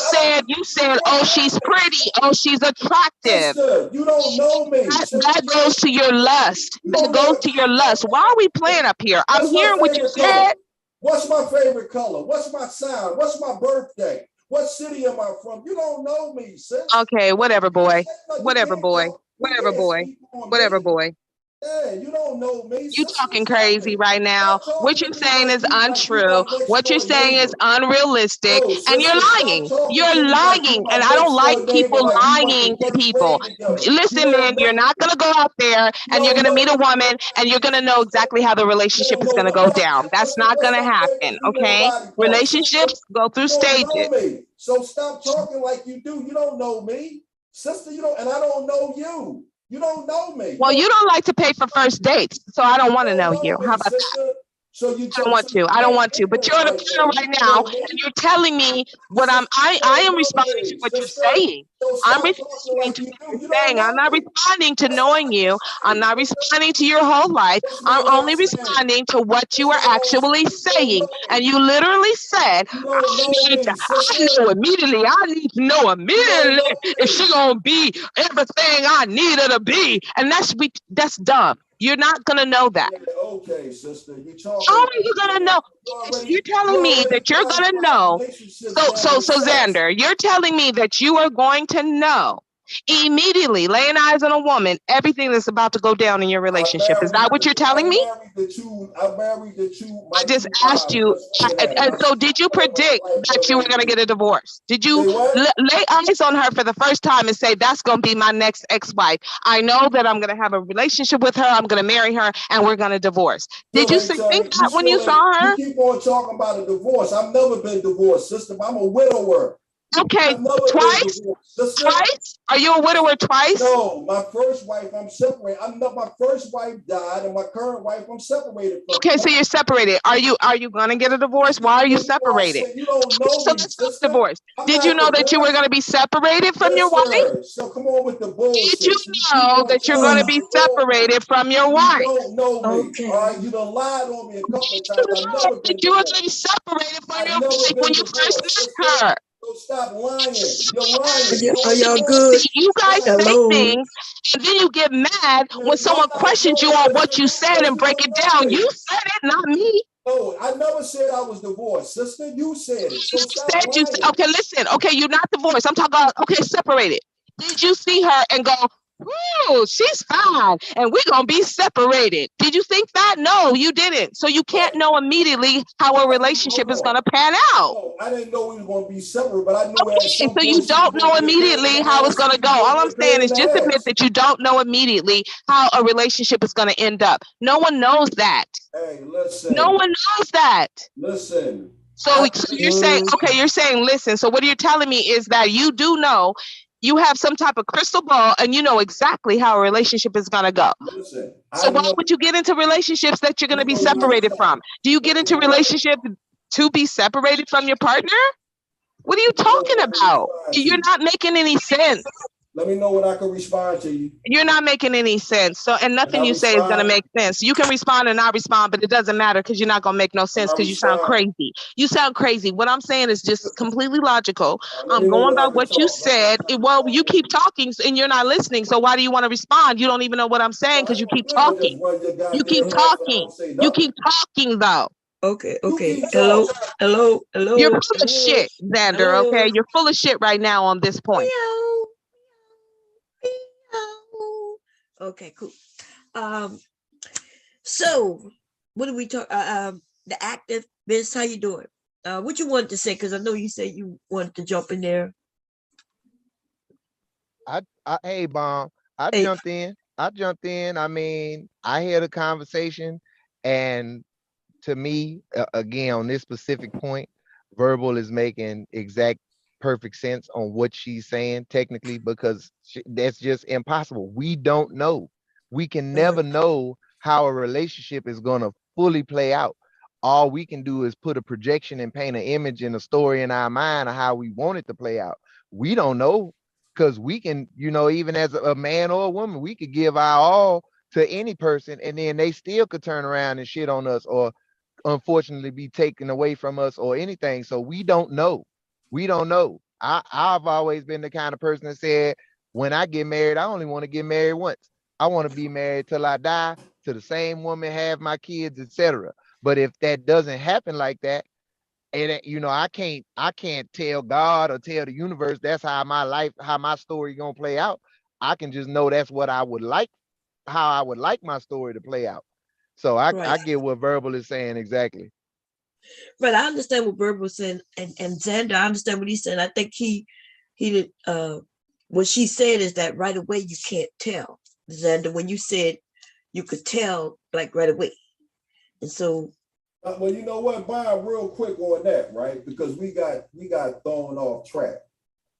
said, oh, she's pretty. Oh, she's attractive. Sister, you don't know me. That goes to your lust. That goes to your lust. Why are we playing up here? I'm hearing what you said. What's my favorite color? What's my sign? What's my birthday? What city am I from? You don't know me, sis. Okay, whatever, boy. Whatever, boy. Whatever, boy. Whatever, boy. Yeah, you don't know me. You talking crazy right now. What you're saying is untrue. What you're saying is unrealistic, and you're lying. You're lying, and I don't like people lying to people. Listen, man, you're not gonna go out there and you're gonna meet a woman and you're gonna know exactly how the relationship is gonna go down. That's not gonna happen. Okay? Relationships go through stages. So stop talking like you do. You don't know me, sister. You don't, and I don't know you. You don't know me. Well, you don't like to pay for first dates, so I don't want to know you. How about that? So you I don't want to. I don't want to. But you're on the panel right now, and you're telling me what I am responding to what you're saying. I'm responding to what you're saying. I'm not responding to knowing you. I'm not responding to your whole life. I'm only responding to what you are actually saying. And you literally said, I know immediately. I need to know immediately if she gonna be everything I need her to be. And that's dumb. You're not gonna know that. Okay, sister. How are you gonna know? You're telling me that you're gonna know. So Xander, you're telling me that you are going to know immediately, laying eyes on a woman, everything that's about to go down in your relationship. Is that what you're telling me? I just asked you, and so did you predict that you were going to get a divorce? Did you lay eyes on her for the first time and say, that's going to be my next ex-wife? I know that I'm going to have a relationship with her, I'm going to marry her, and we're going to divorce. Did you think that when you saw her? You keep on talking about a divorce. I've never been divorced, sister. I'm a widower. Okay, twice? Twice? Are you a widower twice? No, my first wife, I'm separated. My first wife died, and my current wife, I'm separated from. Okay, so you're separated. Are you gonna get a divorce? Why are you separated? You don't know so let's talk divorce. Did you know that you were gonna be separated from your wife? So come on with the bullshit. Did you know that you're gonna be separated from your wife? You don't know me. Okay. All right, you done lied on me a couple of times. I've never been you were gonna be separated from your wife when you first met her. So stop lying. You're lying. Are y'all good? See, you guys say things and then you get mad when someone questions you on what you said and break it down. You said it, not me. No, I never said I was divorced, sister. You said it. So stop lying. Okay, listen. Okay, you're not divorced. I'm talking about, okay, separated. Did you see her and go, ooh, she's fine, and we're gonna be separated? Did you think that? No, you didn't. So you can't know immediately how a relationship is gonna pan out. No, I didn't know we were gonna be separate, but I knew at some so you don't know immediately how it's gonna go. All I'm saying is just admit that you don't know immediately how a relationship is gonna end up. No one knows that. Hey, listen. No one knows that. Listen. So you're saying, okay, you're saying, listen. So what you're telling me is that you do know. You have some type of crystal ball and you know exactly how a relationship is going to go. Listen, so why would you get into relationships that you're going to be separated from? Do you get into relationship to be separated from your partner? What are you talking about? You're not making any sense. Let me know when I can respond to you. You're not making any sense. So, and nothing you say is going to make sense. You can respond or not respond, but it doesn't matter because you're not going to make no sense because you sound crazy. You sound crazy. What I'm saying is just completely logical. I'm going by what you said. Well, you keep talking and you're not listening. So why do you want to respond? You don't even know what I'm saying because you keep talking. You keep talking. You keep talking though. Okay. Hello. You're full of shit, Xander. Okay, you're full of shit right now on this point. Okay, cool. So what do we talk? The activist, how you doing? What you wanted to say? Because I know you said you wanted to jump in there. Hey, Bomb. I jumped in. I mean, I had a conversation, and to me, again, on this specific point, Verbal is making perfect sense on what she's saying technically, because that's just impossible. We don't know. We can never know how a relationship is going to fully play out. All we can do is put a projection and paint an image and a story in our mind of how we want it to play out. We don't know, because we can, even as a man or a woman, we could give our all to any person and then they still could turn around and shit on us or unfortunately be taken away from us or anything. So we don't know. We don't know. I've always been the kind of person that said, when I get married, I only want to get married once. I want to be married till I die, to the same woman, have my kids, etc. But if that doesn't happen like that, and I can't tell God or tell the universe that's how my story gonna play out. I can just know that's what I would like, how I would like my story to play out. So I get what Verbal is saying exactly. But I understand what Bird was saying, and Xander, I understand what he's saying. I think he did. What she said is that right away you can't tell, Xander. When you said you could tell, like right away, and so. Well, you know what, Bob, real quick on that, right? Because we got thrown off track.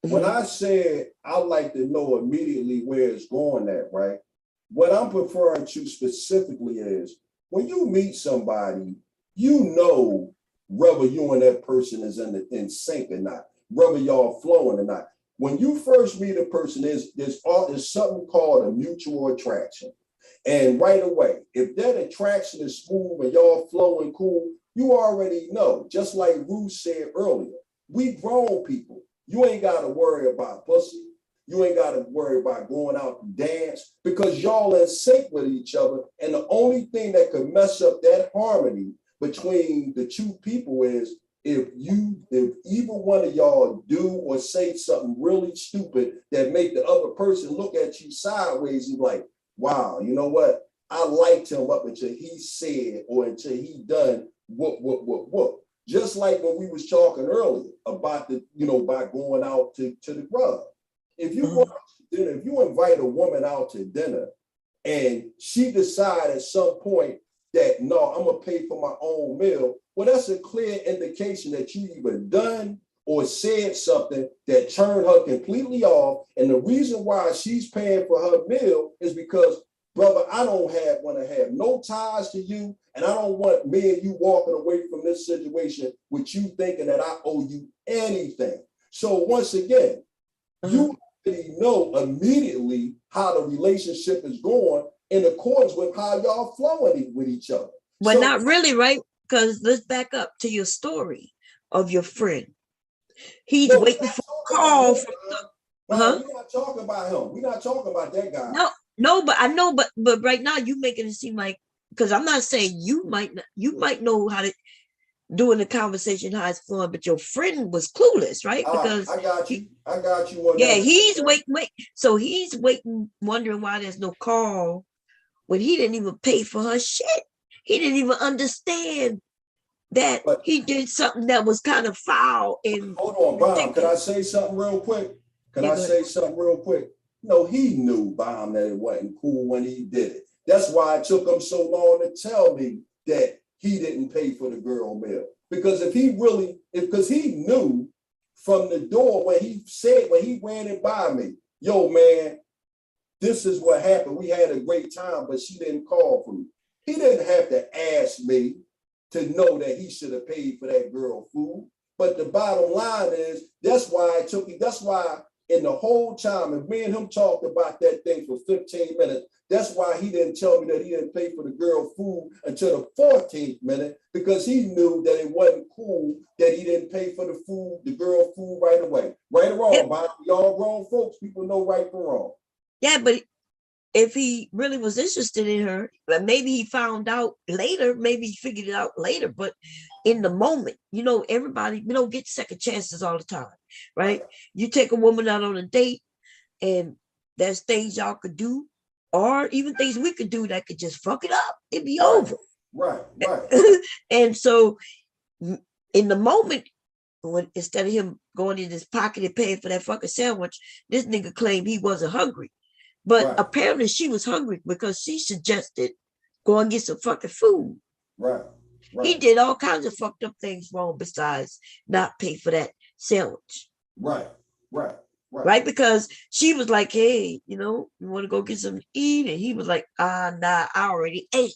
When I said I like to know immediately where it's going at, right? What I'm referring to specifically is when you meet somebody, you know whether you and that person is in sync or not, whether y'all flowing or not. When you first meet a person, there's something called a mutual attraction. And right away, if that attraction is smooth and y'all flowing cool, you already know. Just like Ruth said earlier, we grown people. You ain't got to worry about pussy. You ain't got to worry about going out and dance because y'all in sync with each other. And the only thing that could mess up that harmony between the two people is if either one of y'all do or say something really stupid that make the other person look at you sideways and like, wow, you know what? I liked him up until he said or until he done what. Just like when we was talking earlier about by going out to the club. If you go out to dinner, if you invite a woman out to dinner and she decide at some point that no, I'm gonna pay for my own meal, well, that's a clear indication that you either done or said something that turned her completely off. And the reason why she's paying for her meal is because, brother, I don't want to have no ties to you. And I don't want me and you walking away from this situation with you thinking that I owe you anything. So once again, you already know immediately how the relationship is going in accordance with how y'all flowing with each other. Well, not really, right? Because let's back up to your story of your friend. He's waiting for a call from we're not talking about him. We're not talking about that guy. No, but I know, but right now you making it seem like, because I'm not saying you might know how to do in the conversation how it's flowing, but your friend was clueless, right? Because I got you. He's waiting. So he's waiting, wondering why there's no call when he didn't even pay for her shit. He didn't even understand that he did something that was kind of foul. And hold on, Bob. Can I say something real quick? No, he knew, Bob, that it wasn't cool when he did it. That's why it took him so long to tell me that he didn't pay for the girl meal. Because because he knew from the door when he ran it by me, yo, man, this is what happened. We had a great time, but she didn't call for me. He didn't have to ask me to know that he should have paid for that girl food. But the bottom line is, that's why in the whole time, if me and him talked about that thing for 15 minutes, that's why he didn't tell me that he didn't pay for the girl food until the 14th minute, because he knew that it wasn't cool that he didn't pay for the girl food right away. Right or wrong, Bob, y'all grown folks, people know right from wrong. Yeah, but if he really was interested in her, but maybe he found out later, maybe he figured it out later, but in the moment, everybody, get second chances all the time, right? You take a woman out on a date and there's things y'all could do, or even things we could do that could just fuck it up. It'd be over. Right. And so in the moment, when instead of him going in his pocket and paying for that fucking sandwich, this nigga claimed he wasn't hungry. But apparently she was hungry because she suggested go and get some fucking food. Right. He did all kinds of fucked up things wrong besides not pay for that sandwich. Right. Because she was like, hey, you want to go get something to eat? And he was like, nah, I already ate.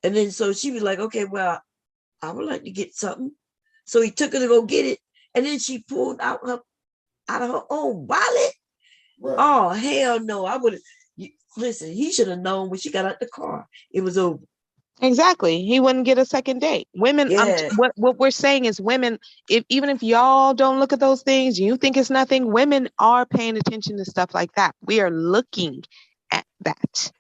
And then so she was like, okay, well, I would like to get something. So he took her to go get it. And then she pulled out of her own wallet. Right. Oh, hell no. I would have, listen, he should have known when she got out the car, it was over. Exactly. He wouldn't get a second date. Women, what we're saying is women, even if y'all don't look at those things, you think it's nothing, women are paying attention to stuff like that. We are looking at that.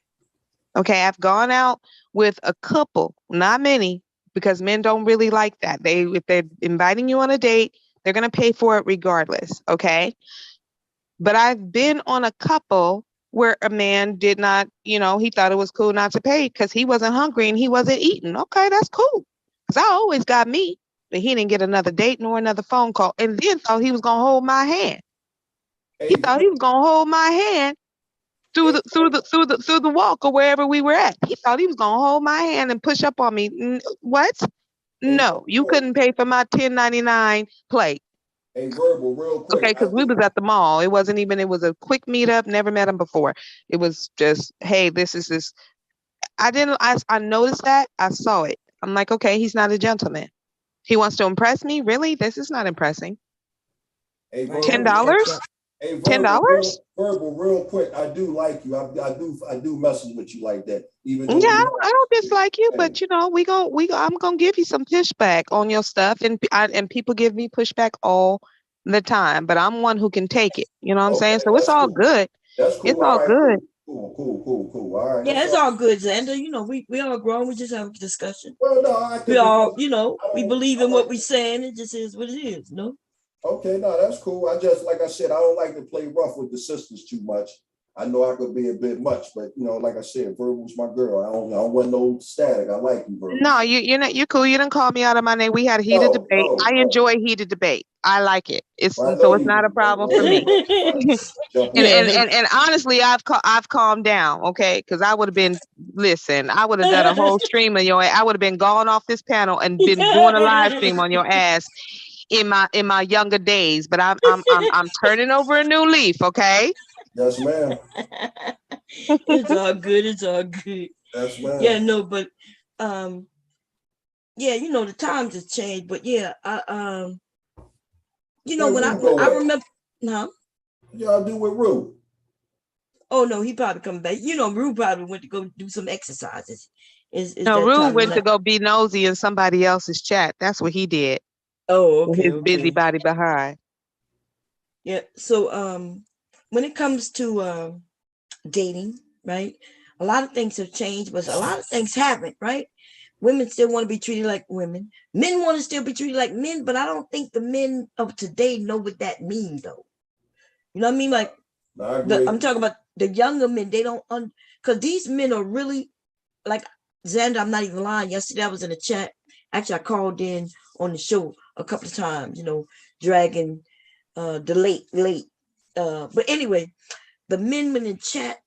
Okay, I've gone out with a couple, not many, because men don't really like that. If they're inviting you on a date, they're going to pay for it regardless, okay? But I've been on a couple where a man did not, he thought it was cool not to pay because he wasn't hungry and he wasn't eating. Okay, that's cool. Because I always got me, but he didn't get another date nor another phone call, and then thought he was gonna hold my hand. He thought he was gonna hold my hand through the walk or wherever we were at. He thought he was gonna hold my hand and push up on me. What? No, you couldn't pay for my $10.99 plate. Hey, Verbal, real quick. Okay, because we was at the mall. It wasn't even, it was a quick meetup, never met him before. It was just, hey, this is this. I noticed that. I saw it. I'm like, okay, he's not a gentleman. He wants to impress me? Really? This is not impressing. Hey, Verbal, $10? Hey, $10? Verbal, real quick. I do like you. I do messing with you like that. Even though Yeah, I don't dislike you, but you know, I'm gonna give you some pushback on your stuff, and people give me pushback all the time, but I'm one who can take it. You know what I'm saying? So it's all good. That's cool. It's all good. Cool. All right. Yeah, it's all good, Xander. You know, we all grown. We just have a discussion. Well, no, I think we all, you know, we believe in what we're saying. It just is what it is, no? Okay, no, that's cool. I just, like I said, I don't like to play rough with the sisters too much. I know I could be a bit much, but you know, like I said, Verbal's my girl. I don't want no static. I like you, Verbal. No, you're cool. You didn't call me out of my name. We had a heated debate. I enjoy heated debate. I like it. It's not a problem for me. and honestly, I've calmed down, okay? Because I would have been, listen, I would have done a whole stream of your. I would have been gone off this panel and been doing a live stream on your ass in my younger days. But I'm turning over a new leaf, okay? Yes, ma'am. It's all good. It's all good. Yes, ma'am. Yeah, no, but yeah, you know, the times have changed, but yeah, you know, when I remember, no. Y'all do with Rue? Oh no, he probably come back. You know, Rue probably went to go do some exercises. No, Rue went to go be nosy in somebody else's chat. That's what he did. Oh, okay. His busybody behind. Yeah. So when it comes to dating, right? A lot of things have changed, but a lot of things haven't, right? Women still want to be treated like women. Men want to still be treated like men, but I don't think the men of today know what that means, though. You know what I mean? Like, I'm talking about the younger men. They don't, because these men are really, like, Xander, I'm not even lying. Yesterday I was in a chat. Actually, I called in on the show a couple of times, you know, dragging the late. But anyway, the men in the chat,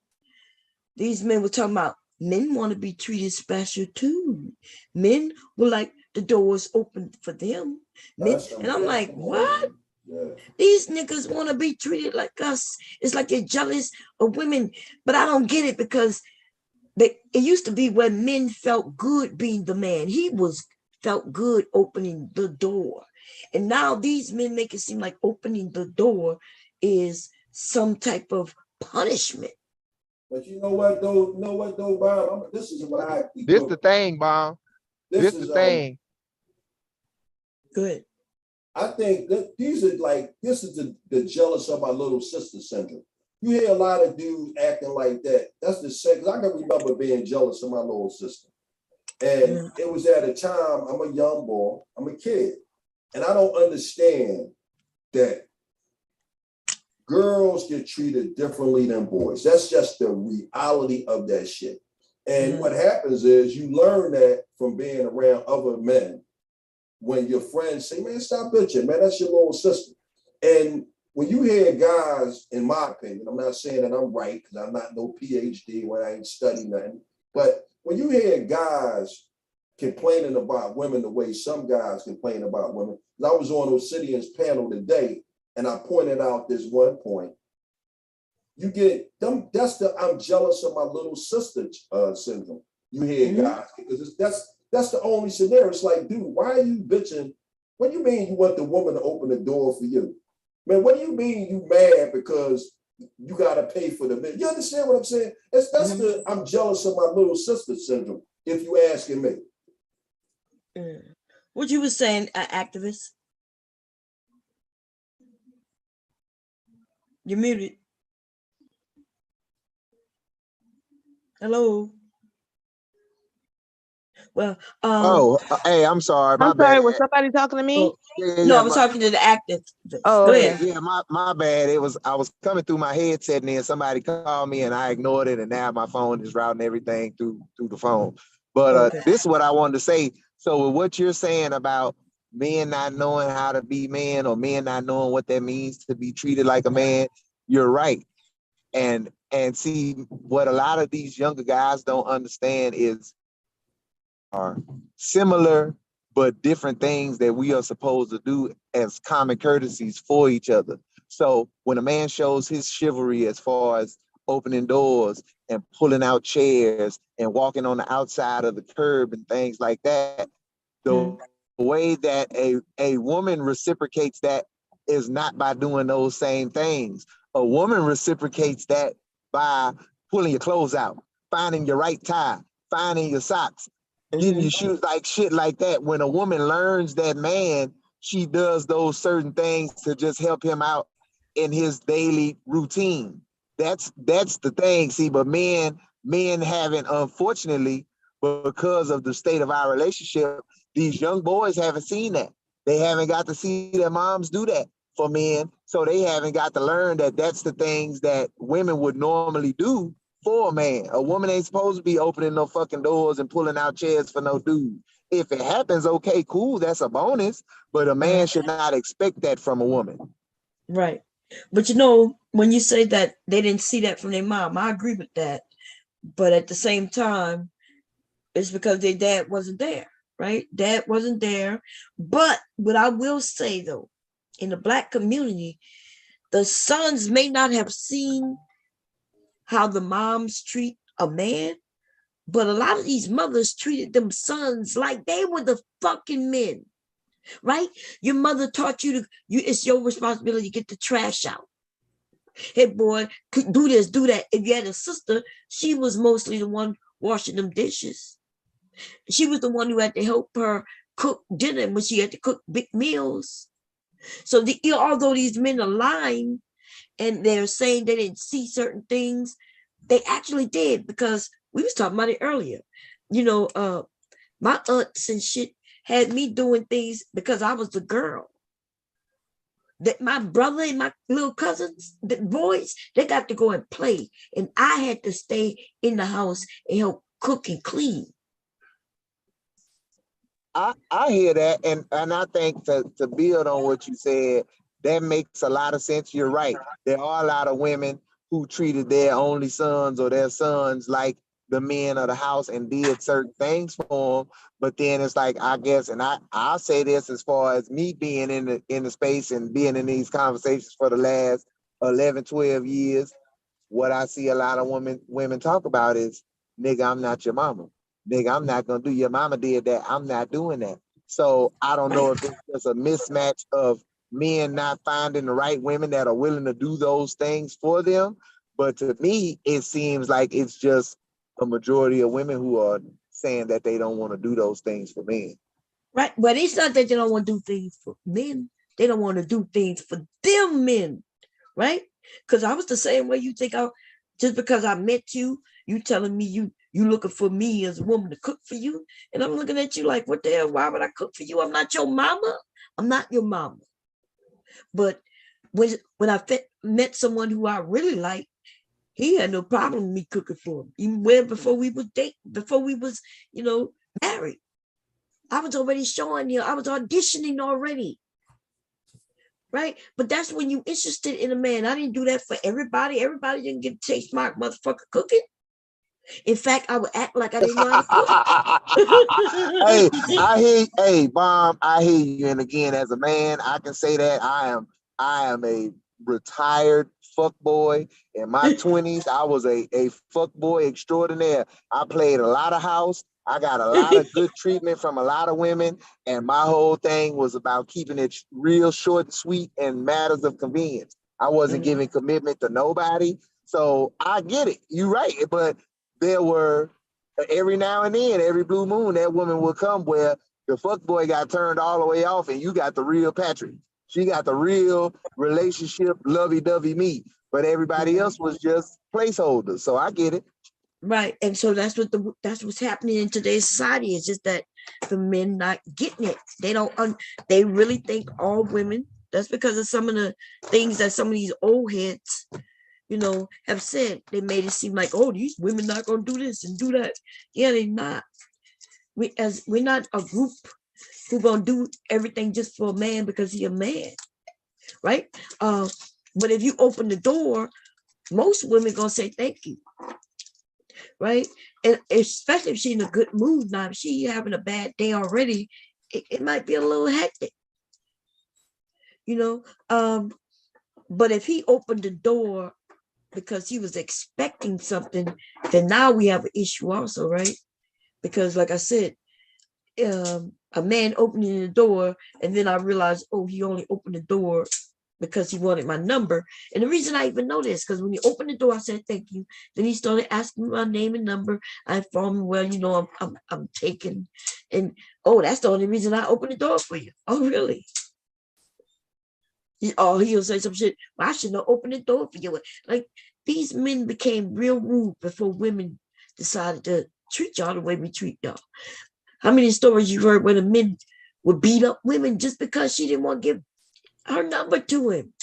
these men were talking about men want to be treated special too. Men were like the doors open for them. Men, and I'm like, what? Yeah. These niggas want to be treated like us. It's like they're jealous of women, but I don't get it because it used to be where men felt good being the man. He felt good opening the door, and now these men make it seem like opening the door is some type of punishment. But you know what though, Bob? This is what I. This the thing, Bob. This is the thing. Good. I think that this is the jealous of my little sister syndrome. You hear a lot of dudes acting like that. That's the same. Because I can remember being jealous of my little sister, and it was at a time. I'm a young boy. I'm a kid, and I don't understand that girls get treated differently than boys. That's just the reality of that shit. And what happens is you learn that from being around other men. When your friends say, man, stop bitching, man, that's your little sister. And when you hear guys, in my opinion, I'm not saying that I'm right, because I'm not no PhD when I ain't studying nothing, but when you hear guys complaining about women the way some guys complain about women, I was on Obsidian's panel today, and I pointed out this one point. You get them, I'm jealous of my little sister syndrome. You hear guys, because that's the only scenario. It's like, dude, why are you bitching? What do you mean you want the woman to open the door for you? Man, what do you mean you mad because you got to pay for the man? You understand what I'm saying? That's the I'm jealous of my little sister syndrome, if you asking me. What you was saying, activist? You're muted. Hello. Well, hey, I'm sorry. I'm sorry. Was somebody talking to me? No, I was talking to the active. Oh, go ahead. Yeah, my bad. I was coming through my headset, and then somebody called me, and I ignored it, and now my phone is routing everything through the phone. But this is what I wanted to say. So with what you're saying about men not knowing how to be men, or men not knowing what that means to be treated like a man, you're right. And see, what a lot of these younger guys don't understand is are similar but different things that we are supposed to do as common courtesies for each other. So when a man shows his chivalry as far as opening doors and pulling out chairs and walking on the outside of the curb and things like that, the way that a woman reciprocates that is not by doing those same things. A woman reciprocates that by pulling your clothes out, finding your right tie, finding your socks, getting your shoes, like shit like that. When a woman learns that man, she does those certain things to just help him out in his daily routine. That's the thing. See, but men haven't, unfortunately, because of the state of our relationship, these young boys haven't seen that. They haven't got to see their moms do that for men. So they haven't got to learn that that's the things that women would normally do for a man. A woman ain't supposed to be opening no fucking doors and pulling out chairs for no dude. If it happens, okay, cool, that's a bonus. But a man should not expect that from a woman. Right. But you know, when you say that they didn't see that from their mom, I agree with that. But at the same time, it's because their dad wasn't there, right? Dad wasn't there. But what I will say though, in the Black community, the sons may not have seen how the moms treat a man, but a lot of these mothers treated them sons like they were the fucking men, right? Your mother taught you it's your responsibility to get the trash out. Hey boy, do this, do that. If you had a sister, she was mostly the one washing them dishes. She was the one who had to help her cook dinner when she had to cook big meals. So although these men are lying and they're saying they didn't see certain things, they actually did, because we was talking about it earlier. You know, my aunts and shit had me doing things because I was the girl. That my brother and my little cousins, the boys, they got to go and play. And I had to stay in the house and help cook and clean. I hear that, and I think to build on what you said, that makes a lot of sense. You're right. There are a lot of women who treated their only sons or their sons like the men of the house and did certain things for them. But then it's like, I guess, and I'll say this as far as me being in the space and being in these conversations for the last 11, 12 years, what I see a lot of women talk about is, nigga, I'm not your mama. Nigga, I'm not gonna do, your mama did that, I'm not doing that. So I don't know if it's just a mismatch of men not finding the right women that are willing to do those things for them. But to me, it seems like it's just a majority of women who are saying that they don't want to do those things for men. Right. But it's not that they don't want to do things for men. They don't want to do things for them men. Right? Because I was the same way. You think just because I met you, you telling me you looking for me as a woman to cook for you. And I'm looking at you like, what the hell? Why would I cook for you? I'm not your mama. I'm not your mama. But when I met someone who I really liked, he had no problem with me cooking for him. Even way before we was before we was, married. I was already showing you. I was auditioning already. Right? But that's when you interested in a man. I didn't do that for everybody. Everybody didn't get to taste my motherfucker cooking. In fact, I would act like I didn't know how to cook. Hey, Bomb, I hear you. And again, as a man, I can say that I am a retired fuck boy. In my 20s, I was a fuck boy extraordinaire. I played a lot of house. I got a lot of good treatment from a lot of women. And my whole thing was about keeping it real short and sweet and matters of convenience. I wasn't giving commitment to nobody. So I get it. You're right. But there were, every now and then, every blue moon, that woman would come where the fuck boy got turned all the way off and you got the real Patrick. She got the real relationship, lovey-dovey me. But everybody else was just placeholders. So I get it. Right. And so that's what's happening in today's society. It's just that the men not getting it. They really think all women, that's because of some of the things that some of these old heads, have said. They made it seem like, oh, these women not gonna do this and do that. Yeah, they're not. We're not a group who gonna do everything just for a man because he's a man, right? But if you open the door, most women gonna say thank you, right? And especially if she's in a good mood. Now, if she having a bad day already, it might be a little hectic, you know. But if he opened the door because he was expecting something, then now we have an issue also, right? Because like I said, a man opening the door, and then I realized, oh, he only opened the door because he wanted my number. And the reason I even know this, because when he opened the door, I said, thank you. Then he started asking me my name and number. I informed him, well, you know, I'm taken. And, oh, that's the only reason I opened the door for you. Oh, really? He'll say some shit. Well, I shouldn't have opened the door for you. Like, these men became real rude before women decided to treat y'all the way we treat y'all. How many stories you heard where the men would beat up women just because she didn't want to give her number to him?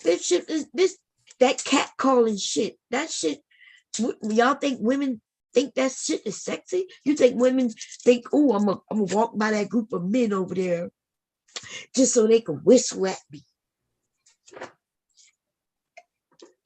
This shit is that cat calling shit. That shit, y'all think women think that shit is sexy? You think women think, oh, I'm gonna walk by that group of men over there just so they can whistle at me?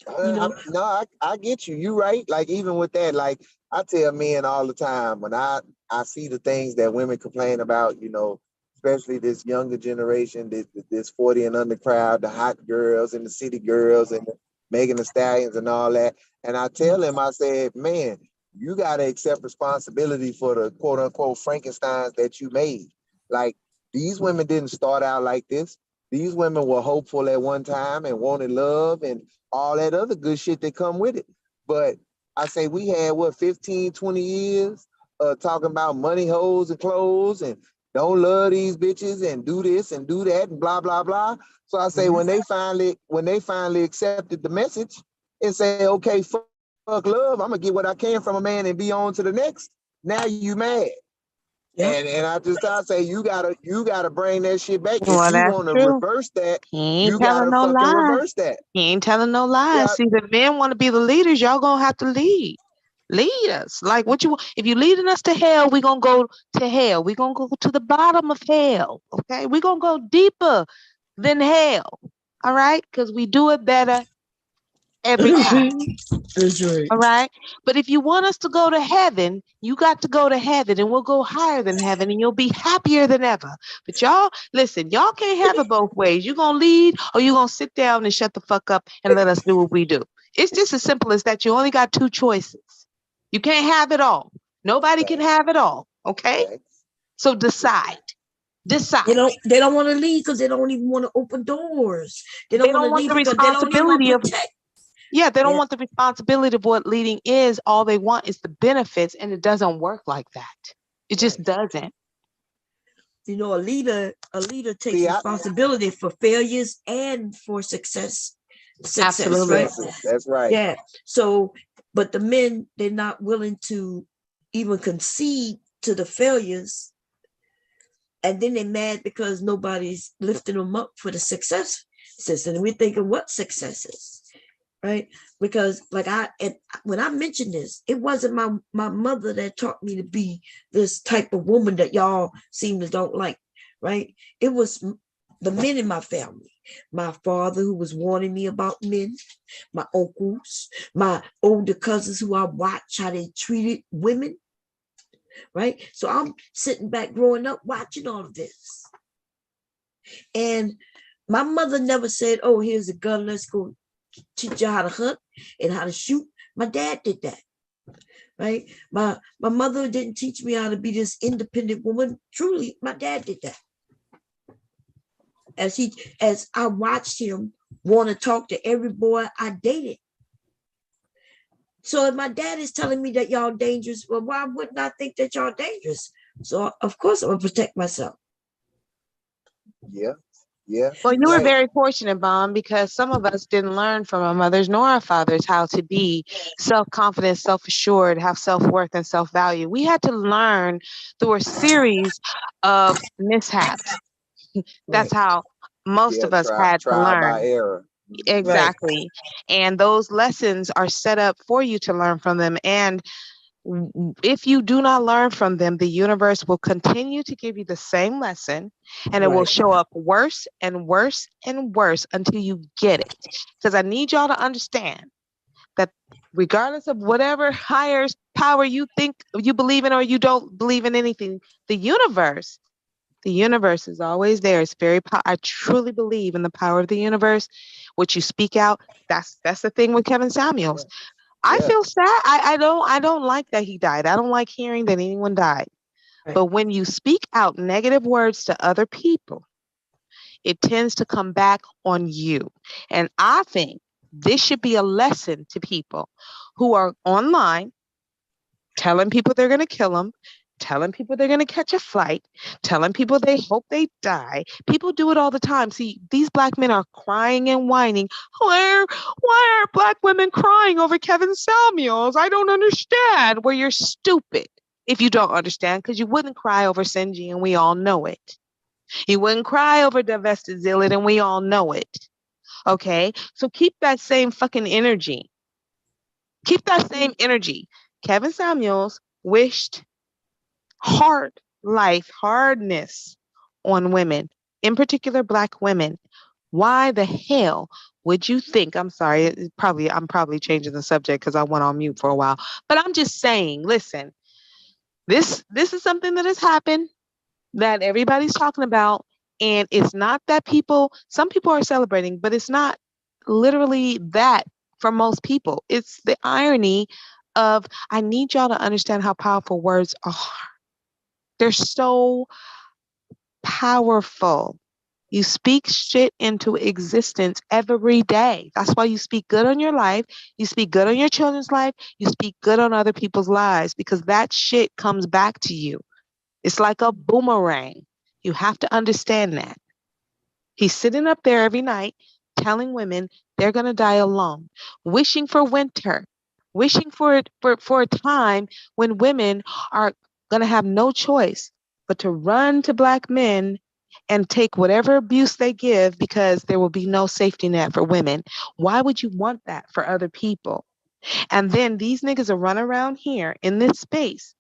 I get you. You right. Like even with that, like I tell men all the time when I see the things that women complain about, you know, especially this younger generation, this 40 and under crowd, the hot girls and the city girls and the Megan Thee Stallions and all that. And I tell them, I said, man, you got to accept responsibility for the quote unquote Frankensteins that you made. Like these women didn't start out like this. These women were hopeful at one time and wanted love and all that other good shit that come with it. But I say we had, 15, 20 years talking about money, hoes, and clothes and don't love these bitches and do this and do that and blah, blah, blah. So I say when they finally accepted the message and say, okay, fuck love, I'm going to get what I can from a man and be on to the next. Now you mad. Yep. And I say you gotta bring that shit back. If you want to reverse that, you gotta fucking reverse that. He ain't telling no lies. Yeah. See, the men want to be the leaders. Y'all gonna have to lead us. Like what you want. If you leading us to hell, we gonna go to hell. We gonna go to the bottom of hell. Okay, we gonna go deeper than hell. All right, because we do it better every time. That's right. All right. But if you want us to go to heaven, you got to go to heaven and we'll go higher than heaven and you'll be happier than ever. But y'all, listen, y'all can't have it both ways. You're going to lead or you're going to sit down and shut the fuck up and let us do what we do. It's just as simple as that. You only got two choices. You can't have it all. Nobody can have it all. Okay. So decide. They don't want to leave because they don't even want to open doors. They don't want to leave because they don't even want to protect. Yeah, they don't want the responsibility of what leading is. All they want is the benefits, and it doesn't work like that. It just doesn't. You know, a leader takes responsibility for failures and for success. Absolutely. Right? That's right. Yeah. So, but the men, they're not willing to even concede to the failures. And then they're mad because nobody's lifting them up for the success. And we're thinking, what success is? Right? Because when I mentioned this, it wasn't my mother that taught me to be this type of woman that y'all seem to don't like, right? It was the men in my family. My father, who was warning me about men, my uncles, my older cousins who I watched how they treated women, right? So I'm sitting back growing up watching all of this. And my mother never said, oh, here's a gun, let's go teach you how to hunt and how to shoot. My dad did that, right? My mother didn't teach me how to be this independent woman. Truly, my dad did that. As I watched him want to talk to every boy I dated. So if my dad is telling me that y'all dangerous, well, why wouldn't I think that y'all dangerous? So of course I'm gonna protect myself. Yeah. Yeah. Well, you were very fortunate, Bon, because some of us didn't learn from our mothers nor our fathers how to be self-confident, self-assured, have self-worth and self-value. We had to learn through a series of mishaps. That's how most of us had to learn. By error. Exactly. Right. And those lessons are set up for you to learn from them. And if you do not learn from them, the universe will continue to give you the same lesson and it will show up worse and worse and worse until you get it. Because I need y'all to understand that regardless of whatever higher power you think you believe in or you don't believe in anything, the universe is always there. It's very I truly believe in the power of the universe. What you speak out, that's the thing with Kevin Samuels. I feel sad. I don't like that he died. I don't like hearing that anyone died. But when you speak out negative words to other people, it tends to come back on you. And I think this should be a lesson to people who are online telling people they're going to kill them, telling people they're going to catch a flight, telling people they hope they die. People do it all the time. See, these Black men are crying and whining. Why are Black women crying over Kevin Samuels? I don't understand. Well, you're stupid if you don't understand, because you wouldn't cry over Sinji, and we all know it. You wouldn't cry over divested zealot, and we all know it. Okay? So keep that same fucking energy. Keep that same energy. Kevin Samuels wished hardness on women, in particular Black women. Why the hell would you think? I'm sorry, I'm probably changing the subject because I went on mute for a while. But I'm just saying, listen, this is something that has happened that everybody's talking about. And it's not that some people are celebrating, but it's not literally that for most people. It's the irony of, I need y'all to understand how powerful words are. They're so powerful. You speak shit into existence every day. That's why you speak good on your life. You speak good on your children's life. You speak good on other people's lives, because that shit comes back to you. It's like a boomerang. You have to understand that. He's sitting up there every night telling women they're going to die alone, wishing for winter, wishing for a time when women are going to have no choice but to run to Black men and take whatever abuse they give, because there will be no safety net for women. Why would you want that for other people? And then these niggas are running around here in this space,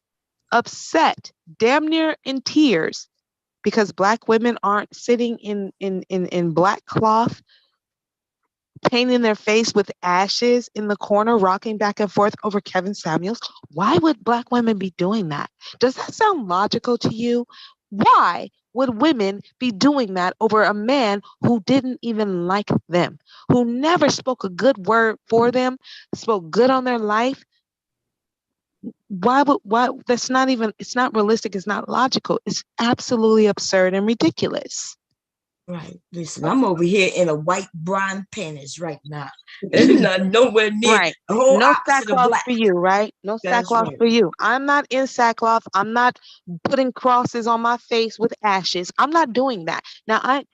upset, damn near in tears, because Black women aren't sitting in black cloth, painting their face with ashes in the corner, rocking back and forth over Kevin Samuels. Why would Black women be doing that? Does that sound logical to you? Why would women be doing that over a man who didn't even like them, who never spoke a good word for them, spoke good on their life? Why that's not even, it's not realistic, it's not logical, it's absolutely absurd and ridiculous. Right. Listen, I'm over here in a white brine panties right now. Not nowhere near. Right. No sackcloth for you, right? No sackcloth for you. I'm not in sackcloth. I'm not putting crosses on my face with ashes. I'm not doing that. Now, I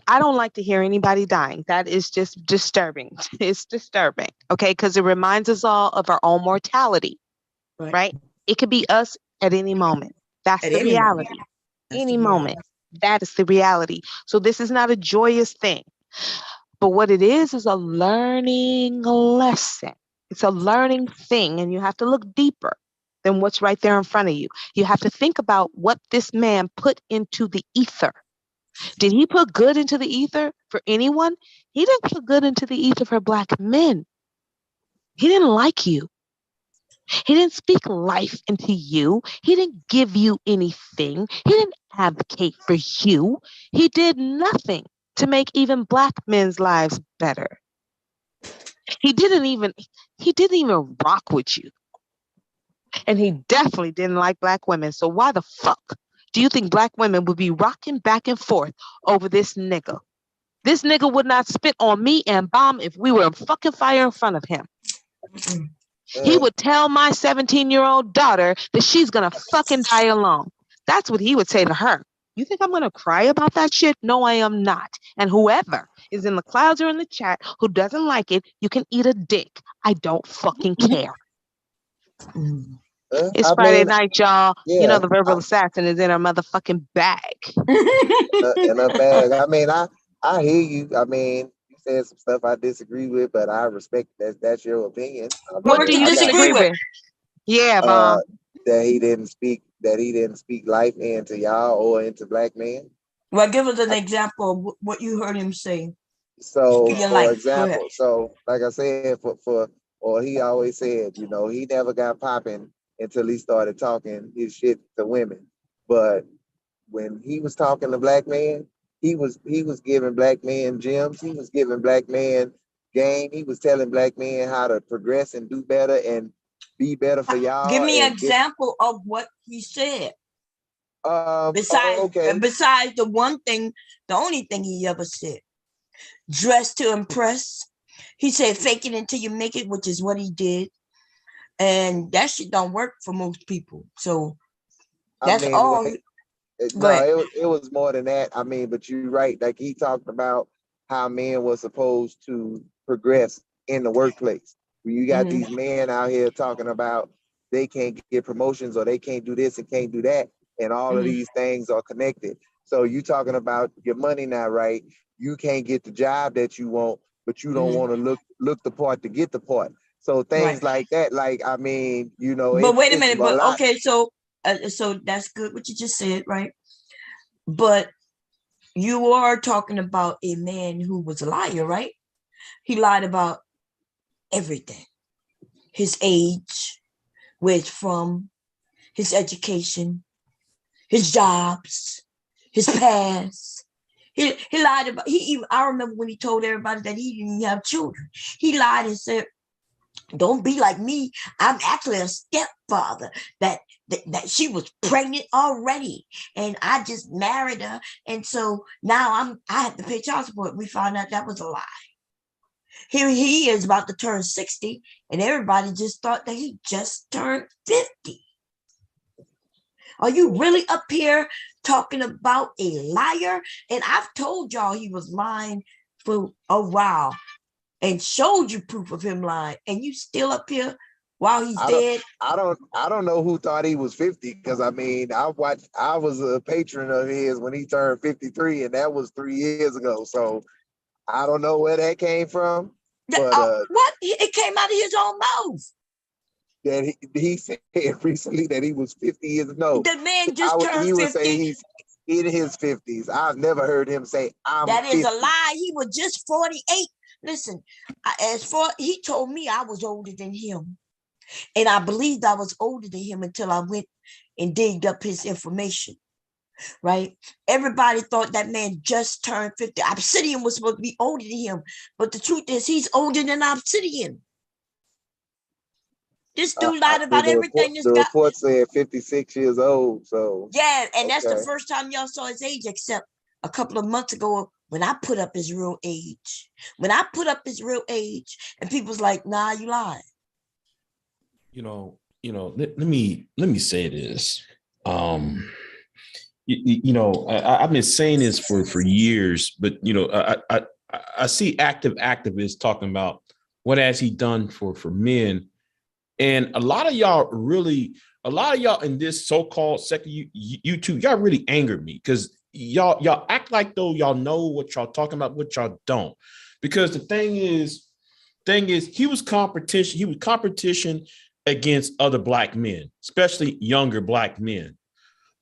don't like to hear anybody dying. That is just disturbing. It's disturbing. Okay, because it reminds us all of our own mortality. Right? It could be us at any moment. That's the reality. Any moment. That is the reality. So this is not a joyous thing. But what it is a learning lesson. It's a learning thing, and you have to look deeper than what's right there in front of you. You have to think about what this man put into the ether. Did he put good into the ether for anyone? He didn't put good into the ether for Black men. He didn't like you. He didn't speak life into you. He didn't give you anything. He didn't advocate for you. He did nothing to make even Black men's lives better. He didn't even rock with you. And he definitely didn't like Black women. So why the fuck do you think Black women would be rocking back and forth over this nigga? This nigga would not spit on me and bomb if we were in fucking fire in front of him. He would tell my 17-year-old daughter that she's gonna fucking die alone. That's what he would say to her. You think I'm gonna cry about that shit? No, I am not. And whoever is in the clouds or in the chat who doesn't like it, you can eat a dick. I don't fucking care. It's Friday night, y'all. Yeah, you know the verbal assassin is in her motherfucking bag. In a bag. I mean, I hear you. I mean, you said some stuff I disagree with, but I respect that's your opinion. What do you disagree with? Yeah, Mom. That he didn't speak life into y'all or into Black men. Well, give us an example of what you heard him say. So, for example, so like I said, for or he always said, you know, he never got popping until he started talking his shit to women. But when he was talking to black men, he was giving black men gems. He was giving black men game. He was telling black men how to progress and do better and be better for y'all. Give me an example of what he said. Besides the one thing, the only thing he ever said, dress to impress. He said, fake it until you make it, which is what he did. And that shit don't work for most people. So that's all. No, it was more than that. I mean, but you're right. Like he talked about how men were supposed to progress in the workplace. When you got these men out here talking about they can't get promotions or they can't do this and can't do that. And all of these things are connected. So you talking about your money not right. You can't get the job that you want, but you don't want to look the part to get the part. So things like that, like, I mean, you know. But wait a minute, but okay, so that's good what you just said, right? But you are talking about a man who was a liar, right? He lied about everything. His age, where it's from, his education, his jobs, his past. He lied about, I remember when he told everybody that he didn't have children. He lied and said, don't be like me. I'm actually a stepfather that she was pregnant already. And I just married her. And so now I have to pay child support. We found out that was a lie. Here he is about to turn 60 and everybody just thought that he just turned 50. Are you really up here talking about a liar? And I've told y'all he was lying for a while and showed you proof of him lying, and you still up here while he's dead. I don't know who thought he was 50, because I mean, I was a patron of his when he turned 53, and that was 3 years ago. So I don't know where that came from. But what? It came out of his own mouth. That he said recently that he was 50 years old. The man just turned 50. He would say he's in his 50s. I've never heard him say I'm That 50. is a lie. He was just 48. Listen, he told me I was older than him. And I believed I was older than him until I went and digged up his information. Right? Everybody thought that man just turned 50. Obsidian was supposed to be older than him. But the truth is he's older than Obsidian. This dude lied about everything. The report said 56 years old. So yeah, and that's the first time y'all saw his age, except a couple of months ago when I put up his real age. When I put up his real age, and people's like, nah, you lied. You know, let me say this. I've been saying this for years, but I see active activists talking about what has he done for men. And a lot of y'all in this so-called second YouTube, y'all really angered me because y'all act like though y'all know what y'all talking about, what y'all don't. Because the thing is, he was competition against other black men, especially younger black men.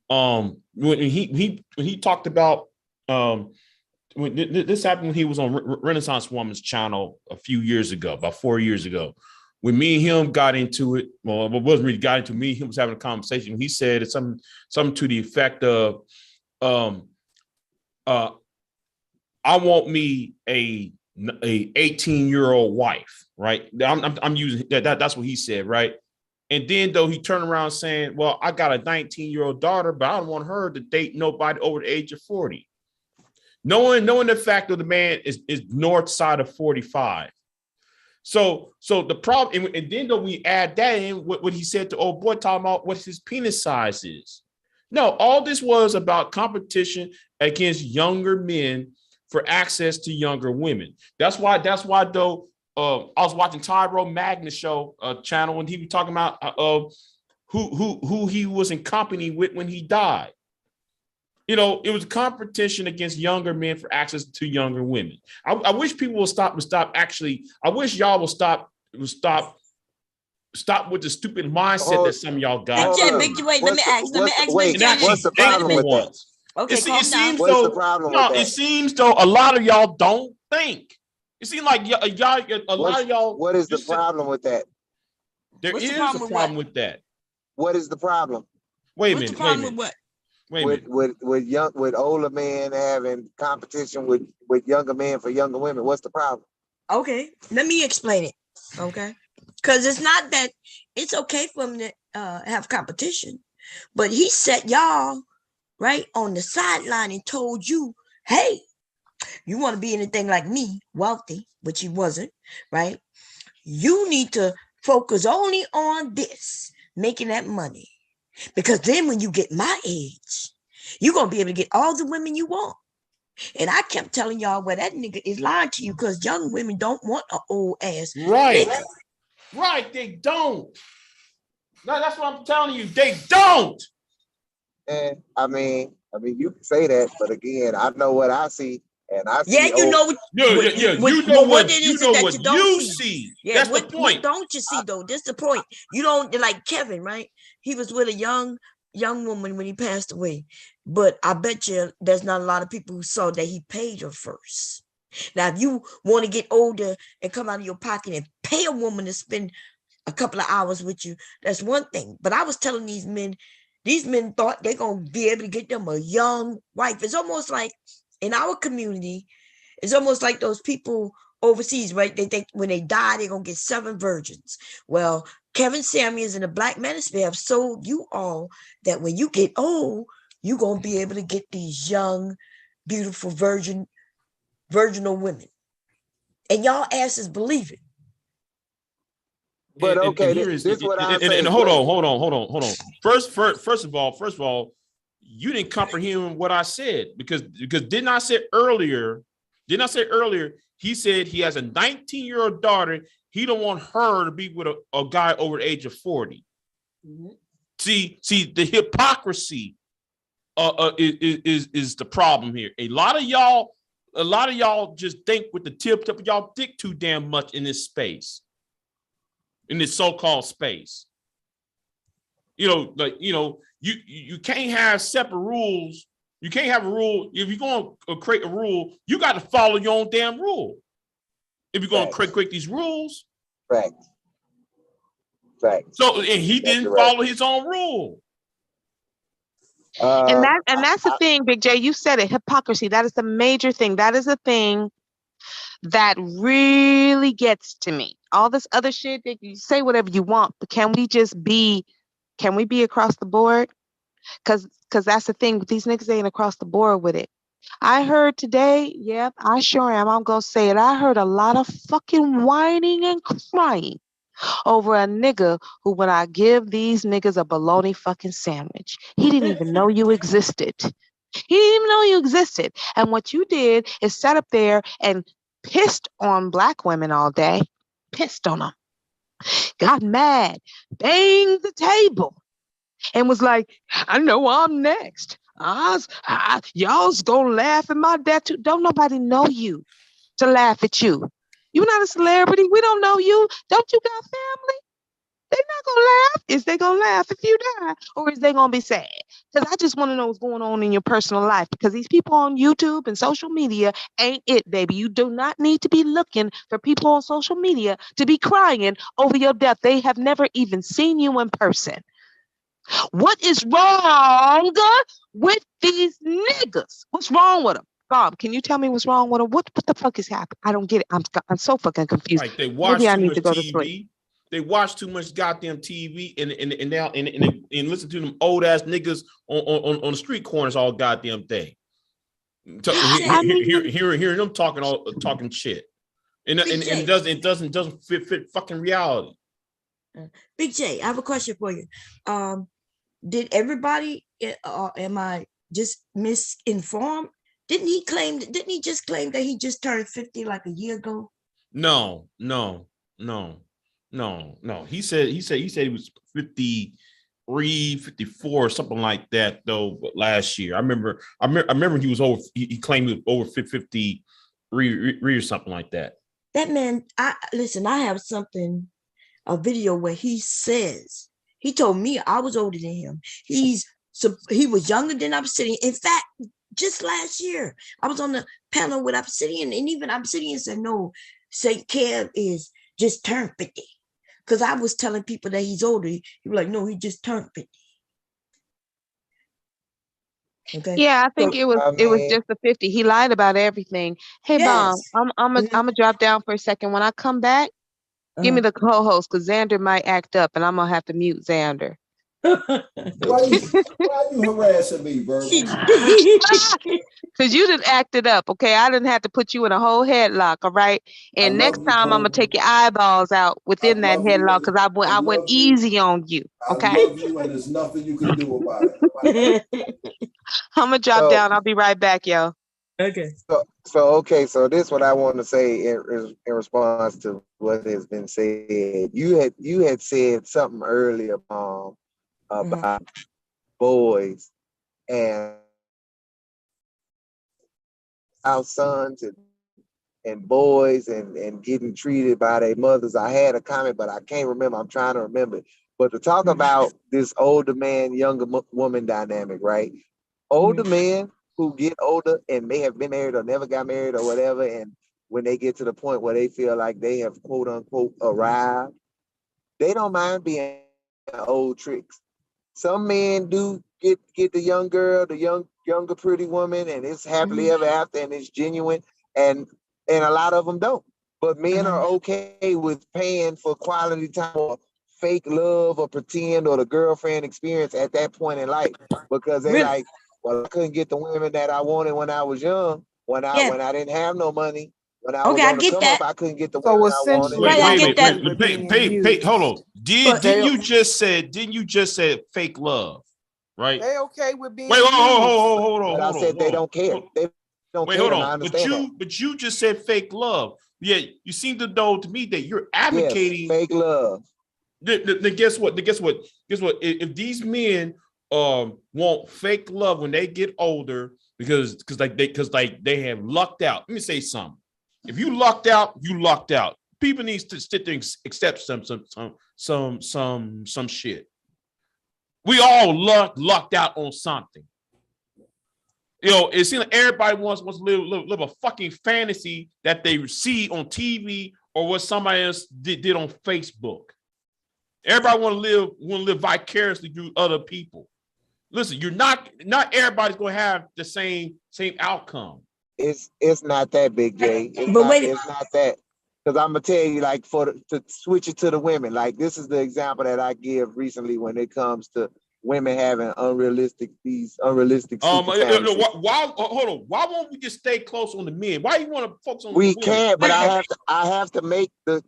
When he talked about when this happened when he was on Renaissance Woman's channel a few years ago, about 4 years ago. When me and him got into it, well, it wasn't really got into me. He was having a conversation. He said something to the effect of, "I want me a 18-year-old wife." Right? I'm using that. That's what he said. Right? And then though he turned around saying, "Well, I got a 19-year-old daughter, but I don't want her to date nobody over the age of 40." Knowing the fact of the man is north side of 45. So the problem, and then though we add that in, what he said to old boy, talking about what his penis size is. No, all this was about competition against younger men for access to younger women. That's why though, I was watching Tyrone Magna's show channel when he was talking about who he was in company with when he died. It was a competition against younger men for access to younger women. I wish people will stop. Actually, I wish y'all will stop with the stupid mindset that some of y'all got. Big J, wait, let me ask. What's the problem with that? Okay, What's the problem with that? It seems though a lot of y'all don't think. It seems like a lot of y'all. What is the problem with that? There is a problem with that. What is the problem? Wait a minute. Wait a minute. What? With older men having competition with younger men for younger women. What's the problem? Okay, let me explain it. Okay, because it's not that it's okay for him to have competition, but he set y'all right on the sideline and told you, hey, you want to be anything like me, wealthy, which he wasn't, right? You need to focus only on this, making that money. Because then when you get my age, you're going to be able to get all the women you want. And I kept telling y'all, well, that nigga is lying to you because young women don't want an old ass. Right. nigga. Right. They don't. No, that's what I'm telling you. They don't. And I mean, you can say that, but again, I know what I see. And I see you know what, you know what you see. Yeah, that's the point. What don't you see though? That's the point. You don't like Kevin, right? He was with a young woman when he passed away. But I bet you there's not a lot of people who saw that he paid her first. Now, if you want to get older and come out of your pocket and pay a woman to spend a couple of hours with you, that's one thing. But I was telling these men thought they're going to be able to get them a young wife. It's almost like in our community, it's almost like those people overseas, right? They think when they die, they're going to get 7 virgins. Well, Kevin Samuels and the Black Manosphere have sold you all that when you get old, you're going to be able to get these young, beautiful, virginal women. And y'all asses believe it. But okay, this is what I'm saying. Hold on. First of all, you didn't comprehend what I said because didn't I say earlier, he said he has a 19-year-old daughter. He don't want her to be with a guy over the age of 40. Mm-hmm. See the hypocrisy is the problem here. A lot of y'all just think with the tip of y'all dick too damn much in this space, in this so-called space. You can't have separate rules. You can't have a rule. If you're going to create a rule, you got to follow your own damn rule. If you're going to create these rules. Right. So, and he didn't follow his own rule. And that's the thing, Big J. You said it, hypocrisy. That is the major thing. That is the thing that really gets to me. All this other shit that you say whatever you want, but can we be across the board? Because that's the thing. These niggas ain't across the board with it. I heard today, yep, I sure am. I'm going to say it. I heard a lot of fucking whining and crying over a nigga who, when I give these niggas a bologna fucking sandwich, he didn't even know you existed. He didn't even know you existed. And what you did is sat up there and pissed on Black women all day, pissed on them, got mad, banged the table, and was like, I know I'm next. Y'all's gonna laugh at my dad too. Don't nobody know you to laugh at you. You're not a celebrity. We don't know you. Don't you got family? They're not gonna laugh. Is they gonna laugh if you die? Or is they gonna be sad? Because I just want to know what's going on in your personal life. Because these people on YouTube and social media ain't it, baby. You do not need to be looking for people on social media to be crying over your death. They have never even seen you in person. What is wrong with these niggas? What's wrong with them? Bob, can you tell me what's wrong with them? What the fuck is happening? I don't get it. I'm so fucking confused. Right, they watch too much TV. They watch too much goddamn TV and now and listen to them old ass niggas on the street corners all goddamn day. Hearing them talking shit, and it doesn't fit fucking reality. Big J, I have a question for you. Did everybody, am I just misinformed? Didn't he just claim that he just turned 50 like a year ago? No. He said he was 53, 54, something like that though. But last year, I remember he was over. He claimed he was over 53 or something like that. That man, I have a video where he says, he told me I was older than him. He was younger than I'm sitting. In fact, just last year. I was on the panel with Obsidian, and even Obsidian said, no, St. Kev is just turned 50. Because I was telling people that he's older. He was like, no, he just turned 50. Okay. Yeah, I think it was just a 50. He lied about everything. Hey, Bob, Yes. I'm gonna drop down for a second. When I come back, give me the co-host because Xander might act up, and I'm gonna have to mute Xander. Why you harassing me, Verbal? Because you didn't act it up, okay? I didn't have to put you in a whole headlock, all right? And next time I'm gonna take your eyeballs out within that headlock because I went easy on you, okay? I love you, and there's nothing you can do about it. I'm gonna drop down. I'll be right back, yo. Okay. So this is what I want to say in response to what has been said. You had said something earlier, about boys and our sons and boys and getting treated by their mothers. I had a comment, but I can't remember. I'm trying to remember. But to talk about this older man, younger woman dynamic, right? Older men who get older and may have been married or never got married or whatever, and when they get to the point where they feel like they have quote unquote arrived, they don't mind being old tricks. Some men do get the young girl, the younger pretty woman, and it's happily ever after, and it's genuine, and a lot of them don't. But men are okay with paying for quality time or fake love or pretend or the girlfriend experience at that point in life because they like, well, I couldn't get the women that I wanted when I was young, when I didn't have no money, when I was on the come up, I couldn't get the women I wanted. Wait, hold on. Didn't you just say fake love, right? They okay with being hold on. I said they don't care. They don't care. Hold and I on. understand But you just said fake love. Yeah, you seem to know to me that you're advocating fake love. Then guess what? If these men want fake love when they get older because they have lucked out. Let me say something. If you lucked out, you lucked out. People need to sit there and accept some shit. We all lucked out on something. You know, it seems like everybody wants to live a fucking fantasy that they see on TV or what somebody else did on Facebook. Everybody want to live vicariously through other people. Listen, you're not everybody's gonna have the same outcome. It's not that, Big J. It's not that. Because I'm gonna tell you, like, to switch it to the women, like this is the example that I give recently when it comes to women having unrealistic Hold on. Why won't we just stay close on the men? Why you want to focus on the women? We can't, but I have to make the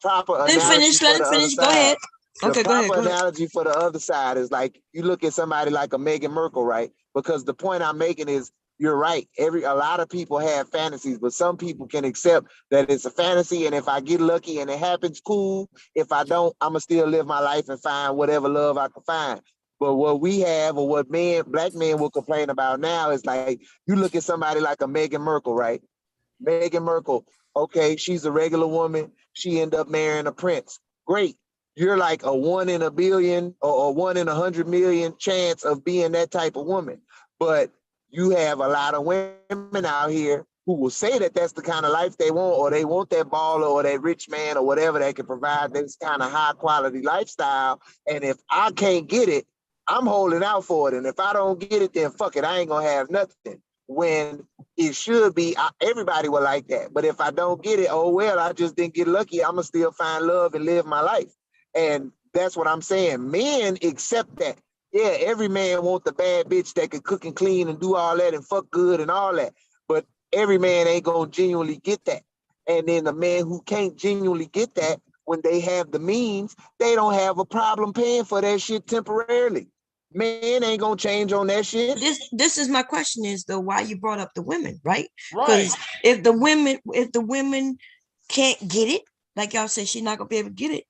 proper analogy for the other side. Go ahead. Okay, go ahead. The proper analogy for the other side is like you look at somebody like a Meghan Markle, right? Because the point I'm making is you're right. A lot of people have fantasies, but some people can accept that it's a fantasy. And if I get lucky and it happens, cool. If I don't, I'm gonna still live my life and find whatever love I can find. But what we have, or what black men will complain about now, is like you look at somebody like a Meghan Markle, right? Meghan Markle, okay, she's a regular woman. She ended up marrying a prince. Great. You're like a 1 in a billion or 1 in 100 million chance of being that type of woman. But you have a lot of women out here who will say that that's the kind of life they want, or they want that baller or that rich man or whatever that can provide this kind of high quality lifestyle. And if I can't get it, I'm holding out for it. And if I don't get it, then fuck it, I ain't gonna have nothing. When it should be, everybody will like that. But if I don't get it, oh well, I just didn't get lucky. I'm gonna still find love and live my life. And that's what I'm saying. Men accept that. Yeah, every man wants the bad bitch that can cook and clean and do all that and fuck good and all that. But every man ain't gonna genuinely get that. And then the man who can't genuinely get that, when they have the means, they don't have a problem paying for that shit temporarily. Man ain't gonna change on that shit. This is my question is though why you brought up the women, right? Because if the women can't get it, like y'all said, she's not gonna be able to get it.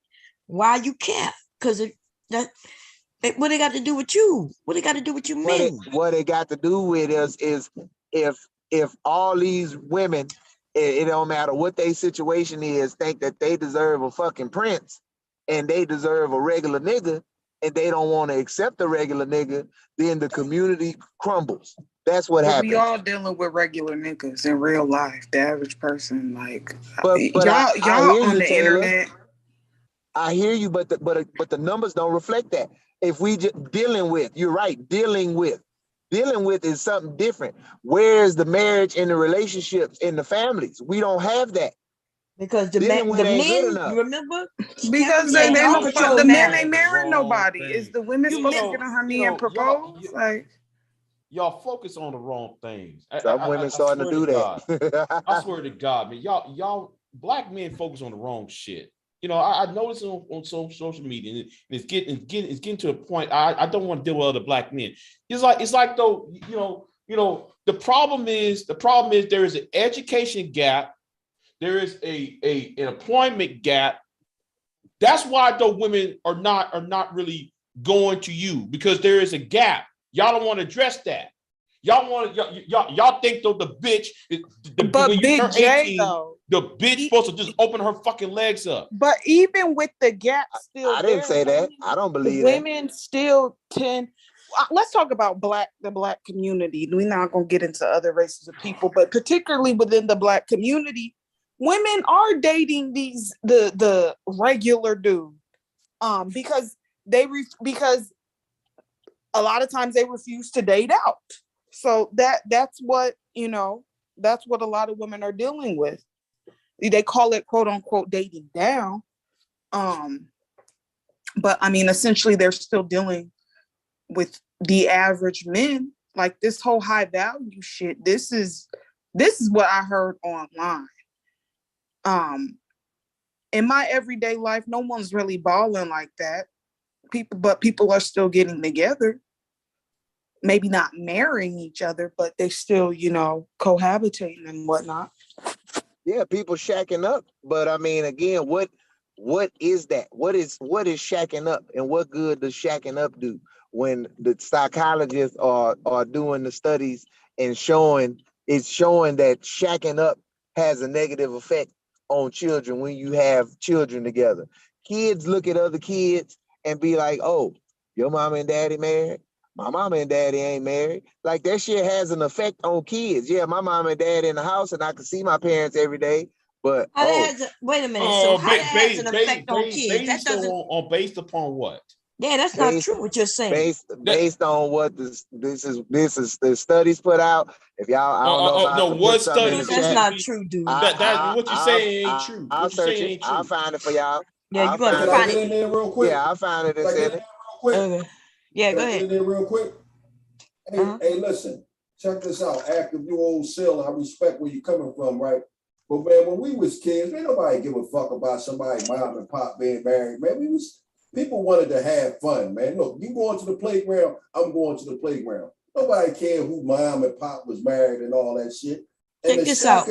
Why you care? Because what they got to do with you? What they got to do with you men? What it got to do with us is if all these women, it don't matter what their situation is, think that they deserve a fucking prince and they deserve a regular nigga, and they don't want to accept the regular nigga, then the community crumbles. That's what happens. We all dealing with regular niggas in real life. The average person, like, but y'all on the internet. I hear you, but the numbers don't reflect that. If we just dealing with, you're right, dealing with is something different. Where's the marriage and the relationships in the families? We don't have that. Because the men, remember? Because the men ain't marrying nobody. Is the women supposed to get on her knee and propose? Y'all focus on the wrong things. Some women starting to do that. I swear to God, man, y'all black men focus on the wrong shit. I noticed on social media, and it's getting to a point. I don't want to deal with other black men. It's like though, the problem is there is an education gap. There is an employment gap. That's why though women are not really going to you, because there is a gap. Y'all don't want to address that. Y'all think though the bitch, but when Big J 18, though, the bitch supposed to just open her fucking legs up. But even with the gap still, I didn't say that. I don't believe that. Women still tend. Let's talk about the black community. We're not gonna get into other races of people, but particularly within the black community, women are dating the regular dude, because a lot of times they refuse to date out. So that's what a lot of women are dealing with. They call it quote unquote dating down. But I mean, essentially they're still dealing with the average men. Like this whole high value shit. This is what I heard online. In my everyday life, no one's really balling like that. People are still getting together. Maybe not marrying each other, but they still, cohabitating and whatnot. Yeah, people shacking up. But I mean, again, what is that? What is shacking up, and what good does shacking up do when the psychologists are doing the studies and showing that shacking up has a negative effect on children when you have children together. Kids look at other kids and be like, oh, your mom and daddy married? My mom and daddy ain't married. Like that shit has an effect on kids. Yeah, my mom and dad in the house and I can see my parents every day. But wait a minute. So how that has an effect on kids? That doesn't based upon what? Yeah, that's not true what you're saying. Based on what this is the studies put out. If y'all, I don't know. What studies? That's not true, dude. What you're saying ain't true. I'll search it. I'll find it for y'all. Yeah, you gotta find it in there real quick. Yeah, I'll find it and send it. Okay. Yeah, go ahead. In there real quick. Hey, listen. Check this out. Active, you old seal. I respect where you're coming from, right? But man, when we was kids, man, nobody give a fuck about somebody mom and pop being married. Man, people wanted to have fun, man. Look, you going to the playground, I'm going to the playground. Nobody cared who mom and pop was married and all that shit. Check this out.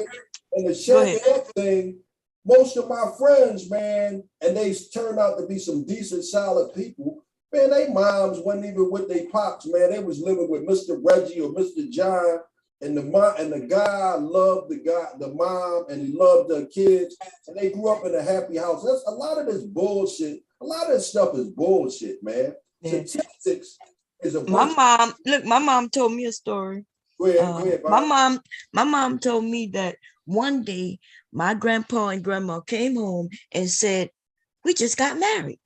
And the shacking up thing, most of my friends, man, and they turned out to be some decent, solid people. Man, they moms wasn't even with their pops, man. They was living with Mr. Reggie or Mr. John, and the guy loved the mom, and he loved the kids, and they grew up in a happy house. That's a lot of this bullshit. A lot of this stuff is bullshit, man. Yeah. Statistics is a my mom told me a story. Go ahead, my mom told me that one day my grandpa and grandma came home and said, "We just got married."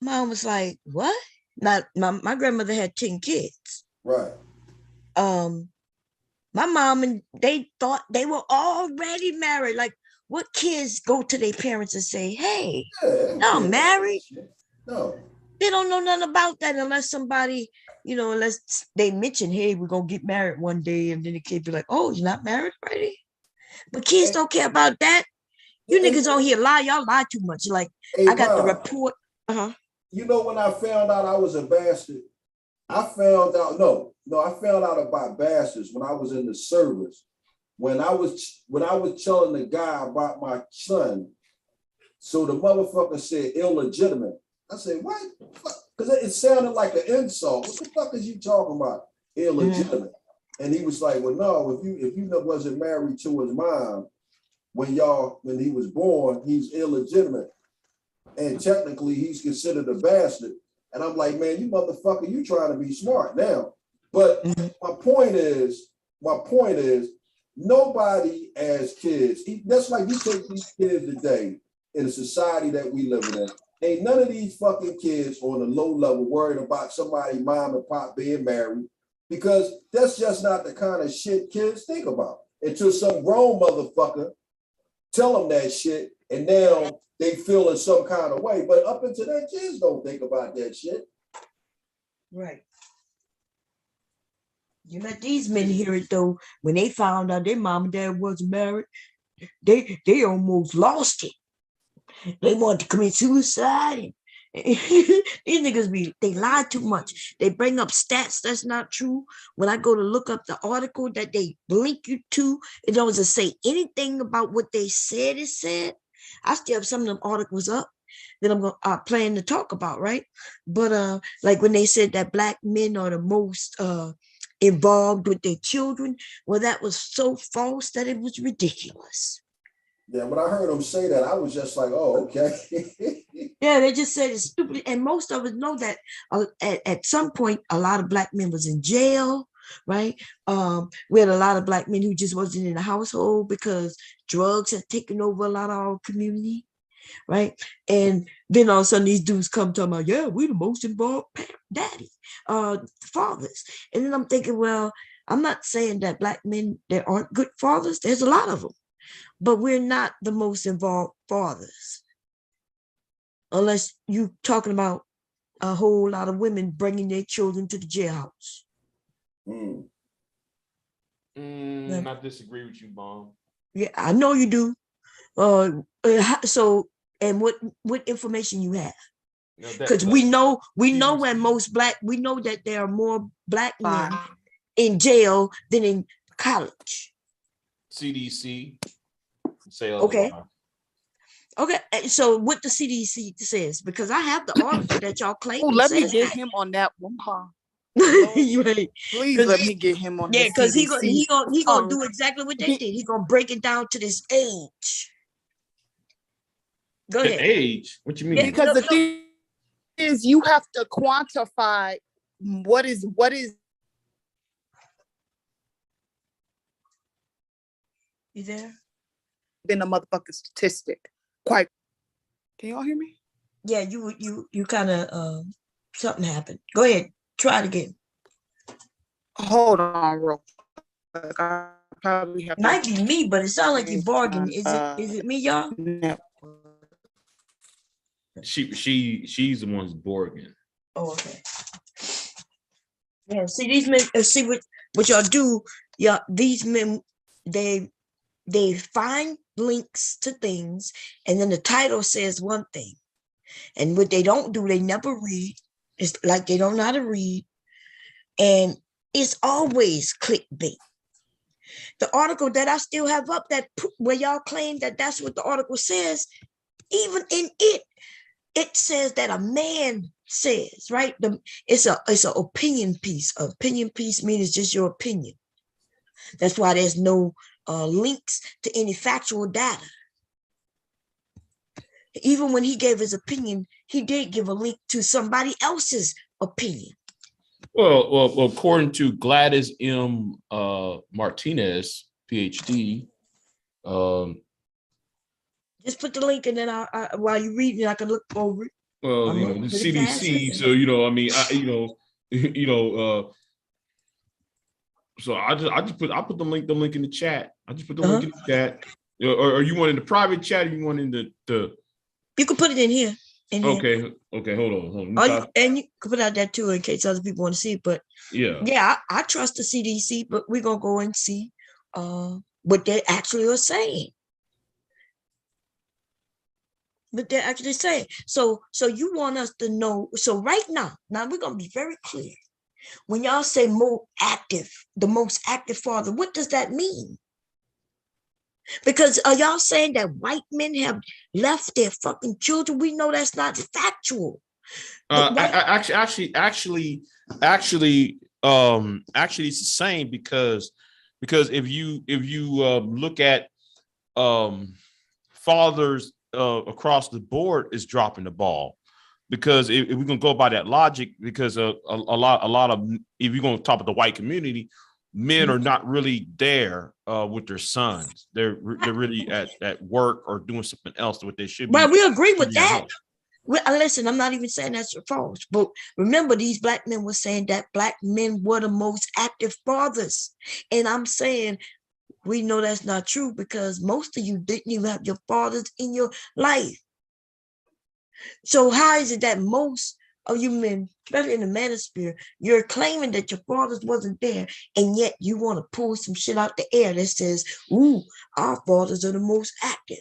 Mom was like, "What?" Now, my grandmother had 10 kids. Right. My mom and they thought they were already married. Like, what kids go to their parents and say, "Hey, no, I'm married"? No. They don't know nothing about that unless somebody, unless they mention, "Hey, we're gonna get married one day," and then the kid be like, "Oh, you're not married already?" But kids don't care about that. You niggas on here lie, y'all lie too much. Like, I got the report. You know when I found out I was a bastard? I found out about bastards when I was in the service. When I was telling the guy about my son, so the motherfucker said illegitimate. I said, what? Because it sounded like an insult. What the fuck is you talking about? Illegitimate. Mm-hmm. And he was like, well, no, if you wasn't married to his mom when he was born, he's illegitimate. And technically he's considered a bastard. And I'm like, man, you motherfucker, you trying to be smart now. But my point is, nobody as kids, that's like you take these kids today in the society that we live in. Ain't none of these fucking kids on the low level worried about somebody, mom and pop being married, because that's just not the kind of shit kids think about. Until some grown motherfucker tell them that shit, and now they feel in some kind of way. But up until that, kids don't think about that shit. Right. You let these men hear it though. When they found out their mom and dad wasn't married, they almost lost it. They wanted to commit suicide. These niggas they lie too much. They bring up stats that's not true. When I go to look up the article that they link you to, it doesn't say anything about what they said it said. I still have some of them articles up that I'm going plan to talk about, right? But like when they said that black men are the most involved with their children, well, that was so false that it was ridiculous. Yeah, when I heard them say that, I was just like, oh, okay. Yeah, they just said it's stupid. And most of us know that at some point, a lot of black men was in jail, right? We had a lot of black men who just wasn't in the household because drugs had taken over a lot of our community, right? And then all of a sudden these dudes come talking about, yeah, we the most involved fathers. And then I'm thinking, well, I'm not saying that black men, there aren't good fathers. There's a lot of them. But we're not the most involved fathers. Unless you're talking about a whole lot of women bringing their children to the jailhouse. I disagree with you, Mom. Yeah, I know you do. So, and what information you have? Because we know when most we know that there are more black men in jail than in college. CDC say okay. Otherwise. Okay, so what the CDC says, because I have the article that y'all claim. Let me get him on that one, huh? Right. Please let me get him on. Yeah, because he gonna do exactly what they did. He gonna break it down to this age. Go ahead. Age? What you mean? Yeah, because the thing is, you have to quantify what is. You there? Been a motherfucking statistic. Quite. Can y'all hear me? Yeah, you kind of something happened. Go ahead, try it again. Hold on, real quick. I probably have. Might be me, but it sounds like you're bargaining. Is it me, y'all? She's the one who's bargaining. Oh, okay. Yeah, see these men. See what y'all do. Yeah, these men they find links to things, and then the title says one thing, and what they don't do, they never read. It's like they don't know how to read, and it's always clickbait. The article that I still have up, that where y'all claim that that's what the article says, even in it says that a man says, right? It's an opinion piece. Opinion piece means it's just your opinion. That's why there's no links to any factual data. Even when he gave his opinion, he did give a link to somebody else's opinion. Well, according to Gladys M. Martinez, PhD. Just put the link, and then while you're reading, I can look over it. Well, the CDC. So I mean, so I put the link in the chat. I just put the link in the chat. Or you want in the private chat? Or you want in the? You can put it in here. Okay. Hold on. And you can put out that too in case other people want to see it. But yeah, I trust the CDC, but we're gonna go and see what they actually are saying. But they're actually saying. So you want us to know. So right now we're gonna be very clear. When y'all say the most active father, what does that mean? Because are y'all saying that white men have left their fucking children? We know that's not factual. Actually, it's the same because if you look at fathers across the board is dropping the ball, because if we're gonna go by that logic, because a lot of, if you're gonna talk about the white community, men are not really there with their sons. They're really at work or doing something else what they should be. Right, we agree with that. Listen, I'm not even saying that's false, but remember, these black men were saying that black men were the most active fathers, and I'm saying we know that's not true because most of you didn't even have your fathers in your life. So how is it that most of you men, especially in the manosphere, you're claiming that your fathers wasn't there, and yet you want to pull some shit out the air that says, ooh, our fathers are the most active.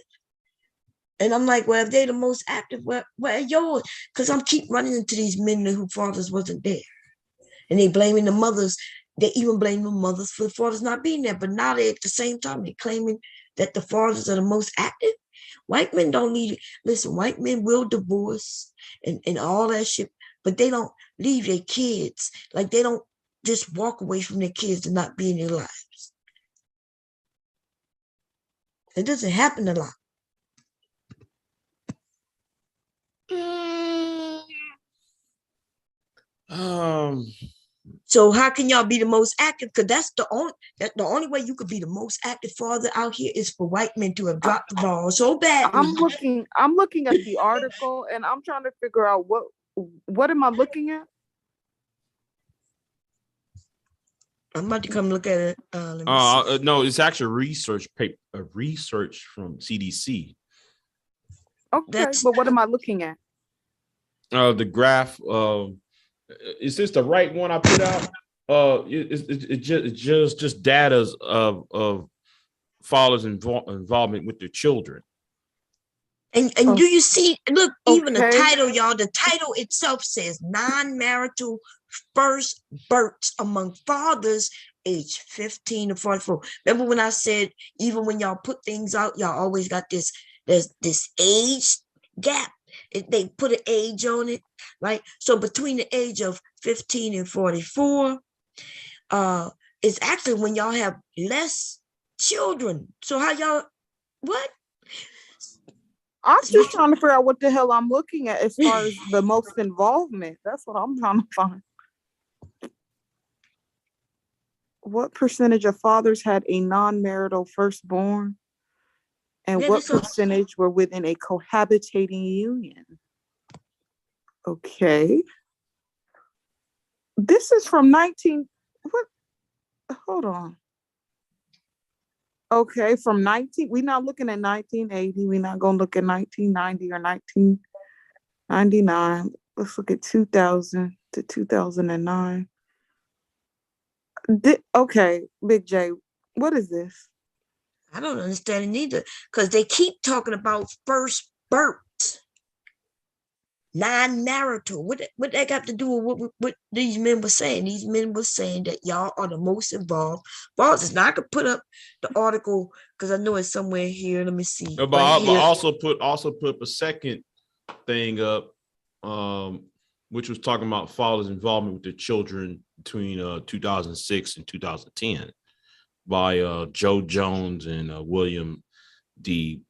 And I'm like, well, if they're the most active, where are yours? Because I'm keep running into these men whose fathers wasn't there. And they blaming the mothers. They even blame the mothers for the fathers not being there. But now they at the same time, they're claiming that the fathers are the most active. White men don't need it. Listen, white men will divorce and all that shit, but they don't leave their kids. Like, they don't just walk away from their kids and not be in their lives. It doesn't happen a lot. So how can y'all be the most active? Because that's the only way you could be the most active father out here is for white men to have dropped the ball so badly. I'm looking at the article and I'm trying to figure out what am I looking at? I'm about to come look at it. Let me see. No, it's actually research from CDC. Okay, but what am I looking at? The graph. Is this the right one I put out? It's just data of fathers' involvement with their children. And do you see? Look, even the title, y'all. The title itself says non-marital first births among fathers age 15 to 44. Remember when I said even when y'all put things out, y'all always got this age gap. They put an age on it, right? So between the age of 15 and 44, it's actually when y'all have less children. So how y'all, what? I'm just trying to figure out what the hell I'm looking at as far as the most involvement. That's what I'm trying to find. What percentage of fathers had a non-marital firstborn? And what percentage were within a cohabitating union? Okay. This is from hold on. Okay, we're not looking at 1980. We're not going to look at 1990 or 1999. Let's look at 2000 to 2009. Okay, Big J, what is this? I don't understand it either, because they keep talking about first birth, non-marital. What that got to do with what these men were saying? These men were saying that y'all are the most involved fathers. Now I could put up the article because I know it's somewhere here. Let me see. But I also put up a second thing up, which was talking about fathers' involvement with their children between 2006 and 2010 by Joe Jones and William D.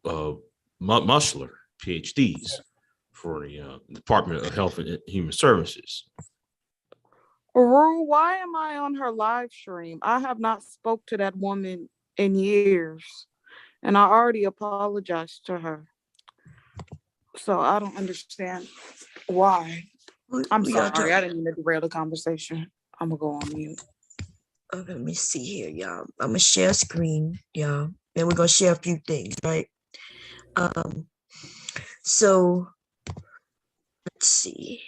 Mushler, PhDs, for the Department of Health and Human Services. Rue, why am I on her live stream? I have not spoke to that woman in years, and I already apologized to her. So I don't understand why. I'm sorry, I didn't mean to derail the conversation. I'm gonna go on mute. Okay, let me see here, y'all. I'm gonna share screen, y'all, and we're gonna share a few things, right? So let's see.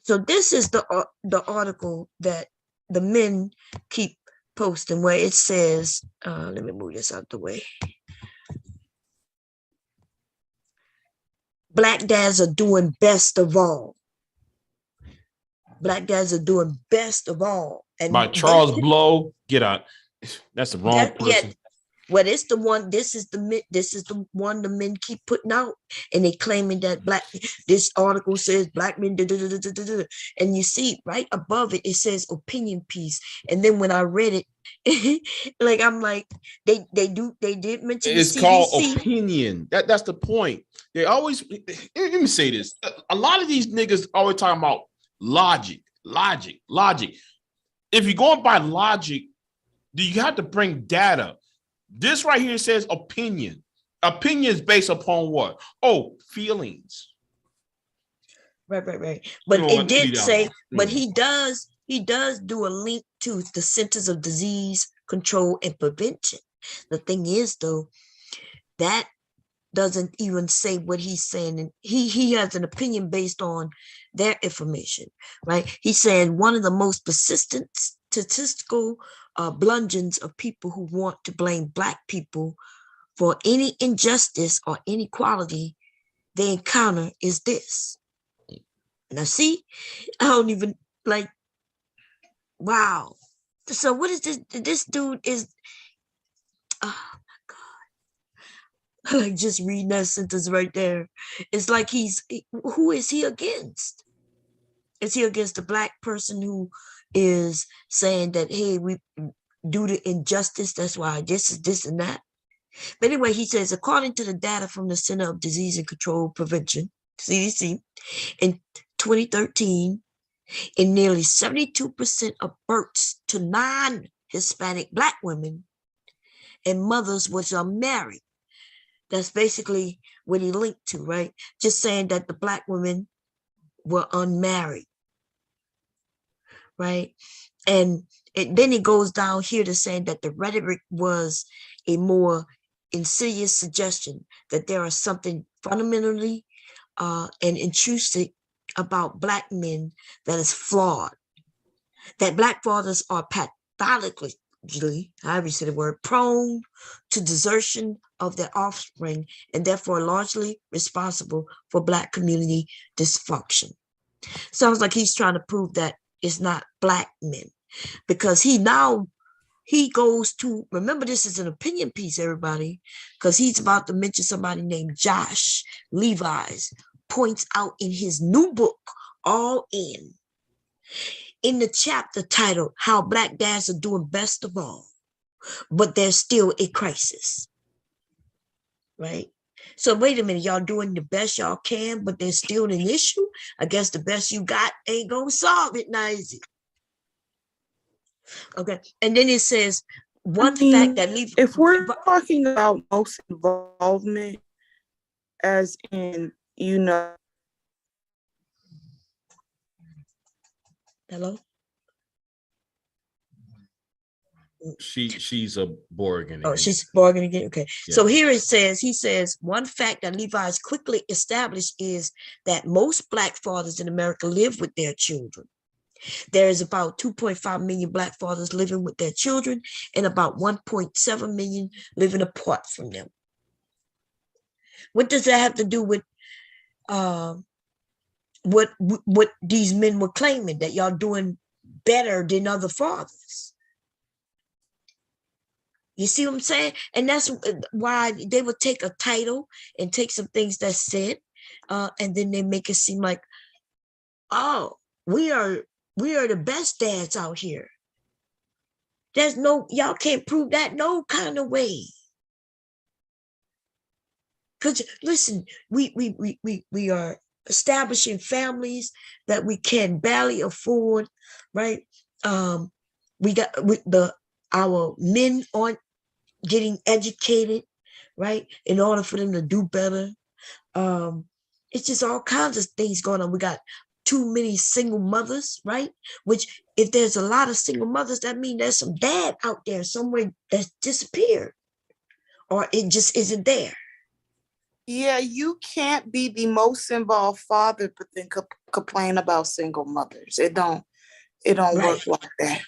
So this is the article that the men keep posting, where it says, let me move this out the way. Black dads are doing best of all. Black dads are doing best of all. And by Charles Blow. Get out. That's the wrong person. Yeah. Well, it's the one. This is the one the men keep putting out, and they claiming that this article says black men, and you see right above it, it says opinion piece. And then when I read it, like I'm like, they did mention it's called opinion. That's the point. They always, let me say this. A lot of these niggas always talking about logic. If you're going by logic, you have to bring data. This right here says opinion. Opinion is based upon what? Oh, feelings. Right. But it did say, but he does do a link to the Centers of Disease Control and Prevention. The thing is, though, that doesn't even say what he's saying. And he has an opinion based on their information, right? He's saying one of the most persistent statistical bludgeons of people who want to blame Black people for any injustice or inequality they encounter is this. Now, see, I don't even like, wow. So what is this? This dude is, oh my God. Like just reading that sentence right there. It's like who is he against? Is he against the Black person who is saying that, hey, we due to injustice, that's why this is this and that? But anyway, he says, according to the data from the Center of Disease and Control Prevention, CDC, in 2013, in nearly 72% of births to non-Hispanic Black women and mothers which are married. That's basically what he linked to, right? Just saying that the Black women were unmarried, right? And then it goes down here to saying that the rhetoric was a more insidious suggestion that there is something fundamentally and intrusive about Black men that is flawed, that Black fathers are pathologically, however you say the word, prone to desertion of their offspring and therefore largely responsible for Black community dysfunction. Sounds like he's trying to prove that it's not Black men, because he goes to, remember this is an opinion piece, everybody, because he's about to mention somebody named Josh Levi's, points out in his new book, All in the chapter titled, How Black Dads Are Doing Best of All, but there's still a crisis, right? So wait a minute, y'all doing the best y'all can, but there's still an issue? I guess the best you got ain't gonna solve it, now is it? Okay, and then it says fact that leaves. If we're talking about most involvement, as in, Hello? She's a Borg again. Oh, she's bargaining again. Okay. Yeah. So here it says, he says, one fact that Levi's quickly established is that most Black fathers in America live with their children. There is about 2.5 million Black fathers living with their children and about 1.7 million living apart from them. What does that have to do with what these men were claiming, that y'all doing better than other fathers? You see what I'm saying? And that's why they would take a title and take some things that's said, and then they make it seem like, oh, we are the best dads out here. There's y'all can't prove that no kind of way. Because listen, we are establishing families that we can barely afford, right? Our men aren't getting educated, right? In order for them to do better. It's just all kinds of things going on. We got too many single mothers, right? Which, if there's a lot of single mothers, that means there's some dad out there somewhere that's disappeared, or it just isn't there. Yeah, you can't be the most involved father, but then complain about single mothers. It don't work like that.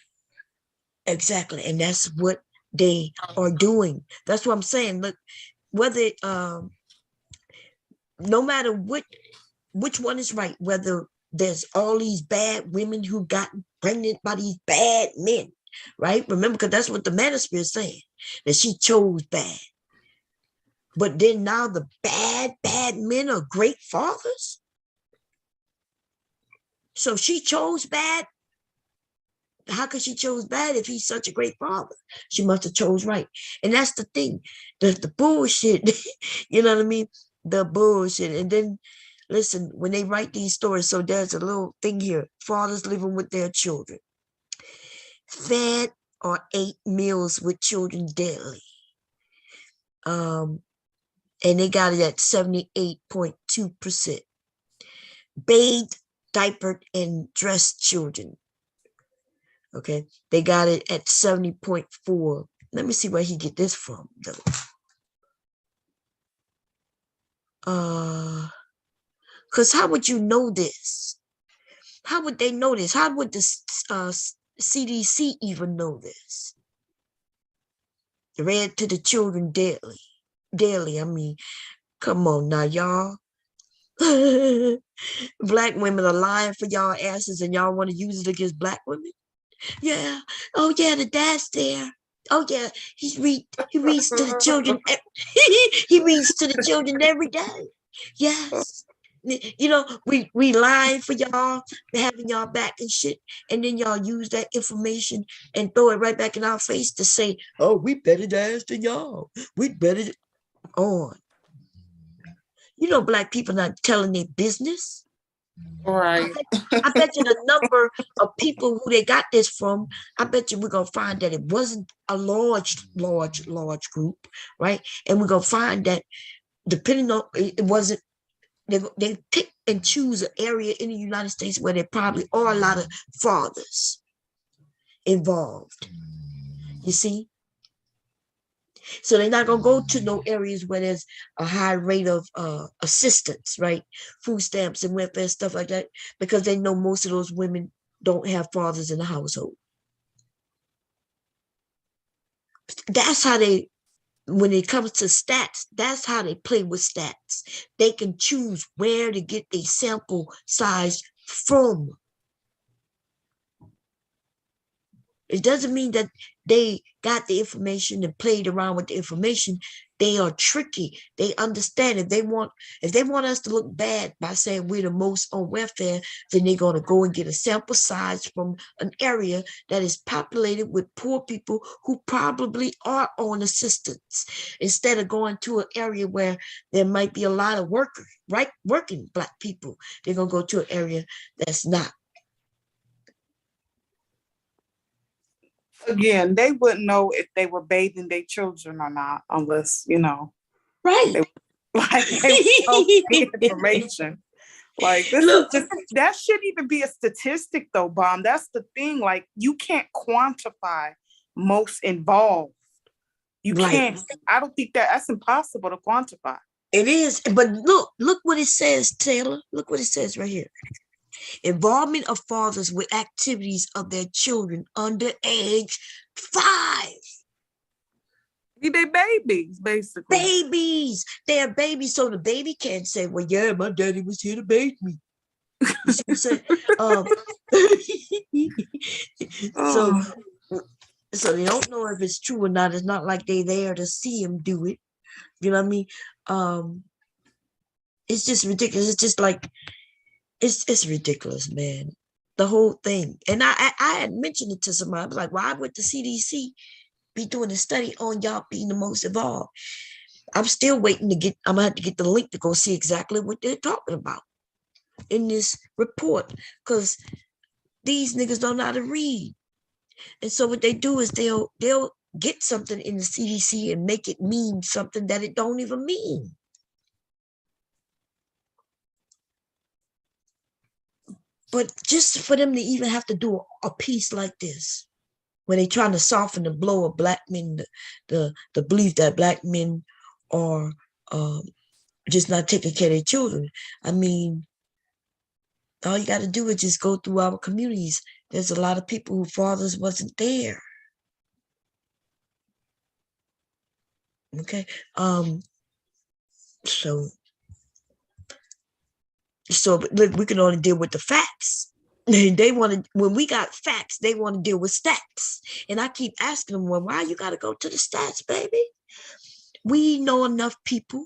Exactly, and that's what they are doing. That's what I'm saying. Look, whether no matter which one is right, whether there's all these bad women who got pregnant by these bad men, right? Remember, because that's what the manosphere is saying, that she chose bad. But then now the bad men are great fathers. So she chose bad. How could she chose bad if he's such a great father? She must have chose right. And that's the thing. The bullshit, you know what I mean? The bullshit. And then listen, when they write these stories, so there's a little thing here. Fathers living with their children. Fed or ate meals with children daily. And they got it at 78.2%. Bathed, diapered, and dressed children. Okay, they got it at 70.4. Let me see where he get this from, though. Because how would you know this? How would they know this? How would the CDC even know this? Read to the children daily. Daily, I mean, come on now, y'all. Black women are lying for y'all asses and y'all want to use it against black women? Yeah. Oh, yeah, the dad's there. Oh, yeah, he reads to the children. He reads to the children every day. Yes. You know, we lying for y'all, having y'all back and shit, and then y'all use that information and throw it right back in our face to say, oh, we better ass than y'all. We better on. You know, black people not telling their business. Right. I bet you the number of people who they got this from, I bet you we're going to find that it wasn't a large group, right? And we're going to find that depending on, it wasn't, they pick and choose an area in the United States where there probably are a lot of fathers involved. You see? So they're not going to go to no areas where there's a high rate of assistance, right? Food stamps and welfare, stuff like that, because they know most of those women don't have fathers in the household. That's how they, when it comes to stats, that's how they play with stats. They can choose where to get a sample size from. It doesn't mean that they got the information and played around with the information. They are tricky. They understand if they want us to look bad by saying we're the most on welfare, then they're going to go and get a sample size from an area that is populated with poor people who probably are on assistance, instead of going to an area where there might be a lot of workers, right? Working black people. They're going to go to an area that's not. Again, they wouldn't know if they were bathing their children or not, unless, you know, right? They the information. Like this is just, that shouldn't even be a statistic, though, Bomb. That's the thing. Like you can't quantify most involved. You can't. I don't think that's impossible to quantify. It is, but look what it says, Taylor. Look what it says right here. Involvement of fathers with activities of their children under age 5. They babies, basically. Babies. They're babies, so the baby can't say, well, yeah, my daddy was here to bathe me. So they don't know if it's true or not. It's not like they're there to see him do it. You know what I mean? It's just ridiculous. It's just like, it's ridiculous, man. The whole thing. And I had mentioned it to somebody. I was like, why would the CDC be doing a study on y'all being the most involved? I'm still waiting to get, I'm gonna have to get the link to go see exactly what they're talking about in this report, because these niggas don't know how to read. And so what they do is they'll get something in the CDC and make it mean something that it don't even mean. But just for them to even have to do a piece like this, when they're trying to soften the blow of black men, the belief that black men are just not taking care of their children. I mean, all you got to do is just go through our communities. There's a lot of people whose fathers wasn't there. Okay. So look, we can only deal with the facts. They want to, when we got facts, they want to deal with stats. And I keep asking them, well, why you got to go to the stats, baby? We know enough people.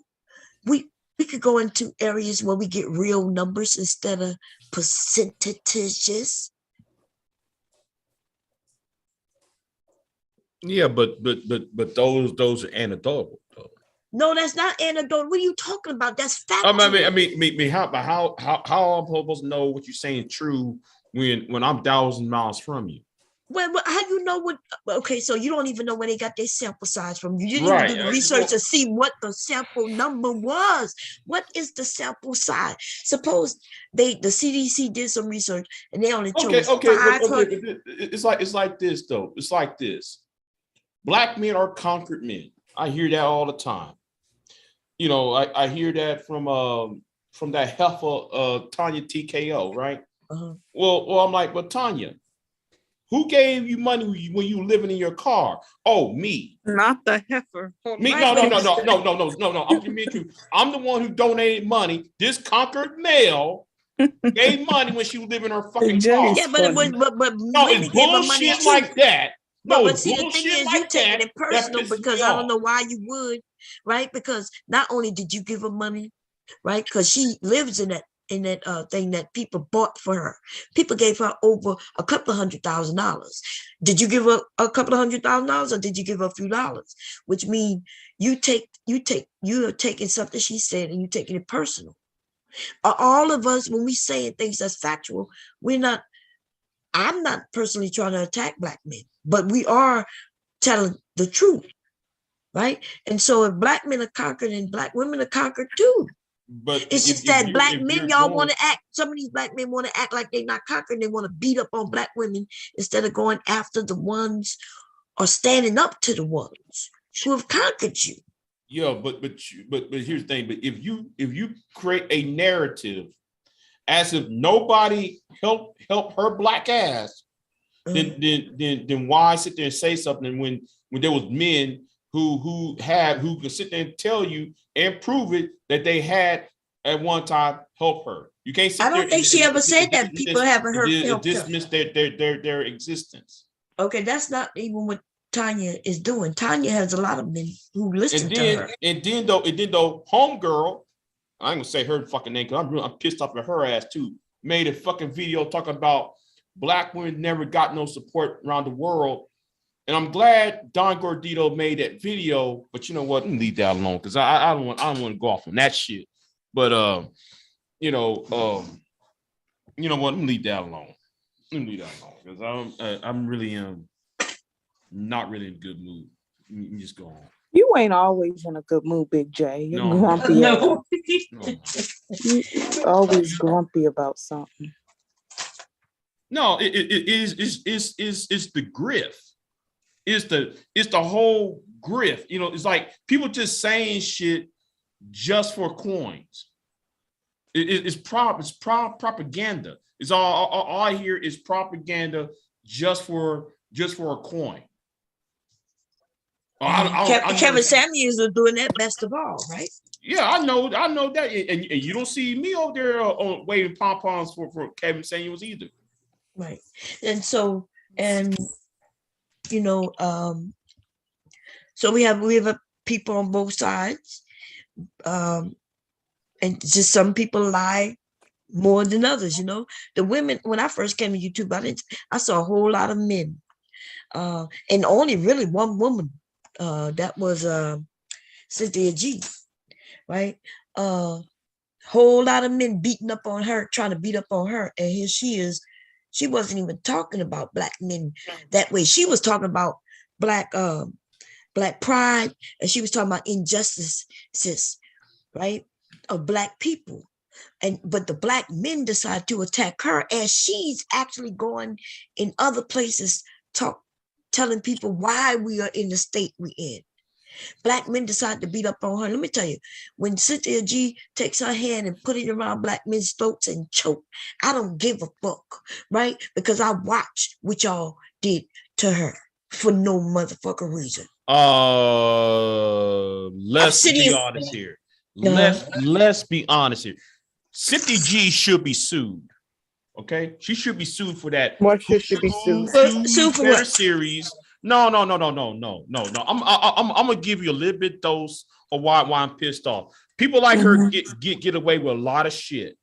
We could go into areas where we get real numbers instead of percentages. Yeah, but those are anecdotal though. No, that's not anecdotal. What are you talking about? That's factual. I mean, how I'm supposed to know what you're saying true when I'm 1,000 miles from you? Well, how do you know what? Okay, so you don't even know where they got their sample size from. You didn't Right. even do the research to see what the sample number was. What is the sample size? Suppose the CDC did some research and they only chose 500. It's like this though. It's like this. Black men are conquered men. I hear that all the time. You know, I hear that from that heifer Tanya TKO, right? Uh-huh. Well, I'm like, but Tanya, who gave you money when you were living in your car? Oh, me. Not the heifer. Me? No. I'm the one who donated money. This conquered male gave money when she was living in her fucking car. Yeah, but no, it's bullshit like that. No, but see, the thing is, you taking it personal because I don't know why you would, right? Because not only did you give her money, right? Because she lives in that thing that people bought for her. People gave her over a couple of $100,000. Did you give her a couple of $100,000 or did you give her a few dollars? Which means you are taking something she said and you taking it personal. All of us, when we saying things that's factual, I'm not personally trying to attack Black men, but we are telling the truth, right? And so if Black men are conquered and Black women are conquered too. But it's just that Black men, y'all want to act, some of these Black men want to act like they're not conquered. They want to beat up on Black women instead of going after the ones or standing up to the ones who have conquered you. Yeah, but here's the thing. But if you create a narrative as if nobody helped her Black ass, then why sit there and say something when there was men who can sit there and tell you and prove it that they had at one time help her. You can't sit I don't think she ever said that people haven't heard dismiss their existence. Okay, that's not even what Tanya is doing. Tanya has a lot of men who listen to her. And then though, homegirl, I ain't gonna say her fucking name because I'm pissed off at her ass too. Made a fucking video talking about Black women never got no support around the world. And I'm glad Don Gordito made that video, but you know what? Let me leave that alone because I don't want to go off on that shit. But you know what? Let me leave that alone. Because I'm really not really in a good mood. Let me just go on. You ain't always in a good mood, Big J. You're grumpy. No. You're always grumpy about something. No, it's the grift. It's the whole grift. You know, it's like people just saying shit just for coins. It's propaganda. It's all I hear is propaganda just for a coin. Kevin Samuels are doing that best of all, right? Yeah, I know that, and you don't see me over there waving pom poms for Kevin Samuels either. Right, and so you know, so we have people on both sides, and just some people lie more than others. You know, the women. When I first came to YouTube, I saw a whole lot of men, and only really one woman. That was Cynthia G, right? Whole lot of men beating up on her, trying to beat up on her, and here she is. She wasn't even talking about Black men that way. She was talking about Black pride, and she was talking about injustices, right, of Black people. But the Black men decide to attack her as she's actually going in other places, telling people why we are in the state we're in. Black men decide to beat up on her. Let me tell you, when Cynthia G takes her hand and put it around Black men's throats and choke, I don't give a fuck, right? Because I watched what y'all did to her for no motherfucking reason. Let's be honest here. Let's be honest here. Cynthia G should be sued. Okay, she should be sued for that. What should she be sued? Sued for what? Series. No. I'm gonna give you a little bit dose of why I'm pissed off. People like her get away with a lot of shit.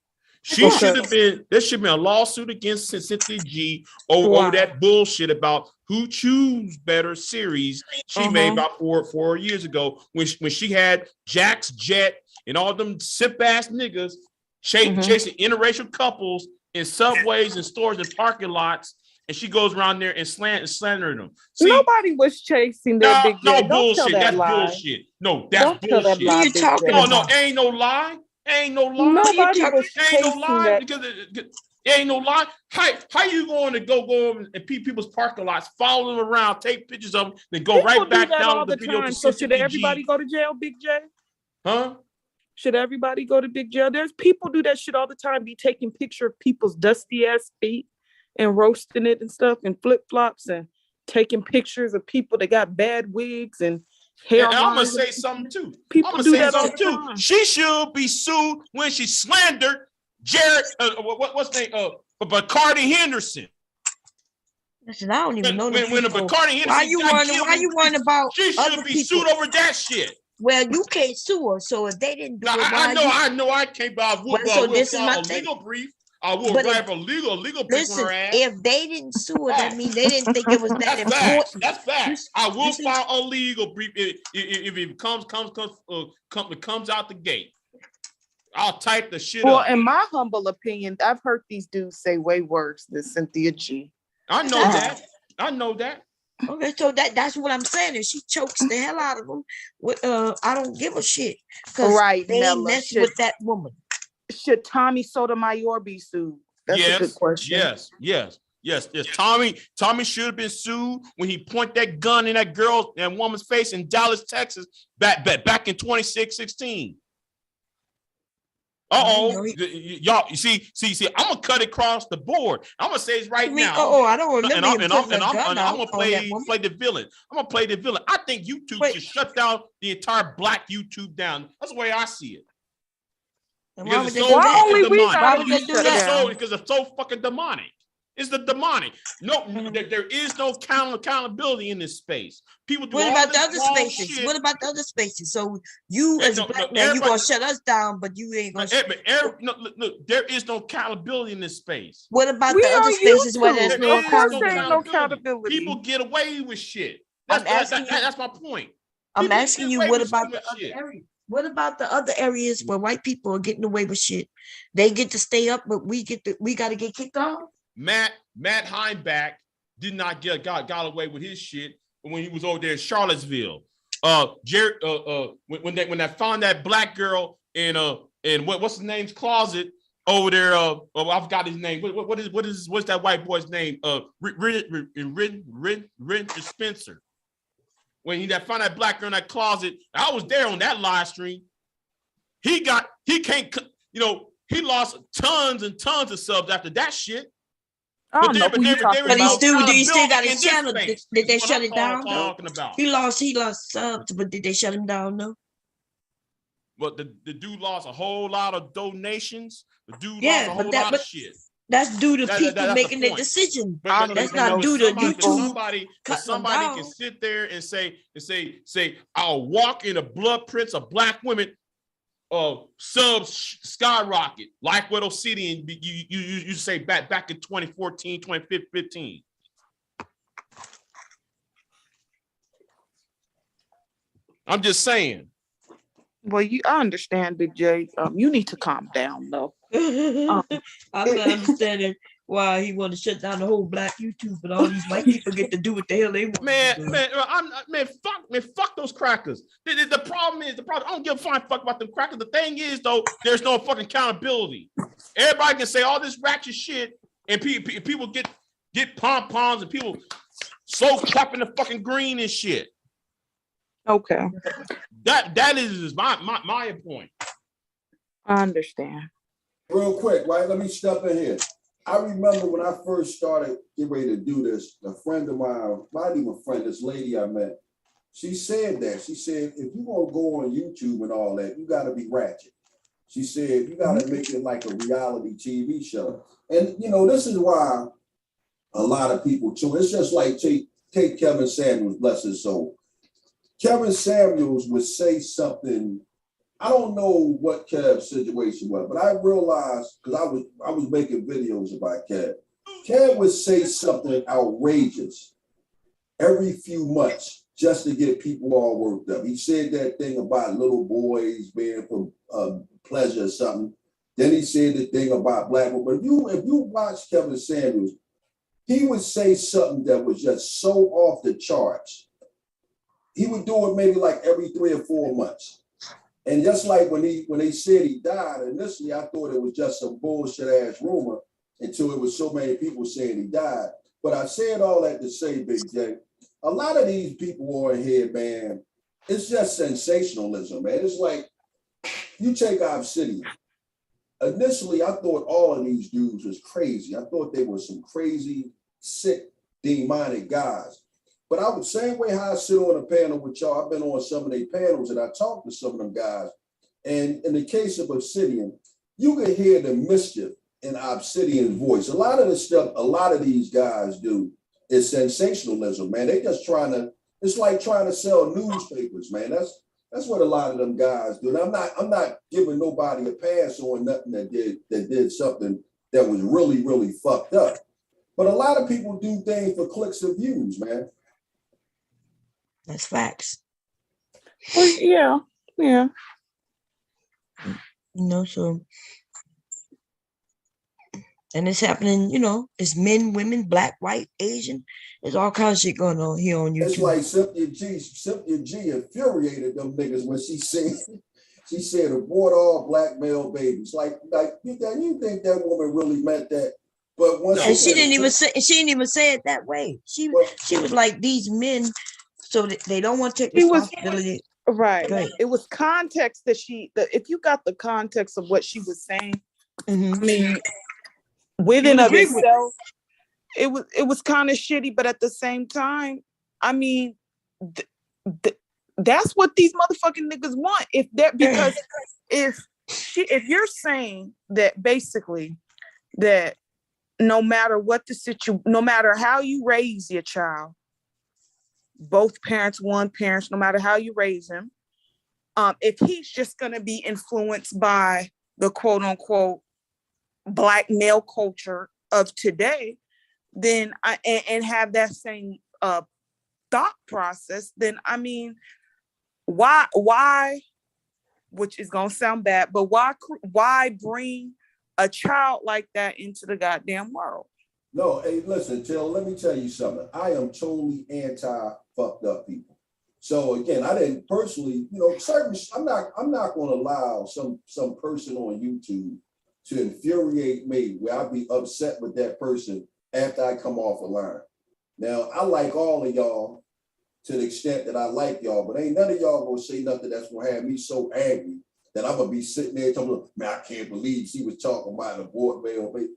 She should have been. There should have been a lawsuit against Cynthia G over that bullshit about Who Choose Better series she made about four years ago when she had Jax, Jet, and all them simp ass niggas chasing interracial couples in subways and stores and parking lots. And she goes around there and slandering them. See, nobody was chasing that Big J. No Don't bullshit. tell That's lie. bullshit. No, that's Don't bullshit. tell that lie, Big J. No, ain't no lie. Ain't no lie. Nobody was ain't no chasing lie that. because it ain't no lie. How you going to go and people's parking lots, follow them around, take pictures of them, then go People right back do that down all the the video time. to So should Cynthia everybody G. go to jail, Big J? Huh? Should everybody go to big jail? There's people do that shit all the time, be taking picture of people's dusty ass feet and roasting it and stuff and flip-flops and taking pictures of people that got bad wigs and hair. And I'm gonna say something too. People do that all the too. time. She should be sued when she slandered Jared. What's his name? Bacardi Henderson. Listen, I don't even know when Bacardi Henderson. Why you worrying about? She should be sued over that shit. Well, you can't sue her, so if they didn't do it, I know I can't. But I will. So this is file my a legal brief. I will write a legal brief on her ass. If they didn't sue her, that means they didn't think it was that important. That's facts. I will file a legal brief if it comes out the gate. I'll type the shit up. Well, in my humble opinion, I've heard these dudes say way worse than Cynthia G. I know that. Okay, so that's what I'm saying. If she chokes the hell out of them, I don't give a shit. Right, they ain't messing with that woman. Should Tommy Sotomayor be sued? That's a good question. Yes. Tommy should have been sued when he pointed that gun in that woman's face in Dallas, Texas, back in 2016. Y'all, you see, I'm gonna cut it across the board. I'm gonna say it right now. I don't remember. I'm gonna play the villain. I'm gonna play the villain. I think YouTube should shut down the entire Black YouTube down. That's the way I see it. Because it's so fucking demonic. It's the demonic. No, there is no accountability in this space. People do. What about the other spaces? Shit. What about the other spaces? So you, as a black man, you gonna shut us down, but you ain't gonna. Look, there is no accountability in this space. What about the other spaces where there's no accountability? People get away with shit. That's my point. I'm asking you, what about the other areas? What about the other areas where white people are getting away with shit? They get to stay up, but we got to get kicked off. Matt Heinbach did not got away with his shit when he was over there in Charlottesville. Jared, when they found that black girl in what's his name's closet over there. I forgot his name. What's that white boy's name? Richard Spencer. When he found that black girl in that closet, I was there on that live stream. He lost tons and tons of subs after that shit. But he still got his channel. Did they shut it down? He lost subs, but did they shut him down? No. But the dude lost a whole lot of donations. The dude lost a whole lot of shit. That's due to people making their decision. That's not due to YouTube. Somebody can sit there and say, I'll walk in the blood prints of black women. Subs skyrocket like what Obsidian you say back in 2014, 2015. I'm just saying. Well, I understand, Big J. You need to calm down, though. I'm not understanding why he want to shut down the whole black YouTube, but all these white people get to do what the hell they want. Fuck those crackers. The problem. I don't give a fuck about them crackers. The thing is, though, there's no fucking accountability. Everybody can say all this ratchet shit, and people get pom-poms, and people so clapping the fucking green and shit. Okay. That is my point. I understand. Real quick, right? Let me step in here. I remember when I first started getting ready to do this, a friend of mine, not even a friend, this lady I met, she said that. She said, if you're going to go on YouTube and all that, you got to be ratchet. She said, you got to make it like a reality TV show. And, this is why a lot of people too. It's just like take Kevin Samuels, bless his soul. Kevin Samuels would say something I don't know what Kev's situation was, but I realized because I was making videos about Kev. Kev would say something outrageous every few months just to get people all worked up. He said that thing about little boys being for pleasure or something. Then he said the thing about black women. But if you watch Kevin Samuels, he would say something that was just so off the charts. He would do it maybe like every 3 or 4 months. And just like when they said he died, initially I thought it was just some bullshit ass rumor until it was so many people saying he died. But I said all that to say, Big J, a lot of these people on here, man, it's just sensationalism, man. It's like you take Obsidian. Initially, I thought all of these dudes was crazy. I thought they were some crazy, sick, demonic guys. But I would same way how I sit on a panel with y'all. I've been on some of their panels and I talked to some of them guys. And in the case of Obsidian, you can hear the mischief in Obsidian's voice. A lot of the stuff, a lot of these guys do is sensationalism, man. They just it's like trying to sell newspapers, man. That's what a lot of them guys do. And I'm not giving nobody a pass on nothing that did something that was really, really fucked up. But a lot of people do things for clicks and views, man. That's facts. Well, yeah. So, and it's happening, it's men, women, black, white, Asian. There's all kinds of shit going on here on YouTube. It's like Cynthia G infuriated them niggas when she said abort all black male babies. Like you think that woman really meant that? But once she didn't even say it that way. She was like, these men, so they don't want to take responsibility. Right. It was context that if you got the context of what she was saying, I mean, within of itself, it was kind of shitty, but at the same time, I mean, that's what these motherfucking niggas want. Because if you're saying that basically that no matter what the situation, no matter how you raise your child, both parents, one parent, no matter how you raise him, if he's just going to be influenced by the quote unquote black male culture of today, then and have that same thought process, then I mean, why, which is going to sound bad, but why bring a child like that into the goddamn world? No, hey, listen, Till, let me tell you something. I am totally anti-fucked up people. So again, I didn't personally, I'm not going to allow some person on YouTube to infuriate me where I'll be upset with that person after I come off a line. Now, I like all of y'all to the extent that I like y'all, but ain't none of y'all gonna say nothing that's gonna have me so angry that I'm gonna be sitting there talking, man, I can't believe she was talking about an abort male baby.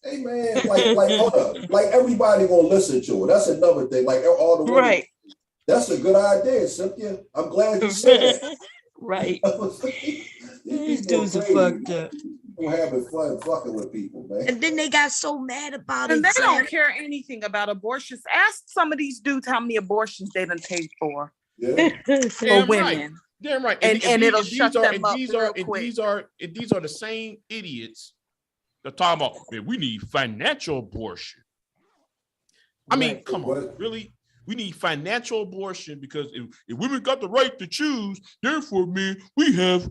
Hey man, like hold up. Like everybody gonna listen to her. That's another thing. Like all the women, right. That's a good idea, Cynthia. I'm glad you said that. Right. These dudes are fucked up. People having fun fucking with people, man. And then they got so mad about it. And they don't care anything about abortions. Ask some of these dudes how many abortions they done paid for. Yeah. For women. Right. Damn right. And it'll shut them up real quick. These are the same idiots that talk about, man, we need financial abortion. I mean, come on, really? We need financial abortion because if women got the right to choose, therefore, man, we have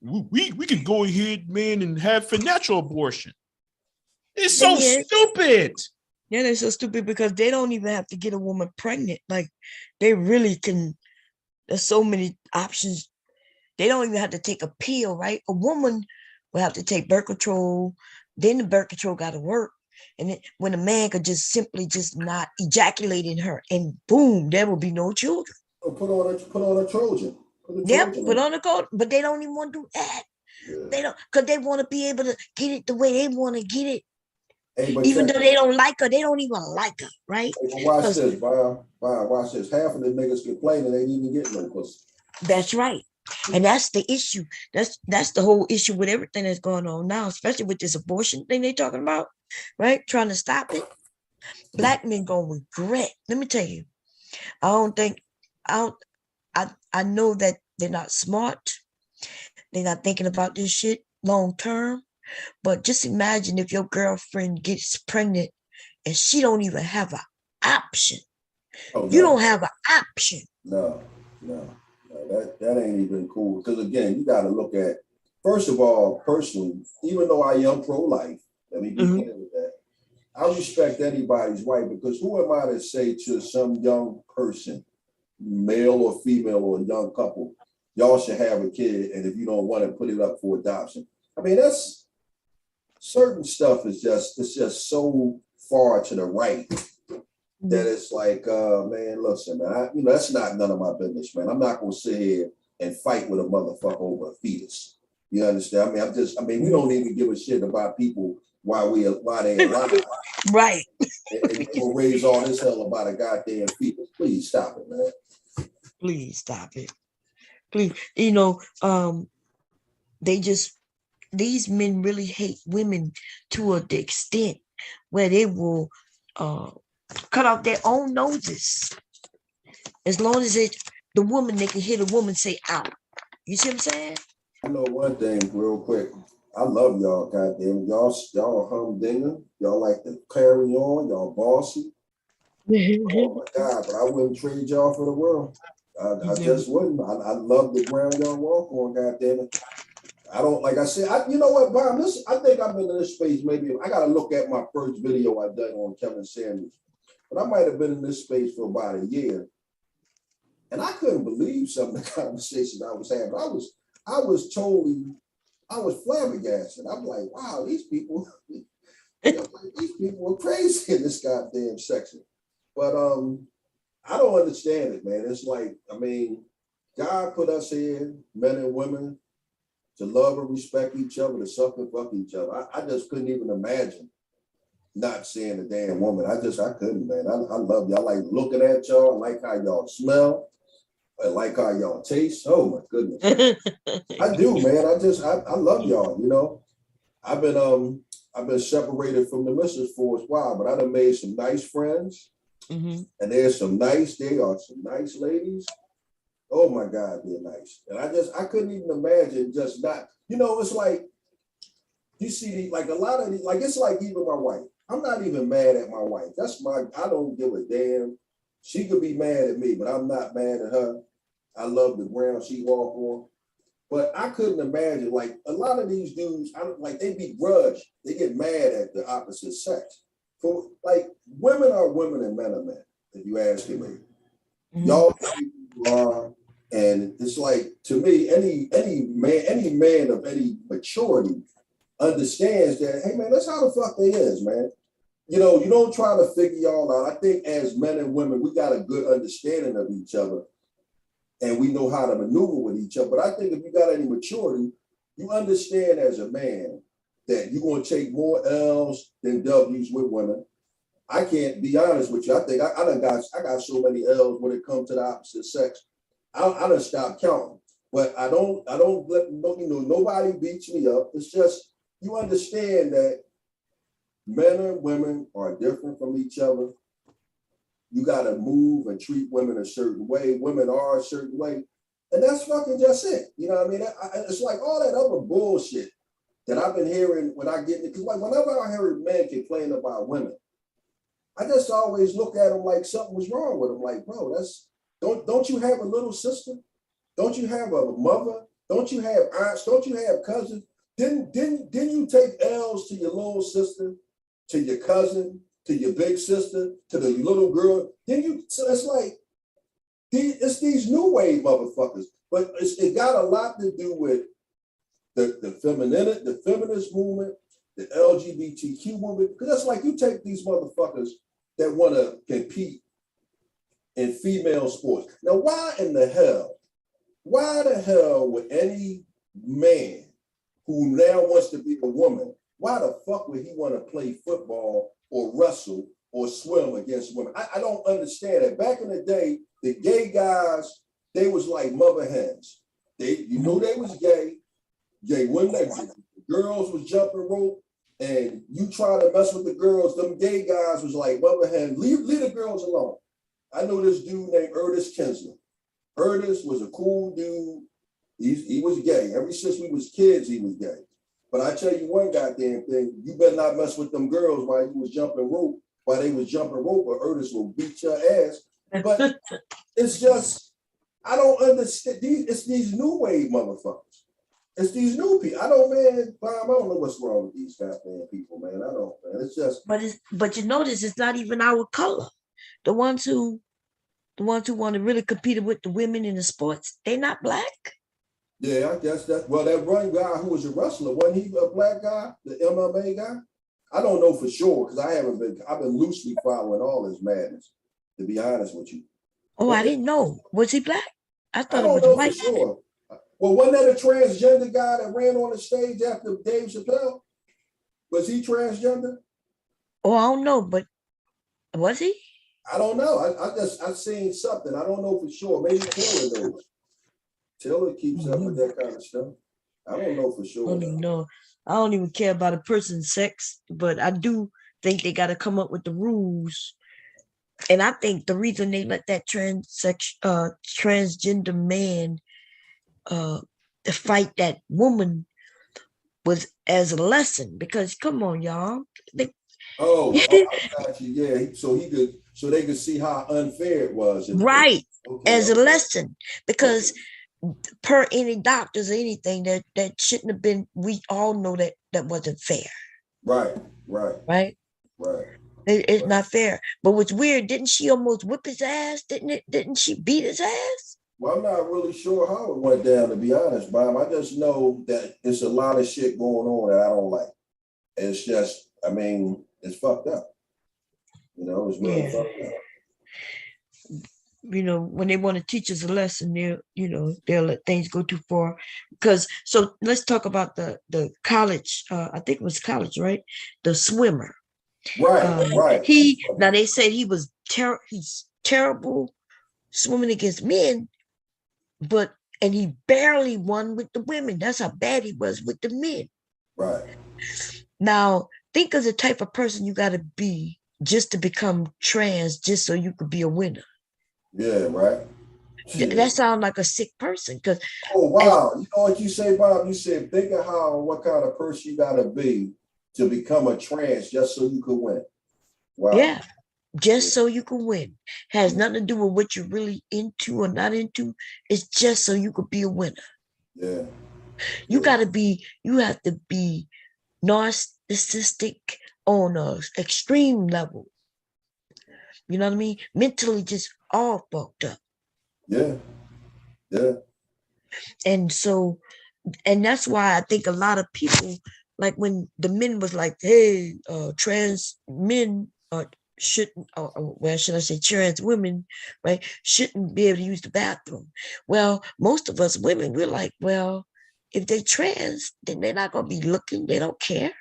we can go ahead, man, and have financial abortion. It's so stupid. Yeah, they're so stupid because they don't even have to get a woman pregnant. Like they really can. There's so many options. They don't even have to take a pill, right? A woman will have to take birth control. Then the birth control got to work. And then when a man could just simply just not ejaculate in her, and boom, there will be no children. Or put on a Trojan. Put on a coat, but they don't even want to do that. Yeah. They don't, because they want to be able to get it the way they want to get it. Hey, even though they don't like her, they don't even like her, right? Hey, watch this, Bob. Watch this. Half of the niggas complaining they didn't even get no pussy. That's right. And that's the issue. That's the whole issue with everything that's going on now, especially with this abortion thing they're talking about, right? Trying to stop it. Black men gonna regret. Let me tell you, I know that they're not smart. They're not thinking about this shit long term. But just imagine if your girlfriend gets pregnant and she don't even have an option. Oh, you don't have an option. No, that ain't even cool. Because again, you got to look at, first of all, personally, even though I am pro-life, let me be clear with that. I respect anybody's right, because who am I to say to some young person, male or female or a young couple, y'all should have a kid, and if you don't want to, put it up for adoption. I mean, that's certain stuff is just so far to the right that it's like, man, listen, man, that's not none of my business, man. I'm not gonna sit here and fight with a motherfucker over a fetus. You understand? I mean, we don't even give a shit about people why they alive. Right. And we'll raise all this hell about a goddamn fetus. Please stop it, man. Please stop it. Please, these men really hate women to the extent where they will cut off their own noses. As long as the woman, they can hear the woman say out. You see what I'm saying? I know one thing real quick. I love y'all, goddamn. Y'all humdinger. Y'all like to carry on. Y'all bossy. Oh my God, but I wouldn't trade y'all for the world. I just wouldn't. I love the ground y'all walk on, goddamn it. I don't, like I said, you know what, Bob, listen, I think I've been in this space, maybe, I got to look at my first video I done on Kevin Samuels, but I might have been in this space for about a year, and I couldn't believe some of the conversations I was having. I was flabbergasted. I'm like, wow, these people are crazy in this goddamn section. But I don't understand it, man. It's like, I mean, God put us here, men and women, to love and respect each other, to suck and fuck each other. I just couldn't even imagine not seeing a damn woman. I couldn't, man. I love y'all. I like looking at y'all. I like how y'all smell. I like how y'all taste. Oh my goodness. I do, man. I love y'all, you know. I've been separated from the missus for a while, but I done made some nice friends. And they are some nice ladies. Oh my God, they're nice. And I couldn't even imagine just not, it's like, you see, like a lot of these, like, it's like even my wife. I'm not even mad at my wife. I don't give a damn. She could be mad at me, but I'm not mad at her. I love the ground she walk on. But I couldn't imagine, like, a lot of these dudes, they begrudge. They get mad at the opposite sex. For, like, women are women and men are men, if you ask me. Y'all are. And it's like, to me, any man of any maturity understands that, hey man, that's how the fuck they is, man. You don't try to figure y'all out. I think as men and women, we got a good understanding of each other and we know how to maneuver with each other. But I think if you got any maturity, you understand as a man that you're going to take more L's than W's with women. I can't be honest with you. I think I got so many L's when it comes to the opposite sex. I done stopped counting, but I don't let nobody beats me up. It's just, you understand that men and women are different from each other. You got to move and treat women a certain way. Women are a certain way. And that's fucking just it. You know what I mean? It's like all that other bullshit that I've been hearing when I get, because like whenever I hear men complain about women, I just always look at them like something was wrong with them. Like, bro, don't you have a little sister? Don't you have a mother? Don't you have aunts? Don't you have cousins? Didn't you take L's to your little sister, to your cousin, to your big sister, to the little girl? So it's like, it's these new wave motherfuckers. But it got a lot to do with the feminist movement, the LGBTQ movement. Because that's like, you take these motherfuckers that want to compete in female sports. Now, why the hell would any man who now wants to be a woman, why the fuck would he want to play football or wrestle or swim against women? I don't understand it. Back in the day, the gay guys, they was like mother hens. You know they was gay. When the girls was jumping rope and you try to mess with the girls, them gay guys was like mother hens. Leave the girls alone. I know this dude named Ernest Kinsler. Ernest was a cool dude. He was gay. Ever since we was kids, he was gay. But I tell you one goddamn thing, you better not mess with them girls while you was jumping rope, while they was jumping rope, or Ernest will beat your ass. But it's just, I don't understand. It's these new wave motherfuckers. It's these new people. I don't know what's wrong with these goddamn people, man. I don't, man. It's just. But you notice it's not even our color. The ones who want to really compete with the women in the sports, they not black. Yeah, I guess that. Well, that one guy who was a wrestler, wasn't he a black guy, the MMA guy? I don't know for sure because I've been loosely following all this madness, to be honest with you. Oh, I didn't know. Was he black? I thought it was know white. For sure. Well, wasn't that a transgender guy that ran on the stage after Dave Chappelle? Was he transgender? Oh, I don't know, but was he? I don't know. I seen something. I don't know for sure. Maybe Taylor knows. Taylor keeps up with that kind of stuff. I don't know for sure. I don't even know. I don't even care about a person's sex, but I do think they got to come up with the rules. And I think the reason they let that transgender man fight that woman was as a lesson. Because come on, y'all. I got you. Yeah, so they could see how unfair it was. Right. As a lesson. Because per any doctors or anything, that shouldn't have been, we all know that wasn't fair. Right. It's not fair. But what's weird, didn't she almost whip his ass? Didn't she beat his ass? Well, I'm not really sure how it went down, to be honest, Bob. I just know that it's a lot of shit going on that I don't like. It's just, it's fucked up. It's really fucked up. When they want to teach us a lesson, they'll let things go too far. So let's talk about the college. I think it was college, right? The swimmer. Right. Now they said he's terrible swimming against men, and he barely won with the women. That's how bad he was with the men. Right. Now think of the type of person you got to be just to become trans, just so you could be a winner. Yeah, right. That sounds like a sick person. Oh wow! You know what you say, Bob? You said think of what kind of person you gotta be to become a trans just so you could win. Wow. Yeah, just so you can win. Has nothing to do with what you're really into or not into. It's just so you could be a winner. Yeah. You have to be narcissistic on an extreme level. You know what I mean? Mentally just all fucked up. Yeah. And that's why I think a lot of people, like when the men was like, hey, trans men shouldn't, should I say trans women, right, shouldn't be able to use the bathroom. Well, most of us women, we're like, well, if they trans, then they're not going to be looking. They don't care.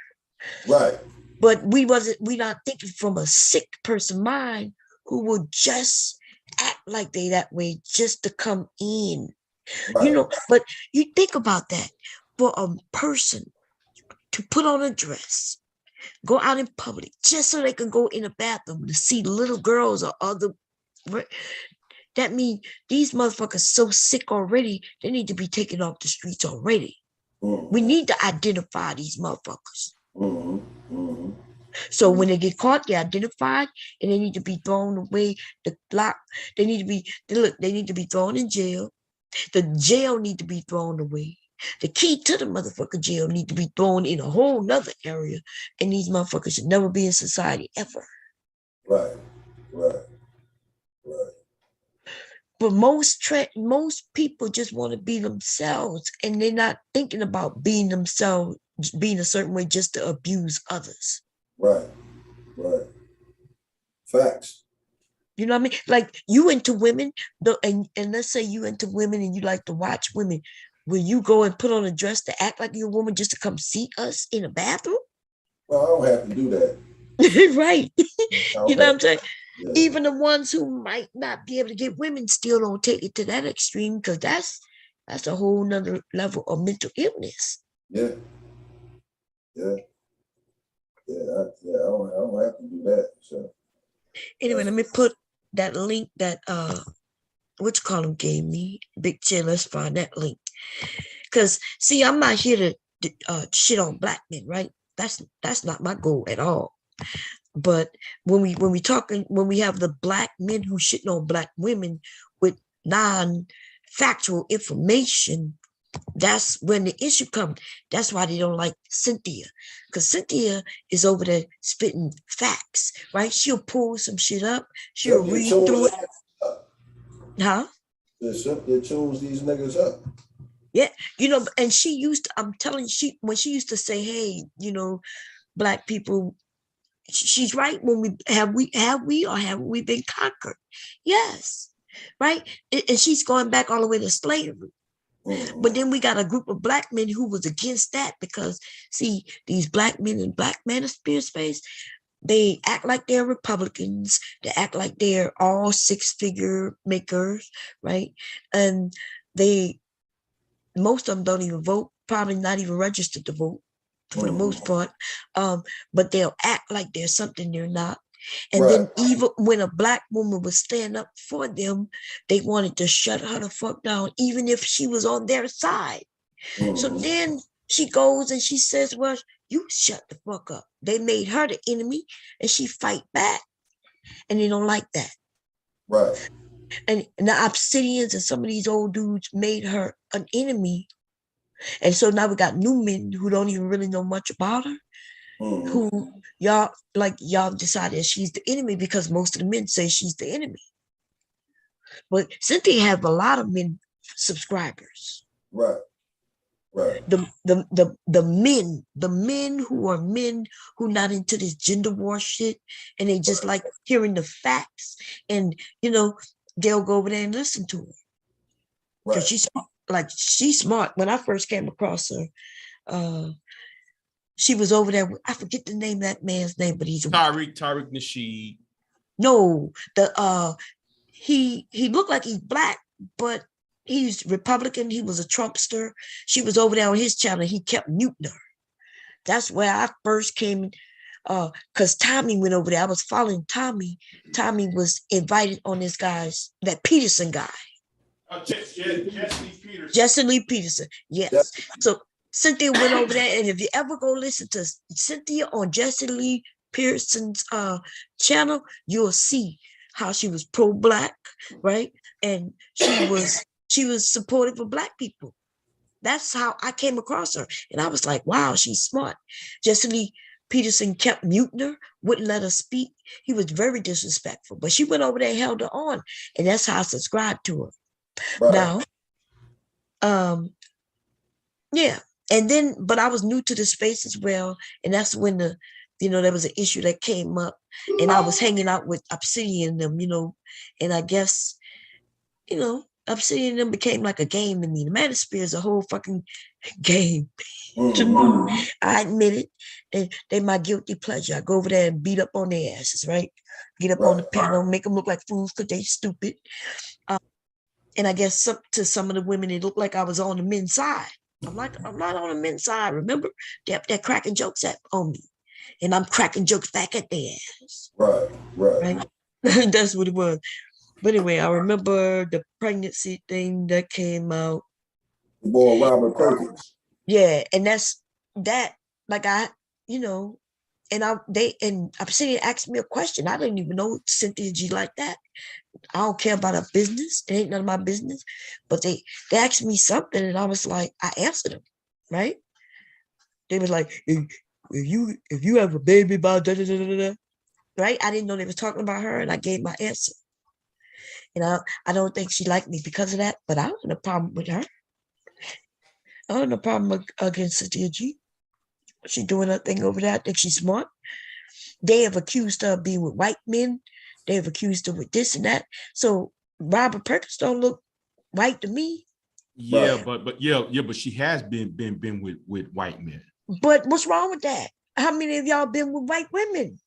Right. But we're not thinking from a sick person mind who will just act like they that way just to come in. Right. But you think about that. For a person to put on a dress, go out in public just so they can go in a bathroom to see little girls or other, that means these motherfuckers so sick already, they need to be taken off the streets already. Mm-hmm. We need to identify these motherfuckers. Mm-hmm. Mm-hmm. So when they get caught, they're identified and they need to be thrown away. They need to be thrown in jail. The jail need to be thrown away. The key to the motherfucking jail need to be thrown in a whole nother area. And these motherfuckers should never be in society ever. Right. But most people just want to be themselves, and they're not thinking about being themselves, being a certain way just to abuse others. Right. Facts. You know what I mean? Like you into women, and let's say you into women and you like to watch women. Will you go and put on a dress to act like you're a woman just to come see us in a bathroom? Well, I don't have to do that. Right. You know what I'm saying? Yeah. Even the ones who might not be able to get women still don't take it to that extreme, because that's a whole nother level of mental illness. Yeah. I don't have to do that. So anyway, let me put that link that gave me. Big Chill, let's find that link. Because see, I'm not here to shit on black men, right? That's not my goal at all. But when we have the black men who shitting on black women with non-factual information, that's when the issue comes. That's why they don't like Cynthia, because Cynthia is over there spitting facts, right? She'll pull some shit up. She'll read through it. Huh? Cynthia tunes these niggas up. Yeah, and she used to, I'm telling you, when she used to say, hey, black people, she's right. When have we been conquered? Yes, right. And she's going back all the way to slavery. But then we got a group of black men who was against that, because see, these black men in Black Manosphere space, they act like they're Republicans. They act like they're all six-figure makers, right? And most of them don't even vote, probably not even registered to vote for the most part. But they'll act like they're something they're not. And then even when a black woman would stand up for them, they wanted to shut her the fuck down, even if she was on their side. So then she goes and she says, well, you shut the fuck up. They made her the enemy and she fight back. And they don't like that. Right. And the Obsidians and some of these old dudes made her an enemy. And so now we got new men who don't even really know much about her. Who y'all decided she's the enemy because most of the men say she's the enemy. But Cynthia have a lot of men subscribers. Right. The men who not into this gender war shit, and they just like hearing the facts, and they'll go over there and listen to her. Because she's smart. When I first came across her, she was over there. I forget the name of that man's name, but he's Tariq Nasheed. No, he looked like he's black, but he's Republican. He was a Trumpster. She was over there on his channel. He kept muting her. That's where I first came, because Tommy went over there. I was following Tommy. Tommy was invited on that Peterson guy. Jesse Lee Peterson. Yes. Yep. So Cynthia went over there, and if you ever go listen to Cynthia on Jesse Lee Peterson's channel, you'll see how she was pro-black, right? And she was supportive of black people. That's how I came across her, and I was like, wow, she's smart. Jesse Lee Peterson kept muting her, wouldn't let her speak. He was very disrespectful, but she went over there and held her on, and that's how I subscribed to her. Right. Now, yeah. And then, but I was new to the space as well. And that's when there was an issue that came up, and I was hanging out with Obsidian and them, and I guess, Obsidian and them became like a game to me. The Manosphere is a whole fucking game to me. I admit it. And they my guilty pleasure. I go over there and beat up on their asses, right? Get up on the panel, make them look like fools because they stupid. And I guess to some of the women, it looked like I was on the men's side. I'm not on the men's side. Remember, they're cracking jokes on me, and I'm cracking jokes back at their ass. Right. That's what it was. But anyway, I remember the pregnancy thing that came out. Boy, Robert Perkins. Yeah, and that's that. Like and Obsidian asked me a question. I didn't even know Cynthia G like that. I don't care about her business. It ain't none of my business. But they asked me something, and I was like, I answered them, right? They was like, if you have a baby about da da da da da, right? I didn't know they was talking about her, and I gave my answer. I don't think she liked me because of that, but I don't have a problem with her. I don't have a problem against Cynthia G. She's doing her thing over there. I think she's smart. They have accused her of being with white men. They have accused her with this and that. So Robert Perkins don't look white to me. Yeah, but she has been with white men. But what's wrong with that? How many of y'all been with white women?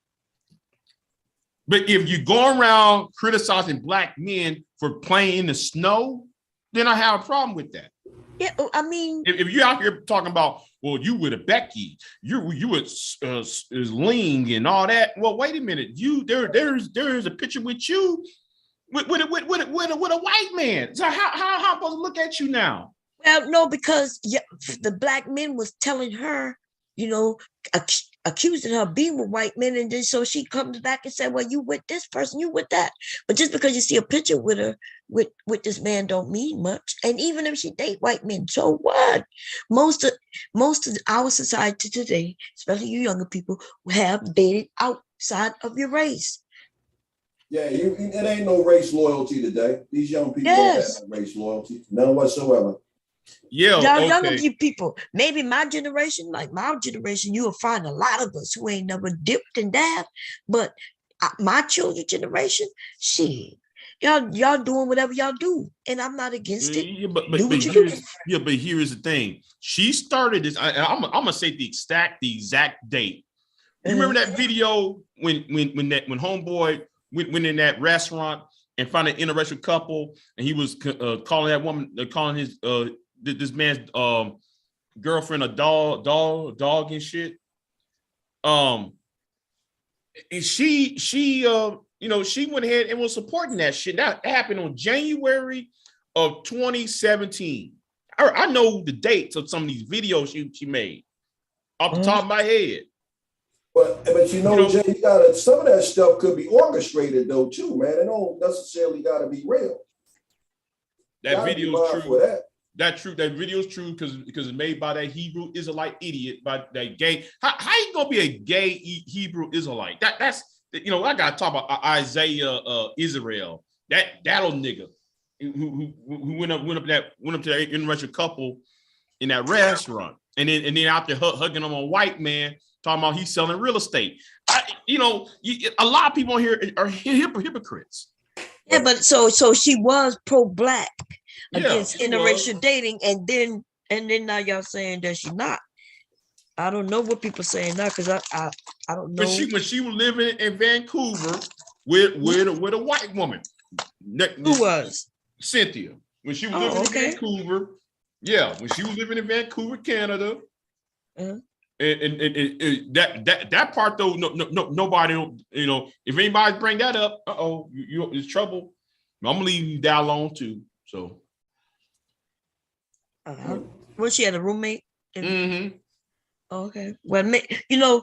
But if you go around criticizing black men for playing in the snow, then I have a problem with that. Yeah, I mean, if you're out here talking about, well, you with a Becky, you with Ling and all that. Well, wait a minute, there's a picture with you with a white man. So how am I supposed to look at you now? Well, no, because the black men was telling her, accusing her of being with white men, and then so she comes back and said, "Well, you with this person, you with that." But just because you see a picture with her with this man, don't mean much. And even if she date white men, so what? Most of our society today, especially you younger people, have dated outside of your race. Yeah, it ain't no race loyalty today. These young people don't have no race loyalty, none whatsoever. Yeah, y'all younger people, maybe my generation, you will find a lot of us who ain't never dipped and dabbed. But my children's generation, shit, y'all doing whatever y'all do, and I'm not against it. Yeah, but here is the thing. She started this. I'm gonna say the exact date. You remember that video when homeboy went in that restaurant and found an interracial couple, and he was calling that woman, calling his this man's girlfriend a dog and shit. And she she went ahead and was supporting that shit. That happened on January of 2017. I know the dates of some of these videos she made off the top of my head. But Jay, you gotta, some of that stuff could be orchestrated though too, man. It don't necessarily gotta be real. That video is true. That video is true because it's made by that Hebrew Israelite idiot, by that gay. How you gonna be a gay Hebrew Israelite? That's I gotta talk about Isaiah Israel. That old nigga who went up to that interracial couple in that restaurant, and then out there hugging on a white man, talking about he's selling real estate. A lot of people on here are hypocrites. Yeah, but so she was pro-black against interracial dating, and then now y'all saying that she's not. I don't know what people saying now because I don't know. When she was living in Vancouver with a white woman. Who was? Cynthia. When she was living in Vancouver. Yeah, when she was living in Vancouver, Canada. And that part though, nobody, if anybody bring that up, it's trouble. I'm gonna leave you that alone too. So, well, she had a roommate. Mm-hmm. Okay. Well,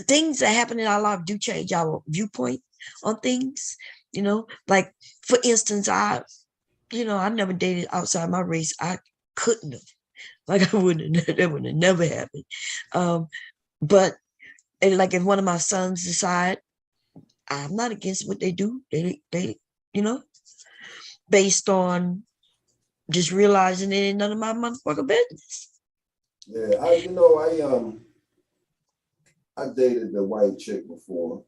things that happen in our life do change our viewpoint on things. Like for instance, I never dated outside my race. I couldn't have. Like that would have never happened. But like if one of my sons decide, I'm not against what they do. They based on just realizing it ain't none of my motherfucking business. Yeah, I dated the white chick before,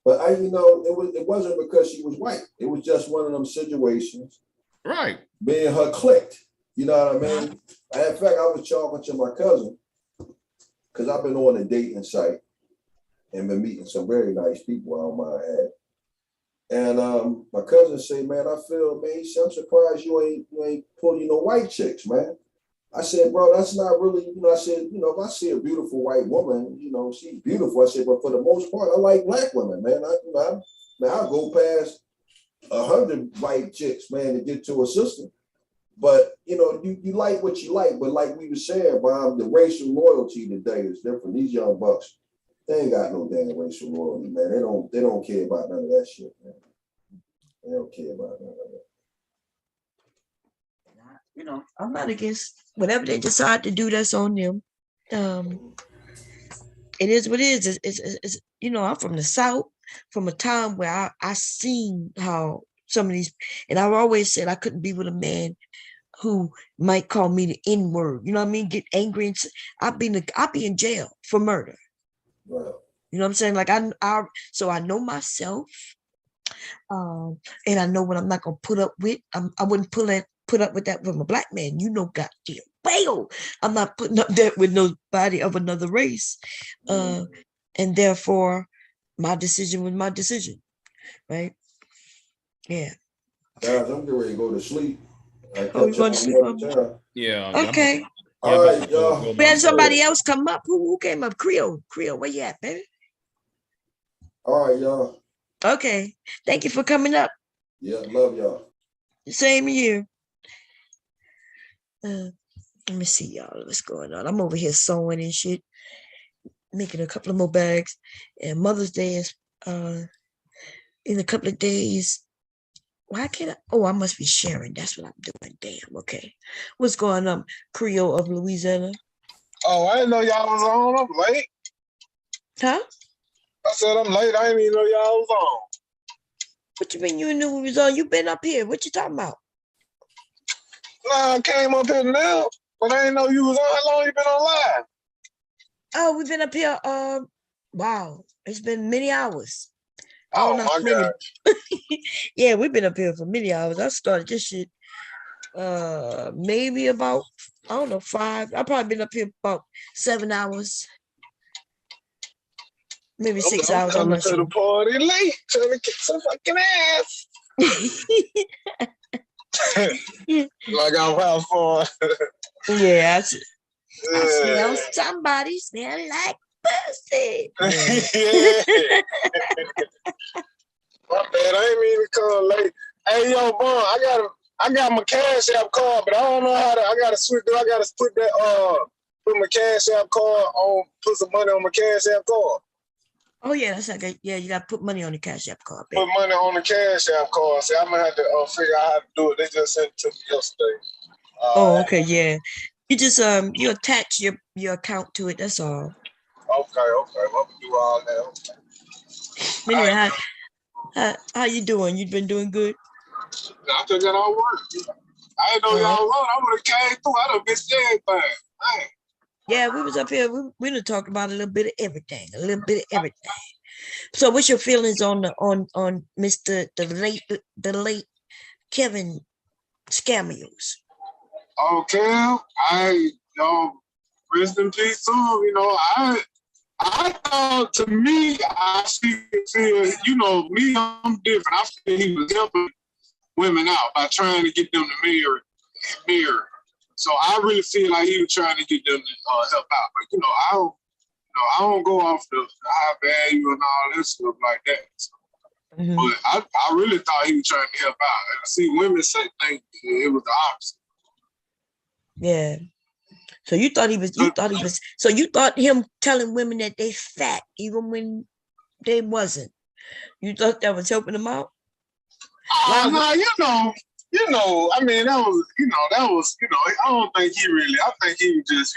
but it wasn't because she was white. It was just one of them situations. Right. Me and her clicked. You know what I mean? In fact, I was talking to my cousin because I've been on a dating site and been meeting some very nice people I don't mind add. And my cousin said, "Man, I'm surprised you ain't pulling no white chicks, man." I said, "Bro, that's not really, I said, if I see a beautiful white woman, she's beautiful." I said, "But for the most part, I like black women, man. I'll go past 100 white chicks, man, to get to a sister. But you like what you like. But like we were saying, Bob, the racial loyalty today is different. These young bucks, they ain't got no damn racial loyalty, man. They don't care about none of that shit, man. They don't care about none of that. I'm not against whatever they decide to do. That's on them. It is what it is. It's I'm from the South, from a time where I seen how some of these, and I've always said I couldn't be with a man who might call me the N-word. You know what I mean? Get angry and I'll be in jail for murder. Wow. You know what I'm saying? Like so I know myself, and I know what I'm not gonna put up with. I wouldn't put up with that from a black man. Goddamn well, I'm not putting up that with nobody of another race, and therefore, my decision was my decision, right? Yeah. Guys, I'm getting ready to go to sleep. You going to sleep? Yeah. Okay. All right, y'all. We had somebody else come up. Who came up? Creole, where you at, baby? All right, y'all. Okay. Thank you for coming up. Yeah, love y'all. Same here. Let me see, y'all. What's going on? I'm over here sewing and shit, making a couple of more bags. And Mother's Day is in a couple of days. Why can't I? Oh, I must be sharing. That's what I'm doing. Damn. Okay. What's going on, Creole of Louisiana? Oh, I didn't know y'all was on. I'm late. Huh? I said I'm late. I didn't even know y'all was on. What you mean you knew we was on? You been up here. What you talking about? Nah, I came up here now, but I didn't know you was on. How long you been on live? Oh, we've been up here. Wow. It's been many hours. Oh my God. Yeah, we've been up here for many hours. I started this shit maybe about, I don't know, 5. I've probably been up here about 7 hours. Maybe 6 hours. I'm coming not to sure. the party late, trying to get some fucking ass. Like I'm house for. Yeah, I smell somebody smell like pussy. Yeah. My bad, I ain't mean to come late. Hey, yo, Bon, I got my Cash App card, but I don't know how to. I gotta switch. I gotta put that put my Cash App card on. Put some money on my Cash App card. Oh yeah, that's okay. Yeah, you gotta put money on the Cash App card. Baby. Put money on the Cash App card. See, I'm gonna have to figure out how to do it. They just sent it to me yesterday. Oh, okay, yeah. You just you attach your account to it. That's all. Okay. Well, I'm gonna do all that. Okay. Anyway, how you doing? You been doing good? I just got all work. I didn't know y'all was. I would have came through. I done missed everything. Man. Yeah, we was up here. We done talked about a little bit of everything. So, what's your feelings on Mr. the late Kevin Samuels? Okay, rest in peace too. I thought, to me, I feel, me, I'm different. I feel he was helping women out by trying to get them to marry. So I really feel like he was trying to get them to help out. But I don't go off the high value and all this stuff like that. So, but I really thought he was trying to help out. And I see women think it was the opposite. Yeah. So you thought him telling women that they fat even when they wasn't. You thought that was helping them out? No, I mean, that was, I don't think he really, I think he was just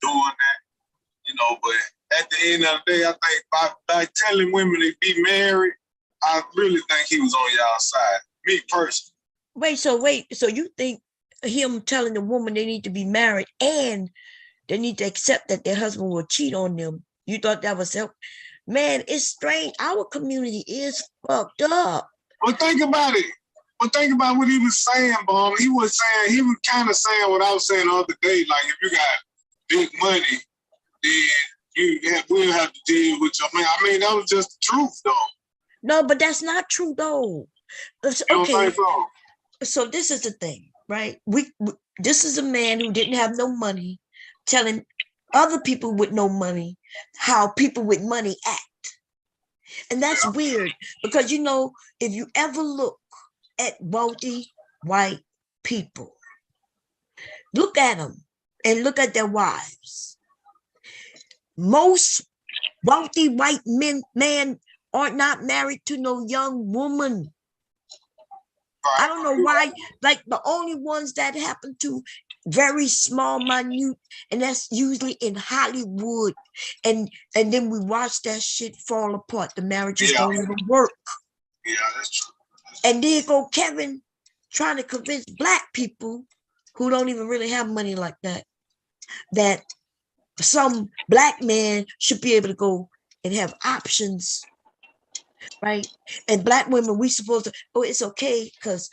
doing that, but at the end of the day, I think by telling women to be married, I really think he was on y'all side, me personally. So you think him telling the woman they need to be married and they need to accept that their husband will cheat on them, you thought that was help? Man, it's strange. Our community is fucked up. Well, think about it. Think about what he was saying, Bob. He was kind of saying what I was saying the other day. Like, if you got big money, then we'll have to deal with your man. I mean, that was just the truth, though. No, but that's not true, though. Okay. So this is the thing, right? This is a man who didn't have no money telling other people with no money how people with money act. And that's weird because, if you ever look at wealthy white people, look at them and look at their wives. Most wealthy white men are not married to no young woman. I don't know why. Like, the only ones that happen to very small, minute, and that's usually in Hollywood. And then we watch that shit fall apart. The marriages don't even work. Yeah, that's true. And there go Kevin trying to convince black people who don't even really have money like that some black man should be able to go and have options, right? And black women, we supposed to, it's okay because,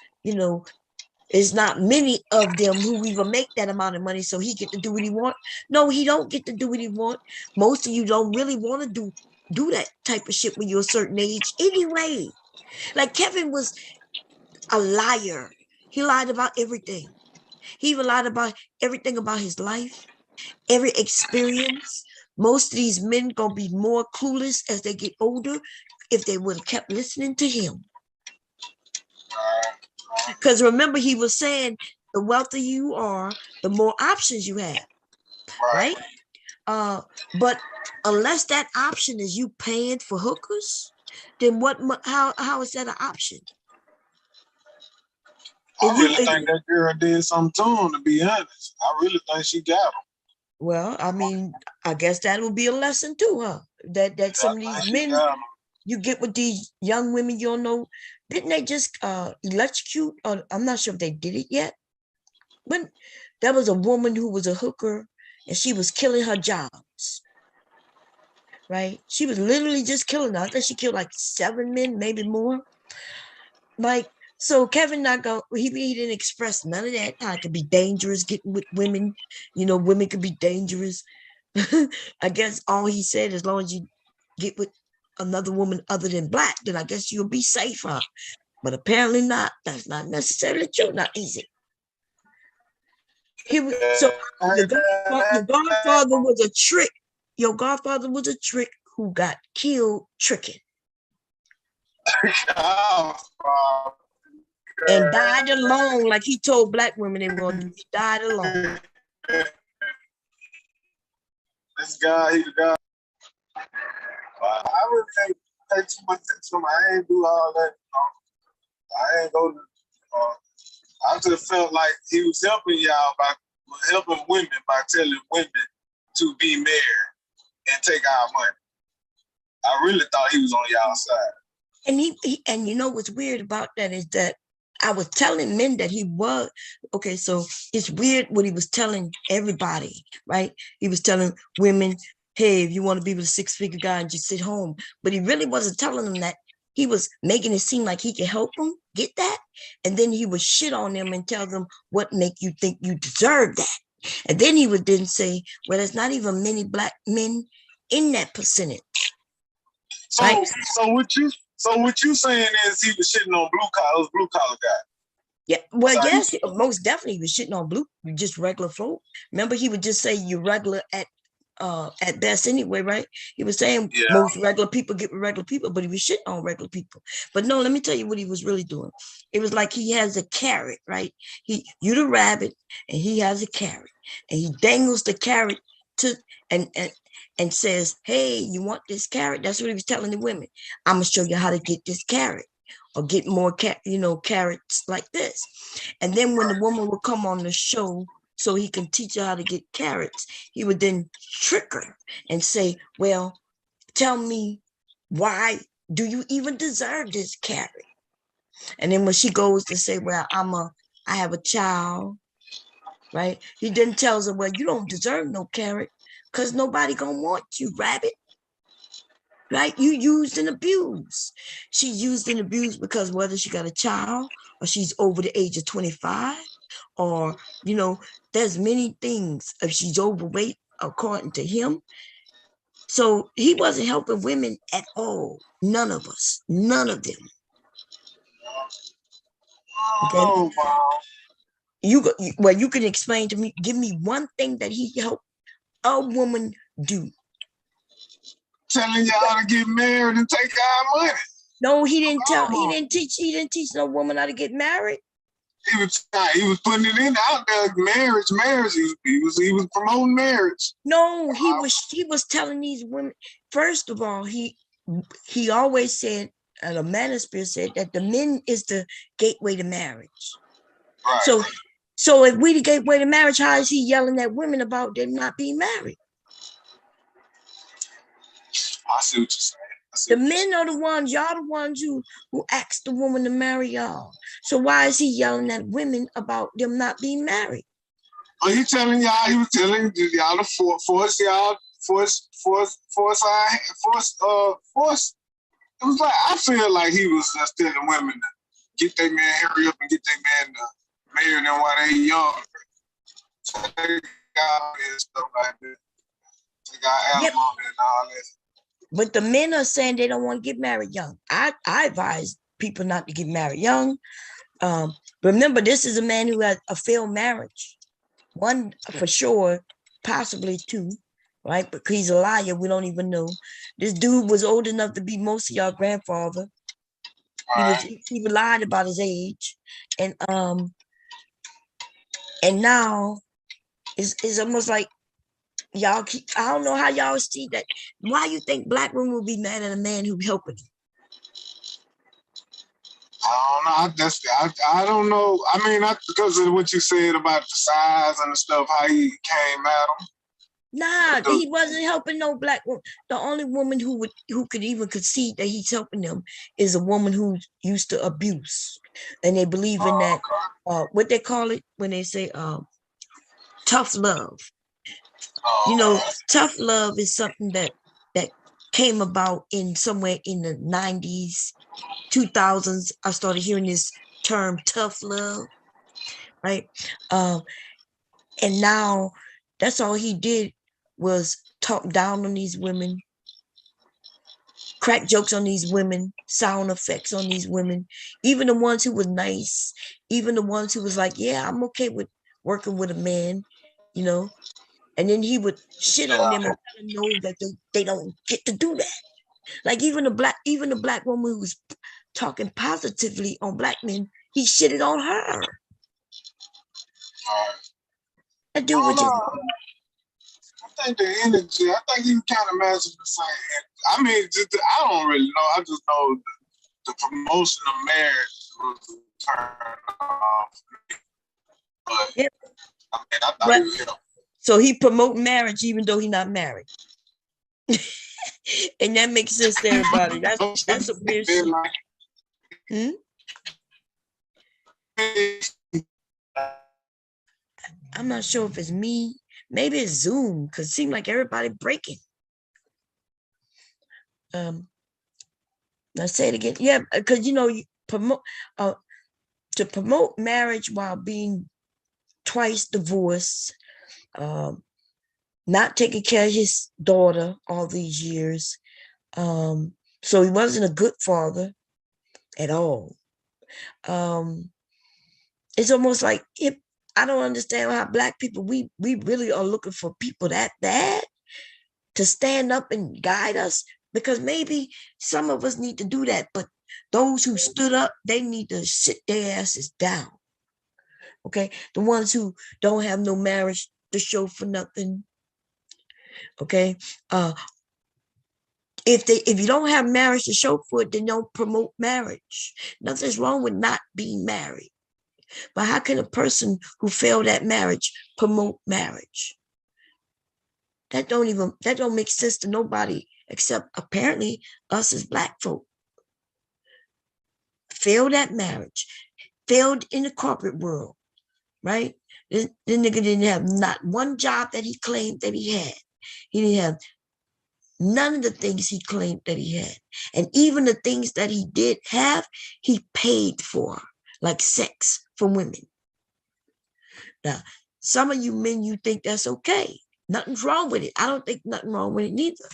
it's not many of them who even make that amount of money, so he get to do what he want. No, he don't get to do what he want. Most of you don't really want to do that type of shit when you're a certain age anyway. Like, Kevin was a liar. He lied about everything. He even lied about everything about his life, every experience. Most of these men gonna be more clueless as they get older if they would have kept listening to him. Because remember, he was saying the wealthier you are, the more options you have, right? But unless that option is you paying for hookers, then how is that an option? I really think that girl did something to him, to be honest. I really think she got him. Well, I mean, I guess that will be a lesson too, huh? That some of these men, you get with these young women, you don't know, didn't they just electrocute? Or I'm not sure if they did it yet. When there was a woman who was a hooker and she was killing her jobs, right? She was literally just killing them. I think she killed like 7 men, maybe more. Like, so Kevin not go, he didn't express none of that. How it could be dangerous getting with women. You know, women could be dangerous. I guess all he said, as long as you get with another woman other than black, then I guess you'll be safer. But apparently not. That's not necessarily true. Not easy. So your godfather was a trick. Your godfather was a trick who got killed tricking. And died alone, like he told black women they were going to do. He died alone. This guy, he's a guy. I really can't pay too much attention to him. I ain't do all that. I ain't go to. I just felt like he was helping y'all by helping women by telling women to be married and take our money. I really thought he was on y'all side. And he and you know what's weird about that is that I was telling men that he was, okay, so it's weird what he was telling everybody, right? He was telling women, hey, if you want to be with a 6-figure guy and just sit home. But he really wasn't telling them that. He was making it seem like he could help them get that. And then he would shit on them and tell them what make you think you deserve that. And then he would then say, well, there's not even many black men in that percentage. So, right? So what you saying is he was shitting on blue collar guy. Yeah, well, yes, most definitely he was shitting on just regular folk. Remember, he would just say you're regular at best anyway, right? He was saying most regular people get with regular people, but he was shitting on regular people. But no, let me tell you what he was really doing. It was like he has a carrot, right? You the rabbit, and he has a carrot, and he dangles the carrot to and says, hey, you want this carrot? That's what he was telling the women. I'm gonna show you how to get this carrot or get more carrots like this. And then when the woman would come on the show so he can teach her how to get carrots, he would then trick her and say, well, tell me, why do you even deserve this carrot? And then when she goes to say, well, I have a child, right? He then tells her, well, you don't deserve no carrot because nobody gonna want you, rabbit. Right? You used and abused. She used and abused because whether she got a child or she's over the age of 25, or, there's many things if she's overweight, according to him. So he wasn't helping women at all. None of us. None of them. Okay? Oh, wow. You can explain to me, give me one thing that he helped a woman do. Telling y'all to get married and take our money. No, he didn't teach no woman how to get married. He was putting it in out there, marriage. He was promoting marriage. No, he was telling these women, first of all, he always said, and the manosphere said that the men is the gateway to marriage. Right. So if we the gateway to marriage, how is he yelling at women about them not being married? I see what you're saying. The men are the ones, y'all the ones who asked the woman to marry y'all. So why is he yelling at women about them not being married? Well, he was telling y'all to force y'all, force. It was like, I feel like he was just telling women to get their man, hurry up and get their man to marry them while they young. Take out and stuff like that. Take out alimony and all that. But the men are saying they don't want to get married young. I advise people not to get married young. Remember, this is a man who had a failed marriage. One for sure, possibly two, right? But he's a liar. We don't even know. This dude was old enough to be most of y'all grandfather. He lied about his age. And And now it's almost like y'all keep, I don't know how y'all see that. Why you think black women will be mad at a man who helping them? I don't know. I don't know. I mean, not because of what you said about the size and the stuff, how he came at him. Nah, he wasn't helping no black woman. The only woman who could even concede that he's helping them is a woman who's used to abuse. And they believe in that, what they call it when they say tough love. You know, tough love is something that came about in somewhere in the 90s, 2000s. I started hearing this term tough love, right? And now that's all he did was talk down on these women, crack jokes on these women, sound effects on these women, even the ones who were nice, even the ones who was like, yeah, I'm okay with working with a man, you know, and then he would shit on them and let them know that they don't get to do that. Like even the black woman who was talking positively on black men, he shitted on her. That dude was just. I think the energy, I think he kind of matches the same. I mean, I don't really know. I just know the promotion of marriage was a turn off. But yep. I mean, I thought he was, so he promote marriage even though he's not married. And that makes sense to everybody. That's a weird shit. I'm not sure if it's me. Maybe it's Zoom, because it seemed like everybody breaking. Let's say it again. Yeah, because you know, you promote to promote marriage while being twice divorced, not taking care of his daughter all these years. So he wasn't a good father at all. It's almost like I don't understand how black people, we really are looking for people that bad to stand up and guide us, because maybe some of us need to do that, but those who stood up, they need to sit their asses down. Okay, the ones who don't have no marriage to show for nothing. Okay, if you don't have marriage to show for it, then don't promote marriage. Nothing's wrong with not being married. But how can a person who failed at marriage promote marriage? That don't make sense to nobody except apparently us as black folk. Failed at marriage, failed in the corporate world, right? This nigga didn't have not one job that he claimed that he had. He didn't have none of the things he claimed that he had. And even the things that he did have, he paid for, like sex for women. Now, some of you men, you think that's okay. Nothing's wrong with it. I don't think nothing wrong with it neither.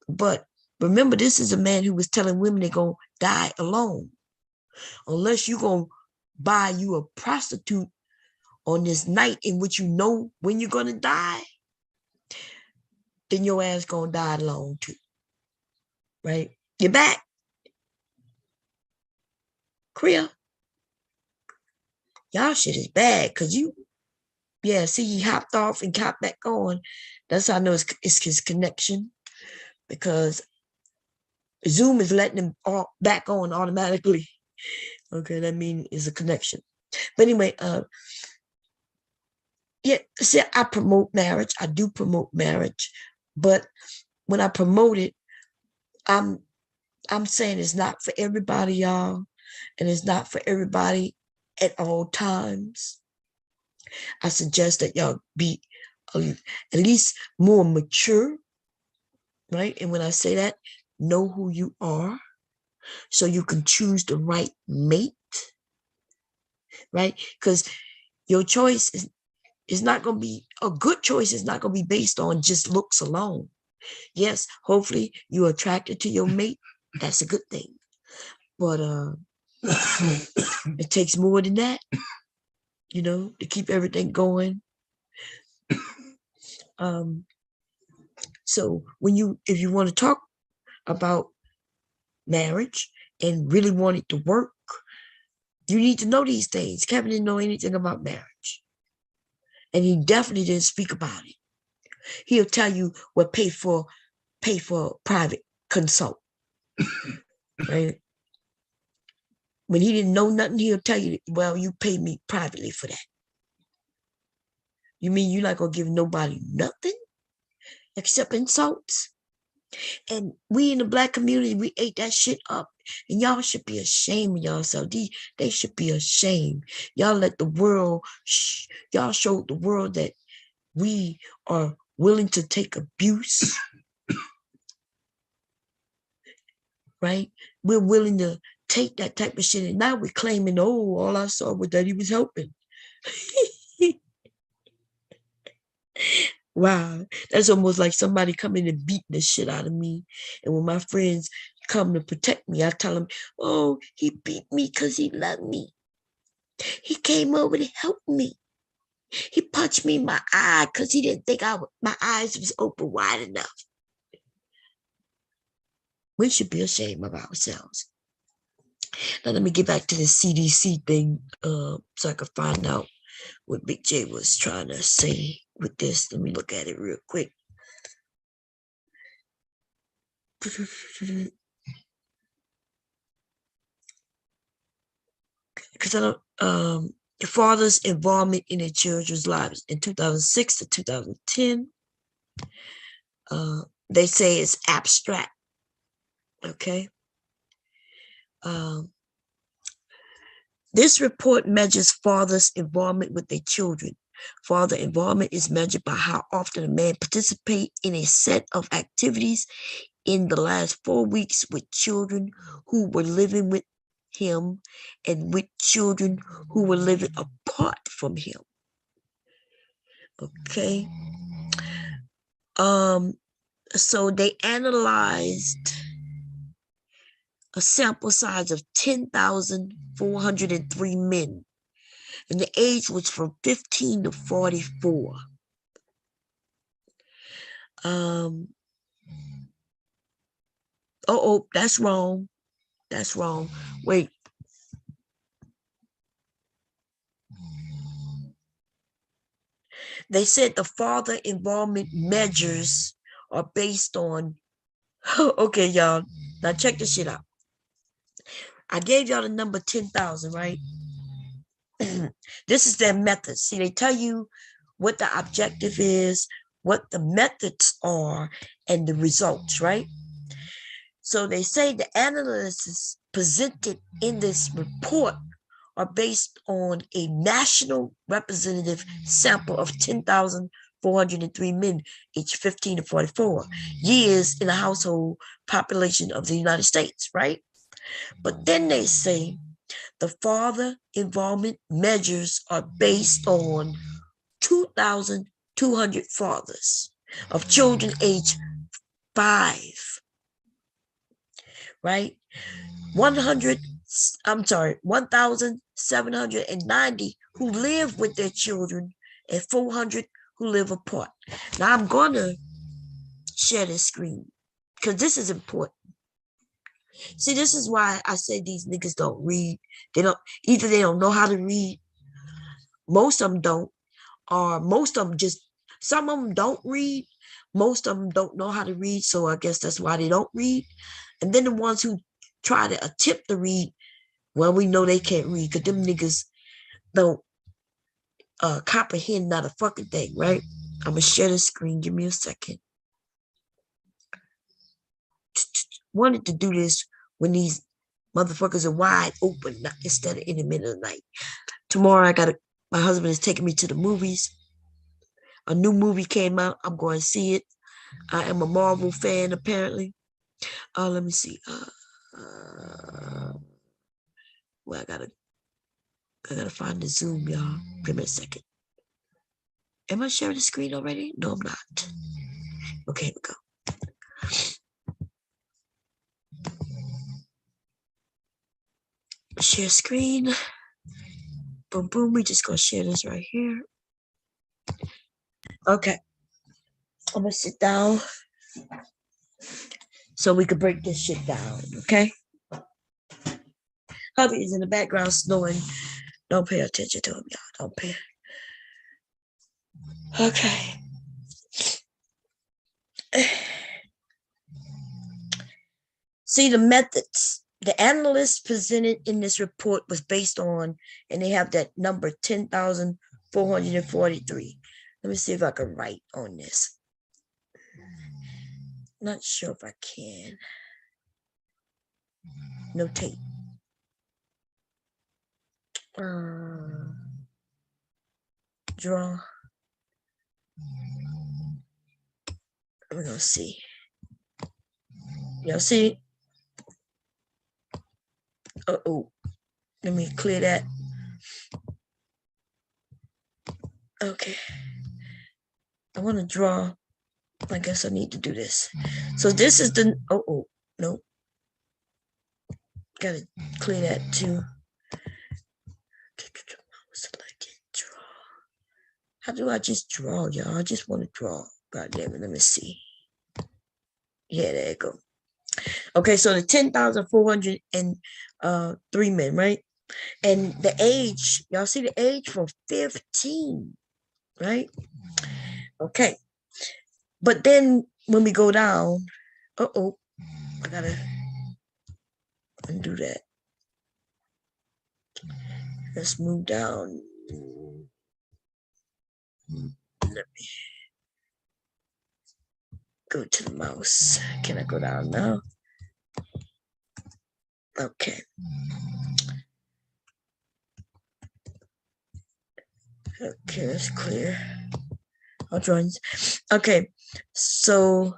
But remember, this is a man who was telling women they're going to die alone. Unless you're going to buy you a prostitute on this night in which you know when you're going to die, then your ass going to die alone too. Right? You're back. Korea. Y'all shit is bad because see, he hopped off and got back on. That's how I know it's his connection, because Zoom is letting him back on automatically. Okay, that means it's a connection. But anyway, see, I promote marriage. I do promote marriage, but when I promote it, I'm saying it's not for everybody, y'all, and it's not for everybody at all times. I suggest that y'all be at least more mature, right? And when I say that, know who you are so you can choose the right mate, right? Because your choice is not going to be, a good choice is not going to be based on just looks alone. Yes, hopefully you're attracted to your mate. That's a good thing. But it takes more than that, to keep everything going. So if you want to talk about marriage and really want it to work, you need to know these things. Kevin didn't know anything about marriage. And he definitely didn't speak about it. He'll tell you what pay for private consult. Right? When he didn't know nothing, he'll tell you, well, you pay me privately for that. You mean you're not gonna give nobody nothing except insults? And we in the Black community, we ate that shit up. And y'all should be ashamed of yourselves. They should be ashamed. Y'all let the world, y'all showed the world that we are willing to take abuse. Right? We're willing to take that type of shit. And now we're claiming, oh, all I saw was that he was helping. Wow, that's almost like somebody coming and beating the shit out of me. And when my friends come to protect me, I tell them, oh, he beat me because he loved me. He came over to help me. He punched me in my eye because he didn't think my eyes was open wide enough. We should be ashamed of ourselves. Now let me get back to the CDC thing so I can find out what Big J was trying to say with this. Let me look at it real quick. Because I don't, the father's involvement in their children's lives in 2006 to 2010, they say it's abstract. Okay. This report measures fathers' involvement with their children. Father involvement is measured by how often a man participates in a set of activities in the last 4 weeks with children who were living with him and with children who were living apart from him. Okay. So they analyzed a sample size of 10,403 men, and the age was from 15 to 44. Oh, that's wrong. That's wrong. Wait. They said the father involvement measures are based on, okay, y'all. Now check this shit out. I gave y'all the number 10,000, right? This is their method. See, they tell you what the objective is, what the methods are, and the results, right? So they say the analysis presented in this report are based on a national representative sample of 10,403 men aged 15 to 44 years in the household population of the United States, right? But then they say the father involvement measures are based on 2,200 fathers of children aged 5, right? 1,790 who live with their children and 400 who live apart. Now I'm gonna share this screen because this is important. See, this is why I say these niggas don't read. They don't know how to read. Most of them don't, or most of them some of them don't read. Most of them don't know how to read, so I guess that's why they don't read. And then the ones who try to attempt to read, well, we know they can't read because them niggas don't comprehend not a fucking thing, right? I'm gonna share the screen. Give me a second. Wanted to do this when these motherfuckers are wide open, not instead of in the middle of the night. Tomorrow, my husband is taking me to the movies. A new movie came out. I'm going to see it. I am a Marvel fan, apparently. Let me see. Well, I gotta find the Zoom, y'all. Give me a second. Am I sharing the screen already? No, I'm not. Okay, here we go. Share screen. Boom, boom. We just gonna share this right here. Okay. I'm gonna sit down so we can break this shit down, okay? Hubby is in the background snoring. Don't pay attention to him, y'all. Don't pay. Okay. See, the methods the analysts presented in this report was based on, and they have that number 10,443. Let me see if I can write on this. Not sure if I can. Notate. Draw. We're gonna see. Y'all see? Uh-oh. Let me clear that. Okay. I want to draw. I guess I need to do this. So this is the, no. Gotta clear that too. Select it, draw. How do I just draw, y'all? I just want to draw. God damn it, let me see. Yeah, there you go. Okay, so the 10,403 men, right? And the age, y'all see the age from 15, right? Okay. But then when we go down, I gotta undo that. Let's move down. Let me go to the mouse. Can I go down now? Okay. Okay, that's clear. All drawings. Okay, so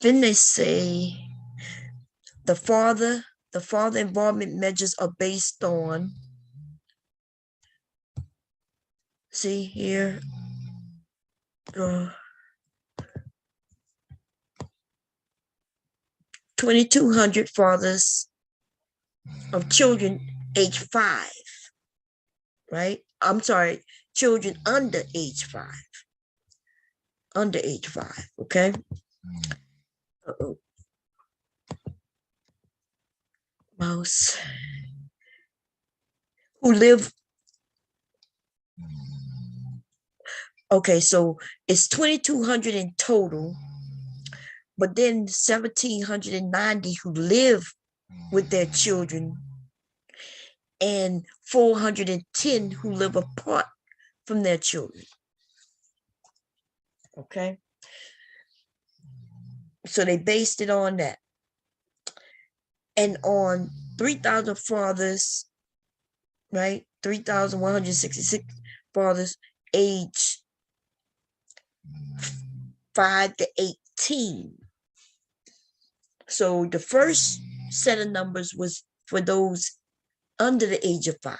then they say the father involvement measures are based on, see here, 2,200 fathers of children age 5, right? I'm sorry, children under age 5. Under age 5, okay? Mouse. Who live. Okay, so it's 2,200 in total, but then 1,790 who live with their children and 410 who live apart from their children. Okay. So they based it on that. And on 3,000 fathers, right? 3,166 fathers age 5 to 18. So the first set of numbers was for those under the age of 5.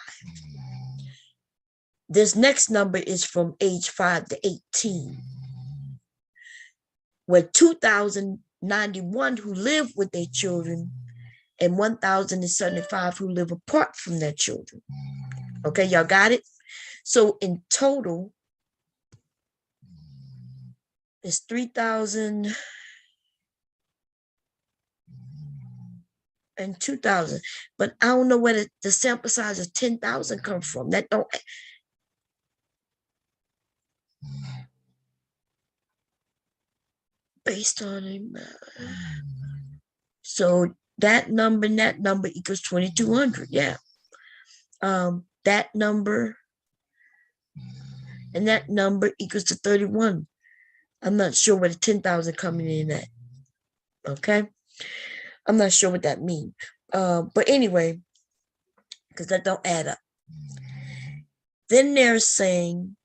This next number is from age 5 to 18, where 2,091 who live with their children and 1,075 who live apart from their children. Okay, y'all got it? So in total, it's 3,000 and 2,000. But I don't know where the sample size of 10,000 come from. That don't. Based on it. So that number and that number equals 2,200. Yeah. That number and that number equals to 31. I'm not sure where the 10,000 coming in at. Okay. I'm not sure what that means. But anyway, because that don't add up. Then they're saying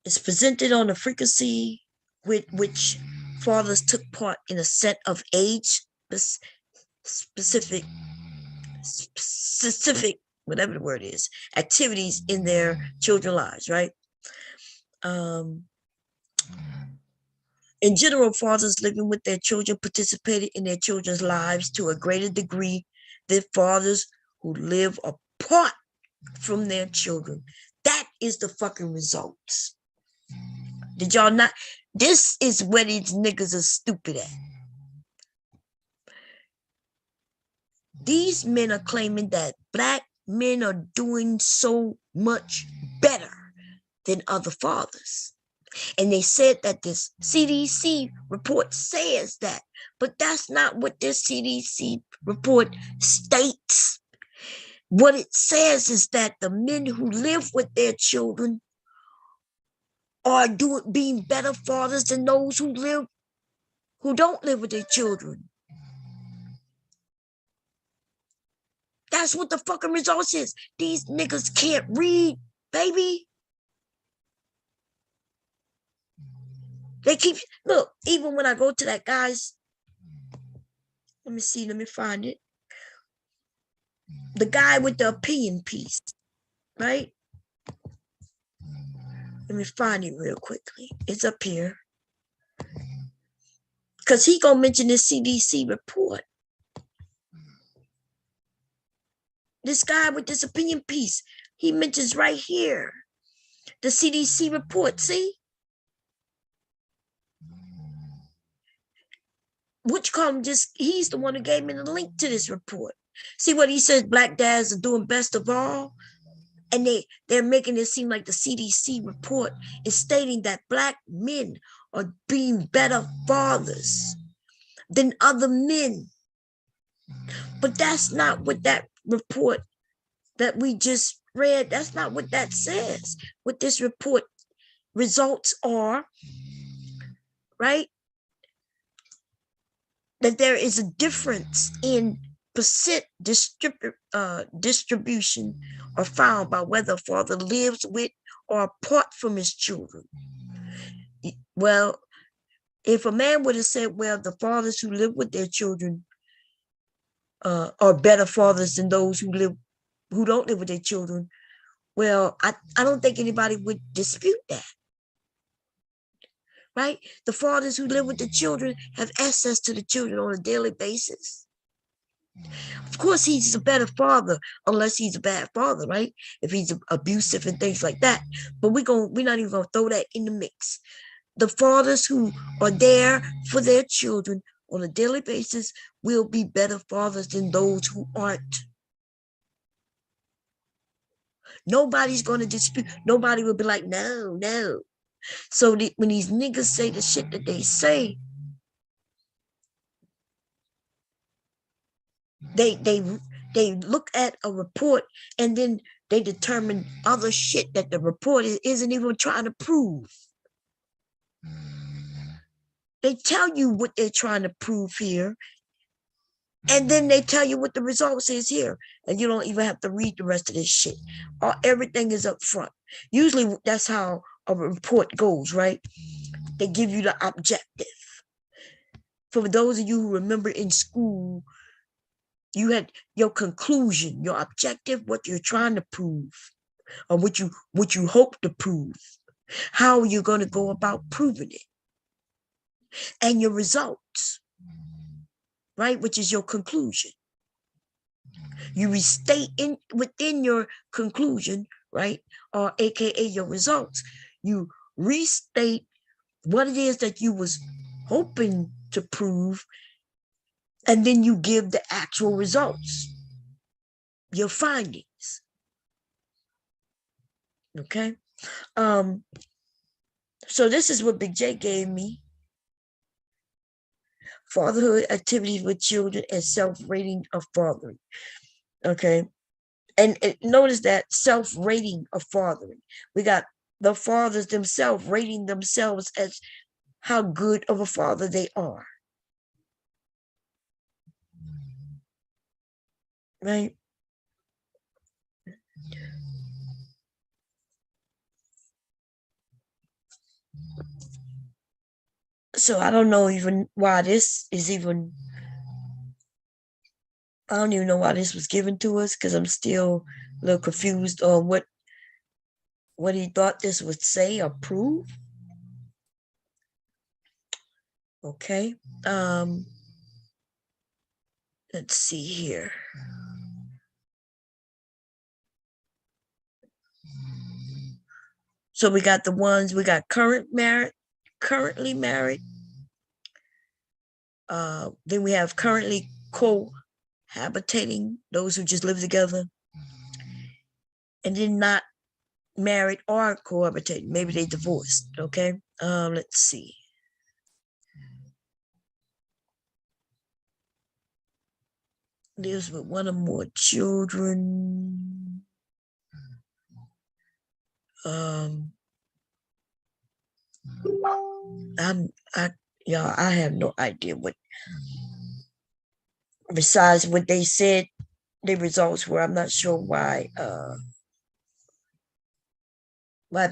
it's presented on the frequency with which fathers took part in a set of age specific, whatever the word is, activities in their children's lives, right? In general, fathers living with their children participated in their children's lives to a greater degree than fathers who live apart from their children. That is the fucking results. Did y'all not? This is where these niggas are stupid at. These men are claiming that Black men are doing so much better than other fathers. And they said that this CDC report says that, but that's not what this CDC report states. What it says is that the men who live with their children are being better fathers than those who don't live with their children. That's what the fucking results is. These niggas can't read, baby. They keep, look, even when I go to that guy's, let me find it. The guy with the opinion piece, right? Let me find it real quickly. It's up here. Because he gonna mention this CDC report. This guy with this opinion piece, he mentions right here, the CDC report, see? He's the one who gave me the link to this report. See what he says, Black dads are doing best of all? And they're making it seem like the CDC report is stating that Black men are being better fathers than other men. But that's not what that report that we just read, that's not what that says. What this report results are, right? That there is a difference in percent distribution are found by whether a father lives with or apart from his children. Well, if a man would have said, well, the fathers who live with their children are better fathers than those who don't live with their children, well, I don't think anybody would dispute that. Right? The fathers who live with the children have access to the children on a daily basis. Of course, he's a better father, unless he's a bad father, right? If he's abusive and things like that. But we're not even gonna throw that in the mix. The fathers who are there for their children on a daily basis will be better fathers than those who aren't. Nobody's gonna dispute. Nobody will be like, no. So when these niggas say the shit that they say, they look at a report and then they determine other shit that the report isn't even trying to prove. They tell you what they're trying to prove here, and then they tell you what the results is here, and you don't even have to read the rest of this shit. Everything is up front. Usually that's how a report goes, right? They give you the objective. For those of you who remember in school, you had your conclusion, your objective, what you're trying to prove, or what you hope to prove, how you're going to go about proving it, and your results, right? Which is your conclusion. You restate within your conclusion, right? Or AKA your results. You restate what it is that you was hoping to prove, and then you give the actual results, your findings. Okay. So this is what Big J gave me. Fatherhood, activities with children, and self-rating of fathering. Okay. And notice that self-rating of fathering. We got the fathers themselves rating themselves as how good of a father they are. Right? So I don't know even why this is even, I don't even know why this was given to us, because I'm still a little confused on what he thought this would say or prove. Okay. Let's see here. So we got the ones, we got currently married. Then we have currently cohabitating, those who just live together, and then not married or cohabitating. Maybe they divorced. Okay. Let's see. Lives with one or more children. I have no idea what, besides what they said the results were. I'm not sure why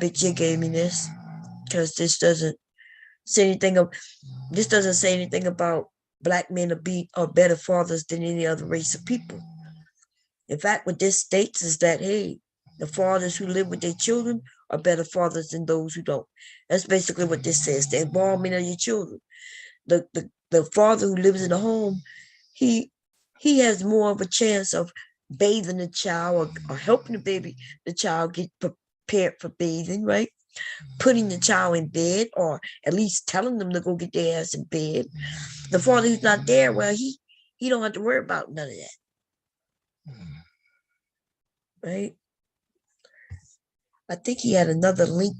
Big J gave me this, because this doesn't say anything about Black men are better fathers than any other race of people. In fact, what this states is that, hey, the fathers who live with their children are better fathers than those who don't. That's basically what this says. The involvement of your children. The father who lives in a home, he has more of a chance of bathing the child or helping the child get prepared for bathing, right? Putting the child in bed, or at least telling them to go get their ass in bed. The father who's not there, well, he don't have to worry about none of that. Right? I think he had another link.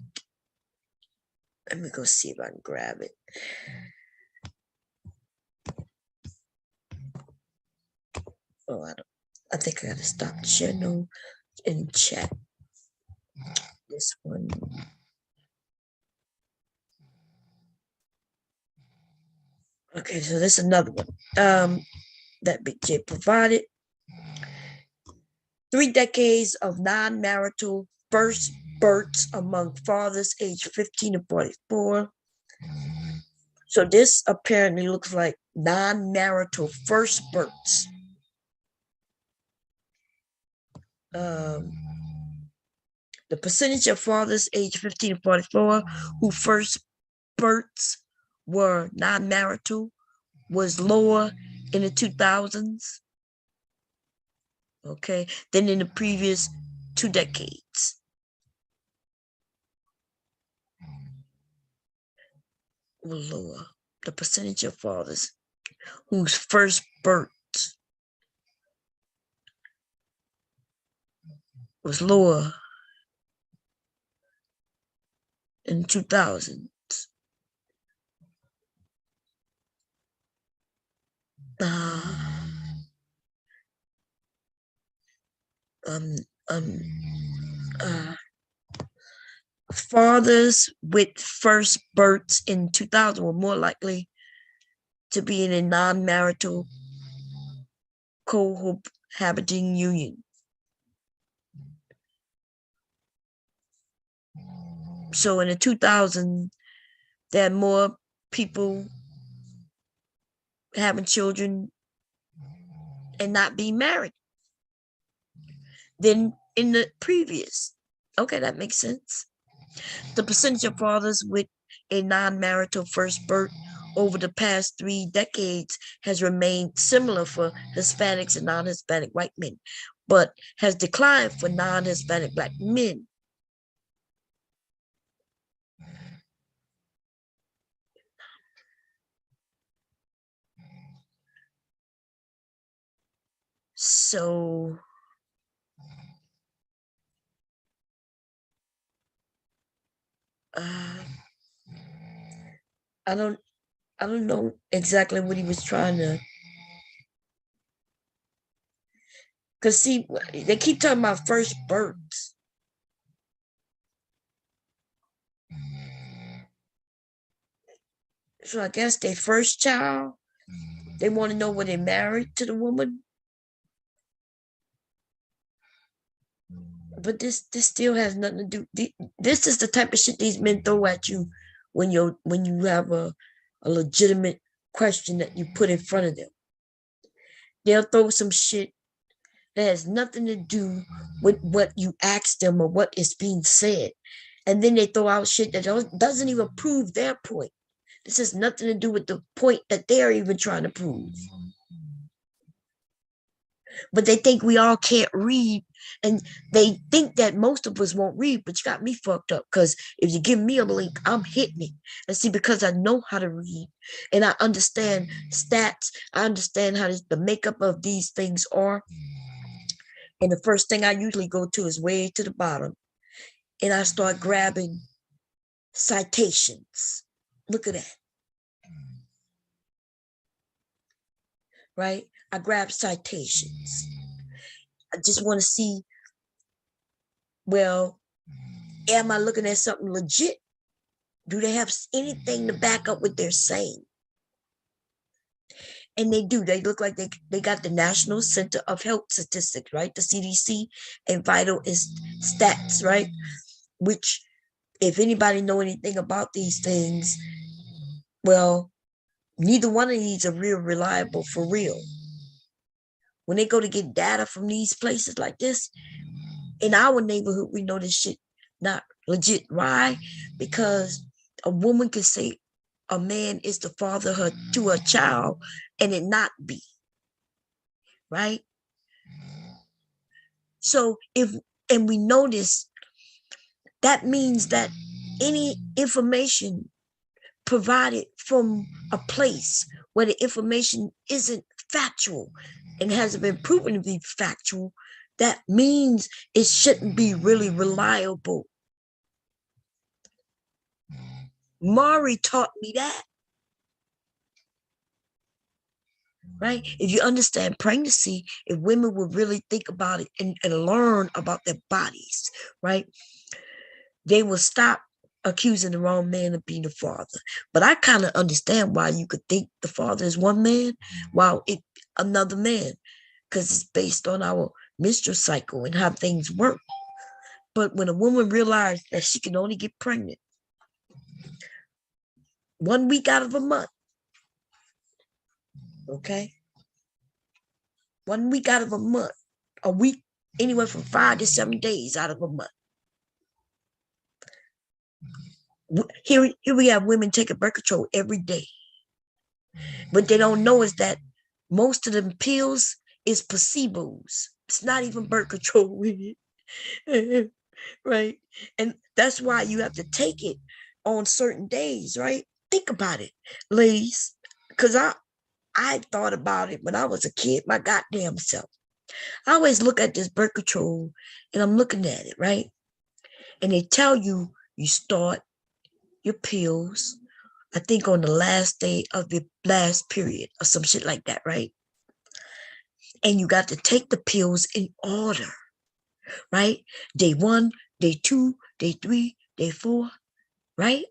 Let me go see if I can grab it. Oh, I think I gotta stop the channel and chat. This one. Okay, so this is another one that Big J provided. 3 decades of non-marital first births among fathers aged 15 to 44. So this apparently looks like non-marital first births. The percentage of fathers aged 15 to 44 who first births were non-marital was lower in the 2000s, okay, than in the previous 2 decades. Was lower. The percentage of fathers whose first birth was lower in 2000s. Fathers with first births in 2000 were more likely to be in a non-marital cohabiting union. So in the 2000s, there are more people having children and not being married than in the previous. Okay, that makes sense. The percentage of fathers with a non-marital first birth over the past 3 decades has remained similar for Hispanics and non-Hispanic white men, but has declined for non-Hispanic Black men. So I don't know exactly what he was trying to, because see, they keep talking about first births. So I guess their first child, they want to know were they married to the woman. But this still has nothing to do. This is the type of shit these men throw at you when you have a legitimate question that you put in front of them. They'll throw some shit that has nothing to do with what you asked them or what is being said. And then they throw out shit that doesn't even prove their point. This has nothing to do with the point that they're even trying to prove. But they think we all can't read, and they think that most of us won't read, but you got me fucked up, because if you give me a link, I'm hitting it. And see, because I know how to read and I understand stats, I understand how the makeup of these things are. And the first thing I usually go to is way to the bottom, and I start grabbing citations. Look at that. Right? I grab citations. I just want to see, well, am I looking at something legit? Do they have anything to back up what they're saying? And they do. They look like they got the National Center of Health Statistics, right? The CDC and vital stats, right? Which, if anybody know anything about these things, well, neither one of these are real reliable for real. When they go to get data from these places like this, in our neighborhood, we know this shit not legit. Why? Because a woman can say a man is the father to her child and it not be. Right? So and we know this, that means that any information provided from a place where the information isn't factual and hasn't been proven to be factual, that means it shouldn't be really reliable. Mari taught me that. Right? If you understand pregnancy, if women would really think about it and learn about their bodies, right, they will stop accusing the wrong man of being the father. But I kind of understand why you could think the father is one man while it another man, because it's based on our menstrual cycle and how things work. But when a woman realized that she can only get pregnant 1 week out of a month, okay, 1 week out of a month, a week, anywhere from 5 to 7 days out of a month. Here we have women taking birth control every day. What they don't know is that most of them pills is placebos. It's not even birth control with it. Right? And that's why you have to take it on certain days, right? Think about it, ladies. Because I thought about it when I was a kid, my goddamn self. I always look at this birth control and I'm looking at it, right? And they tell you start your pills, I think on the last day of your last period or some shit like that, right? And you got to take the pills in order, right? Day 1, day 2, day 3, day 4, right?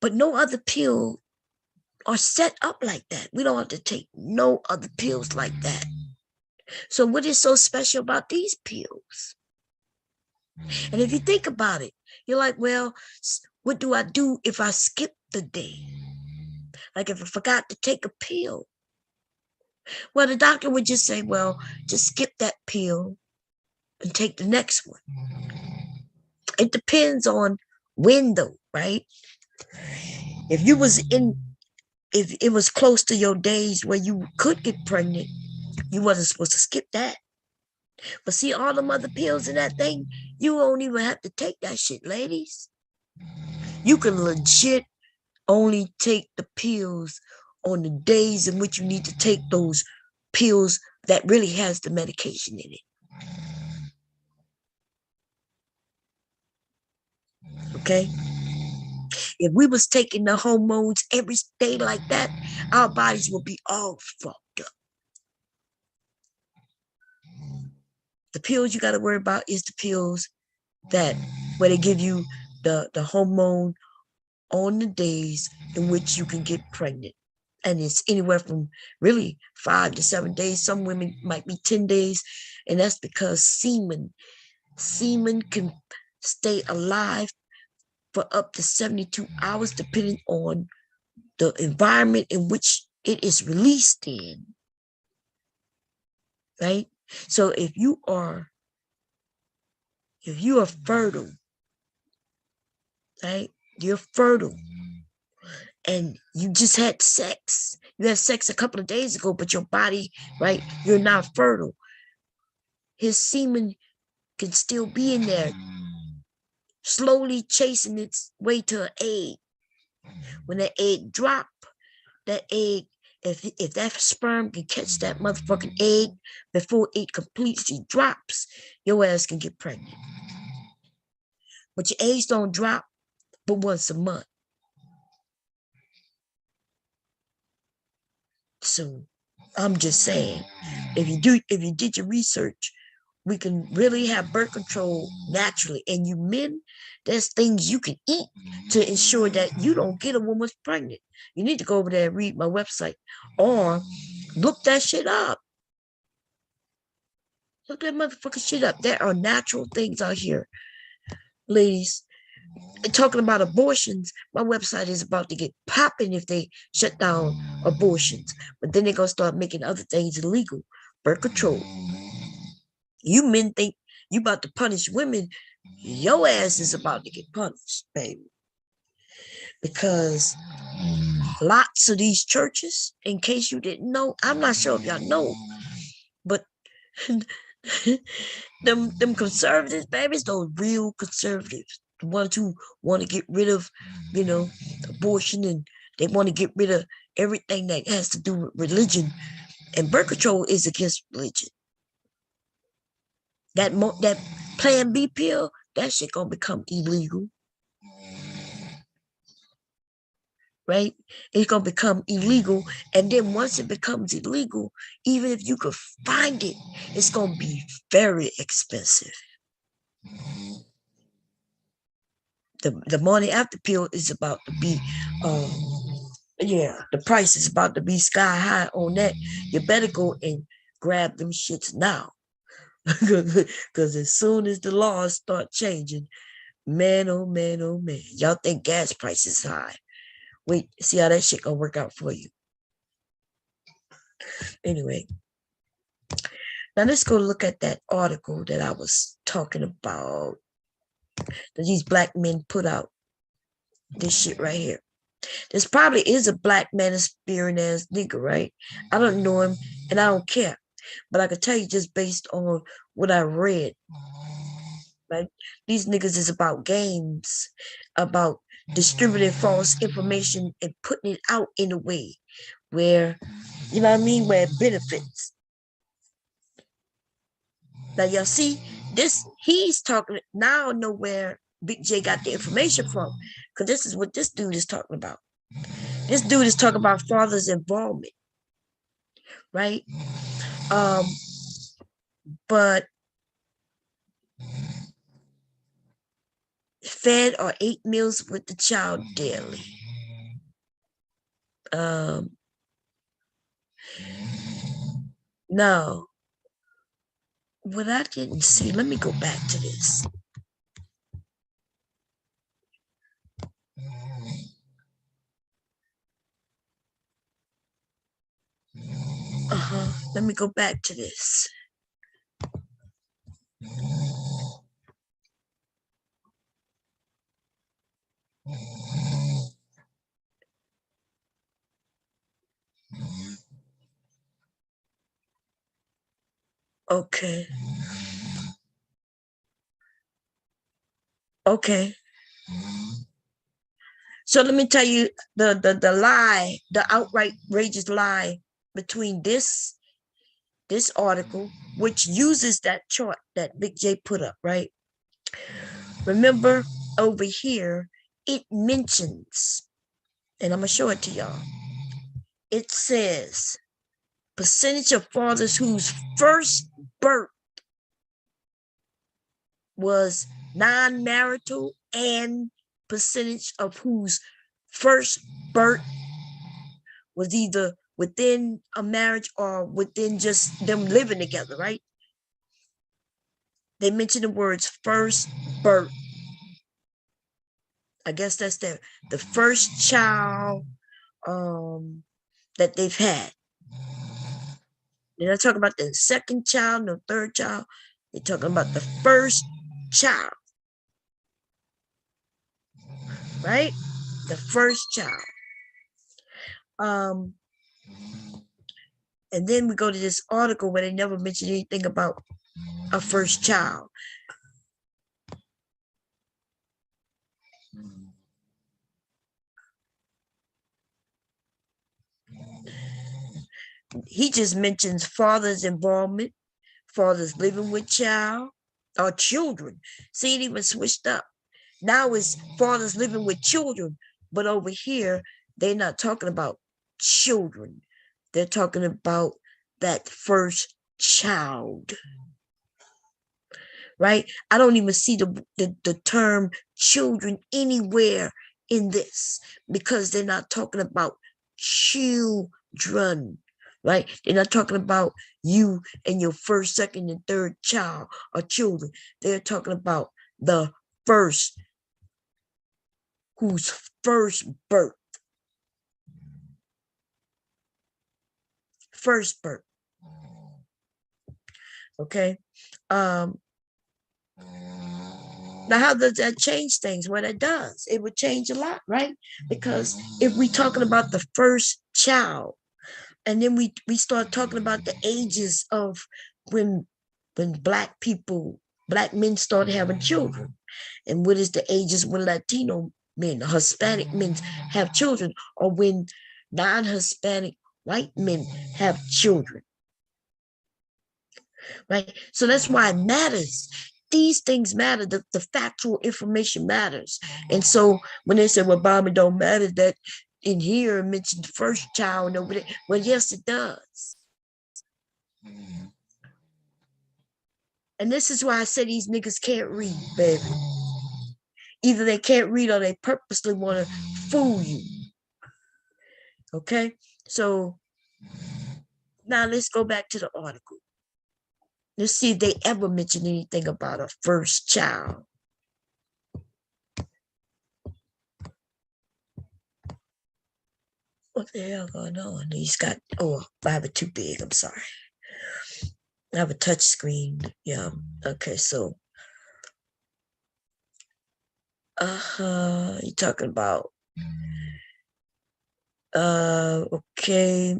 But no other pill are set up like that. We don't have to take no other pills like that. So what is so special about these pills? And if you think about it, you're like, well, what do I do if I skip the day? Like if I forgot to take a pill? Well, the doctor would just say, well, just skip that pill and take the next one. It depends on when though, right? If it was close to your days where you could get pregnant, you wasn't supposed to skip that. But see all them other pills in that thing, you won't even have to take that shit, ladies. You can legit only take the pills on the days in which you need to take those pills that really has the medication in it. Okay? If we was taking the hormones every day like that, our bodies would be all fucked up. The pills you got to worry about is the pills that where they give you the hormone on the days in which you can get pregnant. And it's anywhere from really 5 to 7 days. Some women might be 10 days. And that's because semen can stay alive for up to 72 hours, depending on the environment in which it is released in. Right? So if you are fertile, right? You're fertile. and you just had sex. You had sex a couple of days ago, but your body, right? You're not fertile. His semen can still be in there, slowly chasing its way to an egg. When the egg drop, that egg, if that sperm can catch that motherfucking egg before it completely drops, your ass can get pregnant. But your eggs don't drop but once a month. So I'm just saying, if you did your research, we can really have birth control naturally. And you men, there's things you can eat to ensure that you don't get a woman pregnant. You need to go over there and read my website or look that shit up. Look that motherfucking shit up. There are natural things out here, ladies. Talking about abortions, my website is about to get popping if they shut down abortions. But then they're going to start making other things illegal. Birth control. You men think you about to punish women. Your ass is about to get punished, baby. Because lots of these churches, in case you didn't know, I'm not sure if y'all know, but them conservatives, babies, those real conservatives, the ones who want to get rid of, abortion, and they want to get rid of everything that has to do with religion. And birth control is against religion. That Plan B pill, that shit gonna become illegal. Right? It's gonna become illegal. And then once it becomes illegal, even if you could find it, it's gonna be very expensive. The morning after pill is about to be, the price is about to be sky high on that. You better go and grab them shits now. Because as soon as the laws start changing, man, oh man, oh man, y'all think gas prices high. Wait, see how that shit gonna work out for you. Anyway, now let's go look at that article that I was talking about, that these black men put out. This shit right here. This probably is a black man, a spearing ass nigga, right? I don't know him and I don't care. But I can tell you just based on what I read. Right? These niggas is about games, about distributing false information and putting it out in a way where, you know what I mean, where it benefits. Now y'all see, he's talking, now I know where Big J got the information from, because this is what this dude is talking about. This dude is talking about father's involvement, right? But fed or ate meals with the child daily. No, what I didn't see, let me go back to this. Let me go back to this. Okay. Okay. So let me tell you the lie, the outright outrageous lie between this article, which uses that chart that Big J put up, right? Remember over here, it mentions, and I'm gonna show it to y'all. It says percentage of fathers whose first birth was non-marital and percentage of whose first birth was either within a marriage or within just them living together, right? They mention the words first birth. I guess that's the first child that they've had. They're not talking about the second child, no third child. They're talking about the first child. Right? The first child. And then we go to this article where they never mentioned anything about a first child. He just mentions father's involvement, father's living with child or children. See, it even switched up. Now it's fathers living with children, but over here, they're not talking about children. They're talking about that first child. Right? I don't even see the term children anywhere in this because they're not talking about children. Right? They're not talking about you and your first, second, and third child or children. They're talking about the first, whose first birth. First birth. Okay. Now, how does that change things? Well, it does. It would change a lot, right? Because if we're talking about the first child, and then we start talking about the ages of when black men started having children, and what is the ages when Latino men, Hispanic men have children, or when non-Hispanic white men have children, right? So that's why it matters. These things matter. The factual information matters. And so when they say, well, Bob, it don't matter that in here it mentioned the first child and over there. Well, yes, it does. And this is why I say these niggas can't read, baby. Either they can't read or they purposely want to fool you. Okay? So now let's go back to the article. Let's see if they ever mention anything about a first child. What the hell going on? He's got, oh, I have it too big. I'm sorry. I have a touch screen. Yeah. Okay, so you're talking about okay.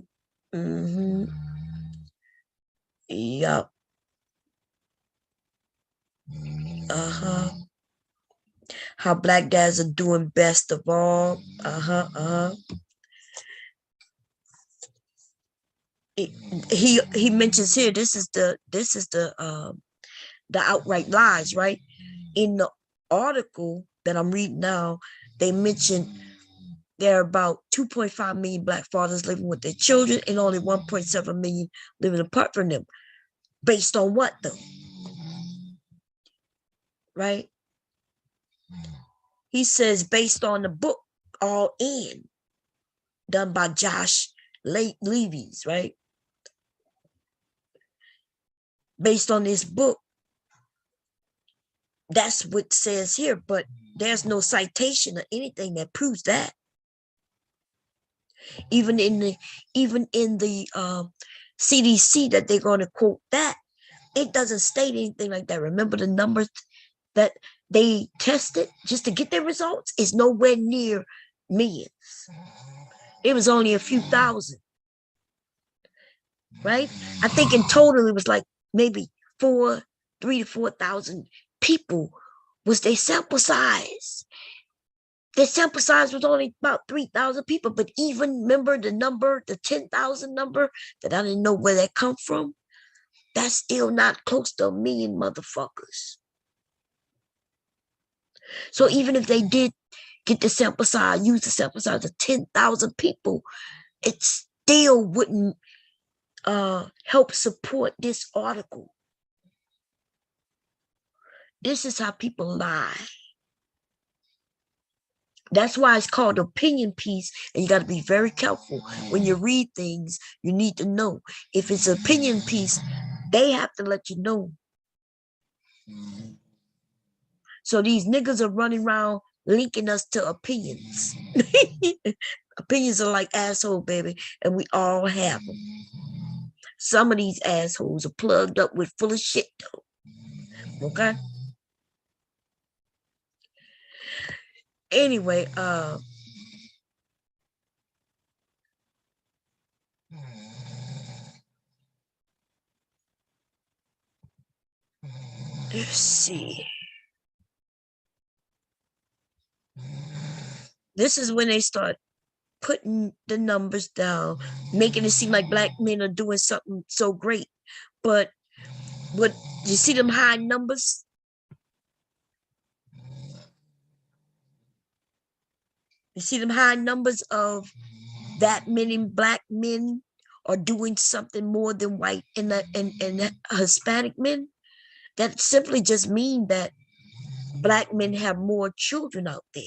Yup. How black guys are doing best of all. He mentions here, this is the outright lies, right? In the article that I'm reading now, they mentioned there are about 2.5 million black fathers living with their children and only 1.7 million living apart from them. Based on what though? Right? He says based on the book All In, done by Josh Levy's, right? Based on this book, that's what it says here, but there's no citation or anything that proves that. Even in the CDC that they're going to quote that, it doesn't state anything like that. Remember the numbers that they tested just to get their results is nowhere near millions. It was only a few thousand, right? I think in total it was like maybe 3,000 to 4,000 people was their sample size. Their sample size was only about 3,000 people, but even remember the number, the 10,000 number that I didn't know where that come from? That's still not close to 1 million motherfuckers. So even if they did get the sample size, use the sample size of 10,000 people, it still wouldn't help support this article. This is how people lie. That's why it's called opinion piece, and you got to be very careful when you read things. You need to know if it's an opinion piece, they have to let you know. So these niggas are running around linking us to opinions. Opinions are like asshole, baby, and we all have them. Some of these assholes are plugged up with full of shit, though. Okay. Anyway, Let's see. This is when they start putting the numbers down, making it seem like black men are doing something so great. But what you see them high numbers? You see them high numbers of that many black men are doing something more than white and Hispanic men? That simply just means that black men have more children out there.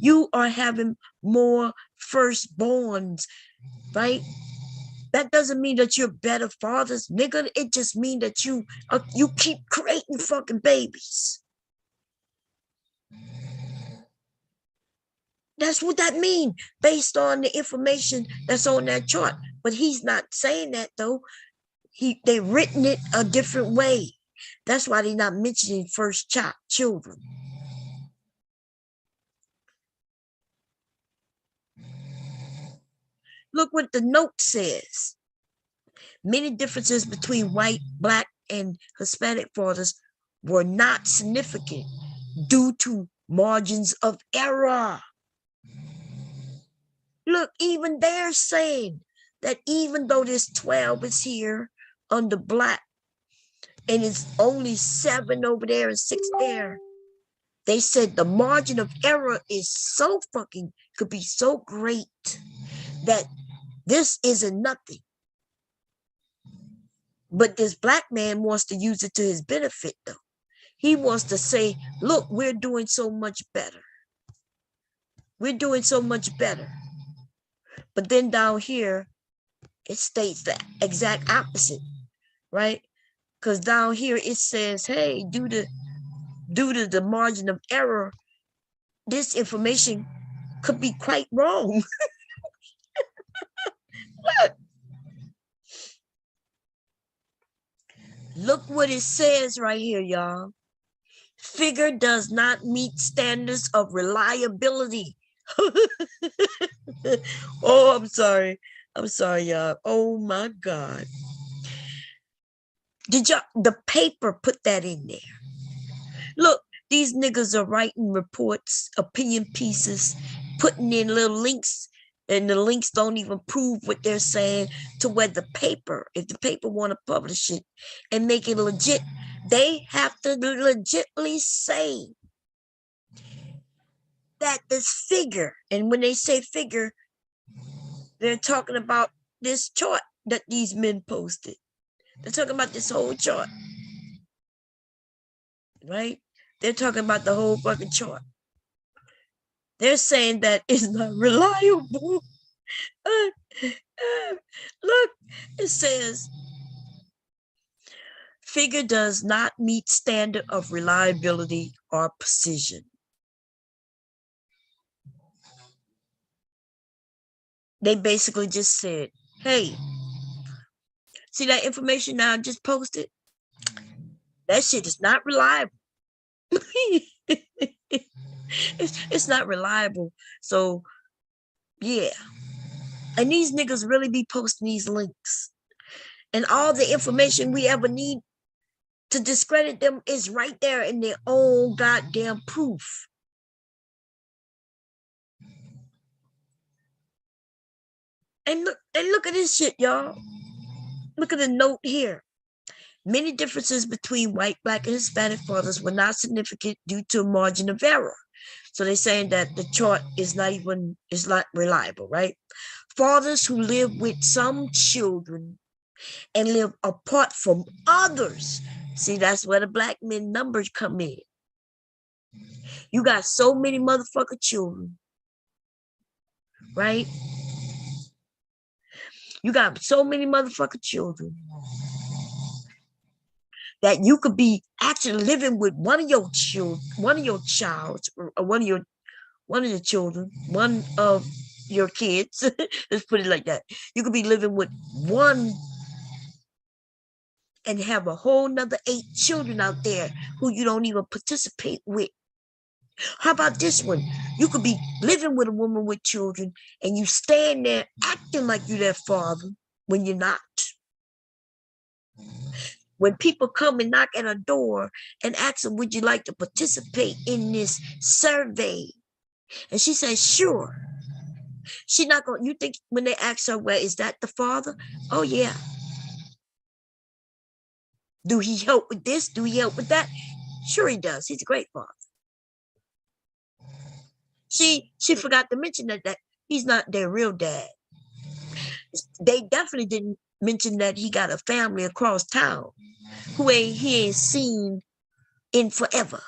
You are having more firstborns, right? That doesn't mean that you're better fathers, nigga. It just means that you keep creating fucking babies. That's what that means based on the information that's on that chart. But he's not saying that though. They written it a different way. That's why they're not mentioning first children. Look what the note says. Many differences between white, black, and Hispanic fathers were not significant due to margins of error. Look, even they're saying that even though this 12 is here under black and it's only 7 over there and 6 there, they said the margin of error is so fucking, could be so great that this isn't nothing. But this black man wants to use it to his benefit though. He wants to say, look, we're doing so much better. We're doing so much better. But then down here, it states the exact opposite, right? Because down here it says, hey, due to the margin of error, this information could be quite wrong. Look what it says right here, y'all. Figure does not meet standards of reliability. Oh, I'm sorry. I'm sorry, y'all. Oh my God. Did y'all, the paper put that in there? Look, these niggas are writing reports, opinion pieces, putting in little links, and the links don't even prove what they're saying, to where the paper, if the paper want to publish it and make it legit, they have to legitly say that this figure, and when they say figure, they're talking about this chart that these men posted. They're talking about this whole chart, right? They're talking about the whole fucking chart. They're saying that it's not reliable. Look, it says, figure does not meet standard of reliability or precision. They basically just said, hey, see that information now I just posted? That shit is not reliable. It's not reliable. So, yeah. And these niggas really be posting these links. And all the information we ever need to discredit them is right there in their own goddamn proof. And look at this shit, y'all. Look at the note here. Many differences between white, black, and Hispanic fathers were not significant due to a margin of error. So they're saying that the chart is not reliable, right? Fathers who live with some children and live apart from others. See, that's where the black men numbers come in. You got so many motherfucking children, right? You got so many motherfucking children that you could be actually living with one of your children, one of your children, one of your kids. Let's put it like that. You could be living with one and have a whole nother 8 children out there who you don't even participate with. How about this one? You could be living with a woman with children and you stand there acting like you're their father when you're not. When people come and knock at a door and ask them, would you like to participate in this survey? And she says, sure. She not going, you think when they ask her, well, is that the father? Oh yeah. Do he help with this? Do he help with that? Sure he does. He's a great father. She forgot to mention that he's not their real dad. They definitely didn't mention that he got a family across town who he ain't seen in forever.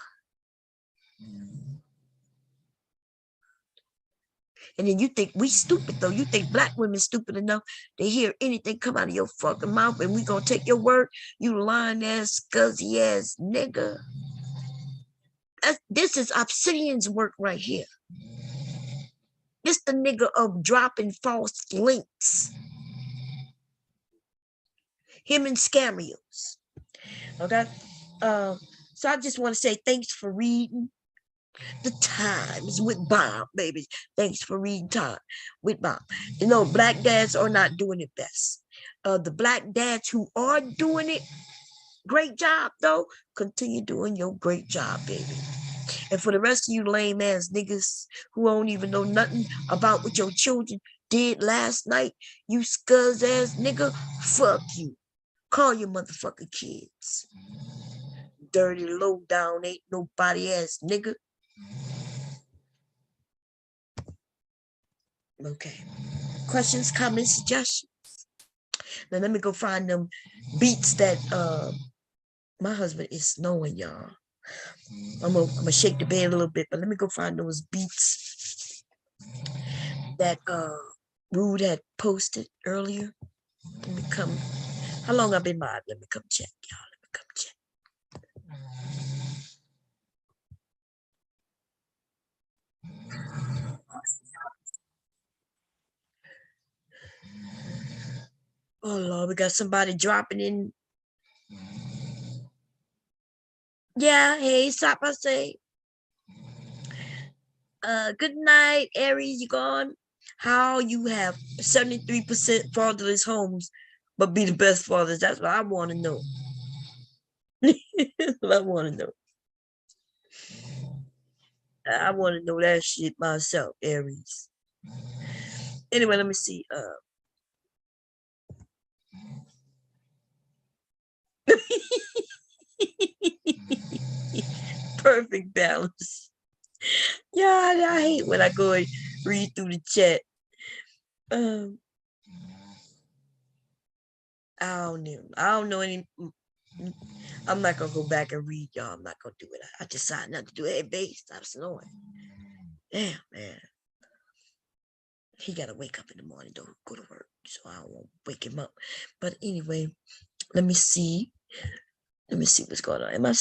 And then you think we stupid though. You think black women stupid enough to hear anything come out of your fucking mouth and we gonna take your word, you lying ass, scuzzy ass nigga. This is Obsidian's work right here. This the nigga of dropping false links. Him and Scamios. Okay. So I just want to say thanks for reading the Times with Bob, baby. Thanks for reading Time with Bob. You know, black dads are not doing it best. The black dads who are doing it, great job though. Continue doing your great job, baby. And for the rest of you lame ass niggas who don't even know nothing about what your children did last night, you scuzz ass nigga, fuck you. Call your motherfucking kids. Dirty, low down, ain't nobody ass nigga. Okay. Questions, comments, suggestions. Now let me go find them beats that my husband is snowing, y'all. I'm gonna shake the bed a little bit, but let me go find those beats that Rude had posted earlier. Let me come. How long I've been live? Let me come check, y'all. Let me come check. Oh Lord, we got somebody dropping in. Yeah, hey, stop, I say. Good night, Aries, you gone? How you have 73% fatherless homes, but be the best fathers? That's what I want to know. That's what I want to know. I want to know that shit myself, Aries. Anyway, let me see. Perfect balance. Yeah, I hate when I go and read through the chat. I don't know any. I'm not gonna go back and read, y'all. I'm not gonna do it. I decided not to do it. Hey, babe, stop snoring. Damn, man. He gotta wake up in the morning, though, go to work, so I won't wake him up. But anyway, let me see. Let me see what's going on. Am I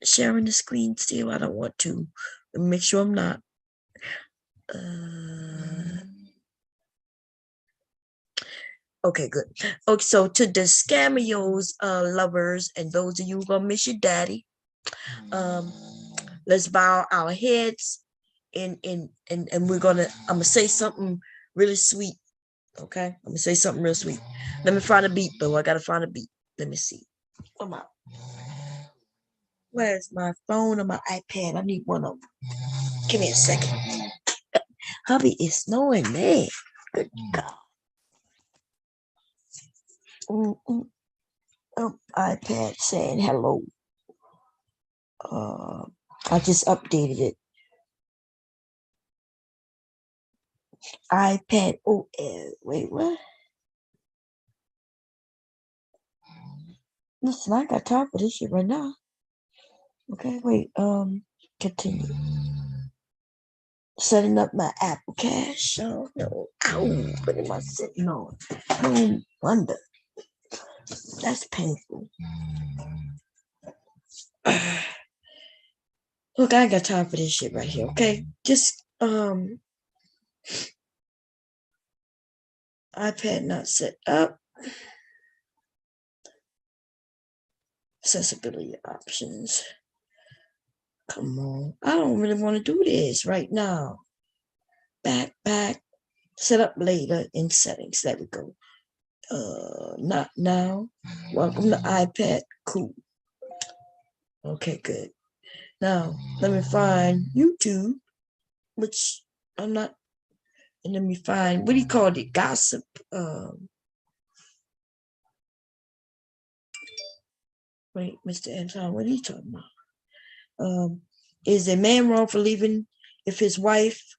sharing the screen still? I don't want to. Let me make sure I'm not. Okay, good. Okay, so to the Scamios lovers and those of you who gonna miss your daddy, let's bow our heads and I'm gonna say something really sweet. Okay, I'm gonna say something real sweet. Let me find a beat, though. I gotta find a beat. Let me see. Come on. Where's my phone or my iPad? I need one of them. Give me a second. Hubby, it's snowing, man. Good God. iPad saying hello. I just updated it. iPad OS. Wait, what? Listen, I got time for this shit right now. Okay, wait. Continue. Setting up my Apple Cash. Oh no. Ow, what am I sitting on? No wonder. That's painful. Look, I ain't got time for this shit right here, okay? Just iPad not set up. Accessibility options. Come on. I don't really want to do this right now. Back. Set up later in settings. There we go. Not now. Welcome to iPad. Cool. Okay, good. Now, let me find YouTube, which I'm not. And let me find, what do you call it? Gossip. Wait, Mr. Anton, what are you talking about? Is a man wrong for leaving if his wife,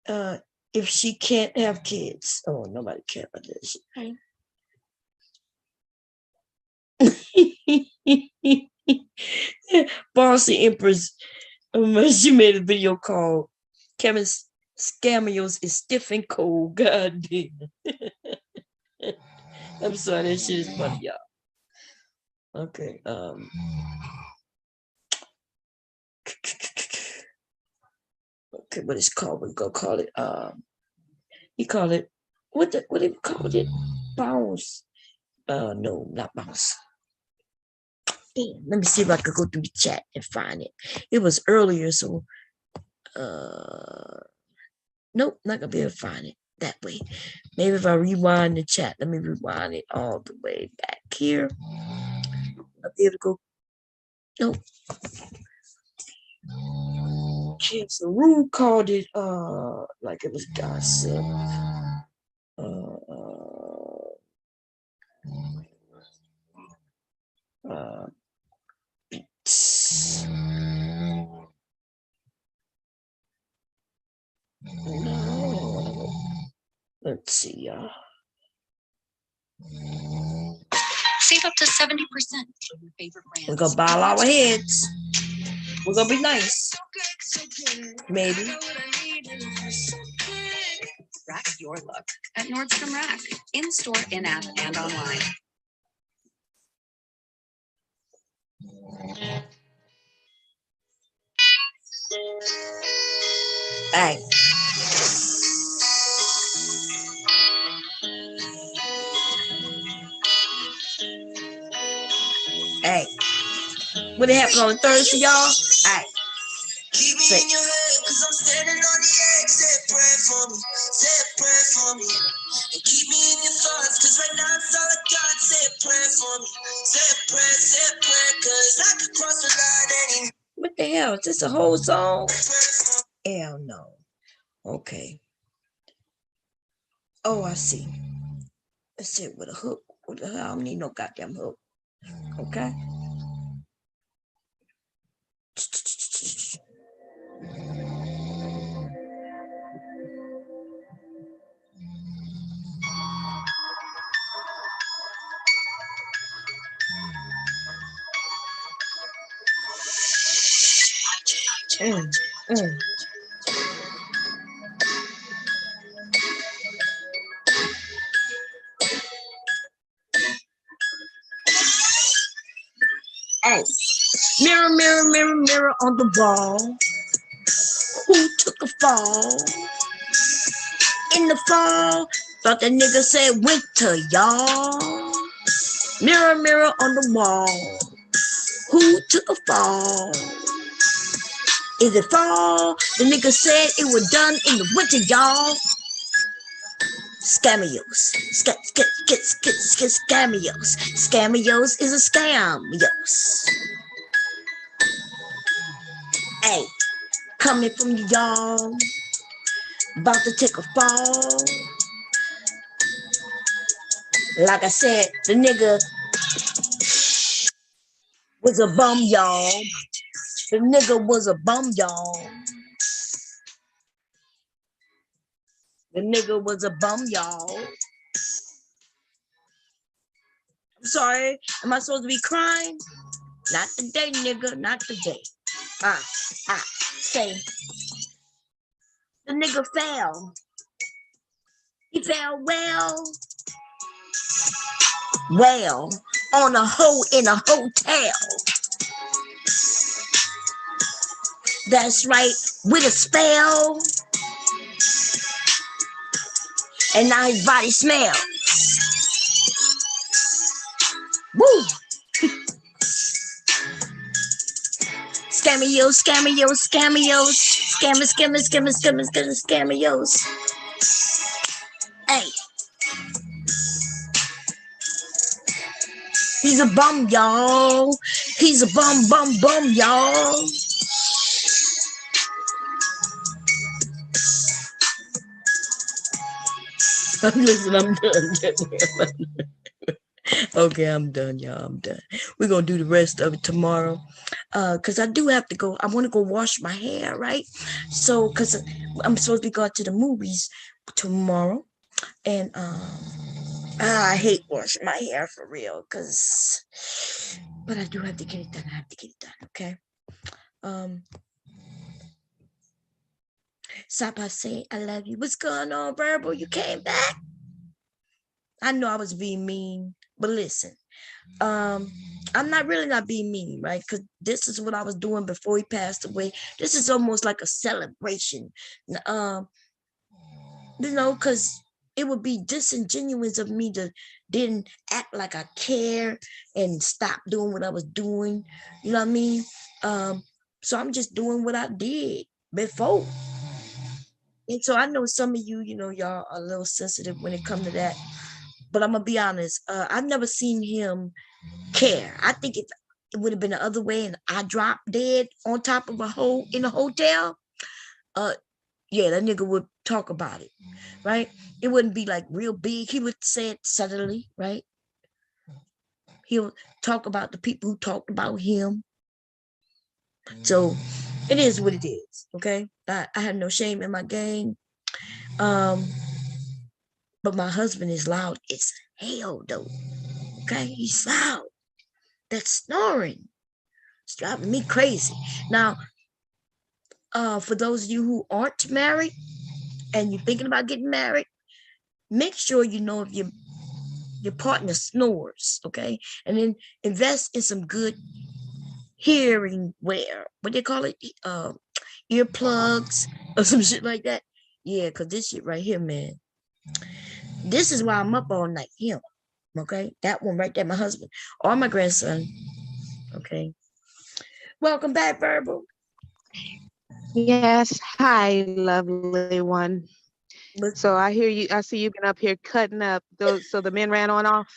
if she can't have kids? Oh, nobody cares about this. Bossy Empress, she made a video called Kevin's Scamios is stiff and cold. God damn. I'm sorry, that shit is funny, y'all. Okay. Okay, what it's called? We're gonna call it. He called it. What do you call it? Bounce. No, not bounce. Damn, let me see if I could go through the chat and find it. It was earlier, so nope, not gonna be able to find it that way. Maybe if I rewind the chat, let me rewind it all the way back here. I'll be able to go. Nope. Kids, the room called it like it was gossip. Beats. No. Let's see, y'all. Save up to 70% on your favorite brands. We're gonna bow our heads. We're gonna be nice. Maybe. Rack your look at Nordstrom Rack. In-store, in-app, and online. Hey. Hey. What happened on Thursday, y'all? Hey. Keep me in your head, cause I'm standing on the edge. Say a prayer for me, say a prayer for me. And keep me in your thoughts, cause right now it's all I got. Say a prayer for me, say a prayer, cause I could cross the line any. What the hell? Is this a whole song? Hell no. Okay. Oh, I see. Let's it with a hook. What the hell? I don't need no goddamn hook. Okay. Hey, mirror, mirror, mirror, mirror on the wall. Who took a fall? In the fall, thought the nigga said winter, y'all. Mirror, mirror on the wall. Who took a fall? Is it fall? The nigga said it was done in the winter, y'all. Scamios. Scamios. Scamios is a scamios. Hey, coming from y'all. About to take a fall. Like I said, the nigga was a bum, y'all. The nigga was a bum, y'all. The nigga was a bum, y'all. I'm sorry. Am I supposed to be crying? Not today, nigga. Not today. Say. The nigga fell. He fell well on a hoe in a hotel. That's right, with a spell. And now his body smells. Woo! Scammers, scammers. Hey, he's a bum, y'all. He's a bum, y'all. Listen, I'm done. Okay, I'm done, y'all. I'm done. We're gonna do the rest of it tomorrow. Because I do have to go. I want to go wash my hair, right? So, because I'm supposed to be going to the movies tomorrow. And I hate washing my hair for real, but I do have to get it done. I have to get it done, okay? Stop by saying I love you. What's going on, Verbal? You came back? I know I was being mean, but listen, I'm not being mean, right? Because this is what I was doing before he passed away. This is almost like a celebration, because it would be disingenuous of me to didn't act like I care and stop doing what I was doing. You know what I mean? So I'm just doing what I did before. And so I know some of you, y'all are a little sensitive when it comes to that. But I'm gonna be honest, I've never seen him care. I think if it would have been the other way and I dropped dead on top of a hole in a hotel, yeah, that nigga would talk about it, right? It wouldn't be like real big. He would say it subtly, right? He'll talk about the people who talked about him. So it is what it is, okay? I have no shame in my game. But my husband is loud as hell, though. Okay, he's loud. That snoring, it's driving me crazy. Now, for those of you who aren't married and you're thinking about getting married, make sure you know if your partner snores, okay? And then invest in some good hearing wear. What do they call it? Earplugs or some shit like that. Yeah, because this shit right here, man. This is why I'm up all night. Him. Okay, that one right there, my husband or my grandson. Okay, welcome back, Verbal. Yes, hi, lovely one. So I hear you. I see you've been up here cutting up those. So the men ran on off.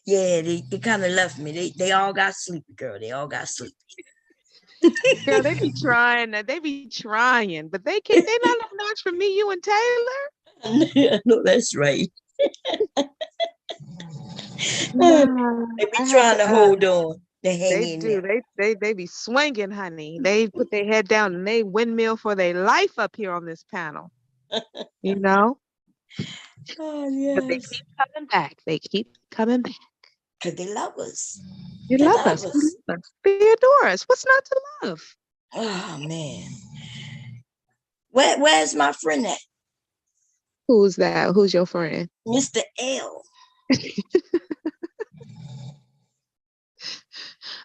Yeah, they kind of left me. They all got sleepy, girl. They all got sleepy. Girl, they be trying. They be trying, but they can't. They not no match for me, you and Taylor. I know that's right. They be trying to hold on. They hang in there. They be swinging, honey. They put their head down and they windmill for their life up here on this panel. You know? Oh, yes. But they keep coming back. They keep coming back. Because they love us. They love us. They adore us. What's not to love? Oh, man. Where's my friend at? Who's that? Who's your friend? Mr. L.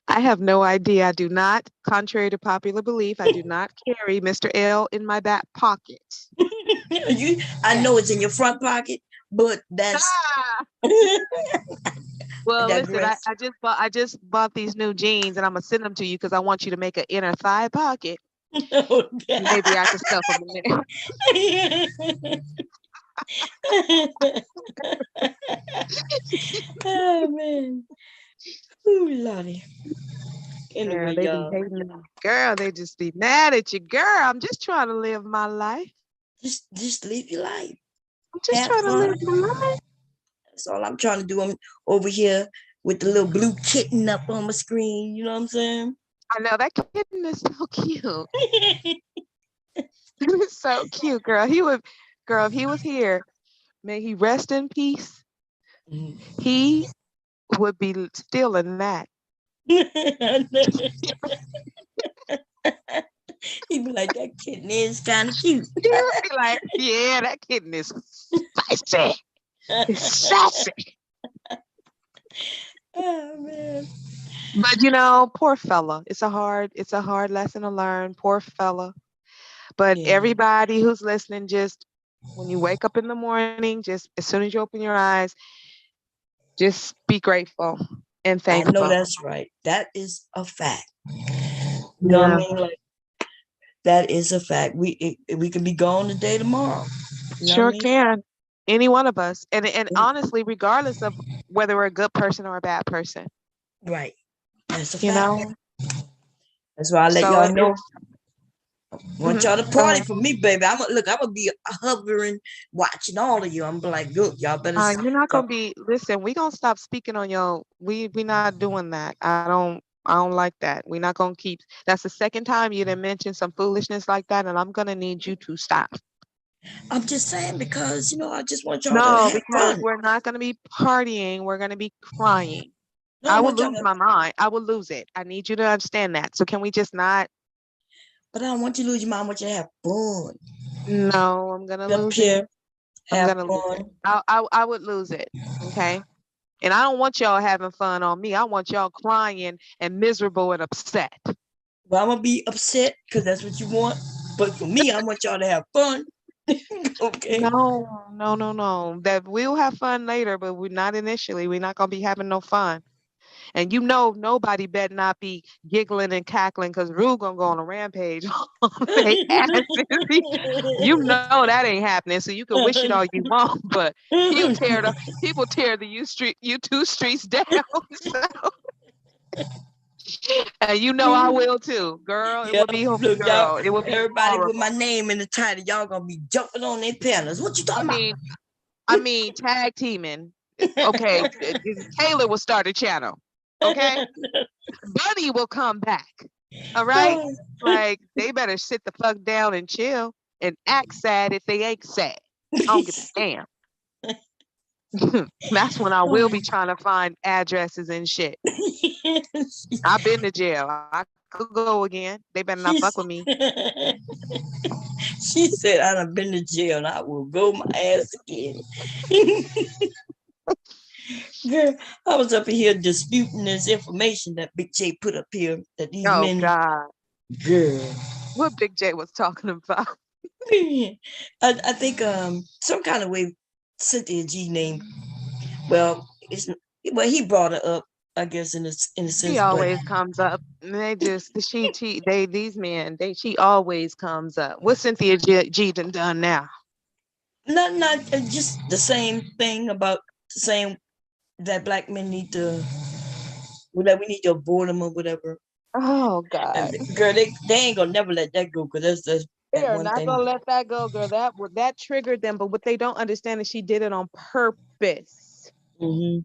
I have no idea. I do not, contrary to popular belief, I do not carry Mr. L in my back pocket. I know it's in your front pocket, but that's. Well, listen, I just bought these new jeans, and I'm gonna send them to you because I want you to make an inner thigh pocket. Oh, maybe I can stuff them in there. Oh man. Ooh, Lottie. Anyway, girl, they just be mad at you. Girl, I'm just trying to live my life. Just live your life. I'm just trying to live my life. That's all I'm trying to do. I'm over here with the little blue kitten up on my screen. You know what I'm saying? I know that kitten is so cute. It's so cute, girl. If he was here, may he rest in peace. Mm-hmm. He would be stealing that. He'd be like, that kitten is kind of cute. He'd be like, yeah, that kitten is spicy. It's sassy. Oh man. But poor fella. It's a hard lesson to learn. Poor fella. But everybody who's listening, just when you wake up in the morning, just as soon as you open your eyes, just be grateful and thankful. I know that's right. That is a fact. You know what I mean? Like that is a fact. We can be gone today, tomorrow. You know what I Sure mean? can. Any one of us. And honestly, regardless of whether we're a good person or a bad person. Right. That's a You fact. know? That's why I let So y'all know. Want y'all to Go party ahead. for me, baby. I'm gonna be hovering, watching all of you. I'm like, look, y'all better You're not stop. gonna be listen, we gonna stop speaking on your we not doing that. I don't like that. We're not gonna keep that's the second time you done mentioned some foolishness like that, and I'm gonna need you to stop. I'm just saying because I just want y'all to No, have because fun. we're not gonna be partying, we're gonna be crying. No, I I will want y'all lose to, my mind. I will lose it. I need you to understand that. So can we just not? but I don't want you to lose your mind. I want you to have fun. No, I'm gonna Up lose here, it. I'm have gonna lose it. fun. I would lose it. Okay. And I don't want y'all having fun on me. I want y'all crying and miserable and upset. Well, I'm gonna be upset because that's what you want. But for me, I want y'all to have fun. Okay. No. That we'll have fun later, but we're not initially. We're not gonna be having no fun. And nobody better not be giggling and cackling because Rue gonna go on a rampage on their asses. You know that ain't happening. So you can wish it all you want, but he will tear the U2 streets down. So. And you know I will too, girl. It will be Look, girl. It will be everybody horrible. with my name in the title. Y'all gonna be jumping on their panels. What you talking about? Tag teaming. Okay, Taylor will start a channel. Okay, Bunny will come back. All right, like they better sit the fuck down and chill and act sad if they ain't sad. I don't give a damn. That's when I will be trying to find addresses and shit. I've been to jail. I could go again. They better not fuck with me. She said, I done been to jail and I will go my ass again. Girl, I was up here disputing this information that Big J put up here that these men. God. Girl. What Big J was talking about. I think some kind of way Cynthia G named. Well, he brought her up, I guess, in a sense. She always comes up. These men, she always comes up. What Cynthia G done now? Not just the same thing about saying that black men need to, that we need to avoid them or whatever. Oh God, and girl, they ain't gonna never let that go because that's they are not gonna let that go, girl. That triggered them, but what they don't understand is she did it on purpose. Mm-hmm.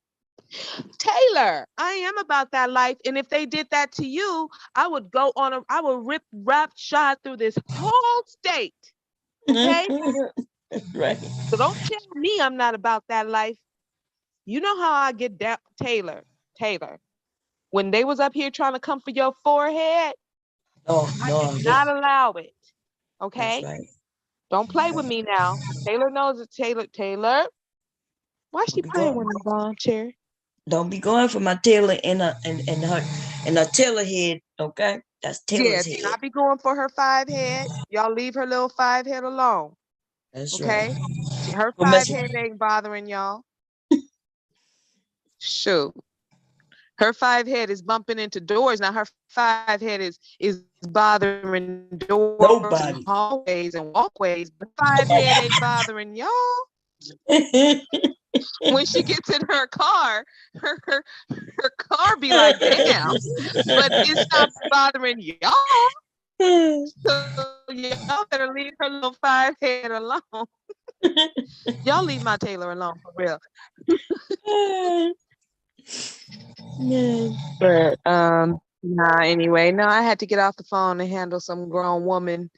Taylor, I am about that life, and if they did that to you, I would rip rap shot through this whole state. Okay, right. So don't tell me I'm not about that life. You know how I get down, Taylor. When they was up here trying to come for your forehead, I did not allow it. Okay? That's right. Don't play with me now. Taylor knows it. Taylor. Why is she playing with me, volunteer? Don't be going for my Taylor and her Taylor head, okay? That's Taylor's head. Yeah, I be going for her 5 head. Y'all leave her little 5 head alone. That's okay? Right. Her 5 head ain't bothering y'all. Shoot. Her 5 head is bumping into doors. Now her 5 head is bothering doors and hallways and walkways. But 5 head ain't bothering y'all. When she gets in her car, her car be like, damn. But it's not bothering y'all. So y'all better leave her little 5 head alone. Y'all leave my Taylor alone for real. But anyway, no, I had to get off the phone and handle some grown woman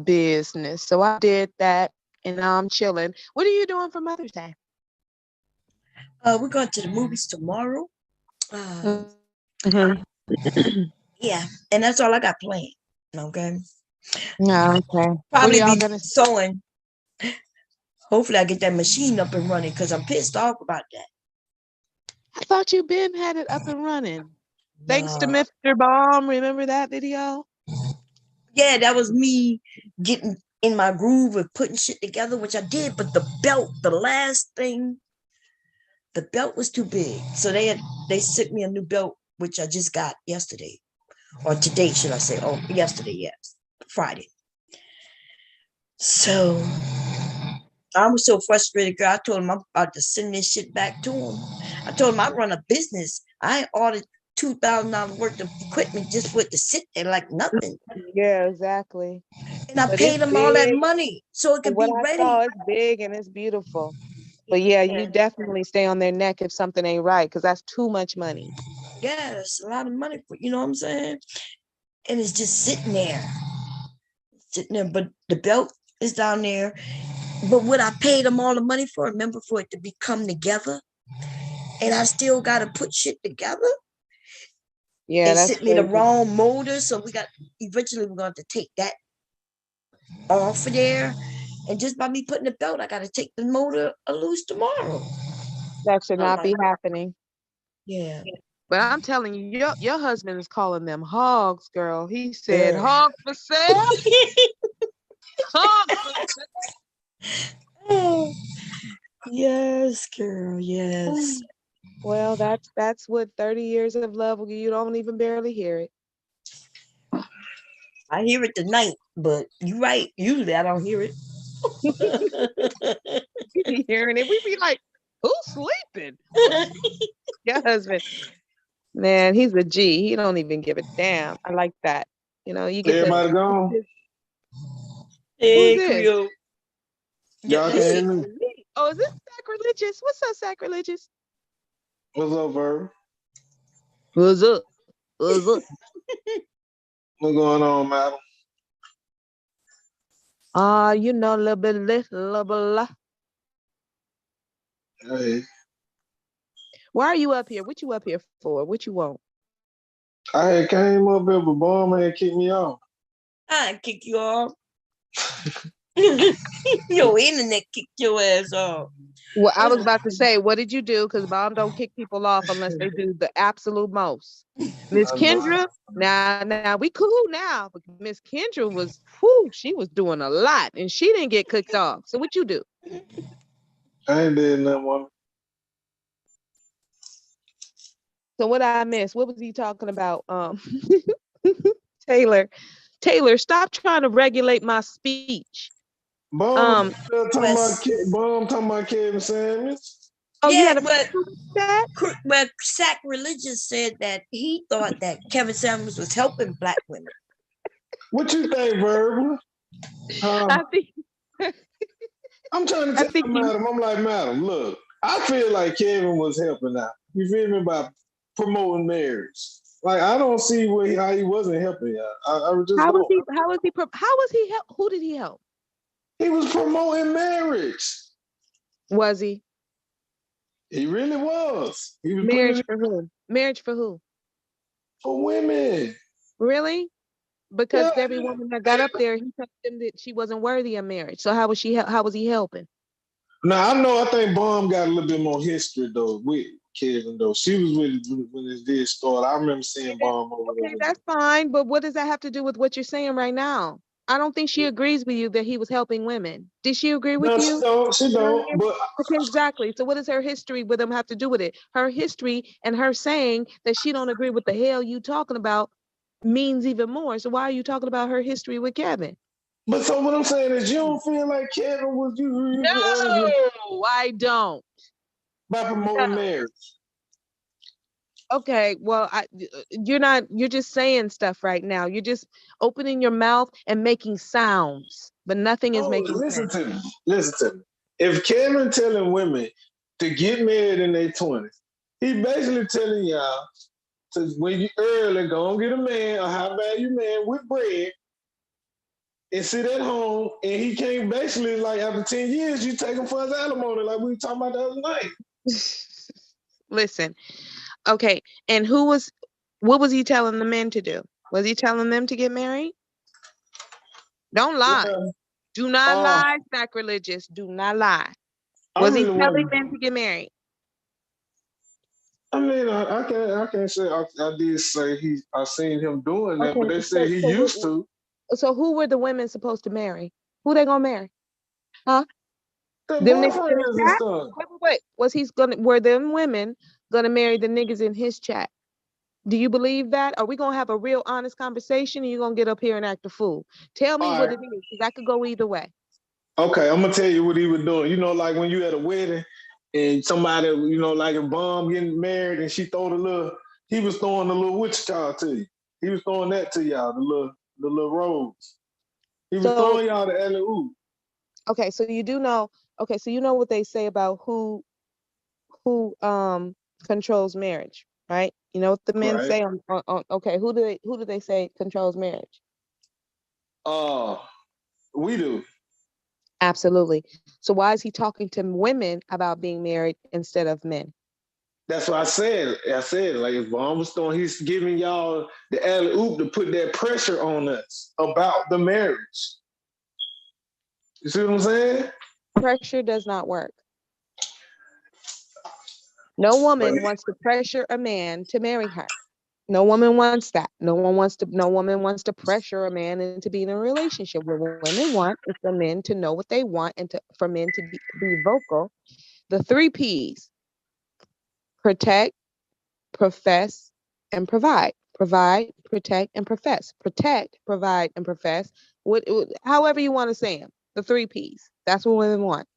business. So I did that and now I'm chilling. What are you doing for Mother's Day? We're going to the movies tomorrow. Yeah, and that's all I got planned. Okay. No, okay. Probably be sewing. Hopefully I get that machine up and running because I'm pissed off about that. I thought you been had it up and running. Thanks to Mr. Baum. Remember that video? Yeah, that was me getting in my groove of putting shit together, which I did, but the belt, the last thing, the belt was too big. So they sent me a new belt, which I just got yesterday, or today, should I say? Oh, yesterday, yes, Friday. So I was so frustrated, girl. I told him I'm about to send this shit back to him. I told him I run a business. I ordered $2,000 worth of equipment just for it to sit there like nothing. Yeah, exactly. And I paid him all that money so it could be ready. Saw, it's big and it's beautiful. But yeah, you definitely stay on their neck if something ain't right, because that's too much money. Yes, a lot of money for, you know what I'm saying? And it's just sitting there. But the belt is down there. But what I paid them all the money for, remember, for it to become together, and I still got to put shit together. Yeah, they sent me the wrong motor, so eventually we're going to take that off of there. And just by me putting the belt, I got to take the motor loose tomorrow. That should not be happening. Yeah. But I'm telling you, your husband is calling them hogs, girl. He said, hog for sale? Hog for sale? Yes, girl, yes. Well, that's what 30 years of love, you don't even barely hear it. I hear it tonight, but you're right. Usually I don't hear it. You be hearing it. We be like, who's sleeping? Your husband. Man, he's a G. He don't even give a damn. I like that. You know, you get everybody gone. Hey, Creole. Y'all can hear me. Oh, is this sacrilegious? What's up, sacrilegious? What's up, Verb? What's up? What's up? What's going on, madam? You know, little bit. Hey. Why are you up here? What you up here for? What you want? I had came up here, but Bomb had kicked me off. I kick you off. Your internet kicked your ass off. Well, I was about to say, what did you do? Because Bomb don't kick people off unless they do the absolute most. Miss Kendra, now we cool now, but Miss Kendra was, she was doing a lot, and she didn't get kicked off. So what you do? I ain't did nothing, woman. So what I missed? What was he talking about? Taylor, stop trying to regulate my speech. Bomb talking about Kevin Samuels. Oh, yeah, but Sacrilegious said that he thought that Kevin Samuels was helping Black women. What you think, Verb? I think I'm trying to tell madam. I'm like, madam, look, I feel like Kevin was helping out. You feel me, by promoting marriage? Like, I don't see how he wasn't helping out. How was he help? Who did he help? He was promoting marriage. Was he? He really was. He was marriage for who? Marriage for who? For women. Really? Because every woman that got up there, he told them that she wasn't worthy of marriage. So how was he helping? Now I think Bomb got a little bit more history though with Kevin though. She was with when it did start. I remember seeing Bomb over there. Okay, that's fine, but what does that have to do with what you're saying right now? I don't think she agrees with you that he was helping women. Did she agree with you? No, she don't. But okay, exactly. So what does her history with him have to do with it? Her history and her saying that she don't agree with the hell you talking about means even more. So why are you talking about her history with Kevin? But so what I'm saying is, you don't feel like Kevin was you? No, I don't. By promoting marriage. Okay, well, you're just saying stuff right now. You're just opening your mouth and making sounds, but nothing is making sense. Listen to me. If Kevin telling women to get married in their 20s, he basically telling y'all to, when you early, go and get a man, a high value man with bread, and sit at home, and he can't basically, like, after 10 years, you take him for his alimony, like we were talking about the other night. Listen. Okay, and what was he telling the men to do? Was he telling them to get married? Don't lie. Yeah. Do not lie, sacrilegious. Do not lie. Was he telling men to get married? I mean, I can't say I did say I seen him doing that, but they said he used to. So who were the women supposed to marry? Who they gonna marry? Huh? Them boyfriends and stuff. Wait. Were them women gonna marry the niggas in his chat? Do you believe that? Are we gonna have a real honest conversation, or you gonna get up here and act a fool? Tell me what it is, because that could go either way. Okay, I'm gonna tell you what he was doing. You know, like when you at a wedding and somebody, you know, like a bum getting married and she throw he was throwing the little Wichita to you. He was throwing that to y'all, the little rolls. He was throwing y'all the alley-oop. Okay, so you do know. Okay, so you know what they say about who controls marriage, right? You know what the men say on okay, who do they say controls marriage? We do. Absolutely. So why is he talking to women about being married instead of men? That's what I said. Like if Vaughn was throwing, he's giving y'all the alley-oop to put that pressure on us about the marriage. You see what I'm saying? Pressure does not work. No woman wants to pressure a man to marry her. No woman wants that. No woman wants to pressure a man into being in a relationship. What women want is for men to know what they want and for men to be vocal. The 3 P's: protect, profess, and provide. Provide, protect, and profess. Protect, provide, and profess. However you want to say them. The 3 P's. That's what women want.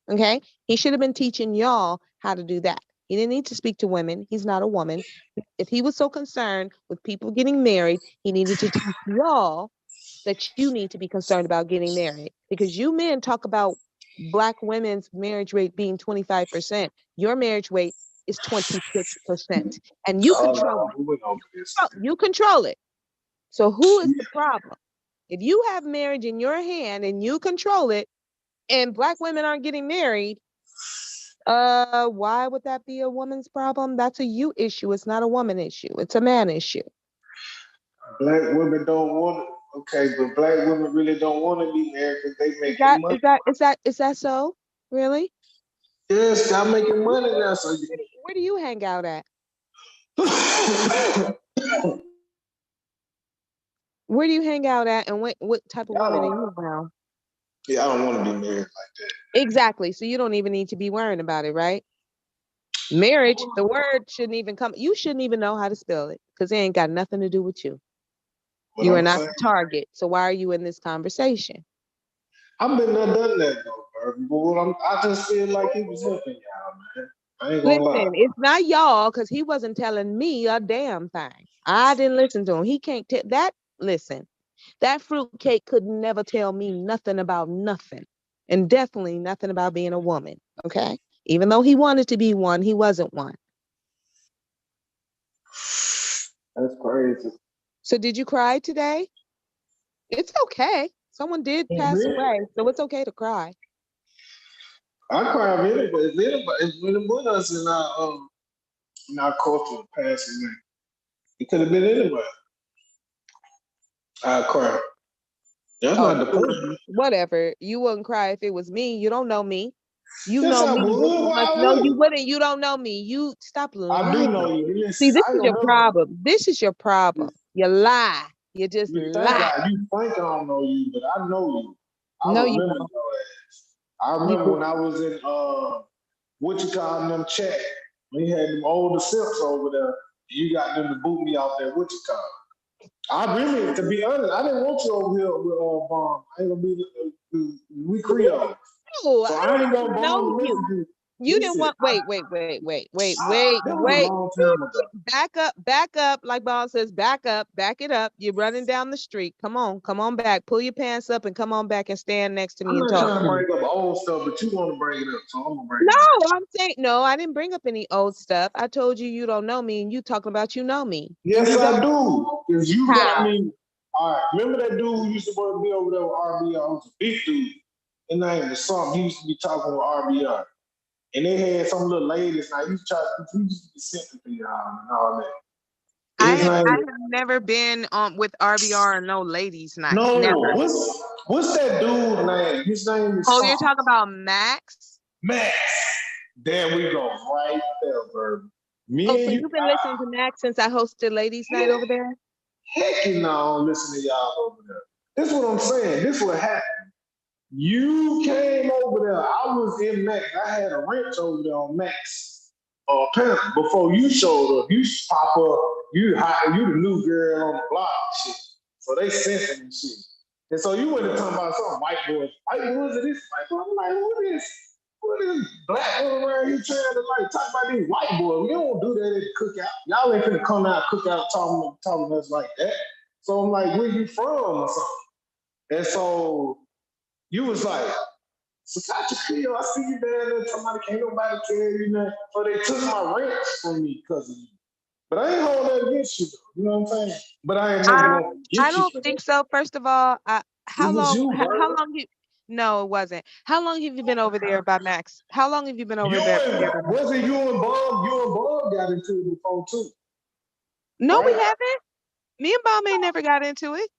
Okay? He should have been teaching y'all how to do that. He didn't need to speak to women. He's not a woman. If he was so concerned with people getting married, he needed to teach y'all that you need to be concerned about getting married. Because you men talk about Black women's marriage rate being 25%. Your marriage rate is 26%. And you control it. You control it. So who is the problem? If you have marriage in your hand and you control it, and Black women aren't getting married, why would that be a woman's problem? That's a you issue. It's not a woman issue. It's a man issue. Black women don't want it. Okay, but Black women really don't want to be married because they make money. Is that so? Really? Yes, I'm making money now. So where do you hang out at? Where do you hang out at, and what type of women are you around? Yeah, I don't want to be married like that. Exactly. So you don't even need to be worrying about it, right? Marriage, the word shouldn't even come. You shouldn't even know how to spell it because it ain't got nothing to do with you. You are not the target. So why are you in this conversation? I've been there, done that though, but I just feel like he was helping y'all, man. I ain't gonna lie. It's not y'all because he wasn't telling me a damn thing. I didn't listen to him. He can't tell that. Listen, that fruitcake could never tell me nothing about nothing, and definitely nothing about being a woman. Okay, even though he wanted to be one, he wasn't one. That's crazy. So did you cry today? It's okay. Someone did pass away, so it's okay to cry. I cry if anybody with us in our culture passing away. It could have been anybody. I cry. That's not the point. Whatever. You wouldn't cry if it was me. You don't know me. You know me. No, you wouldn't. You don't know me. You stop lying. I do know you. See, this is your problem. This is your problem. You lie. You just lie. You think I don't know you, but I know you. No, you don't. I remember when I was in Wichita in them chat. We had them older simps over there. And you got them to boot me out there Wichita. I really, to be honest, I didn't want you over here with Bomb. I ain't gonna be we Creole. No, so I ain't gonna know you. You didn't want. Wait. Back up. Like Bob says, back it up. You're running down the street. Come on back. Pull your pants up and come on back and stand next to me and talk. I'm not trying to bring up old stuff, but you want to bring it up, so I'm gonna bring it up. No, I'm saying no. I didn't bring up any old stuff. I told you don't know me, and you talking about you know me. Yes, I do. Because you got me. All right. Remember that dude who used to work me over there with RBR? He was a big dude. His name was something. He used to be talking with RBR. And they had some little ladies. Now, he used to be sympathy and all that. I have never been with RBR and no ladies night. No, never. What's that dude's name? His name is you're talking about Max? Max. There we go. Right there, baby. So you've been listening to Max since I hosted ladies night over there? Heck you know, I don't listen to y'all over there. This is what I'm saying. This is what happened. You came over there. I was in Max. I had a wrench over there on Max panel before you showed up. You pop up. you the new girl on the block and shit. So they sensing and shit. And so you went to talk about some white boys. White boys are this white boy. I'm like, what is black women around here trying to like talk about these white boys? We don't do that at the cookout. Y'all ain't finna come out cookout talking to us like that. So I'm like, where you from or something? And so you was like, Sakata Creole, I see you down there. Somebody can't nobody tell you nothing. So they took my ranch from me because of you. But I ain't holding that against you, though. You know what I'm saying? But I ain't never gonna get you. I don't think so. First of all, how long? How long you? No, it wasn't. How long have you been over there by Max? How long have you been over there? Wasn't you and Bob? You and Bob got into it before too. No, we haven't. Me and Bob ain't never got into it.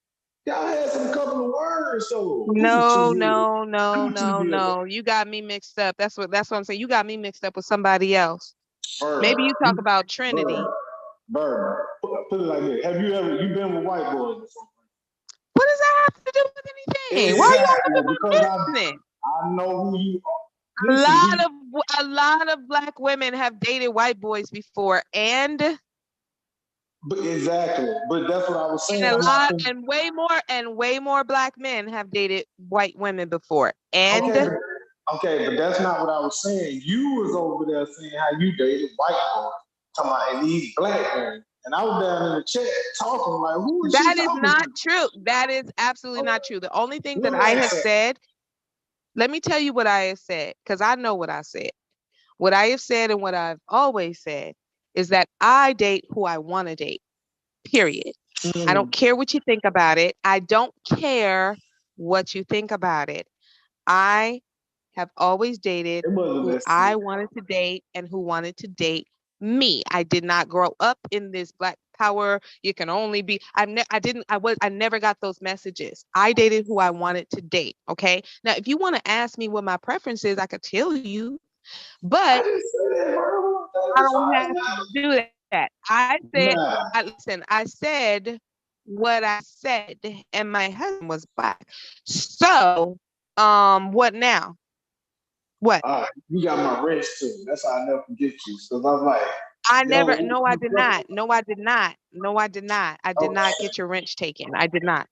Y'all had some couple of words, so no. You got me mixed up. That's what I'm saying. You got me mixed up with somebody else. Maybe you talk about Trinity. Bird. Put it like this. Have you been with white boys or something? What does that have to do with anything? Why are you listening? I know who you are. A lot of black women have dated white boys before, and exactly. But that's what I was saying. And way more black men have dated white women before. And okay, but that's not what I was saying. You was over there saying how you dated white boys, talking about these black men. And I was down in the chat talking like, who is that she is talking not to? true. That is absolutely not true. The only thing that I have said, let me tell you what I have said, because I know what I said. What I have said and what I've always said is that I date who I want to date, period. I don't care what you think about it. I don't care what you think about it. I have always dated who I wanted to date and who wanted to date me. I did not grow up in this black power. You can only be. I never got those messages. I dated who I wanted to date. Okay. Now, if you want to ask me what my preference is, I could tell you, but I don't have to do that. I said what I said, and my husband was black. So, what now? What? You got my wrench too. That's how I never forget you. Because I'm like, I did not. No, I did not. I did not get your wrench taken. I did not.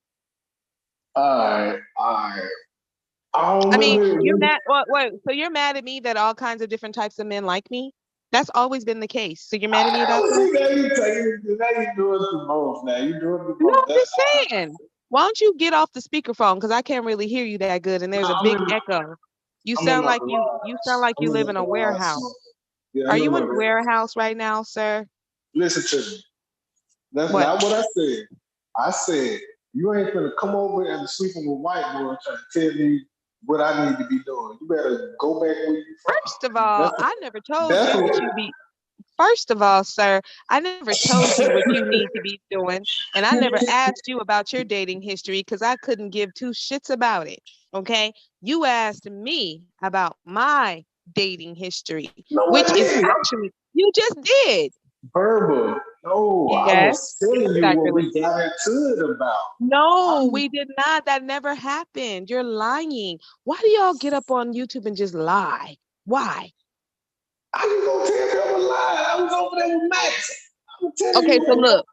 All right. I mean, you're mad. Wait, so you're mad at me that all kinds of different types of men like me? That's always been the case. So you're mad at me about that? Now you're doing the most. Now you're doing the most. No, I'm just saying. Why don't you get off the speakerphone? Because I can't really hear you that good, and there's a big echo. You sound like you live in a warehouse. Are you in a warehouse right now, sir? Listen to me. That's not what I said. I said you ain't gonna come over and sleeping with white boys trying to tell me what I need to be doing. You better go back where you from. First of all, I never told you what you be. First of all, sir, I never told you what you need to be doing, and I never asked you about your dating history because I couldn't give two shits about it. Okay, you asked me about my dating history, which is actually you just did. Verbal. No, yes. I was telling you what we got into it about. No, we did not. That never happened. You're lying. Why do y'all get up on YouTube and just lie? Why? How you gonna tell me I'm a lie? I was over there with Max. Okay, so look,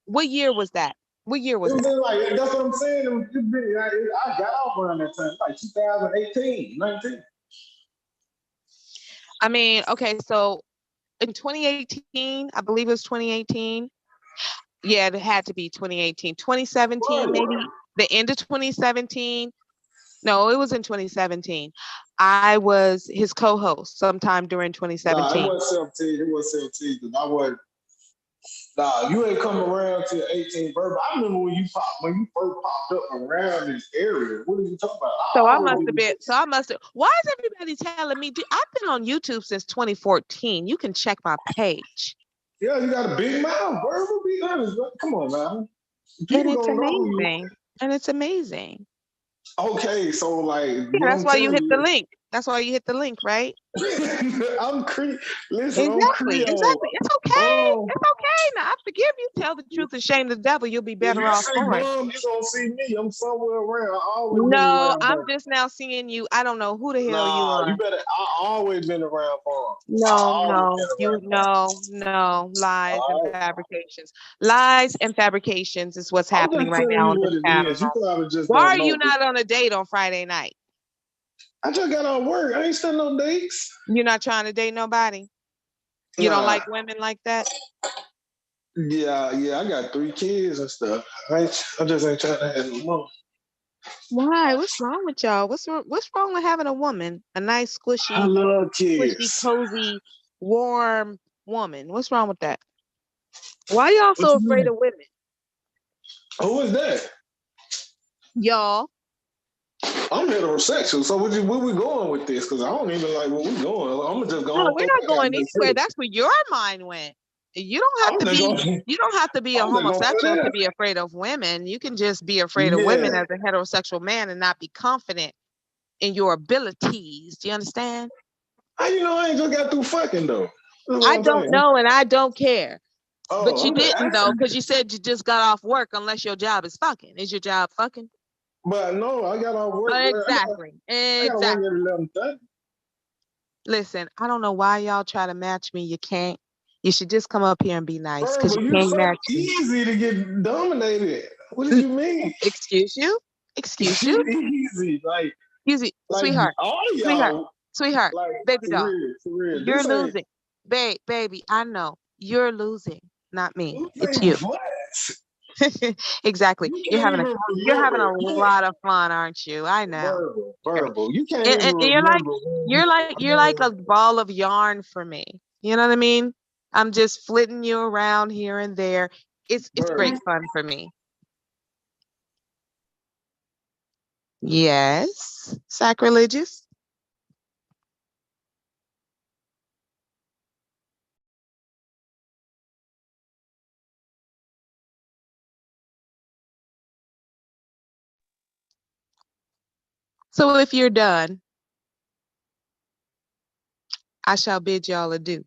what year was that? What year was that? Like, that's what I'm saying. I got off around that time, like 2018, 19. I mean, okay, so in 2018, I believe it was 2018. Yeah, it had to be 2018. 2017, maybe the end of 2017. No, it was in 2017. I was his co-host sometime during 2017. Nah, it was 17. It was 17 because I wasn't. Nah, you ain't come around till 18, Verb. I remember when you first popped up around this area. What are you talking about? I must have. Why is everybody telling me? I've been on YouTube since 2014. You can check my page. Yeah, you got a big mouth, Verb. Be honest, bro. Come on, man. And it's amazing. And it's amazing. Okay, so like, yeah, that's why you hit the link. That's why you hit the link, right? I'm Creole. Listen, I'm Exactly. Creole. Exactly. It's okay. It's okay. Now I forgive you. Tell the truth and shame the devil. You'll be If better you off say for it. bum, you gonna see me. I'm somewhere around. I always been No, around I'm bum. just now seeing you. I don't know who the hell you Nah, you are. better. I always been around bum. No, lies and fabrications. Lies and fabrications is what's I'm happening just right telling now you on what this it panel. is. You probably just Why don't are you know. not on a date on Friday night? I just got off work. I ain't still no dates. You're not trying to date nobody? You don't like women like that? Yeah, I got 3 kids and stuff. I just ain't trying to have no more. Why? What's wrong with y'all? What's wrong with having a woman? A nice, squishy, I love kids. cozy, warm woman. What's wrong with that? Why y'all so afraid of women? Who is that? Y'all. I'm heterosexual, so where we going with this? Because I don't even like where we going. I'm gonna just go. No, we're not going anywhere. That's where your mind went. You don't have to be. You don't have to be a homosexual to be afraid of women. You can just be afraid of women as a heterosexual man and not be confident in your abilities. Do you understand? How you know I ain't just got through fucking though? I don't know, and I don't care. Oh, but you didn't though, because you said you just got off work. Unless your job is fucking. Is your job fucking? But no, I got off work. Exactly. I got work at 11:30. Listen, I don't know why y'all try to match me. You can't. You should just come up here and be nice, because you can't so match me. easy to get dominated. What do you mean? Excuse you? Excuse you? Easy, like easy, sweetheart. Sweetheart, like, baby doll. for real. You're losing, baby. I know you're losing, not me. It's you. Exactly. You're having a lot of fun, aren't you? I know. Verbal. You can't And even remember. you're like a ball of yarn for me. You know what I mean? I'm just flitting you around here and there. It's great fun for me. Yes, sacrilegious. So if you're done, I shall bid y'all adieu.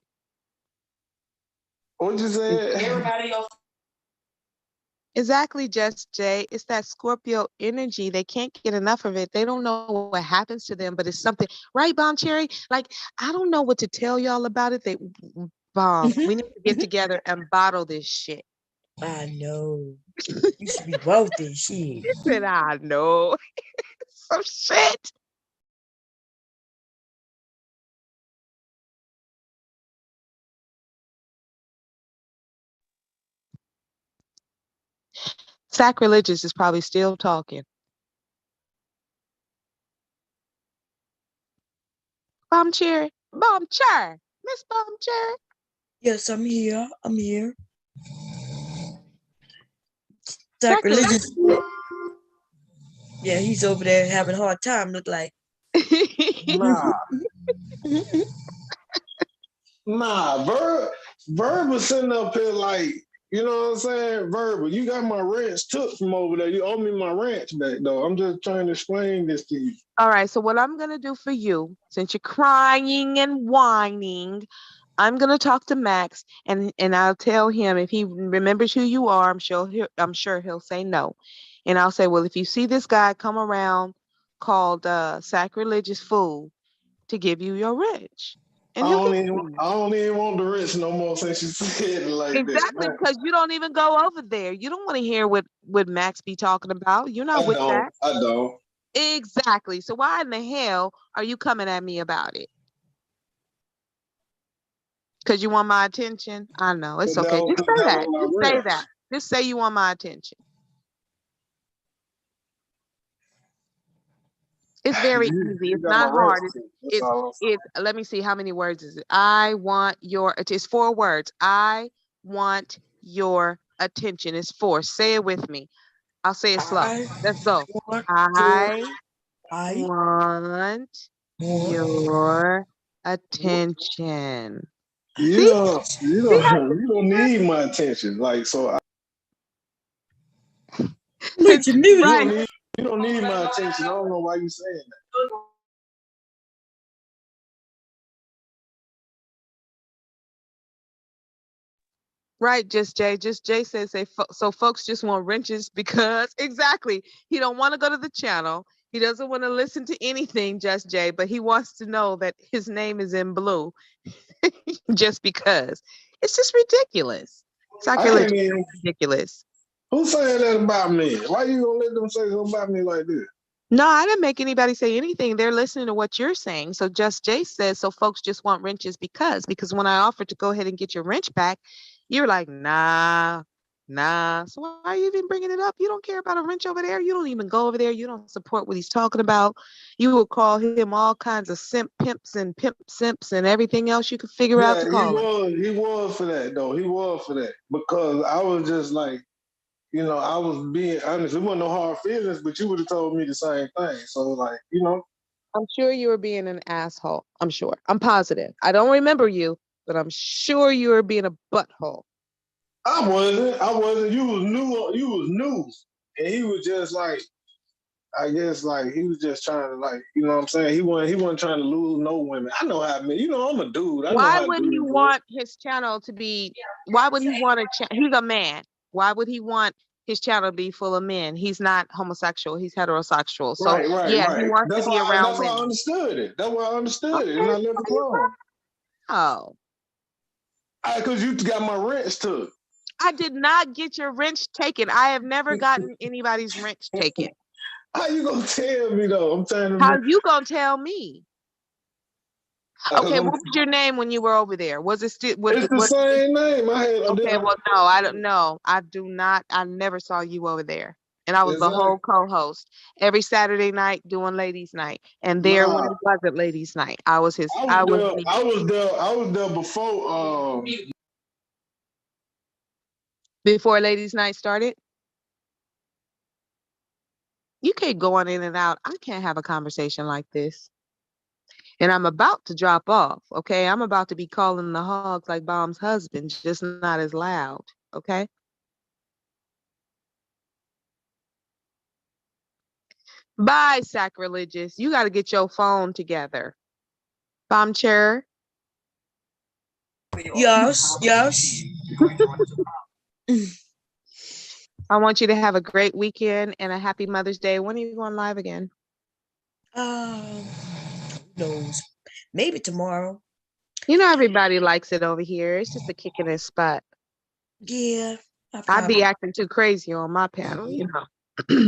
What you say? Everybody else. Exactly, Just Jay. It's that Scorpio energy. They can't get enough of it. They don't know what happens to them, but it's something, right, Bomb Cherry? Like, I don't know what to tell y'all about it. Bomb, we need to get together and bottle this shit. I know. You should be both this shit. Listen, I know. Some shit. Sacrilegious is probably still talking. Bomb Cherry, Miss Bomb Cherry. Yes, I'm here. Sacrilegious. Yeah, he's over there having a hard time, look like. Nah, Verb was sitting up here like, you know what I'm saying? Verbal, you got my ranch took from over there. You owe me my ranch back, though. I'm just trying to explain this to you. All right, so what I'm going to do for you, since you're crying and whining, I'm going to talk to Max, and I'll tell him if he remembers who you are, I'm sure he'll say no. And I'll say, well, if you see this guy come around called Sacrilegious Fool to give you your ranch. And I don't even want the rich no more since you said it like that. Exactly, because you don't even go over there. You don't want to hear what Max be talking about. You're not with that. I don't. Exactly. So why in the hell are you coming at me about it? Because you want my attention? I know. It's okay. Just say that. Just say that. Just say you want my attention. It's very easy. It's not hard. It's let me see, how many words is it? It's 4 words. I want your attention. It's 4. Say it with me. I'll say it slow. Let's go. I want your attention. You don't need my attention. Like, so you don't need my attention. I don't know why you saying that. Right, Just Jay says, so folks just want wrenches because exactly. He don't want to go to the channel. He doesn't want to listen to anything, Just Jay, but he wants to know that his name is in blue just because. It's just ridiculous. Sacrilegious, ridiculous. Who's saying that about me? Why you gonna let them say something about me like this? No, I didn't make anybody say anything. They're listening to what you're saying. So Just Jay says, so folks just want wrenches because when I offered to go ahead and get your wrench back, you're like, nah. So why are you even bringing it up? You don't care about a wrench over there. You don't even go over there. You don't support what he's talking about. You will call him all kinds of simp pimps and pimp simps and everything else you could figure out to call him. He was for that though. He was for that because I was just like, you know, I was being honest. It wasn't no hard feelings, but you would have told me the same thing. So like, you know. I'm sure you were being an asshole. I'm sure. I'm positive. I don't remember you, but I'm sure you were being a butthole. I wasn't. You was new. And he was just like, I guess like he was just trying to like, you know what I'm saying? He wasn't trying to lose no women. I know how you know, I'm a dude. Why would he want his channel to be, why would he want he's a man. Why would he want his channel to be full of men? He's not homosexual, he's heterosexual. So right. He wants to be around women. That's why I understood it. That's why I understood it. And I left it alone. Oh. Because you got my wrench took. I did not get your wrench taken. I have never gotten anybody's wrench taken. How you gonna tell me though? I'm trying to. How you gonna tell me? Okay, what was your name when you were over there? Was it still? It's the same name. Okay, well, no, I don't know. I do not. I never saw you over there, and I was the whole co-host every Saturday night doing Ladies' Night, and there when it wasn't Ladies' Night, I was his. I was there before. Before Ladies' Night started. You can't go on in and out. I can't have a conversation like this. And I'm about to drop off, okay? I'm about to be calling the hogs like Bomb's husband, just not as loud, okay? Bye, sacrilegious. You got to get your phone together. Bomb chair. Yes. I want you to have a great weekend and a happy Mother's Day. When are you going live again? Who knows? Maybe tomorrow. You know, everybody likes it over here. It's just a kick in the spot. Yeah. I'd be acting too crazy on my panel, you know.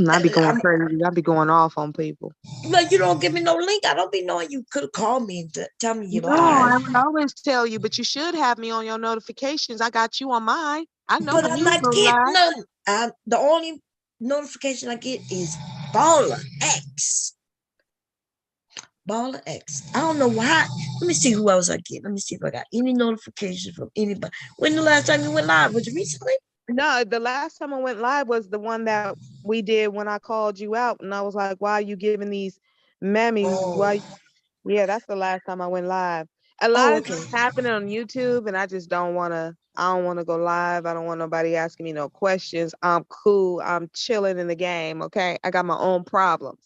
I'd be going crazy. I'd be going off on people. But you don't give me no link. I don't be knowing you could call me and tell me you're live. I would always tell you, but you should have me on your notifications. I got you on mine. I know. But I'm not getting them. The only notification I get is Baller X. Baller X. I don't know why. Let me see who else I get. Let me see if I got any notifications from anybody. When the last time you went live? Was it recently? No, the last time I went live was the one that we did when I called you out, and I was like, "Why are you giving these mammies? Why?" Yeah, that's the last time I went live. A lot of things happening on YouTube, and I just don't want to. I don't want to go live. I don't want nobody asking me no questions. I'm cool. I'm chilling in the game. Okay, I got my own problems.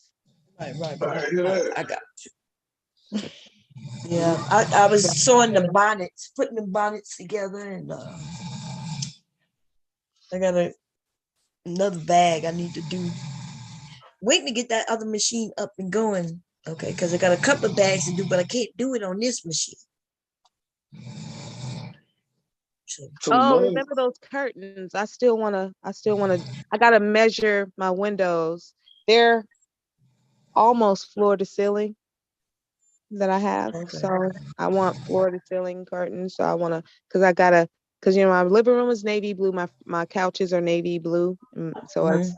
Right. I got you. Yeah, I was sewing the bonnets, putting the bonnets together, and I got another bag I need to do. Waiting to get that other machine up and going. Okay, because I got a couple of bags to do, but I can't do it on this machine. Remember those curtains? I still wanna. I gotta measure my windows. They're almost floor to ceiling that I have. Okay. So I want floor to ceiling curtains. So I want to, because you know, my living room is navy blue. My couches are navy blue. So it's,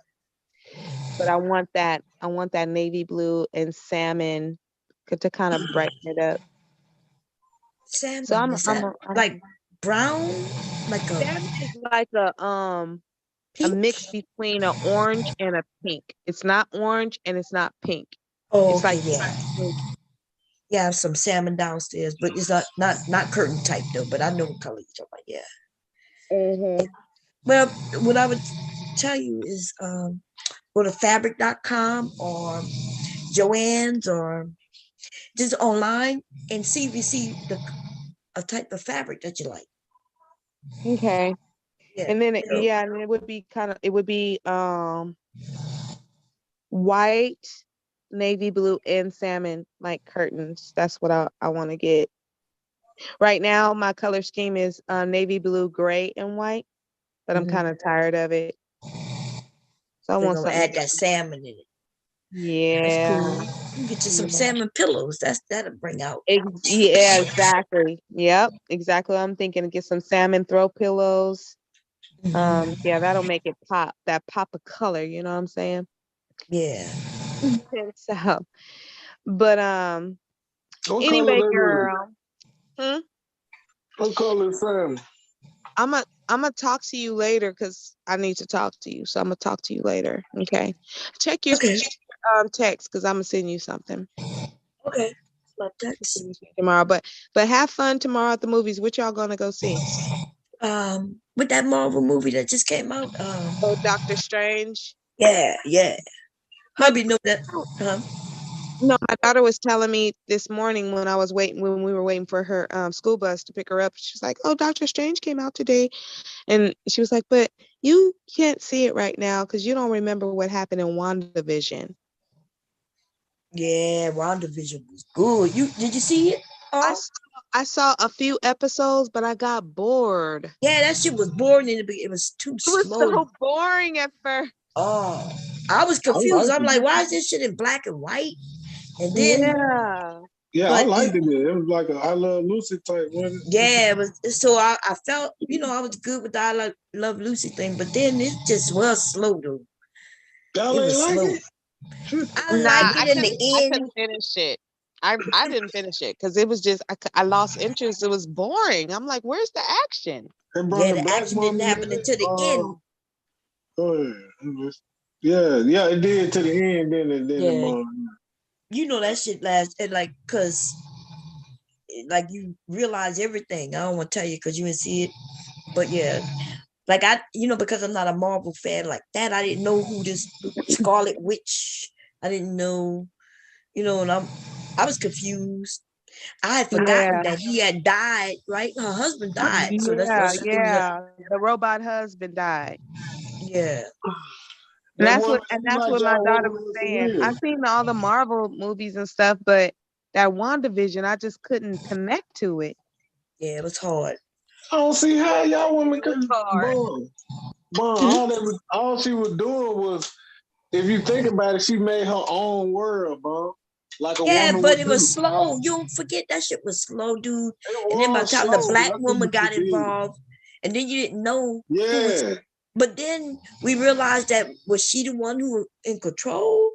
but I want that navy blue and salmon to kind of brighten it up. Salmon. So I'm like brown, salmon is like a mix between an orange and a pink. It's not orange and it's not pink. Oh, it's like pink. Yeah, I have some salmon downstairs, but it's not curtain type though. But I know what color you're talking about. Yeah. Well, what I would tell you is go to fabric.com or Joann's or just online and see if you see a type of fabric that you like. Okay. Yeah. And then and it would be white, navy blue, and salmon like curtains. That's what I want to get. Right now, my color scheme is navy blue, gray, and white, but I'm kind of tired of it. So I They're want gonna something. add that salmon in it. Yeah. That's cool. You can get you some salmon pillows. That'll bring out. Yeah, exactly. Yep, exactly. I'm thinking to get some salmon throw pillows. Yeah, that'll make it pop. That pop of color. You know what I'm saying? Yeah. So, but What anyway, color girl. What color is salmon? I'm gonna talk to you later because I need to talk to you. So I'm gonna talk to you later. Okay. Check your text because I'm gonna send you something. Okay. My text. Tomorrow. But have fun tomorrow at the movies. What y'all gonna go see? With that Marvel movie that just came out. Doctor Strange. Yeah. Hubby know that. No, my daughter was telling me this morning when we were waiting for her school bus to pick her up. She's like, "Oh, Doctor Strange came out today," and she was like, "But you can't see it right now because you don't remember what happened in WandaVision." Yeah, WandaVision was good. Did you see it? I saw a few episodes, but I got bored. Yeah, that shit was boring in the beginning. It was too slow. It was so boring at first. Oh, I was confused. I'm like, why is this shit in black and white? And then I liked it. It was like I Love Lucy type, wasn't it? Yeah, it was. So I felt, I was good with the I Love Lucy thing, but then it just was slow though. Y'all it was ain't slow. like it? I like it in the I end. couldn't finish it. I didn't finish it because it was just I lost interest. It was boring. I'm like, where's the action? Yeah, the action didn't happen until the end. Go ahead. Yeah, it did to the end. Then you know that shit lasts and like cause like you realize everything. I don't want to tell you because you didn't see it, but yeah, like I, because I'm not a Marvel fan like that. I didn't know who this Scarlet Witch. I didn't know, and I was confused. I had forgotten that he had died. Right, her husband died, so that's why she ended up. The robot husband died. Yeah. And that's what my daughter was saying. I've seen all the Marvel movies and stuff, but that WandaVision, I just couldn't connect to it. Yeah, it was hard. I don't see how y'all women couldn't. All she was doing was, if you think about it, she made her own world, bro. Like a woman. But it was slow. You don't forget that shit was slow, dude. And then by the time the black woman got involved, and then you didn't know. Yeah. But then we realized that was she the one who was in control?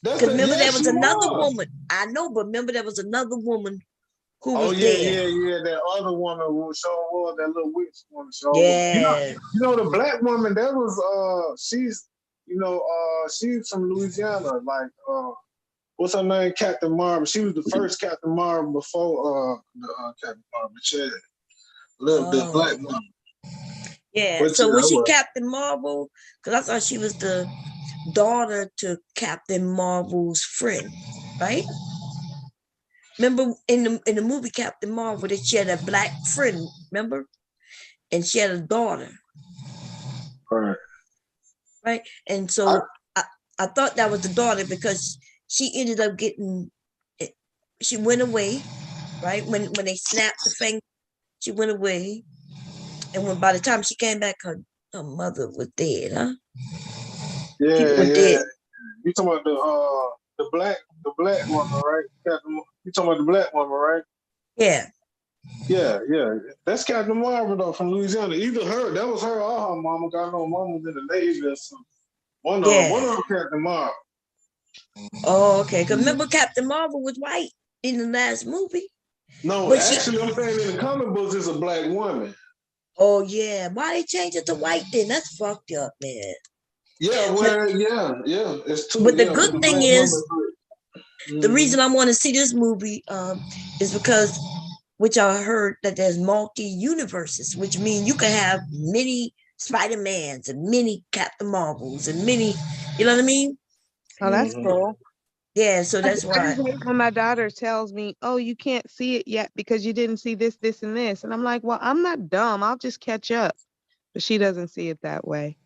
Because remember there was another woman. I know, but remember there was another woman who was there. Yeah. That other woman who was that little witch woman. Yeah. You know the black woman that was she's from Louisiana. Like what's her name? Captain Marvel. She was the first Captain Marvel before Captain Marvel. Yeah. The black woman. Yeah, so was she Captain Marvel? Because I thought she was the daughter to Captain Marvel's friend, right? Remember in the movie Captain Marvel that she had a black friend, remember? And she had a daughter. Right? And so I thought that was the daughter because she ended up she went away, right? When they snapped the finger, she went away. And by the time she came back, her mother was dead, huh? Yeah. Dead. You talking about the black woman, right? You talking about the black woman, right? Yeah. Yeah. That's Captain Marvel though from Louisiana. Either that was her or her mama. Got no mama was in the Navy or something. One of them Captain Marvel. Oh, okay. Because remember Captain Marvel was white in the last movie. No, but actually, I'm saying in the comic books, it's a black woman. Oh yeah, why they change it to white then? That's fucked up, man. Yeah, it's too. But the good thing is, the reason I want to see this movie is because, which I heard that there's multi-universes, which means you can have many Spider-Mans and many Captain Marvels and many, you know what I mean? Oh, that's cool. Yeah, so that's why. When my daughter tells me, "Oh, you can't see it yet because you didn't see this, this, and this," and I'm like, "Well, I'm not dumb. I'll just catch up." but she doesn't see it that way.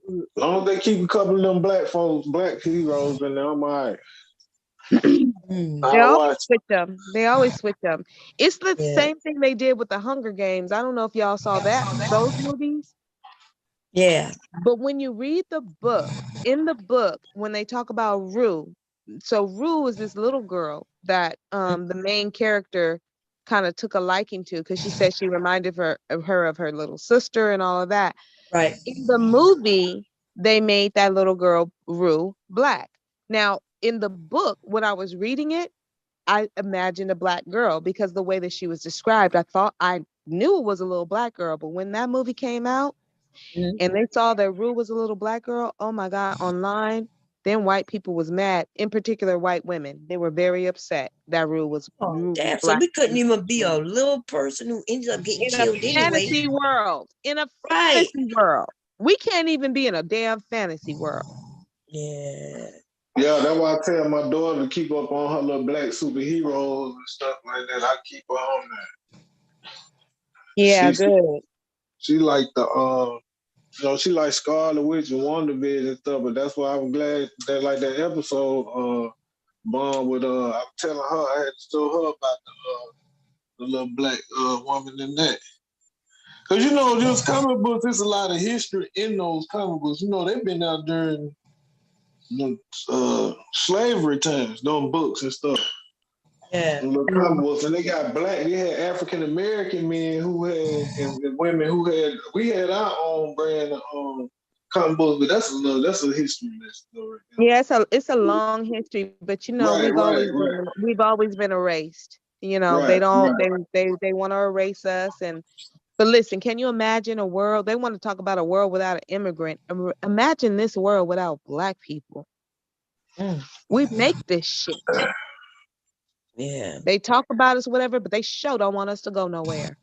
As long as they keep a couple of them black heroes in there, I'm all right. They always switch them. They always switch them. It's the same thing they did with the Hunger Games. I don't know if y'all saw those movies. Yeah. But when you read the book, in the book, when they talk about Rue, so Rue is this little girl that the main character kind of took a liking to because she said she reminded her of her little sister and all of that. Right. In the movie, they made that little girl Rue black. Now, in the book, when I was reading it, I imagined a black girl because the way that she was described, I knew it was a little black girl. But when that movie came out and they saw that Rue was a little black girl, oh my God, online, then white people was mad, in particular white women. They were very upset that Rue was Damn, so black. we couldn't even be a little person who ended up getting In killed a anyway. fantasy world. In a fantasy world. We can't even be in a damn fantasy world. Yeah. Yeah, that's why I tell my daughter to keep up on her little black superheroes and stuff like that. I keep her on that. Yeah, good. She like she like Scarlet Witch and WandaVision and stuff, but that's why I'm glad that like that episode Bond with I'm telling her I had to tell her about the little black woman in that. Cause those comic books, there's a lot of history in those comic books. They've been out during slavery times, doing books and stuff. Yeah. And comic books, and they had African American men who had and women who had. We had our own brand of comic books, but that's a history lesson. Yeah, it's a long history, but we've always been erased. They want to erase us. But listen, can you imagine a world? They want to talk about a world without an immigrant. Imagine this world without black people. We make this shit. Yeah. They talk about us, whatever, but they sure don't want us to go nowhere.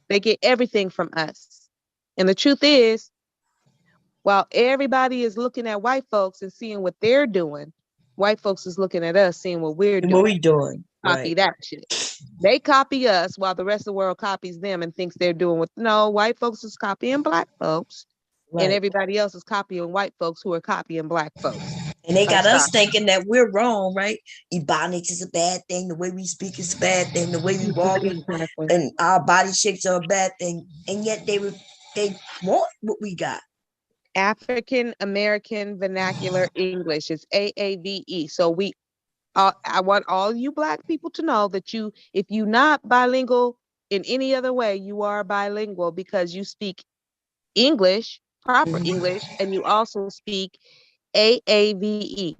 They get everything from us. And the truth is, while everybody is looking at white folks and seeing what they're doing, white folks is looking at us, seeing what we're doing. What we doing. Copy that shit. They copy us while the rest of the world copies them and thinks they're doing white folks is copying black folks. Right. And everybody else is copying white folks who are copying black folks. And they got us thinking that we're wrong, right? Ebonics is a bad thing. The way we speak is a bad thing. The way we walk and our body shapes are a bad thing. And yet they want what we got. African American Vernacular English is AAVE. So I want all you black people to know that if you're not bilingual in any other way, you are bilingual because you speak English, proper English, and you also speak AAVE.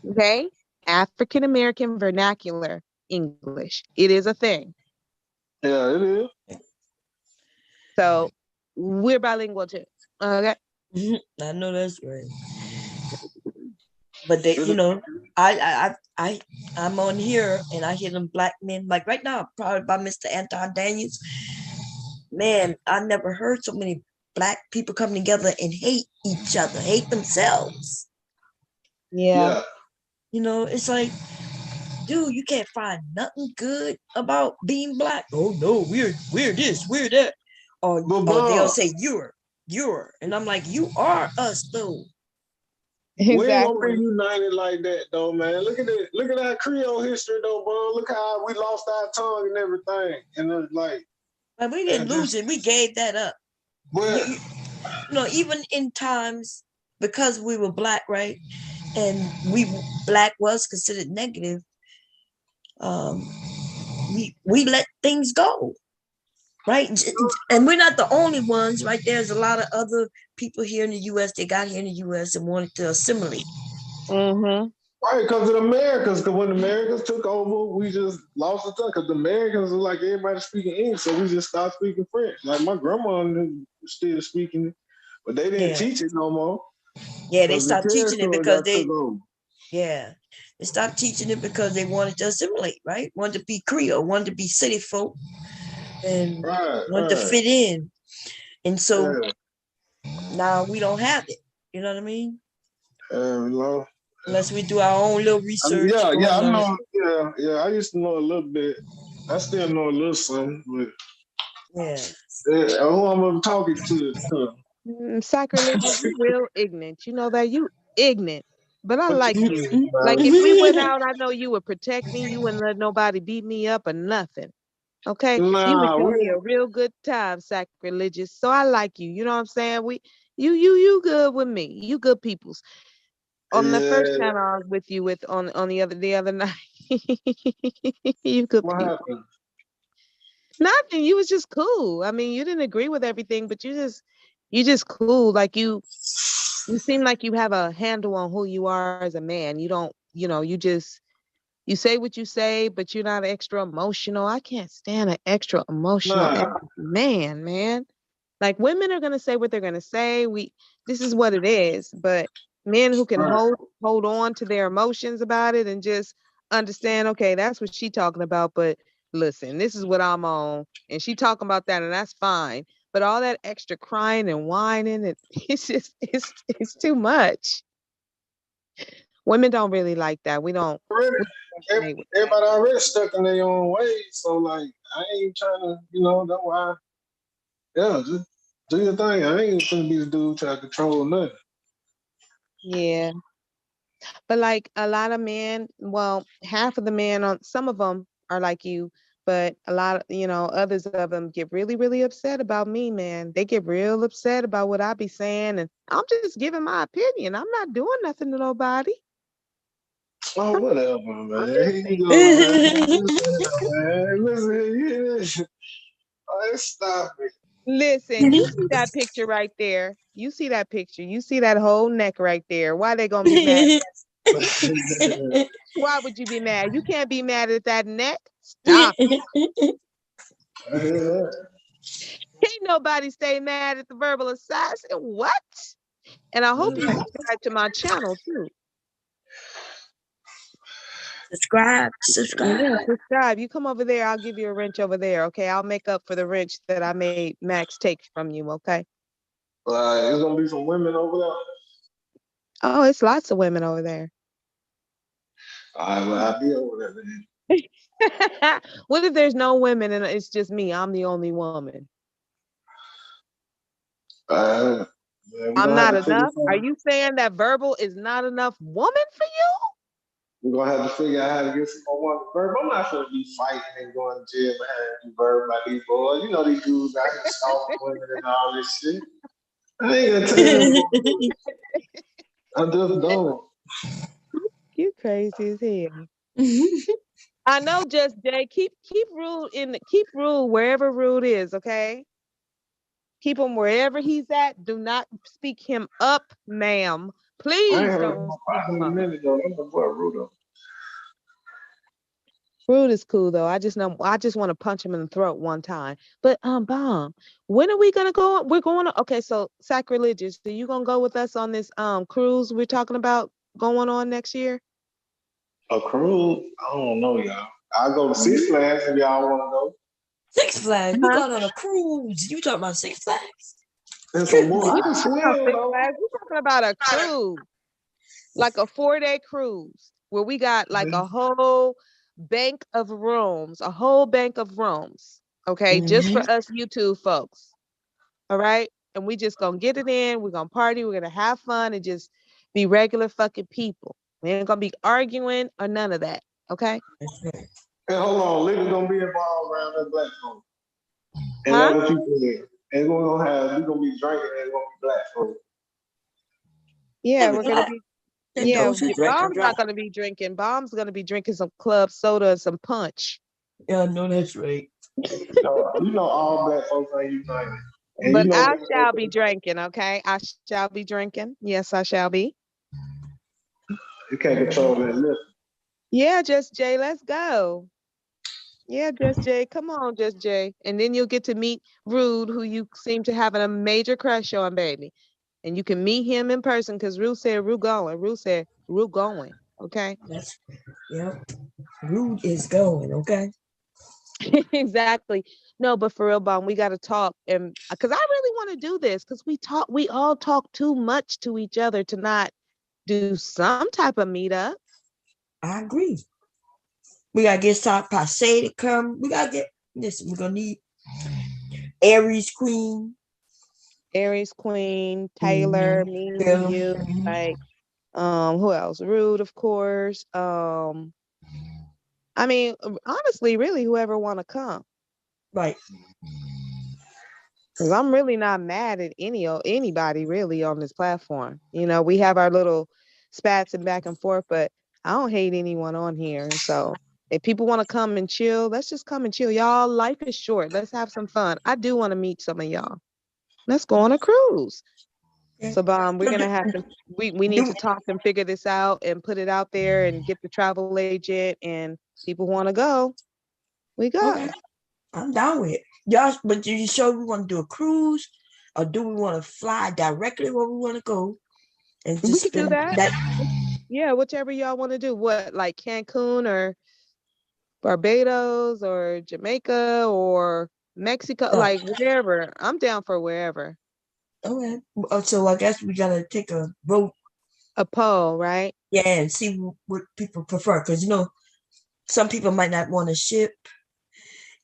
Okay? African American Vernacular English. It is a thing. Yeah, it is. So we're bilingual too. Okay. I know that's right. But they, I'm on here and I hear them black men like right now, probably by Mr. Anton Daniels. Man, I never heard so many black people come together and hate each other, hate themselves. Yeah. It's like, dude, you can't find nothing good about being black. Oh no, we're this, we're that. Or they'll say you're. And I'm like, you are us though. Exactly. We ain't gonna be united like that though, man. Look at our Creole history though, bro. Look how we lost our tongue and everything. And it's like we didn't lose it, we gave that up. Well, even in times because we were black, right? And black was considered negative. We let things go. Right. And we're not the only ones, right? There's a lot of other people here in the U.S. that got here in the U.S. and wanted to assimilate. Right, because of the Americans. Because when the Americans took over, we just lost the tongue. Because the Americans are like everybody speaking English, so we just stopped speaking French. Like my grandma was still speaking it, but they didn't teach it no more. Yeah, they stopped teaching it because they stopped teaching it because they wanted to assimilate, right? Wanted to be Creole, wanted to be city folk. And want to fit in. And so now we don't have it. You know what I mean? Unless we do our own little research. I know. Yeah, I used to know a little bit. I still know a little something, but Yeah. Who I'm talking to? Sacrilegious, you real ignorant. You know that you ignorant. But I What like you you. mean, Like man? if we went out, I know you would protect me. You wouldn't let nobody beat me up or nothing. Okay. You would Nah, show me a real good time, sacrilegious. So I like you. You know what I'm saying? You good with me. You good peoples. On the first yeah. channel I was with you with on the other night. You good What people. happened? Nothing. You was just cool. I mean, you didn't agree with everything, but you just cool. Like you seem like you have a handle on who you are as a man. You don't, you say what you say, but you're not extra emotional. I can't stand an extra emotional Nah, man. Like women are gonna say what they're gonna say. This is what it is. But men who can right. hold on to their emotions about it and just understand, okay, that's what she talking about. But listen, this is what I'm on, and she talking about that, and that's fine. But all that extra crying and whining, it's too much. Women don't really like that. We don't Already, resonate with that. everybody already stuck in their own way. So like, I ain't trying to, that's why. Yeah, just do your thing. I ain't gonna be the dude trying to control nothing. Yeah. But like a lot of men, well, half of the men on some of them are like you, but a lot of, others of them get really, really upset about me, man. They get real upset about what I be saying, and I'm just giving my opinion. I'm not doing nothing to nobody. Oh, whatever, man. Here you go, man. Listen. Oh, stop it. Listen, you see that picture right there. You see that picture. You see that whole neck right there. Why they gonna be mad? Why would you be mad? You can't be mad at that neck. Stop. Ain't nobody stay mad at the verbal assassin. What? And I hope you subscribe to my channel too. Subscribe. Yeah, subscribe. You come over there, I'll give you a wrench over there. Okay, I'll make up for the wrench that I made Max take from you. Okay. There's gonna be some women over there. Oh, it's lots of women over there. All right, well, I'll be over there then. What if there's no women and it's just me? I'm the only woman. Man, I'm not enough. Are you saying that verbal is not enough woman for you? We're gonna have to figure out how to get some more women. Verb, I'm not gonna be fighting and going to jail behind you, Verb, like these boys. You know these dudes out here stalking women and all this shit. I ain't gonna tell them. I just don't. You crazy as hell. I know, Just Jay. Keep rule wherever Rude is, okay? Keep him wherever he's at. Do not speak him up, ma'am. Please don't speak him up. Rude is cool though. I just want to punch him in the throat one time. But Bomb, when are we gonna go? We're going to, okay, so sacrilegious. Are you gonna go with us on this cruise we're talking about going on next year? A cruise? I don't know, y'all. I'll go to Six Flags if y'all want to go. Six Flags? We going on a cruise. You talking about Six Flags? And some more. We're talking about a cruise, like a 4-day cruise where we got like a whole bank of rooms, okay, just for us YouTube folks. All right, and we just gonna get it in. We're gonna party. We're gonna have fun and just be regular fucking people. We ain't gonna be arguing or none of that. Okay. Hey, hold on, liquor gonna be involved around that black folk. And that's what you said. And we're gonna be drinking and gonna be black folk. Yeah, we're gonna be. Yeah, Bomb's not gonna be drinking. Bomb's gonna be drinking some club soda and some punch. Yeah, I know that's right. You know all black folks are united. And but I shall be drinking, okay? I shall be drinking. Yes, I shall be. You can't control that lip. Yeah, Just Jay, let's go. Yeah, Just Jay, come on, Just Jay. And then you'll get to meet Rude, who you seem to have a major crush on, baby. And you can meet him in person because Rude said Rude going. Rude said Rude going, okay? Yep. Rude is going, okay? Exactly. No, but for real, Bomb, we got to talk, and because I really want to do this, because we all talk too much to each other to not do some type of meetup. I agree. We gotta get South Passe to come. We gotta get this. We're gonna need Aries Queen. Aries Queen, Taylor, me, you, like, who else? Rude, of course. I mean, honestly, really, whoever want to come. Right. Because I'm really not mad at anybody really on this platform. You know, we have our little spats and back and forth, but I don't hate anyone on here. So if people want to come and chill, let's just come and chill. Y'all, life is short. Let's have some fun. I do want to meet some of y'all. Let's go on a cruise. So we're gonna have to we need to talk and figure this out and put it out there and get the travel agent, and people want to go. We go. Okay. I'm down with it. Y'all, but do you sure we want to do a cruise, or do we want to fly directly where we want to go? And just we can do that. Yeah, whichever y'all want to do. What, like Cancun or Barbados or Jamaica or Mexico, like wherever. I'm down for wherever. Okay. So I guess we gotta take a vote. A poll, right? Yeah, and see what people prefer. Because, you know, some people might not want to ship.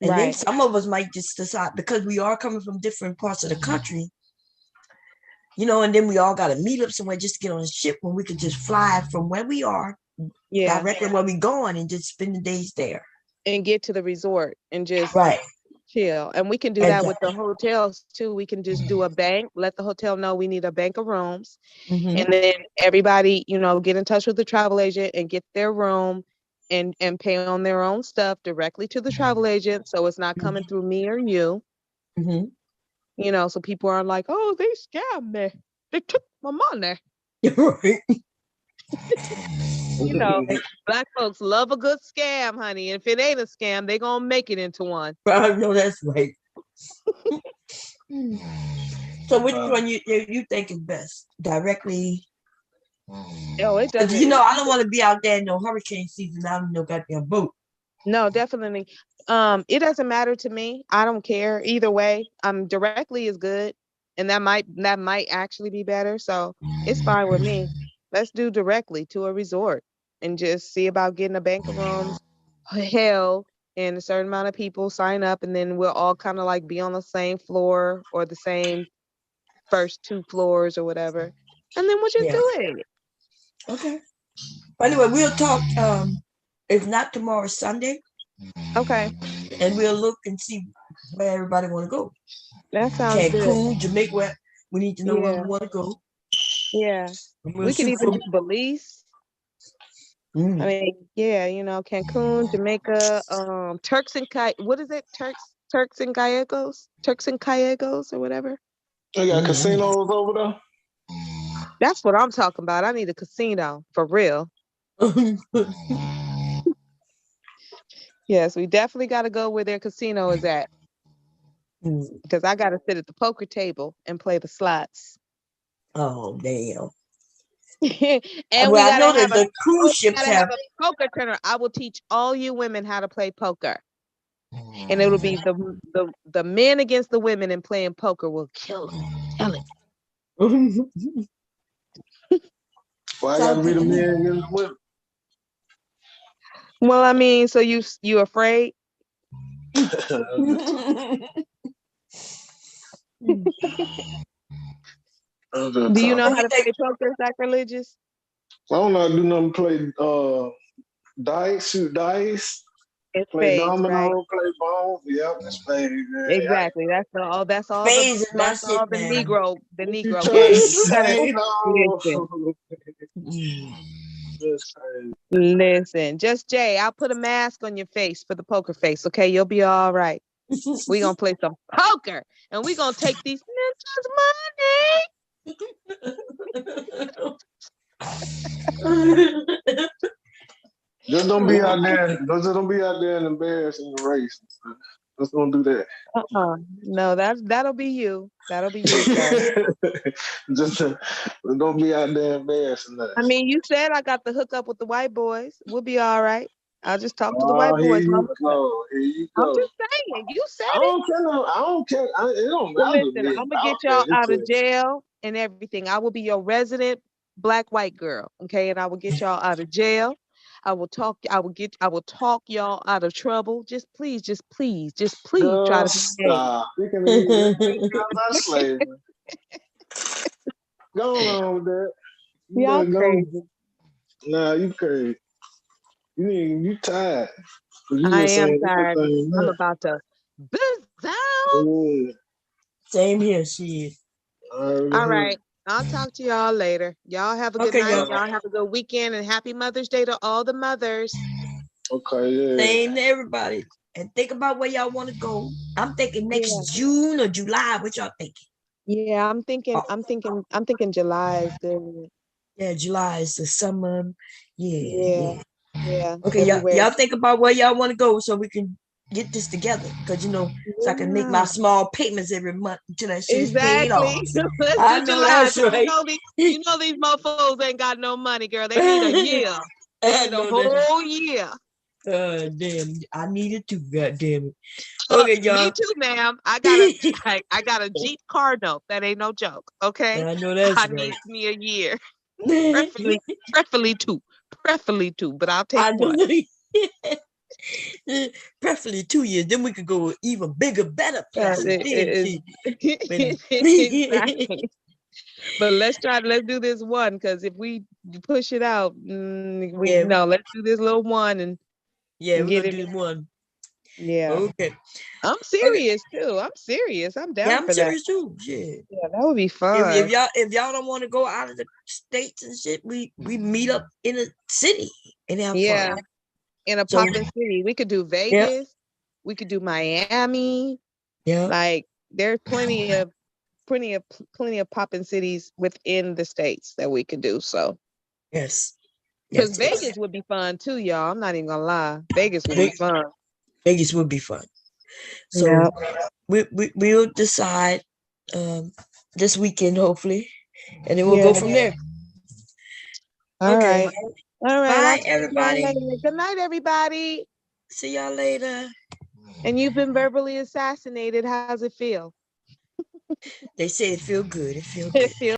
And then some of us might just decide, because we are coming from different parts of the country, you know, and then we all got to meet up somewhere just to get on a ship when we could just fly from where we are directly where we going and just spend the days there. And get to the resort and just chill. And we can do that with the hotels too. We can just do a bank, let the hotel know we need a bank of rooms. And then everybody, you know, get in touch with the travel agent and get their room and pay on their own stuff directly to the travel agent. So it's not coming through me or you. You know, so people aren't like, oh, they scammed me. They took my money. You know, Black folks love a good scam, honey. And if it ain't a scam, they gonna make it into one. I know that's right. So which one you think is best? Directly? Oh, it doesn't. You know, I don't want to be out there in no hurricane season. I don't know goddamn boat. No, definitely. It doesn't matter to me. I don't care either way. Directly is good, and that might actually be better. So it's fine with me. Let's do directly to a resort and just see about getting a bank of rooms. Hell, and a certain amount of people sign up, and then we'll all kind of like be on the same floor or the same first 2 floors or whatever, and then we'll just do it. Okay. But anyway, we'll talk. If not tomorrow, Sunday. Okay. And we'll look and see where everybody want to go. That sounds good. Cancun, Jamaica. We need to know where we want to go. Yeah. We could even do Belize. I mean, yeah, you know, Cancun, Jamaica, Turks and Caicos or whatever. They got casinos over there. That's what I'm talking about. I need a casino for real. Yes, we definitely got to go where their casino is at. Because I got to sit at the poker table and play the slots. Oh, damn. And we got to have the cruise ships have a poker tournament. I will teach all you women how to play poker. And it'll be the men against the women, and playing poker will kill them. Tell it. Well, I got to be the men against the women. Well, I mean, so you afraid? Do you know how to play poker, sacrilegious? I don't know how to do nothing. Play dice, shoot dice, play spades, domino, right? play ball. Yep, that's spades. Man. Exactly. That's all. That's all. Spades, that's all the man. Negro You games. You gotta listen. Just Jay, I'll put a mask on your face for the poker face. Okay, you'll be all right. We gonna play some poker, and we gonna take these ninjas' money. Just don't be out there. Don't be out there and embarrassing the race. Let's don't do that. No, that'll be you. That'll be you, sir. Just don't be out there embarrassing us. I mean, you said I got the hook up with the white boys. We'll be all right. I'll just talk to the white boys. Here you go. I'm just saying. You said I don't care. It don't well, matter. listen, I'm gonna get y'all out of jail and everything. I will be your resident black white girl, okay? And I will get y'all out of jail. I will talk y'all out of trouble. Just please try Girl, to behave. stop. You can leave that. That's slavery. Go on with that. You Y'all better go. crazy. Nah, you crazy. You tired. You I just am saying tired. everything. I'm about to boost out. Yeah. Same here, she is. All right. I'll talk to y'all later. Y'all have a good night. Y'all have a good weekend and happy Mother's Day to all the mothers. Okay, yeah. Same to everybody. And think about where y'all want to go. I'm thinking next June or July. What y'all thinking? Yeah, I'm thinking July is good. Yeah, July is the summer. Yeah. Okay, y'all think about where y'all want to go so we can get this together. Because so I can make my small payments every month until that shit is paid off. Let's I do know July. that's right. You know these mofos ain't got no money, girl. They need a year. They need a whole year. Damn, I need it too. God damn it. Okay, y'all. Me too, ma'am. I got a Jeep car note. That ain't no joke. Okay. I know that's I right. need me a year. Preferably two. But I'll take one. Preferably 2 years. Then we could go with even bigger, better places. Exactly. But let's do this one, because if we push it out, let's do this little one and we're gonna do one. Yeah. Okay. I'm serious too. I'm serious. I'm down I'm for that. serious too. Shit. Yeah, that would be fun. If y'all don't want to go out of the states and shit, we meet up in a city and have fun. In a poppin' city. We could do Vegas. We could do Miami. Yeah. Like there's plenty of poppin' cities within the states that we could do. So yes. Because Vegas would be fun too, y'all. I'm not even gonna lie. Vegas would be fun. Vegas would be fun. So we'll decide this weekend, hopefully, and then we'll go from there. All right. Bye, everybody. Good night, everybody. See y'all later. And you've been verbally assassinated. How's it feel? They say it feel good. It feel good.